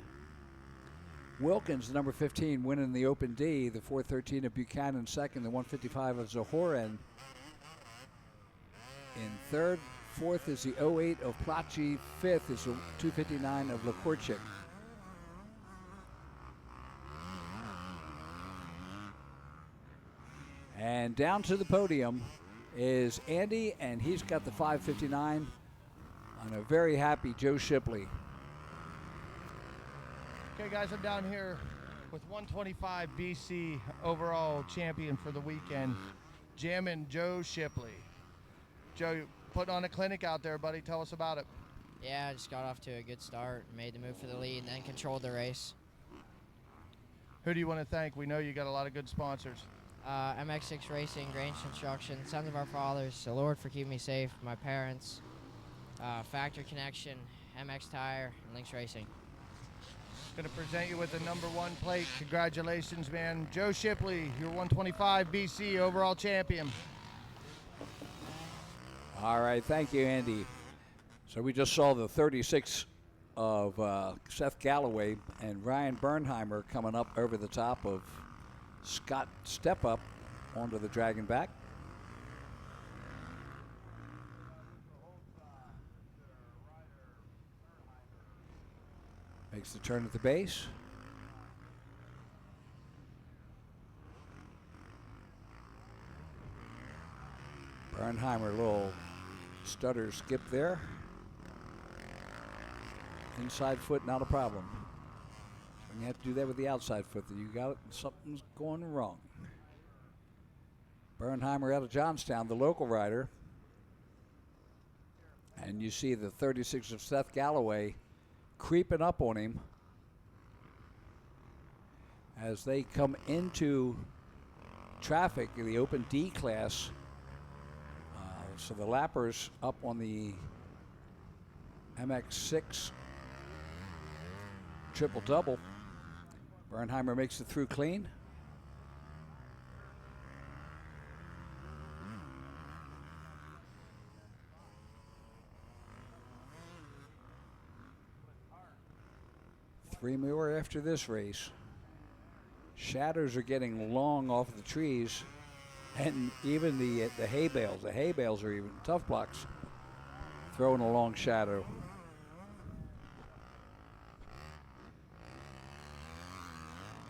Wilkins, number 15, winning the Open D. The 413 of Buchanan second, the 155 of Zahoran in third. Fourth is the 08 of Placi. Fifth is the 259 of Lakorchik. And down to the podium is Andy, and he's got the 559 on a very happy Joe Shipley. Okay, guys, I'm down here with 125 BC overall champion for the weekend, Jammin' Joe Shipley. Joe, you're putting on a clinic out there, buddy. Tell us about it. Yeah, I just got off to a good start, made the move for the lead, and then controlled the race. Who do you want to thank? We know you got a lot of good sponsors. MX6 Racing, Grange Construction, Sons of Our Fathers, the Lord for keeping me safe, my parents, Factory Connection, MX Tire, and Links Racing. Going to present you with the number 1 plate. Congratulations, man. Joe Shipley, your 125 BC overall champion. All right, thank you, Andy. So we just saw the 36 of Seth Galloway and Ryan Bernheimer coming up over the top of Scott Step Up onto the Dragon back. Makes the turn at the base. Bernheimer, a little stutter skip there. Inside foot, not a problem. You have to do that with the outside foot. You got it, something's going wrong. Bernheimer out of Johnstown, the local rider. And you see the 36 of Seth Galloway creeping up on him as they come into traffic in the Open D class. So the lappers up on the MX6 triple-double. Bernheimer makes it through clean. Three more after this race. Shadows are getting long off the trees, and even the hay bales. The hay bales are even tough blocks throwing a long shadow.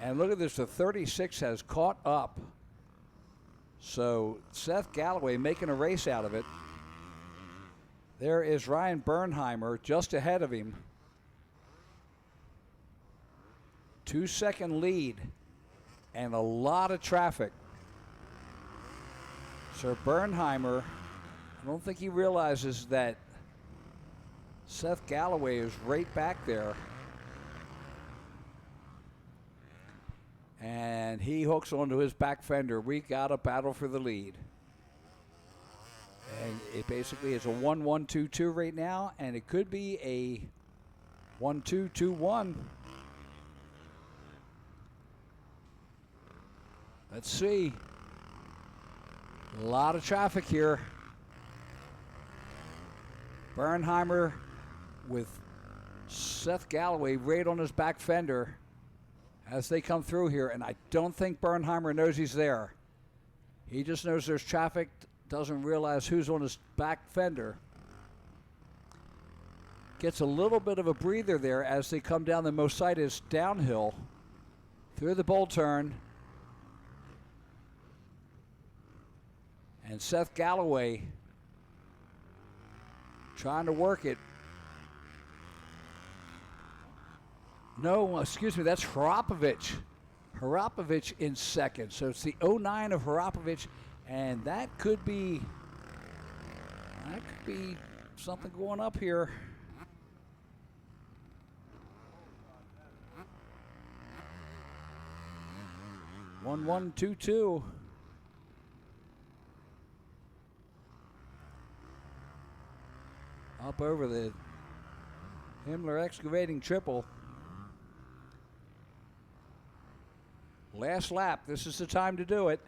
And look at this, the 36 has caught up. So Seth Galloway making a race out of it. There is Ryan Bernheimer just ahead of him. 2-second lead and a lot of traffic. So Bernheimer, I don't think he realizes that Seth Galloway is right back there. And he hooks onto his back fender. We got a battle for the lead. And it basically is a 1-1-2-2 right now, and it could be a 1-2-2-1. Let's see. A lot of traffic here. Bernheimer with Seth Galloway right on his back fender as they come through here, and I don't think Bernheimer knows he's there. He just knows there's traffic, doesn't realize who's on his back fender. Gets a little bit of a breather there as they come down the Mositis downhill through the bowl turn. And Seth Galloway trying to work it. No, excuse me, that's Harapovich. Harapovich in second. So it's the 09 of Harapovich, and that could be something going up here. One, 1-2-2. Up over the Himmler excavating triple. Last lap, this is the time to do it.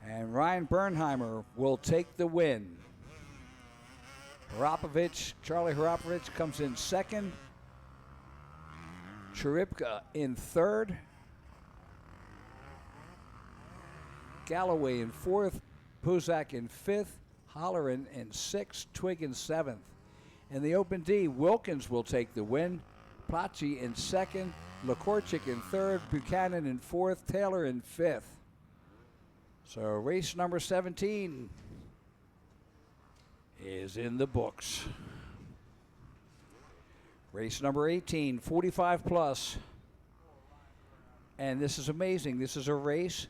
And Ryan Bernheimer will take the win. Charlie Harapovich comes in second. Cheripka in third. Galloway in fourth. Puzak in fifth. Holleran in sixth. Twig in seventh. In the Open D, Wilkins will take the win. Placci in second. Lakorchik in third. Buchanan in fourth. Taylor in fifth. So race number 17 is in the books. Race number 18, 45 plus. And this is amazing. This is a race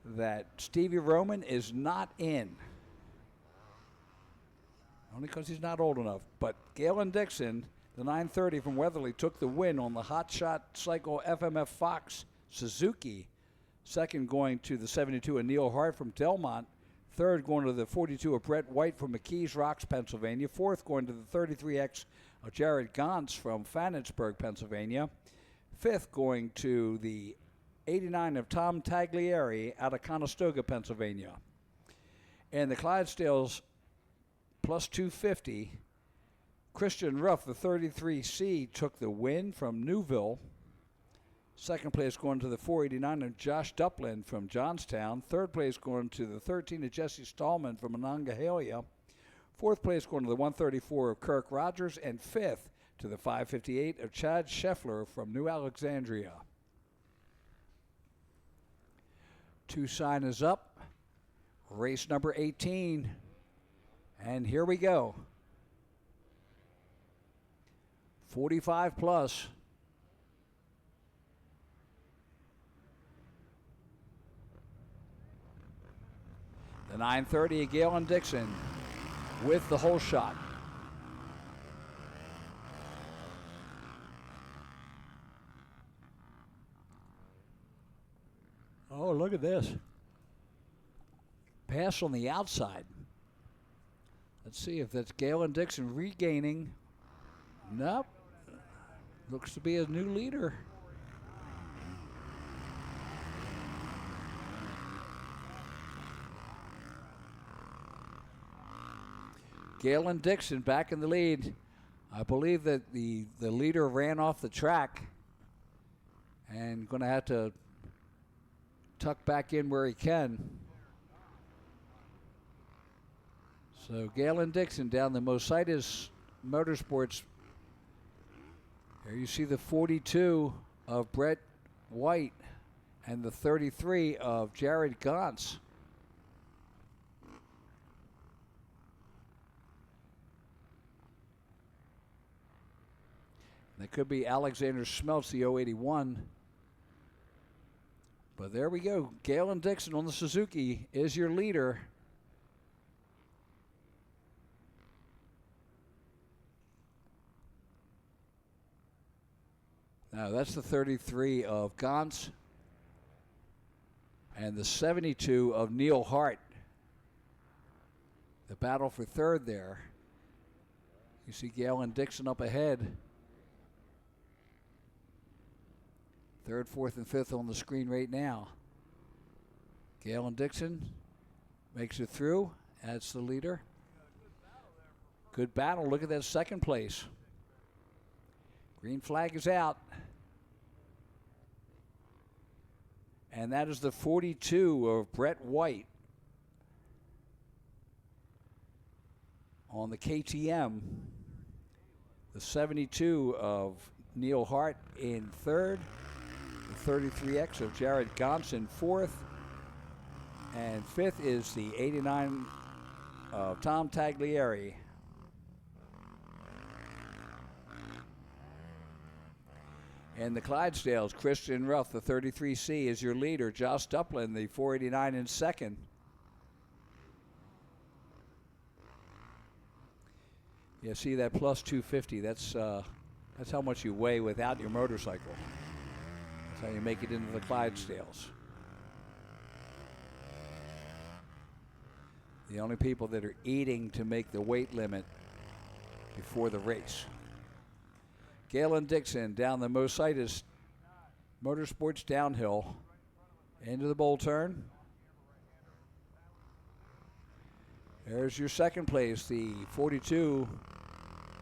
that Stevie Roman is not in. Only because he's not old enough. But Galen Dixon, the 930 from Weatherly, took the win on the Hot Shot Cycle FMF Fox Suzuki. Second going to the 72 of Neil Hart from Delmont. Third going to the 42 of Brett White from McKees Rocks, Pennsylvania. Fourth going to the 33X of Jared Gantz from Fanitsburg, Pennsylvania. Fifth going to the 89 of Tom Taglieri out of Conestoga, Pennsylvania. And the Clydesdales plus 250. Christian Ruff, the 33C, took the win from Newville. Second place going to the 489 of Josh Duplin from Johnstown. Third place going to the 13 of Jesse Stallman from Monongahela. Fourth place going to the 134 of Kirk Rogers. And fifth to the 558 of Chad Scheffler from New Alexandria. Two sign is up. Race number 18. And here we go. 45 plus. The 930 of Galen Dixon with the whole shot. Oh, look at this. pass on the outside. Let's see if that's Galen Dixon regaining. Nope. Looks to be a new leader. Galen Dixon back in the lead. I believe that the leader ran off the track and going to have to tuck back in where he can. So Galen Dixon down the Mositis Motorsports. There you see the 42 of Brett White and the 33 of Jared Gantz. That could be Alexander Schmeltz, the 081. But there we go. Galen Dixon on the Suzuki is your leader. Now that's the 33 of Gantz and the 72 of Neil Hart. The battle for third there. You see Galen Dixon up ahead. Third, fourth, and fifth on the screen right now. Galen Dixon makes it through. That's the leader. Good battle. Look at that second place. Green flag is out. And that is the 42 of Brett White on the KTM. The 72 of Neil Hart in third. The 33X of Jared Gantz in fourth. And fifth is the 89 of Tom Taglieri. And the Clydesdales, Christian Ruff, the 33C, is your leader. Josh Duplin, the 489 in second. Yeah, see that plus 250. That's how much you weigh without your motorcycle. That's how you make it into the Clydesdales. The only people that are eating to make the weight limit before the race. Galen Dixon down the Mositis Motorsports downhill into the bowl turn. There's your second place, the 42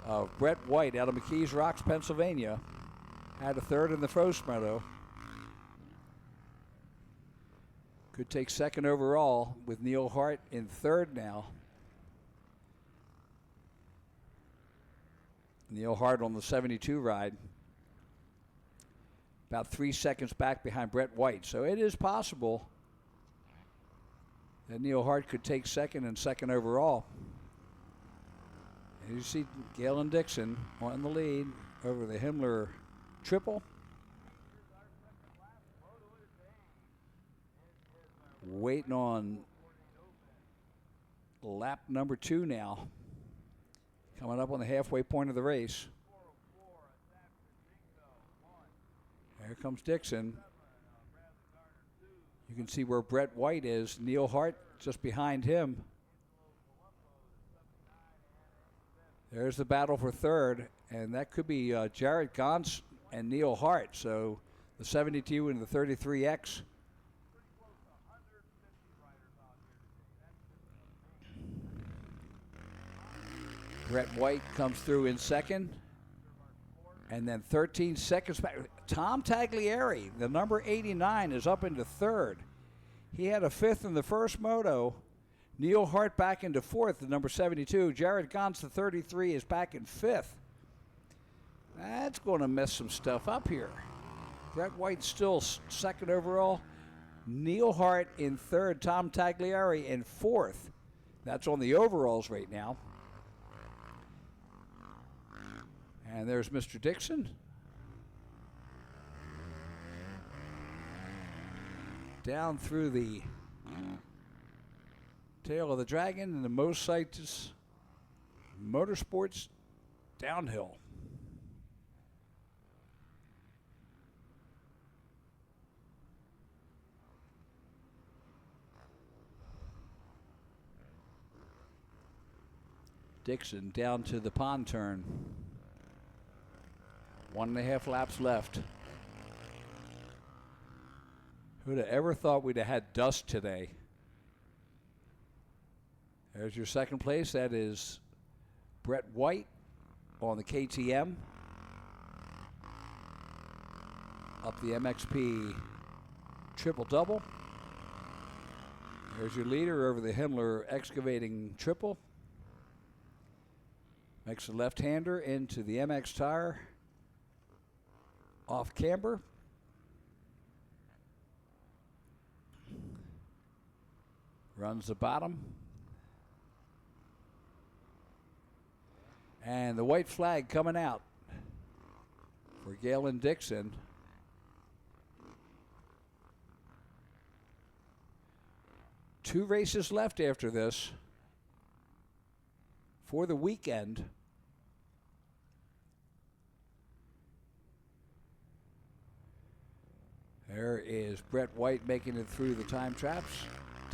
of Brett White out of McKees Rocks, Pennsylvania. Had a third in the Frost Meadow. Could take second overall with Neil Hart in third now. Neil Hart on the 72 ride. About 3 seconds back behind Brett White. So it is possible that Neil Hart could take second and second overall. And you see Galen Dixon on the lead over the Himmler triple. Waiting on lap number 2 now. Coming up on the halfway point of the race. There comes Dixon. You can see where Brett White is. Neil Hart just behind him. There's the battle for third, and that could be Jared Gantz and Neil Hart. So the 72 and the 33X. Brett White comes through in second. And then 13 seconds back. Tom Taglieri, the number 89, is up into third. He had a fifth in the first moto. Neil Hart back into fourth, the number 72. Jared Gantz, the 33, is back in fifth. That's going to mess some stuff up here. Brett White still second overall. Neil Hart in third. Tom Taglieri in fourth. That's on the overalls right now. And there's Mr. Dixon. Down through the tail of the dragon and the Mositis Motorsports downhill. Dixon down to the pond turn. 1.5 laps left. Who'd have ever thought we'd have had dust today? There's your second place. That is Brett White on the KTM. Up the MXP triple-double. There's your leader over the Himmler excavating triple. Makes a left-hander into the MX tire. Off camber. Runs the bottom. And the white flag coming out for Galen Dixon. Two races left after this for the weekend. There is Brett White making it through the time traps.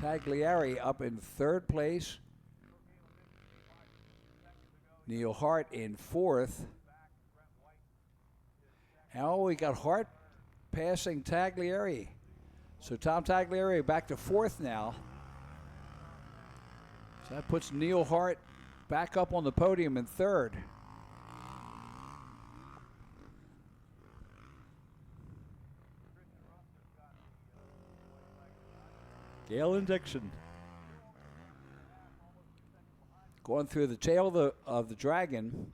Tagliari up in third place. Neil Hart in fourth. Now we got Hart passing Tagliari. So Tom Tagliari back to fourth now. So that puts Neil Hart back up on the podium in third. Galen Dixon going through the tail of the Dragon.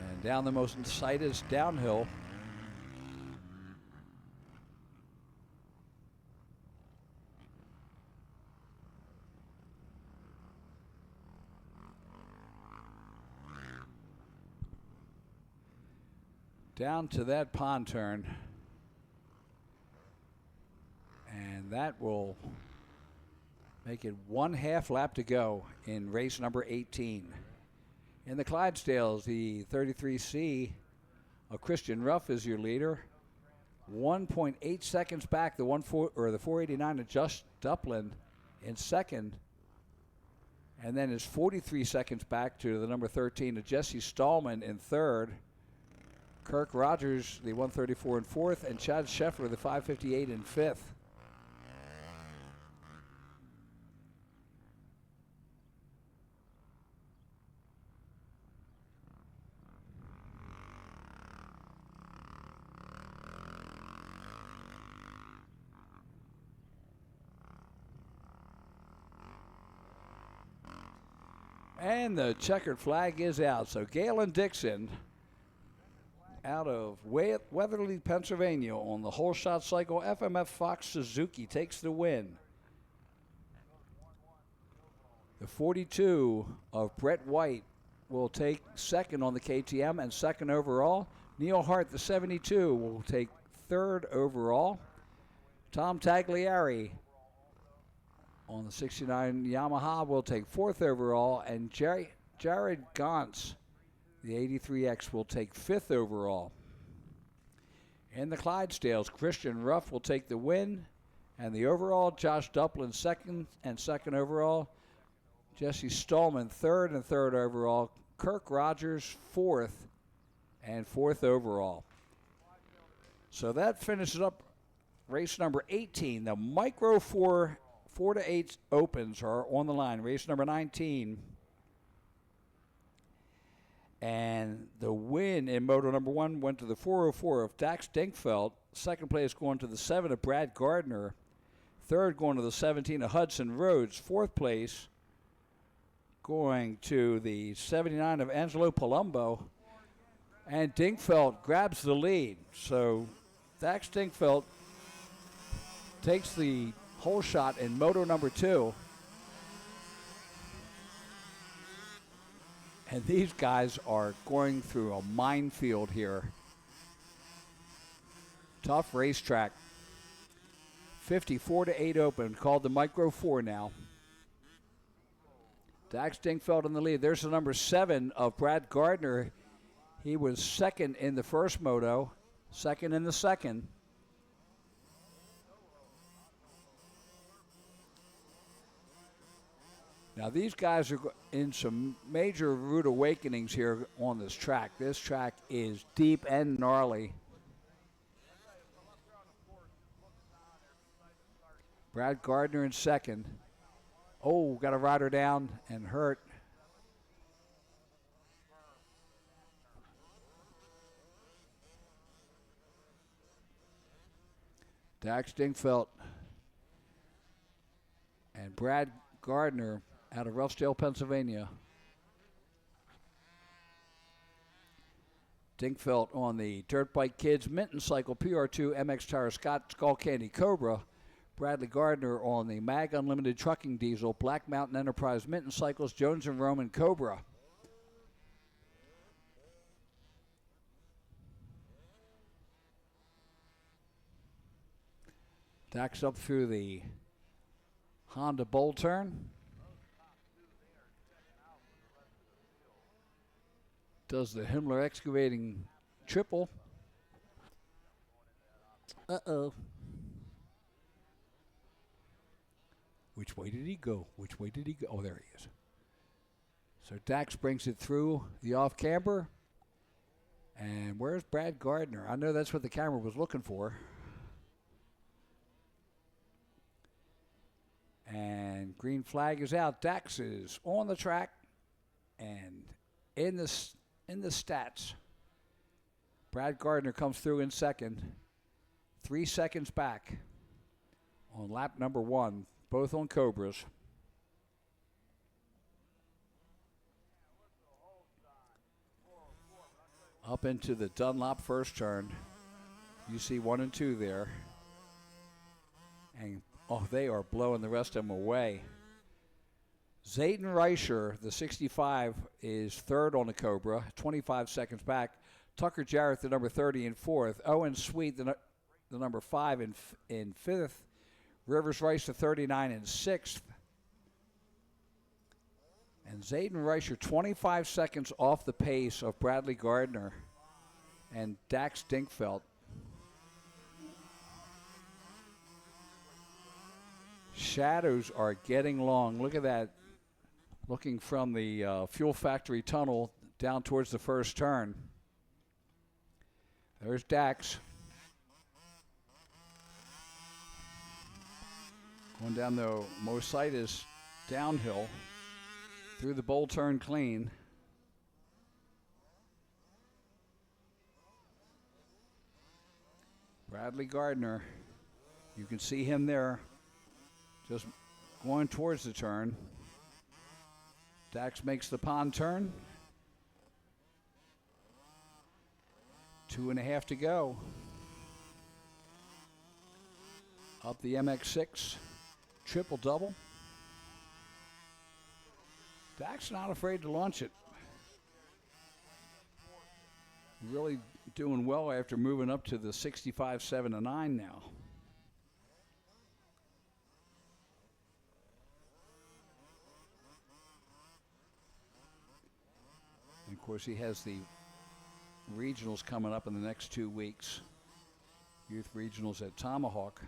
And down the most insidious downhill. Down to that pond turn. And that will make it 1/2 lap to go in race number 18. In the Clydesdales, the 33C of Christian Ruff is your leader. 1.8 seconds back, the 489 of Just Duplin in second. And then is 43 seconds back to the number 13 of Jesse Stallman in third. Kirk Rogers, the 134 in fourth, and Chad Scheffler, the 558 in fifth. And the checkered flag is out. So Galen Dixon out of Weatherly, Pennsylvania on the whole shot cycle FMF Fox Suzuki takes the win. The 42 of Brett White will take second on the KTM and second overall. Neil Hart, the 72, will take third overall. Tom Tagliari on the 69 Yamaha will take fourth overall, and Jared Gantz, the 83X, will take fifth overall. In the Clydesdales, Christian Ruff will take the win, and the overall, Josh Duplin second and second overall. Jesse Stallman third and third overall. Kirk Rogers fourth and fourth overall. So that finishes up race number 18. The Micro 4 to 8 opens are on the line. Race number 19. And the win in moto number 1 went to the 404 of Dax Dinkfeld. Second place going to the 7 of Brad Gardner. Third going to the 17 of Hudson Rhodes. Fourth place going to the 79 of Angelo Palumbo. And Dinkfeld grabs the lead. So Dax Dinkfeld takes the whole shot in moto number 2. And these guys are going through a minefield here. Tough racetrack. 54 to 8 open, called the Micro 4 now. Dax Dinkfeld in the lead. There's the number 7 of Brad Gardner. He was second in the first moto, second in the second. Now these guys are in some major rude awakenings here on this track. This track is deep and gnarly. Brad Gardner in second. Oh, got a rider down and hurt. Dax Dingfeldt and Brad Gardner out of Roughdale, Pennsylvania. Dingfeldt on the Dirt Bike Kids Minton Cycle PR2 MX Tire Scott Skull Candy Cobra. Bradley Gardner on the Mag Unlimited Trucking Diesel Black Mountain Enterprise Minton Cycles Jones and Roman Cobra. Dax up through the Honda Bowl turn. Does the Himmler Excavating triple. Uh-oh. Which way did he go? Which way did he go? Oh, there he is. So Dax brings it through the off-camber. And where's Brad Gardner? I know that's what the camera was looking for. And green flag is out. Dax is on the track and in the stats. Brad Gardner comes through in second. 3 seconds back on lap number 1, both on Cobras. Up into the Dunlop first turn. You see 1 and 2 there. And oh, they are blowing the rest of them away. Zayden Reicher, the 65, is third on the Cobra, 25 seconds back. Tucker Jarrett, the number 30, in fourth. Owen Sweet, the number 5, in fifth. Rivers Rice, the 39, in sixth. And Zayden Reicher, 25 seconds off the pace of Bradley Gardner and Dax Dingfeldt. Shadows are getting long. Look at that. Looking from the fuel factory tunnel down towards the first turn. There's Dax. Going down the Mositis downhill through the bowl turn clean. Bradley Gardner, you can see him there just going towards the turn. Dax makes the pond turn. 2.5 to go. Up the MX6, triple double. Dax not afraid to launch it. Really doing well after moving up to the 65, 7, and 9 now. And of course, he has the regionals coming up in the next 2 weeks. Youth regionals at Tomahawk.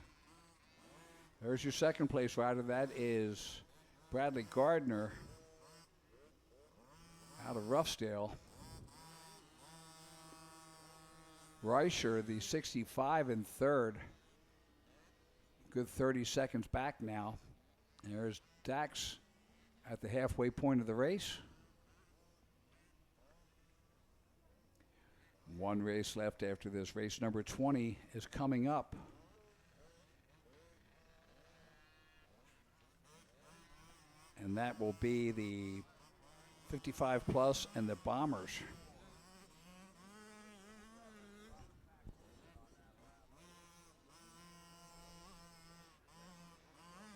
There's your second place rider. That is Bradley Gardner out of Roughdale. Reicher, the 65, in third. Good 30 seconds back now. And there's Dax at the halfway point of the race. 1 race left after this. Race number 20 is coming up. And that will be the 55 plus and the Bombers.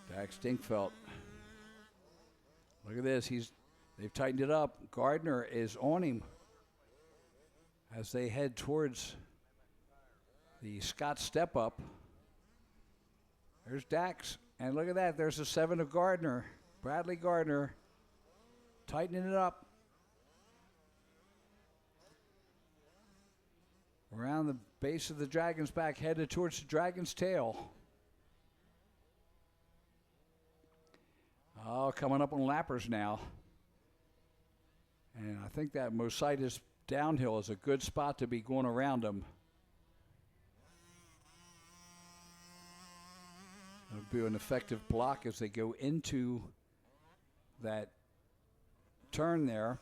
Dax Dingfeldt. Look at this. They've tightened it up. Gardner is on him as they head towards the Scott step up. There's Dax. And look at that. There's the 7 of Gardner. Bradley Gardner tightening it up. Around the base of the Dragon's back, headed towards the Dragon's tail. Oh, coming up on lappers now. And I think that Mositis downhill is a good spot to be going around them. It'll be an effective block as they go into that turn there.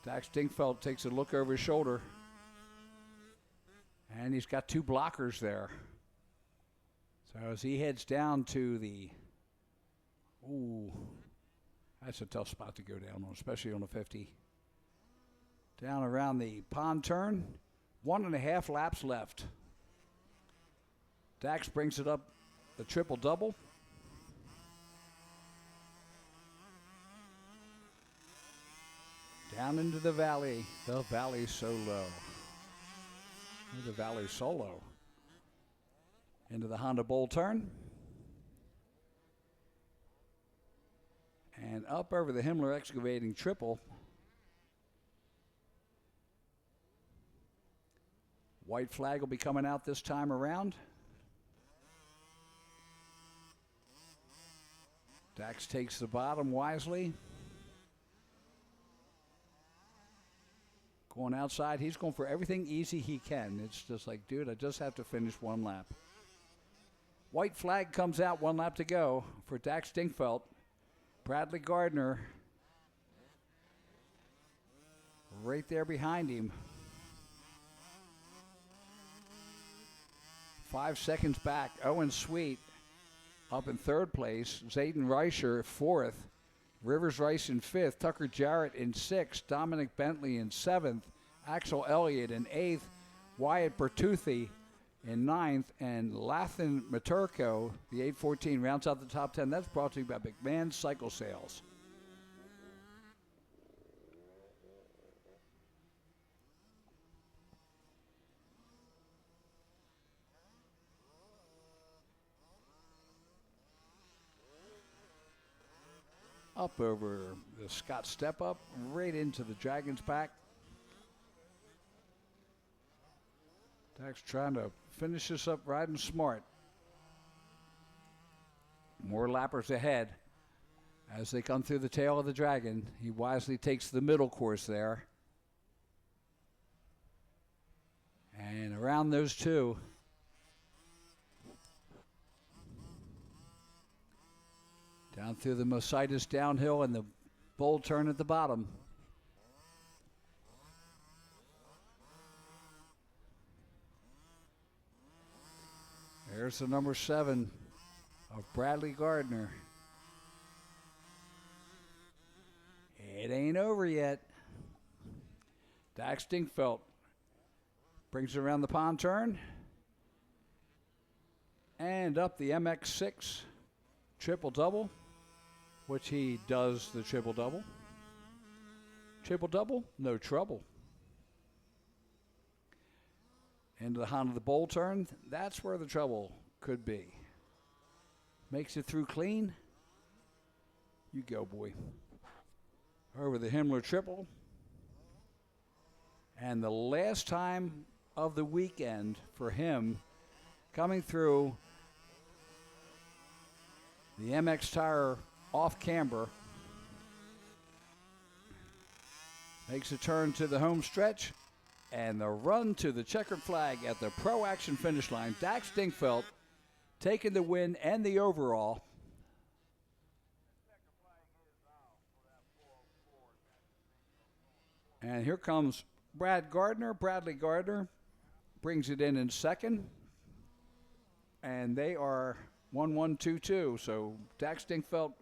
Dax Dingfeld takes a look over his shoulder. And he's got two blockers there. So as he heads down to the, ooh, that's a tough spot to go down on, especially on the 50. Down around the pond turn, 1.5 laps left. Dax brings it up the triple double. Down into the valley. The valley so low. The valley solo. Into the Honda Bowl turn. And up over the Himmler Excavating triple. White flag will be coming out this time around. Dax takes the bottom wisely. Going outside, he's going for everything easy he can. It's just like, dude, I just have to finish one lap. White flag comes out, 1 lap to go for Dax Dingfeld. Bradley Gardner right there behind him. 5 seconds back. Owen Sweet up in 3rd place. Zayden Reicher 4th. Rivers Rice in 5th. Tucker Jarrett in 6th. Dominic Bentley in 7th. Axel Elliott in 8th. Wyatt Bertuzzi in 9th. And Lathan Maturko, the 814, rounds out the top 10. That's brought to you by McMahon Cycle Sales. Up over the Scott step up, right into the Dragon's back. Dax trying to finish this up riding smart. More lappers ahead. As they come through the tail of the Dragon, he wisely takes the middle course there. And around those two. Down through the Mositis downhill and the bowl turn at the bottom. There's the number 7 of Bradley Gardner. It ain't over yet. Dax Dingfeld brings it around the pond turn. And up the MX6 triple double, which he does the triple double. Triple double, no trouble. Into the Honda the Bowl turn, that's where the trouble could be. Makes it through clean. You go, boy. Over the Himmler triple. And the last time of the weekend for him, coming through the MX tire off camber. Makes a turn to the home stretch. And the run to the checkered flag at the Pro Action finish line. Dax Dingfeld taking the win and the overall. And here comes Bradley Gardner brings it in second. And they are 1-1-2-2. So Dax Dingfeld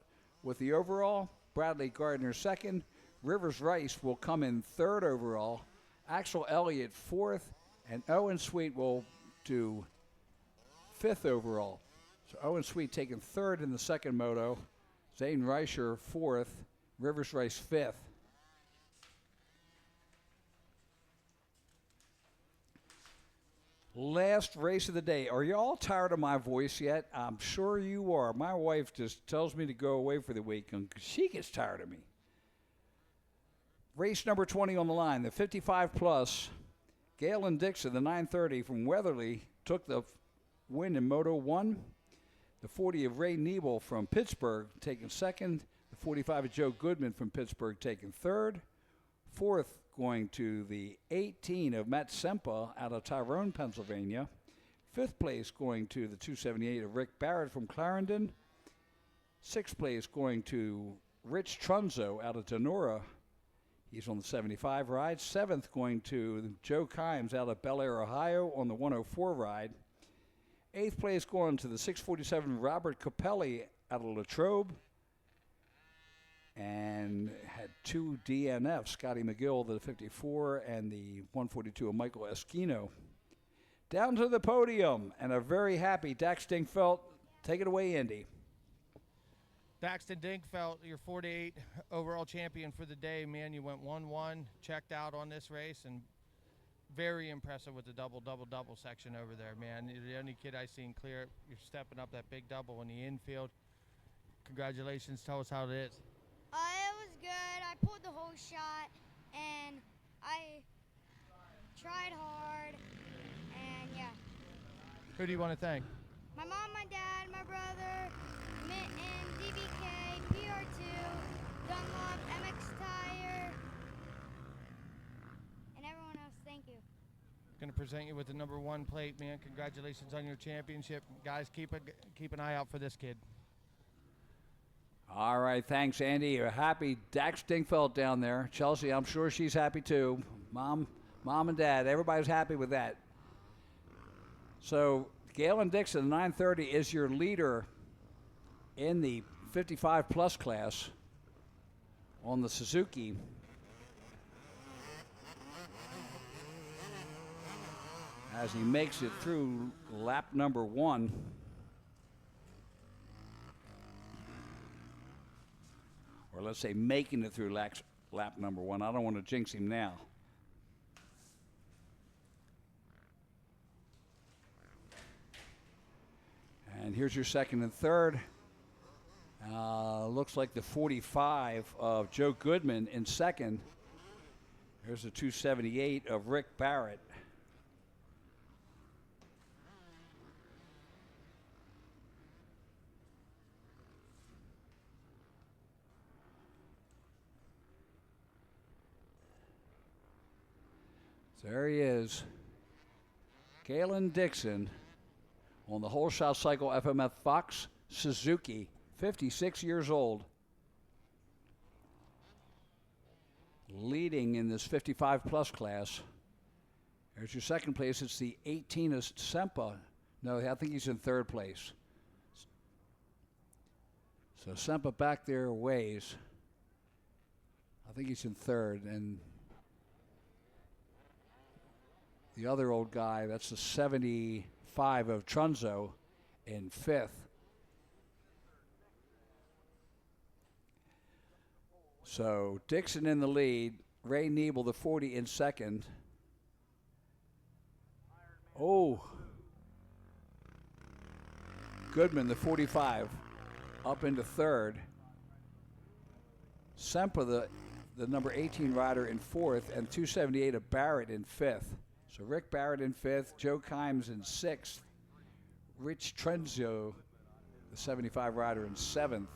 with the overall. Bradley Gardner second. Rivers Rice will come in third overall. Axel Elliott 4th, and Owen Sweet will do 5th overall. So Owen Sweet taking 3rd in the second moto. Zane Reicher 4th, Rivers Rice 5th. Last race of the day. Are you all tired of my voice yet? I'm sure you are. My wife just tells me to go away for the week, and she gets tired of me. Race number 20 on the line, the 55 plus. Galen Dixon, the 930 from Weatherly, took the win in Moto 1. The 40 of Ray Nebel from Pittsburgh taking second. The 45 of Joe Goodman from Pittsburgh taking third. Fourth going to the 18 of Matt Sempa out of Tyrone, Pennsylvania. Fifth place going to the 278 of Rick Barrett from Clarendon. Sixth place going to Rich Trunzo out of Donora. He's on the 75 ride. Seventh going to Joe Kimes out of Bel Air, Ohio on the 104 ride. Eighth place going to the 647 Robert Capelli out of Latrobe. And had two DNFs, Scotty McGill, the 54, and the 142 of Michael Esquino. Down to the podium, and a very happy Dax Dingfelt. Take it away, Indy. Daxton Dinkfelt, your 48 overall champion for the day, man. You went 1-1, checked out on this race, and very impressive with the double section over there, man. You're the only kid I seen clear it. You're stepping up that big double in the infield. Congratulations. Tell us how it is. It was good. I pulled the whole shot, and I tried hard, and yeah. Who do you want to thank? My mom, my dad, my brother, Mitten, DBK, PR2, Dunlop, MX Tire, and everyone else. Thank you. Going to present you with the number 1 plate, man. Congratulations on your championship. Guys, keep an eye out for this kid. All right, thanks, Andy. A happy Dax Dingfelt down there. Chelsea, I'm sure she's happy too. Mom and Dad, everybody's happy with that. So Galen Dixon, 930, is your leader in the 55-plus class on the Suzuki. As he makes it through lap number 1. Or let's say making it through lap number 1. I don't want to jinx him now. And here's your second and third. Looks like the 45 of Joe Goodman in second. There's the 278 of Rick Barrett. There he is, Galen Dixon on the whole shot cycle FMF Fox Suzuki, 56 years old, leading in this 55-plus class. There's your second place. It's the 18 of Sempa. No, I think he's in third place. So Sempa back there ways. I think he's in third, and the other old guy, that's the 75 of Trunzo in fifth. So Dixon in the lead, Ray Nebel, the 40, in second. Oh, Goodman, the 45, up into third. Sempa, the number 18 rider, in fourth, and 278 of Barrett in fifth. So Rick Barrett in fifth, Joe Kimes in sixth, Rich Trunzo, the 75 rider, in seventh.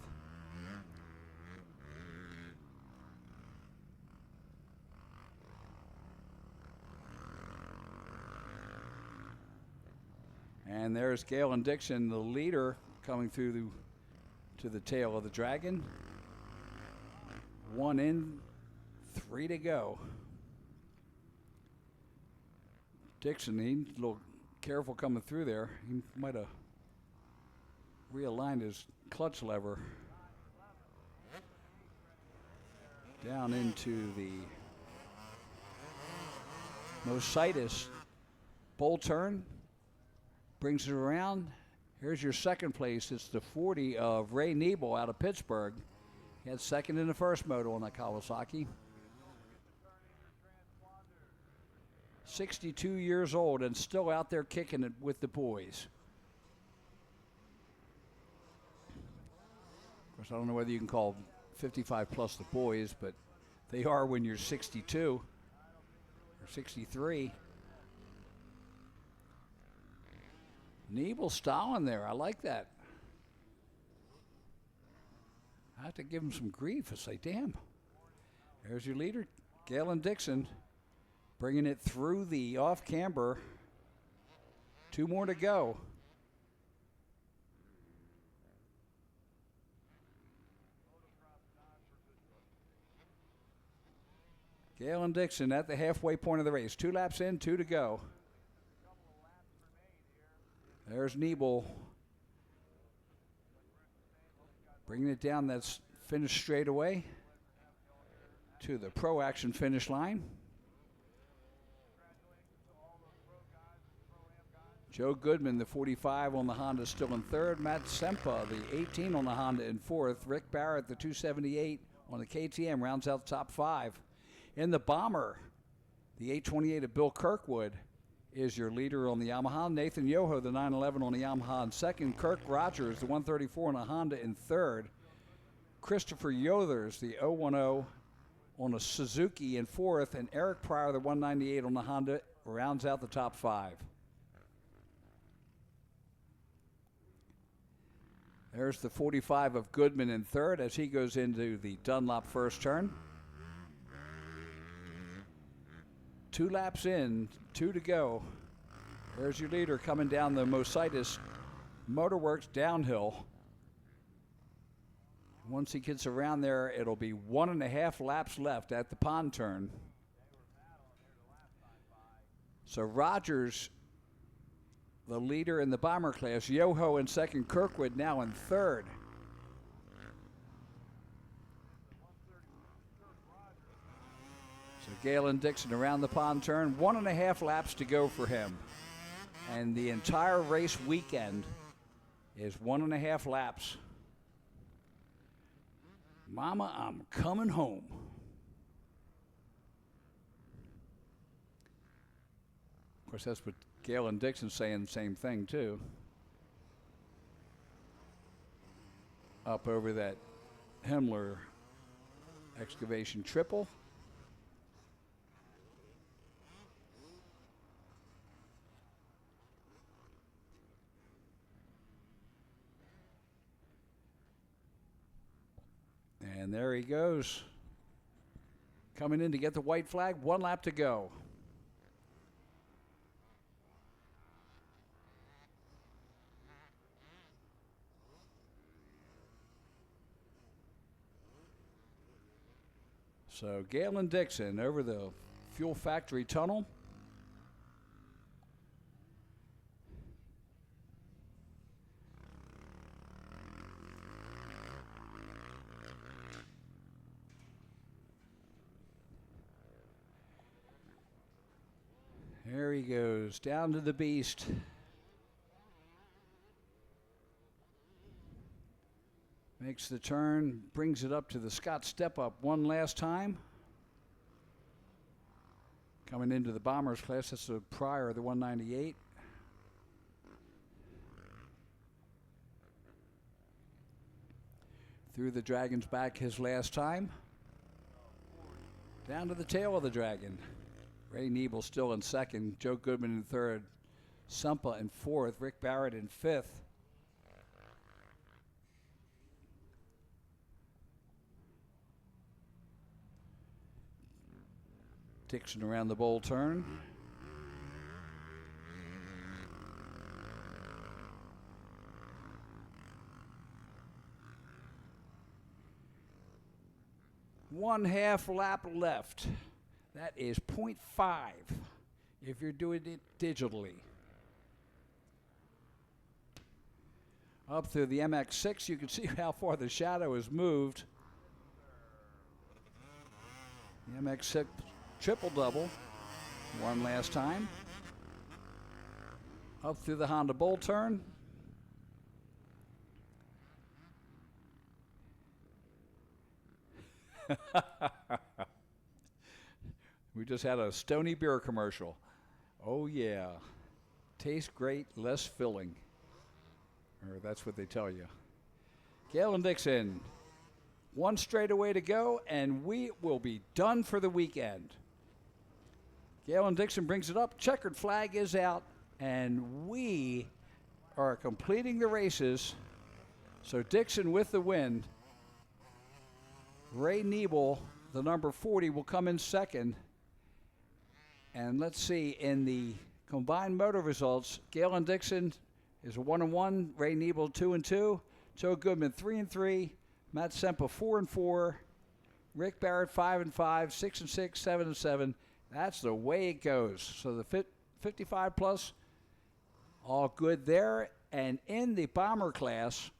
And there's Galen Dixon, the leader, coming through to the tail of the Dragon. 1 in, 3 to go. Dixon, he's a little careful coming through there. He might have realigned his clutch lever down into the Mositis bowl turn. Brings it around. Here's your second place. It's the 40 of Ray Nebel out of Pittsburgh. He had second in the first moto on that Kawasaki. 62 years old and still out there kicking it with the boys. Of course, I don't know whether you can call 55 plus the boys, but they are when you're 62 or 63. Nebel styling there. I like that. I have to give him some grief. I say, damn. There's your leader, Galen Dixon, bringing it through the off-camber. 2 more to go. Galen Dixon at the halfway point of the race. 2 laps in, 2 to go. There's Niebel bringing it down. That's finished straight away to the Pro Action finish line. Joe Goodman, the 45 on the Honda, still in third. Matt Sempa, the 18 on the Honda, in fourth. Rick Barrett, the 278 on the KTM, rounds out the top 5. In the Bomber, the 828 of Bill Kirkwood is your leader on the Yamaha. Nathan Yoho, the 911 on the Yamaha, in second. Kirk Rogers, the 134 on the Honda, in third. Christopher Yothers, the 010 on a Suzuki, in fourth. And Eric Pryor, the 198 on the Honda, rounds out the top 5. There's the 45 of Goodman in third as he goes into the Dunlop first turn. 2 laps in, 2 to go. There's your leader coming down the Mositis Motorworks downhill. Once he gets around there, it'll be 1.5 laps left at the pond turn. So Rogers, the leader in the Bomber class. Yoho in second, Kirkwood now in third. So Galen Dixon around the pond turn. 1.5 laps to go for him. And the entire race weekend is 1.5 laps. Mama, I'm coming home. Of course, that's what Galen Dixon's saying the same thing, too. Up over that Himmler excavation triple. And there he goes. Coming in to get the white flag. 1 lap to go. So Galen Dixon over the Fuel Factory Tunnel. There he goes, down to the beast. Makes the turn, brings it up to the Scott step up one last time. Coming into the Bombers class, that's the Pryor, the 198. Through the Dragon's back his last time. Down to the tail of the Dragon. Ray Niebel still in second, Joe Goodman in third, Sumpa in fourth, Rick Barrett in fifth. Dixon around the bowl turn. One half lap left. That is 0.5 if you're doing it digitally. Up through the MX6, you can see how far the shadow has moved. The MX6 triple double, one last time. Up through the Honda Bull turn. We just had a Stony beer commercial. Oh yeah, tastes great, less filling. Or that's what they tell you. Galen Dixon, 1 straightaway to go, and we will be done for the weekend. Galen Dixon brings it up. Checkered flag is out, and we are completing the races. So Dixon with the win. Ray Niebel, the number 40, will come in second. And let's see, in the combined motor results, Galen Dixon is a 1-1, Ray Niebel 2-2, Joe Goodman 3-3, Matt Sempa 4-4, Rick Barrett 5-5, 6-6, 7-7. That's the way it goes. So the 55 plus, all good there. And in the bomber class,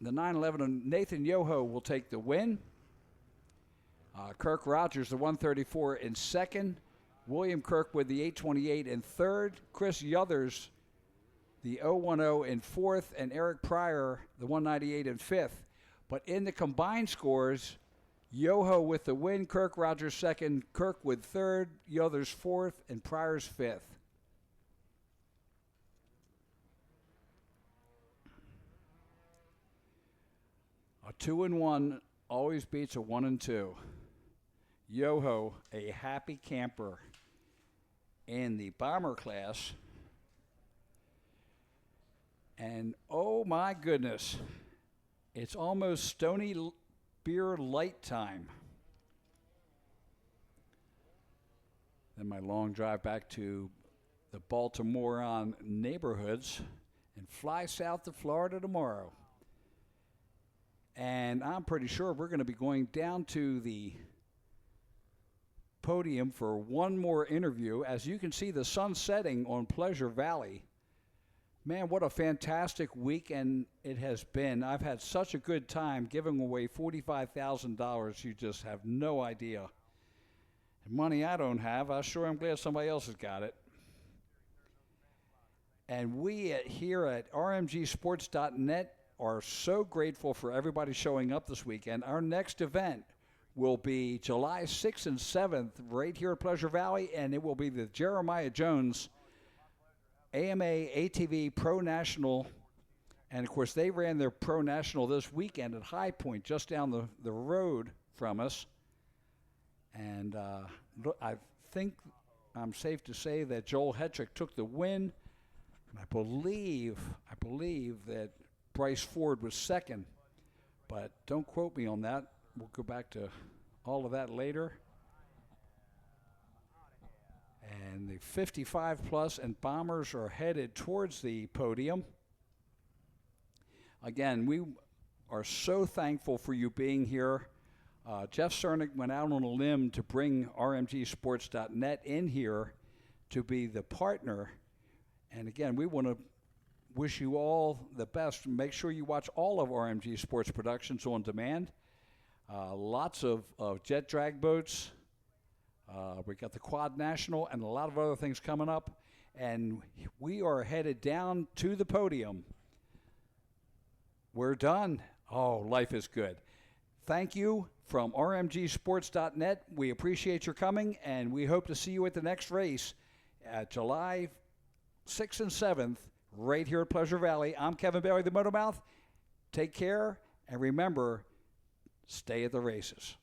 the 911, Nathan Yoho will take the win. Kirk Rogers, the 134 in second. William Kirk with the 828 in third. Chris Yothers, the 010 in fourth. And Eric Pryor, the 198 in fifth. But in the combined scores, Yoho with the win, Kirk Rogers second, Kirk with third, Yothers fourth, and Pryor's fifth. A 2-1 always beats a 1-2. Yoho, a happy camper in the bomber class. And oh my goodness, it's almost Stony Beer light time. Then my long drive back to the Baltimore neighborhoods and fly south to Florida tomorrow. And I'm pretty sure we're going to be going down to the podium for one more interview. As you can see, the sun setting on Pleasure Valley. Man, what a fantastic weekend it has been. I've had such a good time giving away $45,000. You just have no idea. Money I don't have. I sure am glad somebody else has got it. And we here at rmgsports.net are so grateful for everybody showing up this weekend. Our next event will be July 6th and 7th right here at Pleasure Valley, and it will be the Jeremiah Jones AMA ATV Pro National. And, of course, they ran their Pro National this weekend at High Point, just down the road from us. And I think I'm safe to say that Joel Hetrick took the win. And I believe that Bryce Ford was second. But don't quote me on that. We'll go back to all of that later. And the 55 plus and bombers are headed towards the podium. Again, we are so thankful for you being here. Jeff Cernick went out on a limb to bring rmgsports.net in here to be the partner. And again, we want to wish you all the best. Make sure you watch all of RMG Sports Productions on demand. Lots of jet drag boats. We got the Quad National and a lot of other things coming up. And we are headed down to the podium. We're done. Oh, life is good. Thank you from rmgsports.net. We appreciate your coming, and we hope to see you at the next race at July 6th and 7th right here at Pleasure Valley. I'm Kevin Bailey, the Motomouth. Take care, and remember, stay at the races.